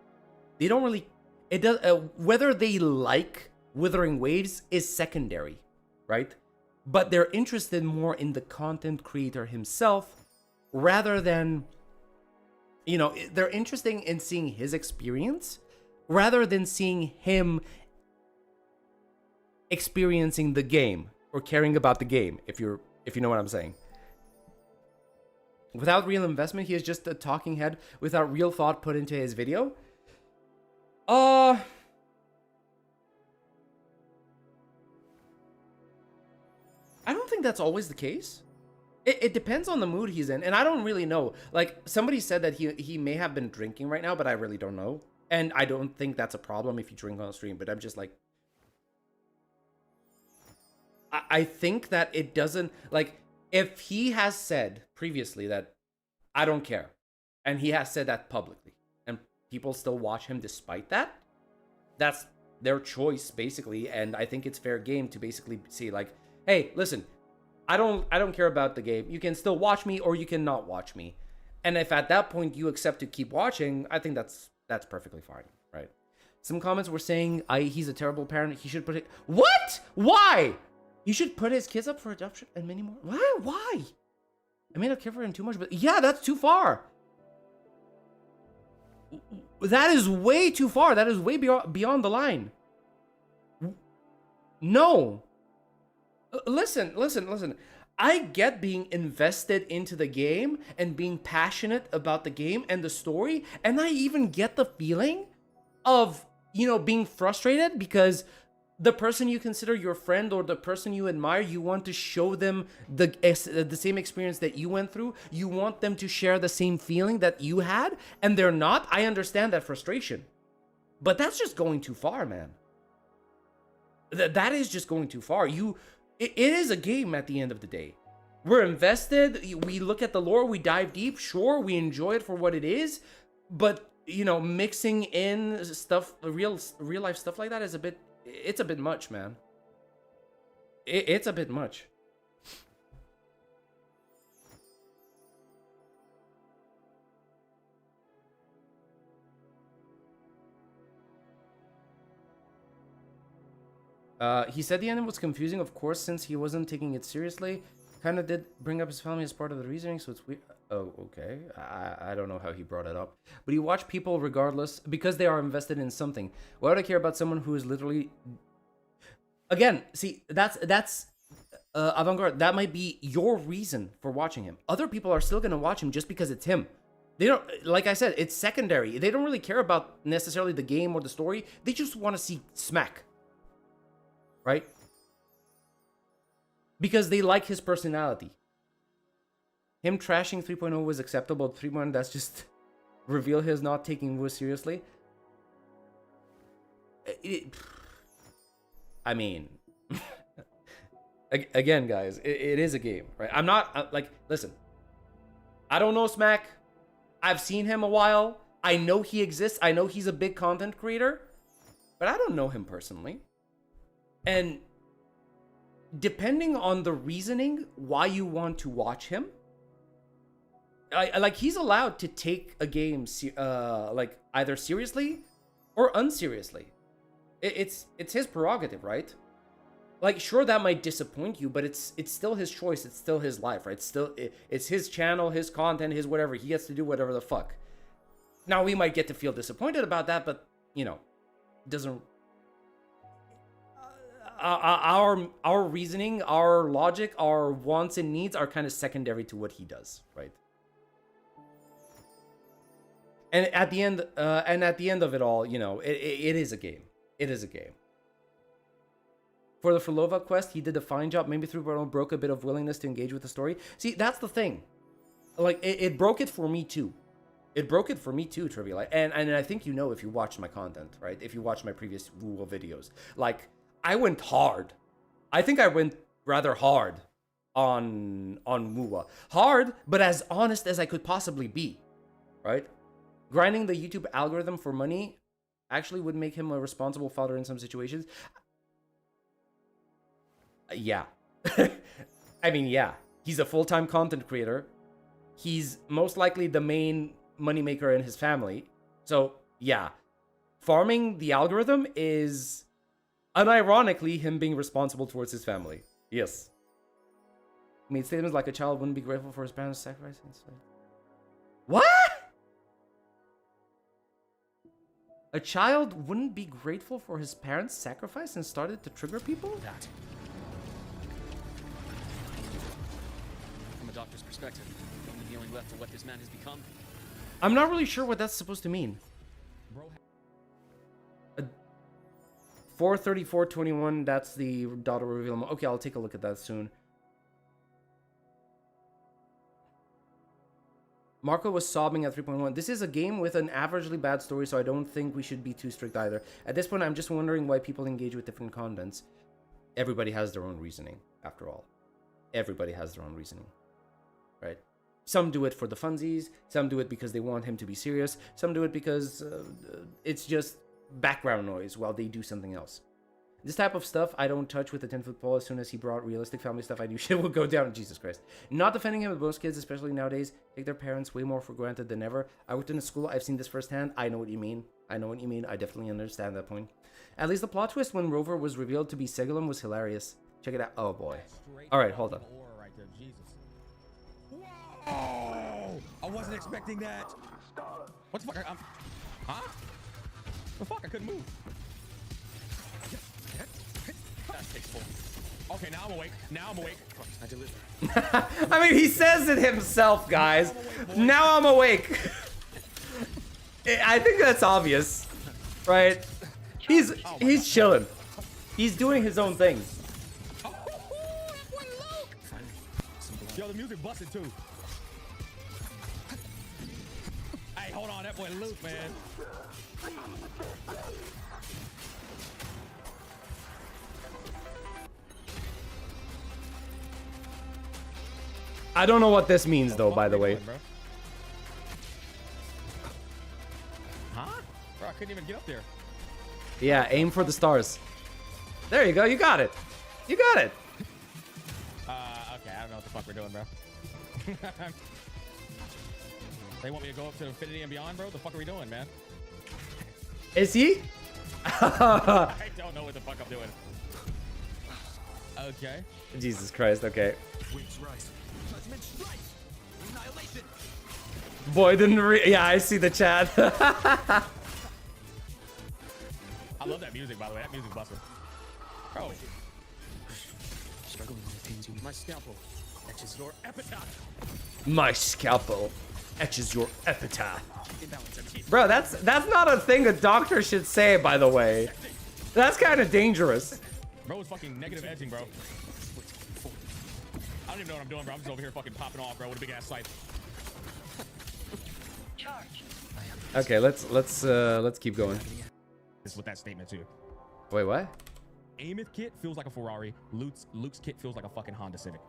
S1: They don't really... It does. Whether they like Wuthering Waves is secondary, right? But they're interested more in the content creator himself rather than... You know, they're interested in seeing his experience rather than seeing him experiencing the game or caring about the game, if you know what I'm saying. Without real investment, he is just a talking head without real thought put into his video. I don't think that's always the case. It depends on the mood he's in, and I don't really know. Like, somebody said that he may have been drinking right now, but I really don't know. And I don't think that's a problem if you drink on stream, but I'm just like... I think that it doesn't... Like, if he has said previously that I don't care, and he has said that publicly, and people still watch him despite that, that's their choice, basically, and I think it's fair game to basically say, like, hey, listen, I don't care about the game. You can still watch me, or you can not watch me. And if at that point you accept to keep watching, I think that's perfectly fine, right? Some comments were saying he's a terrible parent. He should put it... What? Why? You should put his kids up for adoption and many more. Why? I may not care for him too much, but yeah, that's too far. That is way too far. That is way beyond the line. No. Listen. I get being invested into the game and being passionate about the game and the story, and I even get the feeling of, you know, being frustrated because the person you consider your friend or the person you admire, you want to show them the same experience that you went through. You want them to share the same feeling that you had, and they're not. I understand that frustration, but that's just going too far, man. That is just going too far. It is a game at the end of the day. We're invested. We look at the lore. We dive deep. Sure, we enjoy it for what it is, but you know, mixing in stuff, real life stuff like that is it's a bit much, man. It's a bit much. He said the ending was confusing, of course, since he wasn't taking it seriously. Kind of did bring up his family as part of the reasoning, so it's weird. Oh, okay. I don't know how he brought it up. But you watch people regardless, because they are invested in something. Why would I care about someone who is literally... Again, see, that's avant-garde. That might be your reason for watching him. Other people are still going to watch him just because it's him. They don't, like I said, it's secondary. They don't really care about necessarily the game or the story. They just want to see smack. Right? Because they like his personality. Him trashing 3.0 was acceptable. 3.1, that's just reveal his not taking WuWa seriously. I mean, again, guys, it is a game, right? I'm not, like, listen. I don't know Smack. I've seen him a while. I know he exists. I know he's a big content creator. But I don't know him personally. And depending on the reasoning why you want to watch him, like, he's allowed to take a game like either seriously or unseriously. It's his prerogative, right? Like, sure, that might disappoint you, but it's still his choice. It's still his life, right? It's his channel, his content, his whatever. He gets to do whatever the fuck. Now, we might get to feel disappointed about that, but you know, doesn't. Our reasoning, our logic, our wants and needs are kind of secondary to what he does, right? And at the end, of it all, you know, it is a game. It is a game. For the Frolova quest, he did a fine job. Maybe 3.0 broke a bit of willingness to engage with the story. See, that's the thing. Like, it broke it for me too. It broke it for me too, Trivial. And I think you know if you watch my content, right? If you watch my previous WuWa videos, like, I went hard. I think I went rather hard on WuWa. Hard, but as honest as I could possibly be, right? Grinding the YouTube algorithm for money actually would make him a responsible father in some situations. Yeah. I mean, yeah. He's a full-time content creator. He's most likely the main moneymaker in his family. So, yeah. Farming the algorithm is, unironically, him being responsible towards his family. Yes. I mean, statements like a child wouldn't be grateful for his parents' sacrifice. What? A child wouldn't be grateful for his parents' sacrifice and started to trigger people?
S11: That. From a doctor's perspective, the only healing left for what this man has become.
S1: I'm not really sure what that's supposed to mean. 43421, that's the daughter reveal. Okay, I'll take a look at that soon. Marco was sobbing at 3.1. This is a game with an averagely bad story, so I don't think we should be too strict either. At this point, I'm just wondering why people engage with different contents. Everybody has their own reasoning, after all. Everybody has their own reasoning, right? Some do it for the funsies. Some do it because they want him to be serious. Some do it because it's just background noise while they do something else. This type of stuff I don't touch with a 10-foot pole. As soon as he brought realistic family stuff, I knew shit would go down. Jesus Christ. Not defending him, but most kids, especially nowadays, take their parents way more for granted than ever. I worked in a school. I've seen this firsthand. I know what you mean. I know what you mean. I definitely understand that point. At least the plot twist when Rover was revealed to be Segulum was hilarious. Check it out. Oh boy. Alright, hold on.
S11: Whoa! I wasn't expecting that. What the fuck? Huh? The fuck? I couldn't move. That takes full. Okay, now I'm awake. Now I'm awake. I deliver.
S1: I mean, he says it himself, guys. Now I'm awake. I think that's obvious, right? He's chilling. He's doing his own thing.
S13: Yo, the music busted too. Hey, hold on, that boy Luke, man.
S1: I don't know what this means though, by the way.
S13: Huh? Bro, I couldn't even get up there.
S1: Yeah, aim for the stars. There you go, you got it. You got it.
S13: Okay, I don't know what the fuck we're doing, bro. They want me to go up to infinity and beyond, bro? The fuck are we doing, man?
S1: Is he?
S13: I don't know what the fuck I'm doing. Okay.
S1: Jesus Christ, okay. Boy, didn't yeah, I see the chat.
S13: I love that music, by the way. That music's busting. Bro.
S12: My scalpel etches your epitaph.
S1: My scalpel etches your epitaph. Bro, that's not a thing a doctor should say, by the way. That's kind of dangerous.
S13: Bro is fucking negative edging, bro. I don't even know what I'm doing, bro. I'm just over here fucking popping off, bro, with a big ass sight.
S1: Okay, let's keep going.
S13: This is with that statement too.
S1: Wait, what?
S13: Amith kit feels like a Ferrari. Luke's kit feels like a fucking Honda Civic.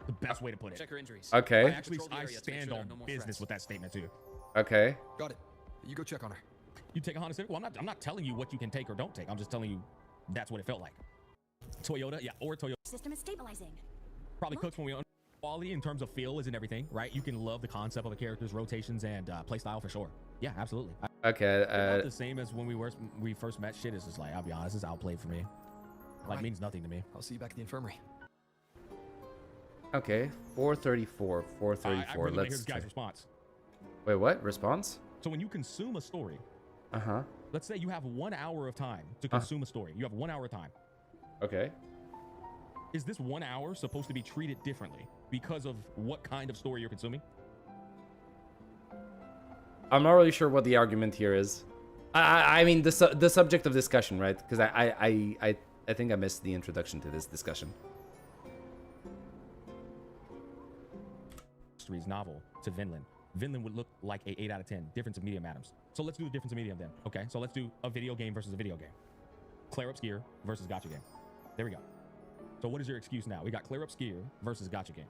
S13: The best way to put it.
S12: Check her injuries.
S1: Okay.
S13: I stand on business with that statement too.
S1: Okay.
S12: Got it. You go check on her.
S13: You take a Honda Civic? Well, I'm not telling you what you can take or don't take. I'm just telling you that's what it felt like. Toyota, yeah, or Toyota.
S9: System is stabilizing.
S13: Probably cooks when we own quality in terms of feel isn't everything, right? You can love the concept of a character's rotations and playstyle for sure. Yeah, absolutely.
S1: Okay.
S13: Not the same as when we first met. Shit is just like, I'll be honest, it's outplayed for me. Like, means nothing to me.
S12: I'll see you back at the infirmary.
S1: Okay. 434. 434.
S13: I really want to hear
S1: Let's
S13: this guy's response.
S1: Wait, what? Response?
S13: So when you consume a story,
S1: uh-huh.
S13: Let's say you have 1 hour of time to consume a story. You have 1 hour of time.
S1: Okay.
S13: Is this 1 hour supposed to be treated differently because of what kind of story you're consuming?
S1: I'm not really sure what the argument here is. I mean the subject of discussion, right? Because I think I missed the introduction to this discussion.
S13: History's novel to Vinland. Vinland would look like a 8 out of 10. Difference of medium atoms. So let's do the difference of medium then. Okay, so let's do a video game versus a video game. Clear up skier versus gotcha game. There we go. So what is your excuse now? We got clear up skier versus gotcha game.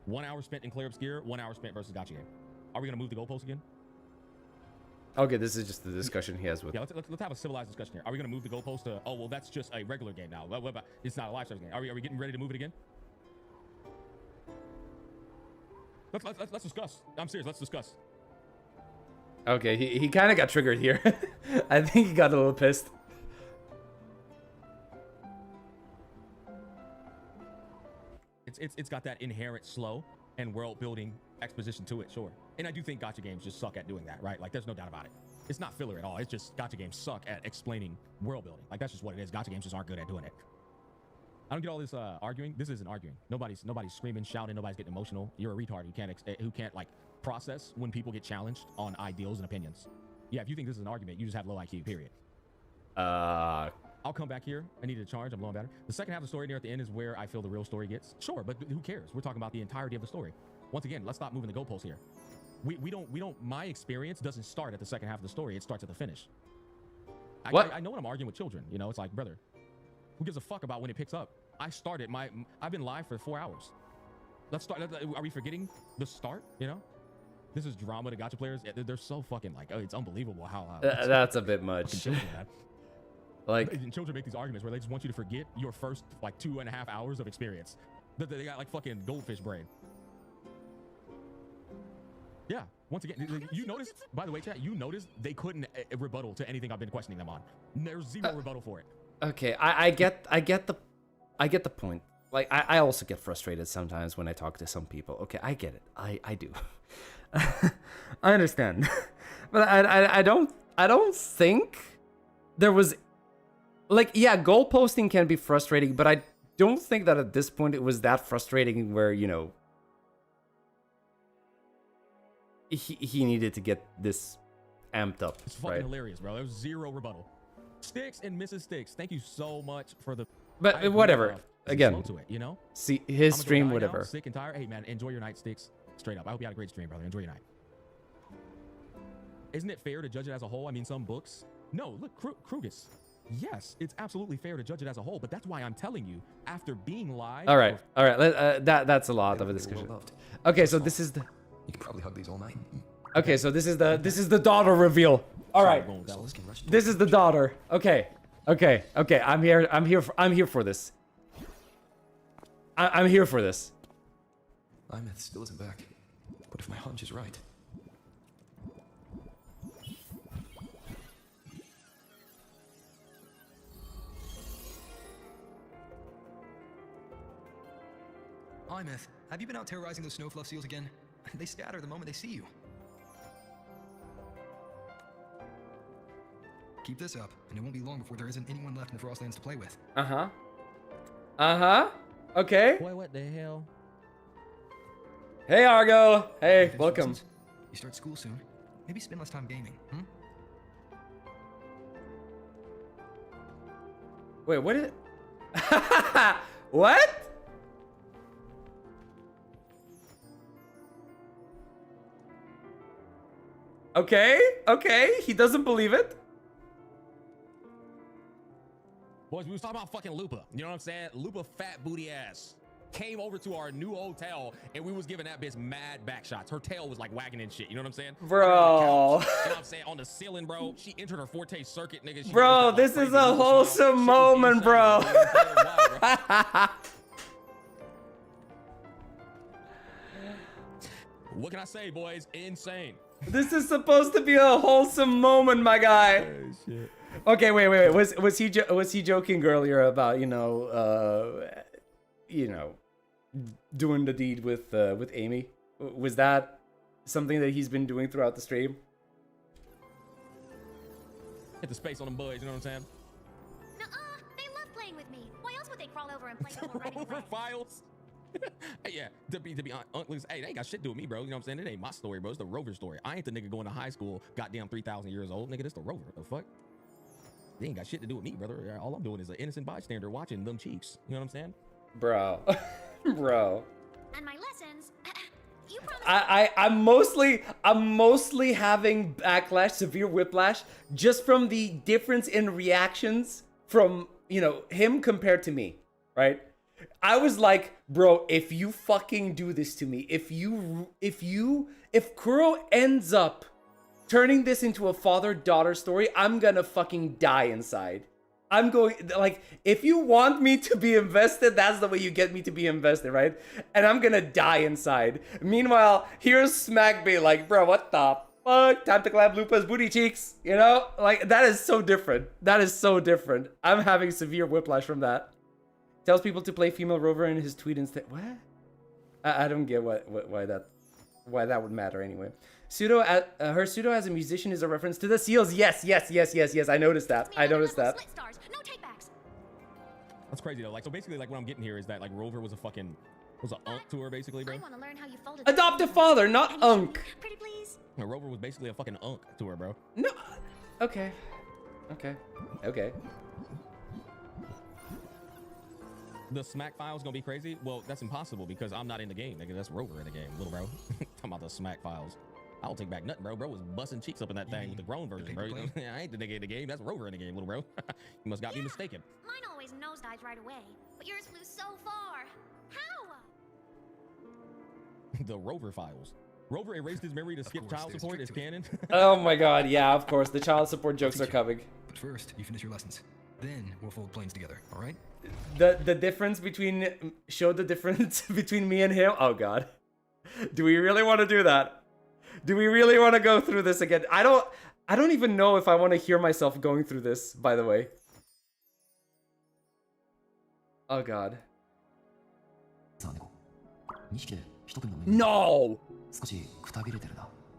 S13: 1 hour spent in clear up skier, 1 hour spent versus gotcha game. Are we gonna move the goalpost again?
S1: Okay, this is just the discussion he has with.
S13: Yeah, let's have a civilized discussion here. Are we gonna move the goalpost to? Oh well, that's just a regular game now. What about? It's not a live service game. Are we getting ready to move it again? Let's discuss. I'm serious. Let's discuss.
S1: Okay, he kind of got triggered here. I think he got a little pissed.
S13: It's got that inherent slow and world building exposition to it, sure. And I do think gacha games just suck at doing that, right? Like there's no doubt about it. It's not filler at all. It's just gacha games suck at explaining world building. Like that's just what it is. Gacha games just aren't good at doing it. I don't get all this arguing. This isn't arguing. Nobody's screaming, shouting. Nobody's getting emotional. You're a retard who can't like process when people get challenged on ideals and opinions. Yeah, if you think this is an argument, you just have low IQ. Period. I'll come back here. I needed a charge. I'm blowing battery. The second half of the story near at the end is where I feel the real story gets. Sure, but who cares? We're talking about the entirety of the story. Once again, let's stop moving the goalposts here. We don't. My experience doesn't start at the second half of the story. It starts at the finish. I know when I'm arguing with children. You know, it's like, brother, who gives a fuck about when it picks up? I've been live for 4 hours. Let's start. Are we forgetting the start? You know, this is drama to gacha players. They're so fucking like, oh, it's unbelievable how.
S1: That's a bit much. Like,
S13: and children make these arguments where they just want you to forget your first like 2.5 hours of experience. They got like fucking goldfish brain. Yeah. Once again, you noticed. By the way, chat, you noticed they couldn't rebuttal to anything I've been questioning them on. There's zero rebuttal for it.
S1: Okay, I get the point. Like I also get frustrated sometimes when I talk to some people. Okay, I get it. I do. I understand. But I don't think there was, like, yeah, goal posting can be frustrating, but I don't think that at this point it was that frustrating where, you know, he needed to get this amped up.
S13: It's fucking hilarious, bro. There was zero rebuttal. Sticks and Mrs. Sticks, thank you so much for the.
S1: But whatever. Again,
S13: to it, you know.
S1: See his
S13: I'ma go
S1: stream,
S13: die
S1: whatever.
S13: now, sick and tired. Hey man, enjoy your night, Sticks. Straight up. I hope you had a great stream, brother. Enjoy your night. Isn't it fair to judge it as a whole? I mean, some books. No, look, Krugus. Yes, it's absolutely fair to judge it as a whole, but that's why I'm telling you, after being live.
S1: All right. That's a lot of a discussion. Okay, so this is the.
S7: You could probably hug these all night.
S1: Okay, so this is the daughter reveal. All right. This is the daughter. Okay. I'm here for this. I'm here for this.
S7: Imeth still isn't back. But if my hunch is right.
S10: Imeth, have you been out terrorizing those snowfluff seals again? They scatter the moment they see you. Keep this up, and it won't be long before there isn't anyone left in the Frostlands to play with.
S1: Okay.
S13: Boy, what the hell?
S1: Hey, Argo. Hey,
S10: If it's
S1: welcome.
S10: reasons, you start school soon. Maybe spend less time gaming,
S1: Wait, what is? What? Okay, he doesn't believe it.
S13: Boys, we was talking about fucking Lupa. You know what I'm saying? Lupa fat booty ass came over to our new hotel and we was giving that bitch mad back shots. Her tail was like wagging and shit. You know what I'm saying?
S1: Bro.
S13: You know what I'm saying? On the ceiling, bro. She entered her forte circuit, nigga.
S1: Bro, this is a wholesome moment, bro.
S13: What can I say, boys? Insane.
S1: This is supposed to be a wholesome moment, my guy.
S13: Oh, shit.
S1: Okay, wait. Was he joking earlier about doing the deed with Amy? Was that something that he's been doing throughout the stream?
S13: Hit the space on them boys. You know what I'm saying?
S3: Nuh-uh, they love playing with me. Why else would they crawl over and play with writing
S13: Rover files. Hey, yeah, to be honest, hey, they ain't got shit to do with me, bro. You know what I'm saying? It ain't my story, bro. It's the Rover story. I ain't the nigga going to high school, goddamn 3,000 years old. Nigga, this the Rover. The fuck? They ain't got shit to do with me, brother. All I'm doing is an innocent bystander watching them cheeks. You know what I'm saying?
S1: Bro. Bro.
S3: And my lessons. You promised.
S1: I'm mostly having backlash, severe whiplash, just from the difference in reactions from, him compared to me, right? I was like, bro, if you fucking do this to me, if Kuro ends up turning this into a father-daughter story, I'm gonna fucking die inside. I'm going, like, if you want me to be invested, that's the way you get me to be invested, right? And I'm gonna die inside. Meanwhile, here's Smack being like, bro, what the fuck? Time to clap Lupa's booty cheeks, Like, that is so different. That is so different. I'm having severe whiplash from that. Tells people to play female Rover in his tweet instead. What? I don't get why that would matter anyway. Her pseudo as a musician is a reference to the seals. Yes. I noticed that.
S3: Split stars, no takebacks.
S13: That's crazy though. Like, so basically, like, what I'm getting here is that like Rover was a unk to her, basically, bro.
S3: I want to learn how you folded.
S1: Adopt a father, not unk.
S3: Pretty please.
S13: Rover was basically a fucking unk to her, bro.
S1: No. Okay.
S13: The Smack files gonna be crazy? Well, that's impossible because I'm not in the game, nigga. That's Rover in the game, little bro. Talking about the Smack files. I don't take back nothing, bro. Bro was busting cheeks up in that thing with the grown version, bro. I ain't the nigga in the game. That's Rover in the game, little bro. You must got me mistaken.
S3: Mine always nosedives right away, but yours flew so far. How?
S13: The Rover files. Rover erased his memory to skip child support as canon.
S1: Oh my god, yeah, of course. The child support jokes are coming.
S10: But first, you finish your lessons. Then we'll fold planes together, all right?
S1: The difference between between me and him. Oh god. Do we really want to do that? Do we really want to go through this again? I don't even know if I want to hear myself going through this, by the way. Oh god. No!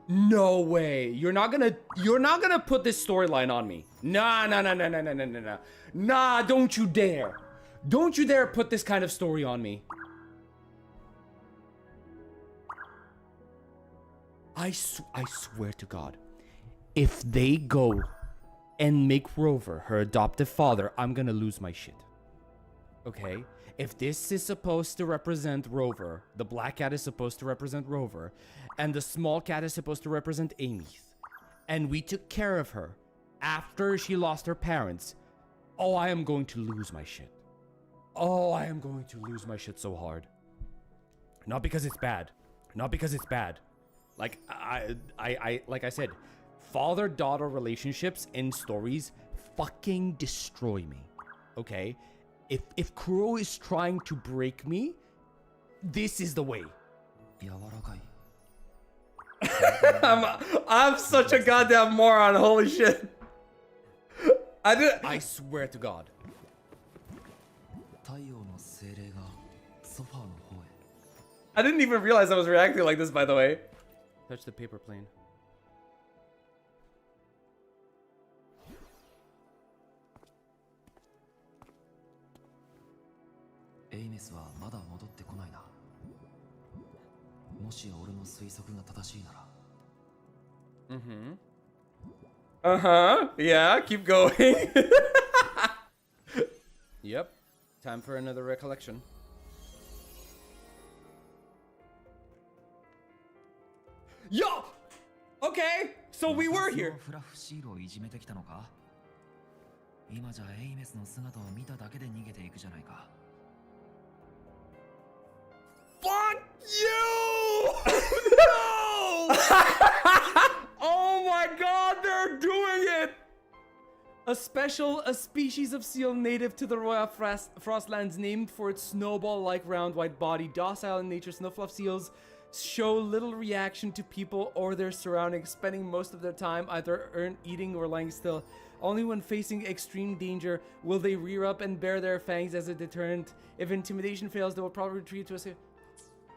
S1: No way. You're not gonna put this storyline on me. Nah. Nah, don't you dare. Don't you dare put this kind of story on me. I swear to God, if they go and make Rover her adoptive father, I'm gonna lose my shit. Okay? If this is supposed to represent Rover, the black cat is supposed to represent Rover, and the small cat is supposed to represent Amy, and we took care of her after she lost her parents, oh, I am going to lose my shit. Oh, I am going to lose my shit so hard. Not because it's bad. Not because it's bad. Like I said, father-daughter relationships in stories fucking destroy me. Okay? If Kuro is trying to break me, this is the way. I'm such a goddamn moron, holy shit. I swear to God. I didn't even realize I was reacting like this, by the way. Touch the paper plane.
S7: Aeons はまだ戻ってこないな。もし俺の推測が正しいなら。
S1: Yeah, keep going. Yep. Time for another recollection. Yo! Okay, so we were here.
S7: フラフシールをいじめてきたのか？今じゃエイメスの姿を見ただけで逃げていくじゃないか。
S1: Fuck you! No! Oh my god, they're doing it! A species of seal native to the Royal Frostlands named for its snowball-like round white body. Docile in nature, snowfluff seals show little reaction to people or their surroundings, spending most of their time either eating or lying still. Only when facing extreme danger will they rear up and bare their fangs as a deterrent. If intimidation fails, they will probably retreat to a safe...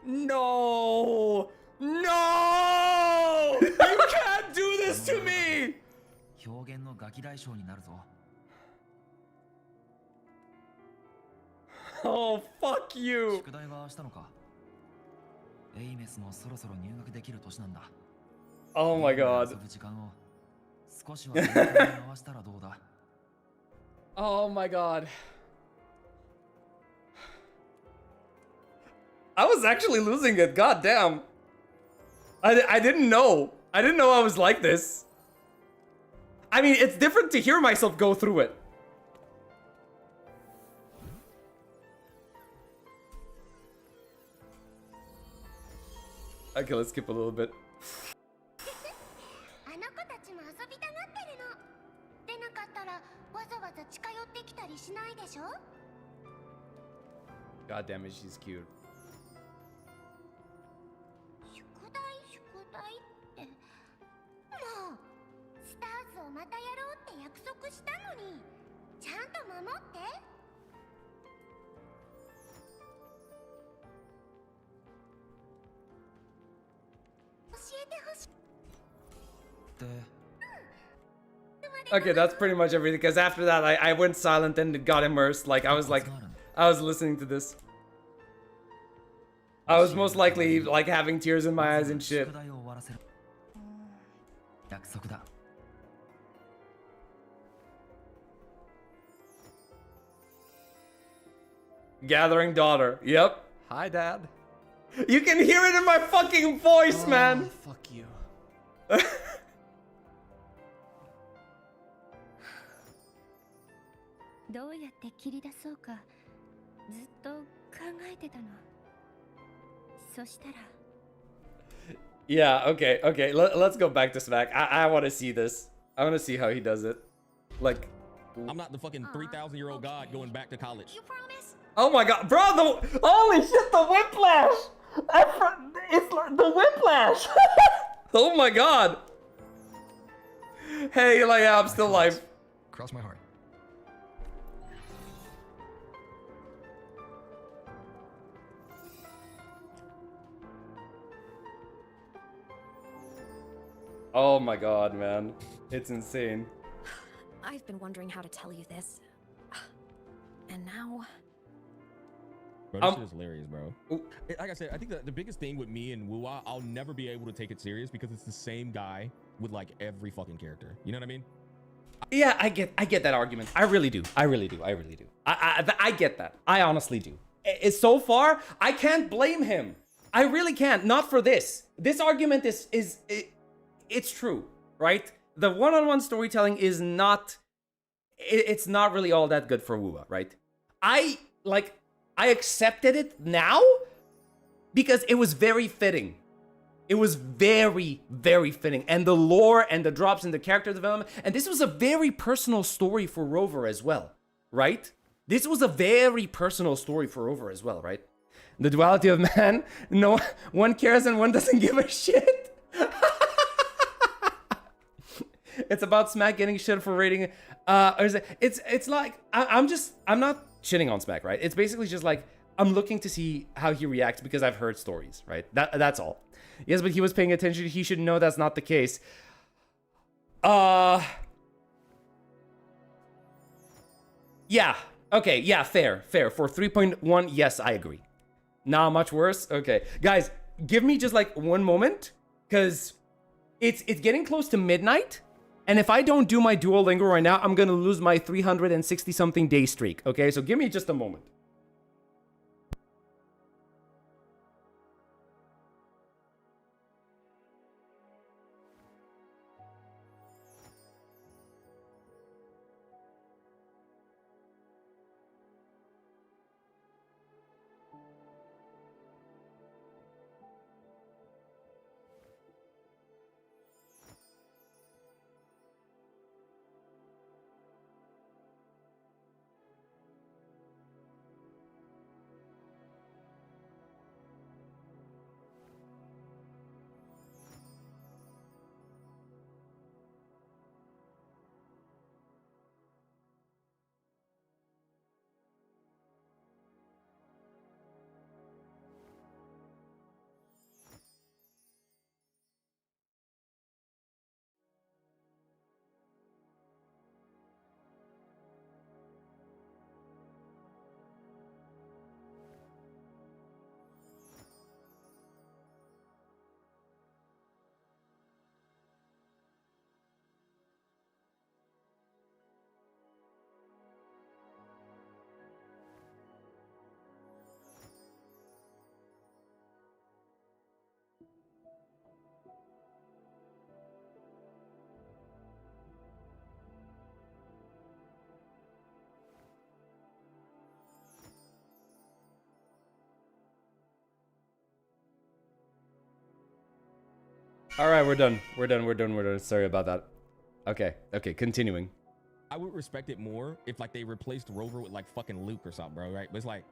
S1: No! No! You can't do this to me!
S7: 表現のガキ大将になるぞ。
S1: Oh, fuck you!
S7: 宿題はしたのか？エイメスもそろそろ入学できる年なんだ。
S1: Oh my god.
S7: 遊ぶ時間を少しは勉強に回したらどうだ？
S1: Oh my god. I was actually losing it. God damn. I didn't know. I didn't know I was like this. I mean, it's different to hear myself go through it. Okay, let's skip a little bit. God damn it, she's cute. Okay, that's pretty much everything, because after that I went silent and got immersed. Like I was listening to this. I was most likely like having tears in my eyes and shit. Gathering daughter. Yep. Hi, Dad. You can hear it in my fucking voice, man.
S2: Fuck you.
S5: どうやって切り出そうかずっと考えてたの。そしたら
S1: Yeah, okay. Let's go back to Smack. I want to see this. I want to see how he does it. Like,
S13: I'm not the fucking 3,000-year-old god going back to college.
S3: You promise?
S1: oh my god, bro! Holy shit, the whiplash! It's like the whiplash! Oh my god! Hey, like, yeah, I'm still alive.
S10: Cross my heart.
S1: Oh my god, man. It's insane.
S9: I've been wondering how to tell you this. And now...
S13: Bro, this shit is hilarious, bro. Like I said, I think the biggest thing with me and WuWa, I'll never be able to take it serious because it's the same guy with like every fucking character. You know what I mean?
S1: Yeah, I get that argument. I really do. I get that. I honestly do. It's so far, I can't blame him. I really can't. Not for this. This argument it's true, right? The one-on-one storytelling is not. It's not really all that good for WuWa, right? I accepted it now because it was very fitting. It was very, very fitting. And the lore and the drops in the character development. And this was a very personal story for Rover as well, right? This was a very personal story for Rover as well, right? The duality of man. No, one cares and one doesn't give a shit. It's about Smack getting shit for rating. It's like, I'm not shitting on Smack, right? It's basically just like, I'm looking to see how he reacts because I've heard stories, right? That's all. Yes, but he was paying attention. He should know that's not the case. Yeah. Okay, yeah, fair. For 3.1, yes, I agree. Not much worse. Okay. Guys, give me just like one moment, because it's getting close to midnight. And if I don't do my Duolingo right now, I'm gonna lose my 360-something day streak. Okay, so give me just a moment. All right, we're done. Sorry about that. Okay, continuing.
S13: I would respect it more if like they replaced Rover with like fucking Luke or something, bro, right? But it's like,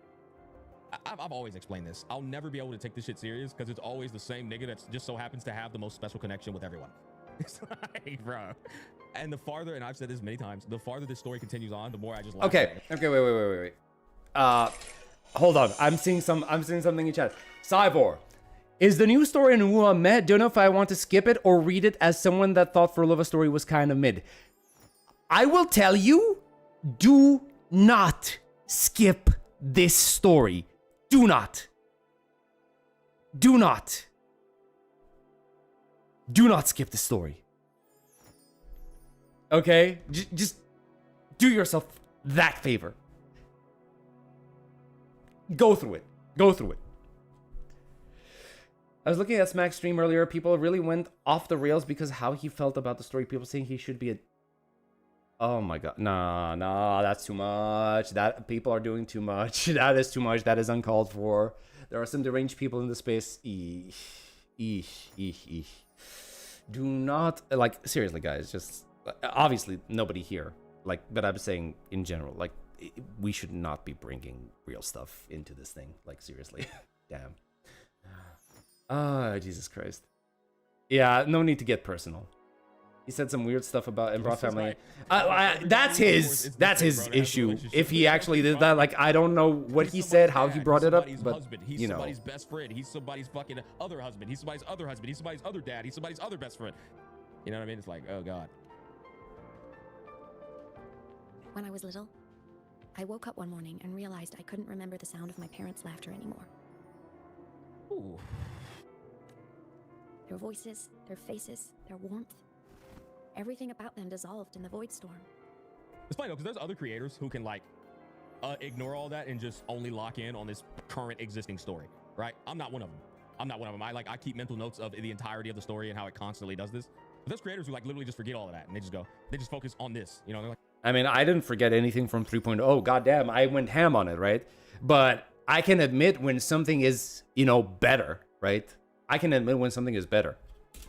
S13: I've always explained this. I'll never be able to take this shit serious because it's always the same nigga that just so happens to have the most special connection with everyone. It's like, bro. And the farther, and I've said this many times, the farther this story continues on, the more I just laugh at it.
S1: Okay, wait. Hold on. I'm seeing something in chat. Cyborg. Is the new story in WuWa meh? Don't know if I want to skip it or read it as someone that thought For Love a Story was kind of mid. I will tell you, do not skip this story. Do not skip the story. Okay? Just do yourself that favor. Go through it. I was looking at Smack's stream earlier. People really went off the rails because how he felt about the story. People saying he should be a... Oh my god. Nah, that's too much. That people are doing too much. That is too much. That is uncalled for. There are some deranged people in the space. Eesh. Do not... Like, seriously, guys. Just... Obviously, nobody here. Like, but I'm saying in general. Like, we should not be bringing real stuff into this thing. Like, seriously. Damn. Jesus Christ. Yeah, no need to get personal. He said some weird stuff about Improv family. That's his issue. If he actually did that, like, I don't know what he said, how he brought it up, but
S13: he's
S1: you know.
S13: Somebody's best friend. He's somebody's fucking other husband. He's somebody's other husband. He's somebody's other dad. He's somebody's other best friend. You know what I mean? It's like, oh god.
S9: When I was little, I woke up one morning and realized I couldn't remember the sound of my parents' laughter anymore.
S13: Ooh.
S9: Their voices, their faces, their warmth. Everything about them dissolved in the void storm.
S13: It's funny though, because there's other creators who can like ignore all that and just only lock in on this current existing story, right? I'm not one of them. I'm not one of them. I keep mental notes of the entirety of the story and how it constantly does this. But there's creators who like literally just forget all of that and they just focus on this. You know, they're like,
S1: I mean, I didn't forget anything from 3.0. Goddamn, I went ham on it, right? But I can admit when something is, better, right? I can admit when something is better.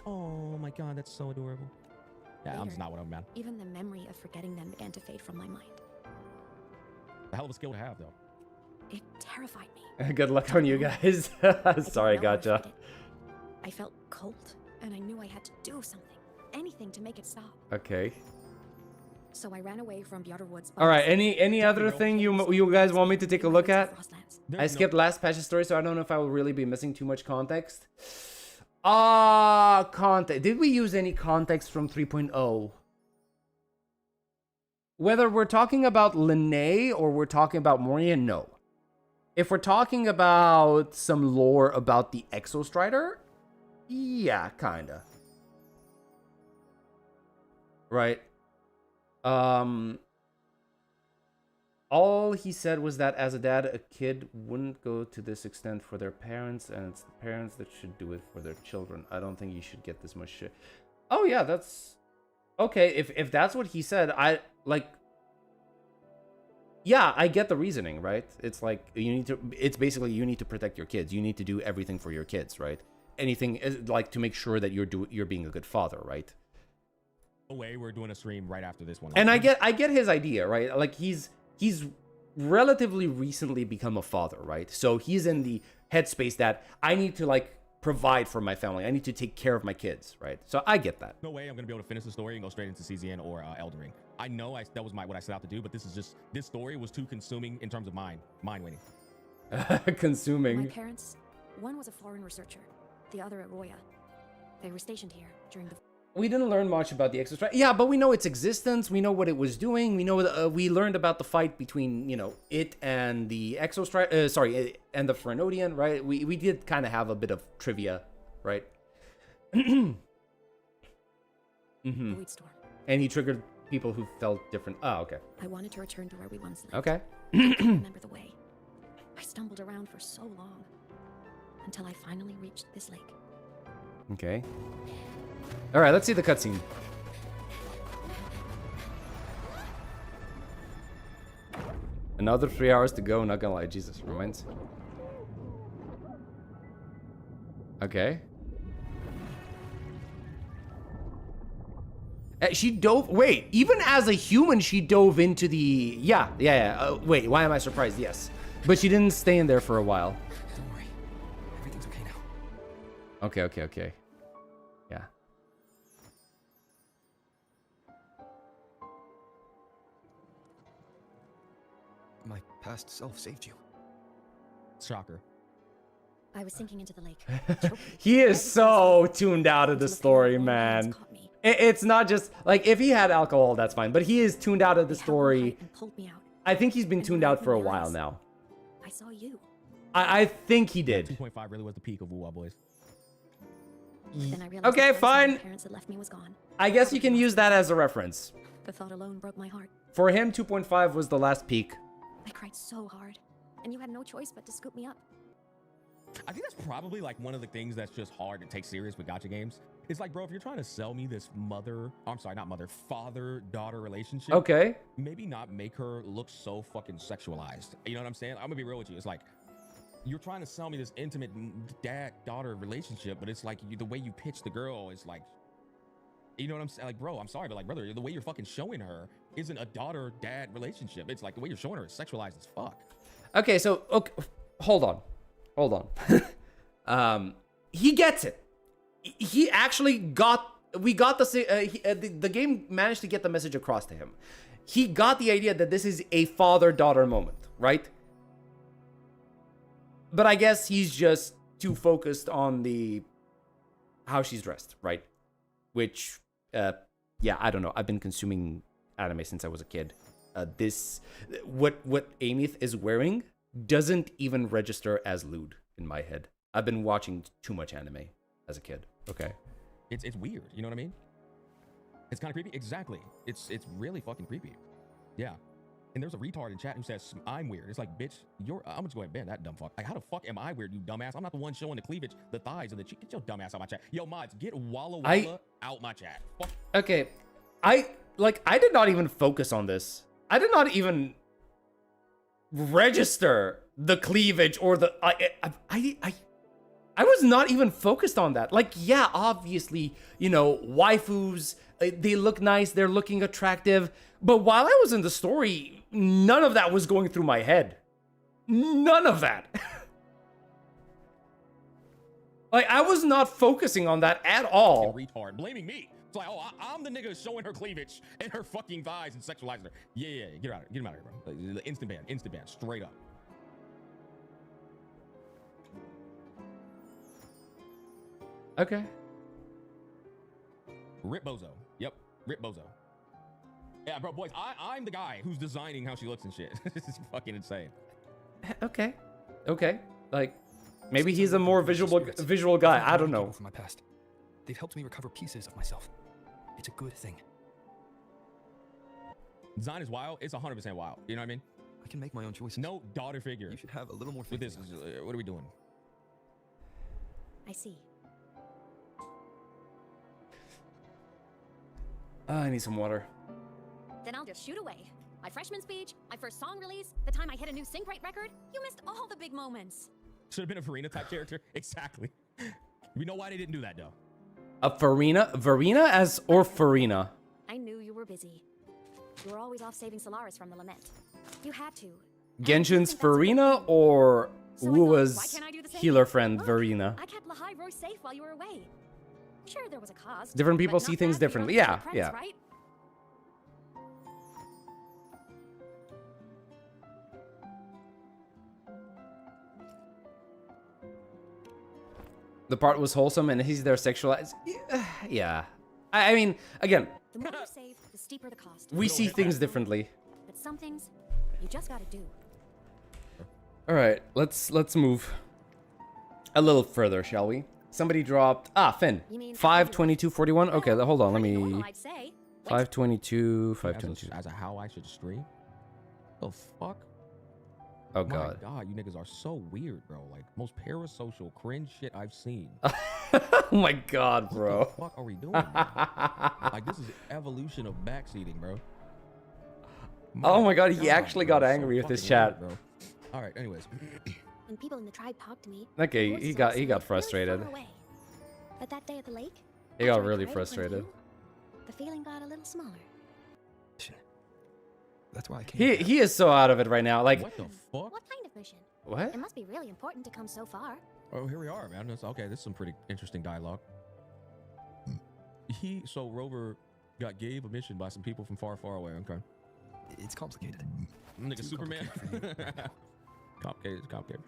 S13: oh my god, that's so adorable. Yeah, I'm
S9: Later,
S13: just not one of them, man.
S9: Even the memory of forgetting them began to fade from my mind.
S13: A hell of a skill to have, though.
S9: It terrified me.
S1: Good luck on you guys. Sorry, gotcha.
S9: I felt cold, and I knew I had to do something. Anything to make it stop.
S1: Okay.
S9: So I ran away from the outer woods.
S1: All right. Any other thing you guys want me to take a look at? I skipped last patch's story, so I don't know if I will really be missing too much context. Context. Did we use any context from 3.0? Whether we're talking about Lene or we're talking about Moria, no. If we're talking about some lore about the Exostrider, yeah, kinda. Right. All he said was that as a dad, a kid wouldn't go to this extent for their parents, and it's the parents that should do it for their children. I don't think you should get this much shit. Oh yeah, that's okay. If that's what he said, yeah, I get the reasoning, right? It's like it's basically you need to protect your kids. You need to do everything for your kids, right? Anything is like to make sure that you're being a good father, right?
S13: Away, we're doing a stream right after this one.
S1: And I get his idea, right? Like he's relatively recently become a father, right? So he's in the headspace that I need to like provide for my family. I need to take care of my kids, right? So I get that.
S13: No way I'm gonna be able to finish the story and go straight into CZN or Elden Ring. I know that was what I set out to do, but this story was too consuming in terms of mind winning.
S1: Consuming.
S9: My parents, one was a foreign researcher, the other at Roya. They were stationed here during the.
S1: We didn't learn much about the Exostrider. Yeah, but we know its existence. We know what it was doing. We know we learned about the fight between it and the Exostrider. And the Frenodian, right? We did kind of have a bit of trivia, right?
S9: Void storm.
S1: And he triggered people who felt different. Oh, okay.
S9: I wanted to return to where we once lived.
S1: Okay.
S9: I couldn't remember the way. I stumbled around for so long until I finally reached this lake.
S1: Okay. All right, let's see the cutscene. Another 3 hours to go, not gonna lie. Jesus, reminds. Okay. She dove. Wait, even as a human, she dove into the. Yeah. Wait, why am I surprised? Yes. But she didn't stay in there for a while.
S7: Don't worry. Everything's okay now.
S1: Okay. Yeah.
S7: My past self saved you.
S13: Shocker.
S9: I was sinking into the lake.
S1: He is so tuned out of the story, man. It's not just like if he had alcohol, that's fine, but he is tuned out of the story. I think he's been tuned out for a while now.
S9: I saw you.
S1: I think he did.
S13: 2.5 really was the peak of WuWa, boys.
S9: Then I realized
S1: Okay,
S9: the
S1: fine.
S9: my parents had left me was gone.
S1: I guess you can use that as a reference.
S9: The thought alone broke my heart.
S1: For him, 2.5 was the last peak.
S9: I cried so hard, and you had no choice but to scoop me up.
S13: I think that's probably like one of the things that's just hard to take serious with gacha games. It's like, bro, if you're trying to sell me this father-daughter relationship,
S1: okay,
S13: maybe not make her look so fucking sexualized. You know what I'm saying? I'm gonna be real with you. It's like you're trying to sell me this intimate dad-daughter relationship, but it's like the way you pitch the girl is like, you know what I'm saying? Like, bro, I'm sorry, but like, brother, the way you're fucking showing her isn't a daughter-dad relationship. It's like the way you're showing her is sexualized as fuck.
S1: Okay, so hold on. He gets it. He actually the game managed to get the message across to him. He got the idea that this is a father-daughter moment, right? But I guess he's just too focused on how she's dressed, right? Which, yeah, I don't know. I've been consuming anime since I was a kid. What Amith is wearing doesn't even register as lewd in my head. I've been watching too much anime as a kid. Okay.
S13: It's weird, you know what I mean? It's kind of creepy. Exactly. It's really fucking creepy. Yeah. And there's a retard in chat who says I'm weird. It's like, bitch, I'm just going to ban that dumb fuck. Like, how the fuck am I weird, you dumbass? I'm not the one showing the cleavage, the thighs, and the cheek. Get your dumbass out my chat. Yo, mods, get Walla Walla out my chat. Fuck.
S1: Okay, I did not even focus on this. I did not even register the cleavage or the I was not even focused on that. Like, yeah, obviously, you know, waifus, they look nice, they're looking attractive. But while I was in the story, none of that was going through my head. None of that. Like, I was not focusing on that at all.
S13: Retard, blaming me. It's like, oh, I'm the nigga showing her cleavage and her fucking thighs and sexualizing her. Yeah, get out of here. Get him out of here, bro. Instant ban, straight up.
S1: Okay.
S13: Rip Bozo. Yep, Rip Bozo. Yeah, bro, boys, I'm the guy who's designing how she looks and shit. This is fucking insane.
S1: Okay. Like, maybe he's a more visual guy. I don't know.
S12: From my past. They've helped me recover pieces of myself. It's a good thing.
S13: Design is wild. It's 100% wild. You know what I mean?
S12: I can make my own choices.
S13: No daughter figure.
S12: You should have a little more faith.
S13: With this, what are we doing?
S9: I see.
S1: I need some water.
S9: Then I'll just shoot away. My freshman speech, my first song release, the time I hit a new sync rate record. You missed all the big moments.
S13: Should have been a Farina type character. Exactly. We know why they didn't do that though.
S1: A Farina? Verina as or Farina?
S9: I knew you were busy. You were always off saving Solaris from the lament. You had to.
S1: Genshin's Farina or WuWa's healer friend Verina?
S9: I kept Lahai Roy safe while you were away. Sure, there was a cost.
S1: Different people see things differently. Yeah.
S9: Right?
S1: The part was wholesome and he's there sexualized. Yeah. I mean, again,
S9: The more you save, the steeper the cost.
S1: we see things differently.
S9: But some things, you just gotta do.
S1: All right, let's move a little further, shall we? Somebody dropped Finn. 52241. Okay, hold on. Let me 522 522.
S13: As a how I should stream? The fuck?
S1: Oh god.
S13: My god, you niggas are so weird, bro. Like most parasocial cringe shit I've seen.
S1: Oh my god, bro.
S13: What the fuck are we doing? Like this is evolution of backseating, bro.
S1: Oh my god, he actually got angry with his chat.
S13: Bro. All right, anyways.
S9: When people in the tribe talked to me,
S1: Okay, he got frustrated.
S9: really far away. But that day at the lake,
S1: He got
S9: after I
S1: really
S9: cried in front of
S1: frustrated.
S9: you, the feeling got a little smaller.
S12: That's why I came.
S1: He is so out of it right now. Like,
S13: What the fuck?
S9: What kind of mission?
S1: What?
S9: It must be really important to come so far.
S13: Oh, here we are, man. Okay, this is some pretty interesting dialogue. So Rover gave a mission by some people from far, far away. Okay.
S12: It's complicated.
S13: Nigga, Superman. Complicated.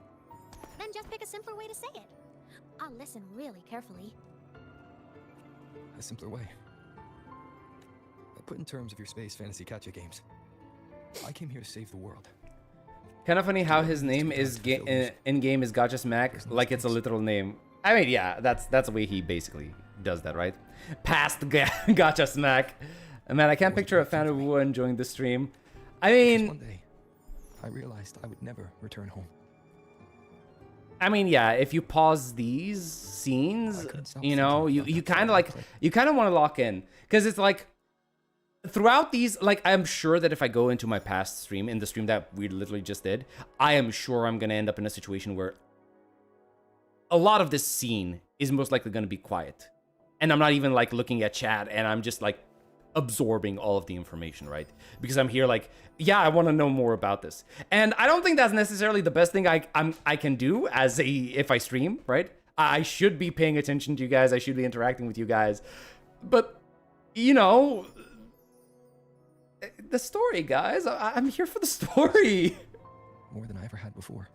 S9: Then just pick a simpler way to say it. I'll listen really carefully.
S12: A simpler way. Put in terms of your space fantasy catch-up games. I came here to save the world.
S1: Kind of funny how his name is in game is Gotcha Smack, like it's a literal name. I mean, yeah, that's the way he basically does that, right? Past Gotcha Smack. Man, I can't picture a fan of WuWa enjoying the stream. I mean,
S12: One day, I realized I would never return home.
S1: I mean, yeah, if you pause these scenes, you know, you kind of want to lock in, because it's like throughout these, like, I'm sure that if I go into my past stream, in the stream that we literally just did, I am sure I'm gonna end up in a situation where a lot of this scene is most likely gonna be quiet, and I'm not even like looking at chat, and I'm just like absorbing all of the information, right? Because I'm here like, yeah, I want to know more about this, and I don't think that's necessarily the best thing I can do as if I stream, right? I should be paying attention to you guys, I should be interacting with you guys, but you know, the story, guys. I'm here for the story.
S12: More than I ever had before.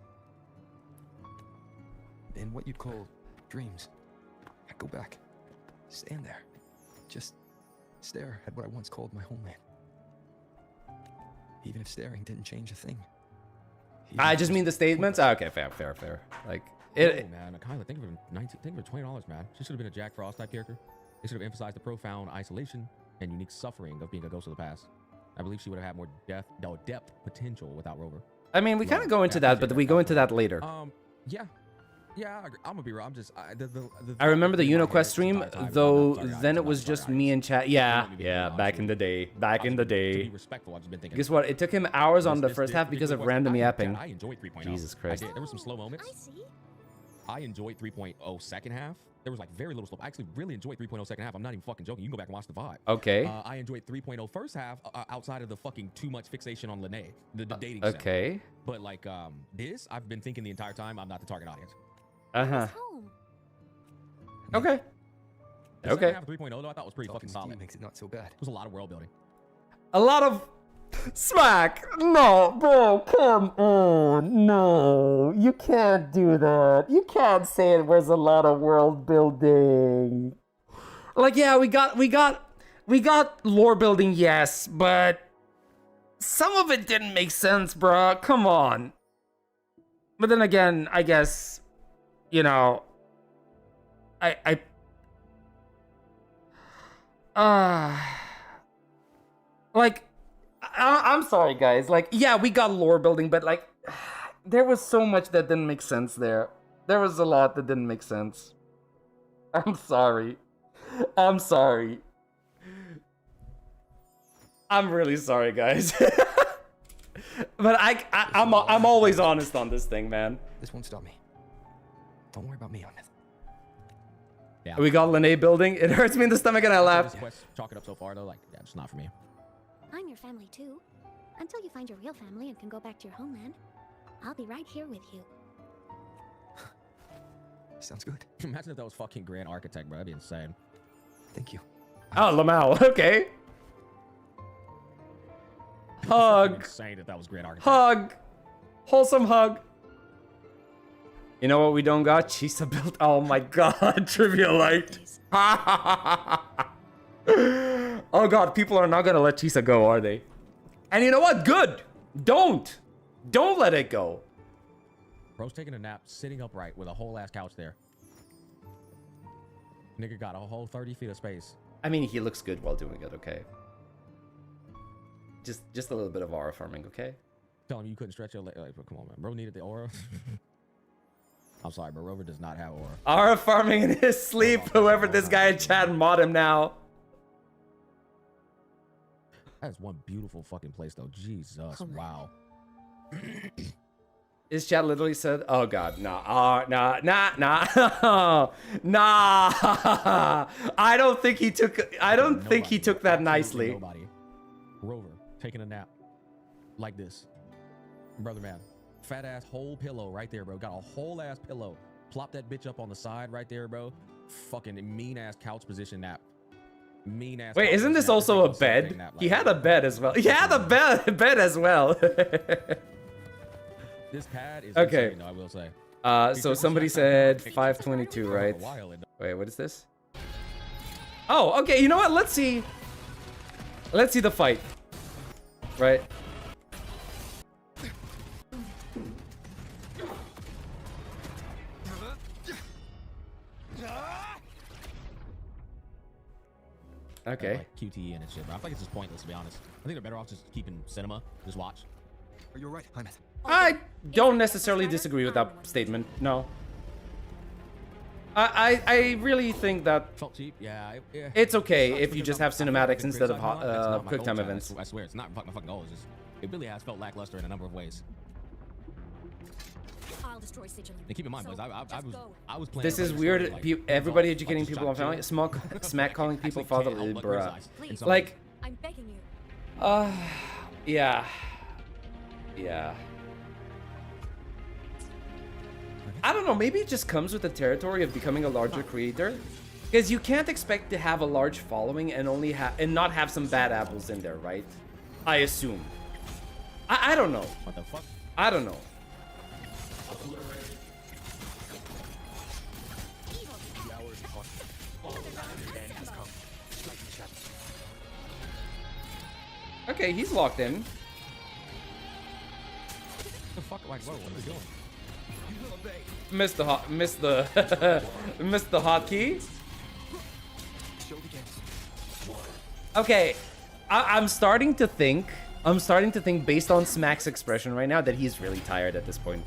S12: In what you'd call dreams, I'd go back, stand there, just stare at what I once called my homeland. Even if staring didn't change a thing.
S1: I just mean the statements. Okay, fair. Like
S13: it. Oh, man, Kyla, think of it $20, man. She should have been a Jack Frost type character. They should have emphasized the profound isolation and unique suffering of being a ghost of the past. I believe she would have had more depth potential without Rover.
S1: I mean, we kind of go into that, but we go into that later.
S13: Yeah. Yeah, I'm gonna be real. I'm just
S1: I remember the UnoQuest stream, though. Then it was just me and chat. Yeah, back in the day. Back in the day.
S13: To be respectful, I've just been thinking.
S1: Guess what? It took him hours on the first half because of random yapping.
S13: I enjoyed 3.0.
S1: Jesus Christ.
S13: There were some slow moments. I enjoyed 3.0 second half. There was like very little slow. I actually really enjoyed 3.0 second half. I'm not even fucking joking. You can go back and watch the VOD.
S1: Okay.
S13: I enjoyed 3.0 first half outside of the fucking too much fixation on Lene, the dating.
S1: Okay.
S13: Center. But like this, I've been thinking the entire time I'm not the target audience.
S1: Uh-huh. Okay.
S13: The second half of 3.0 though, I thought was pretty fucking solid.
S12: Makes it not so bad.
S13: It was a lot of world building.
S1: A lot of smack. No, bro, come on. No, you can't do that. You can't say it was a lot of world building. Like, yeah, we got lore building, yes, but some of it didn't make sense, bro. Come on. But then again, I guess, you know, like, I'm sorry, guys. Like, yeah, we got lore building, but like, there was so much that didn't make sense there. There was a lot that didn't make sense. I'm sorry. I'm sorry. I'm really sorry, guys. But I'm always honest on this thing, man.
S12: This won't stop me. Don't worry about me, Ahmed.
S13: Yeah.
S1: We got Lene building. It hurts me in the stomach and I laugh.
S13: Chalk it up so far though, like, yeah, it's not for me.
S3: I'm your family too. Until you find your real family and can go back to your homeland, I'll be right here with you.
S12: Sounds good.
S13: Imagine if that was fucking Grand Architect, bro. That'd be insane.
S12: Thank you.
S1: Oh, Lamau. Okay. Hug.
S13: Insane if that was Grand Architect.
S1: Hug. Wholesome hug. You know what we don't got? Chisa built. Oh my god, Trivial Light. Oh god, people are not gonna let Chisa go, are they? And you know what? Good. Don't let it go.
S13: Bro's taking a nap, sitting upright with a whole ass couch there. Nigga got a whole 30 feet of space.
S1: I mean, he looks good while doing it. Okay. Just a little bit of aura farming, okay?
S13: Tell him you couldn't stretch your leg. Like, come on, man. Bro needed the aura. I'm sorry, but Rover does not have aura.
S1: Aura farming in his sleep. Whoever this guy in chat, mod him now.
S13: That is one beautiful fucking place, though. Jesus, wow.
S1: His chat literally said, "Oh God, nah. I don't think he took. I don't think he took that nicely."
S13: Nobody. Rover taking a nap like this, brother man. Fat ass whole pillow right there, bro. Got a whole ass pillow. Plop that bitch up on the side right there, bro. Fucking mean ass couch position nap. Mean ass.
S1: Wait, isn't this also a bed? He had a bed as well. He had a bed as well.
S13: This pad is
S1: okay.
S13: insane, though, I will say.
S1: So somebody said 522, right? Wait, what is this? Oh, okay. You know what? Let's see. Let's see the fight. Right. Okay.
S13: Like QTE and shit, bro. I feel like it's just pointless, to be honest. I think they're better off just keeping cinema. Just watch.
S12: You're right, Ahmed.
S1: I don't necessarily disagree with that statement. No. I really think that
S13: felt cheap. Yeah,
S1: it's okay if you just have cinematics instead of QuickTime events.
S13: I swear, it's not my fucking goal. It's just, it really has felt lackluster in a number of ways.
S9: I'll destroy Sigil.
S13: And keep in mind, boys, I was playing.
S1: This is weird.
S13: Like,
S1: everybody educating people on family. Smack calling people fatherly, bruh. Like,
S9: I'm begging you.
S1: Yeah. Yeah. I don't know, maybe it just comes with the territory of becoming a larger creator. Because you can't expect to have a large following and only not have some bad apples in there, right? I assume. I don't know.
S13: What the fuck?
S1: I don't know. Okay, he's locked in.
S13: The fuck? Like, whoa, what are we doing?
S1: Missed the hotkey. Okay, I'm starting to think based on Smack's expression right now that he's really tired at this point.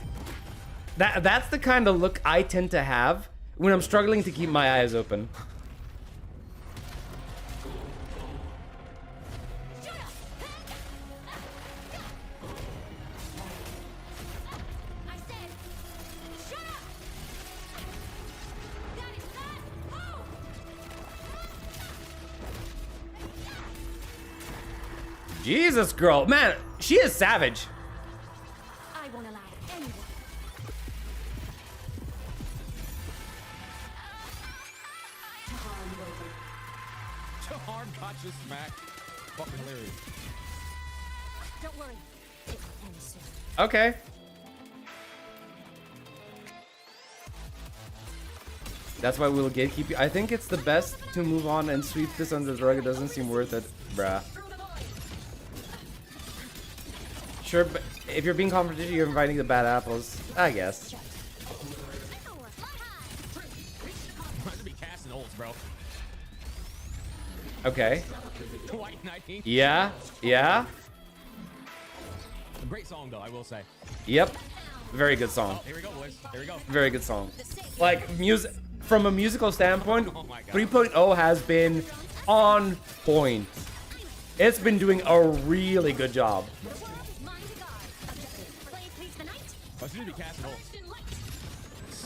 S1: That's the kind of look I tend to have when I'm struggling to keep my eyes open. Jesus, girl. Man, she is savage.
S19: I won't allow anyone.
S11: Arm gotcha smack. Fucking hilarious.
S19: Don't worry. It will end soon.
S1: Okay. That's why we'll gatekeep you. I think it's the best to move on and sweep this under the rug. It doesn't seem worth it, bruh. Sure, but if you're being confronted, you're inviting the bad apples. I guess. Okay. Yeah, yeah.
S13: Great song though, I will say.
S1: Yep. Very good song.
S13: Here we go, boys. Here we go.
S1: Very good song. Like, music from a musical standpoint, 3.0 has been on point. It's been doing a really good job.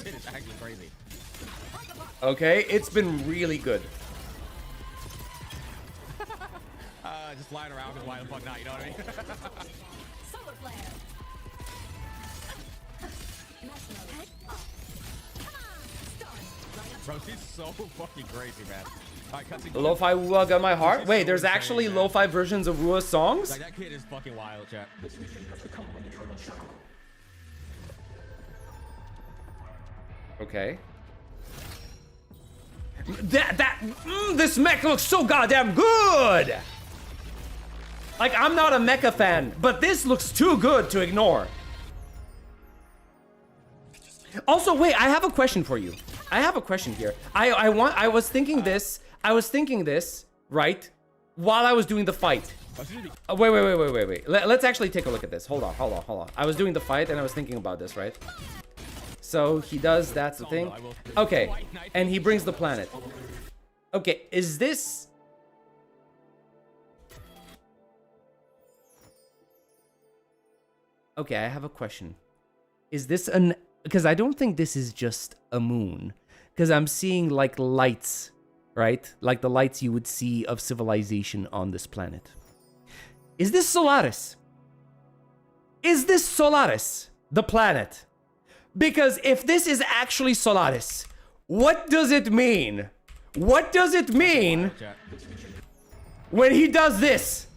S13: It is actually crazy.
S1: Okay, it's been really good.
S13: Just flying around because why the fuck not, you know what I mean? Bro, she's so fucking crazy, man. Alright, cutscene.
S1: Lo-fi WuWa got my heart. Wait, there's actually lo-fi versions of WuWa songs?
S13: Like, that kid is fucking wild, chat.
S1: Okay. This mech looks so goddamn good! Like, I'm not a mecha fan, but this looks too good to ignore. Also, wait, I have a question for you. I have a question here. I was thinking this, right? While I was doing the fight. Wait. Let's actually take a look at this. Hold on. I was doing the fight and I was thinking about this, right? So he does, that's the thing. Okay, and he brings the planet. Okay, is this... Okay, I have a question. Is this an... Because I don't think this is just a moon. Because I'm seeing like lights, right? Like the lights you would see of civilization on this planet. Is this Solaris? Is this Solaris, the planet? Because if this is actually Solaris, what does it mean? What does it mean when he does this?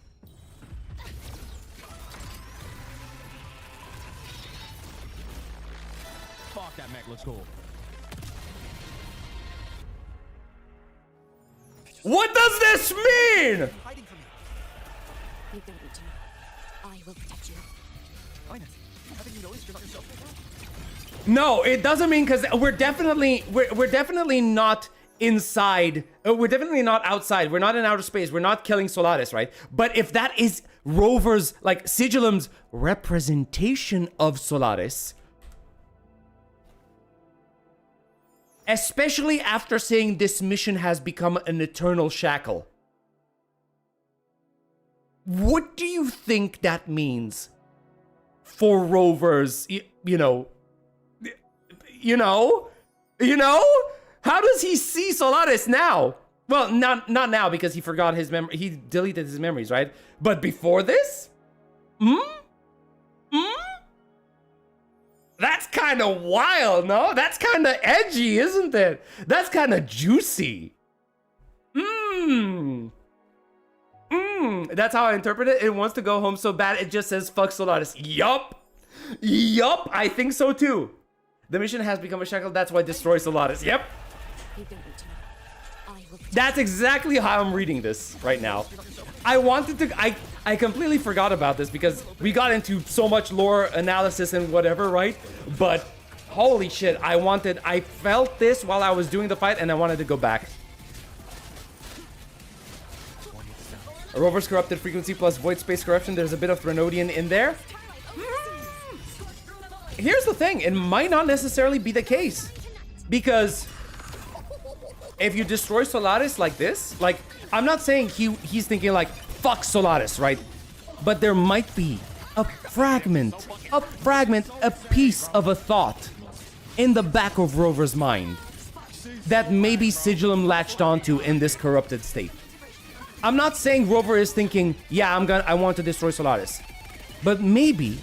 S13: Fuck, that mech looks cool.
S1: What does this mean?
S9: You don't need to know. I will protect you.
S11: Haven't you noticed you're not yourself right now?
S1: No, it doesn't mean, because we're definitely not inside. We're definitely not outside. We're not in outer space. We're not killing Solaris, right? But if that is Rover's, like Sigillum's representation of Solaris, especially after saying this mission has become an eternal shackle, what do you think that means for Rover's, you know? How does he see Solaris now? Well, not now, because he forgot his memory. He deleted his memories, right? But before this? That's kind of wild, no? That's kind of edgy, isn't it? That's kind of juicy. That's how I interpret it. It wants to go home so bad, it just says, fuck Solaris. Yup, I think so too. The mission has become a shackle, that's why it destroys Solaris. Yep. That's exactly how I'm reading this right now. I completely forgot about this because we got into so much lore analysis and whatever, right? But holy shit, I felt this while I was doing the fight and I wanted to go back. Rover's corrupted frequency plus void space corruption. There's a bit of Threnodian in there. Here's the thing. It might not necessarily be the case. Because if you destroy Solaris like this, like, I'm not saying he's thinking like, fuck Solaris, right? But there might be a fragment, a piece of a thought in the back of Rover's mind that maybe Sigilum latched onto in this corrupted state. I'm not saying Rover is thinking, yeah, I want to destroy Solaris. But maybe,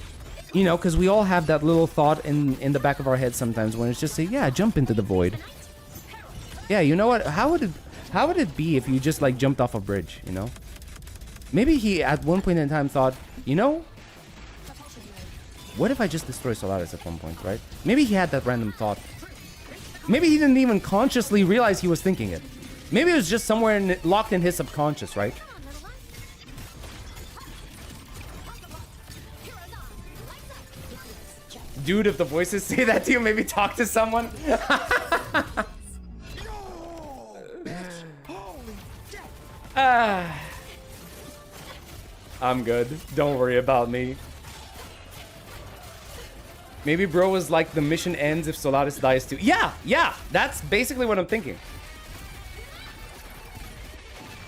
S1: you know, because we all have that little thought in the back of our head sometimes when it's just say, yeah, jump into the void. Yeah, you know what? How would it be if you just like jumped off a bridge, you know? Maybe he at one point in time thought, you know, what if I just destroy Solaris at one point, right? Maybe he had that random thought. Maybe he didn't even consciously realize he was thinking it. Maybe it was just somewhere locked in his subconscious, right? Dude, if the voices say that to you, maybe talk to someone. I'm good. Don't worry about me. Maybe bro was like, the mission ends if Solaris dies too. Yeah, that's basically what I'm thinking.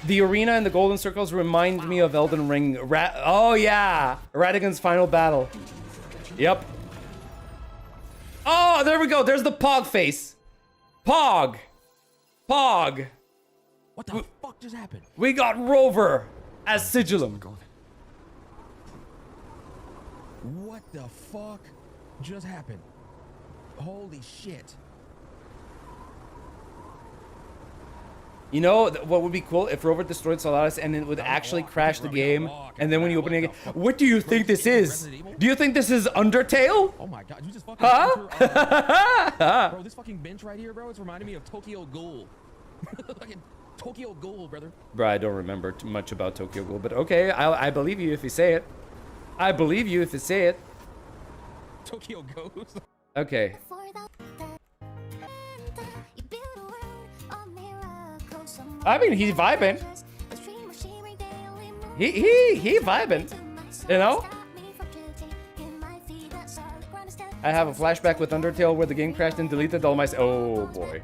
S1: The arena and the golden circles remind me of Elden Ring. Oh yeah, Radigan's final battle. Yep. Oh, there we go. There's the Pog face. Pog.
S11: What the fuck just happened?
S1: We got Rover as Sigilum.
S11: What the fuck just happened? Holy shit.
S1: You know what would be cool if Rover destroyed Solaris and it would actually crash the game, and then when you open it again, what do you think this is? Do you think this is Undertale?
S11: Oh my god, you just fucking bro, this fucking bench right here, bro, it's reminding me of Tokyo Ghoul. Fucking Tokyo Ghoul, brother.
S1: Bro, I don't remember too much about Tokyo Ghoul, but okay, I believe you if you say it. I believe you if you say it.
S11: Tokyo Ghost. Okay.
S1: I mean, he's vibing. He vibing. You know? I have a flashback with Undertale where the game crashed and deleted all my... Oh, boy.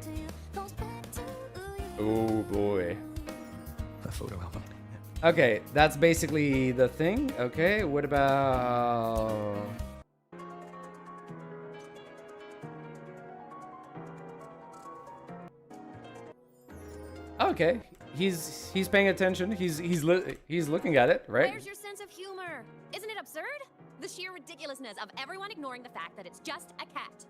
S1: Oh, boy.
S12: A photo album.
S1: Okay, that's basically the thing. Okay, what about... Okay, he's paying attention. He's looking at it, right?
S17: Where's your sense of humor? Isn't it absurd? The sheer ridiculousness of everyone ignoring the fact that it's just a cat.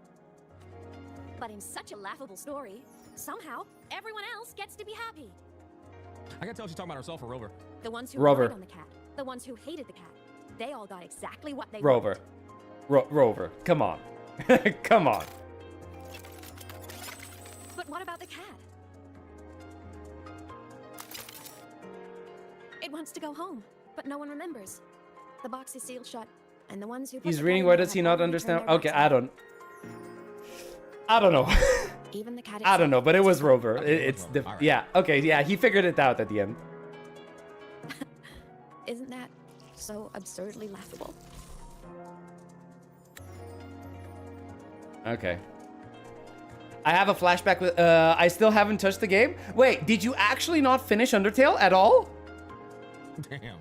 S17: But in such a laughable story, somehow everyone else gets to be happy.
S11: I can tell she's talking about herself or Rover.
S17: The ones who
S1: Rover.
S17: relied on the cat, the ones who hated the cat, they all got exactly what they
S1: Rover.
S17: wanted.
S1: Rover, come on. Come on.
S17: But what about the cat? It wants to go home, but no one remembers. The box is sealed shut, and the ones who put
S1: He's
S17: the
S1: reading.
S17: cat
S1: Why
S17: in
S1: does he
S17: have
S1: not
S17: already
S1: understand?
S17: turned their
S1: Okay,
S17: backs
S1: I don't know.
S17: Even the cat
S1: I don't know, but it was Rover.
S11: Okay,
S1: It's
S11: Rover.
S1: the
S11: All right.
S1: yeah. Okay, yeah. He figured it out at the end.
S17: Isn't that so absurdly laughable?
S1: Okay. I have a flashback with. I still haven't touched the game. Wait, did you actually not finish Undertale at all?
S11: Damn.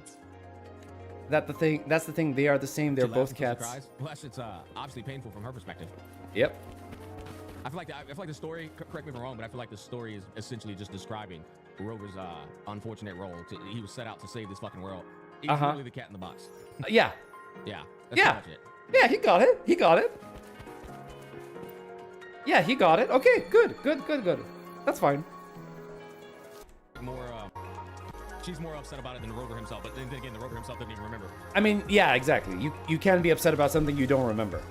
S1: That's the thing. They are the same. They're
S11: She
S1: both
S11: laughs until she
S1: cats.
S11: cries. Well, it's obviously painful from her perspective.
S1: Yep.
S11: I feel like the story. Correct me if I'm wrong, but I feel like the story is essentially just describing Rover's unfortunate role. He was set out to save this fucking world. He's really the cat in the box.
S1: Yeah.
S11: Yeah. That's
S1: Yeah.
S11: pretty much it.
S1: Yeah, he got it. He got it. Yeah, he got it. Okay, good. That's fine.
S11: She's more upset about it than Rover himself, but then again, the Rover himself didn't even remember.
S1: I mean, yeah, exactly. You can be upset about something you don't remember.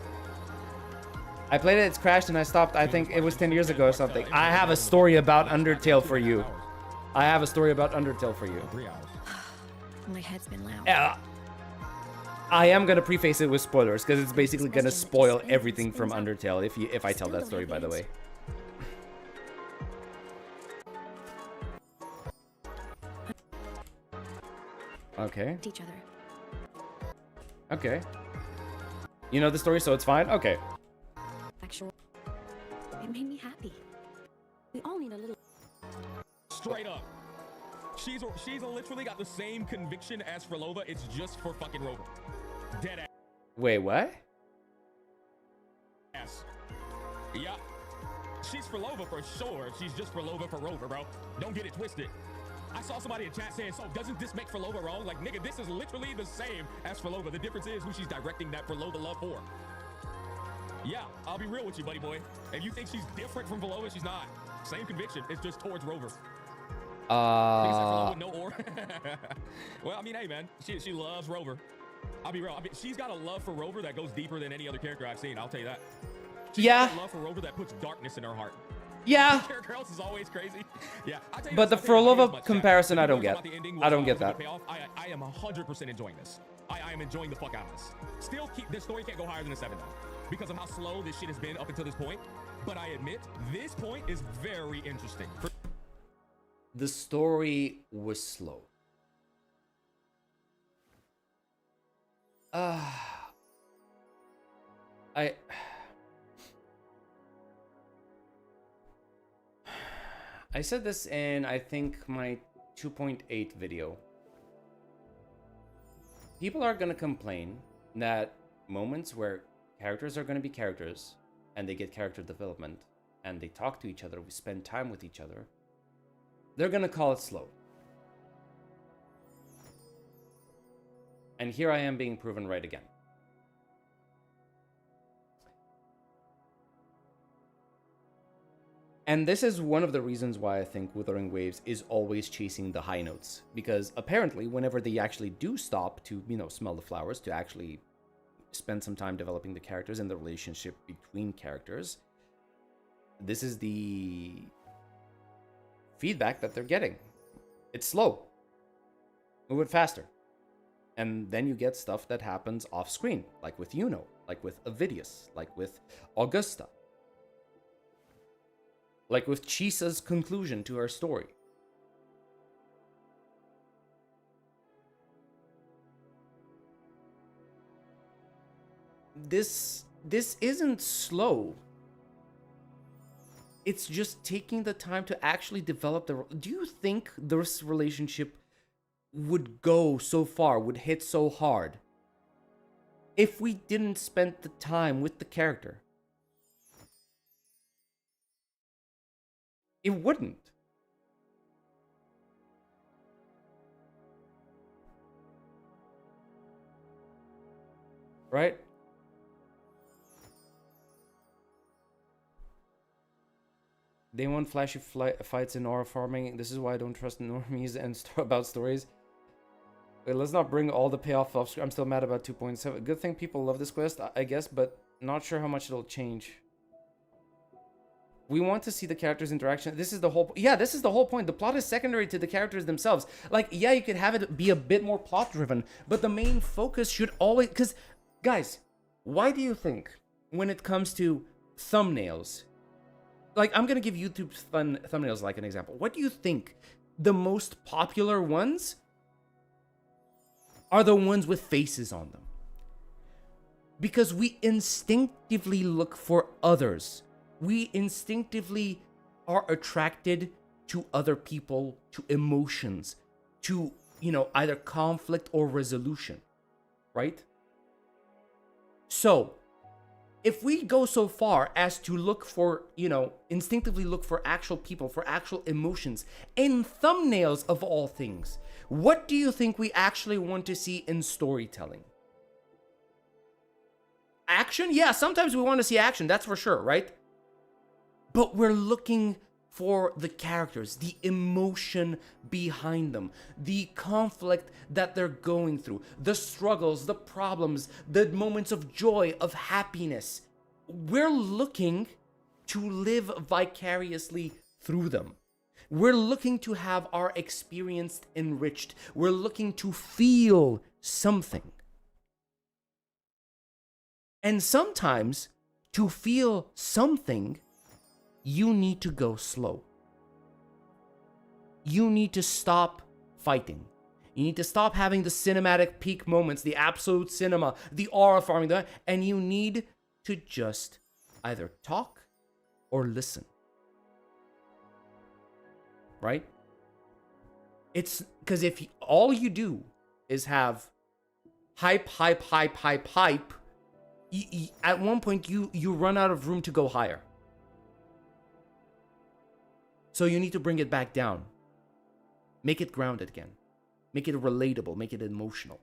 S1: I played it, it's crashed, and I stopped. I think it was 10 years ago or something. I have a story about Undertale for you.
S11: 3 hours.
S17: My head's been loud.
S1: Yeah. I am gonna preface it with spoilers because it's basically gonna spoil everything from Undertale if I tell that story, by the way. Okay.
S9: each other.
S1: Okay. You know the story, so it's fine? Okay.
S9: Actual. It made me happy. We all need a little.
S11: Straight up. She's literally got the same conviction as Frolova. It's just for fucking Rover. Dead ass.
S1: Wait, what?
S11: Yeah. She's Frolova for sure. She's just Frolova for Rover, bro. Don't get it twisted. I saw somebody in chat saying, so doesn't this make Frolova wrong? Like, nigga, this is literally the same as Frolova. The difference is who she's directing that Frolova love for. Yeah, I'll be real with you, buddy boy. If you think she's different from Frolova, she's not. Same conviction. It's just towards Rover. No or. Well, I mean, hey, man, she loves Rover. I'll be real. I mean, she's got a love for Rover that goes deeper than any other character I've seen. I'll tell you that. She's got a love for Rover that puts darkness in her heart.
S1: Yeah.
S11: Character else is always crazy. Yeah.
S1: But the Frolova comparison, I don't get. I don't get that.
S11: I am 100% enjoying this. I am enjoying the fuck out of this. Still, this story can't go higher than a 7 though, because of how slow this shit has been up until this point. But I admit, this point is very interesting.
S1: The story was slow. I said this in, I think, my 2.8 video. People are gonna complain that moments where characters are gonna be characters and they get character development and they talk to each other, we spend time with each other, they're gonna call it slow. And here I am being proven right again. And this is one of the reasons why I think Wuthering Waves is always chasing the high notes. Because apparently, whenever they actually do stop to, you know, smell the flowers, to actually spend some time developing the characters and the relationship between characters, this is the feedback that they're getting. It's slow. Move it faster. And then you get stuff that happens off screen, like with Yuno, like with Avidius, like with Augusta. Like with Chisa's conclusion to her story. This isn't slow. It's just taking the time to actually develop the... Do you think this relationship would go so far, would hit so hard, if we didn't spend the time with the character? It wouldn't. Right? They want flashy fights in aura farming. This is why I don't trust normies and about stories. Wait, let's not bring all the payoff off screen. I'm still mad about 2.7. Good thing people love this quest, I guess, but not sure how much it'll change. We want to see the characters' interaction. This is the whole... Yeah, this is the whole point. The plot is secondary to the characters themselves. Like, yeah, you could have it be a bit more plot-driven, but the main focus should always... Because, guys, why do you think when it comes to thumbnails... Like, I'm going to give YouTube thumbnails like an example. What do you think the most popular ones are? The ones with faces on them. Because we instinctively look for others. We instinctively are attracted to other people, to emotions, to, you know, either conflict or resolution, right? So, if we go so far as to look for, you know, instinctively look for actual people, for actual emotions, in thumbnails of all things, what do you think we actually want to see in storytelling? Action? Yeah, sometimes we want to see action, that's for sure, right? But we're looking for the characters, the emotion behind them, the conflict that they're going through, the struggles, the problems, the moments of joy, of happiness. We're looking to live vicariously through them. We're looking to have our experience enriched. We're looking to feel something. And sometimes, to feel something, you need to go slow. You need to stop fighting. You need to stop having the cinematic peak moments, the absolute cinema, the aura farming, and you need to just either talk or listen. Right? It's because if all you do is have hype, at one point you run out of room to go higher. So you need to bring it back down. Make it grounded again. Make it relatable. Make it emotional.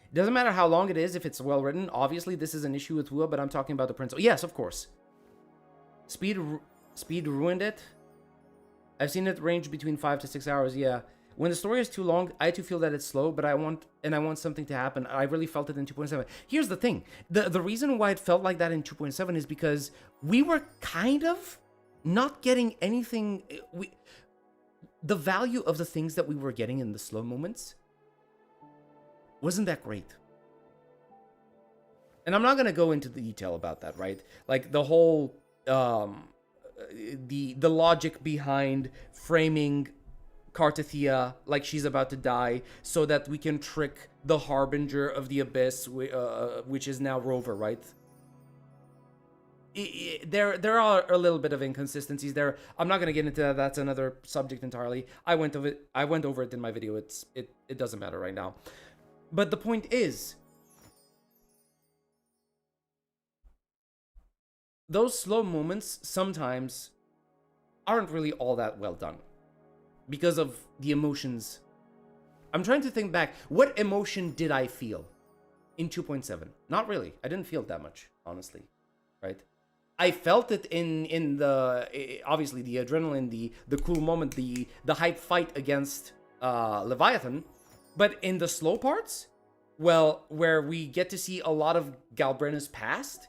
S1: It doesn't matter how long it is if it's well written. Obviously, this is an issue with WuWa, but I'm talking about the principle. Yes, of course. Speed ruined it. I've seen it range between 5 to 6 hours. Yeah. When the story is too long, I too feel that it's slow, but I want something to happen. I really felt it in 2.7. Here's the thing. The reason why it felt like that in 2.7 is because we were kind of not getting anything. The value of the things that we were getting in the slow moments wasn't that great. And I'm not going to go into the detail about that, right? Like the whole the logic behind framing Cartathea like she's about to die so that we can trick the Harbinger of the Abyss, which is now Rover, right? There are a little bit of inconsistencies there. I'm not going to get into that. That's another subject entirely. I went over it in my video. It doesn't matter right now. But the point is, those slow moments sometimes aren't really all that well done because of the emotions. I'm trying to think back. What emotion did I feel in 2.7? Not really. I didn't feel that much, honestly, right? I felt it in the, obviously, the adrenaline, the cool moment, the hype fight against Leviathan. But in the slow parts, well, where we get to see a lot of Galbrenna's past,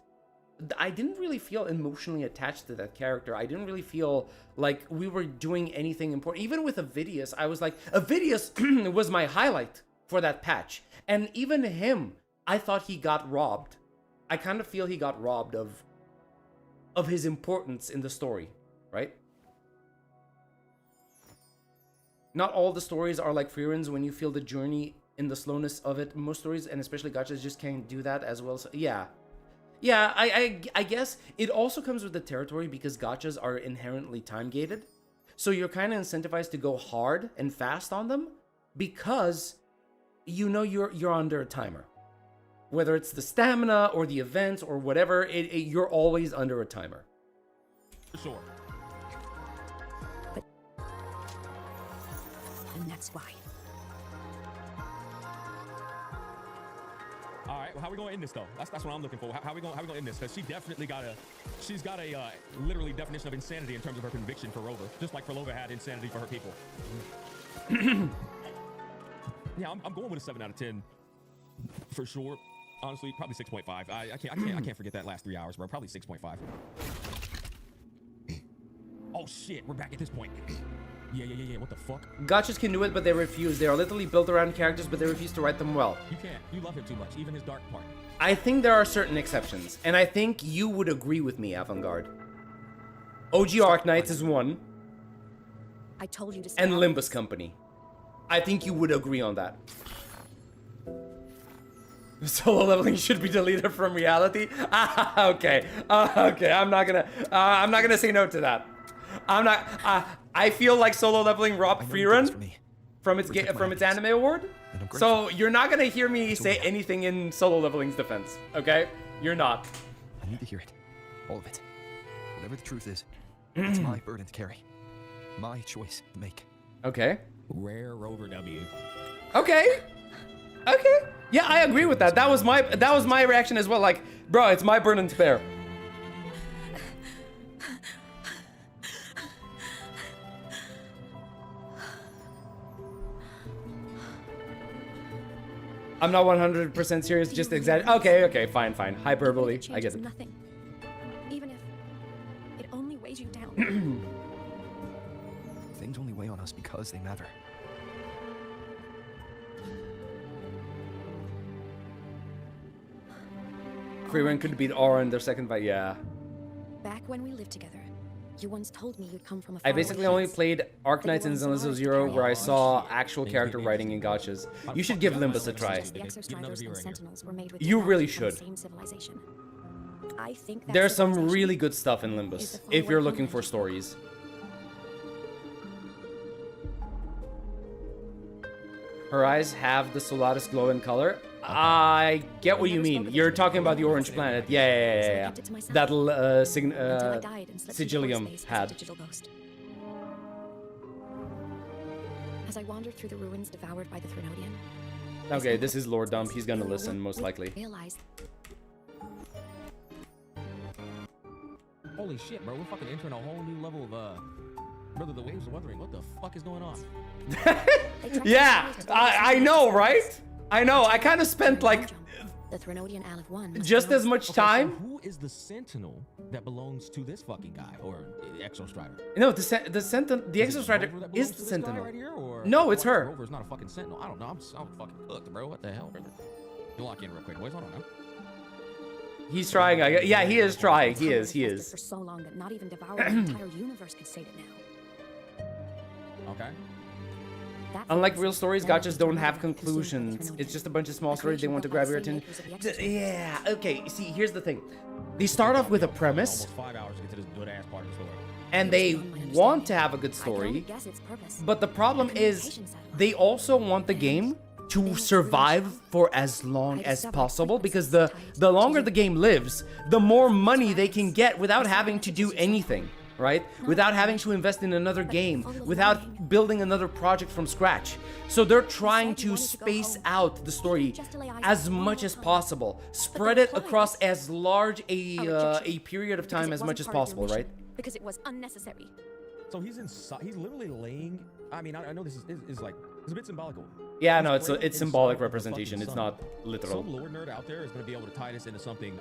S1: I didn't really feel emotionally attached to that character. I didn't really feel like we were doing anything important. Even with Avidius, I was like, Avidius was my highlight for that patch. And even him, I thought he got robbed. I kind of feel he got robbed of his importance in the story, right? Not all the stories are like Freeren's when you feel the journey in the slowness of it. Most stories, and especially gachas, just can't do that as well. So, yeah, I guess it also comes with the territory because gachas are inherently time gated. So you're kind of incentivized to go hard and fast on them because you know you're under a timer. Whether it's the stamina or the events or whatever, you're always under a timer.
S11: For sure.
S9: And that's why.
S11: All right, well, how are we gonna end this though? That's what I'm looking for. How are we gonna end this? Because she's got a literally definition of insanity in terms of her conviction for Rover, just like Frolova had insanity for her people. Yeah, I'm going with a 7 out of 10 for sure. Honestly, probably 6.5. I can't forget that last 3 hours, bro. Probably 6.5. Oh shit, we're back at this point. Yeah. What the fuck?
S1: Gachas can do it, but they refuse. They are literally built around characters, but they refuse to write them well.
S11: You can't. You love him too much, even his dark part.
S1: I think there are certain exceptions, and I think you would agree with me, Avant-Garde. OG Arknights is one.
S9: I told you to.
S1: And Limbus Company. I think you would agree on that. Solo leveling should be deleted from reality. Okay. Okay. I'm not gonna say no to that. I feel like solo leveling robbed Freerun from its anime award. So you're not gonna hear me say anything in solo leveling's defense. Okay? You're not.
S12: I need to hear it. All of it. Whatever the truth is, it's my burden to carry. My choice to make.
S1: Okay.
S11: Rare Rover W.
S1: Okay. Okay. Yeah, I agree with that. That was my reaction as well. Like, bro, it's my burden to bear. I'm not 100% serious, just Okay, fine. Hyperbole. I guess it.
S9: Nothing. Even if it only weighs you down.
S12: Things only weigh on us because they matter.
S1: Freerun could beat Aura in their second fight, yeah.
S9: When we lived together, you once told me you'd come from a
S1: I basically only played Arknights and zzzero where I saw actual character writing in gachas. You should give Limbus a try. You really should. There's some really good stuff in Limbus, if you're looking for stories. Her eyes have the Solaris glow in color. I get what you mean. You're talking about the orange planet. Yeah. That Sigillium had.
S9: As I wandered through the ruins devoured by the Threnodian.
S1: Okay, this is Lord Dump. He's gonna listen, most likely.
S13: Holy shit, bro. We're fucking entering a whole new level of, Brother, the waves are wuthering. What the fuck is going on?
S1: Yeah, I know, right? I know. I kind of spent like
S9: the Threnodian Aleph 1
S1: just as much time.
S13: So who is the Sentinel that belongs to this fucking guy or Exostrider?
S1: No, the Exostrider is the Sentinel.
S13: Right here, or
S1: no, it's her.
S13: Rover's not a fucking Sentinel. I don't know. I'm fucking cooked, bro. What the hell? You lock in real quick, boys. Hold on now.
S1: He's trying. Yeah, he is trying. He is.
S9: For so long that not even devouring the entire universe could save it now.
S13: Okay.
S1: Unlike real stories, gachas don't have conclusions. It's just a bunch of small stories they want to grab your attention. Yeah, okay, see, here's the thing. They start off with a premise.
S13: Almost 5 hours to get to this good-ass part of the story.
S1: And they want to have a good story. But the problem is, they also want the game to survive for as long as possible, because the longer the game lives, the more money they can get without having to do anything. Right? Without having to invest in another game, without building another project from scratch. So they're trying to space out the story as much as possible. Spread it across as large a period of time as much as possible, right?
S9: Because it was unnecessary.
S13: So he's inside. He's literally laying. I mean, I know this is like, it's a bit symbolical.
S1: Yeah, no, it's symbolic representation. It's not literal.
S13: Some lore nerd out there is going to be able to tie this into something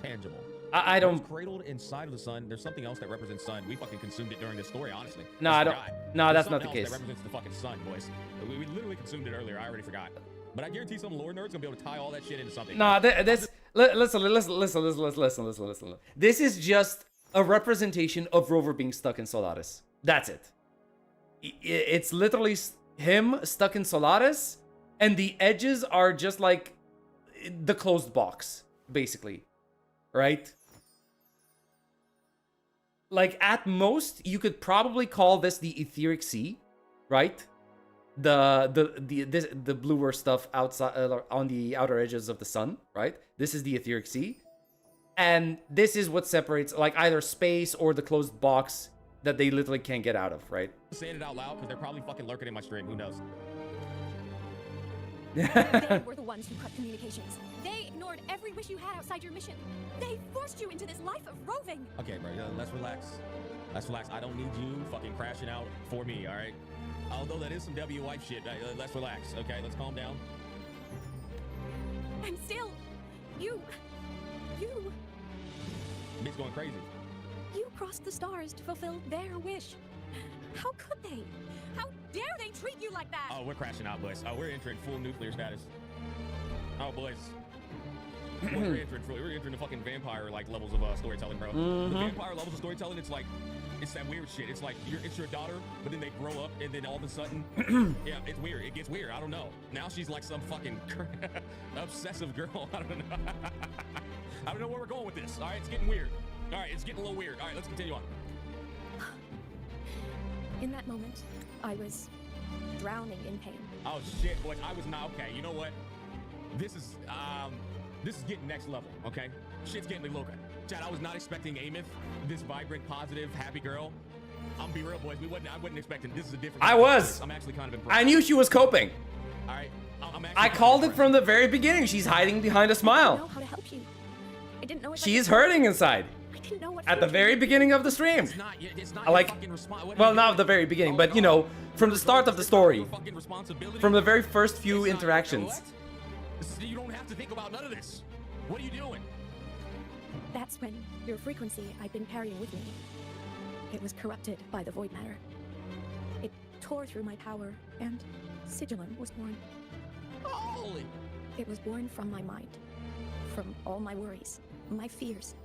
S13: tangible.
S1: I don't.
S13: Cradled inside of the sun. There's something else that represents sun. We fucking consumed it during this story, honestly.
S1: No, I don't. No, that's not the case.
S13: That represents the fucking sun, boys. We literally consumed it earlier. I already forgot. But I guarantee some lore nerd's gonna be able to tie all that shit into something.
S1: No, listen. This is just a representation of Rover being stuck in Solaris. That's it. It's literally him stuck in Solaris, and the edges are just like the closed box, basically. Right? Like, at most, you could probably call this the etheric sea, right? The bluer stuff outside on the outer edges of the sun, right? This is the etheric sea. And this is what separates, like, either space or the closed box that they literally can't get out of, right?
S13: I'm saying it out loud because they're probably fucking lurking in my stream. Who knows?
S19: They were the ones who cut communications. They ignored every wish you had outside your mission. They forced you into this life of roving.
S13: Okay, bro, let's relax. Let's relax. I don't need you fucking crashing out for me, all right? Although that is some W wife shit. Let's relax, okay? Let's calm down.
S19: And still, you...
S13: Bitch going crazy.
S19: You crossed the stars to fulfill their wish. How could they? How dare they treat you like that?
S13: Oh, we're crashing out, boys. Oh, we're entering full nuclear status. Oh, boys. We're entering the fucking vampire-like levels of storytelling, bro. The vampire levels of storytelling, it's like, it's that weird shit. It's like, it's your daughter, but then they grow up, and then all of a sudden, yeah, it's weird. It gets weird. I don't know. Now she's like some fucking obsessive girl. I don't know. I don't know where we're going with this. All right, it's getting weird. All right, it's getting a little weird. All right, let's continue on.
S9: In that moment, I was drowning in pain.
S13: Oh shit, boys, I was not okay. You know what? This is getting next level, okay? Shit's getting loca. Chad, I was not expecting Amith, this vibrant, positive, happy girl. I'm be real, boys. I wasn't expecting. This is a different.
S1: I was.
S13: I'm actually kind of impressed.
S1: I knew she was coping.
S13: All right.
S1: I called it from the very beginning. She's hiding behind a smile.
S9: I didn't know how to help you. I didn't know what
S1: She's hurting inside.
S9: I didn't know what
S1: at the very beginning of the stream.
S13: It's not
S1: like, well, not at the very beginning, but you know, from the start of the story, from the very first few interactions.
S13: You don't have to think about none of this. What are you doing?
S9: That's when your frequency I'd been carrying with me. It was corrupted by the void matter. It tore through my power, and Sigilum was born.
S13: Holy!
S9: It was born from my mind, from all my worries, my fears,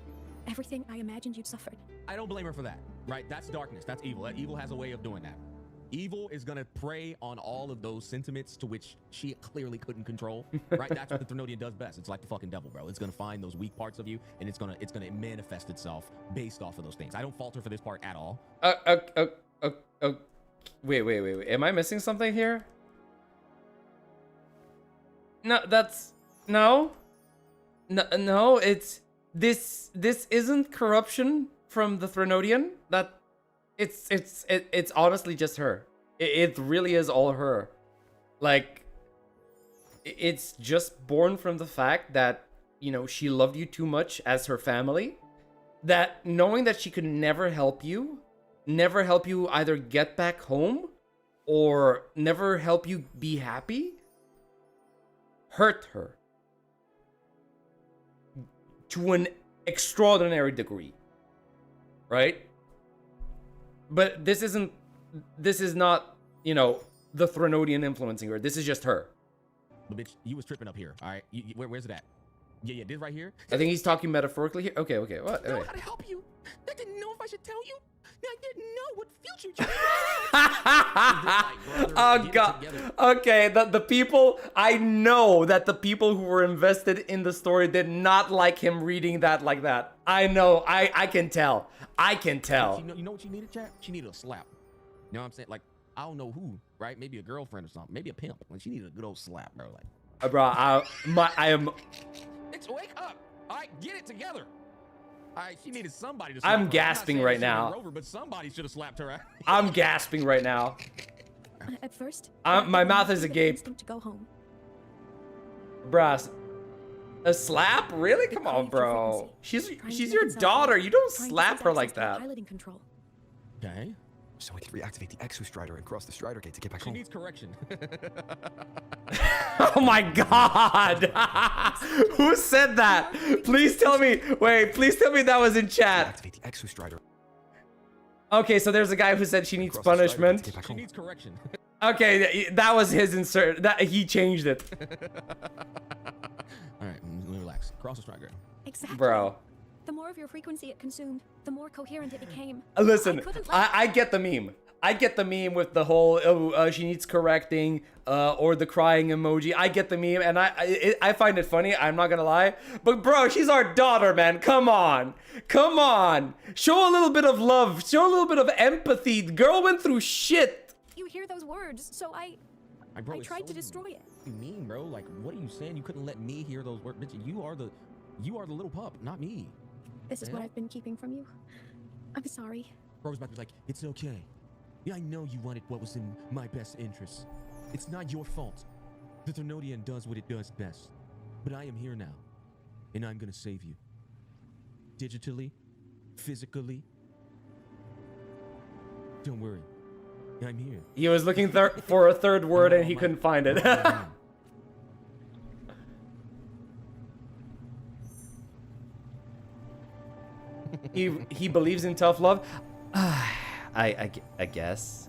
S9: everything I imagined you'd suffered.
S13: I don't blame her for that, right? That's darkness. That's evil. Evil has a way of doing that. Evil is gonna prey on all of those sentiments to which she clearly couldn't control, right? That's what the Threnodian does best. It's like the fucking devil, bro. It's gonna find those weak parts of you, and it's gonna manifest itself based off of those things. I don't fault her for this part at all.
S1: Wait. Am I missing something here? No, no. It's this isn't corruption from the Threnodian. It's honestly just her. It really is all her. Like, it's just born from the fact that, you know, she loved you too much as her family, that knowing that she could never help you either get back home or never help you be happy, hurt her to an extraordinary degree, right? But this is not, you know, the Threnodian influencing her. This is just her.
S13: But bitch, you was tripping up here, all right? Where's it at? Yeah, this right here?
S1: I think he's talking metaphorically here. Okay, what?
S11: I know how to help you. I didn't know if I should tell you. I didn't know what future you
S1: Oh god. Okay, the people, I know that the people who were invested in the story did not like him reading that like that. I know. I can tell. I can tell.
S13: You know what she needed, chat? She needed a slap. You know what I'm saying? Like, I don't know who, right? Maybe a girlfriend or something. Maybe a pimp. Like, she needed a good old slap, bro. Like,
S1: bro, I am.
S13: Bitch, wake up. All right, get it together. All right, she needed somebody to slap
S1: I'm
S13: her.
S1: gasping right now.
S13: Rover, but somebody should have slapped her.
S1: I'm gasping right now.
S9: At first,
S1: my mouth is agape.
S9: To go home.
S1: Bruh, a slap? Really? Come on, bro. She's your daughter. You don't slap her like that.
S13: Okay.
S12: So we could reactivate the Exostrider and cross the Strider Gate to get back home.
S13: She needs correction.
S1: Oh my god! Who said that? Please tell me. Wait, please tell me that was in chat.
S12: Reactivate the Exostrider.
S1: Okay, so there's a guy who said she needs punishment.
S13: She needs correction.
S1: Okay, that was his insert. That he changed it.
S13: All right, relax. Cross the Strider.
S9: Exactly.
S1: Bro.
S9: The more of your frequency it consumed, the more coherent it became.
S1: Listen, I get the meme. I get the meme with the whole she needs correcting or the crying emoji. I get the meme, and I find it funny. I'm not gonna lie, but bro, she's our daughter, man. Come on, show a little bit of love, show a little bit of empathy. The girl went through shit.
S9: You hear those words, so I tried to destroy it.
S13: You mean, bro? Like, what are you saying? You couldn't let me hear those words, bitch. You are the little pup, not me.
S9: This is what I've been keeping from you. I'm sorry.
S13: Bro's about to be like, it's okay. Yeah, I know you wanted what was in my best interest. It's not your fault. The Threnodian does what it does best. But I am here now, and I'm gonna save you. Digitally, physically. Don't worry, I'm here.
S1: He was looking for a third word and he couldn't find it. He believes in tough love. I guess.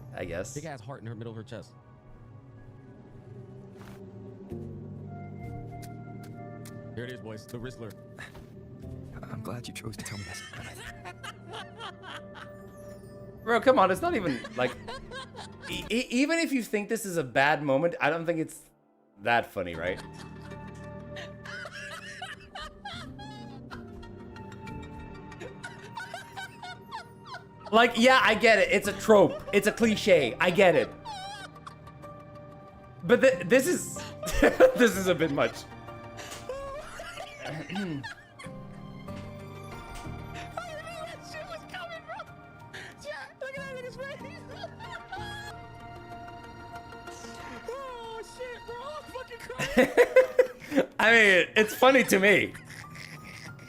S13: Big ass heart in her middle of her chest. Here it is, boys. The Rizzler.
S12: I'm glad you chose to tell me this.
S1: Bro, come on. It's not even like. Even if you think this is a bad moment, I don't think it's that funny, right? Like, yeah, I get it. It's a trope. It's a cliche. I get it. But this is this is a bit much. I mean, it's funny to me.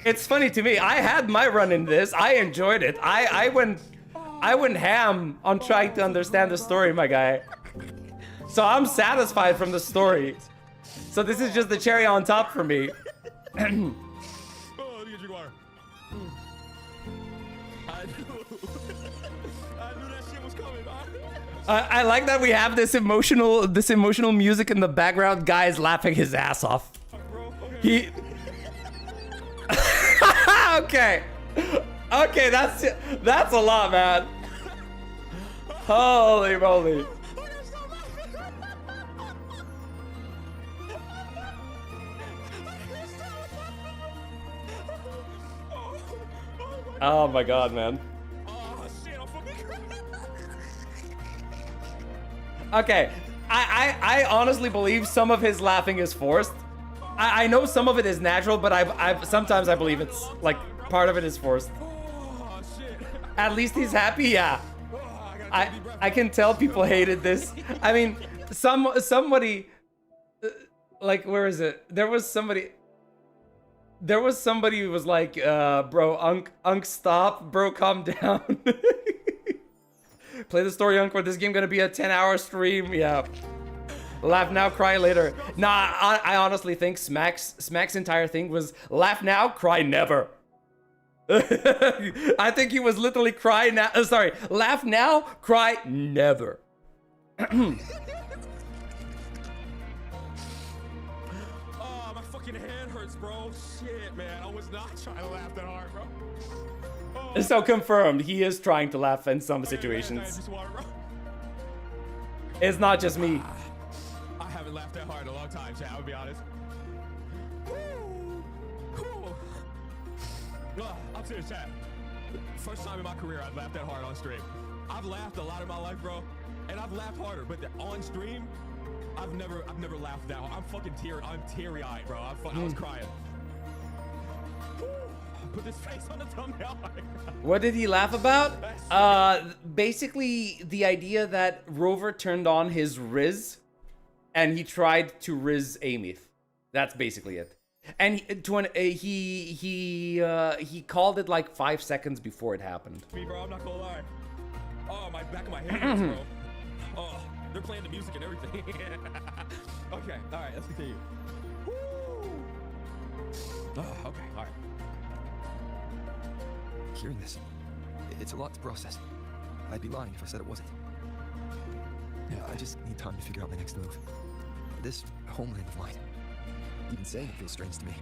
S1: It's funny to me. I had my run in this. I enjoyed it. I went ham on trying to understand the story, my guy. So I'm satisfied from the story. So this is just the cherry on top for me. I like that we have this emotional music in the background. Guy's laughing his ass off. He. Okay. Okay, that's a lot, man. Holy moly. Oh my god, man. Okay, I honestly believe some of his laughing is forced. I know some of it is natural, but sometimes I believe it's like part of it is forced. At least he's happy, yeah. I can tell people hated this. I mean, somebody like, where is it? There was somebody who was like, bro, Unk, stop, bro, calm down. Play the story, Unk, or this game gonna be a 10-hour stream. Yeah. Laugh now, cry later. Nah, I honestly think Smack's entire thing was laugh now, cry never. I think he was literally cry now. Sorry, laugh now, cry never.
S11: Oh, my fucking head hurts, bro. Shit, man. I was not trying to laugh that hard, bro. Oh.
S1: So confirmed, he is trying to laugh in some situations. It's not just me.
S11: I haven't laughed that hard in a long time, chat. I'll be honest. I'll tell you, chat. First time in my career I've laughed that hard on stream. I've laughed a lot in my life, bro, and I've laughed harder. But on stream, I've never laughed that hard. I'm teary-eyed, bro. I was crying. Put this face on the thumbnail.
S1: What did he laugh about? Basically the idea that Rover turned on his Riz, and he tried to Riz Amy. That's basically it. And he called it like 5 seconds before it happened.
S11: Me, bro, I'm not gonna lie. Oh, my back of my head hurts, bro. Oh, they're playing the music and everything. Okay, all right, let's continue. Woo! Oh, okay, all right.
S12: Hearing this, it's a lot to process. I'd be lying if I said it wasn't. Yeah, I just need time to figure out my next move. This homeland of mine. Even saying it feels strange to me.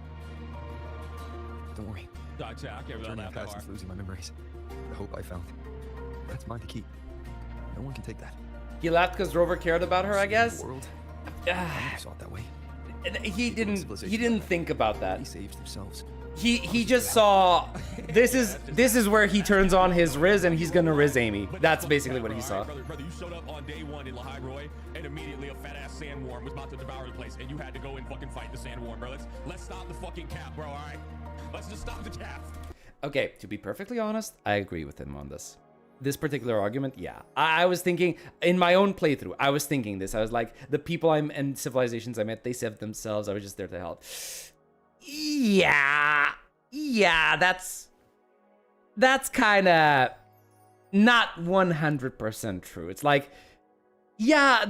S12: Don't worry.
S11: Gotcha, I can't really laugh that hard.
S12: Losing my memories. The hope I found. That's mine to keep. No one can take that.
S1: He laughed because Rover cared about her, I guess.
S12: The world. I never saw it that way.
S1: He didn't think about that.
S12: He saved themselves.
S1: He just saw this is where he turns on his Riz and he's gonna Riz Amy. That's basically what he saw.
S11: Brother, you showed up on day one in Lahai and immediately a fat ass sandworm was about to devour the place, and you had to go and fucking fight the sandworm, bro. Let's stop the fucking cap, bro. All right, let's just stop the cap. Okay,
S1: to be perfectly honest, I agree with him on this. This particular argument, yeah. I was thinking in my own playthrough. I was thinking this. I was like, the people and civilizations I met, they saved themselves. I was just there to help. Yeah, that's kind of not 100% true. It's like, yeah,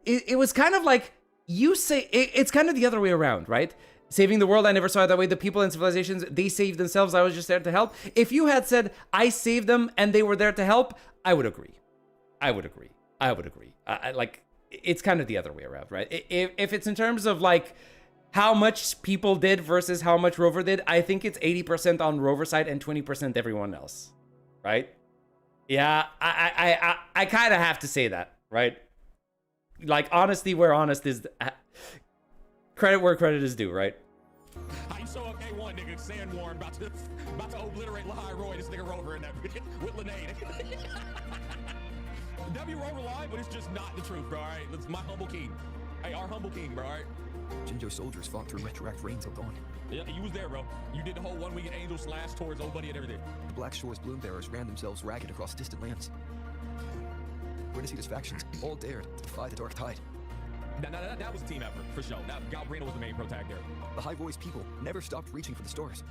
S1: it was kind of like, you say, it's kind of the other way around, right? Saving the world, I never saw it that way. The people and civilizations, they saved themselves. I was just there to help. If you had said, I saved them and they were there to help, I would agree. Like, it's kind of the other way around, right? If it's in terms of like, how much people did versus how much Rover did, I think it's 80% on Rover side and 20% everyone else, right? Yeah, I kind of have to say that, right? Like, honesty where honest is, credit where credit is due, right?
S11: How you show up A1, nigga, sandworm, about to obliterate Lahai Roy, this nigga Rover and that with Lennade. W Rover lie, but it's just not the truth, bro, all right? It's my humble king. Hey, our humble king, bro, all right?
S12: Jinjo soldiers fought through retroact rain till dawn.
S11: Yeah, you was there, bro. You did the whole one-winged angel slash towards old buddy and everything.
S12: The Black Shore's bloom bearers ran themselves ragged across distant lands. Renacita's factions all dared to defy the dark tide.
S11: That was a team effort, for sure. Now, Galbrino was the main protagonist.
S12: The high-voiced people never stopped reaching for the stars.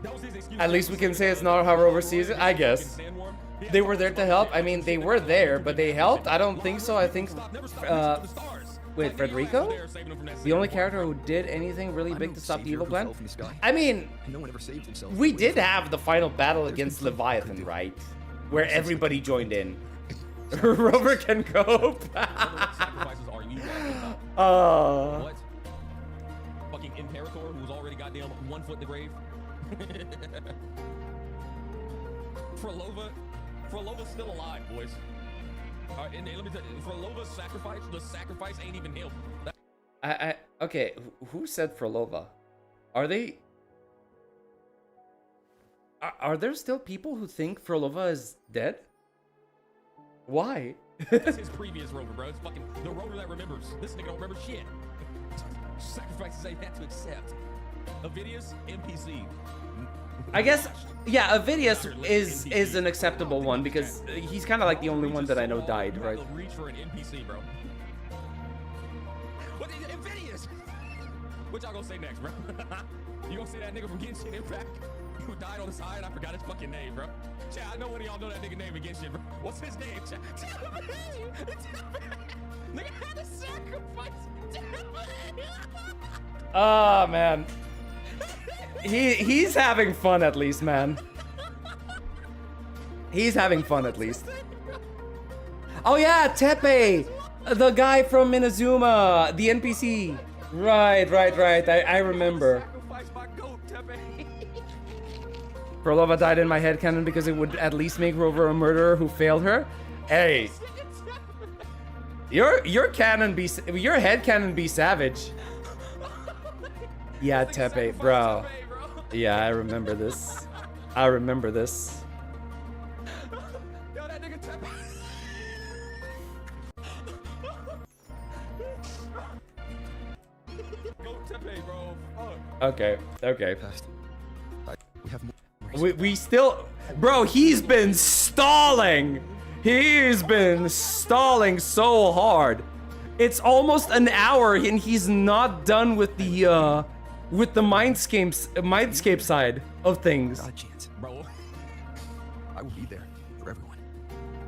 S11: That was his excuse.
S1: At least we can say it's not how Rover sees it, I guess. They were there to help. I mean, they were there, but they helped? I don't think so. I think, wait, Federico? The only character who did anything really big to stop the evil plan? I mean, we did have the final battle against Leviathan, right? Where everybody joined in. Rover can cope.
S11: What? Fucking Imperator, who was already goddamn 1 foot in the grave? Frolova's still alive, boys. And let me tell you, Frolova's sacrifice, the sacrifice ain't even him.
S1: Okay, who said Frolova? Are they... Are there still people who think Frolova is dead? Why?
S11: That's his previous rover, bro. It's fucking the rover that remembers. This nigga don't remember shit. Sacrifices ain't had to accept. Avidius, NPC.
S1: I guess, yeah, Avidius is an acceptable one because he's kind of like the only one that I know died, right?
S11: Reach for an NPC, bro. What is Avidius? What y'all gonna say next, bro? You gonna say that nigga from Genshin Impact who died on the side? I forgot his fucking name, bro. Chat, I know one of y'all know that nigga name in Genshin, bro. What's his name, chat? Nigga had to sacrifice.
S1: Oh, man. He's having fun at least, man. He's having fun at least. Oh yeah, Tepe, the guy from Minazuma, the NPC. Right. I remember. Frolova died in my headcanon because it would at least make Rover a murderer who failed her. Hey, your headcanon be savage. Yeah, Tepe, bro. Yeah, I remember this.
S11: Yo, that nigga Tepe. Go Tepe, bro. Fuck.
S1: Okay. We still, bro. He's been stalling. He's been stalling so hard. It's almost an hour and he's not done with the mindscape side of things.
S12: Not a chance. Bro, I will be there for everyone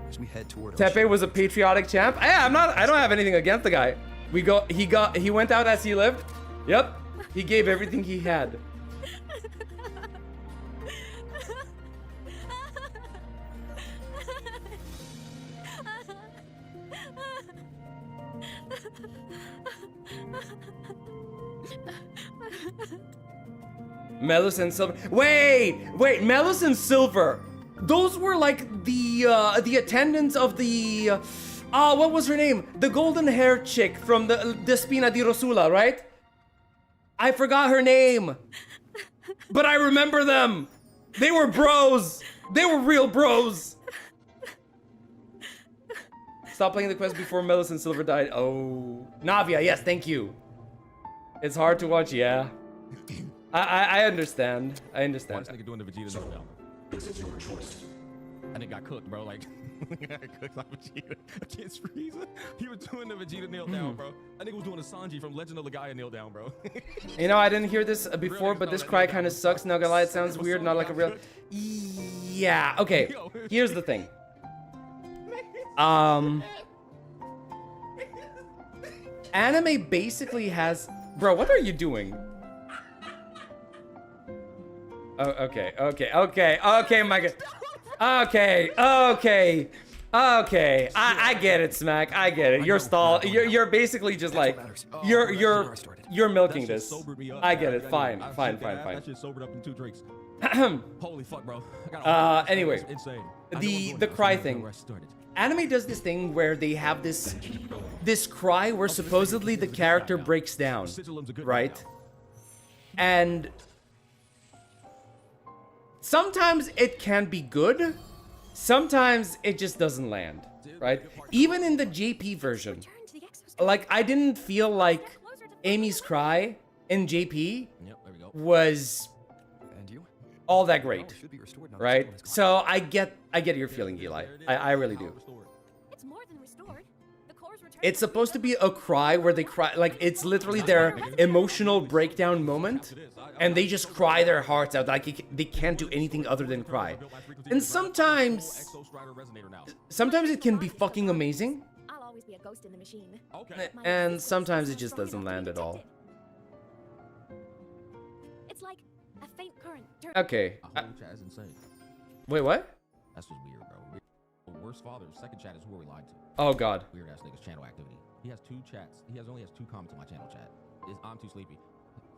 S12: as we head toward
S1: Tepe was a patriotic champ. Yeah, I don't have anything against the guy. He went out as he lived. Yep. He gave everything he had. Melus and Silver. Wait, Melus and Silver. Those were like the attendants of the what was her name? The golden hair chick from the Spina di Rosula, right? I forgot her name. But I remember them. They were bros. They were real bros. Stop playing the quest before Melus and Silver died. Oh, Navia, yes, thank you. It's hard to watch, yeah. I understand. I understand.
S11: Watch nigga doing the Vegeta knockout. This is your choice. And it got cooked, bro. Like, got cooked like Vegeta against Frieza. He was doing the Vegeta kneel down, bro. I think was doing a Sanji from Legend of Legaia kneel down, bro.
S1: You know, I didn't hear this before, but this cry kind of sucks. Not gonna lie, it sounds weird, not like a real. Yeah. Okay. Here's the thing. Anime basically has. Bro, what are you doing? Oh, okay, my god. Okay. I get it, Smack. I get it. You're you're basically just like you're milking this. I get it. Fine.
S11: That shit sobered up in 2 drinks. Holy fuck, bro.
S1: Anyway,
S11: insane.
S1: the cry thing. Anime does this thing where they have this cry where supposedly the character breaks down, right? And sometimes it can be good, sometimes it just doesn't land, right? Even in the JP version, like I didn't feel like Amy's cry in JP was all that great, right? So I get your feeling, Eli. I really do. It's supposed to be a cry where they cry, like it's literally their emotional breakdown moment, and they just cry their hearts out. Like they can't do anything other than cry. And sometimes it can be fucking amazing.
S19: I'll always be a ghost in the machine.
S1: And sometimes it just doesn't land at all.
S19: It's like a faint current.
S1: Okay.
S11: Chat is insane.
S1: Wait, what?
S11: That's just weird, bro. Worst father. Second chat is who are we lied to?
S1: Oh god.
S11: Weird ass nigga's channel activity. He has 2 chats. He only has 2 comments on my channel chat. I'm too sleepy.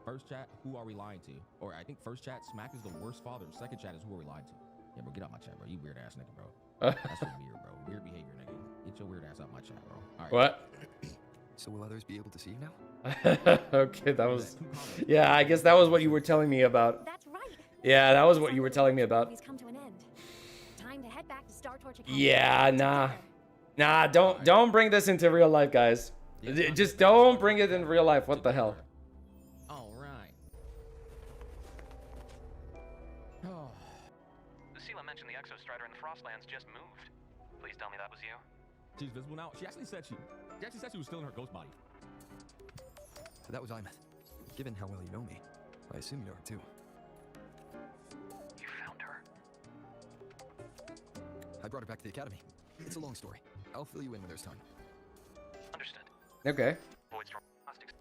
S11: First chat, who are we lying to? Or I think first chat, Smack is the worst father. Second chat is who are we lying to? Yeah, bro, get out my chat, bro. You weird ass nigga, bro. That's weird, bro. Weird behavior, nigga. Get your weird ass out my chat, bro. All right.
S1: What?
S12: So will others be able to see you now?
S1: Okay, that was... Yeah, I guess that was what you were telling me about.
S19: That's right.
S1: Yeah, that was what you were telling me about.
S19: Come to an end. Time to head back to Star Torch Academy.
S1: Yeah, nah, don't bring this into real life, guys. Just don't bring it in real life. What the hell?
S11: All right.
S8: The Seela mentioned the Exostrider in the Frostlands just moved. Please tell me that was you.
S11: She's visible now. She actually said she was still in her ghost body.
S12: So that was Imeth. Given how well you know me, I assume you know her too.
S8: You found her.
S12: I brought her back to the academy. It's a long story. I'll fill you in when there's time.
S8: Understood.
S1: Okay.
S8: Voids from plastics.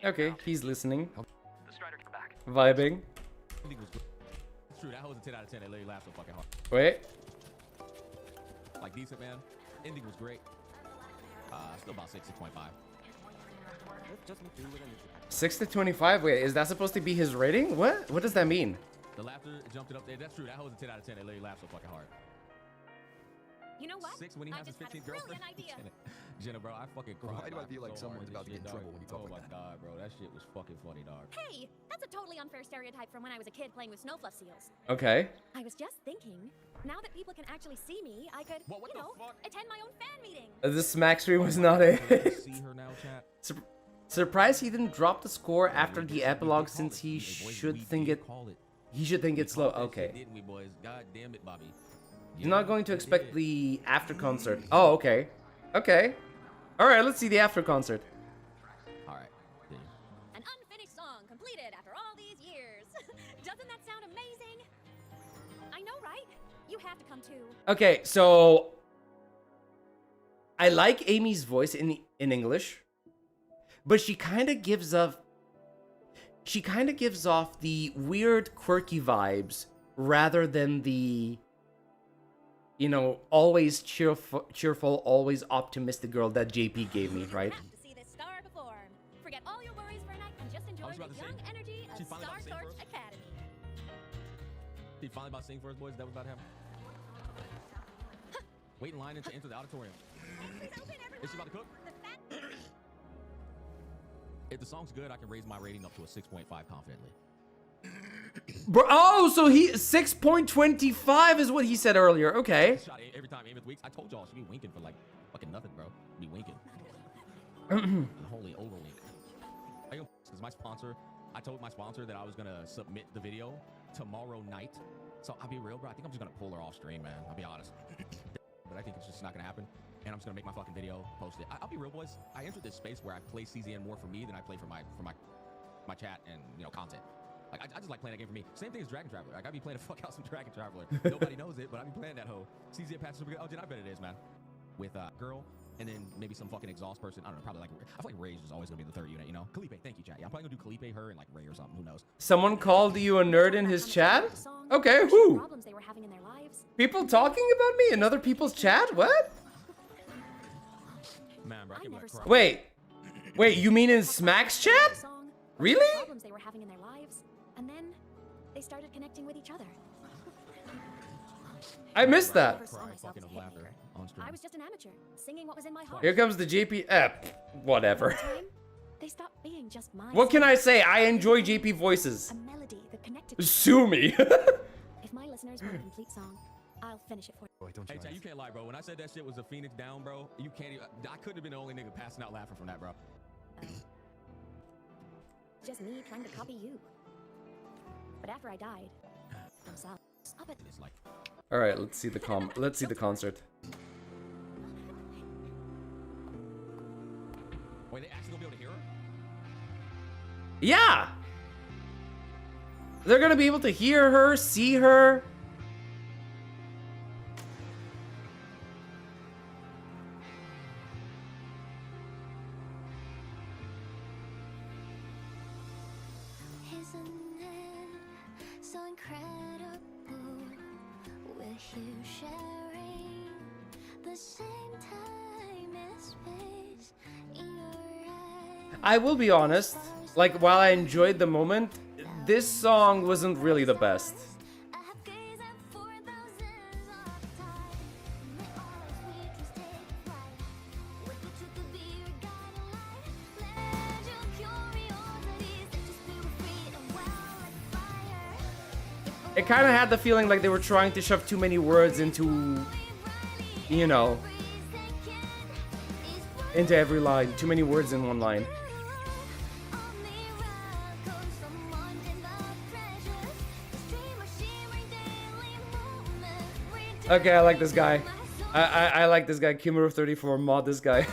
S1: Okay, he's listening.
S8: The Strider came back.
S1: Vibing.
S11: Ending was good. It's true, that was a 10 out of 10. It literally laughed so fucking hard.
S1: Wait.
S11: Like, decent, man. Ending was great. Still about 6.5.
S1: 6 to 25. Wait, is that supposed to be his rating? What? What does that mean?
S11: The laughter jumped it up there. That's true. That was a 10 out of 10. It literally laughed so fucking hard.
S19: You know what?
S11: 6 when he has his 15th girlfriend. Jenna, bro, I fucking cried.
S12: Why do I feel like
S11: so
S12: someone's about to get in trouble when you talk like that?
S11: Oh my god, bro, that shit was fucking funny, dog.
S19: Hey, that's a totally unfair stereotype from when I was a kid playing with snowfluff seals.
S1: Okay.
S19: I was just thinking, now that people can actually see me, I could, attend my own fan meeting.
S1: The smack stream was not a...
S11: See her now, chat?
S1: Surprised he didn't drop the score after the epilogue, since he should think it... He should think it's slow. Okay.
S11: Didn't we, boys? God damn it, Bobby.
S1: You're not going to expect the after concert. Oh, okay. Okay. Alright, let's see the after concert.
S11: Alright.
S19: An unfinished song completed after all these years. Doesn't that sound amazing? I know, right? You have to come too.
S1: Okay, so... I like Amy's voice in English. But she kind of gives off... She kind of gives off the weird, quirky vibes rather than the... You know, always cheerful, always optimistic girl that JP gave me, right?
S19: To see this star perform. Forget all your worries for a night and just enjoy the young energy of Star Torch Academy.
S11: He finally about to sing first, boys? That was about him? Wait in line to enter the auditorium. Is she about to cook? If the song's good, I can raise my rating up to a 6.5 confidently.
S1: Bro, oh, so he 6.25 is what he said earlier. Okay.
S11: Shot every time Amos weeks. I told y'all she be winking for like fucking nothing, bro. Be winking. Holy overlink. Because my sponsor, I told my sponsor that I was gonna submit the video tomorrow night. So I'll be real, bro. I think I'm just gonna pull her off stream, man. I'll be honest. But I think it's just not gonna happen. And I'm just gonna make my fucking video, post it. I'll be real, boys. I entered this space where I play CZN more for me than I play for my chat and, you know, content. Like, I just like playing that game for me. Same thing as Dragon Traveler. Like, I be playing the fuck out some Dragon Traveler. Nobody knows it, but I be playing that hoe. CZN patch is super good. Oh, Jen, I bet it is, man. With girl, and then maybe some fucking exhaust person. I don't know, probably like, I feel like Rage is always gonna be the third unit, you know? Kalipe, thank you, chat. Yeah, I'm probably gonna do Kalipe, her, and like Ray or something. Who knows?
S1: Someone called you a nerd in his chat? Okay, who? People talking about me in other people's chat? What?
S11: Man, bro, I can like cry.
S1: Wait, you mean in Smack's chat? Really?
S19: Problems they were having in their lives, and then they started connecting with each other.
S1: I missed that.
S19: I was just an amateur, singing what was in my heart.
S1: Here comes the JP. Whatever.
S19: They stopped being just my
S1: What can I say? I enjoy JP voices.
S19: A melody that connected.
S1: Sue me.
S19: If my listeners want a complete song, I'll finish it for you.
S11: Hey, chat, you can't lie, bro. When I said that shit was a Phoenix down, bro, you can't even. I couldn't have been the only nigga passing out laughing from that, bro.
S19: Just me trying to copy you. But after I died, I'm sad. Stop it.
S11: It's like.
S1: All right, let's see the concert.
S11: Wait, they actually gonna be able to hear her?
S1: Yeah. They're gonna be able to hear her, see her.
S3: So incredible, we're here sharing the same time and space in your eyes.
S1: I will be honest. like, while I enjoyed the moment, this song wasn't really the best. It kind of had the feeling like they were trying to shove too many words into, you know, into every line. Too many words in one line. Okay, I like this guy. I like this guy. Kimura 34, mod this guy.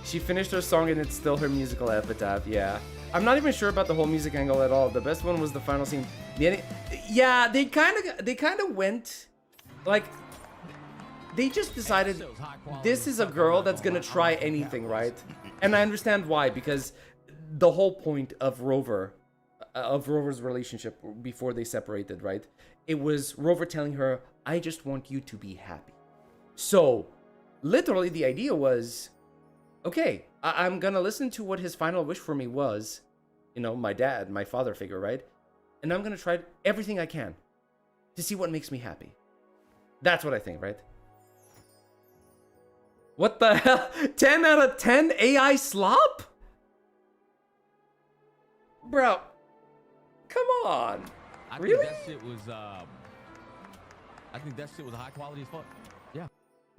S1: She finished her song and it's still her musical epitaph, yeah. I'm not even sure about the whole music angle at all. The best one was the final scene. Yeah, they kind of went, like, they just decided this is a girl that's gonna try anything, right? And I understand why, because the whole point of Rover's relationship before they separated, right? It was Rover telling her, I just want you to be happy. So, literally the idea was, okay, I'm gonna listen to what his final wish for me was. You know, my dad, my father figure, right? And I'm gonna try everything I can to see what makes me happy. That's what I think, right? What the hell? 10 out of 10 AI slop? Bro, come on. Really?
S13: I think that shit was high quality as fuck. Yeah.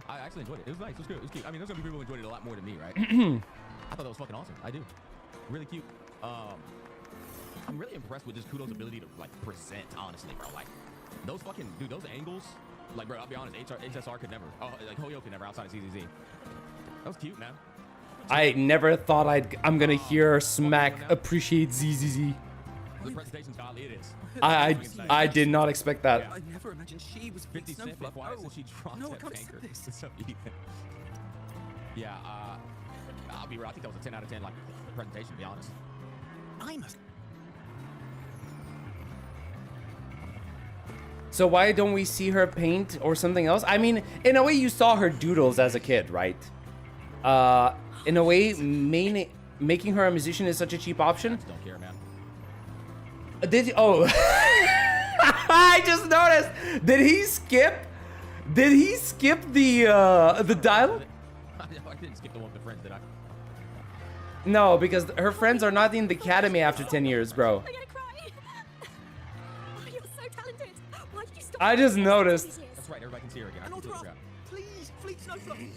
S13: I actually enjoyed it. It was nice. It was good. It was cute. I mean, there's gonna be people who enjoyed it a lot more than me, right? I thought that was fucking awesome. I do. Really cute. I'm really impressed with just Kudo's ability to like present, honestly, bro. Like those fucking those angles. Like, bro, I'll be honest. HSR could never. Oh, like Hoyo could never outside of ZZZ. That was cute, man.
S1: I never thought I'm gonna hear Smack appreciate ZZZ.
S13: The presentation's godly. It is.
S1: I did not expect that.
S12: I never imagined she was
S13: 50 Cent. Why isn't she dropped
S12: no,
S13: that
S12: I can't
S13: banker?
S12: accept this.
S13: What's up, Ethan? Yeah, I'll be real. I think that was a 10 out of 10 like presentation, to be honest.
S12: I'm a...
S1: So why don't we see her paint or something else? I mean, in a way you saw her doodles as a kid, right? In a way, making her a musician is such a cheap option.
S13: I just don't care, man.
S1: I just noticed. Did he skip the dialogue?
S13: I didn't skip the one with the friends, did I?
S1: No, because her friends are not in the academy after 10 years, bro.
S19: I'm gonna cry. Oh, you're so talented. Why did you stop?
S1: I just noticed.
S13: That's right, everybody can see her again. I can see her grab.
S12: Please, fleet snowflake.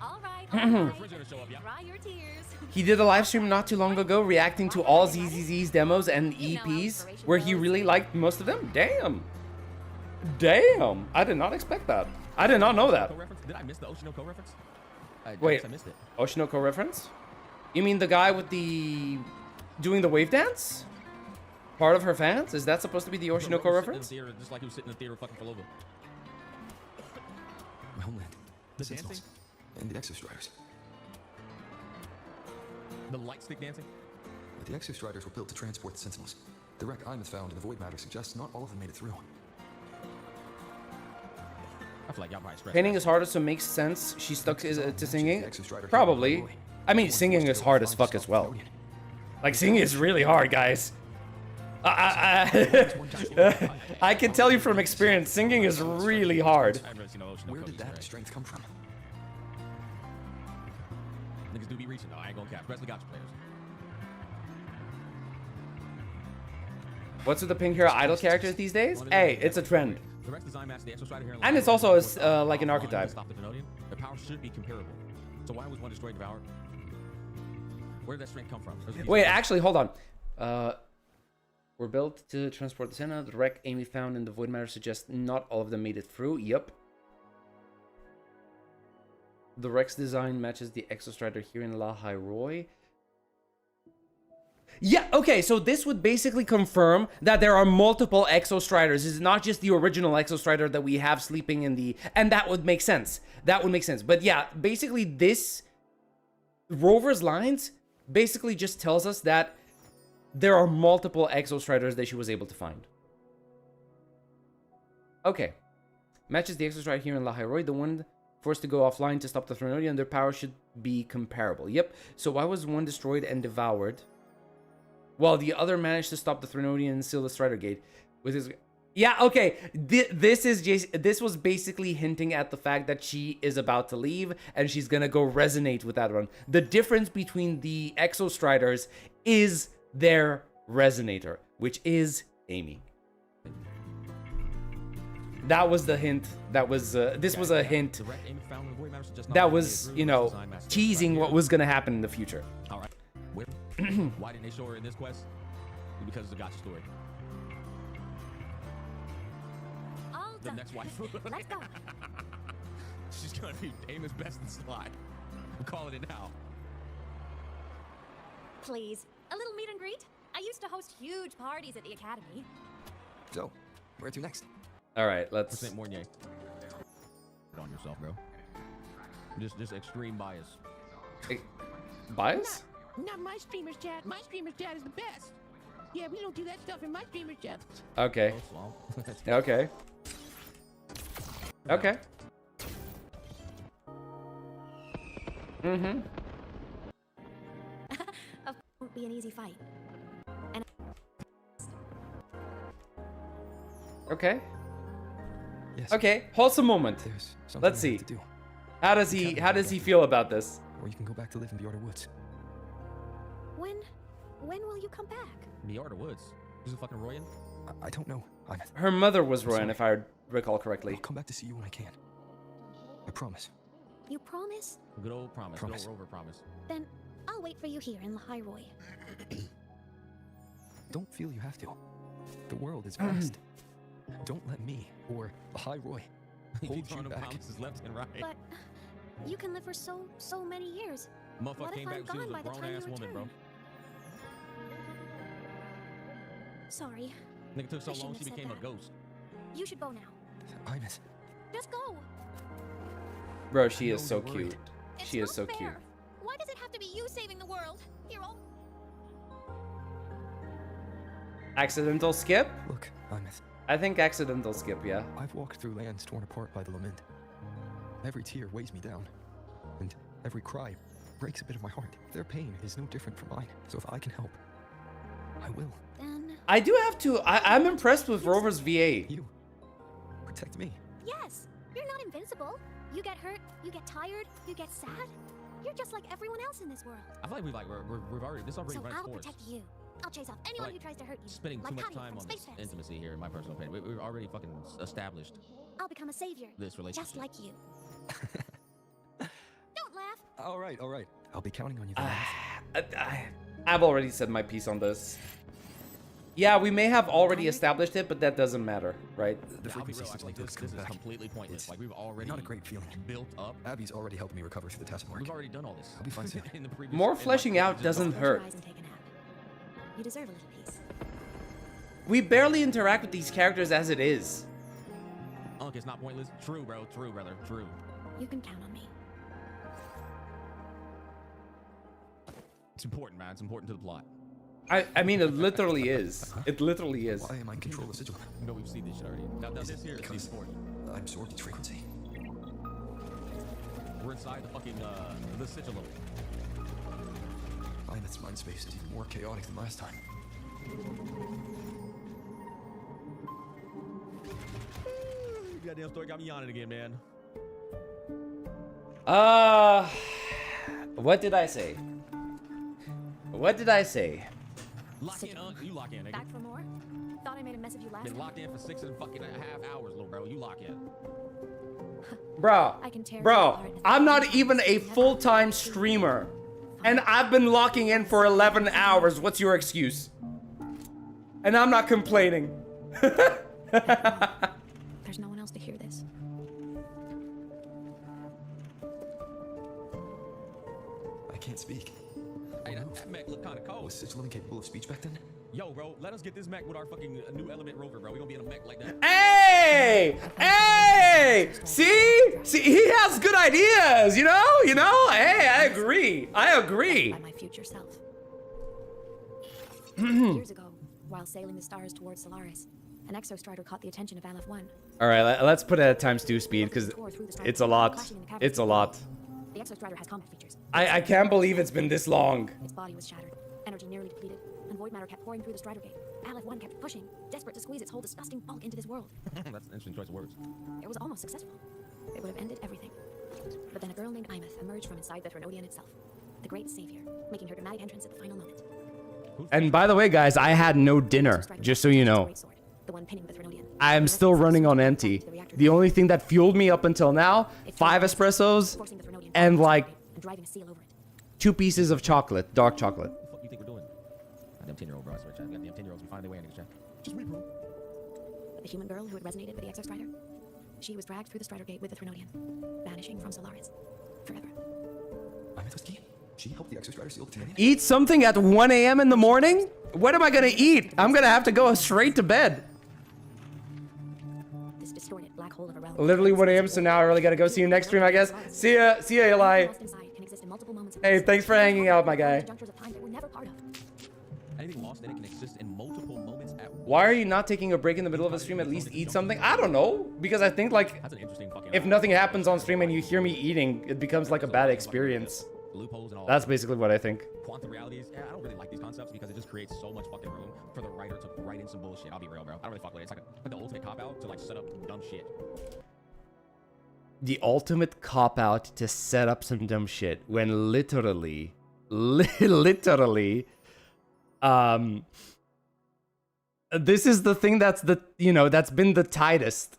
S19: All right.
S13: Her friends are gonna show up, yeah.
S19: Dry your tears.
S1: He did a live stream not too long ago reacting to all ZZZ's demos and EPs where he really liked most of them. Damn. Damn. I did not expect that. I did not know that.
S13: Did I miss the Oshinoko reference?
S1: Wait,
S13: I missed it.
S1: Oshinoko reference? You mean the guy with the... doing the wave dance? Part of her fans? Is that supposed to be the Oshinoko reference?
S13: Theater, just like he was sitting in the theater fucking for Lova.
S12: My homeland.
S13: The
S12: Sentinels.
S13: dancing?
S12: And the Exostriders.
S13: The light stick dancing?
S12: But the Exostriders were built to transport the Sentinels. The wreck Imeth found in the void matter suggests not all of them made it through.
S13: I feel like y'all probably stressed.
S1: Painting is hard, so it makes sense she stuck to singing. Probably. I mean, singing is hard as fuck as well. Like, singing is really hard, guys. I can tell you from experience, singing is really hard.
S12: Where did that strength come from?
S13: Niggas do be reaching though, I ain't gonna cap. Especially gotcha players.
S1: What's with the pink hero idol characters these days? Hey, it's a trend.
S13: The Rex design match the Exostrider here in
S1: And it's also like an archetype.
S13: Stop the Denodian. Their power should be comparable. So why was one destroyed devoured? Where did that strength come from?
S1: Wait, actually, hold on. Were built to transport the Senna. The wreck Amy found in the void matter suggests not all of them made it through. Yep. The Rex design matches the Exostrider here in La Roy. Yeah, okay, so this would basically confirm that there are multiple Exostriders. It's not just the original Exostrider that we have sleeping in the... And that would make sense. That would make sense. But yeah, basically this... Rover's lines basically just tells us that there are multiple Exostriders that she was able to find. Okay. Matches the Exostrider here in Lahairoi, the one forced to go offline to stop the Threnodian, their power should be comparable. Yep, so why was one destroyed and devoured, while the other managed to stop the Threnodian and seal the Strider Gate with his... Yeah, okay, this was basically hinting at the fact that she is about to leave, and she's gonna go resonate with that one. The difference between the Exostriders is their resonator, which is Amy. That was the hint. That was this was a hint that was, you know, teasing what was gonna happen in the future.
S11: All right. Why didn't they show her in this quest? Because it's a gotcha story. The next wife.
S19: Let's go.
S11: She's gonna be Damon's best in slide. I'm calling it now.
S19: Please, a little meet and greet? I used to host huge parties at the academy.
S12: So, where to next?
S1: All right, let's...
S11: Percent Mornier. On yourself, bro. Just extreme bias.
S1: Bias?
S14: Not my streamer's chat. My streamer's chat is the best. Yeah, we don't do that stuff in my streamer's chat.
S1: Okay. Okay. Okay. Mm-hmm.
S19: It won't be an easy fight. And
S1: Okay.
S12: Yes.
S1: Okay, wholesome moment.
S12: There's something
S1: Let's
S12: I
S1: see.
S12: have to do.
S1: How does he feel about this?
S12: Or you can go back to live in the Outer Woods.
S19: when will you come back?
S11: Miarda Woods. Who's a fucking Royan?
S12: I don't know.
S1: Her mother was Royan, if I recall correctly.
S12: I'll come back to see you when I can. I promise.
S19: You promise?
S11: Good old promise.
S12: Promise.
S11: Good old Rover promise.
S19: Then I'll wait for you here in Lahairoi.
S12: Don't feel you have to. The world is vast. Don't let me or Lahairoi hold you back.
S11: Promises left and right.
S19: But you can live for so many years.
S11: Motherfucker
S19: What if
S11: came
S19: I'm
S11: back, she was
S19: gone
S11: a
S19: by the
S11: grown
S19: time you
S11: ass woman, bro.
S19: return? Sorry.
S11: Nigga took so
S19: I shouldn't
S11: long
S19: have
S11: she
S19: said
S11: became a
S19: that.
S11: ghost.
S19: You should go now.
S12: Ines.
S19: Just go.
S1: Bro, she is
S12: know
S1: so
S12: you're worried.
S1: cute. She is so cute.
S19: Why does it have to be you saving the world? You're all...
S1: Accidental skip?
S12: Look, Ines.
S1: I think accidental skip, yeah.
S12: I've walked through lands torn apart by the lament. Every tear weighs me down, and every cry breaks a bit of my heart. Their pain is no different from mine, so if I can help, I will.
S19: Then...
S1: I do have to... I'm impressed with Rover's VA.
S12: You. Protect me.
S19: Yes, you're not invincible. You get hurt, you get tired, you get sad. You're just like everyone else in this world.
S11: I feel like we've already this already
S19: So
S11: run its
S19: I'll
S11: course.
S19: protect you. I'll chase off anyone
S11: Like,
S19: who tries to hurt you.
S11: Spending
S19: like
S11: too much
S19: Patty
S11: time
S19: from
S11: on this
S19: Space Fans.
S11: intimacy here, in my personal opinion. We've already fucking established
S19: I'll become a savior.
S11: this relationship.
S19: Just like you. Don't laugh.
S12: All right. I'll be counting on you.
S1: I've already said my piece on this. Yeah, we may have already established it, but that doesn't matter, right?
S12: The
S11: I'll be
S12: frequency
S11: real, I
S12: signal
S11: think
S12: does
S11: this
S12: come
S11: is
S12: back.
S11: completely pointless.
S12: It's
S11: Like we've already
S12: not a great feeling.
S11: built up.
S12: Abby's already helped me recover through the test mark.
S11: We've already done all this.
S12: I'll be fine soon.
S11: In the previous,
S1: More
S11: in my
S1: fleshing out
S11: previous
S1: doesn't
S11: episode.
S1: hurt.
S19: Close your eyes and take a nap. You deserve a little peace.
S1: We barely interact with these characters as it is.
S11: Unk, it's not pointless. True, bro. True, brother. True.
S19: You can count on me.
S11: It's important, man. It's important to the plot.
S1: I mean, it literally is. It literally is.
S12: Why am I in control of Sigil?
S11: You know we've seen this shit already. Now this here is
S12: Because
S11: important.
S12: I absorbed its frequency.
S11: We're inside the fucking the sigil.
S12: Ines' mind space is even more chaotic than last time.
S11: Goddamn story got me yawning again, man.
S1: What did I say? What did I say?
S11: Lock in, Unk. You lock in, nigga.
S19: Back for more? Thought I made a mess of you last
S11: Been
S19: time.
S11: locked in for 6.5 hours, little bro. You lock in.
S1: Bro,
S19: I can tear you
S1: bro,
S19: apart if
S1: I'm not even a full-time streamer. And I've been locking in for 11 hours. What's your excuse? And I'm not complaining.
S19: There's no one else to hear this.
S12: I can't speak.
S11: Hey, that mech look kind of cold.
S12: Was Sigilum capable of speech back then?
S11: Yo, bro, let us get this mech with our fucking new element rover, bro. We gonna be in a mech like that.
S1: Hey! Hey! See? See, he has good ideas, you know? You know? Hey, I agree. I agree.
S9: By my future self. Years ago, while sailing the stars towards Solaris, an exostrider caught the attention of Aleph-1.
S1: All right, let's put it at ×2 speed because it's a lot. It's a lot.
S9: The exostrider has combat features.
S1: I can't believe it's been this long.
S9: Its body was shattered, energy nearly depleted, and void matter kept pouring through the strider gate. Aleph-1 kept pushing, desperate to squeeze its whole disgusting bulk into this world.
S11: That's an interesting choice of words.
S9: It was almost successful. It would have ended everything. But then a girl named Imeth emerged from inside the Threnodian itself, the great savior, making her dramatic entrance at the final moment.
S1: And by the way, guys, I had no dinner, just so you know.
S9: The one pinning the Threnodian.
S1: I'm still running on empty. The only thing that fueled me up until now, 5 espressos, and like 2 pieces of chocolate, dark chocolate.
S11: What the fuck you think we're doing? Goddamn 10-year-old bro, I swear, chat. Goddamn 10-year-olds be finding their way in this chat. Just me, bro.
S9: But the human girl who had resonated with the exostrider, she was dragged through the strider gate with the Threnodian, vanishing from Solaris forever.
S12: Imeth was key. She helped the exostrider seal the Threnodian.
S1: Eat something at 1 a.m. in the morning? What am I gonna eat? I'm gonna have to go straight to bed.
S9: This distorted black hole of a realm.
S1: Literally 1 a.m. So now I really gotta go. See you next stream, I guess. See ya, Eli. Hey, thanks for hanging out, my guy.
S11: Anything lost in it can exist in multiple moments at once.
S1: Why are you not taking a break in the middle of a stream? At least eat something? I don't know. Because I think like,
S11: That's an interesting fucking
S1: if nothing happens on stream and you hear me eating, it becomes like a bad experience.
S11: loopholes and all.
S1: That's basically what I think.
S11: Quantum realities. Yeah, I don't really like these concepts because it just creates so much fucking room for the writer to write in some bullshit. I'll be real, bro. I don't really fuck with it. It's like the ultimate cop out to like set up dumb shit.
S1: The ultimate cop out to set up some dumb shit when literally, this is the thing that's that's been the tightest.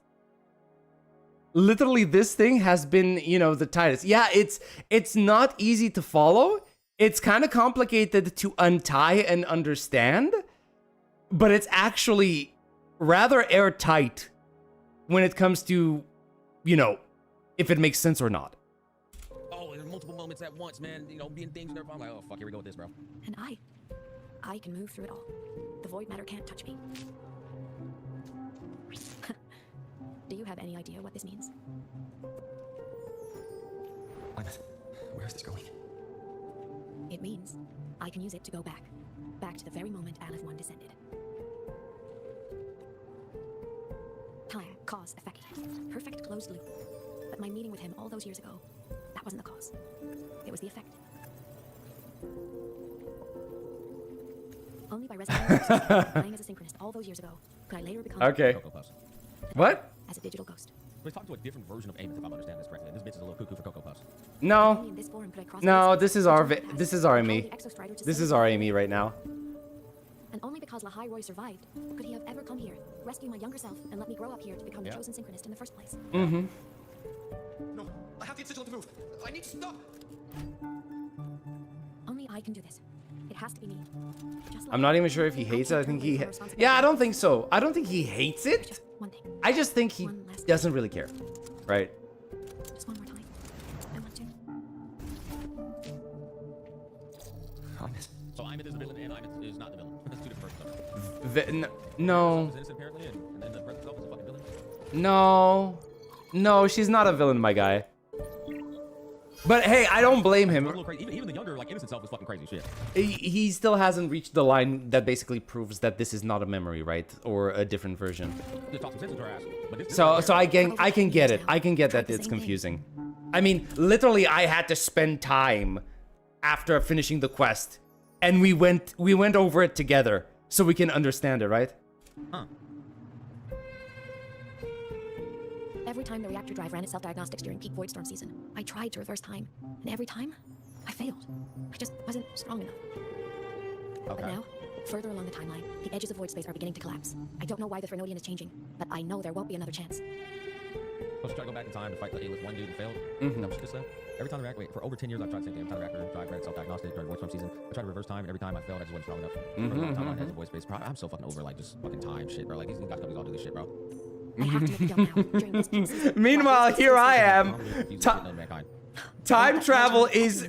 S1: Literally, this thing has been, the tightest. Yeah, it's not easy to follow. It's kind of complicated to untie and understand, but it's actually rather airtight when it comes to, if it makes sense or not.
S11: Oh, there's multiple moments at once, man. Being things there. I'm like, oh fuck, here we go with this, bro.
S9: And I can move through it all. The void matter can't touch me. Do you have any idea what this means?
S12: Where is this going?
S9: It means I can use it to go back to the very moment Aleph-1 descended. Time, cause, effect. Perfect closed loop. But my meeting with him all those years ago, that wasn't the cause. It was the effect. Only by resonating playing as a synchronist all those years ago could I later become
S1: Okay. What?
S9: as a digital ghost.
S11: We're talking to a different version of Aeons, if I'm understanding this correctly. This bitch is a little cuckoo for Cocoa Puffs.
S1: No. No, this is our this is our Amy. This is our Amy right now.
S9: And only because Lahai Roy survived could he have ever come here, rescue my younger self, and let me grow up here to become the chosen synchronist in the first place.
S1: Mm-hmm.
S12: No, I have to get Sigil to move. I need to stop.
S9: Only I can do this. It has to be me.
S1: I'm not even sure if he hates it. I think he... Yeah, I don't think so. I don't think he hates it. I just think he doesn't really care. Right?
S9: Just one more time. I want to.
S11: So Imeth is the villain and Imeth is not the villain. That's two different persons.
S1: No.
S11: Innocent, apparently, and then the brother itself is a fucking villain.
S1: No. No, she's not a villain, my guy. But hey, I don't blame him.
S11: Even the younger, innocent self is fucking crazy shit.
S1: He still hasn't reached the line that basically proves that this is not a memory, right? Or a different version.
S11: Just talk some sense into her ass. But this
S1: So I can get it. I can get that it's confusing. I mean, literally, I had to spend time after finishing the quest, and we went over it together so we can understand it, right?
S11: Huh.
S9: Every time the reactor drive ran its self-diagnostics during peak void storm season, I tried to reverse time, and every time, I failed. I just wasn't strong enough.
S11: Okay.
S9: But now, further along the timeline, the edges of void space are beginning to collapse. I don't know why the Threnodian is changing, but I know there won't be another chance.
S11: Let's try to go back in time to fight the A-list one dude and failed.
S1: Mm-hmm.
S11: That was just every time the reactor, for over 10 years, I've tried the same thing. Every time the reactor drive ran its self-diagnostic during void storm season, I tried to reverse time, and every time I failed, I just wasn't strong enough. Timeline has a void space. I'm so fucking over just fucking time shit, bro. These guys companies all do this shit, bro.
S1: Meanwhile, here I am. Time travel is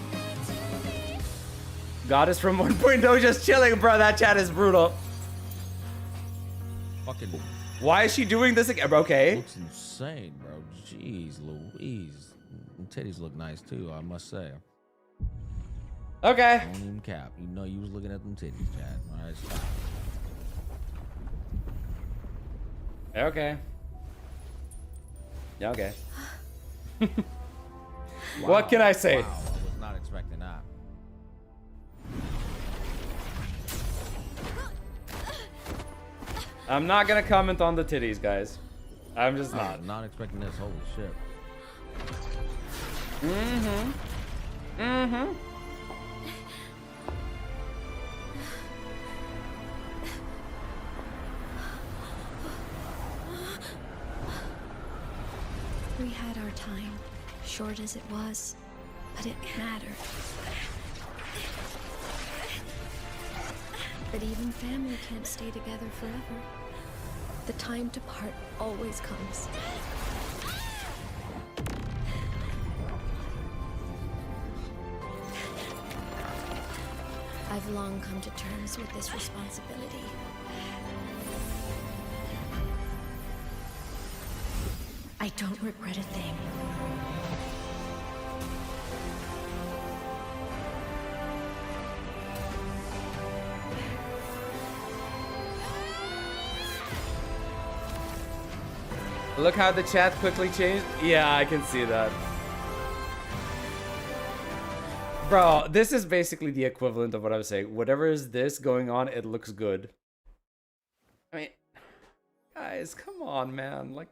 S1: Goddess from 1.0 just chilling, bro. That chat is brutal.
S16: Fucking.
S1: Why is she doing this again? Okay.
S16: Looks insane, bro. Jeez Louise. Them titties look nice too, I must say.
S1: Okay.
S16: Don't even cap. You know you was looking at them titties, Chad. All right, stop.
S1: Okay. Okay.
S16: Wow.
S1: What can I say?
S16: Wow, I was not expecting that.
S1: I'm not gonna comment on the titties, guys. I'm just
S16: I
S1: not.
S16: was not expecting this. Holy shit.
S1: Mm-hmm. Mm-hmm.
S9: We had our time, short as it was, but it mattered. But even family can't stay together forever. The time to part always comes. I've long come to terms with this responsibility. I don't regret a thing.
S1: Look how the chat quickly changed. Yeah, I can see that. Bro, this is basically the equivalent of what I was saying. Whatever is this going on, it looks good. I mean, guys, come on, man. Like,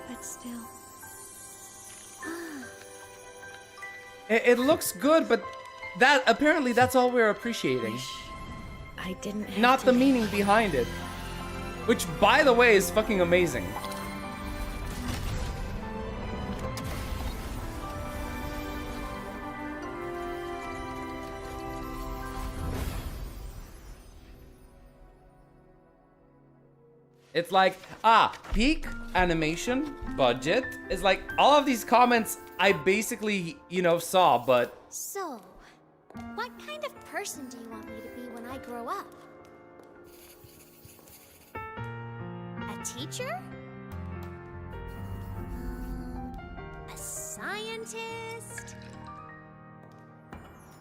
S9: But still.
S1: it looks good, but that apparently that's all we're appreciating.
S9: I didn't have
S1: Not
S9: to
S1: the meaning behind it. Which, by the way, is fucking amazing. It's like, peak animation budget is like all of these comments I basically, you know, saw, but
S3: So, what kind of person do you want me to be when I grow up? A teacher? A scientist?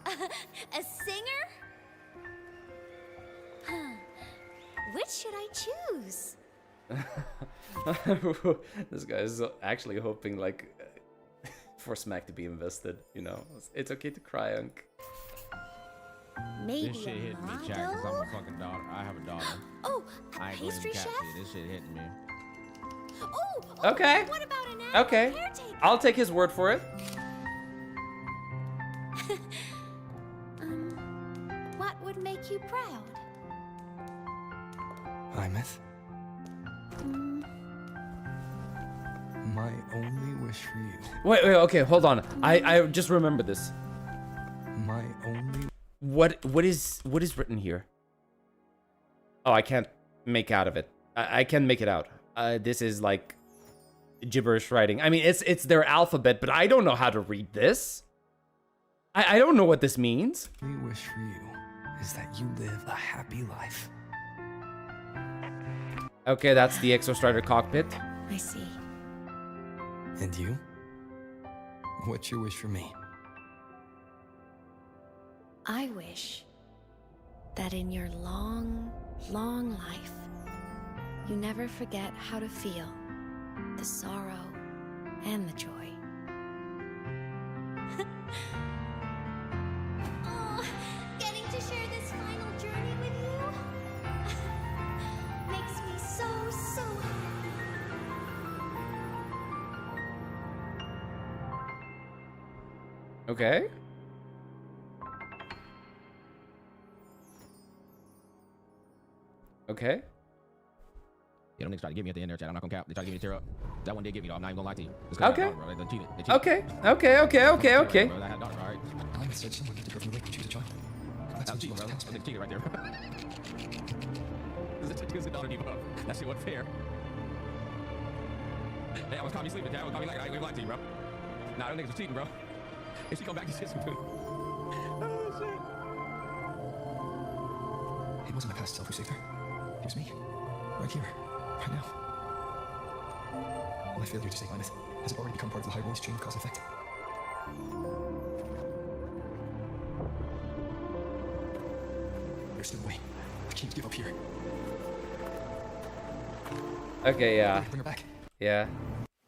S3: A singer? Which should I choose?
S1: this guy is actually hoping like for Smack to be invested, you know. It's okay to cry, Unc.
S3: Maybe
S16: This shit hit me, Chad, because I'm a fucking daughter. I have a daughter.
S3: Oh, a
S16: I ain't gonna
S3: pastry
S16: even cap
S3: chef?
S16: shit. This shit hitting me.
S3: Oh,
S1: Okay.
S3: What about an
S1: Okay.
S3: caretaker?
S1: I'll take his word for it.
S3: What would make you proud?
S12: Imeth, my only wish for you.
S1: Wait, okay, hold on. I just remember this.
S12: My only.
S1: What is written here? Oh, I can't make out of it. I can make it out. This is like gibberish writing. I mean, it's their alphabet, but I don't know how to read this. I don't know what this means.
S12: My only wish for you is that you live a happy life.
S1: Okay, that's the Exostrider cockpit.
S9: I see.
S12: And you? What's your wish for me?
S9: I wish that in your long, long life, you never forget how to feel the sorrow and the joy.
S3: Oh, getting to share this final journey with you makes me so happy.
S1: Okay. Okay.
S13: Yeah, them niggas tried to get me at the end there, Chad. I'm not gonna cap. They tried to get me to tear up. That one did get me though. I'm not even gonna lie to you. It's 'cause I had a
S1: Okay.
S13: daughter, bro. They done cheated. They cheated.
S1: Okay.
S13: Bro, I had a daughter, bro. All right.
S12: I'm searching to go from Relic to the joint. That's
S13: I'm
S12: what you
S13: cheating,
S12: must
S13: bro. cheating right there. This is not a debuff. That shit wasn't fair. Hey, I was calling you sleeping, Dad. I was calling you like I lied to you, bro. Nah, them niggas was cheating, bro. If she come back, this shit's good. Oh, shit.
S12: It wasn't my past self who saved her. It was me. Right here. Right now. My failure to save Lymith has it already become part of the High Roy's chain of cause and effect. There's still a way. I can't give up here.
S1: Okay, yeah.
S12: Bring her back.
S1: Yeah.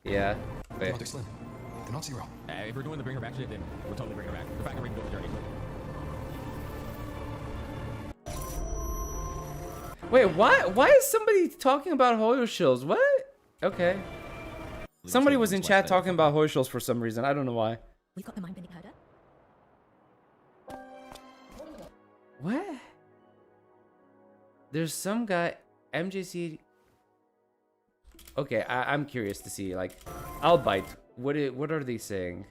S1: Yeah. Wait.
S12: They're slim. They're not zero.
S13: Hey, if we're doing the bring her back shit, then we're totally bringing her back. The fact that we can go the journey.
S1: Wait, why is somebody talking about Hoyoshills? What? Okay. Somebody was in chat talking about Hoyoshills for some reason. I don't know why.
S9: We've got the mind-bending herder.
S1: What? There's some guy, MJC. Okay, I'm curious to see. Like, I'll bite. What are they saying?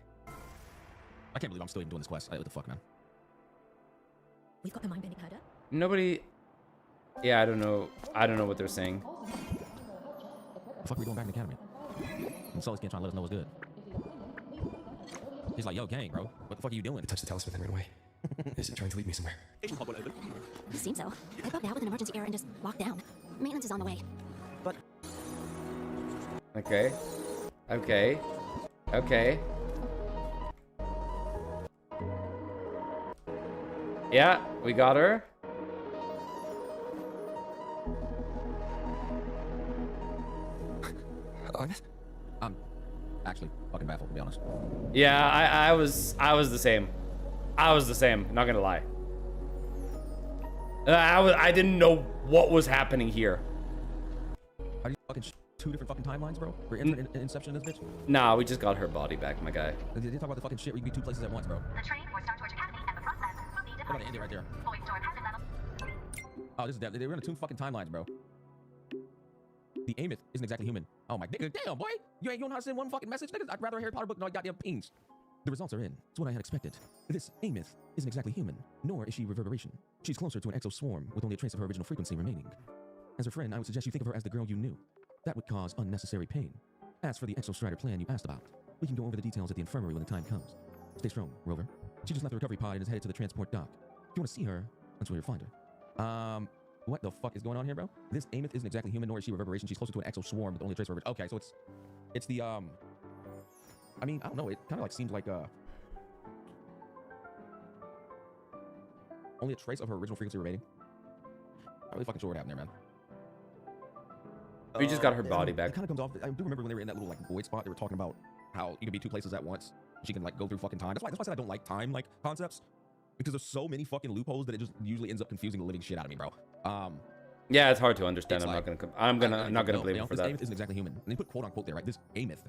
S13: I can't believe I'm still even doing this quest. What the fuck, man?
S9: We've got the mind-bending herder.
S1: Nobody. Yeah, I don't know. I don't know what they're saying.
S13: The fuck are we doing back in the academy? And Solis can't try and let us know what's good. He's like, yo, gang, bro. What the fuck are you doing?
S12: It touched the talisman and ran away. Is it trying to lead me somewhere?
S9: It seems so. I got out with an emergency error and just locked down. Maintenance is on the way. But
S1: Okay. Okay. Okay. Yeah, we got her.
S13: I'm actually fucking baffled, to be honest.
S1: Yeah, I was the same. I was the same, not gonna lie. I didn't know what was happening here.
S13: Are you fucking two different fucking timelines, bro? We're in Inception in this bitch?
S1: Nah, we just got her body back, my guy.
S13: They talk about the fucking shit where you can be two places at once, bro.
S23: The train for Star Torch Academy and the process will be
S13: I'm gonna end it right there.
S23: Void Storm has been leveled.
S13: Oh, this is they're in two fucking timelines, bro. The Aemith isn't exactly human. Oh my nigga, damn boy, you don't know how to send one fucking message, niggas. I'd rather a Harry Potter book than all goddamn peens. The results are in. It's what I had expected. This Aemith isn't exactly human, nor is she reverberation. She's closer to an exo swarm with only a trace of her original frequency remaining. As her friend, I would suggest you think of her as the girl you knew. That would cause unnecessary pain. As for the exostrider plan you asked about, we can go over the details at the infirmary when the time comes. Stay strong, Rover. She just left the recovery pod and is headed to the transport dock. If you want to see her, that's where you'll find her. What the fuck is going on here, bro? This Aemith isn't exactly human, nor is she reverberation. She's closer to an exo swarm with only a trace of her. Okay, so it's the I mean, I don't know. It kind of like seems like only a trace of her original frequency remaining. Not really fucking sure what happened there, man.
S1: We just got her body back.
S13: It kind of comes off. I do remember when they were in that little like void spot. They were talking about how you can be two places at once. She can like go through fucking time. That's why I said I don't like time like concepts, because there's so many fucking loopholes that it just usually ends up confusing the living shit out of me, bro.
S1: Yeah, it's hard to understand. I'm
S13: like,
S1: not gonna blame you for
S13: this
S1: that.
S13: Aemith isn't exactly human. And they put quote unquote there, right? This Aemith,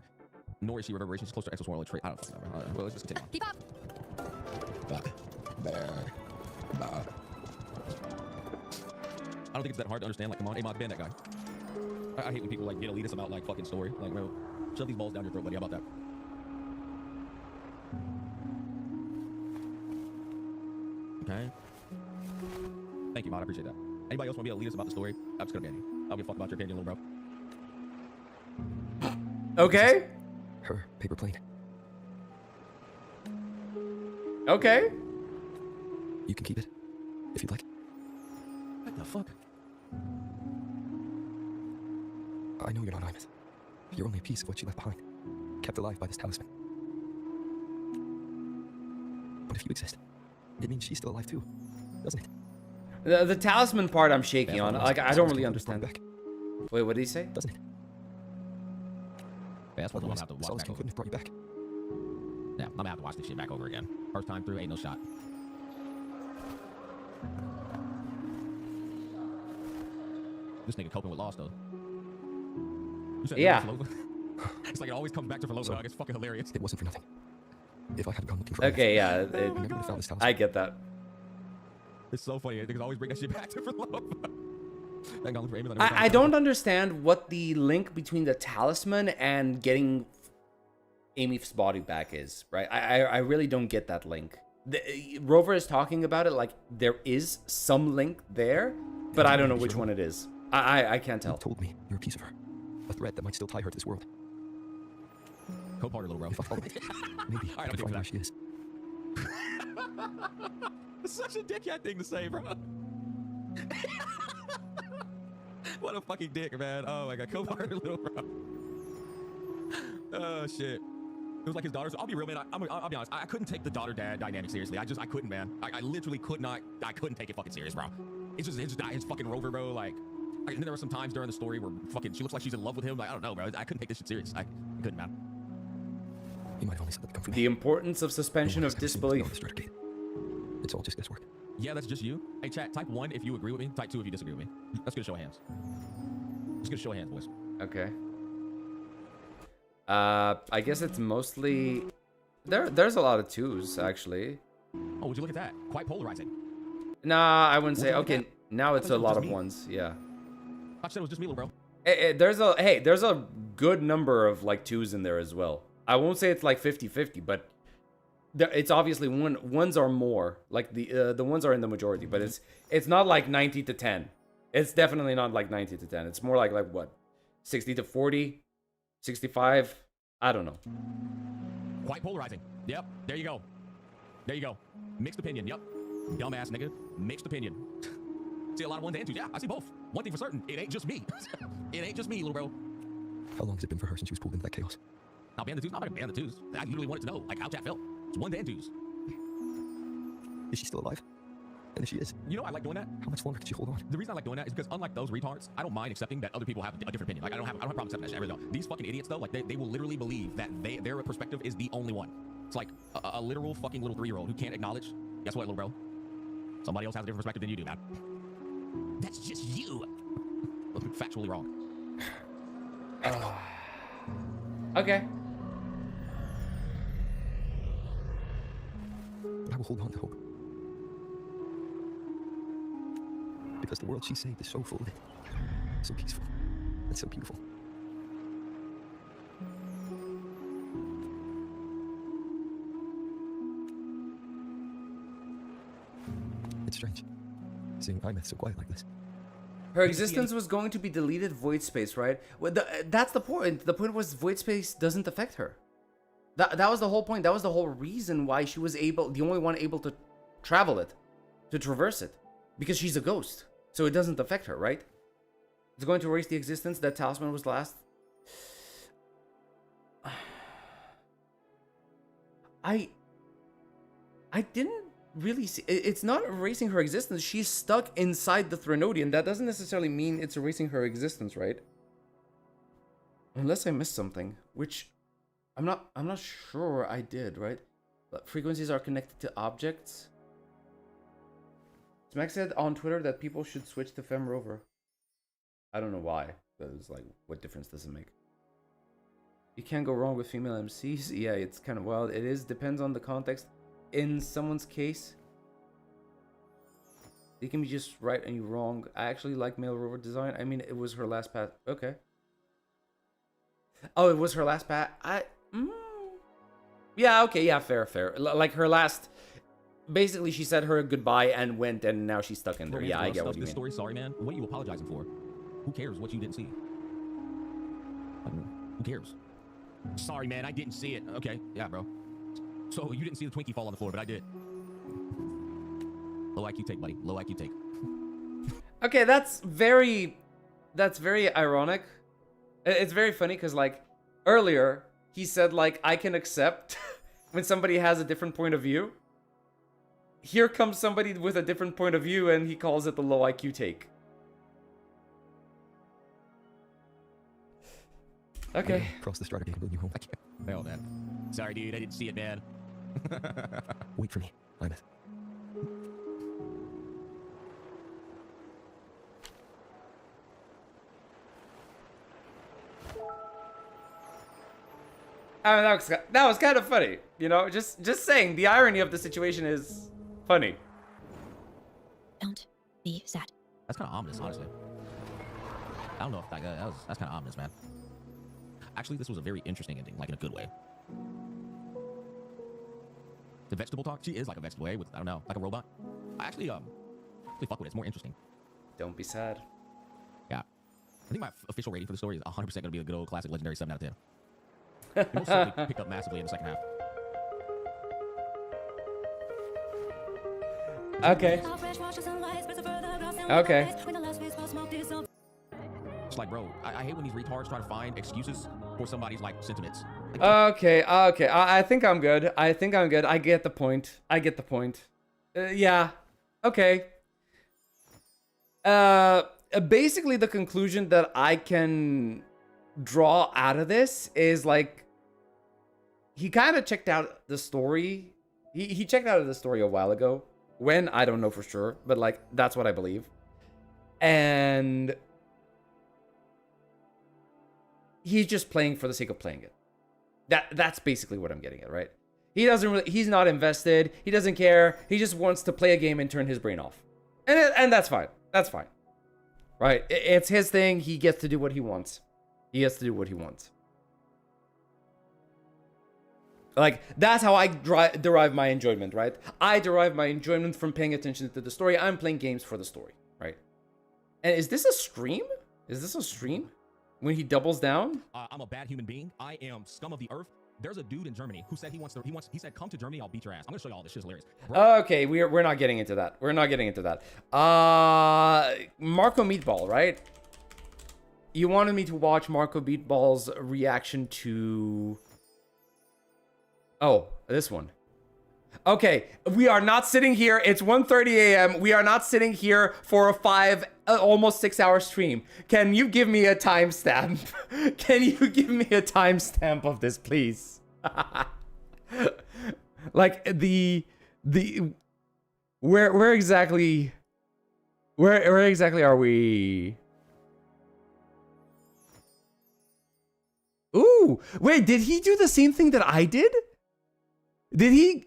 S13: nor is she reverberation. She's closer to exoswarm trait. I don't fucking know. Well, let's just continue.
S9: keep up.
S13: I don't think it's that hard to understand. Like, come on, Amon, ban that guy. I hate when people like get elitist about like fucking story. Like, bro, shove these balls down your throat, buddy. How about that? Okay. Thank you, Mod. I appreciate that. Anybody else want to be elitist about the story? I'm just gonna ban you. I don't give a fuck about your opinion, little bro.
S1: Okay.
S12: Her paper plane.
S1: Okay.
S12: You can keep it, if you'd like.
S13: What the fuck?
S12: I know you're not Imeth. You're only a piece of what she left behind, kept alive by this talisman. But if you exist, it means she's still alive too, doesn't it?
S1: The talisman part I'm shaky on. Like, I don't really understand that. Wait, what did he say?
S12: Doesn't it?
S13: That's what I'm gonna have to watch
S12: Solis
S13: back over.
S12: couldn't have brought you back.
S13: Yeah, I'm gonna have to watch this shit back over again. First time through, ain't no shot. This nigga coping with loss though. You said
S1: yeah.
S13: It's like it always comes back to Flashback. It's fucking hilarious.
S12: It wasn't for nothing. If I hadn't gone looking for
S1: okay, yeah,
S12: I never would have found this talisman.
S1: I get that.
S13: It's so funny. Niggas always bring that shit back to Flashback.
S1: I don't understand what the link between the talisman and getting Amy's body back is, right? I really don't get that link. Rover is talking about it like there is some link there, but I don't know which one it is. I can't tell.
S12: You told me you're a piece of her, a thread that might still tie her to this world.
S13: Co-partner, little bro.
S12: If I follow it, maybe I can find where she is.
S13: Such a dickhead thing to say, bro. What a fucking dick, man. Oh my god, co-partner, little bro. Oh shit. It was like his daughters. I'll be real, man. I'll be honest. I couldn't take the daughter-dad dynamic seriously. I couldn't, man. I literally could not. I couldn't take it fucking serious, bro. It's fucking Rover, bro. Like, and then there were some times during the story where fucking she looks like she's in love with him. Like, I don't know, bro. I couldn't take this shit serious. I couldn't, man.
S12: He might have only said that to come from
S1: The importance of suspension of disbelief.
S12: It's all just guesswork.
S13: Yeah, that's just you. Hey, chat. Type 1 if you agree with me. Type 2 if you disagree with me. Let's get a show of hands. Let's get a show of hands, boys.
S1: Okay. I guess it's mostly there's a lot of 2s actually.
S13: Oh, would you look at that? Quite polarizing.
S1: Nah, I wouldn't say. Okay, now it's a lot of 1s. Yeah.
S13: I said it was just me, little bro.
S1: There's a good number of like 2s in there as well. I won't say it's like 50-50, but it's obviously 1s are more. Like the 1s are in the majority, but it's not like 90-10. It's definitely not like 90-10. It's more like what, 60-40, 65. I don't know.
S13: Quite polarizing. Yep. There you go. There you go. Mixed opinion. Yep. Dumbass nigga. Mixed opinion. See a lot of 1s and 2s. Yeah, I see both. One thing for certain, it ain't just me. It ain't just me, little bro.
S12: How long has it been for her since she was pulled into that chaos?
S13: I'll ban the 2s. I'm not gonna ban the 2s. I literally wanted to know, like, how chat felt. It's 1s and 2s.
S12: Is she still alive? And if she is,
S13: you know, I like doing that.
S12: How much longer could she hold on?
S13: The reason I like doing that is because unlike those retards, I don't mind accepting that other people have a different opinion. Like I don't have problem accepting that shit. I really don't. These fucking idiots though, like they will literally believe that their perspective is the only one. It's like a literal fucking little 3-year-old who can't acknowledge. Guess what, little bro? Somebody else has a different perspective than you do, man. That's just you. Factually wrong.
S1: Okay.
S12: But I will hold on to hope. Because the world she saved is so full of it. So peaceful. And so beautiful. It's strange. Seeing Imeth so quiet like this.
S1: Her existence was going to be deleted void space, right? Well, that's the point. The point was void space doesn't affect her. That was the whole point. That was the whole reason why she was the only one able to travel it, to traverse it, because she's a ghost. So it doesn't affect her, right? It's going to erase the existence that talisman was last. I didn't really see. It's not erasing her existence. She's stuck inside the Threnodian. That doesn't necessarily mean it's erasing her existence, right? Unless I missed something, which I'm not sure I did, right? But frequencies are connected to objects. Smack said on Twitter that people should switch to Fem Rover. I don't know why. That was like, what difference does it make? You can't go wrong with female MCs. Yeah, it's kind of wild. It is. Depends on the context. In someone's case, they can be just right and you wrong. I actually like male rover design. I mean, it was her last path. Okay. Oh, it was her last path. Yeah, okay, yeah, fair. Like her last. Basically, she said her goodbye and went, and now she's stuck in there. Yeah, I get what you mean.
S13: Story, sorry, man. What are you apologizing for? Who cares what you didn't see? Who cares? Sorry, man, I didn't see it. Okay, yeah, bro. So you didn't see the Twinkie fall on the floor, but I did. Low IQ take, buddy. Low IQ take.
S1: Okay, that's very ironic. It's very funny because like earlier he said like I can accept when somebody has a different point of view. Here comes somebody with a different point of view and he calls it the low IQ take. Okay.
S12: Cross the strata gate and bring you home.
S13: I can't. Hell, man. Sorry, dude. I didn't see it, man.
S12: Wait for me, Imeth.
S1: I mean, that was kind of funny, you know. Just saying, the irony of the situation is funny.
S9: Don't be sad.
S13: That's kind of ominous, honestly. I don't know if that's kind of ominous, man. Actually, this was a very interesting ending, like in a good way. The vegetable talk? She is like a vegetable, eh? With, I don't know, like a robot. I actually fuck with it. It's more interesting.
S1: Don't be sad.
S13: Yeah. I think my official rating for the story is 100% going to be a good old classic legendary 7 out of 10. It will certainly pick up massively in the second half.
S1: Okay. Okay.
S13: It's like, bro, I hate when these retards try to find excuses for somebody's like sentiments.
S1: Okay. Okay. I think I'm good. I think I'm good. I get the point. I get the point. Yeah. Okay. Basically, the conclusion that I can draw out of this is like he kind of checked out the story. He checked out the story a while ago. When, I don't know for sure, but like that's what I believe. And he's just playing for the sake of playing it. That's basically what I'm getting at, right? He's not invested. He doesn't care. He just wants to play a game and turn his brain off. And that's fine. That's fine. Right? It's his thing. He gets to do what he wants. He gets to do what he wants. Like, that's how I derive my enjoyment, right? I derive my enjoyment from paying attention to the story. I'm playing games for the story, right? And is this a stream? Is this a stream? When he doubles down?
S13: I'm a bad human being. I am scum of the earth. There's a dude in Germany who said he said, come to Germany, I'll beat your ass. I'm gonna show you all this. Shit's hilarious. Bro.
S1: Okay, we're not getting into that. We're not getting into that. Marco Meatball, right? You wanted me to watch Marco Meatball's reaction to... Oh, this one. Okay, we are not sitting here. It's 1:30 a.m. We are not sitting here for a almost 6 hour stream. Can you give me a timestamp? Can you give me a timestamp of this, please? Like where exactly are we? Ooh, wait, did he do the same thing that I did? Did he?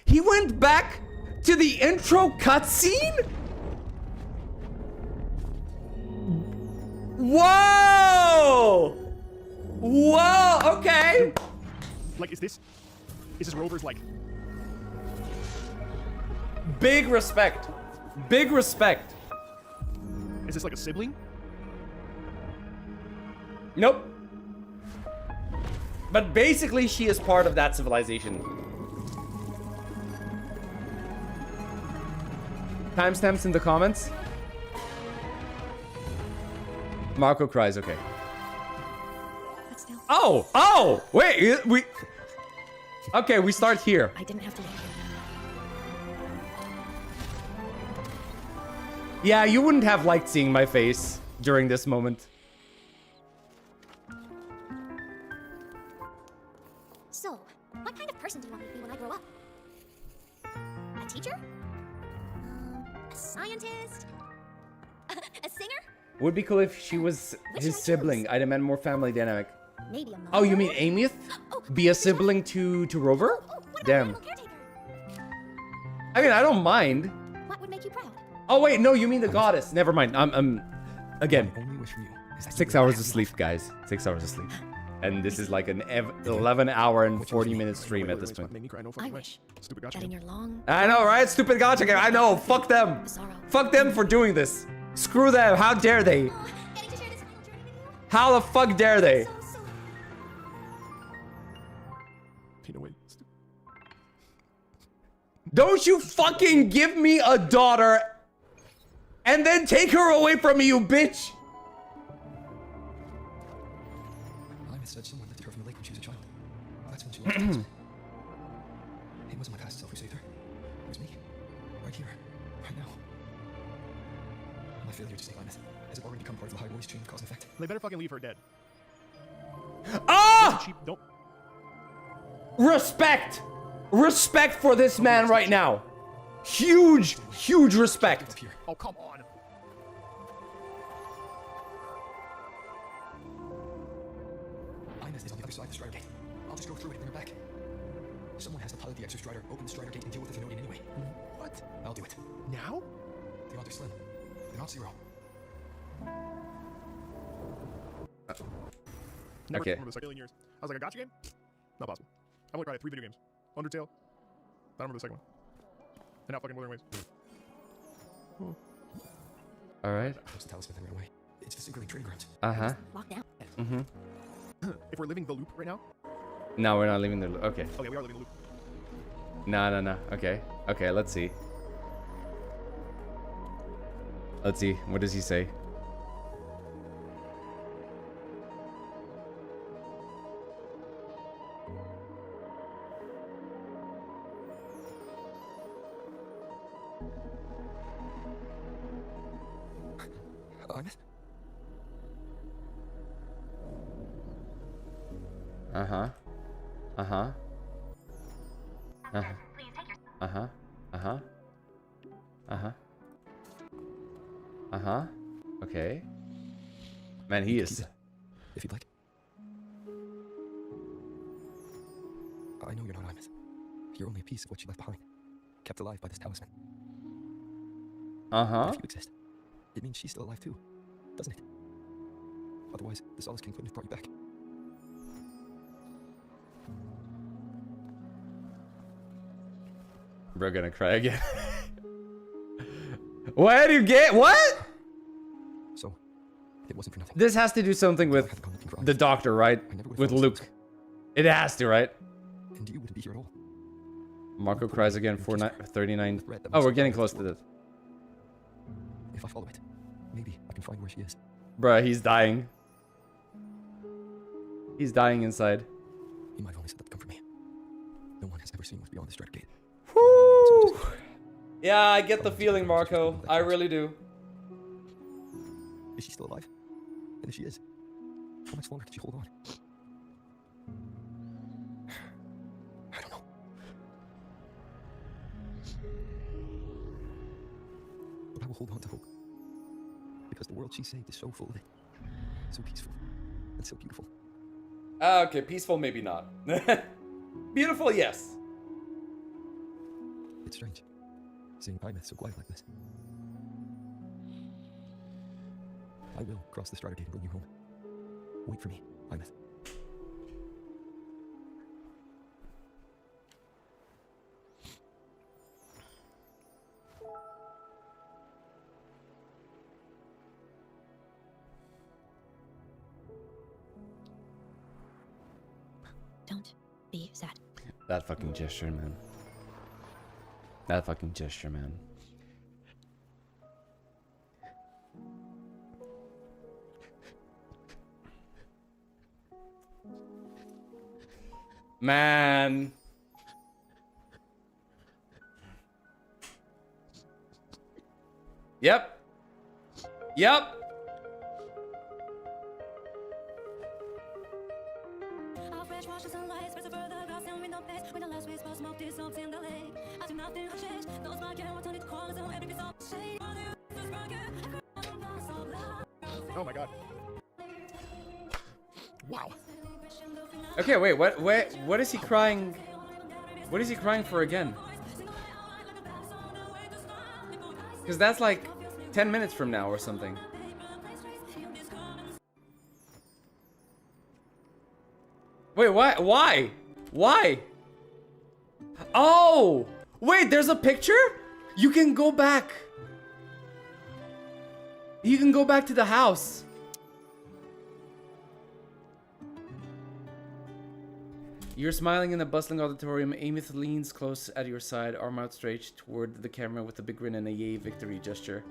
S1: He went back to the intro cutscene? Whoa! Whoa, okay.
S18: Like, is this Rover's, like...
S1: Big respect. Big respect.
S18: Is this like a sibling?
S1: Nope. But basically, she is part of that civilization. Timestamps in the comments. Marco cries, okay. Oh, wait, okay, we start here.
S9: I didn't have to leave you.
S1: Yeah, you wouldn't have liked seeing my face during this moment.
S3: So, what kind of person do you want me to be when I grow up? A teacher? A scientist? A singer?
S1: Would be cool if she was his sibling. I demand more family dynamic.
S3: Maybe a mom.
S1: Oh, you mean Amyth? Be a sibling to Rover? Damn. I mean, I don't mind.
S3: What would make you proud?
S1: Oh wait, no, you mean the goddess. Never mind. I'm again. 6 hours of sleep, guys. 6 hours of sleep. And this is like an 11 hour and 40 minute stream at this point.
S9: I wish that in your long...
S1: I know, right? Stupid gacha game. I know. Fuck them. Fuck them for doing this. Screw them. How dare they? How the fuck dare they? Don't you fucking give me a daughter and then take her away from me, you bitch!
S12: I said someone lifted her from the lake when she was a child. That's when she lost her. It wasn't my past self who saved her. It was me. Right here. Right now. My failure to save Ines has already become part of the high voice chain of cause and effect.
S18: They better fucking leave her dead.
S1: Ah!
S18: Nope.
S1: Respect! Respect for this man right now. Huge, huge respect.
S18: Oh, come on.
S12: Ines is on the other side of the Strider Gate. I'll just go through it and bring her back. Someone has to pilot the Exo Strider, open the Strider Gate, and deal with the Thenonian anyway.
S18: What?
S12: I'll do it.
S18: Now?
S12: The odds are slim. They're not zero.
S18: Never
S1: Okay.
S18: remember this like a million years. I was like, a gotcha game? Not possible. I've only tried 3 video games. Undertale,
S19: I remember the second one. And now fucking Wuthering Waves.
S1: All right.
S12: Close the talisman, then right away. It's disintegrating training grounds.
S1: Uh-huh.
S9: Locked down.
S1: Mm-hmm.
S19: If we're living the loop right now.
S1: No, we're not leaving the loop. Okay.
S19: Okay, we are living the loop.
S1: No. Okay. Okay, let's see. Let's see. What does he say? Uh-huh. Uh-huh. Uh-huh. Uh-huh. Uh-huh. Uh-huh. Uh-huh. Okay. Man, he is...
S12: If you'd like. I know you're not Imus. You're only a piece of what she left behind. Kept alive by this talisman.
S1: Uh-huh.
S12: If you exist, it means she's still alive too, doesn't it? Otherwise, the Solace King couldn't have brought you back.
S1: Bro, gonna cry again. What do you get? What?
S12: So, it wasn't for nothing.
S1: This has to do something with the doctor, right? With Luke. It has to, right?
S12: And you wouldn't be here at all.
S1: Marco cries again, 39. Oh, we're getting close to this.
S12: If I follow it, maybe I can find where she is.
S1: Bruh, he's dying. He's dying inside.
S12: He might have only set up to come for me. No one has ever seen what's beyond the Strata Gate.
S1: Woo! Yeah, I get the feeling, Marco. I really do.
S12: Is she still alive? And if she is, how much longer can she hold on? I don't know. But I will hold on to hope. Because the world she saved is so full of it. So peaceful. And so beautiful.
S1: Okay, peaceful maybe not. Beautiful, yes.
S12: It's strange. Seeing Imus so quiet like this. I will cross the Strata Gate and bring you home. Wait for me, Imus.
S9: Don't be sad.
S1: That fucking gesture, man. That fucking gesture, man. Man. Yep. Yep.
S19: Oh my god. Wow.
S1: Okay, wait, what is he crying? What is he crying for again? Because that's like 10 minutes from now or something. Wait, what? Why? Why? Oh! Wait, there's a picture? You can go back. You can go back to the house. You're smiling in the bustling auditorium. Amith leans close at your side, arm outstretched toward the camera with a big grin and a yay victory gesture.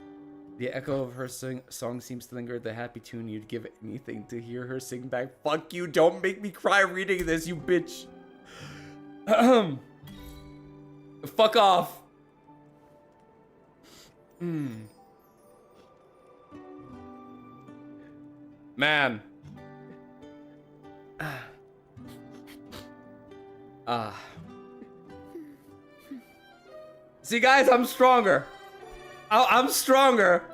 S1: The echo of her song seems to linger, the happy tune you'd give anything to hear her sing back. Fuck you, don't make me cry reading this, you bitch. Fuck off. Man. See, guys, I'm stronger. I'm stronger.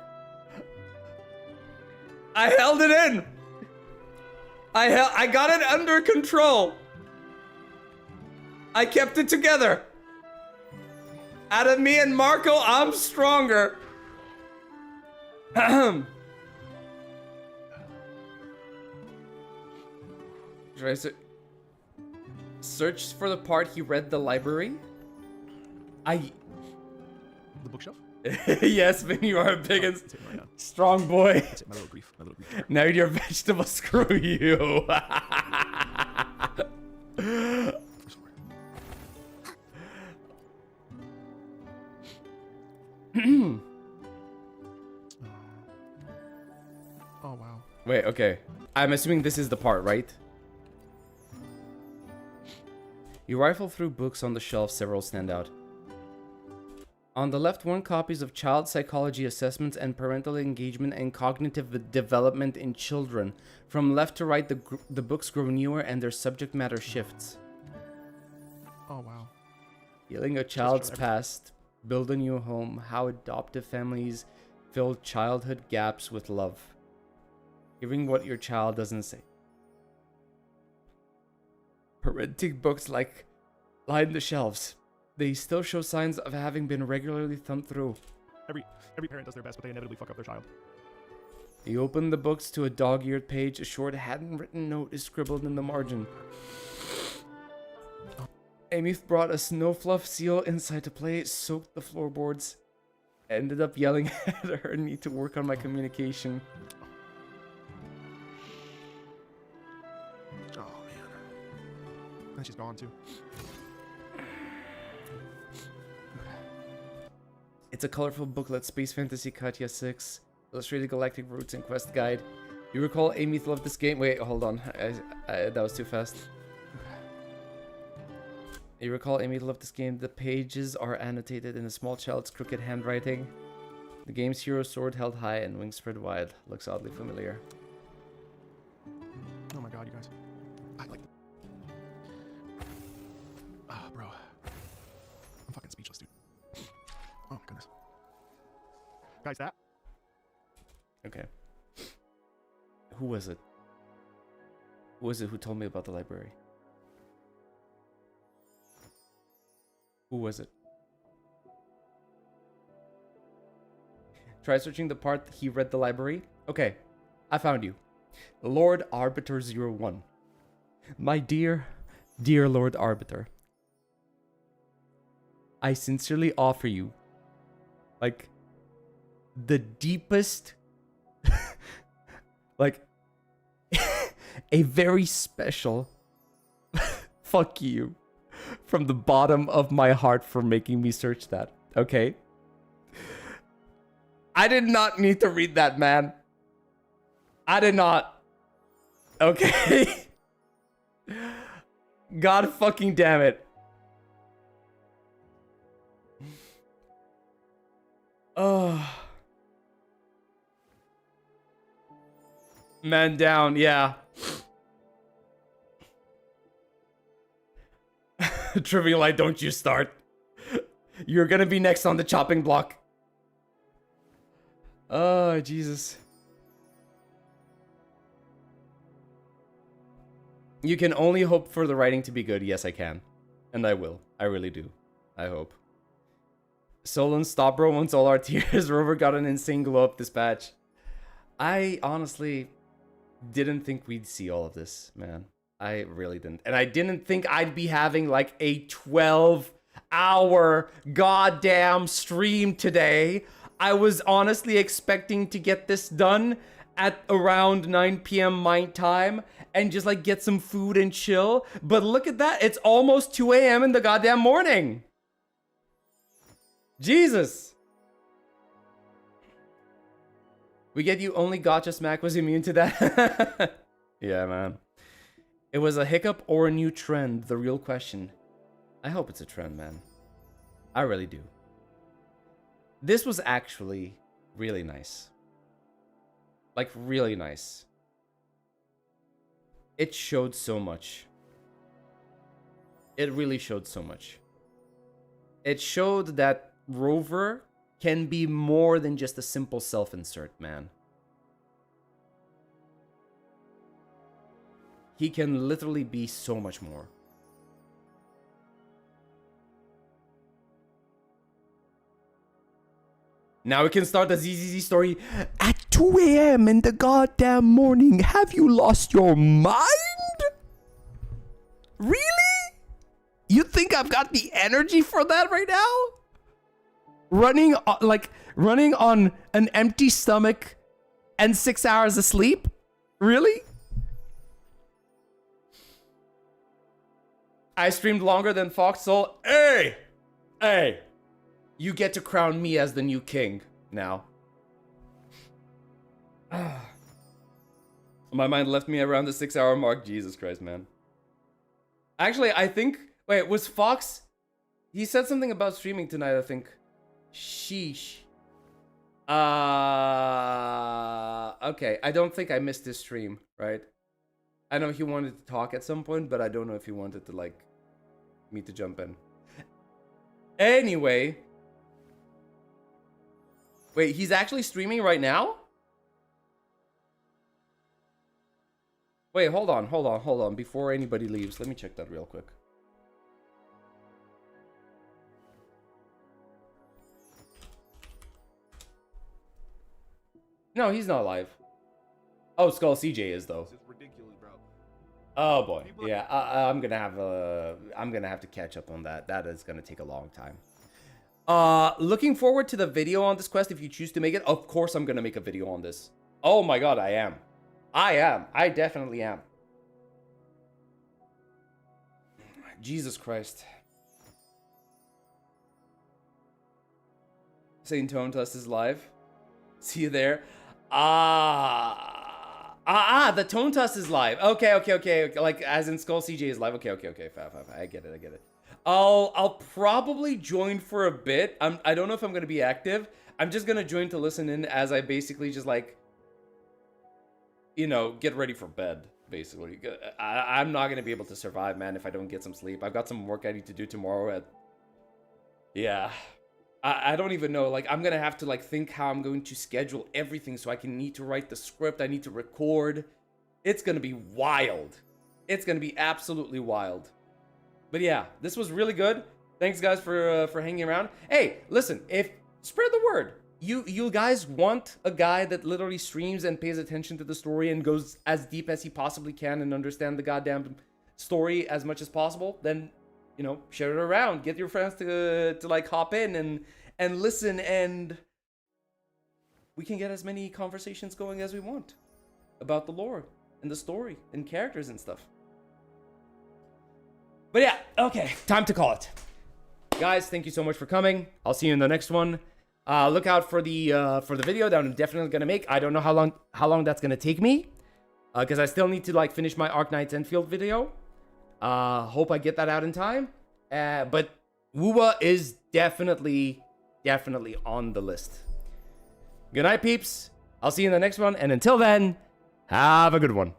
S1: I held it in. I got it under control. I kept it together. Out of me and Marco, I'm stronger. Should I search for the part he read the library?
S19: The bookshelf?
S1: Yes, Vin, you are a big and strong boy.
S19: That's it, my little grief. My little grief.
S1: Now you're vegetable, screw you.
S19: Oh, wow.
S1: Wait, okay. I'm assuming this is the part, right? You rifle through books on the shelf, several stand out. On the left, 1 copies of child psychology assessments and parental engagement and cognitive development in children. From left to right, the books grow newer and their subject matter shifts.
S19: Oh, wow.
S1: Healing a child's past, build a new home, how adoptive families fill childhood gaps with love. Giving what your child doesn't say. Parenting books line the shelves. They still show signs of having been regularly thumbed through.
S19: Every parent does their best, but they inevitably fuck up their child.
S1: You open the books to a dog-eared page. A short, handwritten note is scribbled in the margin. Amy brought a snow fluff seal inside to play, soaked the floorboards. Ended up yelling at her, need to work on my communication.
S19: Oh, man. And she's gone, too.
S1: It's a colorful booklet, Space Fantasy Katya 6, Illustrated Galactic Routes and Quest Guide. You recall Amy loved this game? Wait, hold on. That was too fast. You recall Amy loved this game? The pages are annotated in a small child's crooked handwriting. The game's hero sword held high and wings spread wide. Looks oddly familiar.
S19: Oh my god, you guys. I like... Ah, bro. I'm fucking speechless, dude. Oh my goodness. Guys, that?
S1: Okay. Who was it? Who was it who told me about the library? Who was it? Try searching the part he read the library. Okay, I found you. Lord Arbiter 01. My dear Lord Arbiter. I sincerely offer you, like, the deepest, like, a very special fuck you from the bottom of my heart for making me search that, okay? I did not need to read that, man. I did not. Okay? God fucking damn it. Oh. Man down, yeah. Trivial Light, don't you start. You're gonna be next on the chopping block. Oh, Jesus. You can only hope for the writing to be good. Yes, I can. And I will. I really do. I hope. Solon, stop, bro. Once all our tears. Rover got an insane glow up this patch. I honestly didn't think we'd see all of this, man. I really didn't. And I didn't think I'd be having like a 12-hour goddamn stream today. I was honestly expecting to get this done at around 9 p.m. my time and just like get some food and chill. But look at that. It's almost 2 a.m. in the goddamn morning. Jesus. We get you only gotcha smack was immune to that. Yeah, man. It was a hiccup or a new trend, the real question. I hope it's a trend, man. I really do. This was actually really nice. Like, really nice. It showed so much. It really showed so much. It showed that Rover can be more than just a simple self-insert, man. He can literally be so much more. Now we can start the ZZZ story. At 2 a.m. in the goddamn morning, have you lost your mind? Really? You think I've got the energy for that right now? Running on an empty stomach and 6 hours of sleep? Really? I streamed longer than Fox Soul. Hey! Hey! You get to crown me as the new king now. My mind left me around the 6 hour mark. Jesus Christ, man. Actually, I think... Wait, was Fox... He said something about streaming tonight, I think. Sheesh. Okay, I don't think I missed this stream, right? I know he wanted to talk at some point, but I don't know if he wanted to, like, me to jump in. Anyway. Wait, he's actually streaming right now? Wait, hold on. Before anybody leaves, let me check that real quick. No, he's not live. Oh, Skull CJ is though.
S18: It's ridiculous, bro.
S1: Oh boy, yeah. I'm gonna have to catch up on that. That is gonna take a long time. Looking forward to the video on this quest. If you choose to make it, of course I'm gonna make a video on this. Oh my god, I am. I definitely am. Jesus Christ. Saint Tone Test is live. See you there. The Tone Tuss is live. Okay. Like, as in Skull CJ is live. Okay. I get it. I'll probably join for a bit. I don't know if I'm gonna be active. I'm just gonna join to listen in as I basically just like, you know, get ready for bed. Basically, I'm not gonna be able to survive, man, if I don't get some sleep. I've got some work I need to do tomorrow. Yeah. I don't even know, like, I'm gonna have to, like, think how I'm going to schedule everything so I can need to write the script, I need to record. It's gonna be wild. It's gonna be absolutely wild. But yeah, this was really good. Thanks, guys, for hanging around. Hey, listen, spread the word. You guys want a guy that literally streams and pays attention to the story and goes as deep as he possibly can and understand the goddamn story as much as possible, then... you know, share it around. Get your friends to like hop in and listen, and we can get as many conversations going as we want about the lore and the story and characters and stuff. But yeah, okay, time to call it. Guys, thank you so much for coming. I'll see you in the next one. Look out for the video that I'm definitely gonna make. I don't know how long that's gonna take me, because I still need to like finish my Arknights endfield video. Hope I get that out in time. But WuWa is definitely on the list. Good night, peeps. I'll see you in the next one. And until then, have a good one.